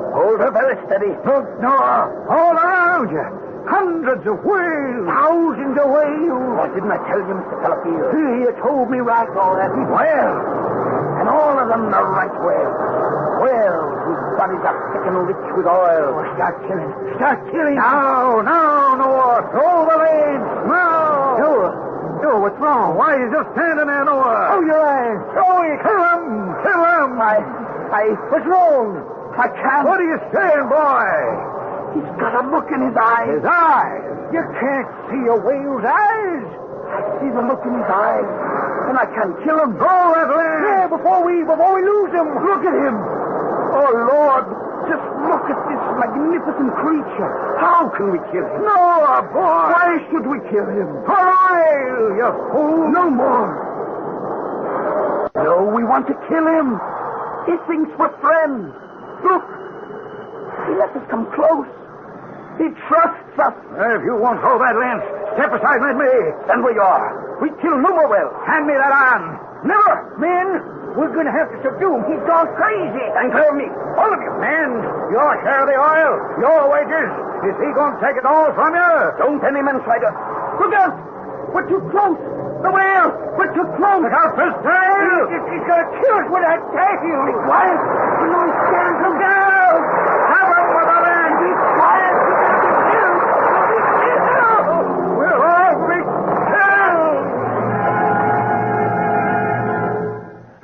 Hold her very steady. Look, Noah, all around you. Hundreds of whales. Thousands of whales. Why didn't I tell you, Mr. Fellowfield? You told me right, all that. Well, and all of them the right whales. Whales whose bodies are thick and rich with oil. Oh, start killing. Start killing. Now, Noah. Throw the lens. Now. Noah, what's wrong? Why are you just standing there, Noah? Oh, your eyes. Oh, you kill him. Kill him. What's wrong? I can't. What are you saying, boy? He's got a look in his eyes. His eyes? You can't see a whale's eyes. I see the look in his eyes, and I can't kill him. Throw that lens. Yeah, before we lose him. Look at him. Oh, Lord, just look at this magnificent creature. How can we kill him? No, boy. Why should we kill him? For oil, you fool. No more. No, we want to kill him. He thinks we're friends. Look, he lets us come close. He trusts us. If you won't hold that lens, step aside and let me. Stand where you are. We kill no more whales. Hand me that iron. Never. Men, we're going to have to subdue him. He's gone crazy. Stand clear of me. All of you. Men, your share of the oil, your wages. Is he going to take it all from you? Don't any man try to... Look out! We're too close. The whale! We're too close! Look out for his tail! He's going to kill us with that tail! Be quiet! You know he's scared. Look out! Have him with the land! Be quiet! We'll all be killed!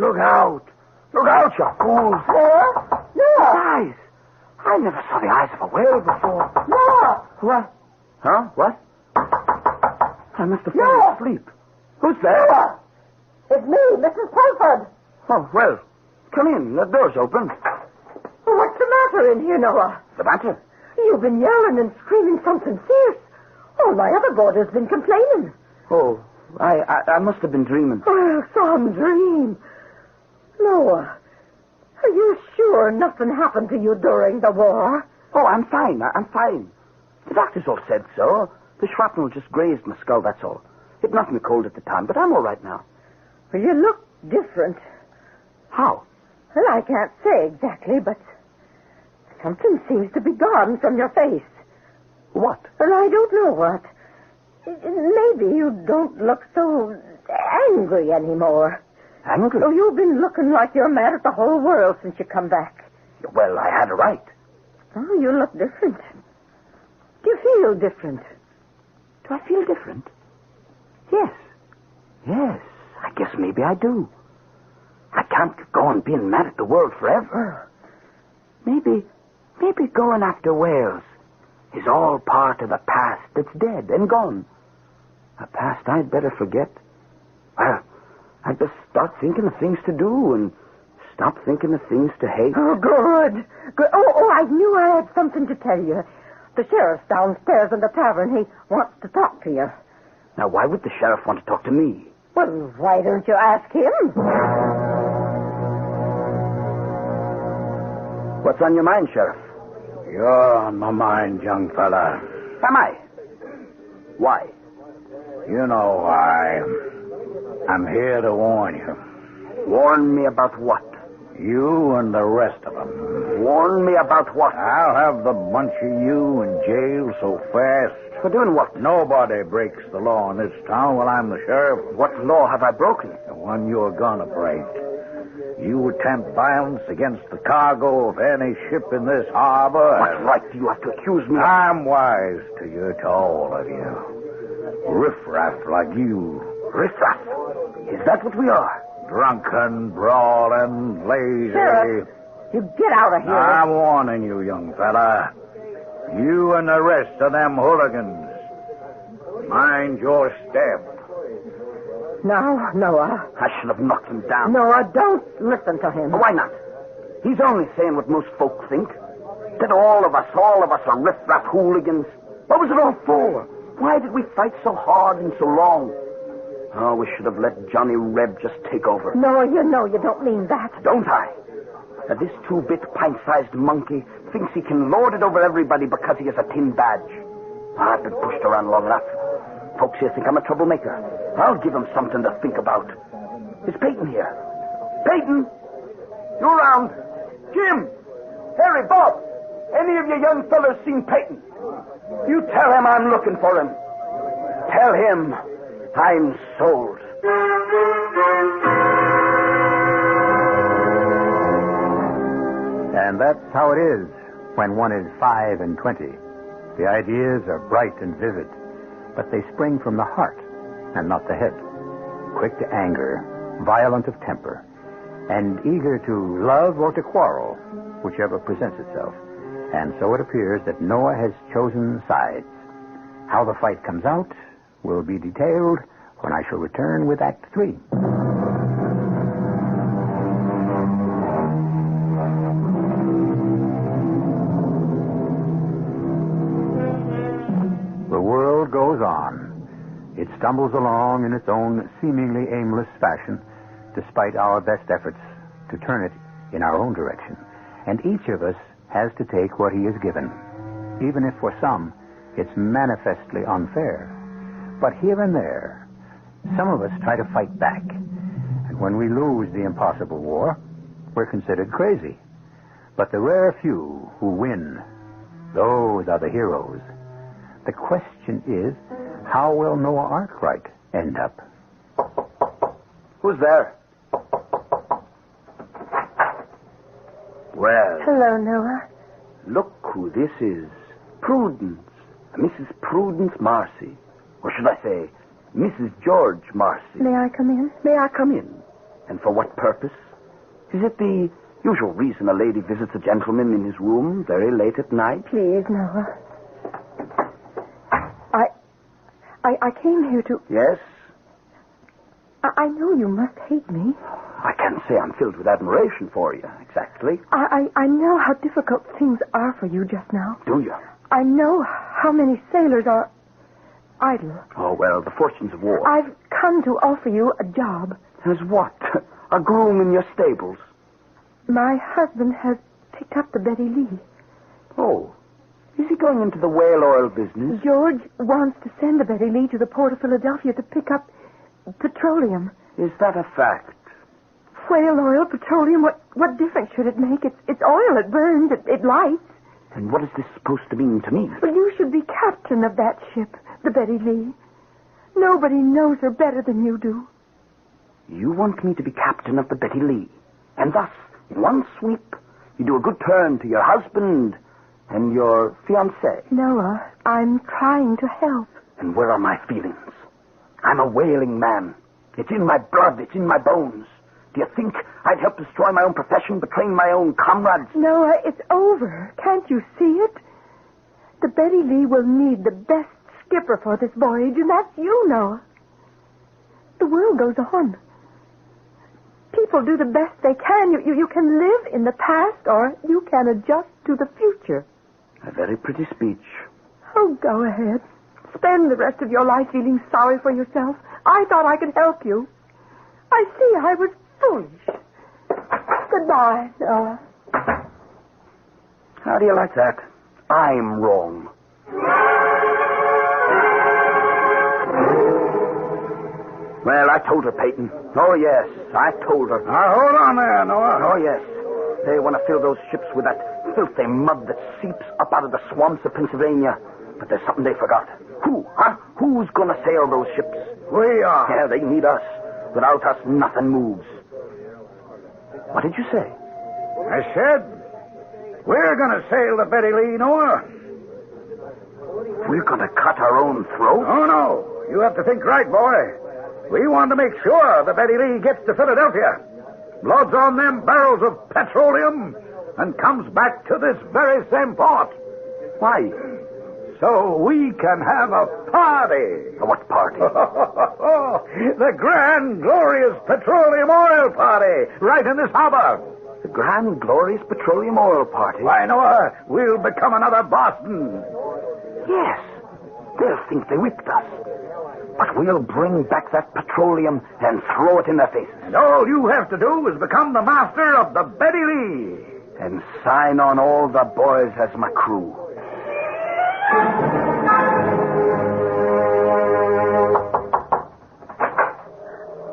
Look out! Look out, you fools! Noah? Noah! Eyes! I never saw the eyes of a whale before. Noah! What? Huh? What? I must have fallen asleep. Who's there? Noah! It's me, Mrs. Pulford. Oh, well, come in. The door's open. What's the matter in here, Noah? The matter? You've been yelling and screaming something fierce. All my other boarders been complaining. Oh, I must have been dreaming. Oh, some dream. Noah, are you sure nothing happened to you during the war? Oh, I'm fine. I'm fine. The doctors all said so. The shrapnel just grazed my skull, that's all. It knocked me cold at the time, but I'm all right now. Well, you look different. How? Well, I can't say exactly, but something seems to be gone from your face. What? Well, I don't know what. Maybe you don't look so angry anymore. Angry? Oh, you've been looking like you're mad at the whole world since you come back. Well, I had a right. Oh, you look different. Do you feel different? Do I feel different? Yes. Yes, I guess maybe I do. I can't go on being mad at the world forever. Maybe going after whales is all part of a past that's dead and gone. A past I'd better forget. Well, I'd best start thinking of things to do and stop thinking of things to hate. Oh, good. Oh, I knew I had something to tell you. The sheriff's downstairs in the tavern. He wants to talk to you. Now, why would the sheriff want to talk to me? Well, why don't you ask him? What's on your mind, Sheriff? You're on my mind, young fella. Am I? Why? You know, I'm here to warn you. Warn me about what? You and the rest of them. Warn me about what? I'll have the bunch of you in jail so fast. For doing what? Nobody breaks the law in this town while I'm the sheriff. What law have I broken? The one you're gonna break. You attempt violence against the cargo of any ship in this harbor. What right do you have to accuse me of? I'm wise to all of you. Riffraff like you. Riffraff? Is that what we are? Drunken, brawling, lazy. Sheriff, you get out of here. I'm warning you, young fella. You and the rest of them hooligans. Mind your step. Now, Noah. I should have knocked him down. Noah, don't listen to him. Why not? He's only saying what most folk think. That all of us are riff-raff hooligans. What was it all for? Why did we fight so hard and so long? Oh, we should have let Johnny Reb just take over. Noah, you know you don't mean that. Don't I? Now, this two-bit, pint-sized monkey thinks he can lord it over everybody because he has a tin badge. I've been pushed around long enough. Folks here think I'm a troublemaker. I'll give him something to think about. Is Peyton here? Peyton? You around? Jim? Harry, Bob? Any of you young fellas seen Peyton? You tell him I'm looking for him. Tell him I'm sold. And that's how it is when one is 5 and 20. The ideas are bright and vivid, but they spring from the heart and not the head. Quick to anger, violent of temper, and eager to love or to quarrel, whichever presents itself. And so it appears that Noah has chosen sides. How the fight comes out will be detailed when I shall return with Act 3. The world goes on. It stumbles along in its own seemingly aimless fashion, despite our best efforts to turn it in our own direction. And each of us has to take what he is given, even if for some it's manifestly unfair. But here and there, some of us try to fight back. And when we lose the impossible war, we're considered crazy. But the rare few who win, those are the heroes. The question is, how will Noah Arkwright end up? Who's there? Well. Hello, Noah. Look who this is. Prudence. Mrs. Prudence Marcy. Or should I say, Mrs. George Marcy. May I come in? May I come in? And for what purpose? Is it the usual reason a lady visits a gentleman in his room very late at night? Please, Noah. I came here to... Yes? I know you must hate me. I can't say I'm filled with admiration for you, exactly. I know how difficult things are for you just now. Do you? I know how many sailors are idle. Oh, well, the fortunes of war. I've come to offer you a job. As what? A groom in your stables? My husband has picked up the Betty Lee. Oh. Is he going into the whale oil business? George wants to send the Betty Lee to the port of Philadelphia to pick up petroleum. Is that a fact? Whale oil, petroleum, what difference should it make? It's oil, it burns, it lights. And what is this supposed to mean to me? Well, you should be captain of that ship, the Betty Lee. Nobody knows her better than you do. You want me to be captain of the Betty Lee. And thus, in one sweep, you do a good turn to your husband and your fiancé. Noah, I'm trying to help. And where are my feelings? I'm a whaling man. It's in my blood. It's in my bones. Do you think I'd help destroy my own profession, betraying my own comrades? Noah, it's over. Can't you see it? The Betty Lee will need the best skipper for this voyage, and that's you, Noah. The world goes on. People do the best they can. You can live in the past, or you can adjust to the future. A very pretty speech. Oh, go ahead. Spend the rest of your life feeling sorry for yourself. I thought I could help you. I see I was foolish. Goodbye, Noah. How do you like that? I'm wrong. Well, I told her, Peyton. Oh, yes, I told her. Now, hold on there, Noah. Oh, yes. They want to fill those ships with that filthy mud that seeps up out of the swamps of Pennsylvania. But there's something they forgot. Who, huh? Who's going to sail those ships? We are. Yeah, they need us. Without us, nothing moves. What did you say? I said, we're going to sail the Betty Lee, Noah. We're going to cut our own throat? Oh, no. You have to think right, boy. We want to make sure the Betty Lee gets to Philadelphia, loads on them barrels of petroleum, and comes back to this very same port. Why? So we can have a party. What party? The grand, glorious petroleum oil party, right in this harbor. The grand, glorious petroleum oil party? Why, Noah, we'll become another Boston. Yes. They'll think they whipped us. But we'll bring back that petroleum and throw it in their faces. And all you have to do is become the master of the Betty Lee. And sign on all the boys as my crew.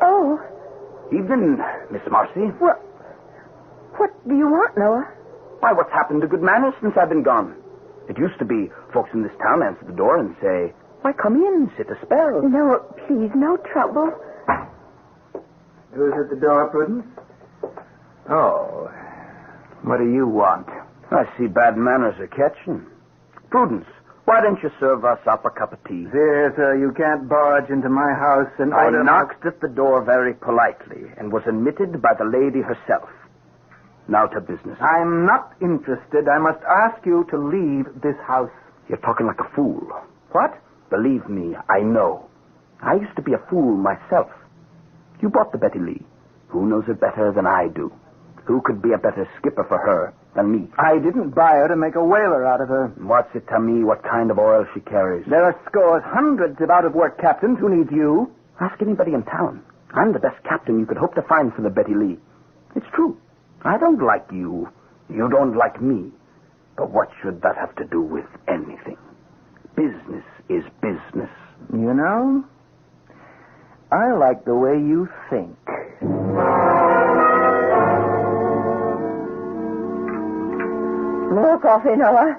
Oh. Evening, Miss Marcy. What do you want, Noah? Why, what's happened to good manners since I've been gone? It used to be folks in this town answer the door and say, "Why, come in, sit a spell." No, please, no trouble. Who's at the door, Prudence? Oh, what do you want? I see bad manners are catching. Prudence, why don't you serve us up a cup of tea? There, sir, you can't barge into my house and I order... knocked at the door very politely and was admitted by the lady herself. Now to business. I'm not interested. I must ask you to leave this house. You're talking like a fool. What? Believe me, I know. I used to be a fool myself. You bought the Betty Lee. Who knows it better than I do? Who could be a better skipper for her than me? I didn't buy her to make a whaler out of her. What's it to me what kind of oil she carries? There are scores, hundreds of out-of-work captains who need you. Ask anybody in town. I'm the best captain you could hope to find for the Betty Lee. It's true. I don't like you. You don't like me. But what should that have to do with anything? Business is business. You know, I like the way you think. More coffee, Noah?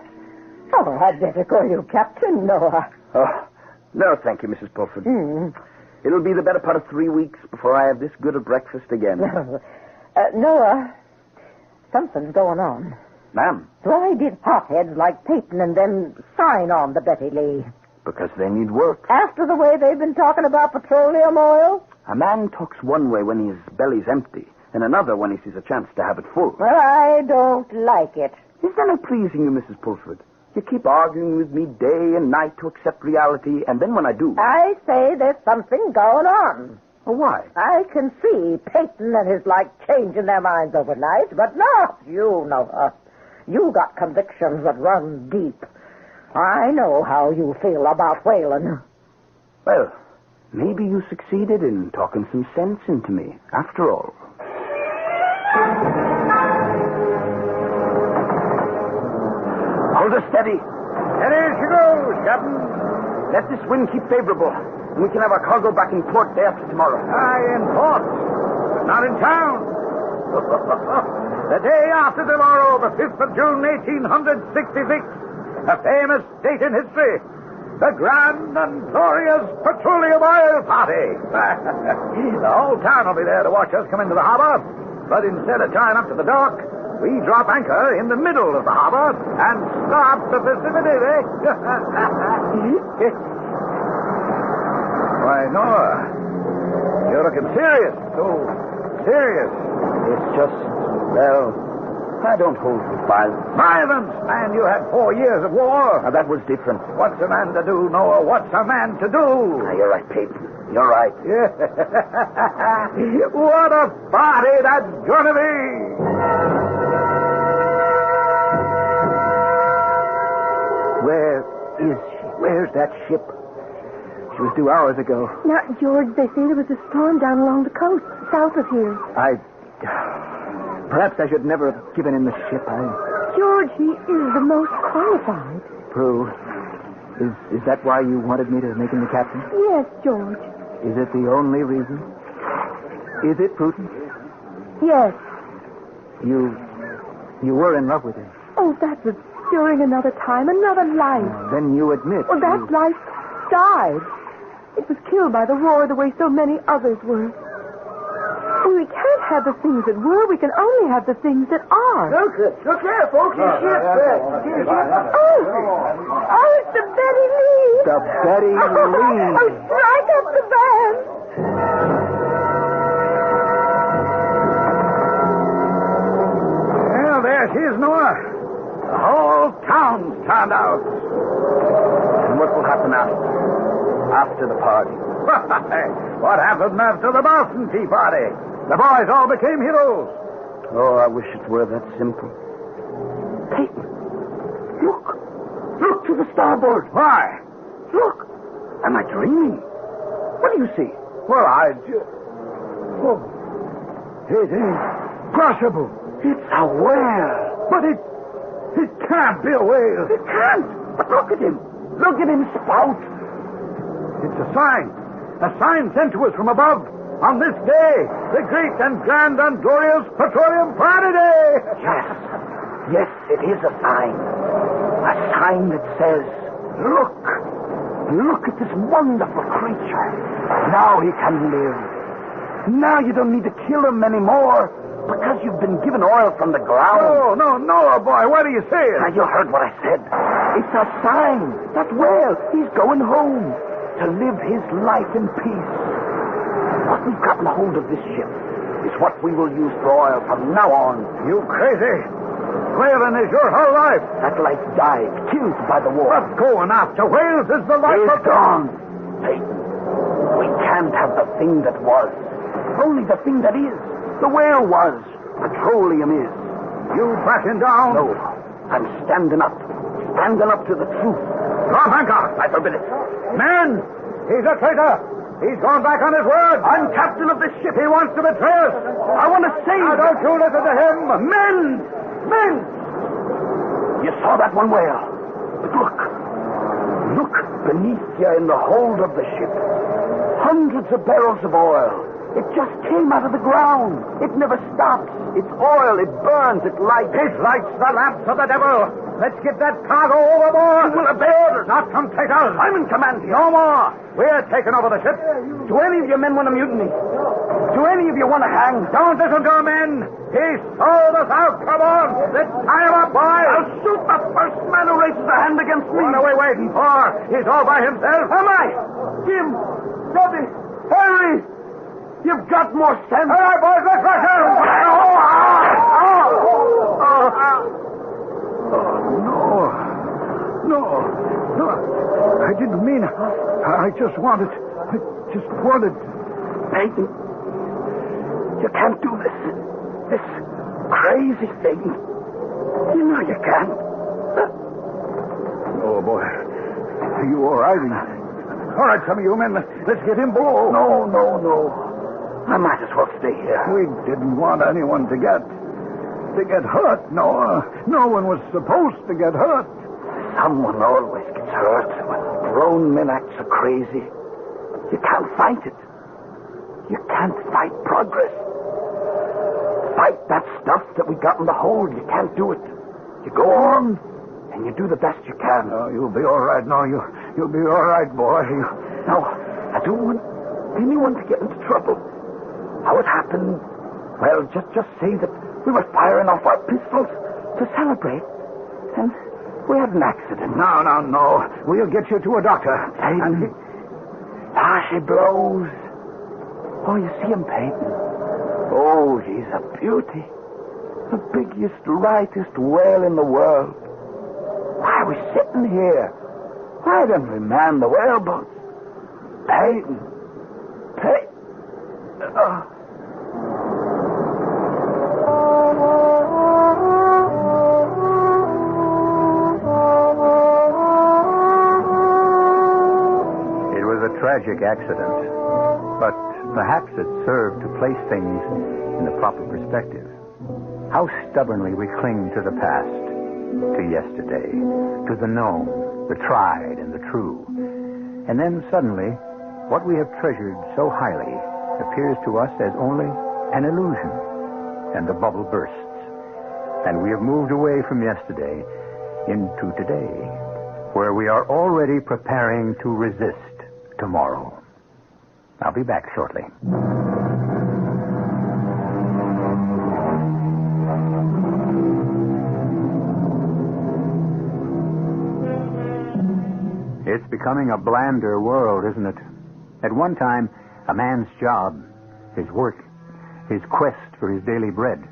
Oh, I'd better call you Captain Noah. Oh, no, thank you, Mrs. Pulford. It'll be the better part of 3 weeks before I have this good a breakfast again. Noah, something's going on. Ma'am? Why did hotheads like Peyton and them sign on the Betty Lee? Because they need work. After the way they've been talking about petroleum oil? A man talks one way when his belly's empty, and another when he sees a chance to have it full. Well, I don't like it. Is that not pleasing you, Mrs. Pulford? You keep arguing with me day and night to accept reality, and then when I do... I say there's something going on. Oh, why? I can see Peyton and his like changing their minds overnight, but not you, Noah. You got convictions that run deep. I know how you feel about whaling. Well, maybe you succeeded in talking some sense into me, after all. Hold her steady. Steady as she goes, Captain. Let this wind keep favorable, and we can have our cargo back in port day after tomorrow. Aye, in port, but not in town. The day after tomorrow, the 5th of June, 1866, a famous date in history, the grand and glorious petroleum oil party. The whole town will be there to watch us come into the harbor, but instead of tying up to the dock, we drop anchor in the middle of the harbor and start the festivities, eh? Why, Noah, you're looking serious. serious. It's just, well, I don't hold with violence. Violence, man, you had 4 years of war. Now, that was different. What's a man to do, Noah? What's a man to do? Now, you're right, Peyton. You're right. Yeah. What a party that's gonna be! Where is she? Where's that ship? She was due hours ago. Now, George, they say there was a storm down along the coast, south of here. Perhaps I should never have given him the ship. George, he is the most qualified. Prue, is that why you wanted me to make him the captain? Yes, George. Is it the only reason? Is it, Prudence? Yes. You were in love with him. Oh, that was during another time, another life. Then you admit. Well, that life died. It was killed by the war the way so many others were. We can't have the things that were. We can only have the things that are. Look there, folks. His ship. Oh, it's the Betty Lee. The Betty Lee. Oh, strike up the band. Well, there she is, Noah. The whole town's turned out. And what will happen after the party? What happened after the Boston Tea Party? The boys all became heroes. Oh, I wish it were that simple. Peyton, look. Look to the starboard. Why? Look. Am I dreaming? What do you see? Well, Oh. It is possible. It's a whale. But it can't be a whale. It can't. But look at him. Look at him spout. It's a sign. A sign sent to us from above. On this day, the great and grand and glorious Petroleum Party Day. Yes, it is a sign. A sign that says, look at this wonderful creature. Now he can live. Now you don't need to kill him anymore because you've been given oil from the ground. No, boy, what are you saying? Now, you heard what I said. It's a sign. That whale, he's going home to live his life in peace. What we've gotten hold of this ship is what we will use for oil from now on. You crazy? Whaling is your whole life. That life died, killed by the war. But going after whales is the life of... gone. Peyton, we can't have the thing that was. Only the thing that is. The whale was. Petroleum is. You backing down? No. I'm standing up. Standing up to the truth. Drop anchor. I forbid it. Men, he's a traitor. He's gone back on his word. I'm captain of this ship. He wants to betray us. I want to save... Now, don't you listen to him. Men! You saw that one whale. But look beneath you in the hold of the ship. Hundreds of barrels of oil. It just came out of the ground. It never stops. It's oil. It burns. It lights. It lights the lamps of the devil. Let's get that cargo overboard. You will obey orders. Not from traitors. I'm in command here. No more. We're taking over the ship. Do any of you men want a mutiny? Do any of you want to hang? Don't listen to him, men. He sold us out. Come on. Let's tie him up, boys. I'll shoot the first man who raises a hand against me. What are we waiting for? He's all by himself. Am I? Jim, Robbie, Harry. You've got more sense. All right, boys, let's rush him. No. I didn't mean it. I just wanted. Peyton, you can't do this. This crazy thing. You know you can't. Oh, boy. Are you all right? All right, some of you men, let's get him below. No. I might as well stay here. We didn't want anyone to get hurt. No one was supposed to get hurt. Someone always gets hurt when grown men act so crazy. You can't fight it. You can't fight progress. Fight that stuff that we got in the hold. You can't do it. You go on, and you do the best you can. Oh, you'll be all right. No, you'll be all right, boy. No, I don't want anyone to get into trouble. How it happened, well, just say that we were firing off our pistols to celebrate, and we had an accident. No. We'll get you to a doctor. Peyton. She blows. Oh, you see him, Peyton. Oh, he's a beauty. The biggest, lightest whale in the world. Why are we sitting here? Why don't we man the whaleboats? Peyton. It was a tragic accident, but perhaps it served to place things in the proper perspective. How stubbornly we cling to the past, to yesterday, to the known, the tried, and the true. And then suddenly, what we have treasured so highly appears to us as only an illusion, and the bubble bursts. And we have moved away from yesterday into today, where we are already preparing to resist tomorrow. I'll be back shortly. It's becoming a blander world, isn't it? At one time, a man's job, his work, his quest for his daily bread,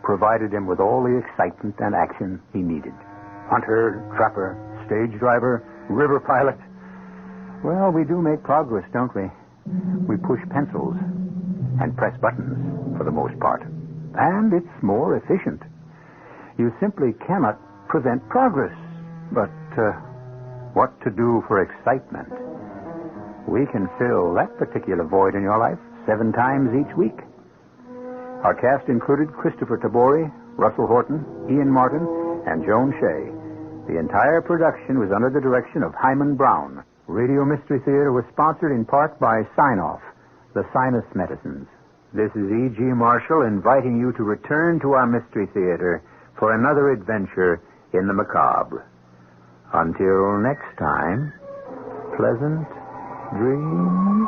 provided him with all the excitement and action he needed. Hunter, trapper, stage driver, river pilot. Well, we do make progress, don't we? We push pencils and press buttons, for the most part. And it's more efficient. You simply cannot prevent progress. But what to do for excitement? We can fill that particular void in your life 7 times each week. Our cast included Christopher Tabori, Russell Horton, Ian Martin, and Joan Shea. The entire production was under the direction of Hyman Brown. Radio Mystery Theater was sponsored in part by Sign-Off, the sinus medicines. This is E.G. Marshall inviting you to return to our Mystery Theater for another adventure in the macabre. Until next time, pleasant dreams.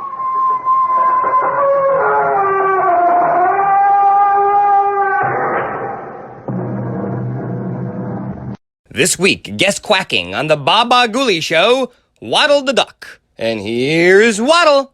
This week, guest quacking on the Baba Ghoulie Show, Waddle the Duck. And here's Waddle.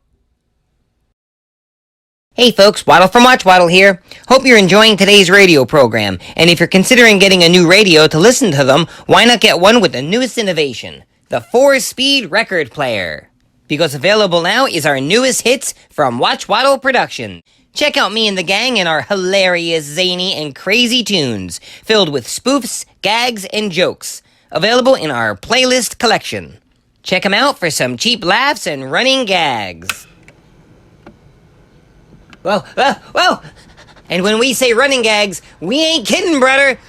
Hey folks, Waddle from Watchwaddle here. Hope you're enjoying today's radio program. And if you're considering getting a new radio to listen to them, why not get one with the newest innovation, the 4-speed record player? Because available now is our newest hits from Watchwaddle Production. Check out me and the gang and our hilarious, zany, and crazy tunes, filled with spoofs, gags, and jokes. Available in our playlist collection. Check them out for some cheap laughs and running gags. Whoa. And when we say running gags, we ain't kidding, brother.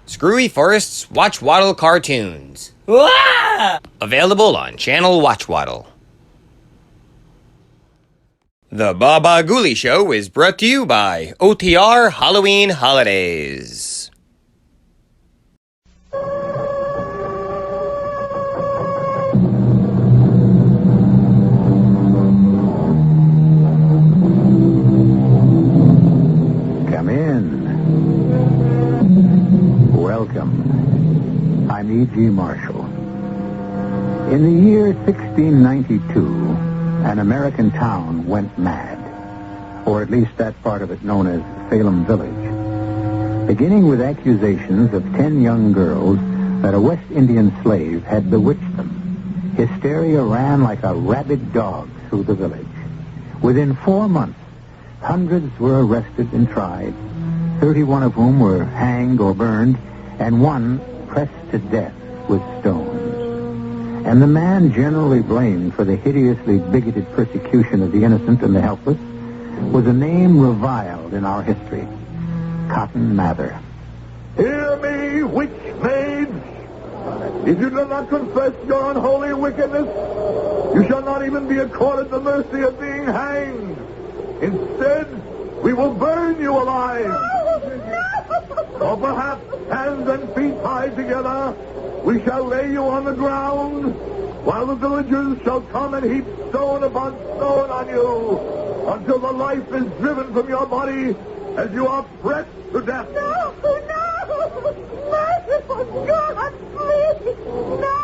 Screwy Forest's Watchwaddle cartoons. Available on Channel Watchwaddle. The Baba Ghoulie Show is brought to you by OTR Halloween Holidays. Come in. Welcome. I'm E.G. Marshall. In the year 1692, an American town went mad, or at least that part of it known as Salem Village, beginning with accusations of 10 young girls that a West Indian slave had bewitched them. Hysteria ran like a rabid dog through the village. Within 4 months, hundreds were arrested and tried, 31 of whom were hanged or burned, and one pressed to death with stones. And the man generally blamed for the hideously bigoted persecution of the innocent and the helpless was a name reviled in our history, Cotton Mather. Hear me, witch maids! If you do not confess your unholy wickedness, you shall not even be accorded the mercy of being hanged. Instead, we will burn you alive. Or perhaps, hands and feet tied together, we shall lay you on the ground, while the villagers shall come and heap stone upon stone on you, until the life is driven from your body as you are pressed to death. No! Merciful God, please! No!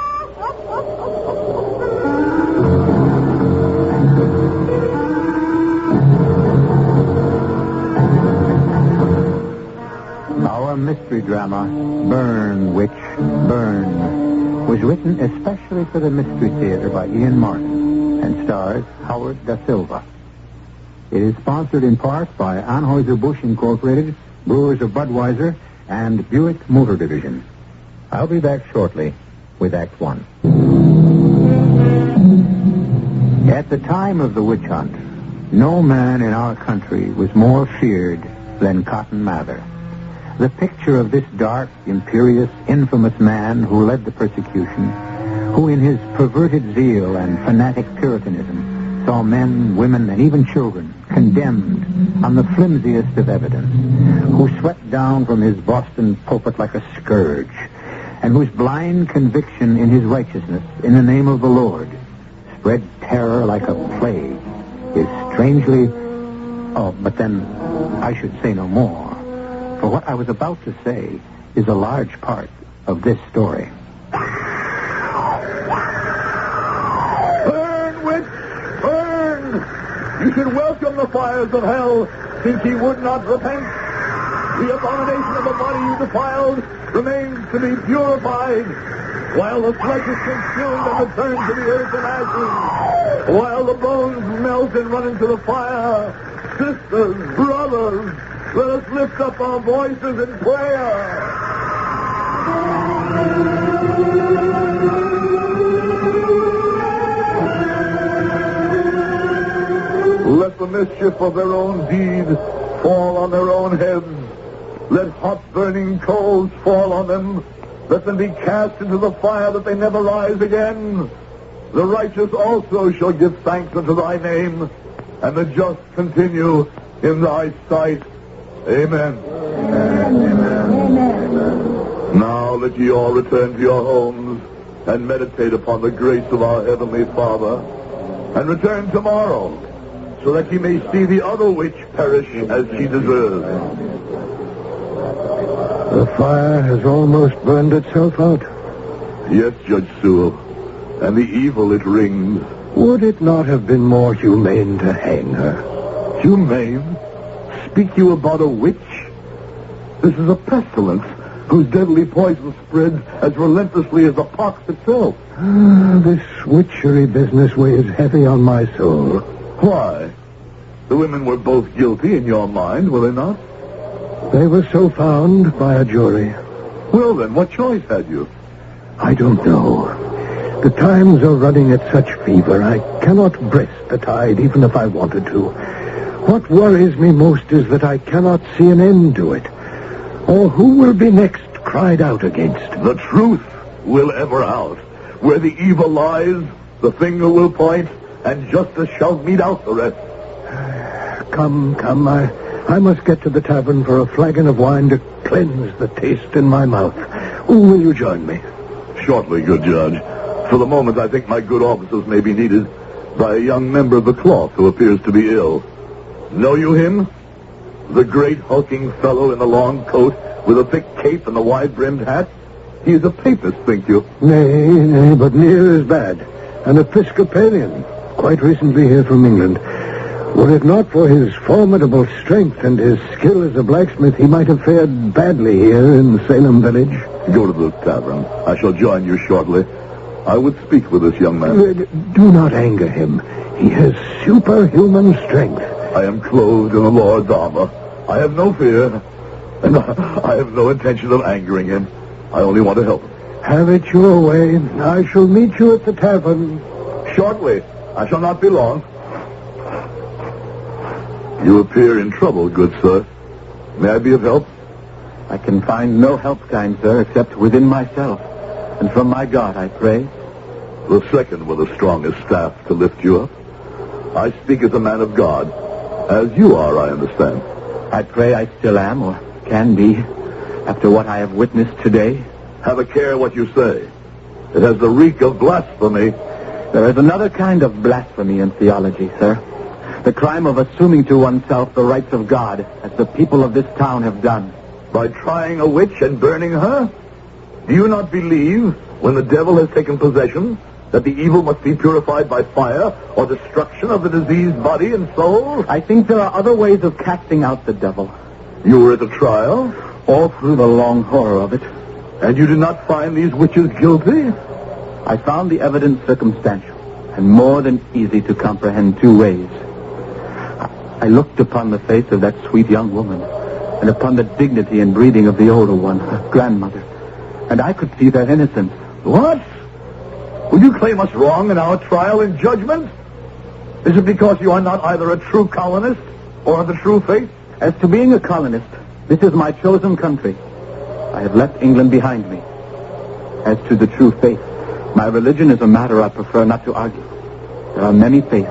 mystery drama, Burn, Witch, Burn, was written especially for the Mystery Theater by Ian Martin and stars Howard Da Silva. It is sponsored in part by Anheuser-Busch Incorporated, Brewers of Budweiser, and Buick Motor Division. I'll be back shortly with Act One. At the time of the witch hunt, no man in our country was more feared than Cotton Mather. The picture of this dark, imperious, infamous man who led the persecution, who in his perverted zeal and fanatic Puritanism saw men, women, and even children condemned on the flimsiest of evidence, who swept down from his Boston pulpit like a scourge, and whose blind conviction in his righteousness in the name of the Lord spread terror like a plague, is strangely... Oh, but then I should say no more, for what I was about to say is a large part of this story. Burn, witch, burn! You should welcome the fires of hell, since he would not repent. The abomination of the body you defiled remains to be purified, while the flesh is consumed and returned to the earth and ashes, while the bones melt and run into the fire. Sisters, brothers, let us lift up our voices in prayer. Let the mischief of their own deed fall on their own heads. Let hot burning coals fall on them. Let them be cast into the fire that they never rise again. The righteous also shall give thanks unto thy name, and the just continue in thy sight. Amen. Amen. Amen. Now let ye all return to your homes and meditate upon the grace of our Heavenly Father, and return tomorrow, so that ye may see the other witch perish as she deserves. The fire has almost burned itself out. Yes, Judge Sewell, and the evil it rings. Would it not have been more humane to hang her? Humane? Speak you about a witch? This is a pestilence whose deadly poison spreads as relentlessly as the pox itself. This witchery business weighs heavy on my soul. Why? The women were both guilty in your mind, were they not? They were so found by a jury. Well, then, what choice had you? I don't know. The times are running at such fever, I cannot breast the tide even if I wanted to. What worries me most is that I cannot see an end to it, or who will be next cried out against. The truth will ever out. Where the evil lies, the finger will point, and justice shall mete out the rest. Come, I must get to the tavern for a flagon of wine to cleanse the taste in my mouth. Will you join me? Shortly, good judge. For the moment, I think my good offices may be needed by a young member of the cloth who appears to be ill. Know you him? The great hulking fellow in the long coat with a thick cape and the wide-brimmed hat? He is a papist, think you? Nay, but near as bad. An Episcopalian, quite recently here from England. Were it not for his formidable strength and his skill as a blacksmith, he might have fared badly here in Salem village. Go to the tavern. I shall join you shortly. I would speak with this young man. Do not anger him. He has superhuman strength. I am clothed in the Lord's armor. I have no fear, and I have no intention of angering him. I only want to help him. Have it your way. I shall meet you at the tavern. Shortly. I shall not be long. You appear in trouble, good sir. May I be of help? I can find no help, kind sir, except within myself. And from my God, I pray. The second were the strongest staff to lift you up. I speak as a man of God, as you are, I understand. I pray I still am, or can be, after what I have witnessed today. Have a care what you say. It has the reek of blasphemy. There is another kind of blasphemy in theology, sir. The crime of assuming to oneself the rights of God, as the people of this town have done. By trying a witch and burning her? Do you not believe, when the devil has taken possession, that the evil must be purified by fire or destruction of the diseased body and soul? I think there are other ways of casting out the devil. You were at the trial? all through the long horror of it. And you did not find these witches guilty? I found the evidence circumstantial and more than easy to comprehend two ways. I looked upon the face of that sweet young woman and upon the dignity and breeding of the older one, her grandmother, and I could see their innocence. What? Will you claim us wrong in our trial and judgment? Is it because you are not either a true colonist or of the true faith? As to being a colonist, this is my chosen country. I have left England behind me. As to the true faith, my religion is a matter I prefer not to argue. There are many faiths,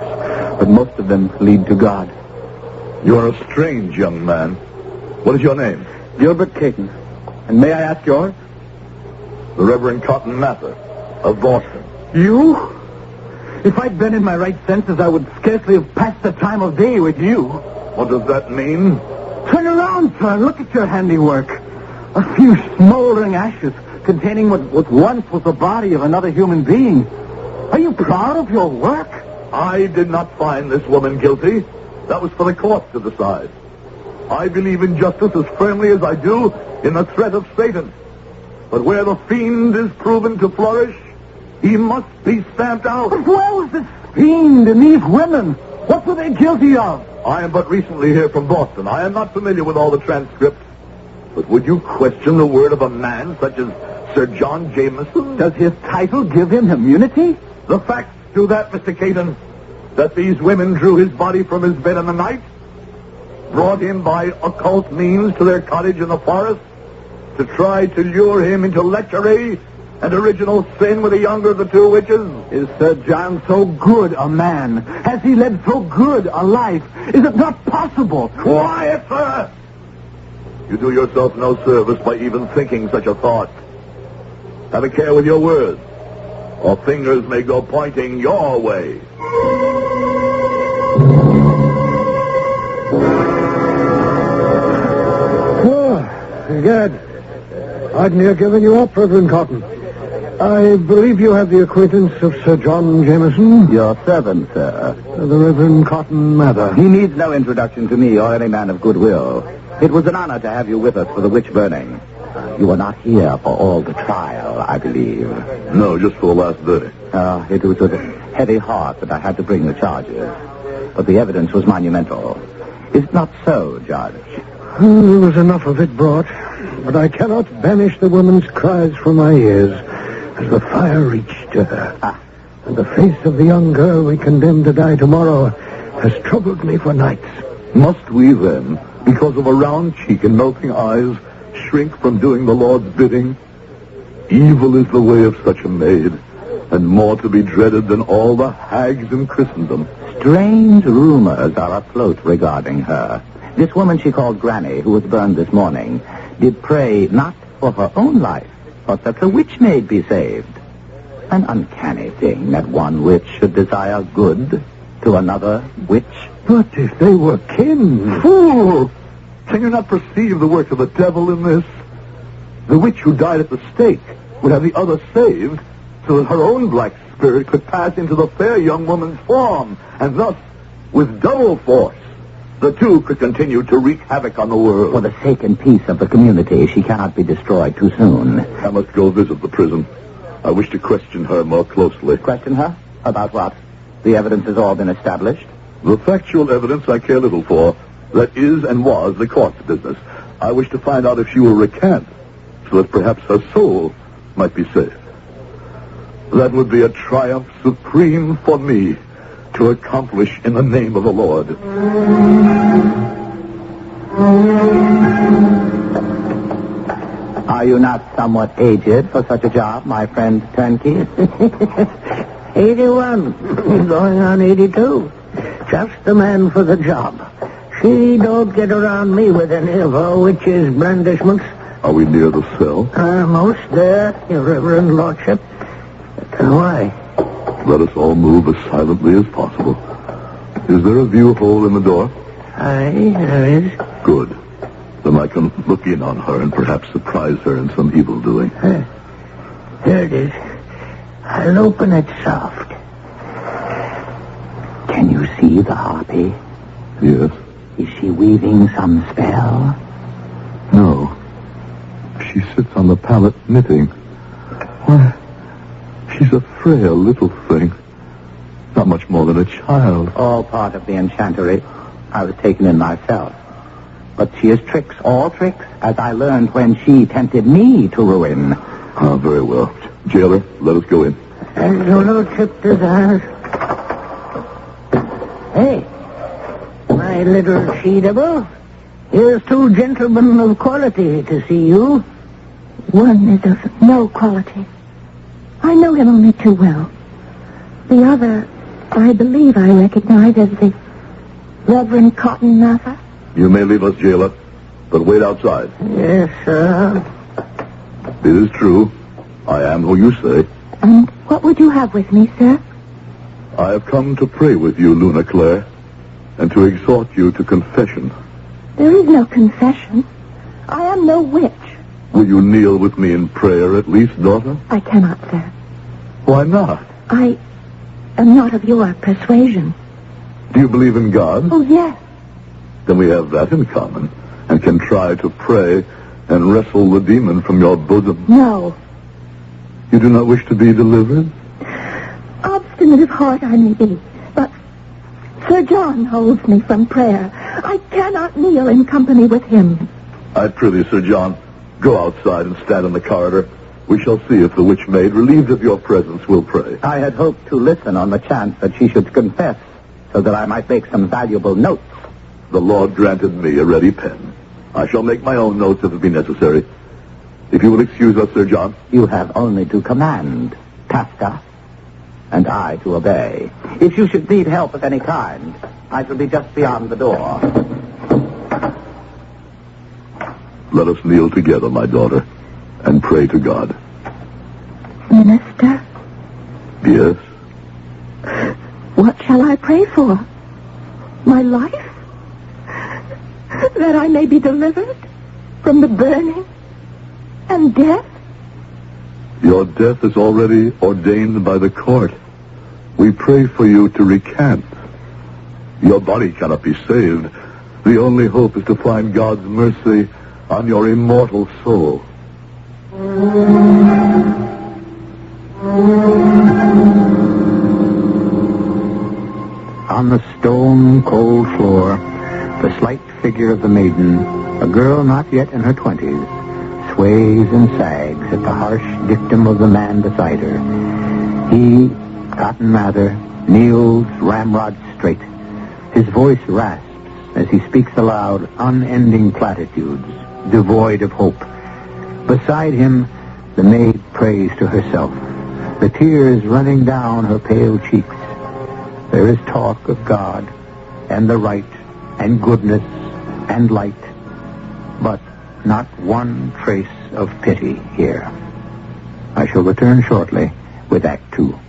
but most of them lead to God. You are a strange young man. What is your name? Gilbert Caton. And may I ask yours? The Reverend Cotton Mather of Boston. You? If I'd been in my right senses, I would scarcely have passed the time of day with you. What does that mean? Turn around, sir. Look at your handiwork. A few smoldering ashes containing what once was the body of another human being. Are you proud of your work? I did not find this woman guilty. That was for the court to decide. I believe in justice as firmly as I do in the threat of Satan. But where the fiend is proven to flourish, he must be stamped out. But where was this fiend and these women? What were they guilty of? I am but recently here from Boston. I am not familiar with all the transcripts. But would you question the word of a man such as Sir John Jameson? Does his title give him immunity? The facts do that, Mr. Caton. That these women drew his body from his bed in the night, brought him by occult means to their cottage in the forest to try to lure him into lechery and original sin with the younger of the two witches. Is Sir John so good a man? Has he led so good a life? Is it not possible? Quiet, sir! You do yourself no service by even thinking such a thought. Have a care with your words, or fingers may go pointing your way. Egad, I'd near given you up, Reverend Cotton. I believe you have the acquaintance of Sir John Jameson? Your servant, sir. The Reverend Cotton Mather. He needs no introduction to me or any man of goodwill. It was an honor to have you with us for the witch burning. You were not here for all the trial, I believe. No, just for the last day. It was with a heavy heart that I had to bring the charges. But the evidence was monumental. Is it not so, Judge? There was enough of it brought, but I cannot banish the woman's cries from my ears as the fire reached to her. And the face of the young girl we condemned to die tomorrow has troubled me for nights. Must we then, because of a round cheek and melting eyes, shrink from doing the Lord's bidding? Evil is the way of such a maid, and more to be dreaded than all the hags in Christendom. Strange rumors are afloat regarding her. This woman she called Granny, who was burned this morning, did pray not for her own life, but that the witch maid be saved. An uncanny thing that one witch should desire good to another witch. But if they were kin... Fool! Can you not perceive the work of the devil in this? The witch who died at the stake would have the other saved so that her own black spirit could pass into the fair young woman's form, and thus, with double force, the two could continue to wreak havoc on the world. For the sake and peace of the community, she cannot be destroyed too soon. I must go visit the prison. I wish to question her more closely. Question her? About what? The evidence has all been established? The factual evidence I care little for. That is and was the court's business. I wish to find out if she will recant, so that perhaps her soul might be saved. That would be a triumph supreme for me to accomplish in the name of the Lord. Are you not somewhat aged for such a job, my friend Turnkey? 81, going on 82. Just the man for the job. She don't get around me with any of her witch's blandishments. Are we near the cell? Almost there, your Reverend Lordship. Why? Let us all move as silently as possible. Is there a view hole in the door? Aye, there is. Good. Then I can look in on her and perhaps surprise her in some evil doing. There it is. I'll open it soft. Can you see the harpy? Yes. Is she weaving some spell? No. she sits on the pallet knitting. Why, she's a frail little thing. Not much more than a child. All part of the enchantery. I was taken in myself. But she is tricks, all tricks, as I learned when she tempted me to ruin. Ah, very well. Jailer, let us go in. And your lordship desires. Hey, my little she-devil. Here's two gentlemen of quality to see you. One is of no quality. I know him only too well. The other, I believe I recognize as the Reverend Cotton Mather. You may leave us, jailer, but wait outside. Yes, sir. It is true. I am who you say. And what would you have with me, sir? I have come to pray with you, Luna Claire, and to exhort you to confession. There is no confession. I am no witch. Will you kneel with me in prayer at least, daughter? I cannot, sir. Why not? I am not of your persuasion. Do you believe in God? Oh, yes. Then we have that in common, and can try to pray and wrestle the demon from your bosom. No. You do not wish to be delivered? Obstinate of heart I may be, but Sir John holds me from prayer. I cannot kneel in company with him. I prithee, Sir John, go outside and stand in the corridor. We shall see if the witch maid, relieved of your presence, will pray. I had hoped to listen on the chance that she should confess, so that I might make some valuable notes. The Lord granted me a ready pen. I shall make my own notes if it be necessary. If you will excuse us, Sir John. You have only to command, Casca, and I to obey. If you should need help of any kind, I shall be just beyond the door. Let us kneel together, my daughter, and pray to God. Minister? Yes? What shall I pray for? My life? That I may be delivered from the burning and death? Your death is already ordained by the court. We pray for you to recant. Your body cannot be saved. The only hope is to find God's mercy on your immortal soul. On the stone-cold floor, the slight figure of the maiden, a girl not yet in her 20s, sways and sags at the harsh dictum of the man beside her. He, Cotton Mather, kneels ramrod straight. His voice rasps as he speaks aloud unending platitudes, devoid of hope. Beside him, the maid prays to herself, the tears running down her pale cheeks. There is talk of God and the right and goodness and light, but not one trace of pity here. I shall return shortly with Act 2.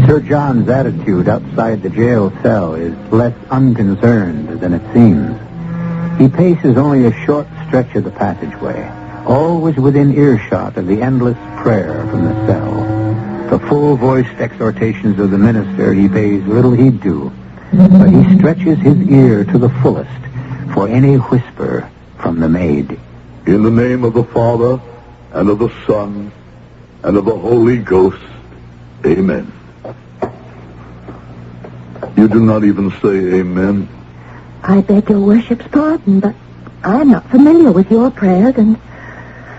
Sir John's attitude outside the jail cell is less unconcerned than it seems. He paces only a short stretch of the passageway, always within earshot of the endless prayer from the cell. The full-voiced exhortations of the minister he pays little heed to, but he stretches his ear to the fullest for any whisper from the maid. In the name of the Father, and of the Son, and of the Holy Ghost, amen. You do not even say amen. I beg your worship's pardon, but I am not familiar with your prayers, and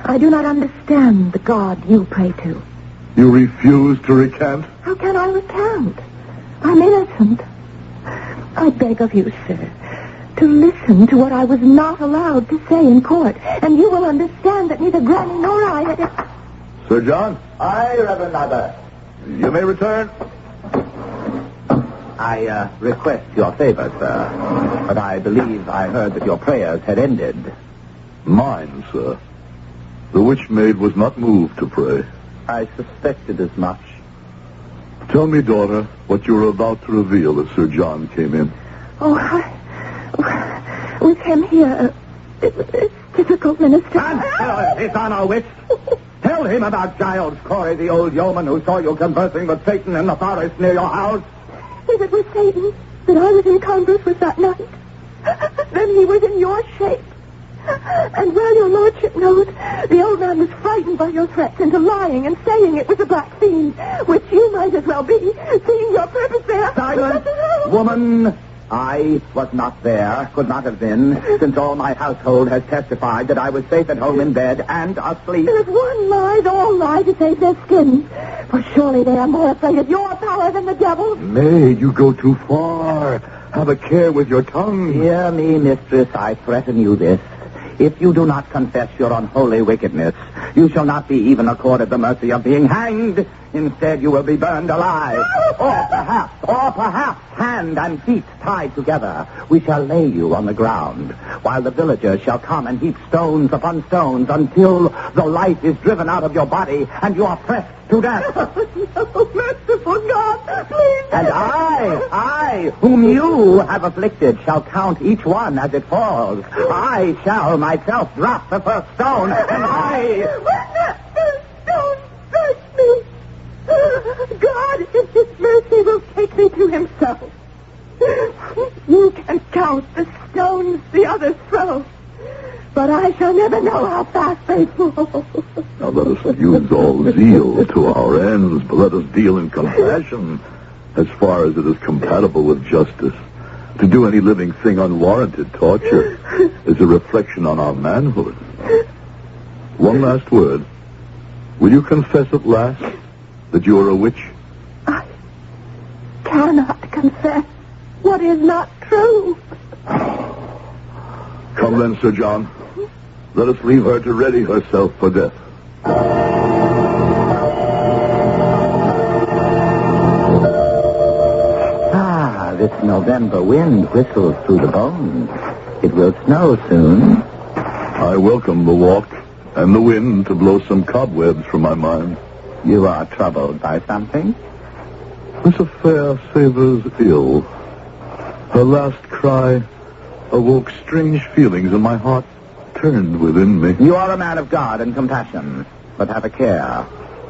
I do not understand the God you pray to. You refuse to recant? How can I recant? I'm innocent. I beg of you, sir, to listen to what I was not allowed to say in court, and you will understand that neither Granny nor I had it. Sir John? Aye, Reverend Mather. You may return. I request your favor, sir, but I believe I heard that your prayers had ended. Mine, sir. The witch maid was not moved to pray. I suspected as much. Tell me, daughter, what you were about to reveal as Sir John came in. With him here, it's difficult, Minister. His honor, witch. Tell him about Giles Corey, the old yeoman who saw you conversing with Satan in the forest near your house. If it was Satan that I was in converse with that night, Then he was in your shape. And well, your lordship knows, the old man was frightened by your threats into lying and saying it was a black fiend, which you might as well be, seeing your purpose there. Silence! Woman, I was not there, could not have been, since all my household has testified that I was safe at home in bed and asleep. There's one lie, all lie to save their skins. For surely they are more afraid of your power than the devil's. Maid, you go too far. Have a care with your tongue. Hear me, mistress, I threaten you this. If you do not confess your unholy wickedness, you shall not be even accorded the mercy of being hanged. Instead, you will be burned alive. Or perhaps, hand and feet tied together, we shall lay you on the ground, while the villagers shall come and heap stones upon stones until the life is driven out of your body and you are pressed to death. Oh, merciful God, please. And I, whom you have afflicted, shall count each one as it falls. I shall myself drop the first stone, and I... When that first stone strikes me, God in his mercy will take me to himself. You can count the stones the others throw, but I shall never know how fast they fall. Now let us use all zeal to our ends, but let us deal in compassion as far as it is compatible with justice. To do any living thing unwarranted torture is a reflection on our manhood. One last word. Will you confess at last that you are a witch? I cannot confess what is not true. Come then, Sir John. Let us leave her to ready herself for death. This November wind whistles through the bones. It will snow soon. I welcome the walk and the wind to blow some cobwebs from my mind. You are troubled by something? This affair savors ill. Her last cry awoke strange feelings, and my heart turned within me. You are a man of God and compassion, but have a care.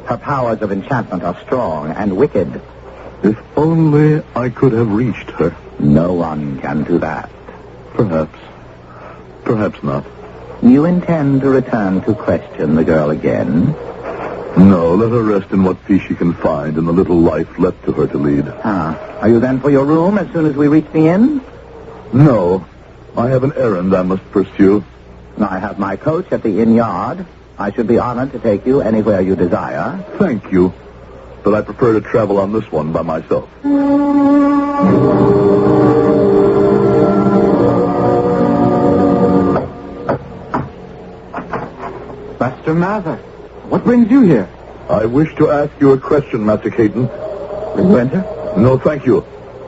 Her powers of enchantment are strong and wicked. If only I could have reached her. No one can do that. Perhaps. Perhaps not. You intend to return to question the girl again? No, let her rest in what peace she can find in the little life left to her to lead. Are you then for your room as soon as we reach the inn? No. I have an errand I must pursue. I have my coach at the inn yard. I should be honored to take you anywhere you desire. Thank you. But I prefer to travel on this one by myself. Master Mather, what brings you here? I wish to ask you a question, Master Caton. Will you enter? No, thank you.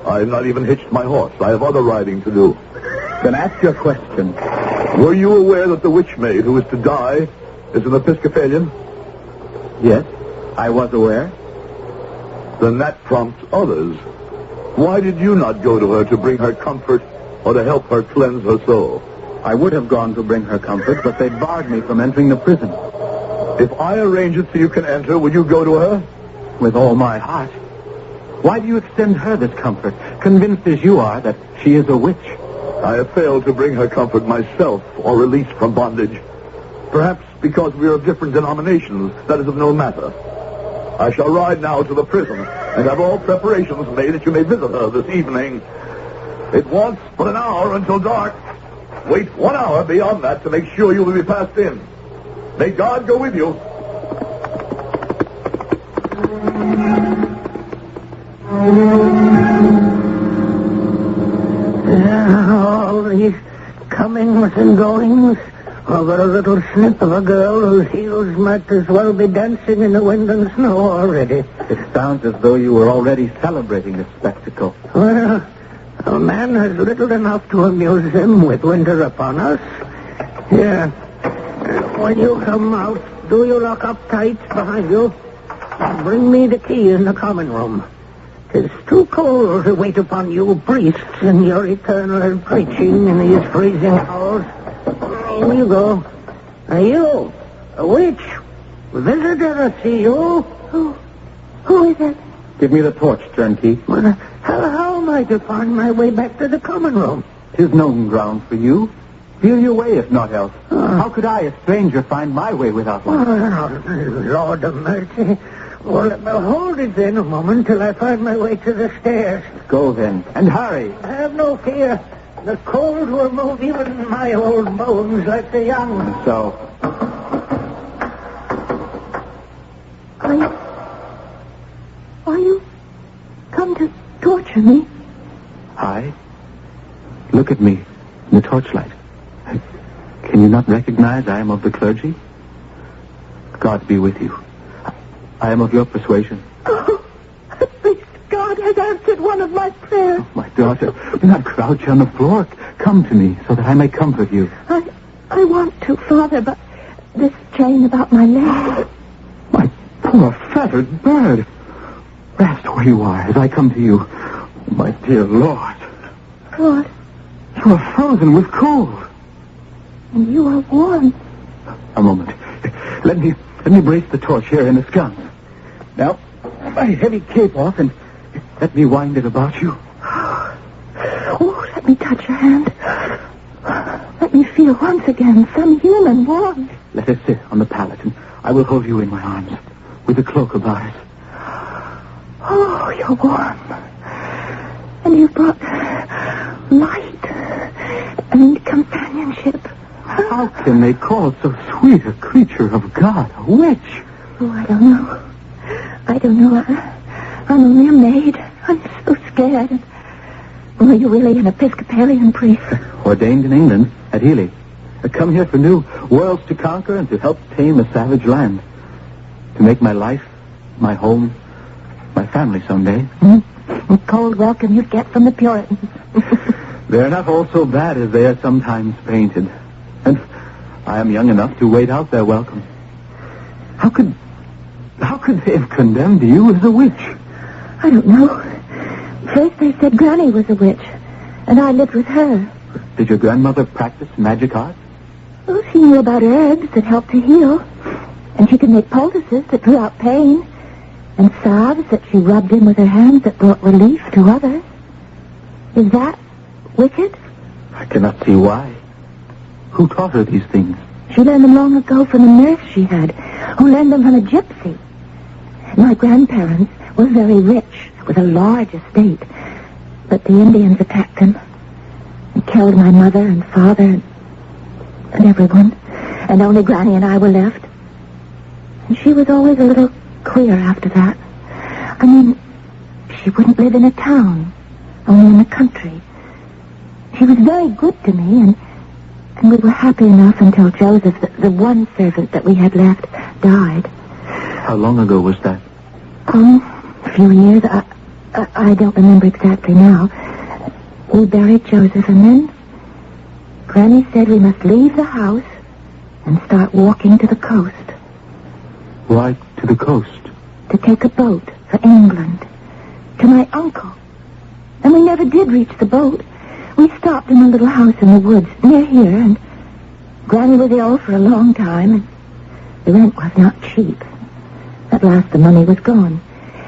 I have not even hitched my horse. I have other riding to do. Then ask your question. Were you aware that the witch maid who is to die is an Episcopalian? Yes, I was aware. Then that prompts others. Why did you not go to her to bring her comfort or to help her cleanse her soul? I would have gone to bring her comfort, but they barred me from entering the prison. If I arrange it so you can enter, will you go to her? With all my heart. Why do you extend her this comfort, convinced as you are that she is a witch? I have failed to bring her comfort myself or release from bondage. Perhaps because we are of different denominations, that is of no matter. I shall ride now to the prison and have all preparations made that you may visit her this evening. It wants but an hour until dark. Wait 1 hour beyond that to make sure you will be passed in. May God go with you. All these comings and goings over a little snip of a girl whose heels might as well be dancing in the wind and snow already. It sounds as though you were already celebrating the spectacle. Well, a man has little enough to amuse him with winter upon us. Here, when you come out, do you lock up tight behind you? And bring me the key in the common room. 'Tis too cold to wait upon you priests in your eternal preaching in these freezing hours. Here you go. Are you a witch? Visitor, I see you. Who is it? Give me the torch, turnkey. Well, how am I to find my way back to the common room? 'Tis known ground for you. Feel your way, if not else. How could I, a stranger, find my way without one? Lord of mercy. Well, hold it then a moment till I find my way to the stairs. Go then, and hurry. Have no fear. The cold will move even my old bones like the young. So, Are you come to torture me? I? Look at me in the torchlight. Can you not recognize I am of the clergy? God be with you. I am of your persuasion. Oh, at least God has answered one of my prayers. My daughter, do not crouch on the floor. Come to me so that I may comfort you. I want to, Father, but this chain about my leg. My poor feathered bird. Rest where you are as I come to you. My dear Lord. Lord. You are frozen with cold. And you are warm. A moment. Let me brace the torch here in the sconce. Now, my heavy cape off and let me wind it about you. Oh, let me touch your hand. Let me feel once again some human warmth. Let us sit on the pallet and I will hold you in my arms with the cloak about us. Oh, you're warm. And you've brought light and companionship. How can they call so sweet a creature of God a witch? Oh, I don't know. I'm only a maid. I'm so scared. Are you really an Episcopalian priest? Ordained in England at Ely. I come here for new worlds to conquer and to help tame a savage land. To make my life, my home, my family someday. A cold welcome you'd get from the Puritans. They're not all so bad as they are sometimes painted. And I am young enough to wait out their welcome. How could they have condemned you as a witch? I don't know. First they said Granny was a witch, and I lived with her. Did your grandmother practice magic arts? Well, she knew about herbs that helped to heal, and she could make poultices that drew out pain, and salves that she rubbed in with her hands that brought relief to others. Is that wicked? I cannot see why. Who taught her these things? She learned them long ago from a nurse she had, who learned them from a gypsy. My grandparents were very rich, with a large estate, but the Indians attacked them and killed my mother and father and everyone, and only Granny and I were left. And she was always a little queer after that. I mean, she wouldn't live in a town, only in the country. She was very good to me, and we were happy enough until Joseph, the one servant that we had left, died. How long ago was that? A few years. I don't remember exactly now. We buried Joseph, and then Granny said we must leave the house and start walking to the coast. Why to the coast? To take a boat for England. To my uncle. And we never did reach the boat. We stopped in a little house in the woods near here, and Granny was ill for a long time, and the rent was not cheap. At last the money was gone.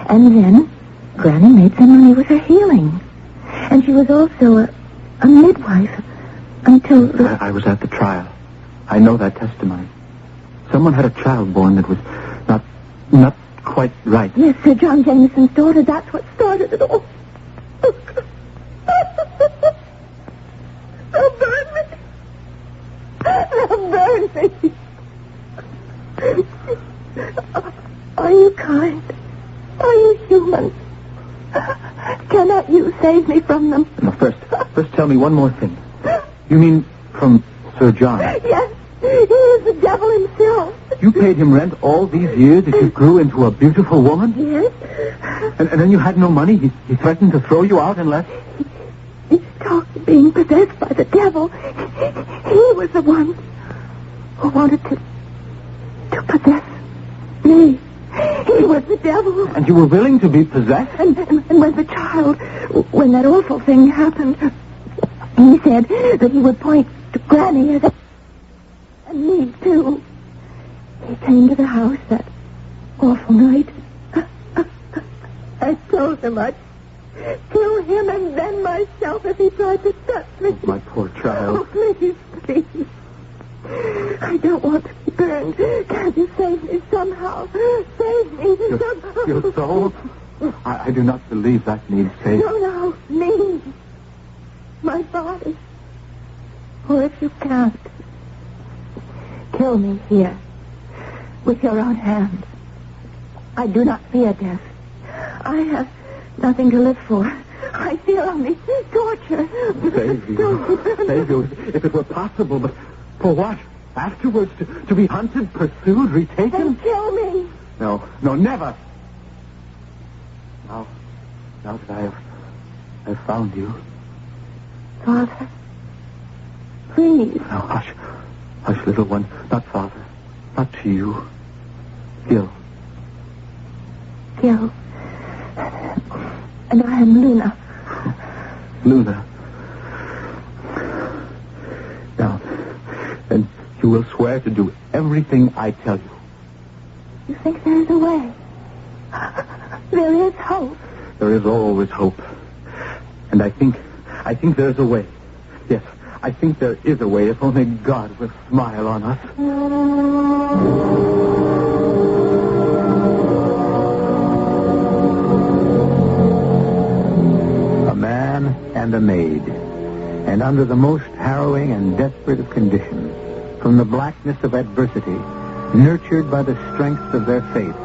And then Granny made some money with her healing. And she was also a midwife until... I was at the trial. I know that testimony. Someone had a child born that was not quite right. Yes, Sir John Jameson's daughter. That's what started it all. They'll burn me. They'll burn me. Are you kind? Are you human? Cannot you save me from them? No, first tell me one more thing. You mean from Sir John? Yes, he is the devil himself. You paid him rent all these years that you grew into a beautiful woman? Yes. And then you had no money? He threatened to throw you out unless... He talked of being possessed by the devil. He was the one who wanted to possess me. He was the devil. And you were willing to be possessed? And when the child, when that awful thing happened, he said that he would point to Granny as and me, too. He came to the house that awful night. I told him I'd Kill him and then myself if he tried to touch me. My poor child. Oh, please, please. I don't want to be burned. Can't you save me somehow? Save me somehow. Your soul? I do not believe that needs saving. No, me. My body. Or if you can't, kill me here with your own hands. I do not fear death. I have nothing to live for. I feel only torture. Save you, if it were possible, but for what? Afterwards, to be hunted, pursued, retaken? Then kill me. No, never. Now that I have found you. Father, please. Now, hush, little one. Not Father, not to you. Gil. And I am Luna. Luna. Now, then you will swear to do everything I tell you. You think there is a way? There is hope. There is always hope. And I think there's a way. Yes, I think there is a way if only God will smile on us. A man and a maid. And under the most harrowing and desperate of conditions, from the blackness of adversity, nurtured by the strength of their faith,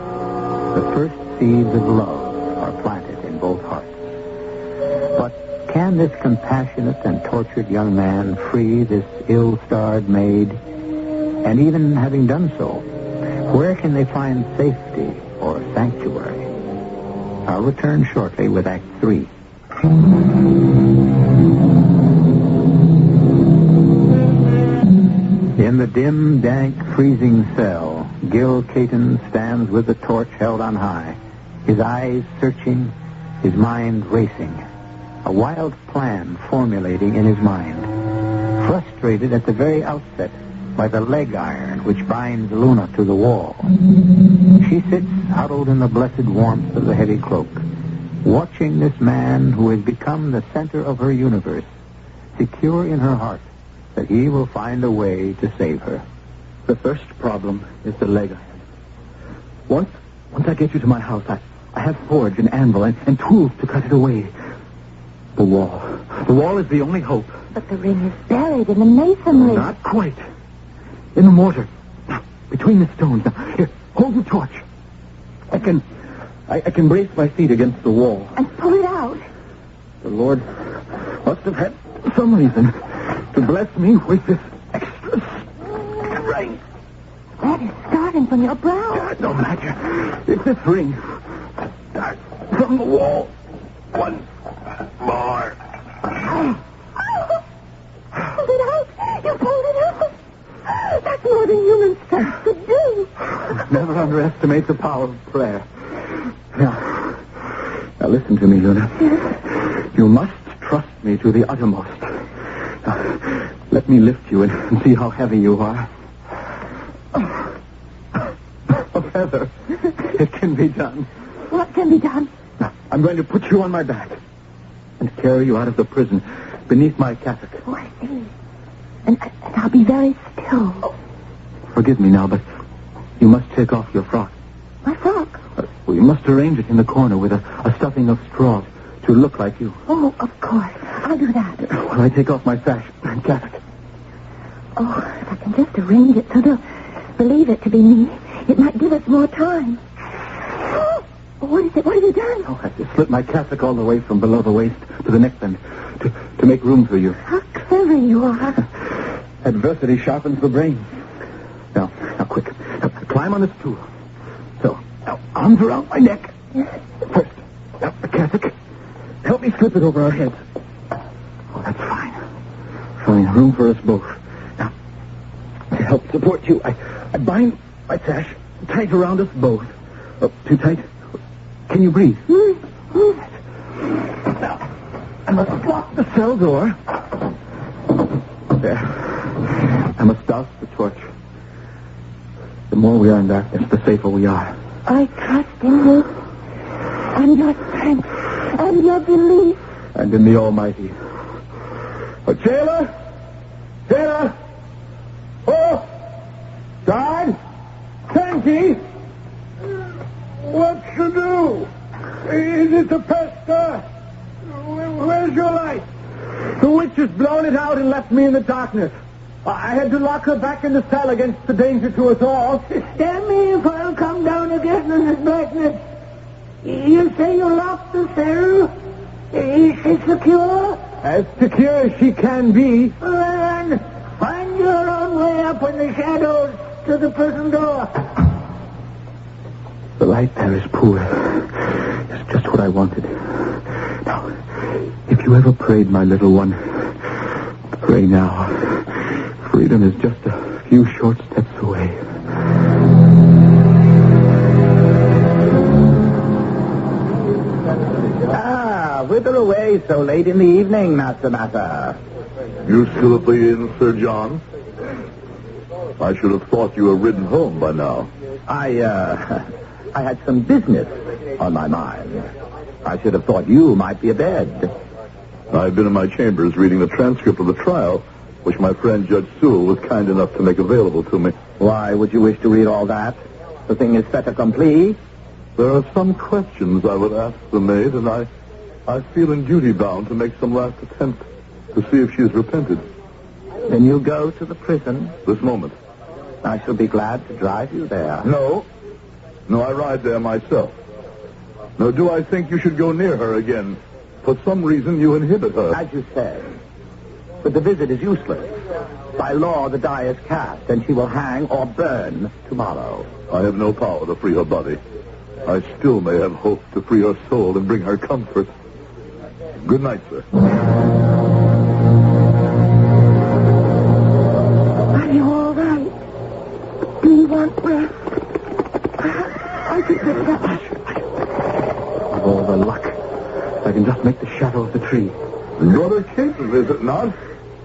the first seeds of love are planted in both hearts. But can this compassionate and tortured young man free this ill-starred maid? And even having done so, where can they find safety or sanctuary? I'll return shortly with Act 3. In the dim, dank, freezing cell, Gil Caton stands with the torch held on high, his eyes searching, his mind racing, a wild plan formulating in his mind, frustrated at the very outset by the leg iron which binds Luna to the wall. She sits huddled in the blessed warmth of the heavy cloak, watching this man who has become the center of her universe, secure in her heart that he will find a way to save her. The first problem is the leg iron. Once I get you to my house, I have forge and anvil and tools to cut it away. The wall is the only hope. But the ring is buried in the masonry. Not quite. In the mortar. Between the stones. Now, here, hold the torch. I can brace my feet against the wall. And pull it out. The Lord must have had some reason to bless me with this extra strength. That is starting from your brow. No matter. If this ring starts from the wall once more. Pulled it out. You pulled it out. That's more than human strength could do. Never underestimate the power of prayer. Now listen to me, Luna. Yes. You must trust me to the uttermost. Now, let me lift you and see how heavy you are. A feather. It can be done. What can be done? Now, I'm going to put you on my back and carry you out of the prison beneath my cassock. Oh, I see. And I'll be very still. Oh. Forgive me now, but you must take off your frock. My frock? You must arrange it in the corner with a stuffing of straw to look like you. Oh, of course. I'll do that. While I take off my sash and cassock. Oh, if I can just arrange it so they'll believe it to be me, it might give us more time. Oh, what is it? What have you done? Oh, I just slipped my cassock all the way from below the waist to the neckband to make room for you. How clever you are. Adversity sharpens the brain. Now, quick. Now, climb on this stool. So, now, arms around my neck. Yes. First, now, the cassock. Help me slip it over our heads. Oh, that's fine. Fine, room for us both. Now, to help support you, I bind my sash tight around us both. Oh, too tight? Can you breathe? Now, I must lock the cell door. There. I must douse the torch. The more we are in darkness, the safer we are. I trust in you and your strength. And your belief. And in the Almighty. Jailer? Jailer? Oh! Guard? Sankey? What to do? Is it the pest? Where's your light? The witch has blown it out and left me in the darkness. I had to lock her back in the cell against the danger to us all. Stand me if I'll come down again in the darkness. You say you locked the cell? Is she secure? As secure as she can be. Well, then, find your own way up in the shadows to the prison door. The light there is poor. It's just what I wanted. Now, if you ever prayed, my little one, pray now. Freedom is just a few short steps away. Whither away so late in the evening, Master Matter? You still at the inn, Sir John? I should have thought you were ridden home by now. I had some business on my mind. I should have thought you might be abed. I've been in my chambers reading the transcript of the trial, which my friend Judge Sewell was kind enough to make available to me. Why would you wish to read all that? The thing is fait accompli. There are some questions I would ask the maid, and I feel in duty bound to make some last attempt to see if she has repented. Then you go to the prison? This moment. I shall be glad to drive you there. No, I ride there myself. Nor do I think you should go near her again. For some reason, you inhibit her. As you say. But the visit is useless. By law, the die is cast, and she will hang or burn tomorrow. I have no power to free her body. I still may have hope to free her soul and bring her comfort. Good night, sir. Are you all right? Do you want rest? I could get it up. Of all the luck, I can just make the shadow of the tree. Brother Caton, is it not?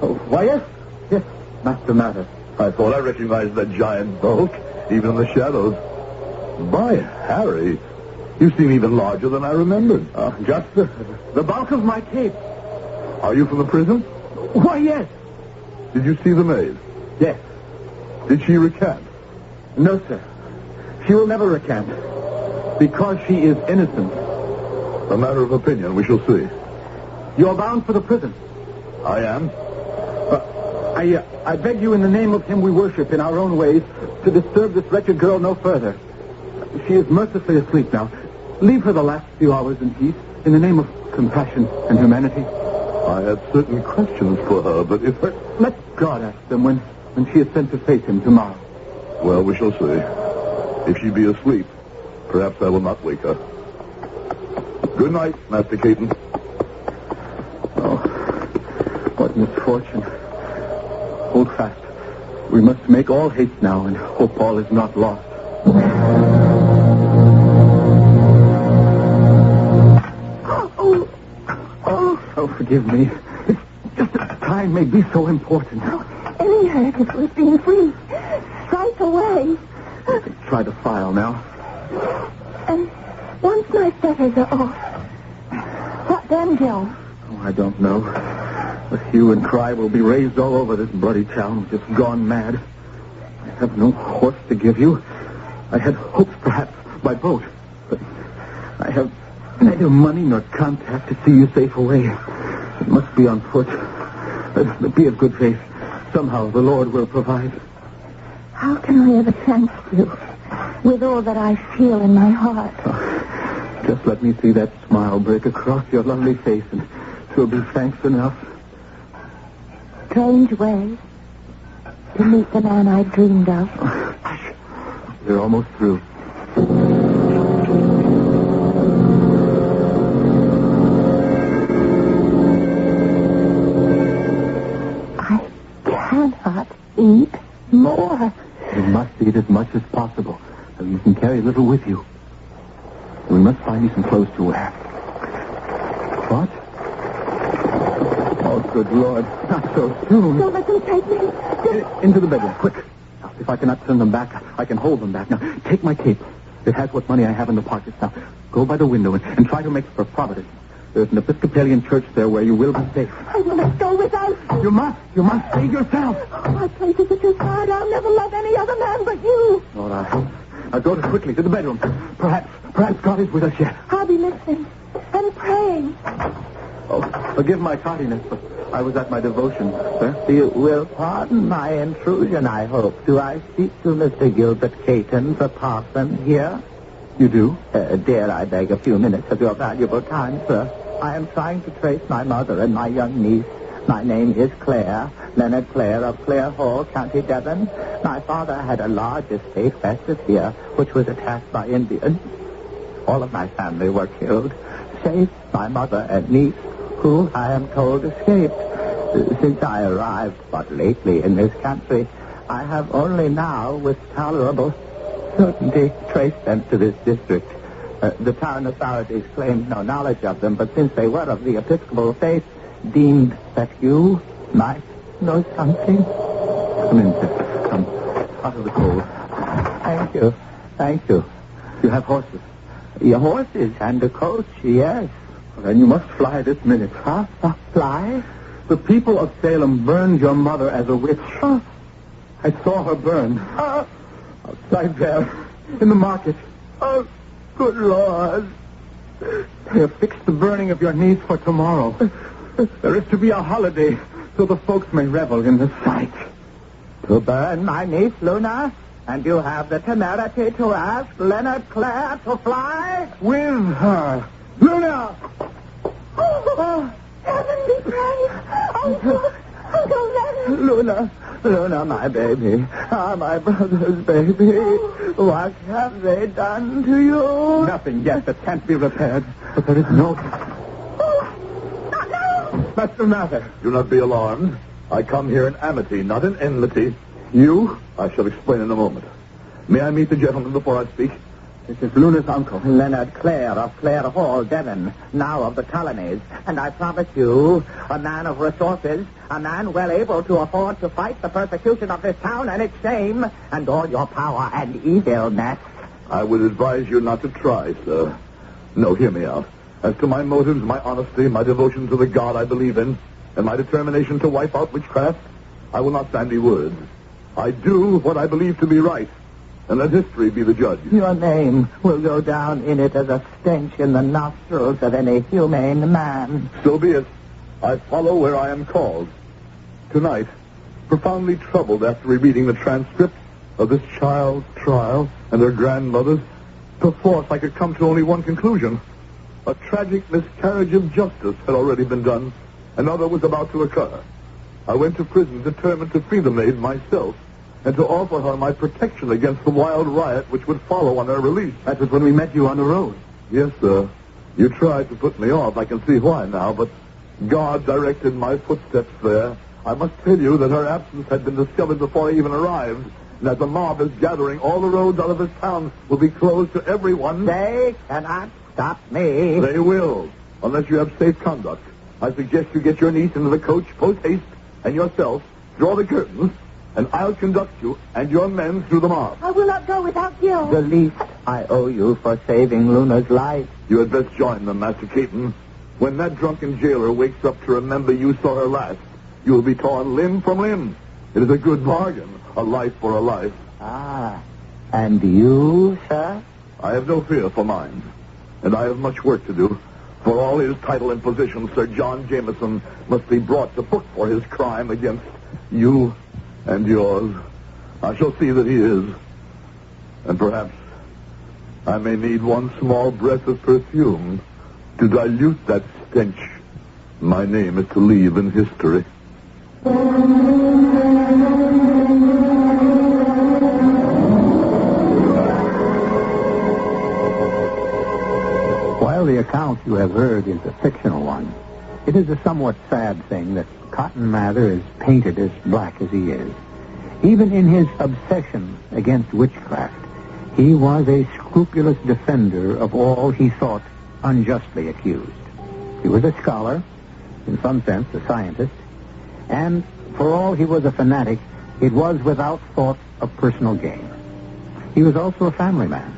Oh, why, yes. Yes, Master Matter. I thought I recognized that giant bulk, even in the shadows. By Harry, you seem even larger than I remembered. Just the bulk of my cape. Are you from the prison? Why, yes. Did you see the maid? Yes. Did she recant? No, sir. She will never recant. Because she is innocent. A matter of opinion, we shall see. You're bound for the prison. I am. I beg you in the name of him we worship in our own ways to disturb this wretched girl no further. She is mercifully asleep now. Leave her the last few hours in peace in the name of compassion and humanity. I have certain questions for her, but if her... Let God ask them when she is sent to face him tomorrow. Well, we shall see. If she be asleep, perhaps I will not wake her. Good night, Master Caton. Oh, what misfortune. Hold fast. We must make all haste now and hope all is not lost. Oh, forgive me. It's just that time may be so important. Any hurt is worth being free. Strike away. Try the file now. And once my fetters are off, what then, Joe? Oh, I don't know. The hue and cry will be raised all over this bloody town, just gone mad. I have no horse to give you. I had hopes, perhaps, by boat. But I have neither money nor contact to see you safe away. It must be on foot. But be of good faith. Somehow the Lord will provide. How can I ever thank you with all that I feel in my heart? Oh, just let me see that smile break across your lovely face, and 'twill be thanks enough. Strange way to meet the man I dreamed of. We're almost through. I cannot eat more. You must eat as much as possible, so you can carry a little with you. We must find you some clothes to wear. What? Oh, good Lord. Not so soon. Don't let them take me. Into the bedroom, quick. Now, if I cannot send them back, I can hold them back. Now, take my cape. It has what money I have in the pockets. Now, go by the window and try to make for Providence. There's an Episcopalian church there where you will be safe. I will not go without you. You must save yourself. My place is at your side. I'll never love any other man but you. Laura, now go quickly to the bedroom. Perhaps God is with us yet. I'll be listening and praying. Oh, forgive my tardiness, but I was at my devotion, sir. You will pardon my intrusion, I hope. Do I speak to Mr. Gilbert Caton, the parson, here? You do? Dare I beg a few minutes of your valuable time, sir? I am trying to trace my mother and my young niece. My name is Clare, Leonard Clare of Clare Hall, County Devon. My father had a large estate west of here, which was attacked by Indians. All of my family were killed, save my mother and niece, who, I am told, escaped. Since I arrived but lately in this country, I have only now, with tolerable certainty, traced them to this district. The town authorities claimed no knowledge of them, but since they were of the Episcopal faith, deemed that you might know something. Come in, sir. Come. Out of the cold. Thank you. You have horses? Your horses and a coach, yes. Then you must fly this minute. Huh? Fly? The people of Salem burned your mother as a witch. I saw her burned. Outside there, in the market. Oh, good Lord. They have fixed the burning of your niece for tomorrow. There is to be a holiday, so the folks may revel in the sight. To burn my niece, Luna? And you have the temerity to ask Leonard Clare to fly? With her. Luna! Oh, heaven be praised. Uncle Leonard. Luna, my baby. My brother's baby. What have they done to you? Nothing yet that can't be repaired. But there is no... What's the matter? Do not be alarmed. I come here in amity, not in enmity. You? I shall explain in a moment. May I meet the gentleman before I speak? This is Luna's uncle. Leonard Clare of Clare Hall, Devon, now of the colonies. And I promise you, a man of resources, a man well able to afford to fight the persecution of this town and its shame, and all your power and evilness. I would advise you not to try, sir. No, hear me out. As to my motives, my honesty, my devotion to the God I believe in, and my determination to wipe out witchcraft, I will not bandy words. I do what I believe to be right, and let history be the judge. Your name will go down in it as a stench in the nostrils of any humane man. So be it. I follow where I am called. Tonight, profoundly troubled after rereading the transcript of this child's trial and their grandmother's, perforce I could come to only one conclusion. A tragic miscarriage of justice had already been done. Another was about to occur. I went to prison determined to free the maid myself and to offer her my protection against the wild riot which would follow on her release. That was when we met you on the road. Yes, sir. You tried to put me off. I can see why now, but God directed my footsteps there. I must tell you that her absence had been discovered before I even arrived, and as the mob is gathering, all the roads out of this town will be closed to everyone. They cannot stop me. They will, unless you have safe conduct. I suggest you get your niece into the coach post-haste, and yourself draw the curtains, and I'll conduct you and your men through the mob. I will not go without Gil. The least I owe you for saving Luna's life. You had best join them, Master Caton. When that drunken jailer wakes up to remember you saw her last, you will be torn limb from limb. It is a good bargain, a life for a life. Ah, and you, sir? I have no fear for mine, and I have much work to do. For all his title and position, Sir John Jameson must be brought to book for his crime against you and yours. I shall see that he is. And perhaps I may need one small breath of perfume to dilute that stench my name is to leave in history. While the account you have heard is a fictional one, it is a somewhat sad thing that Cotton Mather is painted as black as he is. Even in his obsession against witchcraft, he was a scrupulous defender of all he thought unjustly accused. He was a scholar, in some sense a scientist, and for all he was a fanatic, it was without thought of personal gain. He was also a family man,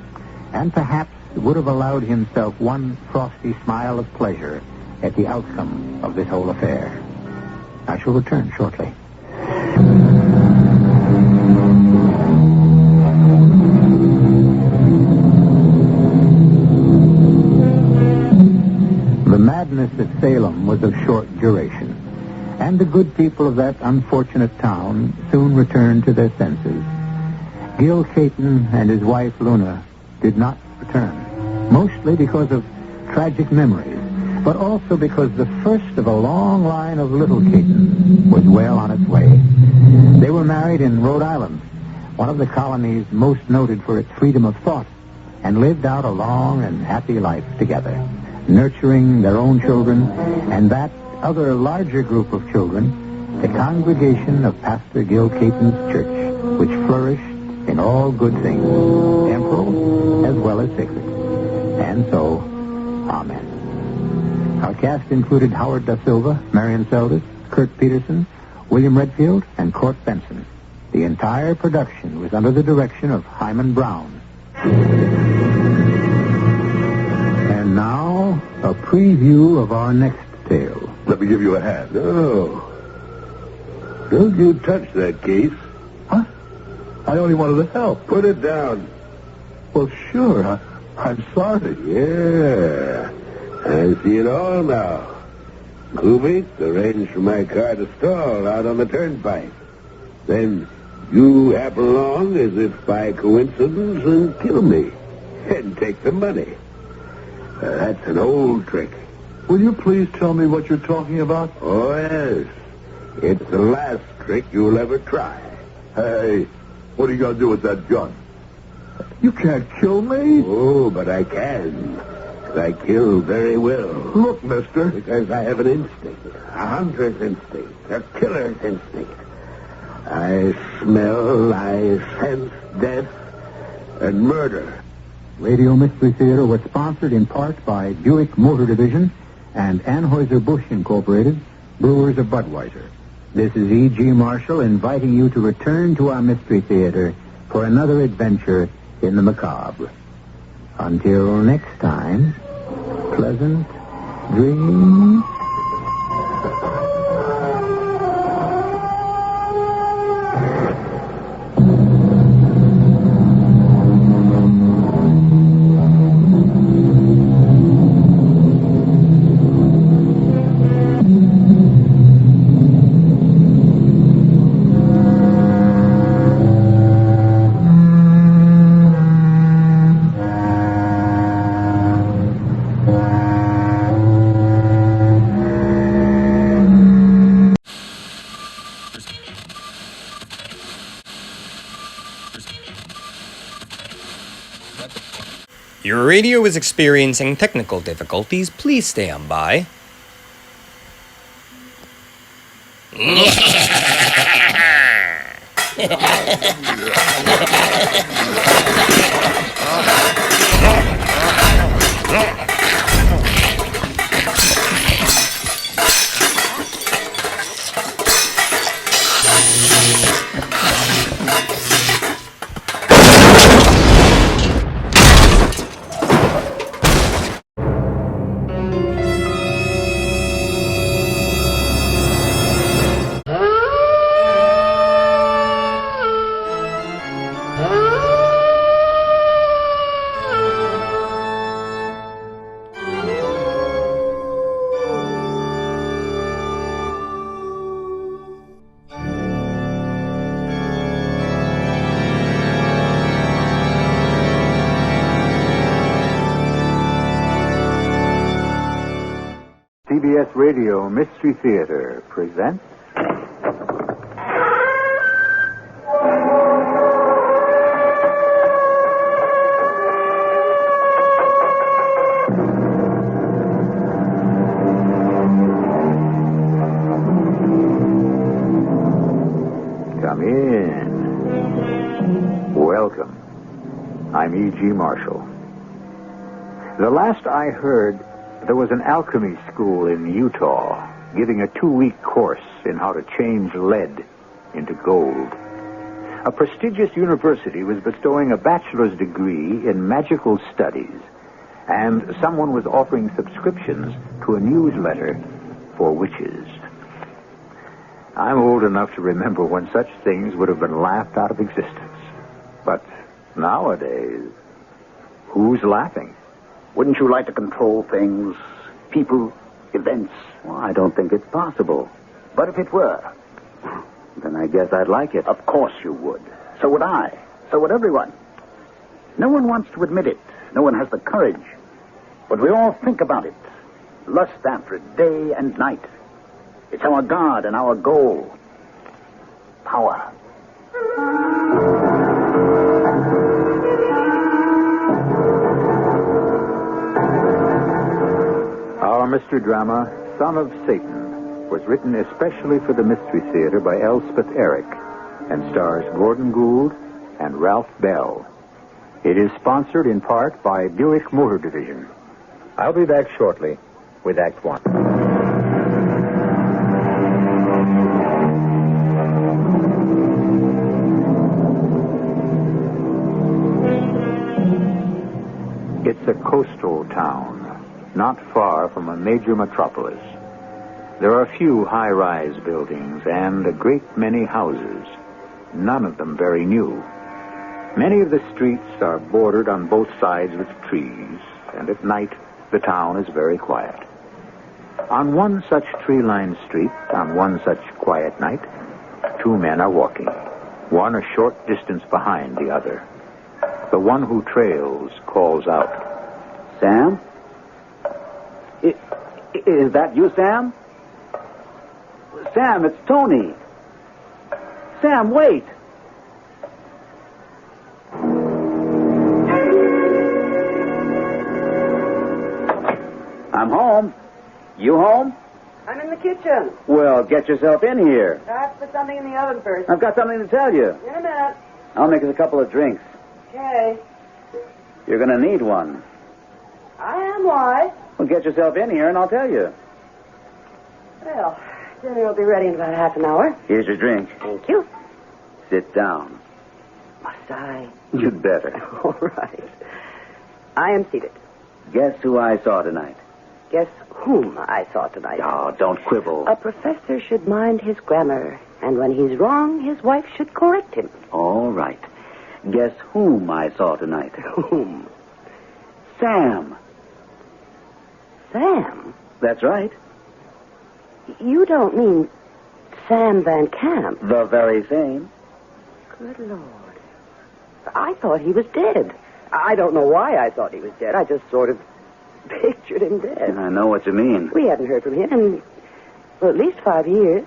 and perhaps would have allowed himself one frosty smile of pleasure at the outcome of this whole affair. I shall return shortly. The madness at Salem was of short duration, and the good people of that unfortunate town soon returned to their senses. Gil Caton and his wife Luna did not return, mostly because of tragic memories, but also because the first of a long line of little Catons was well on its way. They were married in Rhode Island, one of the colonies most noted for its freedom of thought, and lived out a long and happy life together, nurturing their own children and that other larger group of children, the congregation of Pastor Gil Caton's church, which flourished in all good things, temporal as well as sacred. And so, amen. Our cast included Howard Da Silva, Marion Seldes, Kurt Peterson, William Redfield, and Court Benson. The entire production was under the direction of Hyman Brown. And now, a preview of our next tale. Let me give you a hand. Oh. Don't you touch that case. Huh? I only wanted to help. Put it down. Well, sure. I'm sorry. Yeah. I see it all now. Kubik arranged for my car to stall out on the turnpike. Then you happen along as if by coincidence and kill me. And take the money. That's an old trick. Will you please tell me what you're talking about? Oh, yes. It's the last trick you'll ever try. Hey, what are you going to do with that gun? You can't kill me. Oh, but I can. I kill very well. Look, mister. Because I have an instinct. A hunter's instinct. A killer's instinct. I smell, I sense death and murder. Radio Mystery Theater was sponsored in part by Buick Motor Division and Anheuser-Busch Incorporated, brewers of Budweiser. This is E.G. Marshall inviting you to return to our Mystery Theater for another adventure in the macabre. Until next time, pleasant dreams. Your radio is experiencing technical difficulties. Please stay on by. CBS Radio Mystery Theater presents... Come in. Welcome. I'm E.G. Marshall. The last I heard, there was an alchemy school in Utah giving a 2-week course in how to change lead into gold. A prestigious university was bestowing a bachelor's degree in magical studies, and someone was offering subscriptions to a newsletter for witches. I'm old enough to remember when such things would have been laughed out of existence. But nowadays, who's laughing? Wouldn't you like to control things, people, events? Well, I don't think it's possible. But if it were, then I guess I'd like it. Of course you would. So would I. So would everyone. No one wants to admit it. No one has the courage. But we all think about it. Lust after it day and night. It's our God and our goal. Power. Our mystery drama, Son of Satan, was written especially for the Mystery Theater by Elspeth Eric and stars Gordon Gould and Ralph Bell. It is sponsored in part by Buick Motor Division. I'll be back shortly with Act One. It's a coastal town, not far from a major metropolis. There are few high-rise buildings and a great many houses, none of them very new. Many of the streets are bordered on both sides with trees, and at night the town is very quiet. On one such tree-lined street, on one such quiet night, two men are walking, one a short distance behind the other. The one who trails calls out, Sam? Is that you, Sam? Sam, it's Tony. Sam, wait. I'm home. You home? I'm in the kitchen. Well, get yourself in here. I have to put something in the oven first. I've got something to tell you. In a minute. I'll make us a couple of drinks. Okay. You're going to need one. I am. Why? Well, get yourself in here and I'll tell you. Well, dinner will be ready in about half an hour. Here's your drink. Thank you. Sit down. Must I? You'd better. All right. I am seated. Guess who I saw tonight? Guess whom I saw tonight? Oh, don't quibble. A professor should mind his grammar, and when he's wrong, his wife should correct him. All right. Guess whom I saw tonight? Whom? Sam. Sam? That's right. You don't mean Sam Van Camp? The very same. Good Lord. I thought he was dead. I don't know why I thought he was dead. I just sort of pictured him dead. I know what you mean. We hadn't heard from him in, well, at least 5 years.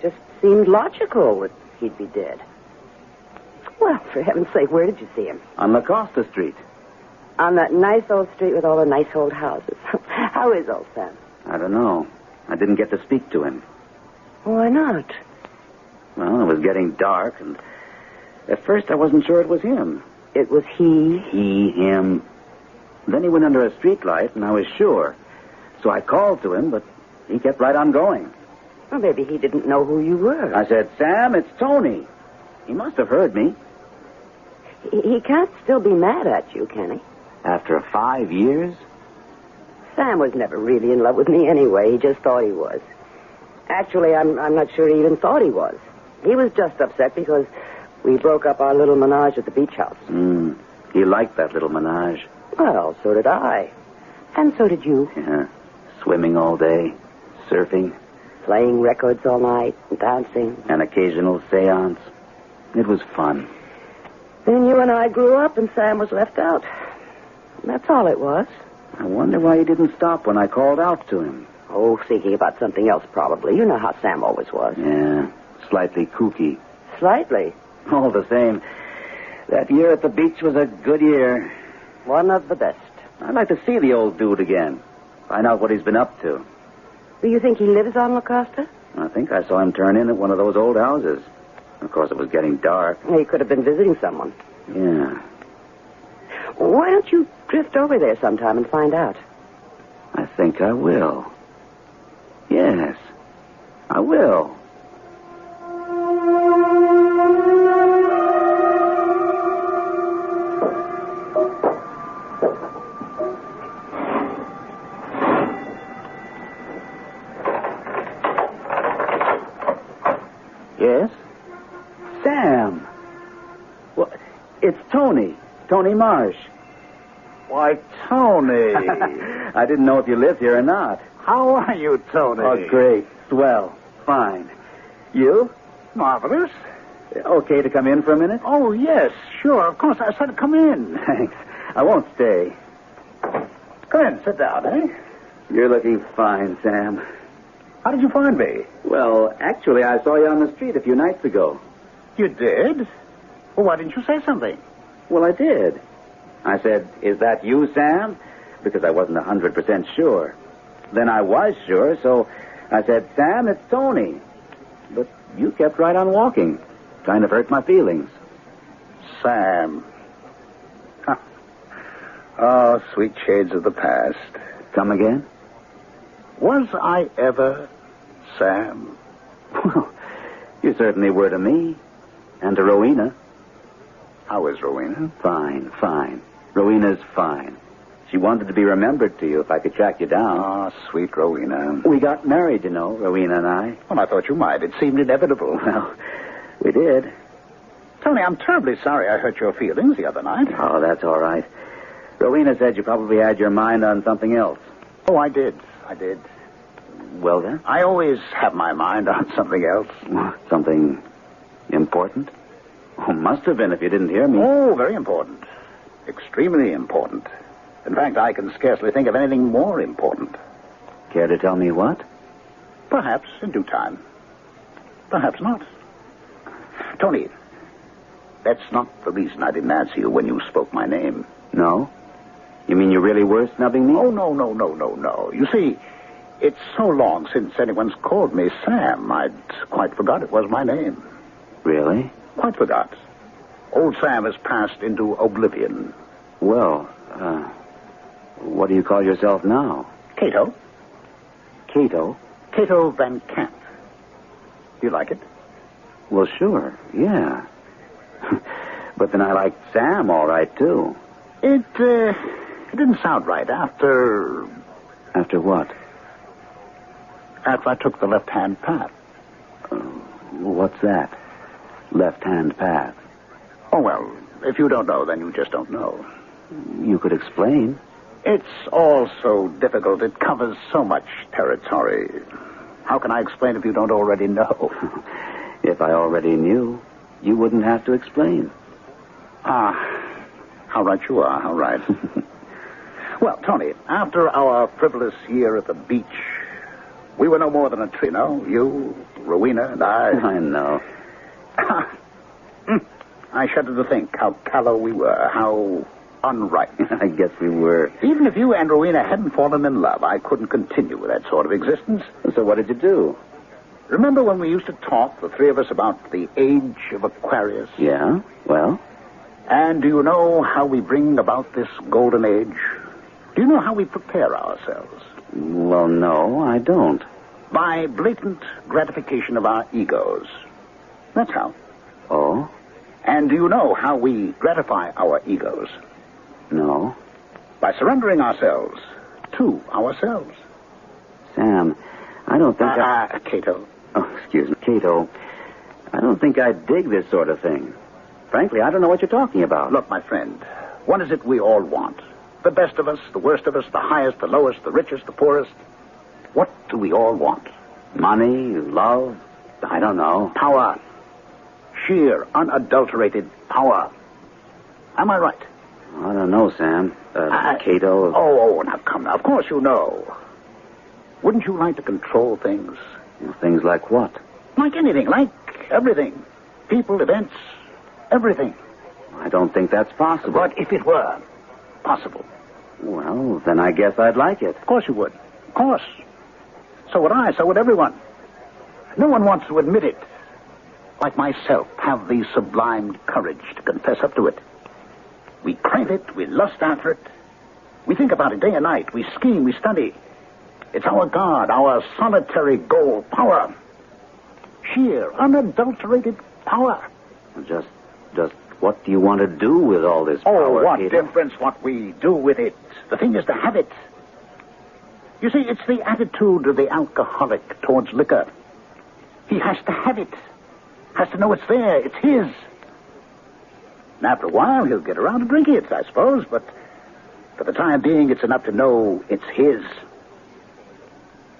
Just seemed logical that he'd be dead. Well, for heaven's sake, where did you see him? On La Costa Street. On that nice old street with all the nice old houses. How is old Sam? I don't know. I didn't get to speak to him. Why not? Well, it was getting dark, and at first I wasn't sure it was him. It was he? He, him. Then he went under a streetlight, and I was sure. So I called to him, but he kept right on going. Well, maybe he didn't know who you were. I said, Sam, it's Tony. He must have heard me. He can't still be mad at you, can he? After 5 years? Sam was never really in love with me anyway. He just thought he was. Actually, I'm not sure he even thought he was. He was just upset because we broke up our little menage at the beach house. He liked that little menage. Well, so did I. And so did you. Yeah. Swimming all day, surfing. Playing records all night, and dancing. An occasional seance. It was fun. Then you and I grew up and Sam was left out. That's all it was. I wonder why he didn't stop when I called out to him. Oh, thinking about something else, probably. You know how Sam always was. Yeah, slightly kooky. Slightly? All the same, that year at the beach was a good year. One of the best. I'd like to see the old dude again. Find out what he's been up to. Do you think he lives on La Costa? I think I saw him turn in at one of those old houses. Of course, it was getting dark. He could have been visiting someone. Yeah. Why don't you drift over there sometime and find out? I think I will. Yes, I will. Tony Marsh. Why, Tony. I didn't know if you lived here or not. How are you, Tony? Oh, great. Swell. Fine. You? Marvelous. Okay to come in for a minute? Oh, yes, sure. Of course. I said come in. Thanks. I won't stay. Come in. Sit down, eh? You're looking fine, Sam. How did you find me? Well, actually, I saw you on the street a few nights ago. You did? Well, why didn't you say something? Well, I did. I said, is that you, Sam? Because I wasn't 100% sure. Then I was sure, so I said, Sam, it's Tony. But you kept right on walking. Kind of hurt my feelings. Sam. Huh. Oh, sweet shades of the past. Come again? Was I ever Sam? Well, you certainly were to me. And to Rowena. How is Rowena? Fine, fine. Rowena's fine. She wanted to be remembered to you if I could track you down. Oh, sweet Rowena. We got married, you know, Rowena and I. Well, I thought you might. It seemed inevitable. Well, we did. Tony, I'm terribly sorry I hurt your feelings the other night. Oh, that's all right. Rowena said you probably had your mind on something else. Oh, I did. Well, then? I always have my mind on something else. Something important? Oh, must have been if you didn't hear me. Oh, very important. Extremely important. In fact, I can scarcely think of anything more important. Care to tell me what? Perhaps in due time. Perhaps not. Tony, that's not the reason I didn't answer you when you spoke my name. No? You mean you really were snubbing me? Oh, no. You see, it's so long since anyone's called me Sam, I'd quite forgot it was my name. Really? Quite forgot. Old Sam has passed into oblivion. Well, what do you call yourself now? Cato. Cato? Cato Van Camp. Do you like it? Well, sure, yeah. But then I liked Sam all right, too. It didn't sound right after... After what? After I took the left-hand path. What's that? Left-hand path? Oh, well, if you don't know, then you just don't know. You could explain. It's all so difficult. It covers so much territory. How can I explain if you don't already know? If I already knew, you wouldn't have to explain. Ah, how right you are, how right. Well, Tony, after our frivolous year at the beach, we were no more than a trio, no? You, Rowena, and I. I know. I shudder to think how callow we were, how unright. I guess we were. Even if you and Rowena hadn't fallen in love, I couldn't continue with that sort of existence. So what did you do? Remember when we used to talk, the three of us, about the age of Aquarius? Yeah, well? And do you know how we bring about this golden age? Do you know how we prepare ourselves? Well, no, I don't. By blatant gratification of our egos. That's how. Oh? And do you know how we gratify our egos? No. By surrendering ourselves to ourselves. Sam, I don't think Cato. Oh, excuse me. Cato, I don't think I dig this sort of thing. Frankly, I don't know what you're talking about. Look, my friend, what is it we all want? The best of us, the worst of us, the highest, the lowest, the richest, the poorest. What do we all want? Money, love, I don't know. Power. Sheer, unadulterated power. Am I right? I don't know, Sam. Cato. Oh, now come now. Of course you know. Wouldn't you like to control things? Things like what? Like anything, like everything. People, events, everything. I don't think that's possible. But if it were possible? Well, then I guess I'd like it. Of course you would. Of course. So would I. So would everyone. No one wants to admit it. Like myself, have the sublime courage to confess up to it. We crave it. We lust after it. We think about it day and night. We scheme. We study. It's our God, our solitary goal. Power. Sheer, unadulterated power. Just what do you want to do with all this power? Oh, what Cato? difference what we do with it. The thing is to have it. You see, it's the attitude of the alcoholic towards liquor. He has to have it. Has to know it's there. It's his. And after a while, he'll get around to drinking it, I suppose. But for the time being, it's enough to know it's his.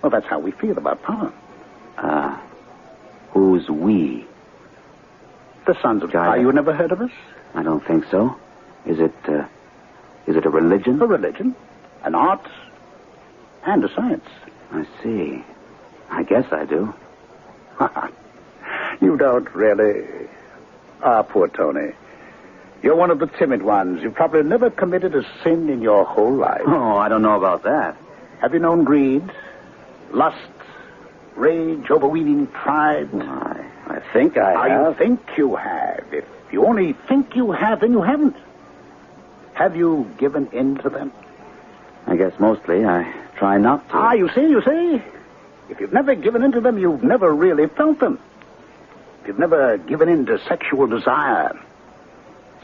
Well, that's how we feel about power. Who's we? The Sons of Gaia. You never heard of us? I don't think so. Is it a religion? A religion, an art, and a science. I see. I guess I do. You don't really. Ah, poor Tony. You're one of the timid ones. You've probably never committed a sin in your whole life. Oh, I don't know about that. Have you known greed, lust, rage, overweening pride? I think I have. You think you have. If you only think you have, then you haven't. Have you given in to them? I guess mostly I try not to. You see? If you've never given in to them, you've never really felt them. If you've never given in to sexual desire.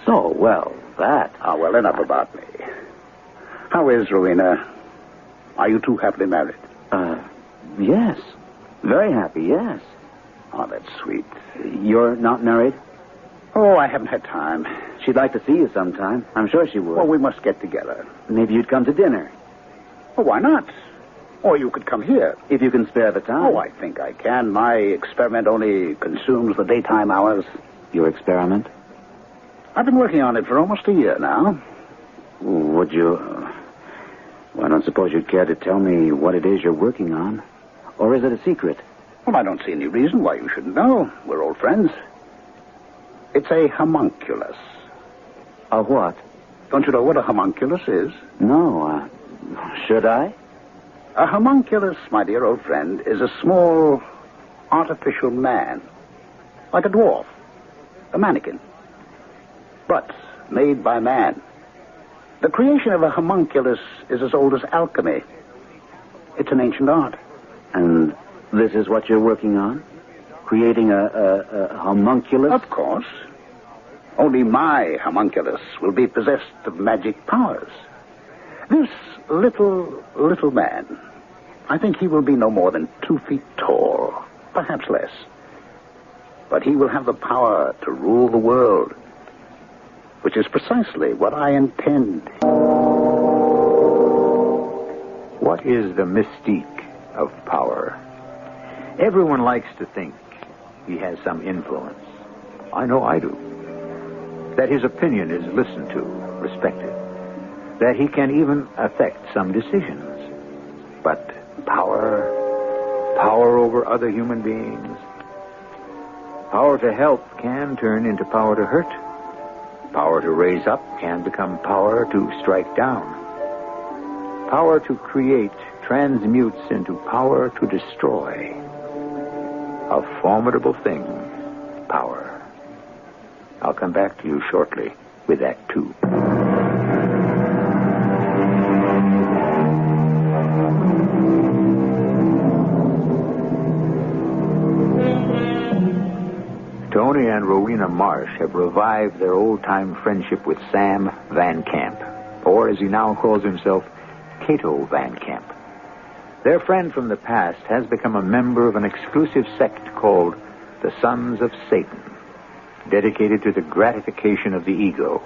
So, well, that. Well, enough about me. How is Rowena? Are you two happily married? Yes. Very happy, yes. Oh, that's sweet. You're not married? Oh, I haven't had time. She'd like to see you sometime. I'm sure she would. Well, we must get together. Maybe you'd come to dinner. Well, why not? Or you could come here. If you can spare the time. Oh, I think I can. My experiment only consumes the daytime hours. Your experiment? I've been working on it for almost a year now. Would you... Well, I don't suppose you'd care to tell me what it is you're working on. Or is it a secret? Well, I don't see any reason why you shouldn't know. We're old friends. It's a homunculus. A what? Don't you know what a homunculus is? No, should I? A homunculus, my dear old friend, is a small, artificial man. Like a dwarf. A mannequin. But made by man. The creation of a homunculus is as old as alchemy. It's an ancient art. And this is what you're working on? Creating a homunculus? Of course. Only my homunculus will be possessed of magic powers. This little man, I think he will be no more than 2 feet tall, perhaps less. But he will have the power to rule the world, which is precisely what I intend. What is the mystique of power? Everyone likes to think he has some influence. I know I do. That his opinion is listened to, respected. That he can even affect some decisions. But power over other human beings, power to help can turn into power to hurt. Power to raise up can become power to strike down. Power to create transmutes into power to destroy. A formidable thing, power. I'll come back to you shortly with Act 2. Tony and Rowena Marsh have revived their old-time friendship with Sam Van Camp, or as he now calls himself, Cato Van Camp. Their friend from the past has become a member of an exclusive sect called the Sons of Satan, dedicated to the gratification of the ego,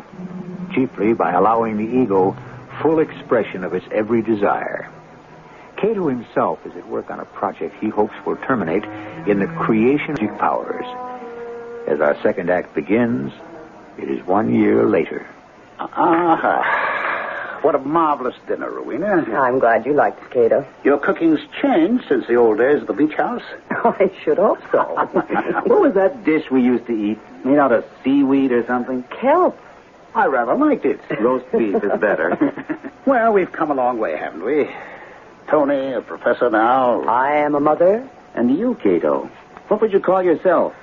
chiefly by allowing the ego full expression of its every desire. Cato himself is at work on a project he hopes will terminate in the creation of magic powers. As our second act begins, it is 1 year later. What a marvelous dinner, Rowena. I'm glad you liked it, Cato. Your cooking's changed since the old days of the beach house. Oh, I should hope so. What was that dish we used to eat? Made out of seaweed or something? Kelp. I rather liked it. Roast beef is better. Well, we've come a long way, haven't we? Tony, a professor now. I am a mother. And you, Cato, what would you call yourself?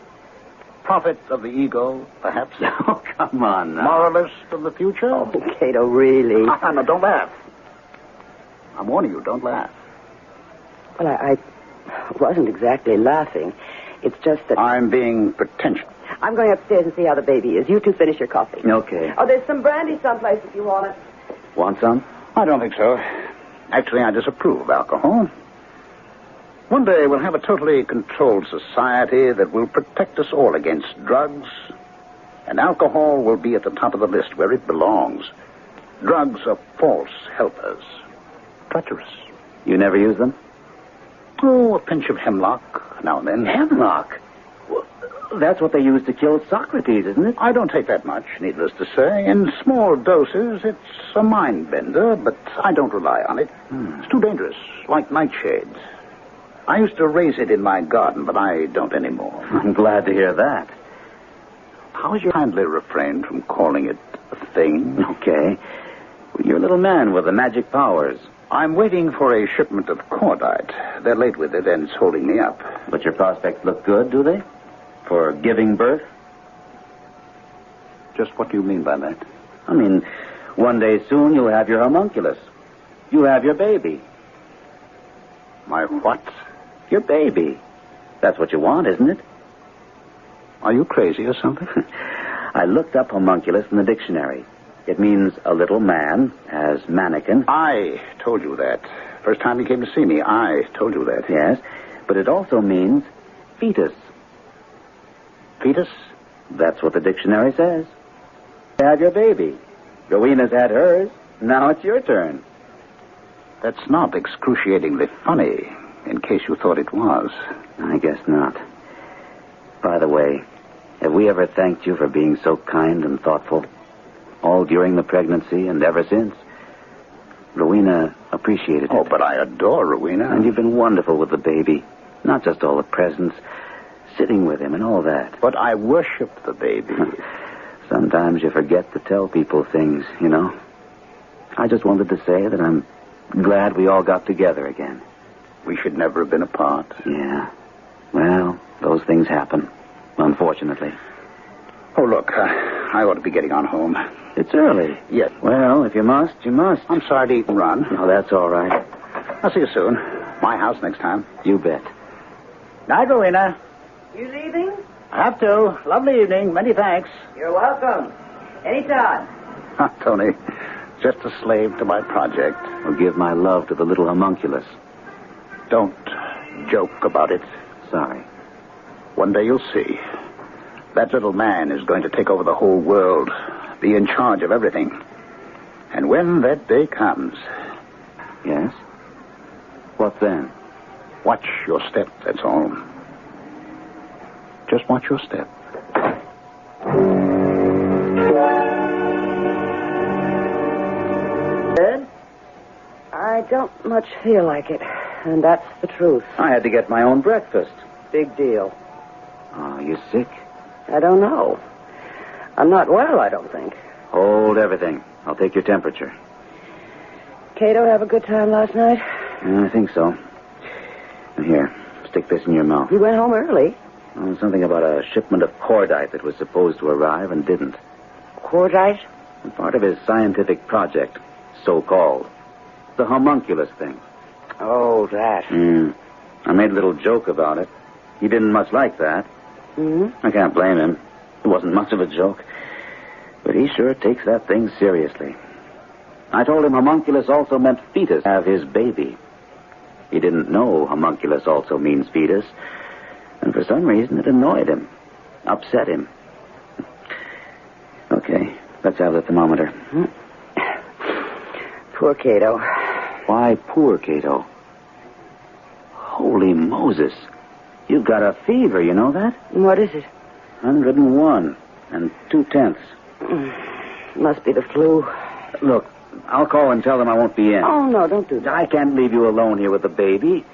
Prophet of the ego, perhaps. Oh, come on now. Moralist of the future. Oh, Cato, really? No, don't laugh. I'm warning you, don't laugh. Well, I wasn't exactly laughing. It's just that... I'm being pretentious. I'm going upstairs and see how the baby is. You two finish your coffee. Okay. Oh, there's some brandy someplace if you want it. Want some? I don't think so. Actually, I disapprove of alcohol. One day we'll have a totally controlled society that will protect us all against drugs, And alcohol will be at the top of the list where it belongs. Drugs are false helpers. Treacherous. You never use them? Oh, a pinch of hemlock now and then. Hemlock? Well, that's what they used to kill Socrates, isn't it? I don't take that much, needless to say. In small doses, it's a mind bender, but I don't rely on it. It's too dangerous, like nightshades. I used to raise it in my garden, but I don't anymore. I'm glad to hear that. How is your kindly refrain from calling it a thing? Okay. You're a little man with the magic powers. I'm waiting for a shipment of cordite. They're late with it, and it's holding me up. But your prospects look good, do they? For giving birth? Just what do you mean by that? I mean, one day soon you'll have your homunculus. You'll have your baby. My what? Your baby. That's what you want, isn't it? Are you crazy or something? I looked up homunculus in the dictionary. It means a little man, as mannequin. I told you that. First time you came to see me, I told you that. Yes, but it also means fetus. Fetus? That's what the dictionary says. You have your baby. Rowena's had hers. Now it's your turn. That's not excruciatingly funny, in case you thought it was. I guess not. By the way, have we ever thanked you for being so kind and thoughtful? All during the pregnancy and ever since. Rowena appreciated it. Oh, but I adore Rowena. And you've been wonderful with the baby. Not just all the presents, sitting with him and all that. But I worshipped the baby. Sometimes you forget to tell people things, you know. I just wanted to say that I'm glad we all got together again. We should never have been apart. Yeah. Well, those things happen, unfortunately. Oh, look, I ought to be getting on home. It's early. Yes. Well, if you must, you must. I'm sorry to eat and run. Oh, that's all right. I'll see you soon. My house next time. You bet. Night, Rowena. You leaving? I have to. Lovely evening. Many thanks. You're welcome. Anytime. Tony, just a slave to my project. I'll give my love to the little homunculus. Don't joke about it. Sorry. One day you'll see. That little man is going to take over the whole world, be in charge of everything. And when that day comes... Yes? What then? Watch your step, that's all. Just watch your step. Ed? I don't much feel like it, and that's the truth. I had to get my own breakfast. Big deal. Oh, you sick? I don't know. I'm not well, I don't think. Hold everything. I'll take your temperature. Cato have a good time last night? I think so. Here, stick this in your mouth. He went home early. Oh, something about a shipment of cordite that was supposed to arrive and didn't. Cordite? Part of his scientific project, so-called. The homunculus thing. Oh, that. I made a little joke about it. He didn't much like that. I can't blame him. It wasn't much of a joke. But he sure takes that thing seriously. I told him homunculus also meant fetus, have his baby. He didn't know homunculus also means fetus. And for some reason it annoyed him. Upset him. Okay, let's have the thermometer. Poor Cato. Why poor Cato? Holy Moses. You've got a fever, you know that? What is it? 101 and 2/10. Must be the flu. Look, I'll call and tell them I won't be in. Oh, no, don't do that. I can't leave you alone here with the baby.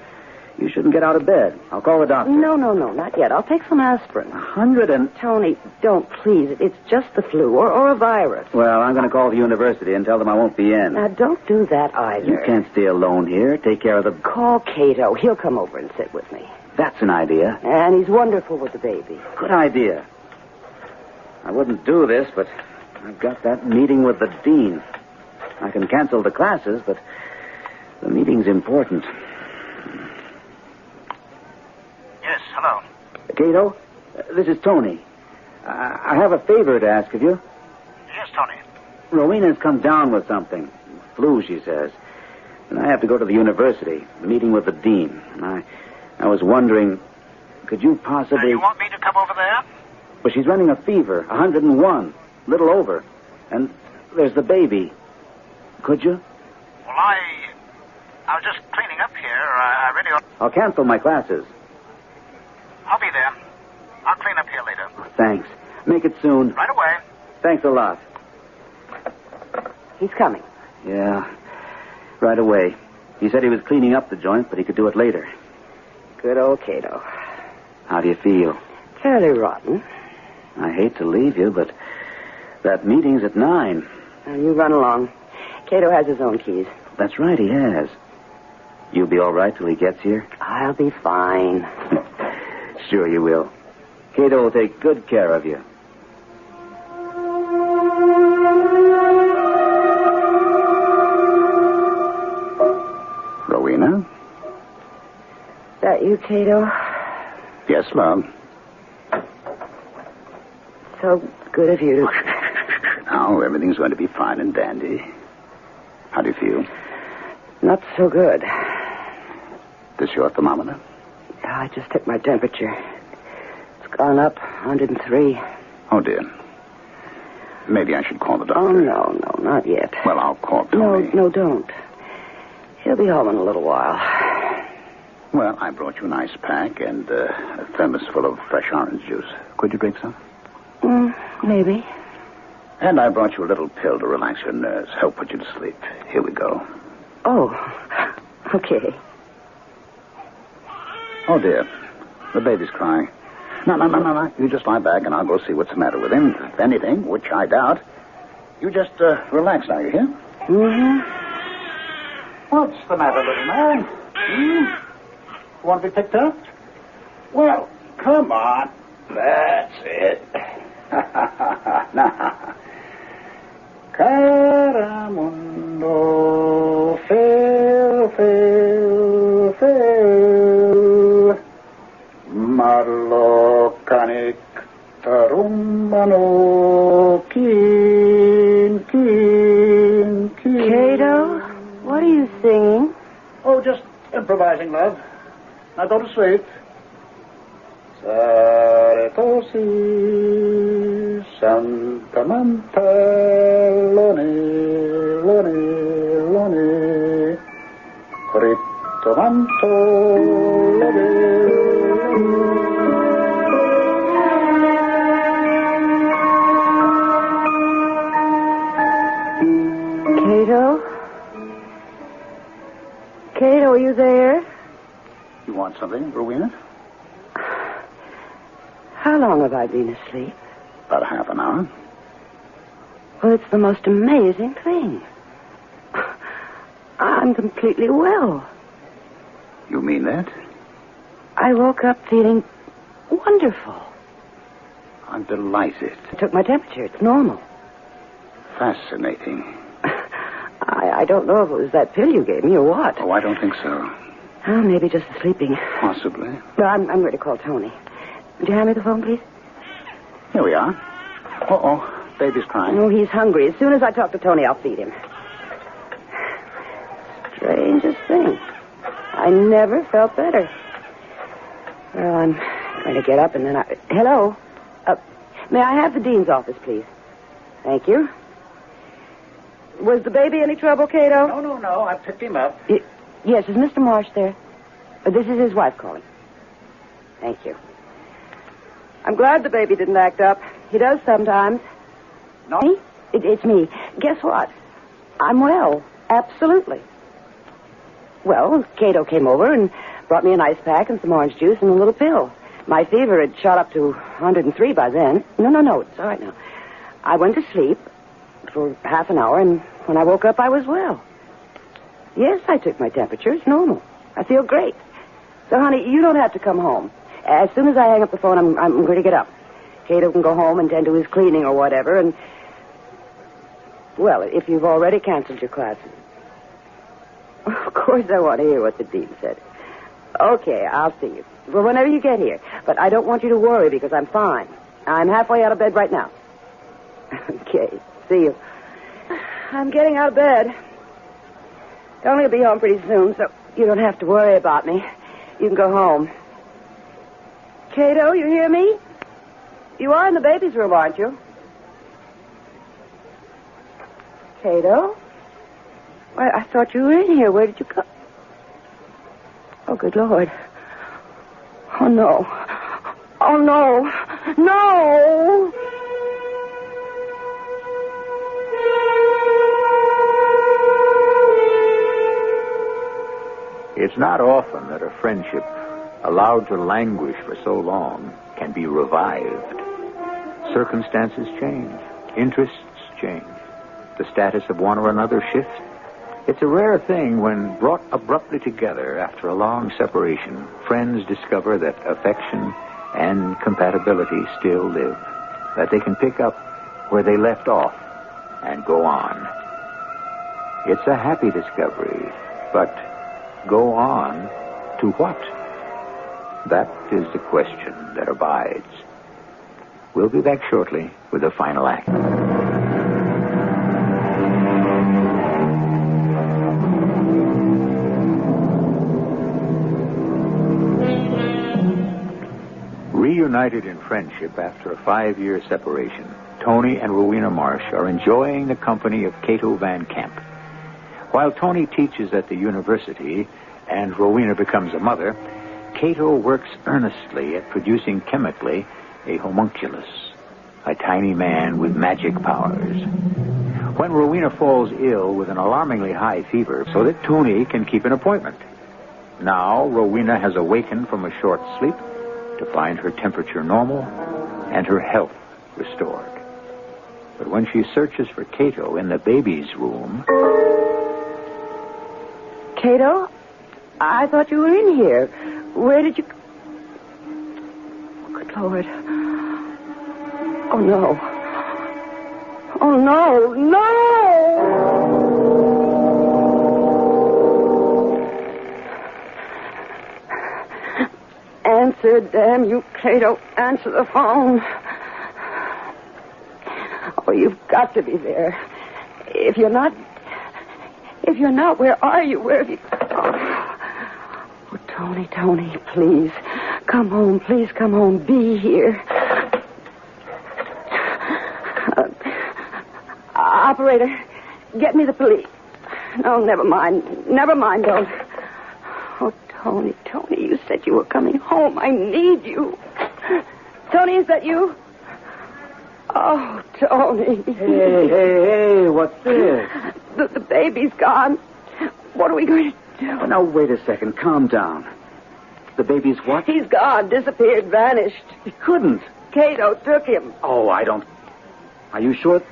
You shouldn't get out of bed. I'll call the doctor. No, not yet. I'll take some aspirin. 100 and... Tony, don't, please. It's just the flu or a virus. Well, I'm going to call the university and tell them I won't be in. Now, don't do that either. You can't stay alone here. Take care of the... Call Cato. He'll come over and sit with me. That's an idea. And he's wonderful with the baby. Good idea. I wouldn't do this, but I've got that meeting with the dean. I can cancel the classes, but the meeting's important. Yes, hello. Cato, this is Tony. I have a favor to ask of you. Yes, Tony. Rowena's come down with something. Flu, she says. And I have to go to the university, meeting with the dean. I was wondering, could you possibly... You want me to come over there? But she's running a fever, 101, little over. And there's the baby. Could you? Well, I was just cleaning up here. I really ought... I'll cancel my classes. I'll be there. I'll clean up here later. Thanks. Make it soon. Right away. Thanks a lot. He's coming. Yeah, right away. He said he was cleaning up the joint, but he could do it later. Good old Cato. How do you feel? Fairly rotten. I hate to leave you, but that meeting's at 9. Now, you run along. Cato has his own keys. That's right, he has. You'll be all right till he gets here? I'll be fine. Sure you will. Cato will take good care of you. Rowena? That you, Cato? Yes, love. So good of you to... Now, everything's going to be fine and dandy. How do you feel? Not so good. This your thermometer? I just took my temperature. It's gone up, 103. Oh, dear. Maybe I should call the doctor. Oh, no, not yet. Well, I'll call Tony. No, don't. He'll be home in a little while. Well, I brought you an ice pack and a thermos full of fresh orange juice. Could you drink some? Maybe. And I brought you a little pill to relax your nerves, help put you to sleep. Here we go. Oh, okay. Oh, dear. The baby's crying. No. You just lie back and I'll go see what's the matter with him. If anything, which I doubt, you just relax now, you hear? Mm-hmm. What's the matter, little man? You want to be picked up? Well, come on. That's it. Now. Caramundo, fail. Marlo canik tarumbano, keen. Cato, what are you singing? Oh, just improvising, love. Now go to sleep. Saretosi, Santa Manta, Lone, Coritomanto, Cato, are you there? You want something, Rowena? How long have I been asleep? About a half an hour. Well, it's the most amazing thing. I'm completely well. You mean that? I woke up feeling wonderful. I'm delighted. I took my temperature. It's normal. Fascinating. I don't know if it was that pill you gave me or what. Oh, I don't think so. Oh, maybe just the sleeping. Possibly. No, I'm going to call Tony. Would you hand me the phone, please? Here we are. Uh-oh. Baby's crying. Oh, he's hungry. As soon as I talk to Tony, I'll feed him. Strangest thing. I never felt better. Well, I'm going to get up and then I... Hello? May I have the dean's office, please? Thank you. Was the baby any trouble, Cato? No. I picked him up. Yes, is Mr. Marsh there? This is his wife calling. Thank you. I'm glad the baby didn't act up. He does sometimes. No? Me? It's me. Guess what? I'm well. Absolutely. Well, Cato came over and brought me an ice pack and some orange juice and a little pill. My fever had shot up to 103 by then. No. It's all right now. I went to sleep for half an hour, and when I woke up, I was well. Yes, I took my temperature. It's normal. I feel great. So, honey, you don't have to come home. As soon as I hang up the phone, I'm going to get up. Cato can go home and tend to his cleaning or whatever, and... Well, if you've already canceled your classes. Of course I want to hear what the dean said. Okay, I'll see you. Well, whenever you get here. But I don't want you to worry because I'm fine. I'm halfway out of bed right now. Okay, see you. I'm getting out of bed. Tony will be home pretty soon, so you don't have to worry about me. You can go home. Cato, you hear me? You are in the baby's room, aren't you? Cato? Why, I thought you were in here. Where did you go? Oh, good Lord. Oh, no. Oh, no. No! It's not often that a friendship allowed to languish for so long can be revived. Circumstances change. Interests change. The status of one or another shifts. It's a rare thing when brought abruptly together after a long separation, friends discover that affection and compatibility still live, that they can pick up where they left off and go on. It's a happy discovery, but go on to what? That is the question that abides. We'll be back shortly with the final act. Reunited in friendship after a 5-year separation, Tony and Rowena Marsh are enjoying the company of Cato Van Camp. While Tony teaches at the university and Rowena becomes a mother, Cato works earnestly at producing chemically a homunculus, a tiny man with magic powers. When Rowena falls ill with an alarmingly high fever so that Tony can keep an appointment. Now Rowena has awakened from a short sleep to find her temperature normal and her health restored. But when she searches for Cato in the baby's room... Cato? I thought you were in here. Where did you... Oh, good Lord. Oh, no. Oh, no. No! Answer, damn you, Cato. Answer the phone. Oh, you've got to be there. If you're not, where are you? Where have you... Oh, Tony, please. Come home, please come home. Be here. Operator, get me the police. No, never mind, don't. Oh, Tony, you said you were coming home. I need you. Tony, is that you? Oh, Tony. Hey, what's this? The baby's gone. What are we going to do? Oh, now, wait a second. Calm down. The baby's what? He's gone, disappeared, vanished. He couldn't. Cato took him. Oh, I don't... Are you sure?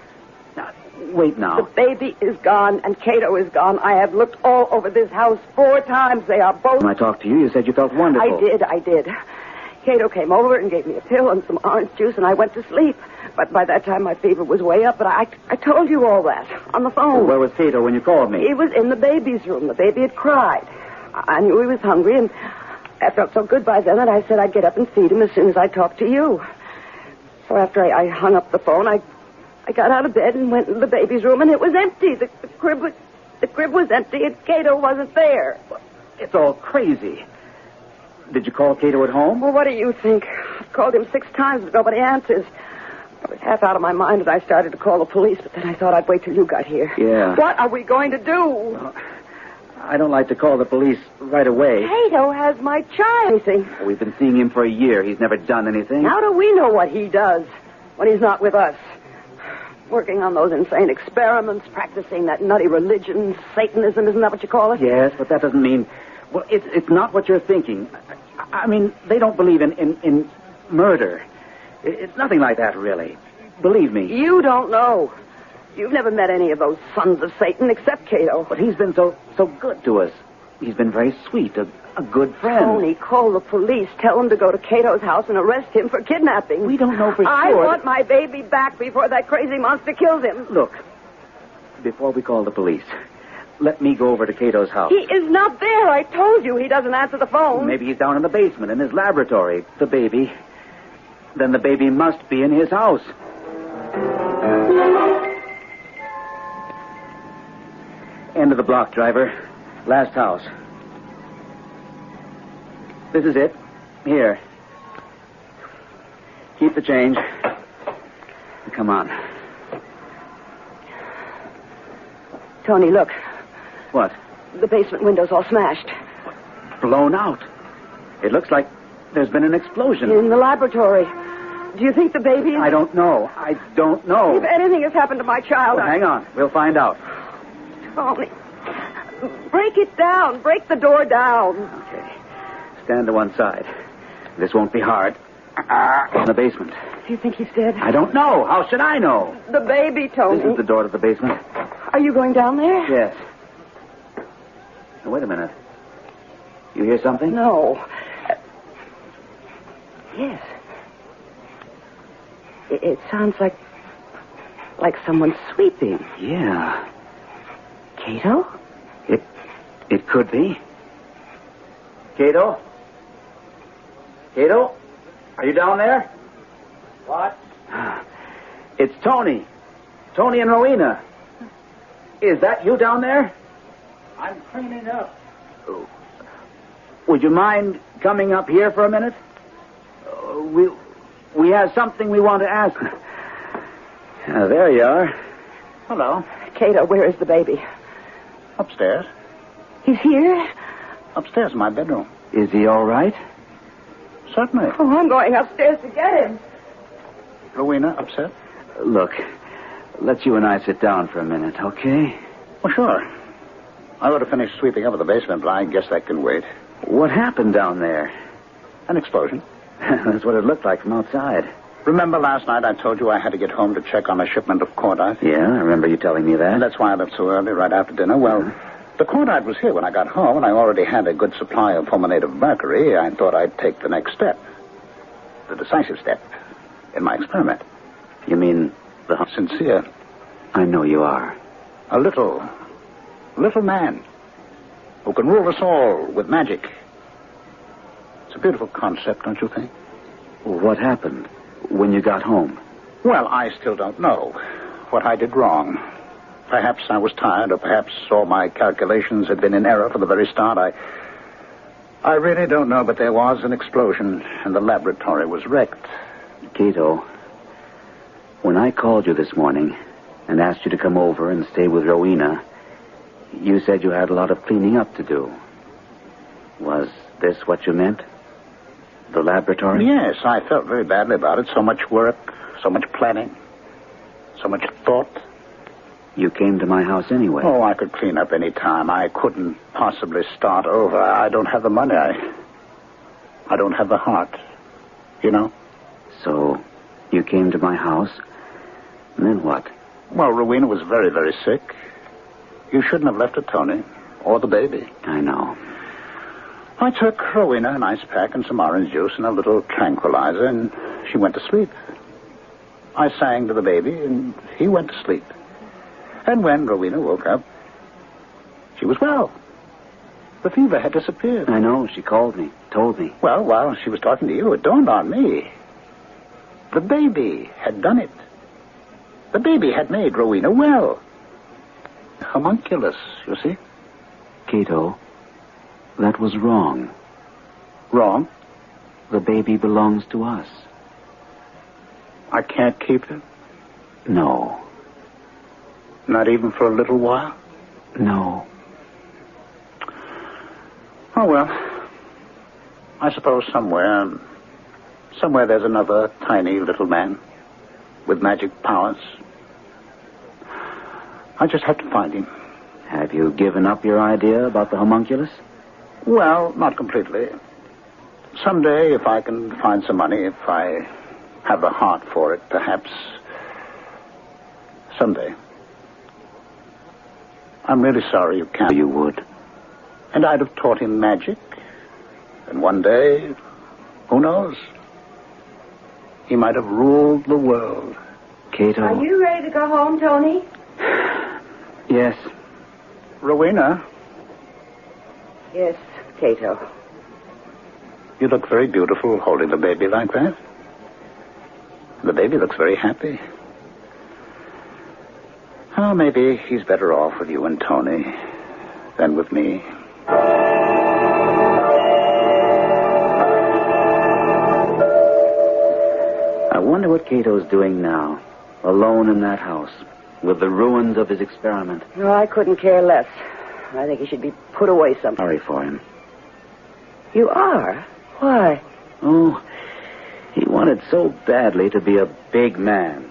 Now, wait now. The baby is gone, and Cato is gone. I have looked all over this house 4 times. They are both... When I talked to you, you said you felt wonderful. I did. Cato came over and gave me a pill and some orange juice, and I went to sleep. But by that time, my fever was way up, but I told you all that on the phone. Well, where was Cato when you called me? He was in the baby's room. The baby had cried. I knew he was hungry, and I felt so good by then that I said I'd get up and feed him as soon as I talked to you. So after I hung up the phone, I got out of bed and went into the baby's room, and it was empty. The crib was empty, and Cato wasn't there. It's all crazy. Did you call Cato at home? Well, what do you think? I've called him 6 times, but nobody answers. I was half out of my mind and I started to call the police, but then I thought I'd wait till you got here. Yeah. What are we going to do? Well, I don't like to call the police right away. Cato has my child. We've been seeing him for a year. He's never done anything. How do we know what he does when he's not with us? Working on those insane experiments, practicing that nutty religion, Satanism, isn't that what you call it? Yes, but that doesn't mean... Well, it's not what you're thinking. I mean, they don't believe in murder. It's nothing like that, really. Believe me. You don't know. You've never met any of those sons of Satan except Cato. But he's been so good to us. He's been very sweet, a good friend. Tony, call the police. Tell them to go to Cato's house and arrest him for kidnapping. We don't know for sure. I want my baby back before that crazy monster kills him. Look, before we call the police, let me go over to Cato's house. He is not there. I told you he doesn't answer the phone. Maybe he's down in the basement in his laboratory. The baby. Then the baby must be in his house. End of the block, driver. Last house. This is it. Here. Keep the change. Come on. Tony, look. What? The basement window's all smashed. Blown out. It looks like there's been an explosion. In the laboratory. Do you think the baby... I don't know. I don't know. If anything has happened to my child, Well, hang on. We'll find out. Tony, break it down. Break the door down. Okay. Stand to one side. This won't be hard. In the basement. Do you think he's dead? I don't know. How should I know? The baby, Tony. This is the door to the basement. Are you going down there? Yes. Now, wait a minute. You hear something? No. Yes. It sounds like someone sweeping. Yeah. Cato? It could be. Cato? Cato? Are you down there? What? It's Tony. Tony and Rowena. Is that you down there? I'm cleaning up. Would you mind coming up here for a minute? We have something we want to ask. There you are. Hello. Cato, where is the baby? Upstairs. He's here? Upstairs in my bedroom. Is he all right? Certainly. Oh, I'm going upstairs to get him. Rowena, upset? Look, let's you and I sit down for a minute, okay? Well, sure. I ought to finish sweeping over the basement, but I guess that can wait. What happened down there? An explosion. That's what it looked like from outside. Remember last night I told you I had to get home to check on a shipment of cordite? Yeah, I remember you telling me that. And that's why I left so early, right after dinner. Well, the cordite was here when I got home, and I already had a good supply of fulminate of mercury. I thought I'd take the next step. The decisive step in my experiment. You mean the... Sincere. I know you are. A little man who can rule us all with magic. It's a beautiful concept, don't you think? What happened when you got home? Well, I still don't know what I did wrong. Perhaps I was tired, or perhaps all my calculations had been in error from the very start. I really don't know, but there was an explosion, and the laboratory was wrecked. Cato, when I called you this morning and asked you to come over and stay with Rowena, you said you had a lot of cleaning up to do. Was this what you meant? The laboratory? Yes, I felt very badly about it. So much work, so much planning, so much thought. You came to my house anyway. Oh, I could clean up any time. I couldn't possibly start over. I don't have the money. I don't have the heart. You know? So, you came to my house, and then what? Well, Rowena was very, very sick. You shouldn't have left her, Tony, or the baby. I know. I took Rowena an ice pack and some orange juice and a little tranquilizer, and she went to sleep. I sang to the baby, and he went to sleep. And when Rowena woke up, she was well. The fever had disappeared. I know. She called me, told me. Well, while she was talking to you, it dawned on me. The baby had done it. The baby had made Rowena well. Homunculus, you see? Cato, that was wrong. Wrong? The baby belongs to us. I can't keep it? No. Not even for a little while? No. Oh, well. I suppose somewhere there's another tiny little man with magic powers. I just have to find him. Have you given up your idea about the homunculus? Well, not completely. Someday, if I can find some money, if I have the heart for it, perhaps someday. I'm really sorry you can't. You would. And I'd have taught him magic. And one day, who knows? He might have ruled the world. Cato. Are you ready to go home, Tony? Yes. Rowena. Yes, Cato. You look very beautiful holding the baby like that. The baby looks very happy. Oh, maybe he's better off with you and Tony than with me. I wonder what Cato's doing now. alone in that house, with the ruins of his experiment. No, I couldn't care less. I think he should be put away sometime. Sorry for him. You are? Why? Oh, he wanted so badly to be a big man.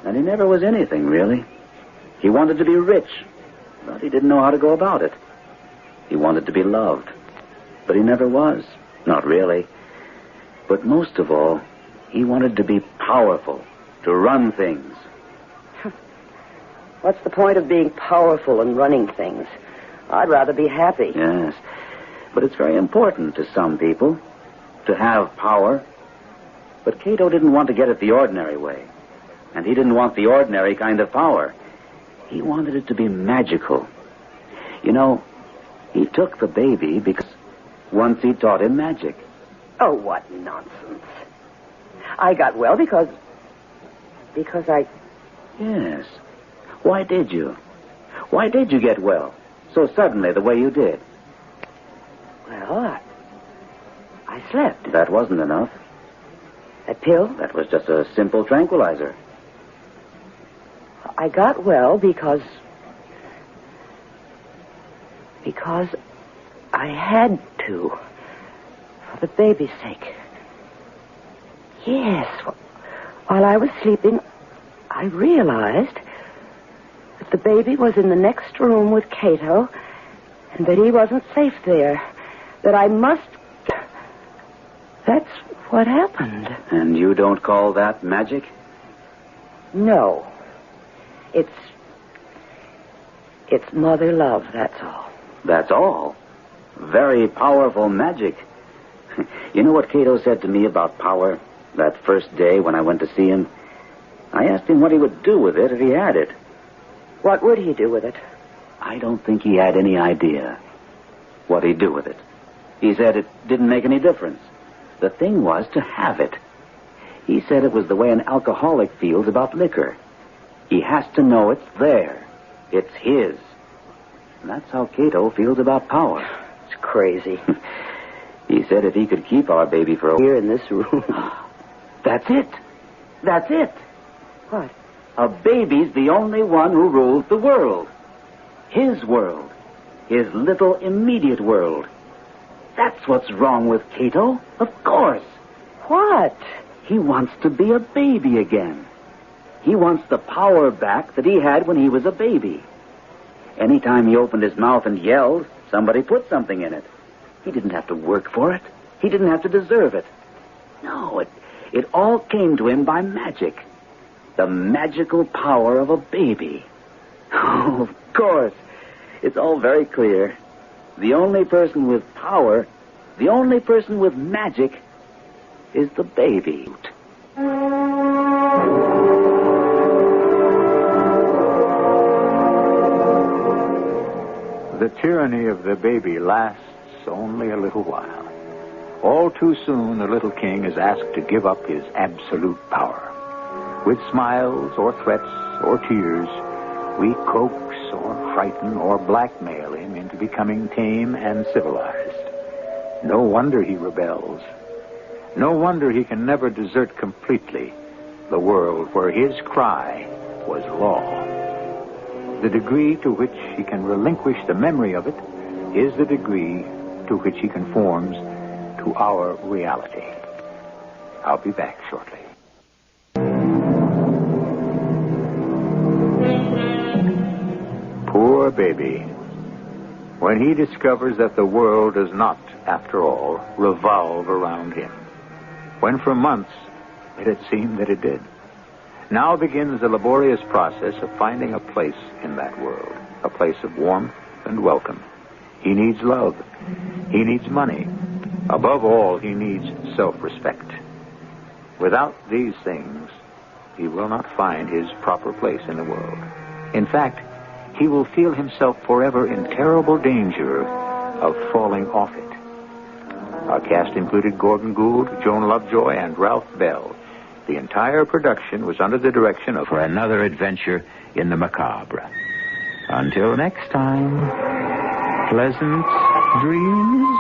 And he never was anything, really. He wanted to be rich, but he didn't know how to go about it. He wanted to be loved, but he never was. Not really. But most of all, he wanted to be powerful, to run things. What's the point of being powerful and running things? I'd rather be happy. Yes, but it's very important to some people to have power. But Cato didn't want to get it the ordinary way. And he didn't want the ordinary kind of power. He wanted it to be magical. You know, he took the baby because once he taught him magic. Oh, what nonsense. I got well because I... Yes. Why did you? Why did you get well so suddenly the way you did? Well, I slept. That wasn't enough. That pill? That was just a simple tranquilizer. I got well because I had to. For the baby's sake. Yes. While I was sleeping, I realized that the baby was in the next room with Cato and that he wasn't safe there. That I must... That's what happened. And you don't call that magic? No. It's mother love, that's all. That's all? Very powerful magic. You know what Cato said to me about power that first day when I went to see him? I asked him what he would do with it if he had it. What would he do with it? I don't think he had any idea what he'd do with it. He said it didn't make any difference. The thing was to have it. He said it was the way an alcoholic feels about liquor. He has to know it's there. It's his. And that's how Cato feels about power. It's crazy. He said if he could keep our baby for a year in this room. That's it. That's it. What? A baby's the only one who rules the world. His world. His little immediate world. That's what's wrong with Cato. Of course. What? He wants to be a baby again. He wants the power back that he had when he was a baby. Anytime he opened his mouth and yelled, somebody put something in it. He didn't have to work for it. He didn't have to deserve it. No, it all came to him by magic. The magical power of a baby. Oh, of course. It's all very clear. The only person with power, the only person with magic, is the baby. The tyranny of the baby lasts only a little while. All too soon, the little king is asked to give up his absolute power. With smiles or threats or tears, we coax or frighten or blackmail him into becoming tame and civilized. No wonder he rebels. No wonder he can never desert completely the world where his cry was law. The degree to which he can relinquish the memory of it is the degree to which he conforms to our reality. I'll be back shortly. Poor baby. When he discovers that the world does not, after all, revolve around him. When for months it had seemed that it did. Now begins the laborious process of finding a place in that world. A place of warmth and welcome. He needs love. He needs money. Above all, he needs self-respect. Without these things, he will not find his proper place in the world. In fact, he will feel himself forever in terrible danger of falling off it. Our cast included Gordon Gould, Joan Lovejoy, and Ralph Bell. The entire production was under the direction of... For another adventure in the macabre. Until next time, pleasant dreams.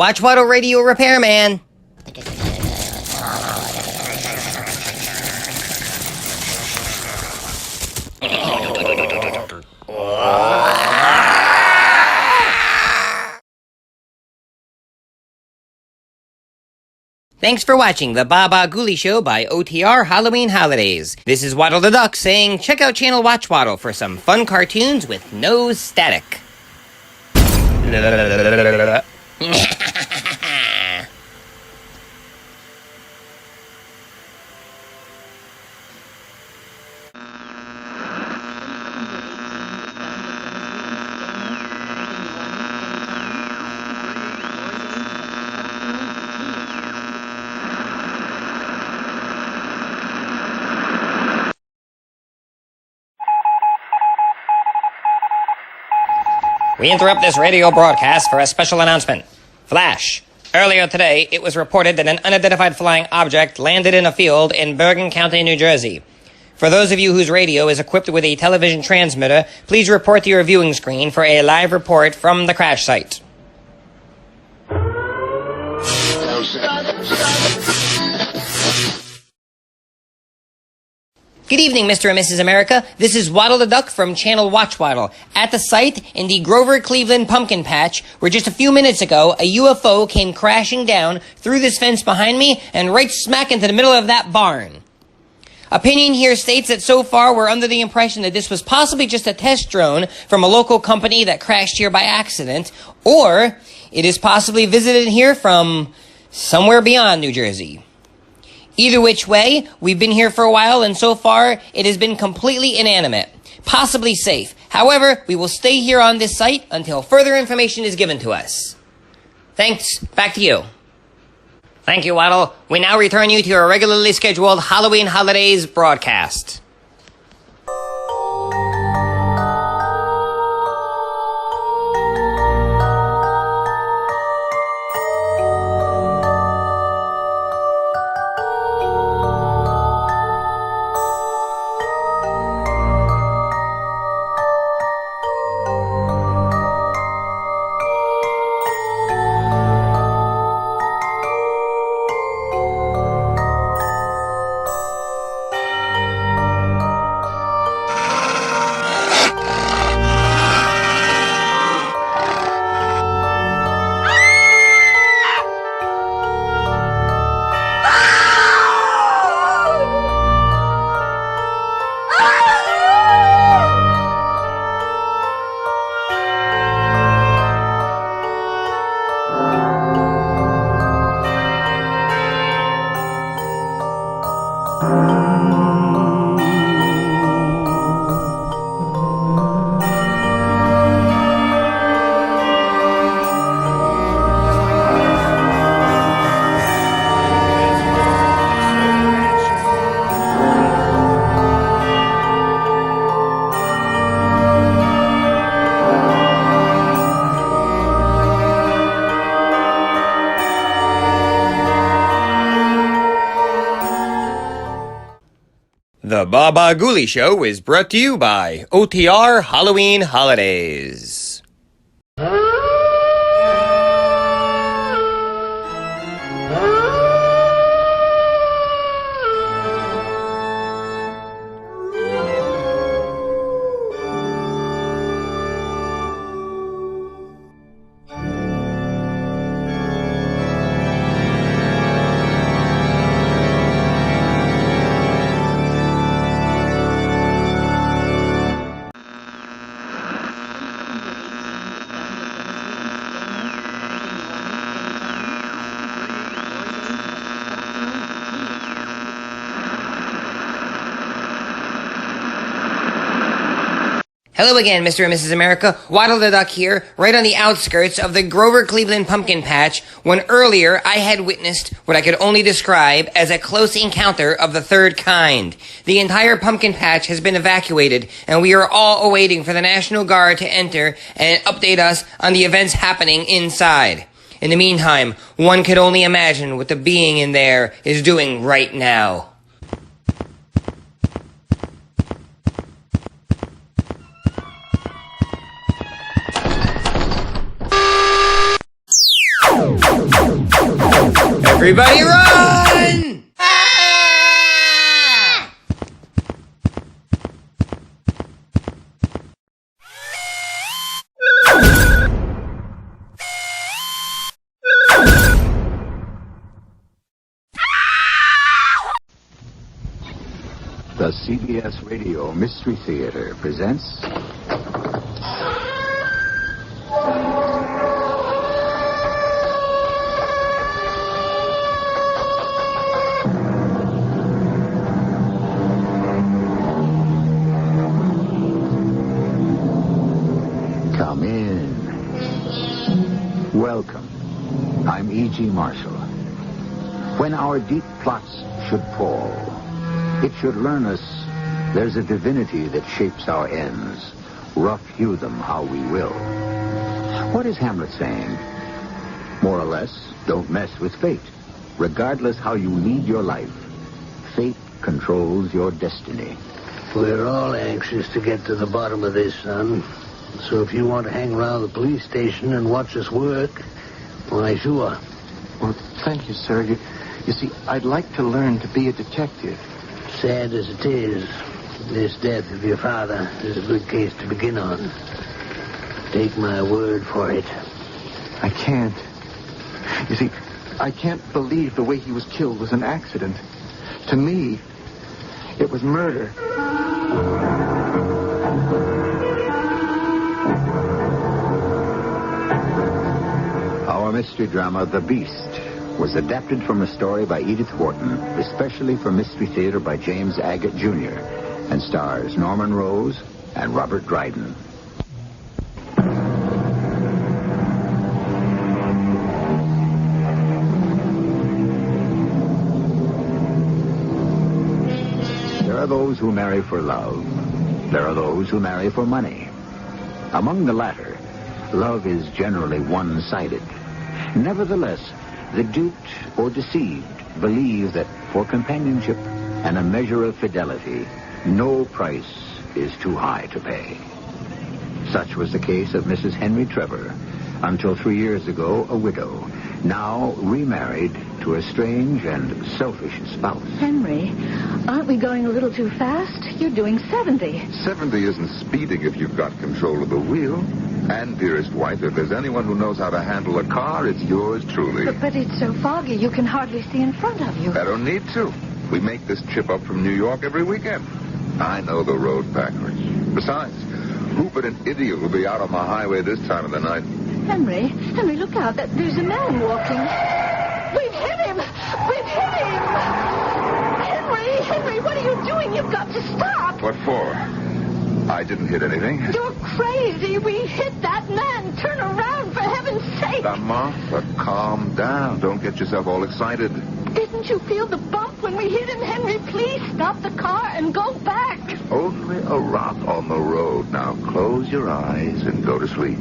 Watchwaddle Radio Repairman. Thanks for watching the Baba Ghoulie Show by OTR Halloween Holidays. This is Waddle the Duck saying check out channel Watchwaddle for some fun cartoons with no static. We interrupt this radio broadcast for a special announcement. Flash. Earlier today, it was reported that an unidentified flying object landed in a field in Bergen County, New Jersey. For those of you whose radio is equipped with a television transmitter, please report to your viewing screen for a live report from the crash site. Good evening, Mr. and Mrs. America. This is Waddle the Duck from Channel Watchwaddle. At the site in the Grover Cleveland pumpkin patch, where just a few minutes ago, a UFO came crashing down through this fence behind me and right smack into the middle of that barn. Opinion here states that so far we're under the impression that this was possibly just a test drone from a local company that crashed here by accident, or it is possibly visited here from somewhere beyond New Jersey. Either which way, we've been here for a while, and so far, it has been completely inanimate. Possibly safe. However, we will stay here on this site until further information is given to us. Thanks. Back to you. Thank you, Waddle. We now return you to your regularly scheduled Halloween Holidays broadcast. The Baba Ghoulie Show is brought to you by OTR Halloween Holidays. Hello again, Mr. and Mrs. America. Waddle the Duck here, right on the outskirts of the Grover Cleveland pumpkin patch, when earlier I had witnessed what I could only describe as a close encounter of the third kind. The entire pumpkin patch has been evacuated, and we are all awaiting for the National Guard to enter and update us on the events happening inside. In the meantime, one could only imagine what the being in there is doing right now. Everybody run! The CBS Radio Mystery Theater presents... Come in. Welcome. I'm E.G. Marshall. When our deep plots should fall, it should learn us there's a divinity that shapes our ends. Rough hew them how we will. What is Hamlet saying? More or less, don't mess with fate. Regardless how you lead your life, fate controls your destiny. We're all anxious to get to the bottom of this, son. So if you want to hang around the police station and watch us work, why, sure. Well, thank you, sir. You see, I'd like to learn to be a detective. Sad as it is, this death of your father is a good case to begin on. Take my word for it. I can't. You see, I can't believe the way he was killed was an accident. To me, it was murder. Our mystery drama, The Beast, was adapted from a story by Edith Wharton, especially for Mystery Theater by James Agate, Jr., and stars Norman Rose and Robert Dryden. There are those who marry for love. There are those who marry for money. Among the latter, love is generally one-sided. Nevertheless, the duped or deceived believe that for companionship and a measure of fidelity, no price is too high to pay. Such was the case of Mrs. Henry Trevor, until 3 years ago a widow, now remarried to a strange and selfish spouse. Henry, aren't we going a little too fast? You're doing 70. 70 isn't speeding if you've got control of the wheel. And, dearest wife, if there's anyone who knows how to handle a car, it's yours truly. But it's so foggy you can hardly see in front of you. I don't need to. We make this trip up from New York every weekend. I know the road backwards. Besides, who but an idiot will be out on the highway this time of the night? Henry, look out. There's a man walking. We've hit him! We've hit him! Henry, what are you doing? You've got to stop! What for? I didn't hit anything. You're crazy. We hit that man. Turn around, for heaven's sake. Martha, calm down. Don't get yourself all excited. Didn't you feel the bump when we hit him, Henry? Please stop the car and go back. Only a rock on the road. Now close your eyes and go to sleep.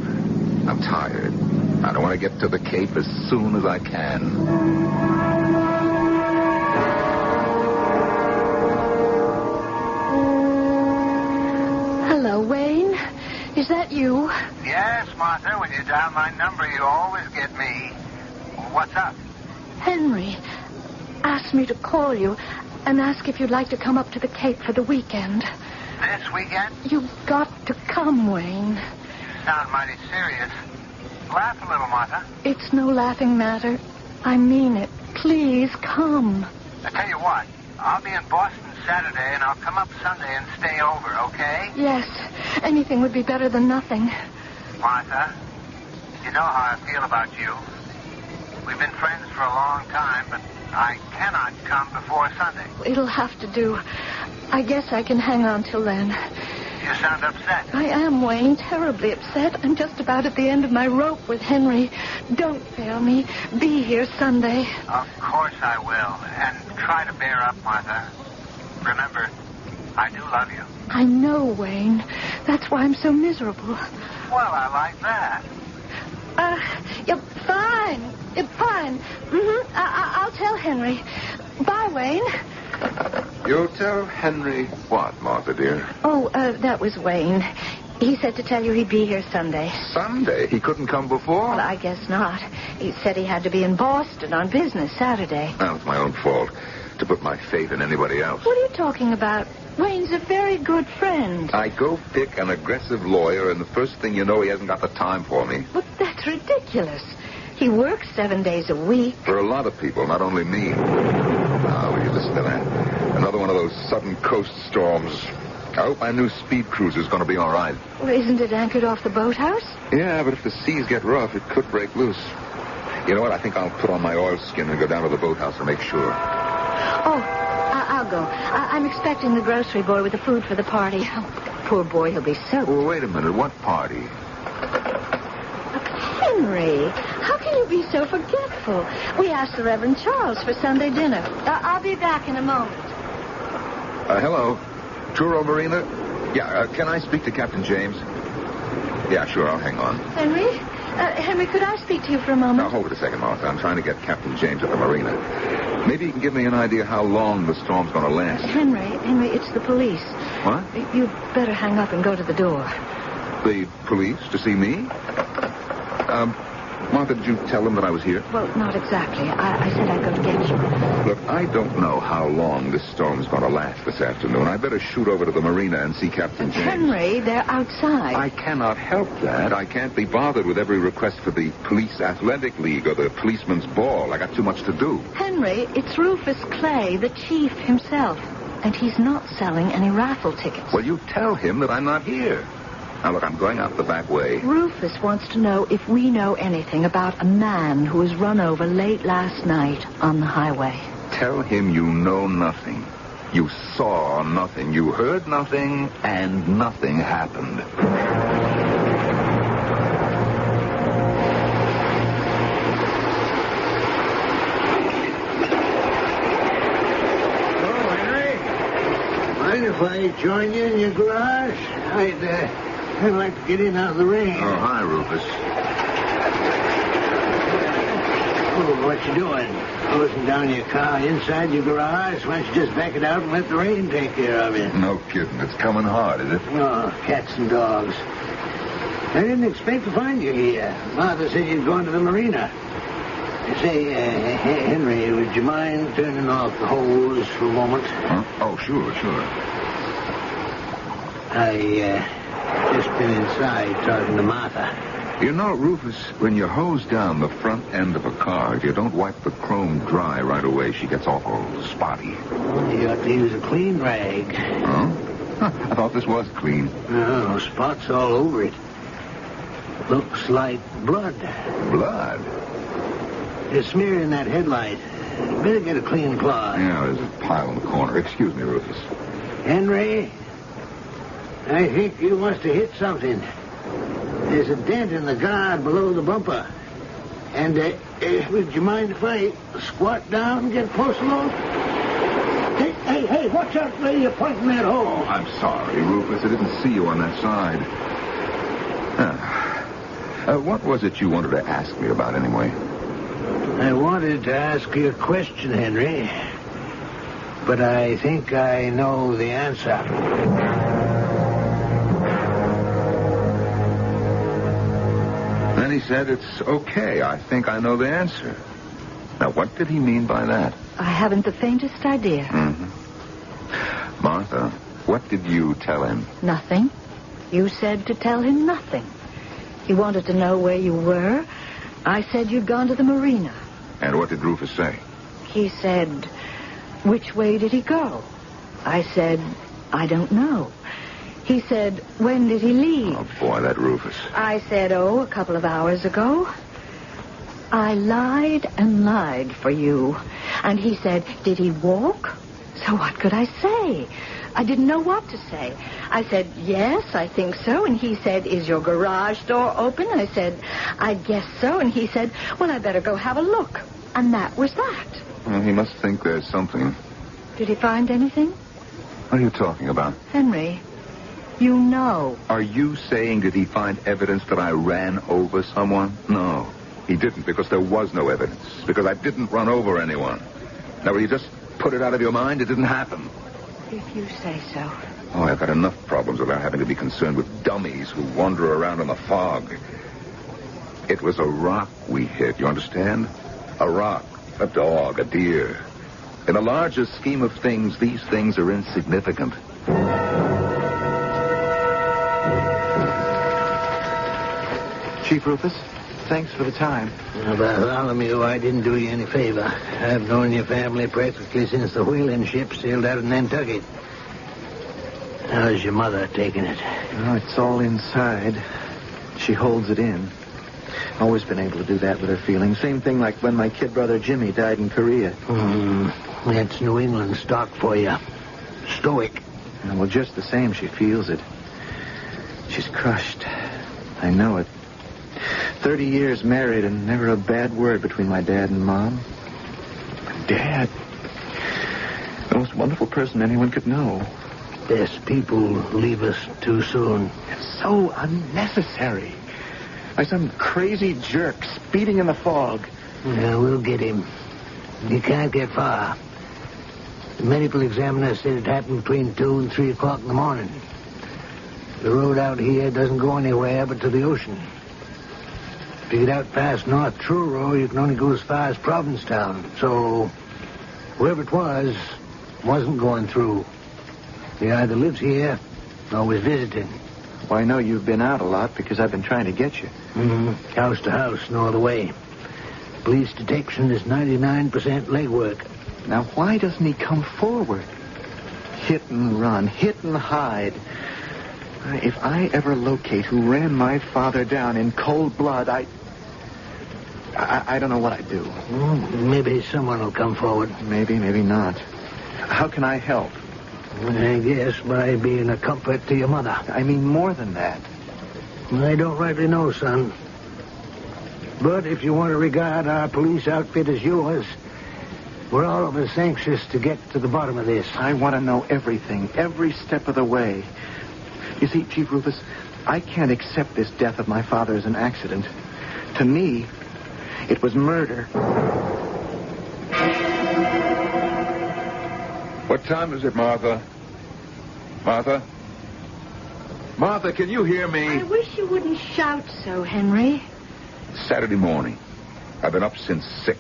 I'm tired. I don't want to get to the Cape as soon as I can. Hello, Wayne. Is that you? Yes, Martha. When you dial my number, you always get me. What's up? Henry asked me to call you and ask if you'd like to come up to the Cape for the weekend. This weekend? You've got to come, Wayne. You sound mighty serious. Laugh a little, Martha. It's no laughing matter. I mean it. Please come. I tell you what. I'll be in Boston Saturday, and I'll come up Sunday and stay over, okay? Yes. Anything would be better than nothing. Martha, you know how I feel about you. We've been friends for a long time, but I cannot come before Sunday. It'll have to do. I guess I can hang on till then. You sound upset. I am, Wayne. Terribly upset. I'm just about at the end of my rope with Henry. Don't fail me. Be here Sunday. Of course I will. And try to bear up, Martha. Remember, I do love you. I know, Wayne. That's why I'm so miserable. Well, I like that. You're fine. You're fine. I'll tell Henry. Bye, Wayne. You'll tell Henry what, Martha, dear? Oh, that was Wayne. He said to tell you he'd be here Sunday. Sunday? He couldn't come before? Well, I guess not. He said he had to be in Boston on business Saturday. Well, it's my own fault to put my faith in anybody else. What are you talking about? Wayne's a very good friend. I go pick an aggressive lawyer, and the first thing you know, he hasn't got the time for me. But that's ridiculous. He works 7 days a week. For a lot of people, not only me. Now, will you listen to that? Another one of those sudden coast storms. I hope my new speed cruiser's going to be all right. Well, isn't it anchored off the boathouse? Yeah, but if the seas get rough, it could break loose. You know what? I think I'll put on my oilskin and go down to the boathouse to make sure. Oh, I'll go. I'm expecting the grocery boy with the food for the party. Oh, poor boy, he'll be soaked. Well, wait a minute. What party? Henry, how can you be so forgetful? We asked the Reverend Charles for Sunday dinner. I'll be back in a moment. Hello. Truro Marina? Yeah, can I speak to Captain James? Yeah, sure, I'll hang on. Henry? Henry, could I speak to you for a moment? Now, hold it a second, Martha. I'm trying to get Captain James at the marina. Maybe you can give me an idea how long the storm's going to last. Henry, it's the police. What? You'd better hang up and go to the door. The police? To see me? Martha, did you tell them that I was here? Well, not exactly. I said I'd go to get you. Look, I don't know how long this storm's going to last this afternoon. I better shoot over to the marina and see Captain James. Henry, they're outside. I cannot help that. I can't be bothered with every request for the Police Athletic League or the Policeman's Ball. I got too much to do. Henry, it's Rufus Clay, the chief himself. And he's not selling any raffle tickets. Well, you tell him that I'm not here. Now, look, I'm going out the back way. Rufus wants to know if we know anything about a man who was run over late last night on the highway. Tell him you know nothing. You saw nothing. You heard nothing, and nothing happened. Oh, Henry. Mind if I join you in your garage? I'd like to get in out of the rain. Oh, hi, Rufus. Oh, what you doing? Closing down your car inside your garage? Why don't you just back it out and let the rain take care of you? No kidding. It's coming hard, is it? Oh, cats and dogs. I didn't expect to find you here. Martha said you'd gone to the marina. Say, Henry, would you mind turning off the hose for a moment? Huh? Oh, sure. Just been inside talking to Martha. You know, Rufus, when you hose down the front end of a car, if you don't wipe the chrome dry right away, she gets awful spotty. You ought to use a clean rag. Huh? I thought this was clean. Oh, spots all over it. Looks like blood. Blood? You're smearing that headlight. Better get a clean cloth. Yeah, there's a pile in the corner. Excuse me, Rufus. Henry, I think you must have hit something. There's a dent in the guard below the bumper. And, would you mind if I squat down and get close enough? Hey, watch out where you're pointing that hole. Oh, I'm sorry, Rufus. I didn't see you on that side. What was it you wanted to ask me about, anyway? I wanted to ask you a question, Henry. But I think I know the answer. Then he said, it's okay. I think I know the answer. Now, what did he mean by that? I haven't the faintest idea. Mm-hmm. Martha, what did you tell him? Nothing. You said to tell him nothing. He wanted to know where you were. I said you'd gone to the marina. And what did Rufus say? He said, which way did he go? I said, I don't know. He said, when did he leave? Oh, boy, that Rufus. I said, a couple of hours ago. I lied and lied for you. And he said, did he walk? So what could I say? I didn't know what to say. I said, yes, I think so. And he said, is your garage door open? I said, I guess so. And he said, well, I better go have a look. And that was that. Well, he must think there's something. Did he find anything? What are you talking about? Henry, you know. Are you saying did he find evidence that I ran over someone? No, he didn't, because there was no evidence. Because I didn't run over anyone. Now, will you just put it out of your mind? It didn't happen. If you say so. Oh, I've got enough problems without having to be concerned with dummies who wander around in the fog. It was a rock we hit, you understand? A rock, a dog, a deer. In the larger scheme of things, these things are insignificant. Chief Rufus, thanks for the time. Bartholomew, I didn't do you any favor. I've known your family practically since the whaling ship sailed out of Nantucket. How's your mother taking it? Oh, it's all inside. She holds it in. Always been able to do that with her feelings. Same thing like when my kid brother Jimmy died in Korea. That's New England stock for you. Stoic. Well, just the same, she feels it. She's crushed. I know it. 30 years married and never a bad word between my dad and Mom. But Dad, the most wonderful person anyone could know. Best people leave us too soon. It's so unnecessary. Like some crazy jerk speeding in the fog. Yeah, we'll get him. You can't get far. The medical examiner said it happened between 2 and 3 o'clock in the morning. The road out here doesn't go anywhere but to the ocean. To get out past North Truro, you can only go as far as Provincetown. So, whoever it was, wasn't going through. He either lives here or was visiting. Well, I know you've been out a lot because I've been trying to get you. House to house, no other way. Police detection is 99% legwork. Now, why doesn't he come forward? Hit and run, hit and hide. If I ever locate who ran my father down in cold blood, I don't know what I'd do. Maybe someone will come forward. Maybe, maybe not. How can I help? I guess by being a comfort to your mother. I mean more than that. I don't rightly know, son. But if you want to regard our police outfit as yours, we're all of us anxious to get to the bottom of this. I want to know everything, every step of the way. You see, Chief Rufus, I can't accept this death of my father as an accident. To me, it was murder. What time is it, Martha? Martha? Martha, can you hear me? I wish you wouldn't shout so, Henry. Saturday morning. I've been up since 6.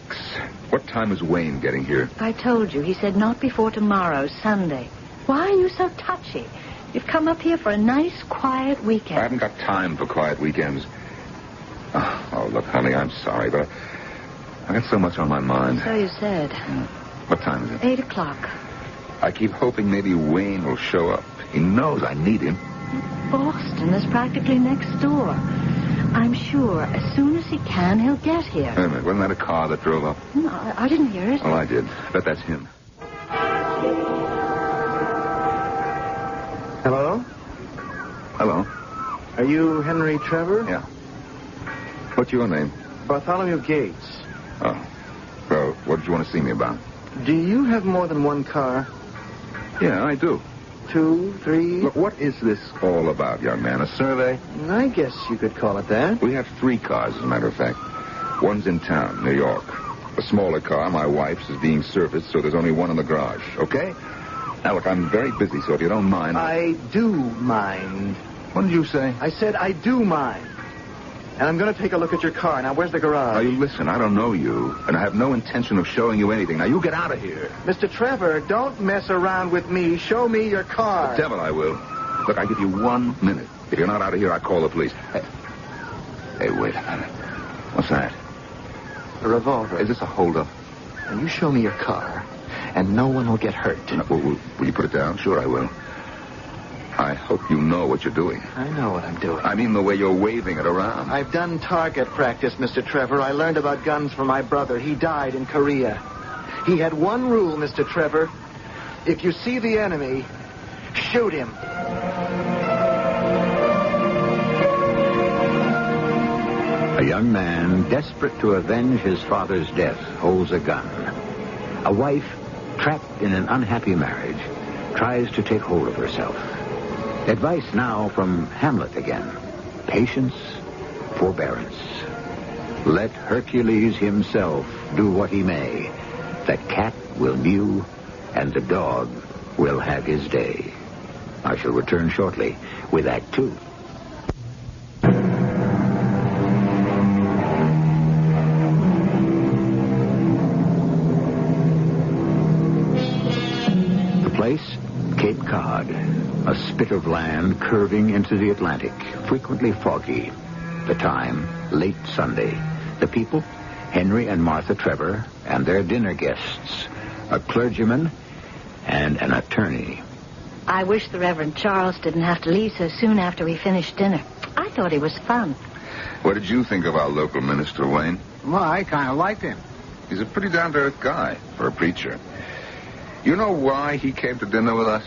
What time is Wayne getting here? I told you. He said not before tomorrow, Sunday. Why are you so touchy? You've come up here for a nice, quiet weekend. I haven't got time for quiet weekends. Oh, look, honey, I'm sorry, but I got so much on my mind. So you said. What time is it? 8 o'clock. I keep hoping maybe Wayne will show up. He knows I need him. Boston is practically next door. I'm sure as soon as he can, he'll get here. Wait a minute, wasn't that a car that drove up? No, I didn't hear it. Oh, I did. Bet that's him. Hello? Hello. Are you Henry Trevor? Yeah. What's your name? Bartholomew Gates. Oh. Well, what did you want to see me about? Do you have more than one car? Yeah, I do. 2, 3? Look, what is this all about, young man? A survey? I guess you could call it that. We have 3 cars, as a matter of fact. One's in town, New York. A smaller car, my wife's, is being serviced, so there's only one in the garage, okay? Now, look, I'm very busy, so if you don't mind... I do mind. What did you say? I said I do mind. And I'm going to take a look at your car. Now, where's the garage? Now, you listen, I don't know you, and I have no intention of showing you anything. Now, you get out of here. Mr. Trevor, don't mess around with me. Show me your car. The devil I will. Look, I give you 1 minute. If you're not out of here, I call the police. Hey, wait a minute. What's that? A revolver. Is this a holdup? And you show me your car, and no one will get hurt. Will you put it down? Sure, I will. I hope you know what you're doing. I know what I'm doing. I mean the way you're waving it around. I've done target practice, Mr. Trevor. I learned about guns from my brother. He died in Korea. He had one rule, Mr. Trevor. If you see the enemy, shoot him. A young man, desperate to avenge his father's death, holds a gun. A wife, trapped in an unhappy marriage, tries to take hold of herself. Advice now from Hamlet again. Patience, forbearance. Let Hercules himself do what he may. The cat will mew, and the dog will have his day. I shall return shortly with Act Two. The place, Cape Cod, a spit of land curving into the Atlantic, frequently foggy. The time, late Sunday. The people, Henry and Martha Trevor, and their dinner guests, a clergyman and an attorney. I wish the Reverend Charles didn't have to leave so soon after we finished dinner. I thought he was fun. What did you think of our local minister, Wayne? Well, I kind of liked him. He's a pretty down-to-earth guy for a preacher. You know why he came to dinner with us?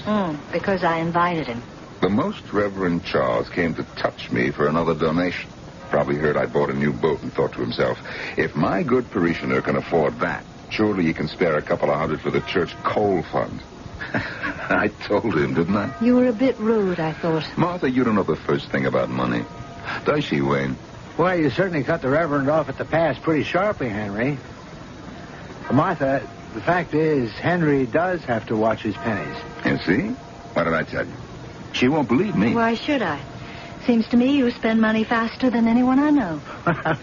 Because I invited him. The Most Reverend Charles came to touch me for another donation. Probably heard I bought a new boat and thought to himself, if my good parishioner can afford that, surely he can spare a couple of hundred for the church coal fund. I told him, didn't I? You were a bit rude, I thought. Martha, you don't know the first thing about money. Does she, Wayne? Well, you certainly cut the Reverend off at the pass pretty sharply, Henry. Martha, the fact is, Henry does have to watch his pennies. You see? What did I tell you? She won't believe me. Why should I? Seems to me you spend money faster than anyone I know.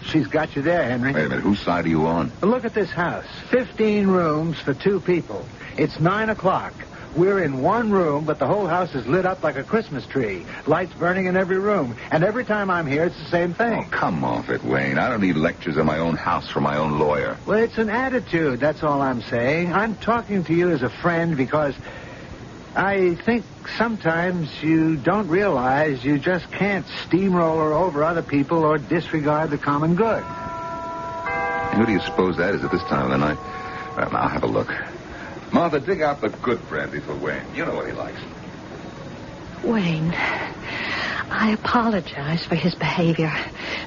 She's got you there, Henry. Wait a minute, whose side are you on? Look at this house. 15 rooms for 2 people. It's 9 o'clock. We're in one room, but the whole house is lit up like a Christmas tree. Lights burning in every room. And every time I'm here, it's the same thing. Oh, come off it, Wayne. I don't need lectures in my own house from my own lawyer. Well, it's an attitude, that's all I'm saying. I'm talking to you as a friend because I think sometimes you don't realize you just can't steamroller over other people or disregard the common good. And who do you suppose that is at this time of the night? Well, I'll have a look. Martha, dig out the good brandy for Wayne. You know what he likes. Wayne, I apologize for his behavior.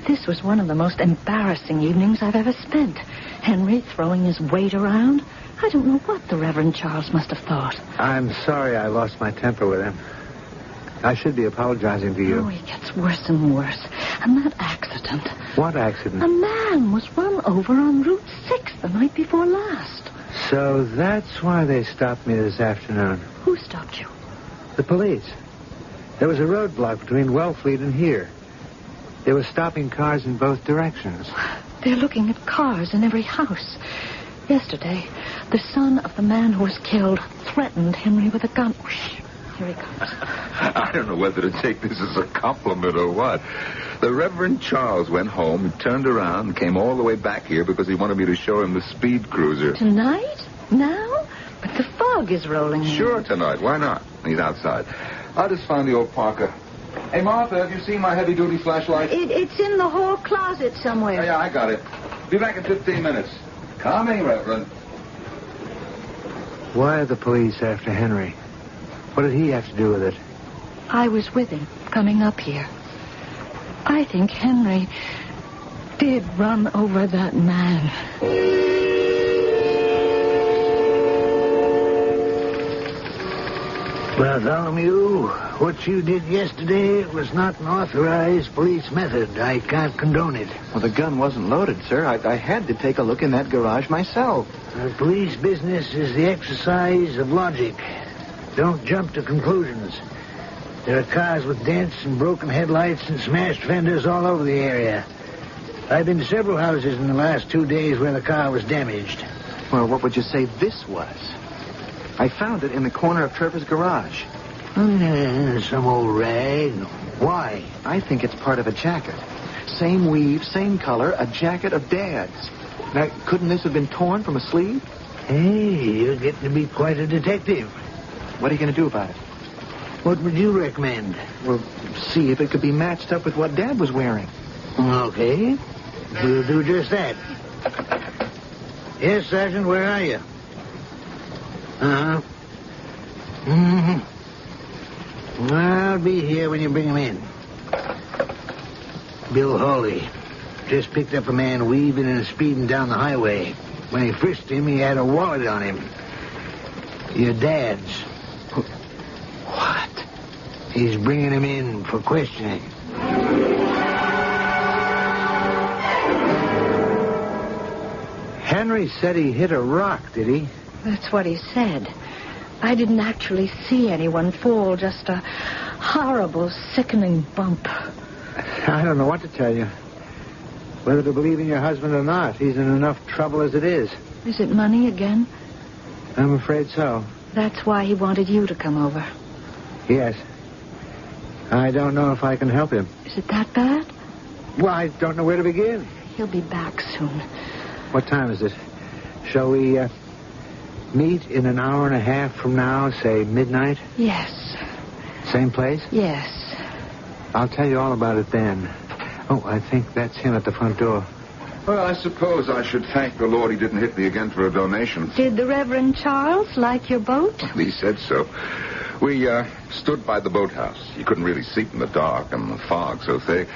This was one of the most embarrassing evenings I've ever spent. Henry throwing his weight around. I don't know what the Reverend Charles must have thought. I'm sorry I lost my temper with him. I should be apologizing to you. Oh, he gets worse and worse. And that accident. What accident? A man was run over on Route 6 the night before last. So that's why they stopped me this afternoon. Who stopped you? The police. There was a roadblock between Wellfleet and here. They were stopping cars in both directions. They're looking at cars in every house. Yesterday, the son of the man who was killed threatened Henry with a gun. Here he comes. I don't know whether to take this as a compliment or what. The Reverend Charles went home and turned around and came all the way back here because he wanted me to show him the speed cruiser. Tonight? Now? But the fog is rolling in. Sure, tonight. Why not? He's outside. I'll just find the old Parker. Hey, Martha, have you seen my heavy-duty flashlight? It's in the hall closet somewhere. Oh, yeah, I got it. Be back in 15 minutes. Coming, Reverend. Why are the police after Henry? What did he have to do with it? I was with him coming up here. I think Henry did run over that man. Bartholomew, what you did yesterday was not an authorized police method. I can't condone it. Well, the gun wasn't loaded, sir. I had to take a look in that garage myself. Police business is the exercise of logic. Don't jump to conclusions. There are cars with dents and broken headlights and smashed fenders all over the area. I've been to several houses in the last 2 days where the car was damaged. Well, what would you say this was? I found it in the corner of Trevor's garage. Some old rag. Why? I think it's part of a jacket. Same weave, same color, a jacket of Dad's. Now, couldn't this have been torn from a sleeve? Hey, you're getting to be quite a detective. What are you going to do about it? What would you recommend? Well, see if it could be matched up with what Dad was wearing. Okay. We'll do just that. Yes, Sergeant, where are you? Uh-huh. Mm-hmm. I'll be here when you bring him in. Bill Hawley just picked up a man weaving and speeding down the highway. When he frisked him, he had a wallet on him. Your dad's. What? He's bringing him in for questioning. Henry said he hit a rock, did he? That's what he said. I didn't actually see anyone fall, just a horrible, sickening bump. I don't know what to tell you. Whether to believe in your husband or not. He's in enough trouble as it is. Is it money again? I'm afraid so. That's why he wanted you to come over. Yes. I don't know if I can help him. Is it that bad? Well, I don't know where to begin. He'll be back soon. What time is it? Shall we meet in an hour and a half from now, say midnight? Yes. Same place? Yes. I'll tell you all about it then. Oh, I think that's him at the front door. Well, I suppose I should thank the Lord he didn't hit me again for a donation. Did the Reverend Charles like your boat? He said so. We stood by the boathouse. You couldn't really see it in the dark and the fog so thick.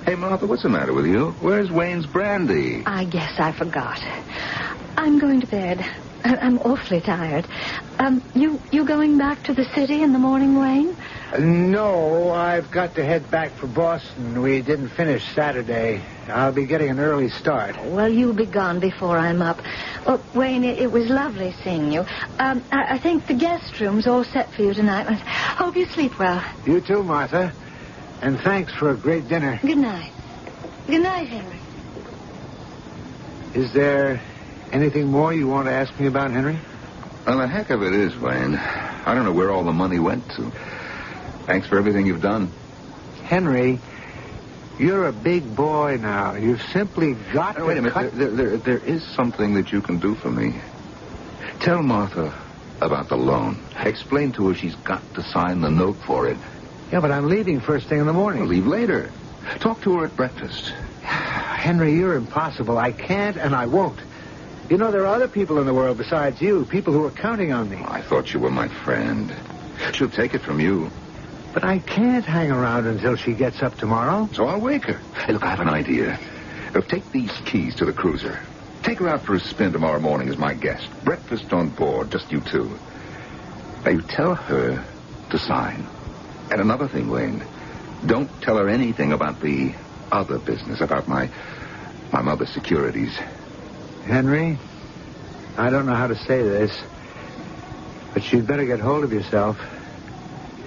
Hey, Martha, what's the matter with you? Where's Wayne's brandy? I guess I forgot. I'm going to bed. I'm awfully tired. You going back to the city in the morning, Wayne? No, I've got to head back for Boston. We didn't finish Saturday. I'll be getting an early start. Well, you'll be gone before I'm up. Well, Wayne, it was lovely seeing you. I think the guest room's all set for you tonight. I hope you sleep well. You too, Martha. And thanks for a great dinner. Good night. Good night, Henry. Is there anything more you want to ask me about, Henry? Well, the heck of it is, Wayne, I don't know where all the money went to. Thanks for everything you've done. Henry, you're a big boy now. You've simply got to... Wait a minute. There is something that you can do for me. Tell Martha about the loan. Explain to her she's got to sign the note for it. Yeah, but I'm leaving first thing in the morning. Well, leave later. Talk to her at breakfast. Henry, you're impossible. I can't and I won't. You know, there are other people in the world besides you, people who are counting on me. I thought you were my friend. She'll take it from you. But I can't hang around until she gets up tomorrow. So I'll wake her. Hey, look, I have an idea. Take these keys to the cruiser. Take her out for a spin tomorrow morning as my guest. Breakfast on board, just you two. Now, you tell her to sign. And another thing, Wayne. Don't tell her anything about the other business, about my mother's securities. Henry, I don't know how to say this, but you'd better get hold of yourself.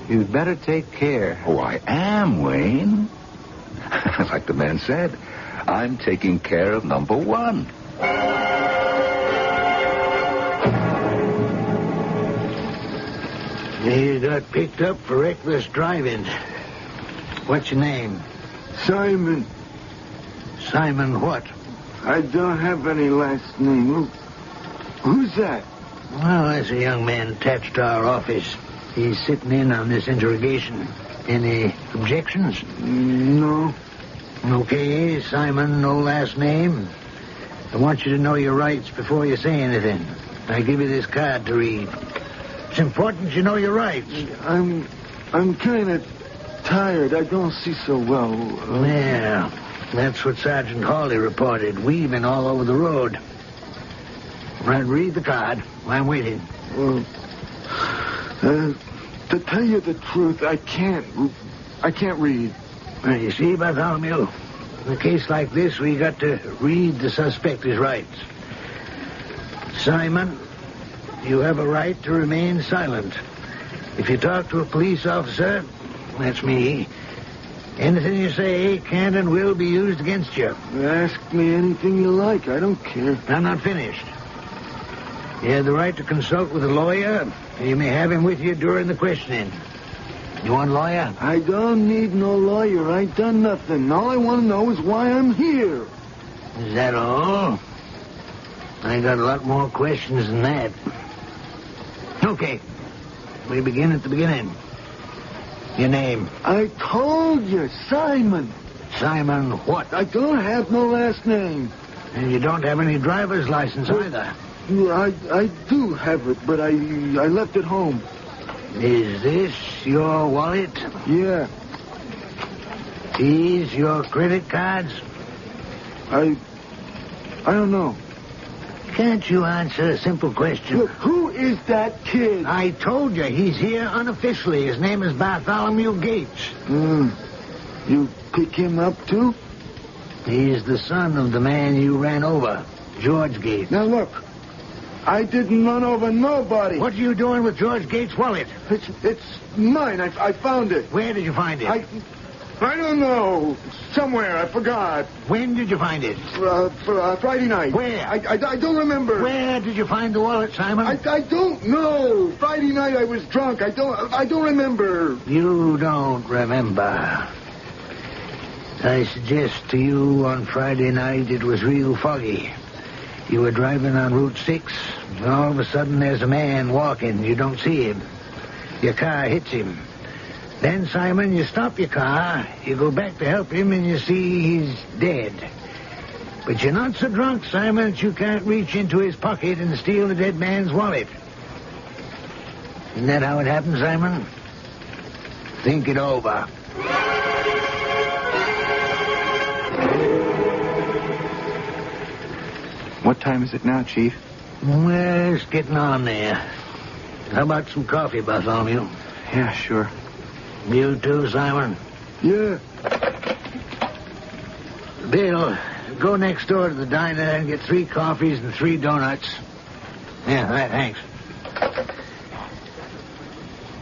You'd better take care. Oh, I am, Wayne. Like the man said, I'm taking care of number one. You got picked up for reckless driving. What's your name? Simon. Simon what? I don't have any last name. Who's that? Well, that's a young man attached to our office. He's sitting in on this interrogation. Any objections? No. Okay, Simon, no last name. I want you to know your rights before you say anything. I give you this card to read. It's important you know your rights. I'm kind of tired. I don't see so well. Yeah, that's what Sergeant Hawley reported. We've been all over the road. Right, read the card. I'm waiting. Well, to tell you the truth, I can't read. Well, you see, Bartholomew, in a case like this, we got to read the suspect's rights. Simon, you have a right to remain silent. If you talk to a police officer, that's me, anything you say can and will be used against you. Ask me anything you like. I don't care. I'm not finished. You have the right to consult with a lawyer. You may have him with you during the questioning. You want a lawyer? I don't need no lawyer. I ain't done nothing. All I want to know is why I'm here. Is that all? I got a lot more questions than that. Okay. We begin at the beginning. Your name? I told you, Simon. Simon what? I don't have no last name. And you don't have any driver's license either. I do have it, but I left it home. Is this your wallet? Yeah. These your credit cards? I don't know. Can't you answer a simple question? Look, who is that kid? I told you, he's here unofficially. His name is Bartholomew Gates. You pick him up, too? He's the son of the man you ran over, George Gates. Now, look. I didn't run over nobody. What are you doing with George Gates' wallet? It's mine. I found it. Where did you find it? I don't know. Somewhere. I forgot. When did you find it? Friday night. Where? I don't remember. Where did you find the wallet, Simon? I don't know. Friday night I was drunk. I don't remember. You don't remember. I suggest to you on Friday night it was real foggy. You were driving on Route 6, and all of a sudden there's a man walking. You don't see him. Your car hits him. Then, Simon, you stop your car, you go back to help him, and you see he's dead. But you're not so drunk, Simon, that you can't reach into his pocket and steal the dead man's wallet. Isn't that how it happened, Simon? Think it over. What time is it now, Chief? Well, it's getting on there. How about some coffee, Bartholomew? Yeah, sure. You too, Simon? Yeah. Bill, go next door to the diner and get 3 coffees and 3 donuts. Yeah, right, thanks.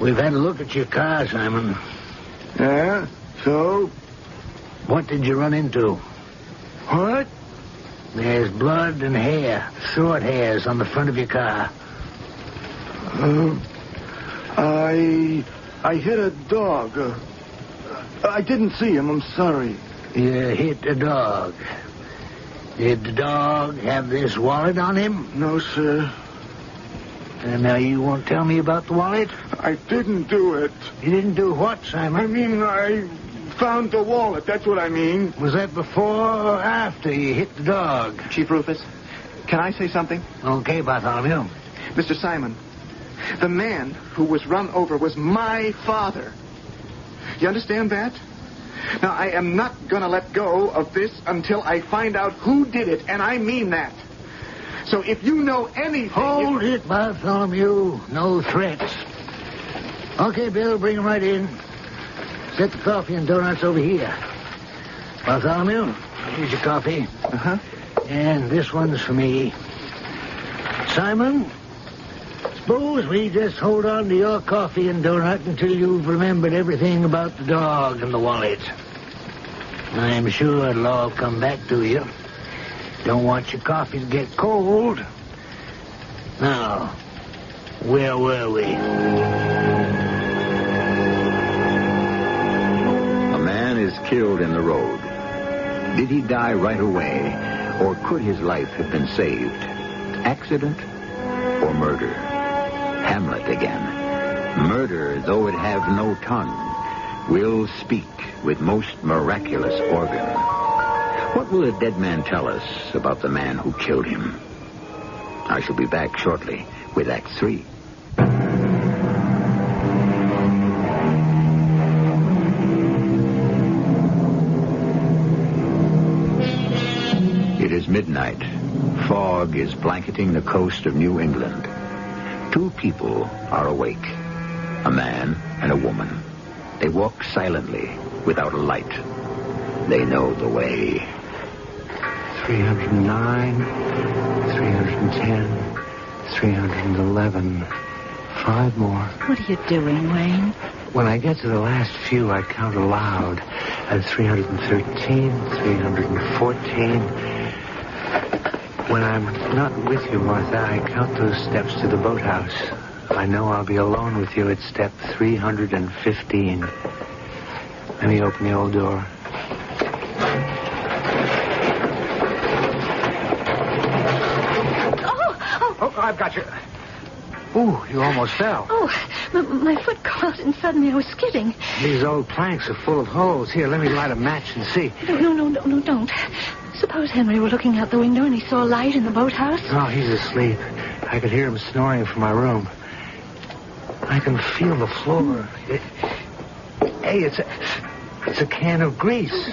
We've had a look at your car, Simon. Yeah? So? What did you run into? What? There's blood and hair, short hairs on the front of your car. I hit a dog. I didn't see him. I'm sorry. You hit a dog. Did the dog have this wallet on him? No, sir. And now you won't tell me about the wallet? I didn't do it. You didn't do what, Simon? I mean, I found the wallet. That's what I mean. Was that before or after you hit the dog? Chief Rufus, can I say something? Okay, Bartholomew. Mr. Simon, the man who was run over was my father. You understand that? Now, I am not going to let go of this until I find out who did it, and I mean that. So if you know anything... Hold it, Bartholomew. No threats. Okay, Bill, bring him right in. Set the coffee and donuts over here. Bartholomew, here's your coffee. Uh-huh. And this one's for me. Simon, suppose we just hold on to your coffee and donut until you've remembered everything about the dog and the wallet. I'm sure it'll all come back to you. Don't want your coffee to get cold. Now, where were we? A man is killed in the road. Did he die right away, or could his life have been saved? Accident or murder? Hamlet again. Murder, though it have no tongue, will speak with most miraculous organ. What will the dead man tell us about the man who killed him? I shall be back shortly with Act 3. It is midnight. Fog is blanketing the coast of New England. 2 people are awake, a man and a woman. They walk silently, without a light. They know the way. 309, 310, 311. 5 more. What are you doing, Wayne? When I get to the last few, I count aloud. 313, 314. When I'm not with you, Martha, I count those steps to the boathouse. I know I'll be alone with you at step 315. Let me open the old door. Oh, I've got you. Ooh, you almost fell. Oh, my foot caught and suddenly I was skidding. These old planks are full of holes. Here, let me light a match and see. No, don't. Suppose Henry were looking out the window and he saw a light in the boathouse? Oh, he's asleep. I could hear him snoring from my room. I can feel the floor. Hey, it's a can of grease.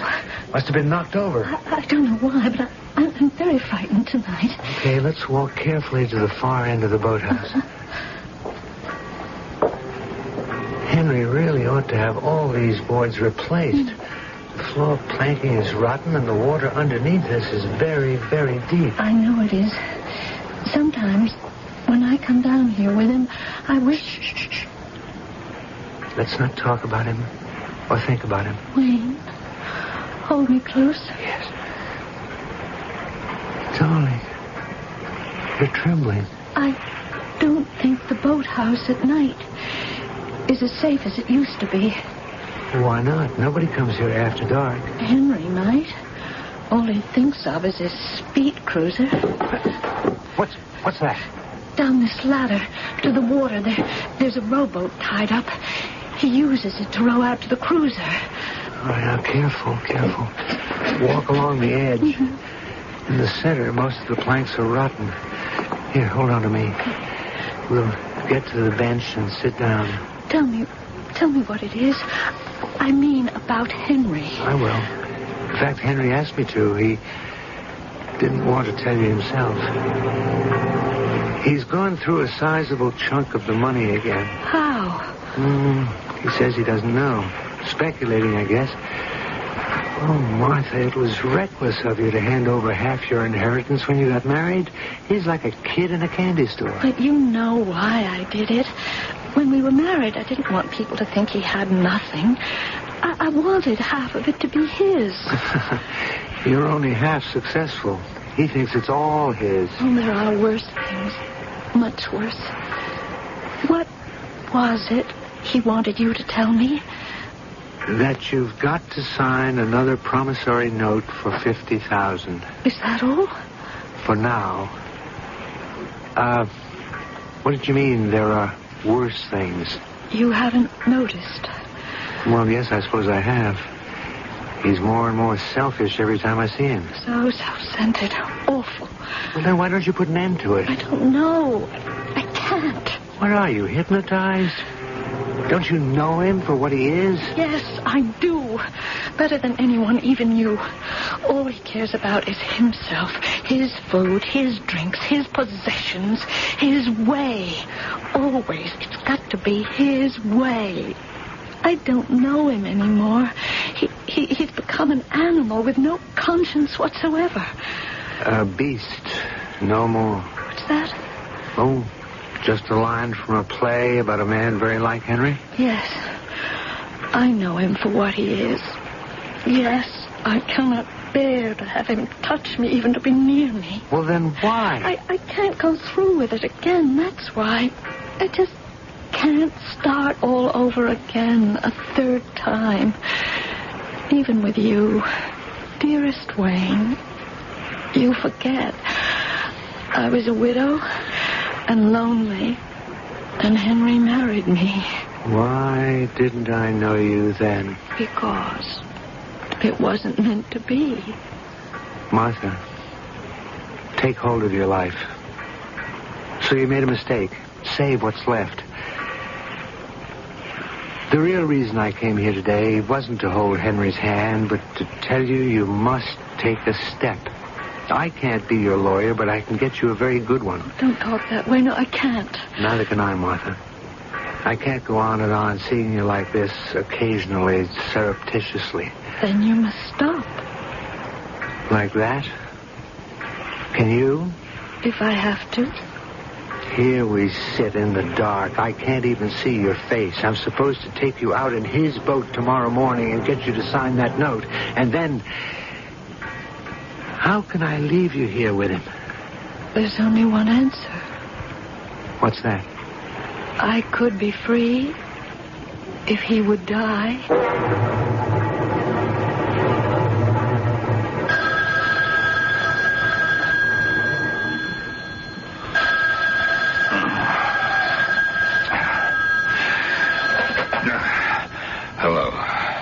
Must have been knocked over. I don't know why, but I'm very frightened tonight. Okay, let's walk carefully to the far end of the boathouse. Henry really ought to have all these boards replaced. The floor planking is rotten and the water underneath us is very, very deep. I know it is. Sometimes When I come down here with him, I wish... Shh. Let's not talk about him or think about him. Wayne, hold me close. Yes. Darling, you're trembling. I don't think the boathouse at night is as safe as it used to be. Why not? Nobody comes here after dark. Henry might. All he thinks of is his speed cruiser. What's that? Down this ladder to the water, there's a rowboat tied up. He uses it to row out to the cruiser. All right, now, careful. Walk along the edge. Mm-hmm. In the center, most of the planks are rotten. Here, hold on to me. We'll get to the bench and sit down. Tell me what it is. I mean about Henry. I will. In fact, Henry asked me to. He didn't want to tell you himself. He's gone through a sizable chunk of the money again. How? He says he doesn't know. Speculating, I guess. Oh, Martha, it was reckless of you to hand over half your inheritance when you got married. He's like a kid in a candy store. But you know why I did it. When we were married, I didn't want people to think he had nothing. I wanted half of it to be his. You're only half successful. He thinks it's all his. Oh, there are worse things. Much worse. What was it he wanted you to tell me? That you've got to sign another promissory note for $50,000. Is that all? For now. What did you mean there are worse things? You haven't noticed. Well, yes, I suppose I have. He's more and more selfish every time I see him. So self-centered. Awful. Well, then why don't you put an end to it? I don't know. I can't. What are you, hypnotized? Don't you know him for what he is? Yes, I do. Better than anyone, even you. All he cares about is himself, his food, his drinks, his possessions, his way. Always, it's got to be his way. I don't know him anymore. He's become an animal with no conscience whatsoever. A beast, no more. What's that? Oh, just a line from a play about a man very like Henry? Yes. I know him for what he is. Yes, I cannot bear to have him touch me, even to be near me. Well, then why? I can't go through with it again, that's why. I just can't start all over again a third time. Even with you, dearest Wayne, you forget. I was a widow and lonely, and Henry married me. Why didn't I know you then? Because it wasn't meant to be. Martha, take hold of your life. So you made a mistake. Save what's left. The real reason I came here today wasn't to hold Henry's hand, but to tell you you must take a step. I can't be your lawyer, but I can get you a very good one. Don't talk that way. No, I can't. Neither can I, Martha. I can't go on and on seeing you like this occasionally, surreptitiously. Then you must stop. Like that? Can you? If I have to. Here we sit in the dark. I can't even see your face. I'm supposed to take you out in his boat tomorrow morning and get you to sign that note. And then... how can I leave you here with him? There's only one answer. What's that? I could be free if he would die.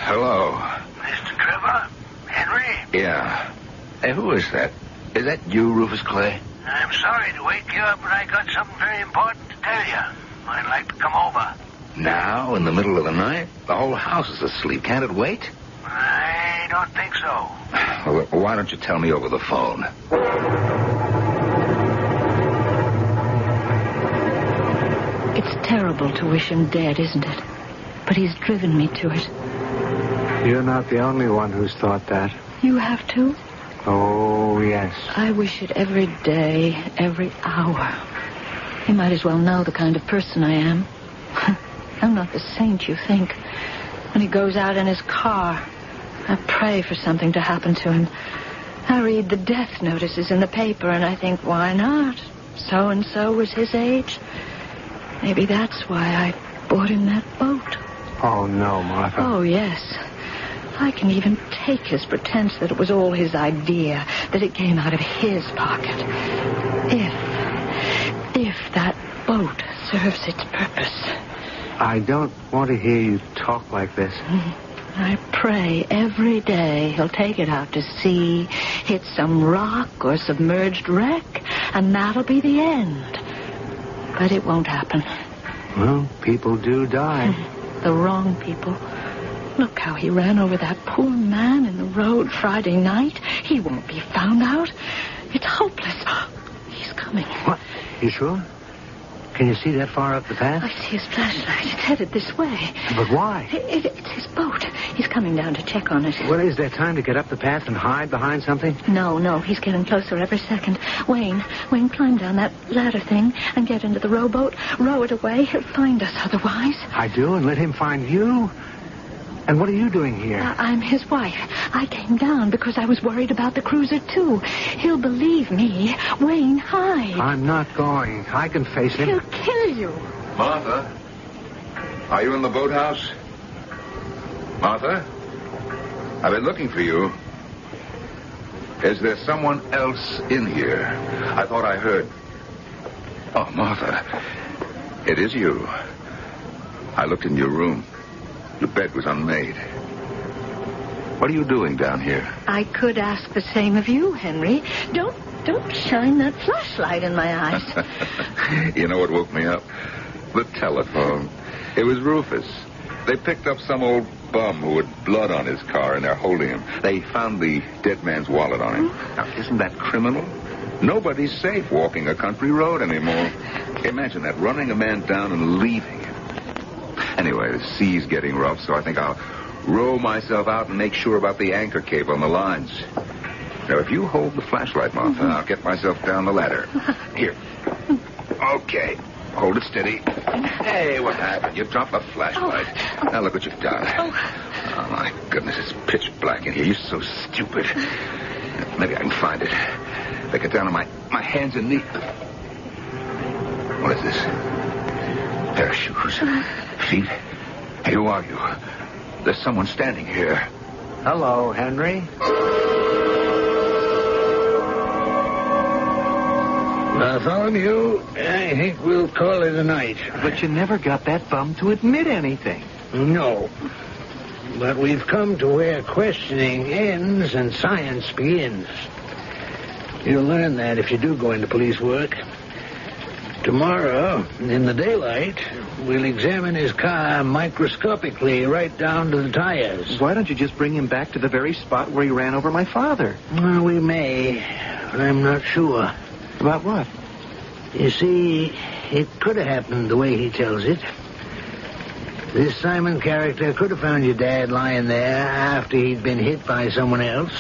Hello. Mr. Trevor? Henry? Yeah. Hey, who is that? Is that you, Rufus Clay? I'm sorry to wake you up, but I got something very important to tell you. I'd like to come over. Now, in the middle of the night? The whole house is asleep. Can't it wait? I don't think so. Well, why don't you tell me over the phone? It's terrible to wish him dead, isn't it? But he's driven me to it. You're not the only one who's thought that. You have to? Oh, yes. I wish it every day, every hour. You might as well know the kind of person I am. I'm not the saint you think. When he goes out in his car, I pray for something to happen to him. I read the death notices in the paper, and I think, why not? So-and-so was his age. Maybe that's why I bought him that boat. Oh, no, Martha. Oh, yes. I can even take his pretense that it was all his idea, that it came out of his pocket. If that boat serves its purpose. I don't want to hear you talk like this. I pray every day he'll take it out to sea, hit some rock or submerged wreck, and that'll be the end. But it won't happen. Well, people do die. The wrong people. Look how he ran over that poor man in the road Friday night. He won't be found out. It's hopeless. He's coming. What? You sure? Can you see that far up the path? I see his flashlight. It's headed this way. But why? It's his boat. He's coming down to check on it. Well, is there time to get up the path and hide behind something? No. He's getting closer every second. Wayne, climb down that ladder thing and get into the rowboat. Row it away. He'll find us otherwise. I do? And let him find you? And what are you doing here? I'm his wife. I came down because I was worried about the cruiser, too. He'll believe me. Wayne, hide. I'm not going. I can face him. He'll kill you. Martha? Are you in the boathouse? Martha? I've been looking for you. Is there someone else in here? I thought I heard... Oh, Martha. It is you. I looked in your room. Your bed was unmade. What are you doing down here? I could ask the same of you, Henry. Don't shine that flashlight in my eyes. You know what woke me up? The telephone. It was Rufus. They picked up some old bum who had blood on his car, and they're holding him. They found the dead man's wallet on him. Now, isn't that criminal? Nobody's safe walking a country road anymore. Imagine that, running a man down and leaving him. Anyway, the sea's getting rough, so I think I'll row myself out and make sure about the anchor cable and the lines. Now, if you hold the flashlight, Martha, I'll get myself down the ladder. Here. Okay. Hold it steady. Hey, what happened? You dropped the flashlight. Now look what you've done. Oh, my goodness, it's pitch black in here. You're so stupid. Maybe I can find it. If I get down on my hands and knees. What is this? Pair of shoes. Feet? Hey, who are you? There's someone standing here. Hello, Henry. Bartholomew, I think we'll call it a night. But you never got that bum to admit anything. No. But we've come to where questioning ends and science begins. You'll learn that if you do go into police work. Tomorrow, in the daylight, we'll examine his car microscopically right down to the tires. Why don't you just bring him back to the very spot where he ran over my father? Well, we may, but I'm not sure. About what? You see, it could have happened the way he tells it. This Simon character could have found your dad lying there after he'd been hit by someone else.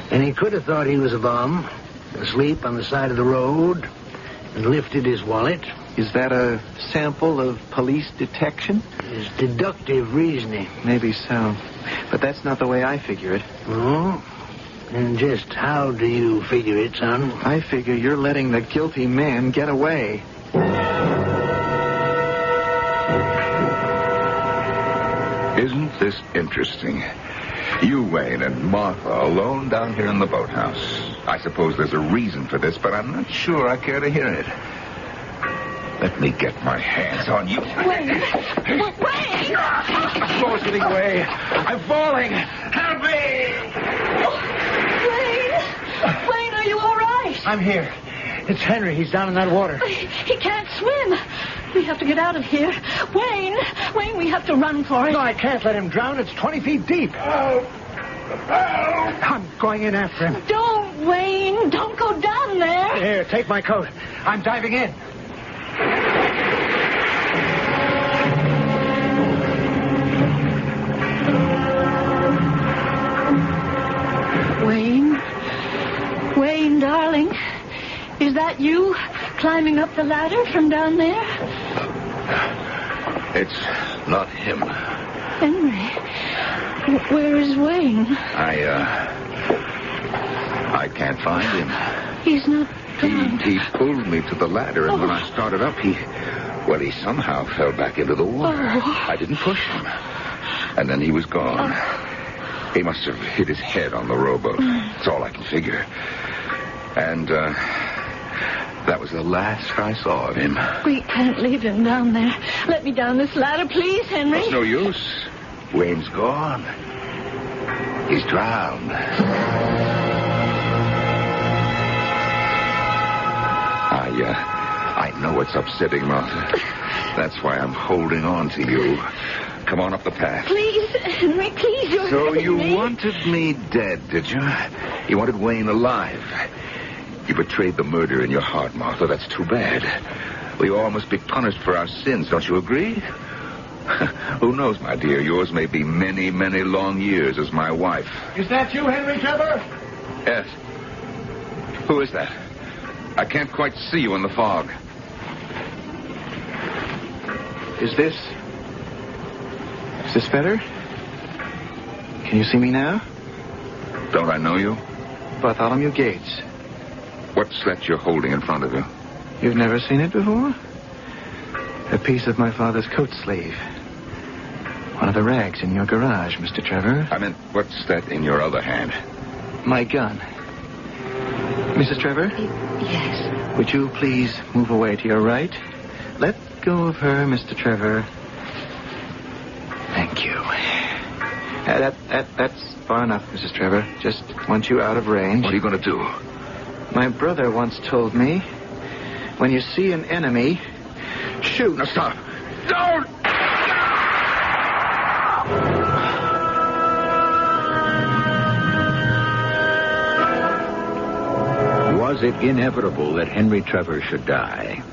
And he could have thought he was a bum, asleep on the side of the road, and lifted his wallet. Is that a sample of police detection? It's deductive reasoning. Maybe so. But that's not the way I figure it. Oh? And just how do you figure it, son? I figure you're letting the guilty man get away. Isn't this interesting? You, Wayne, and Martha alone down here in the boathouse. I suppose there's a reason for this, but I'm not sure I care to hear it. Let me get my hands on you. Wayne! Wayne! The floor's giving way. I'm falling. Help me! Wayne, are you all right? I'm here. It's Henry. He's down in that water. He can't swim. We have to get out of here. Wayne, we have to run for it. No, I can't let him drown. It's 20 feet deep. Oh. I'm going in after him. Don't, Wayne. Don't go down there. Here, take my coat. I'm diving in. Wayne, darling, is that you? climbing up the ladder from down there? It's not him. Henry, where is Wayne? I can't find him. He's not gone. He pulled me to the ladder, and when I started up, he somehow fell back into the water. I didn't push him. And then he was gone. He must have hit his head on the rowboat. That's all I can figure. And, that was the last I saw of him. We can't leave him down there. Let me down this ladder, please, Henry. It's no use. Wayne's gone. He's drowned. I know it's upsetting, Martha. That's why I'm holding on to you. Come on up the path. Please, Henry, please, you're So hurting you me. wanted me dead, did you? You wanted Wayne alive. You betrayed the murder in your heart, Martha. That's too bad. We all must be punished for our sins, don't you agree? Who knows, my dear? Yours may be many, many long years as my wife. Is that you, Henry Trevor? Yes. Who is that? I can't quite see you in the fog. Is this better? Can you see me now? Don't I know you? Bartholomew Gates. What's that you're holding in front of you? You've never seen it before? A piece of my father's coat sleeve. One of the rags in your garage, Mr. Trevor. I meant, what's that in your other hand? My gun. Mrs. Trevor? Yes. Would you please move away to your right? Let go of her, Mr. Trevor. Thank you. That's far enough, Mrs. Trevor. Just want you out of range. What are you going to do? My brother once told me, when you see an enemy, shoot. Now stop. Don't! Was it inevitable that Henry Trevor should die?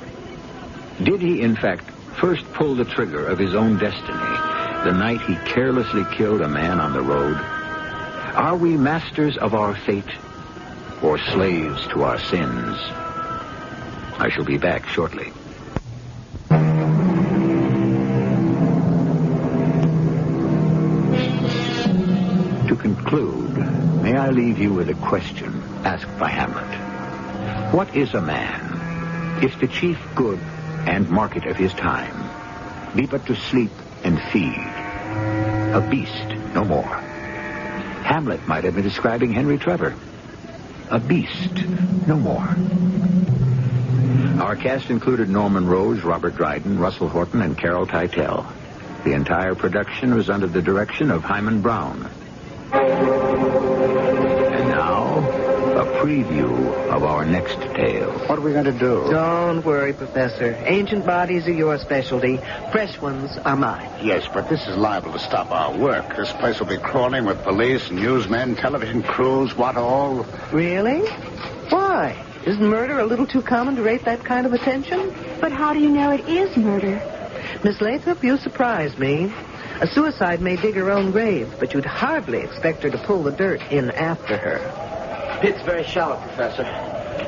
Did he, in fact, first pull the trigger of his own destiny the night he carelessly killed a man on the road? Are we masters of our fate or slaves to our sins? I shall be back shortly. To conclude, may I leave you with a question asked by Hamlet. What is a man, if the chief good and market of his time be but to sleep and feed? A beast, no more. Hamlet might have been describing Henry Trevor. A beast, no more. Our cast included Norman Rose, Robert Dryden, Russell Horton, and Carol Teitel. The entire production was under the direction of Hyman Brown. And now, a preview of our next tale. What are we going to do? Don't worry, Professor. Ancient bodies are your specialty. Fresh ones are mine. Yes, but this is liable to stop our work. This place will be crawling with police, newsmen, television crews, what all. Really? Why? Isn't murder a little too common to rate that kind of attention? But how do you know it is murder? Miss Lathrop, you surprise me. A suicide may dig her own grave, but you'd hardly expect her to pull the dirt in after her. Pit's very shallow, Professor.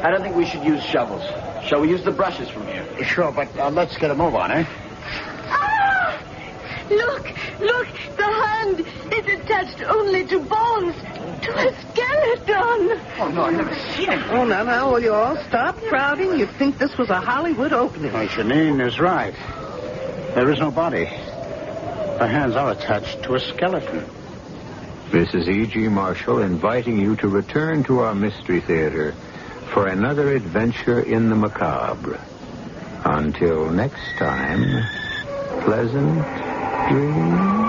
I don't think we should use shovels. Shall we use the brushes from here? Sure, but let's get a move on, eh? Ah! Look! The hand! It's attached only to bones! To a skeleton! Oh, no, I've never seen it. Oh, now, will you all stop crowding? You'd think this was a Hollywood opening. Well, Janine is right. There is no body. The hands are attached to a skeleton. This is E.G. Marshall inviting you to return to our Mystery Theater for another adventure in the macabre. Until next time, pleasant dreams.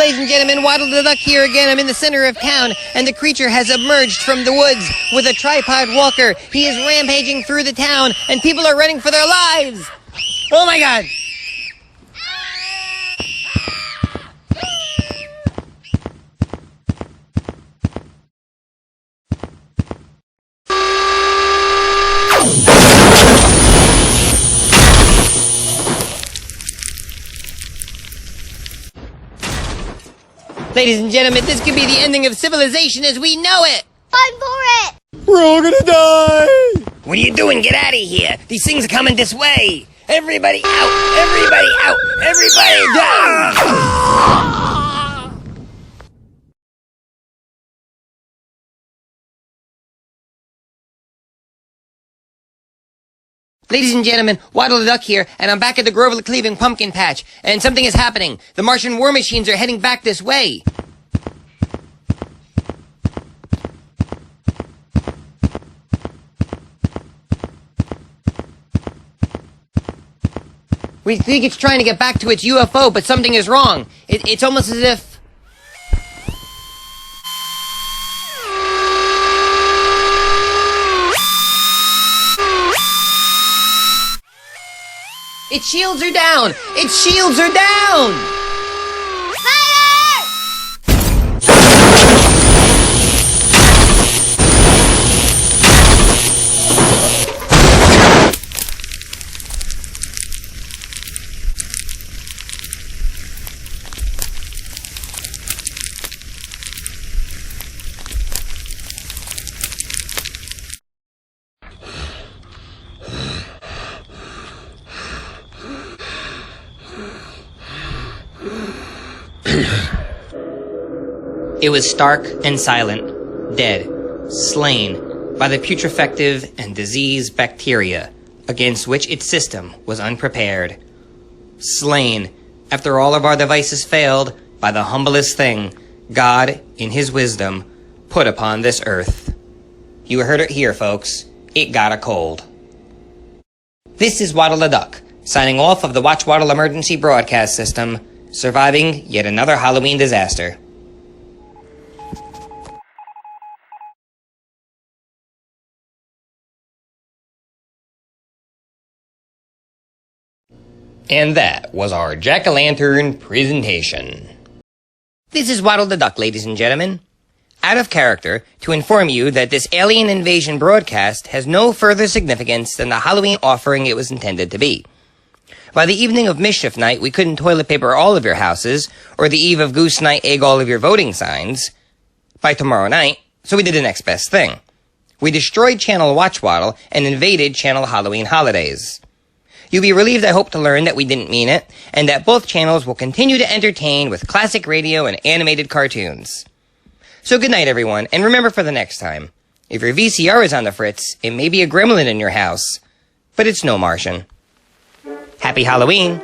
ladies and gentlemen, Waddle the Duck here again. I'm in the center of town, and the creature has emerged from the woods with a tripod walker. He is rampaging through the town, and people are running for their lives. Oh my God! Ladies and gentlemen, this could be the ending of civilization as we know it! I'm for it! We're all gonna die! What are you doing? Get out of here! These things are coming this way! Everybody out! Everybody out! Everybody down! Ladies and gentlemen, Waddle the Duck here, and I'm back at the Grover Cleveland Pumpkin Patch, and something is happening. The Martian war machines are heading back this way. We think it's trying to get back to its UFO, but something is wrong. It's almost as if... Its shields are down! Its shields are down! It was stark and silent, dead, slain by the putrefactive and diseased bacteria against which its system was unprepared. Slain, after all of our devices failed, by the humblest thing God, in his wisdom, put upon this earth. You heard it here, folks. It got a cold. This is Waddle the Duck, signing off of the Watchwaddle emergency broadcast system, surviving yet another Halloween disaster. And that was our Jack-o'-lantern presentation. This is Waddle the Duck, ladies and gentlemen. Out of character, to inform you that this alien invasion broadcast has no further significance than the Halloween offering it was intended to be. By the evening of Mischief Night, we couldn't toilet paper all of your houses, or the eve of Goose Night, egg all of your voting signs. By tomorrow night, so we did the next best thing. We destroyed Channel Watchwaddle and invaded Channel Halloween Holidays. You'll be relieved, I hope, to learn that we didn't mean it, and that both channels will continue to entertain with classic radio and animated cartoons. So good night, everyone, and remember for the next time, if your VCR is on the fritz, it may be a gremlin in your house, but it's no Martian. Happy Halloween!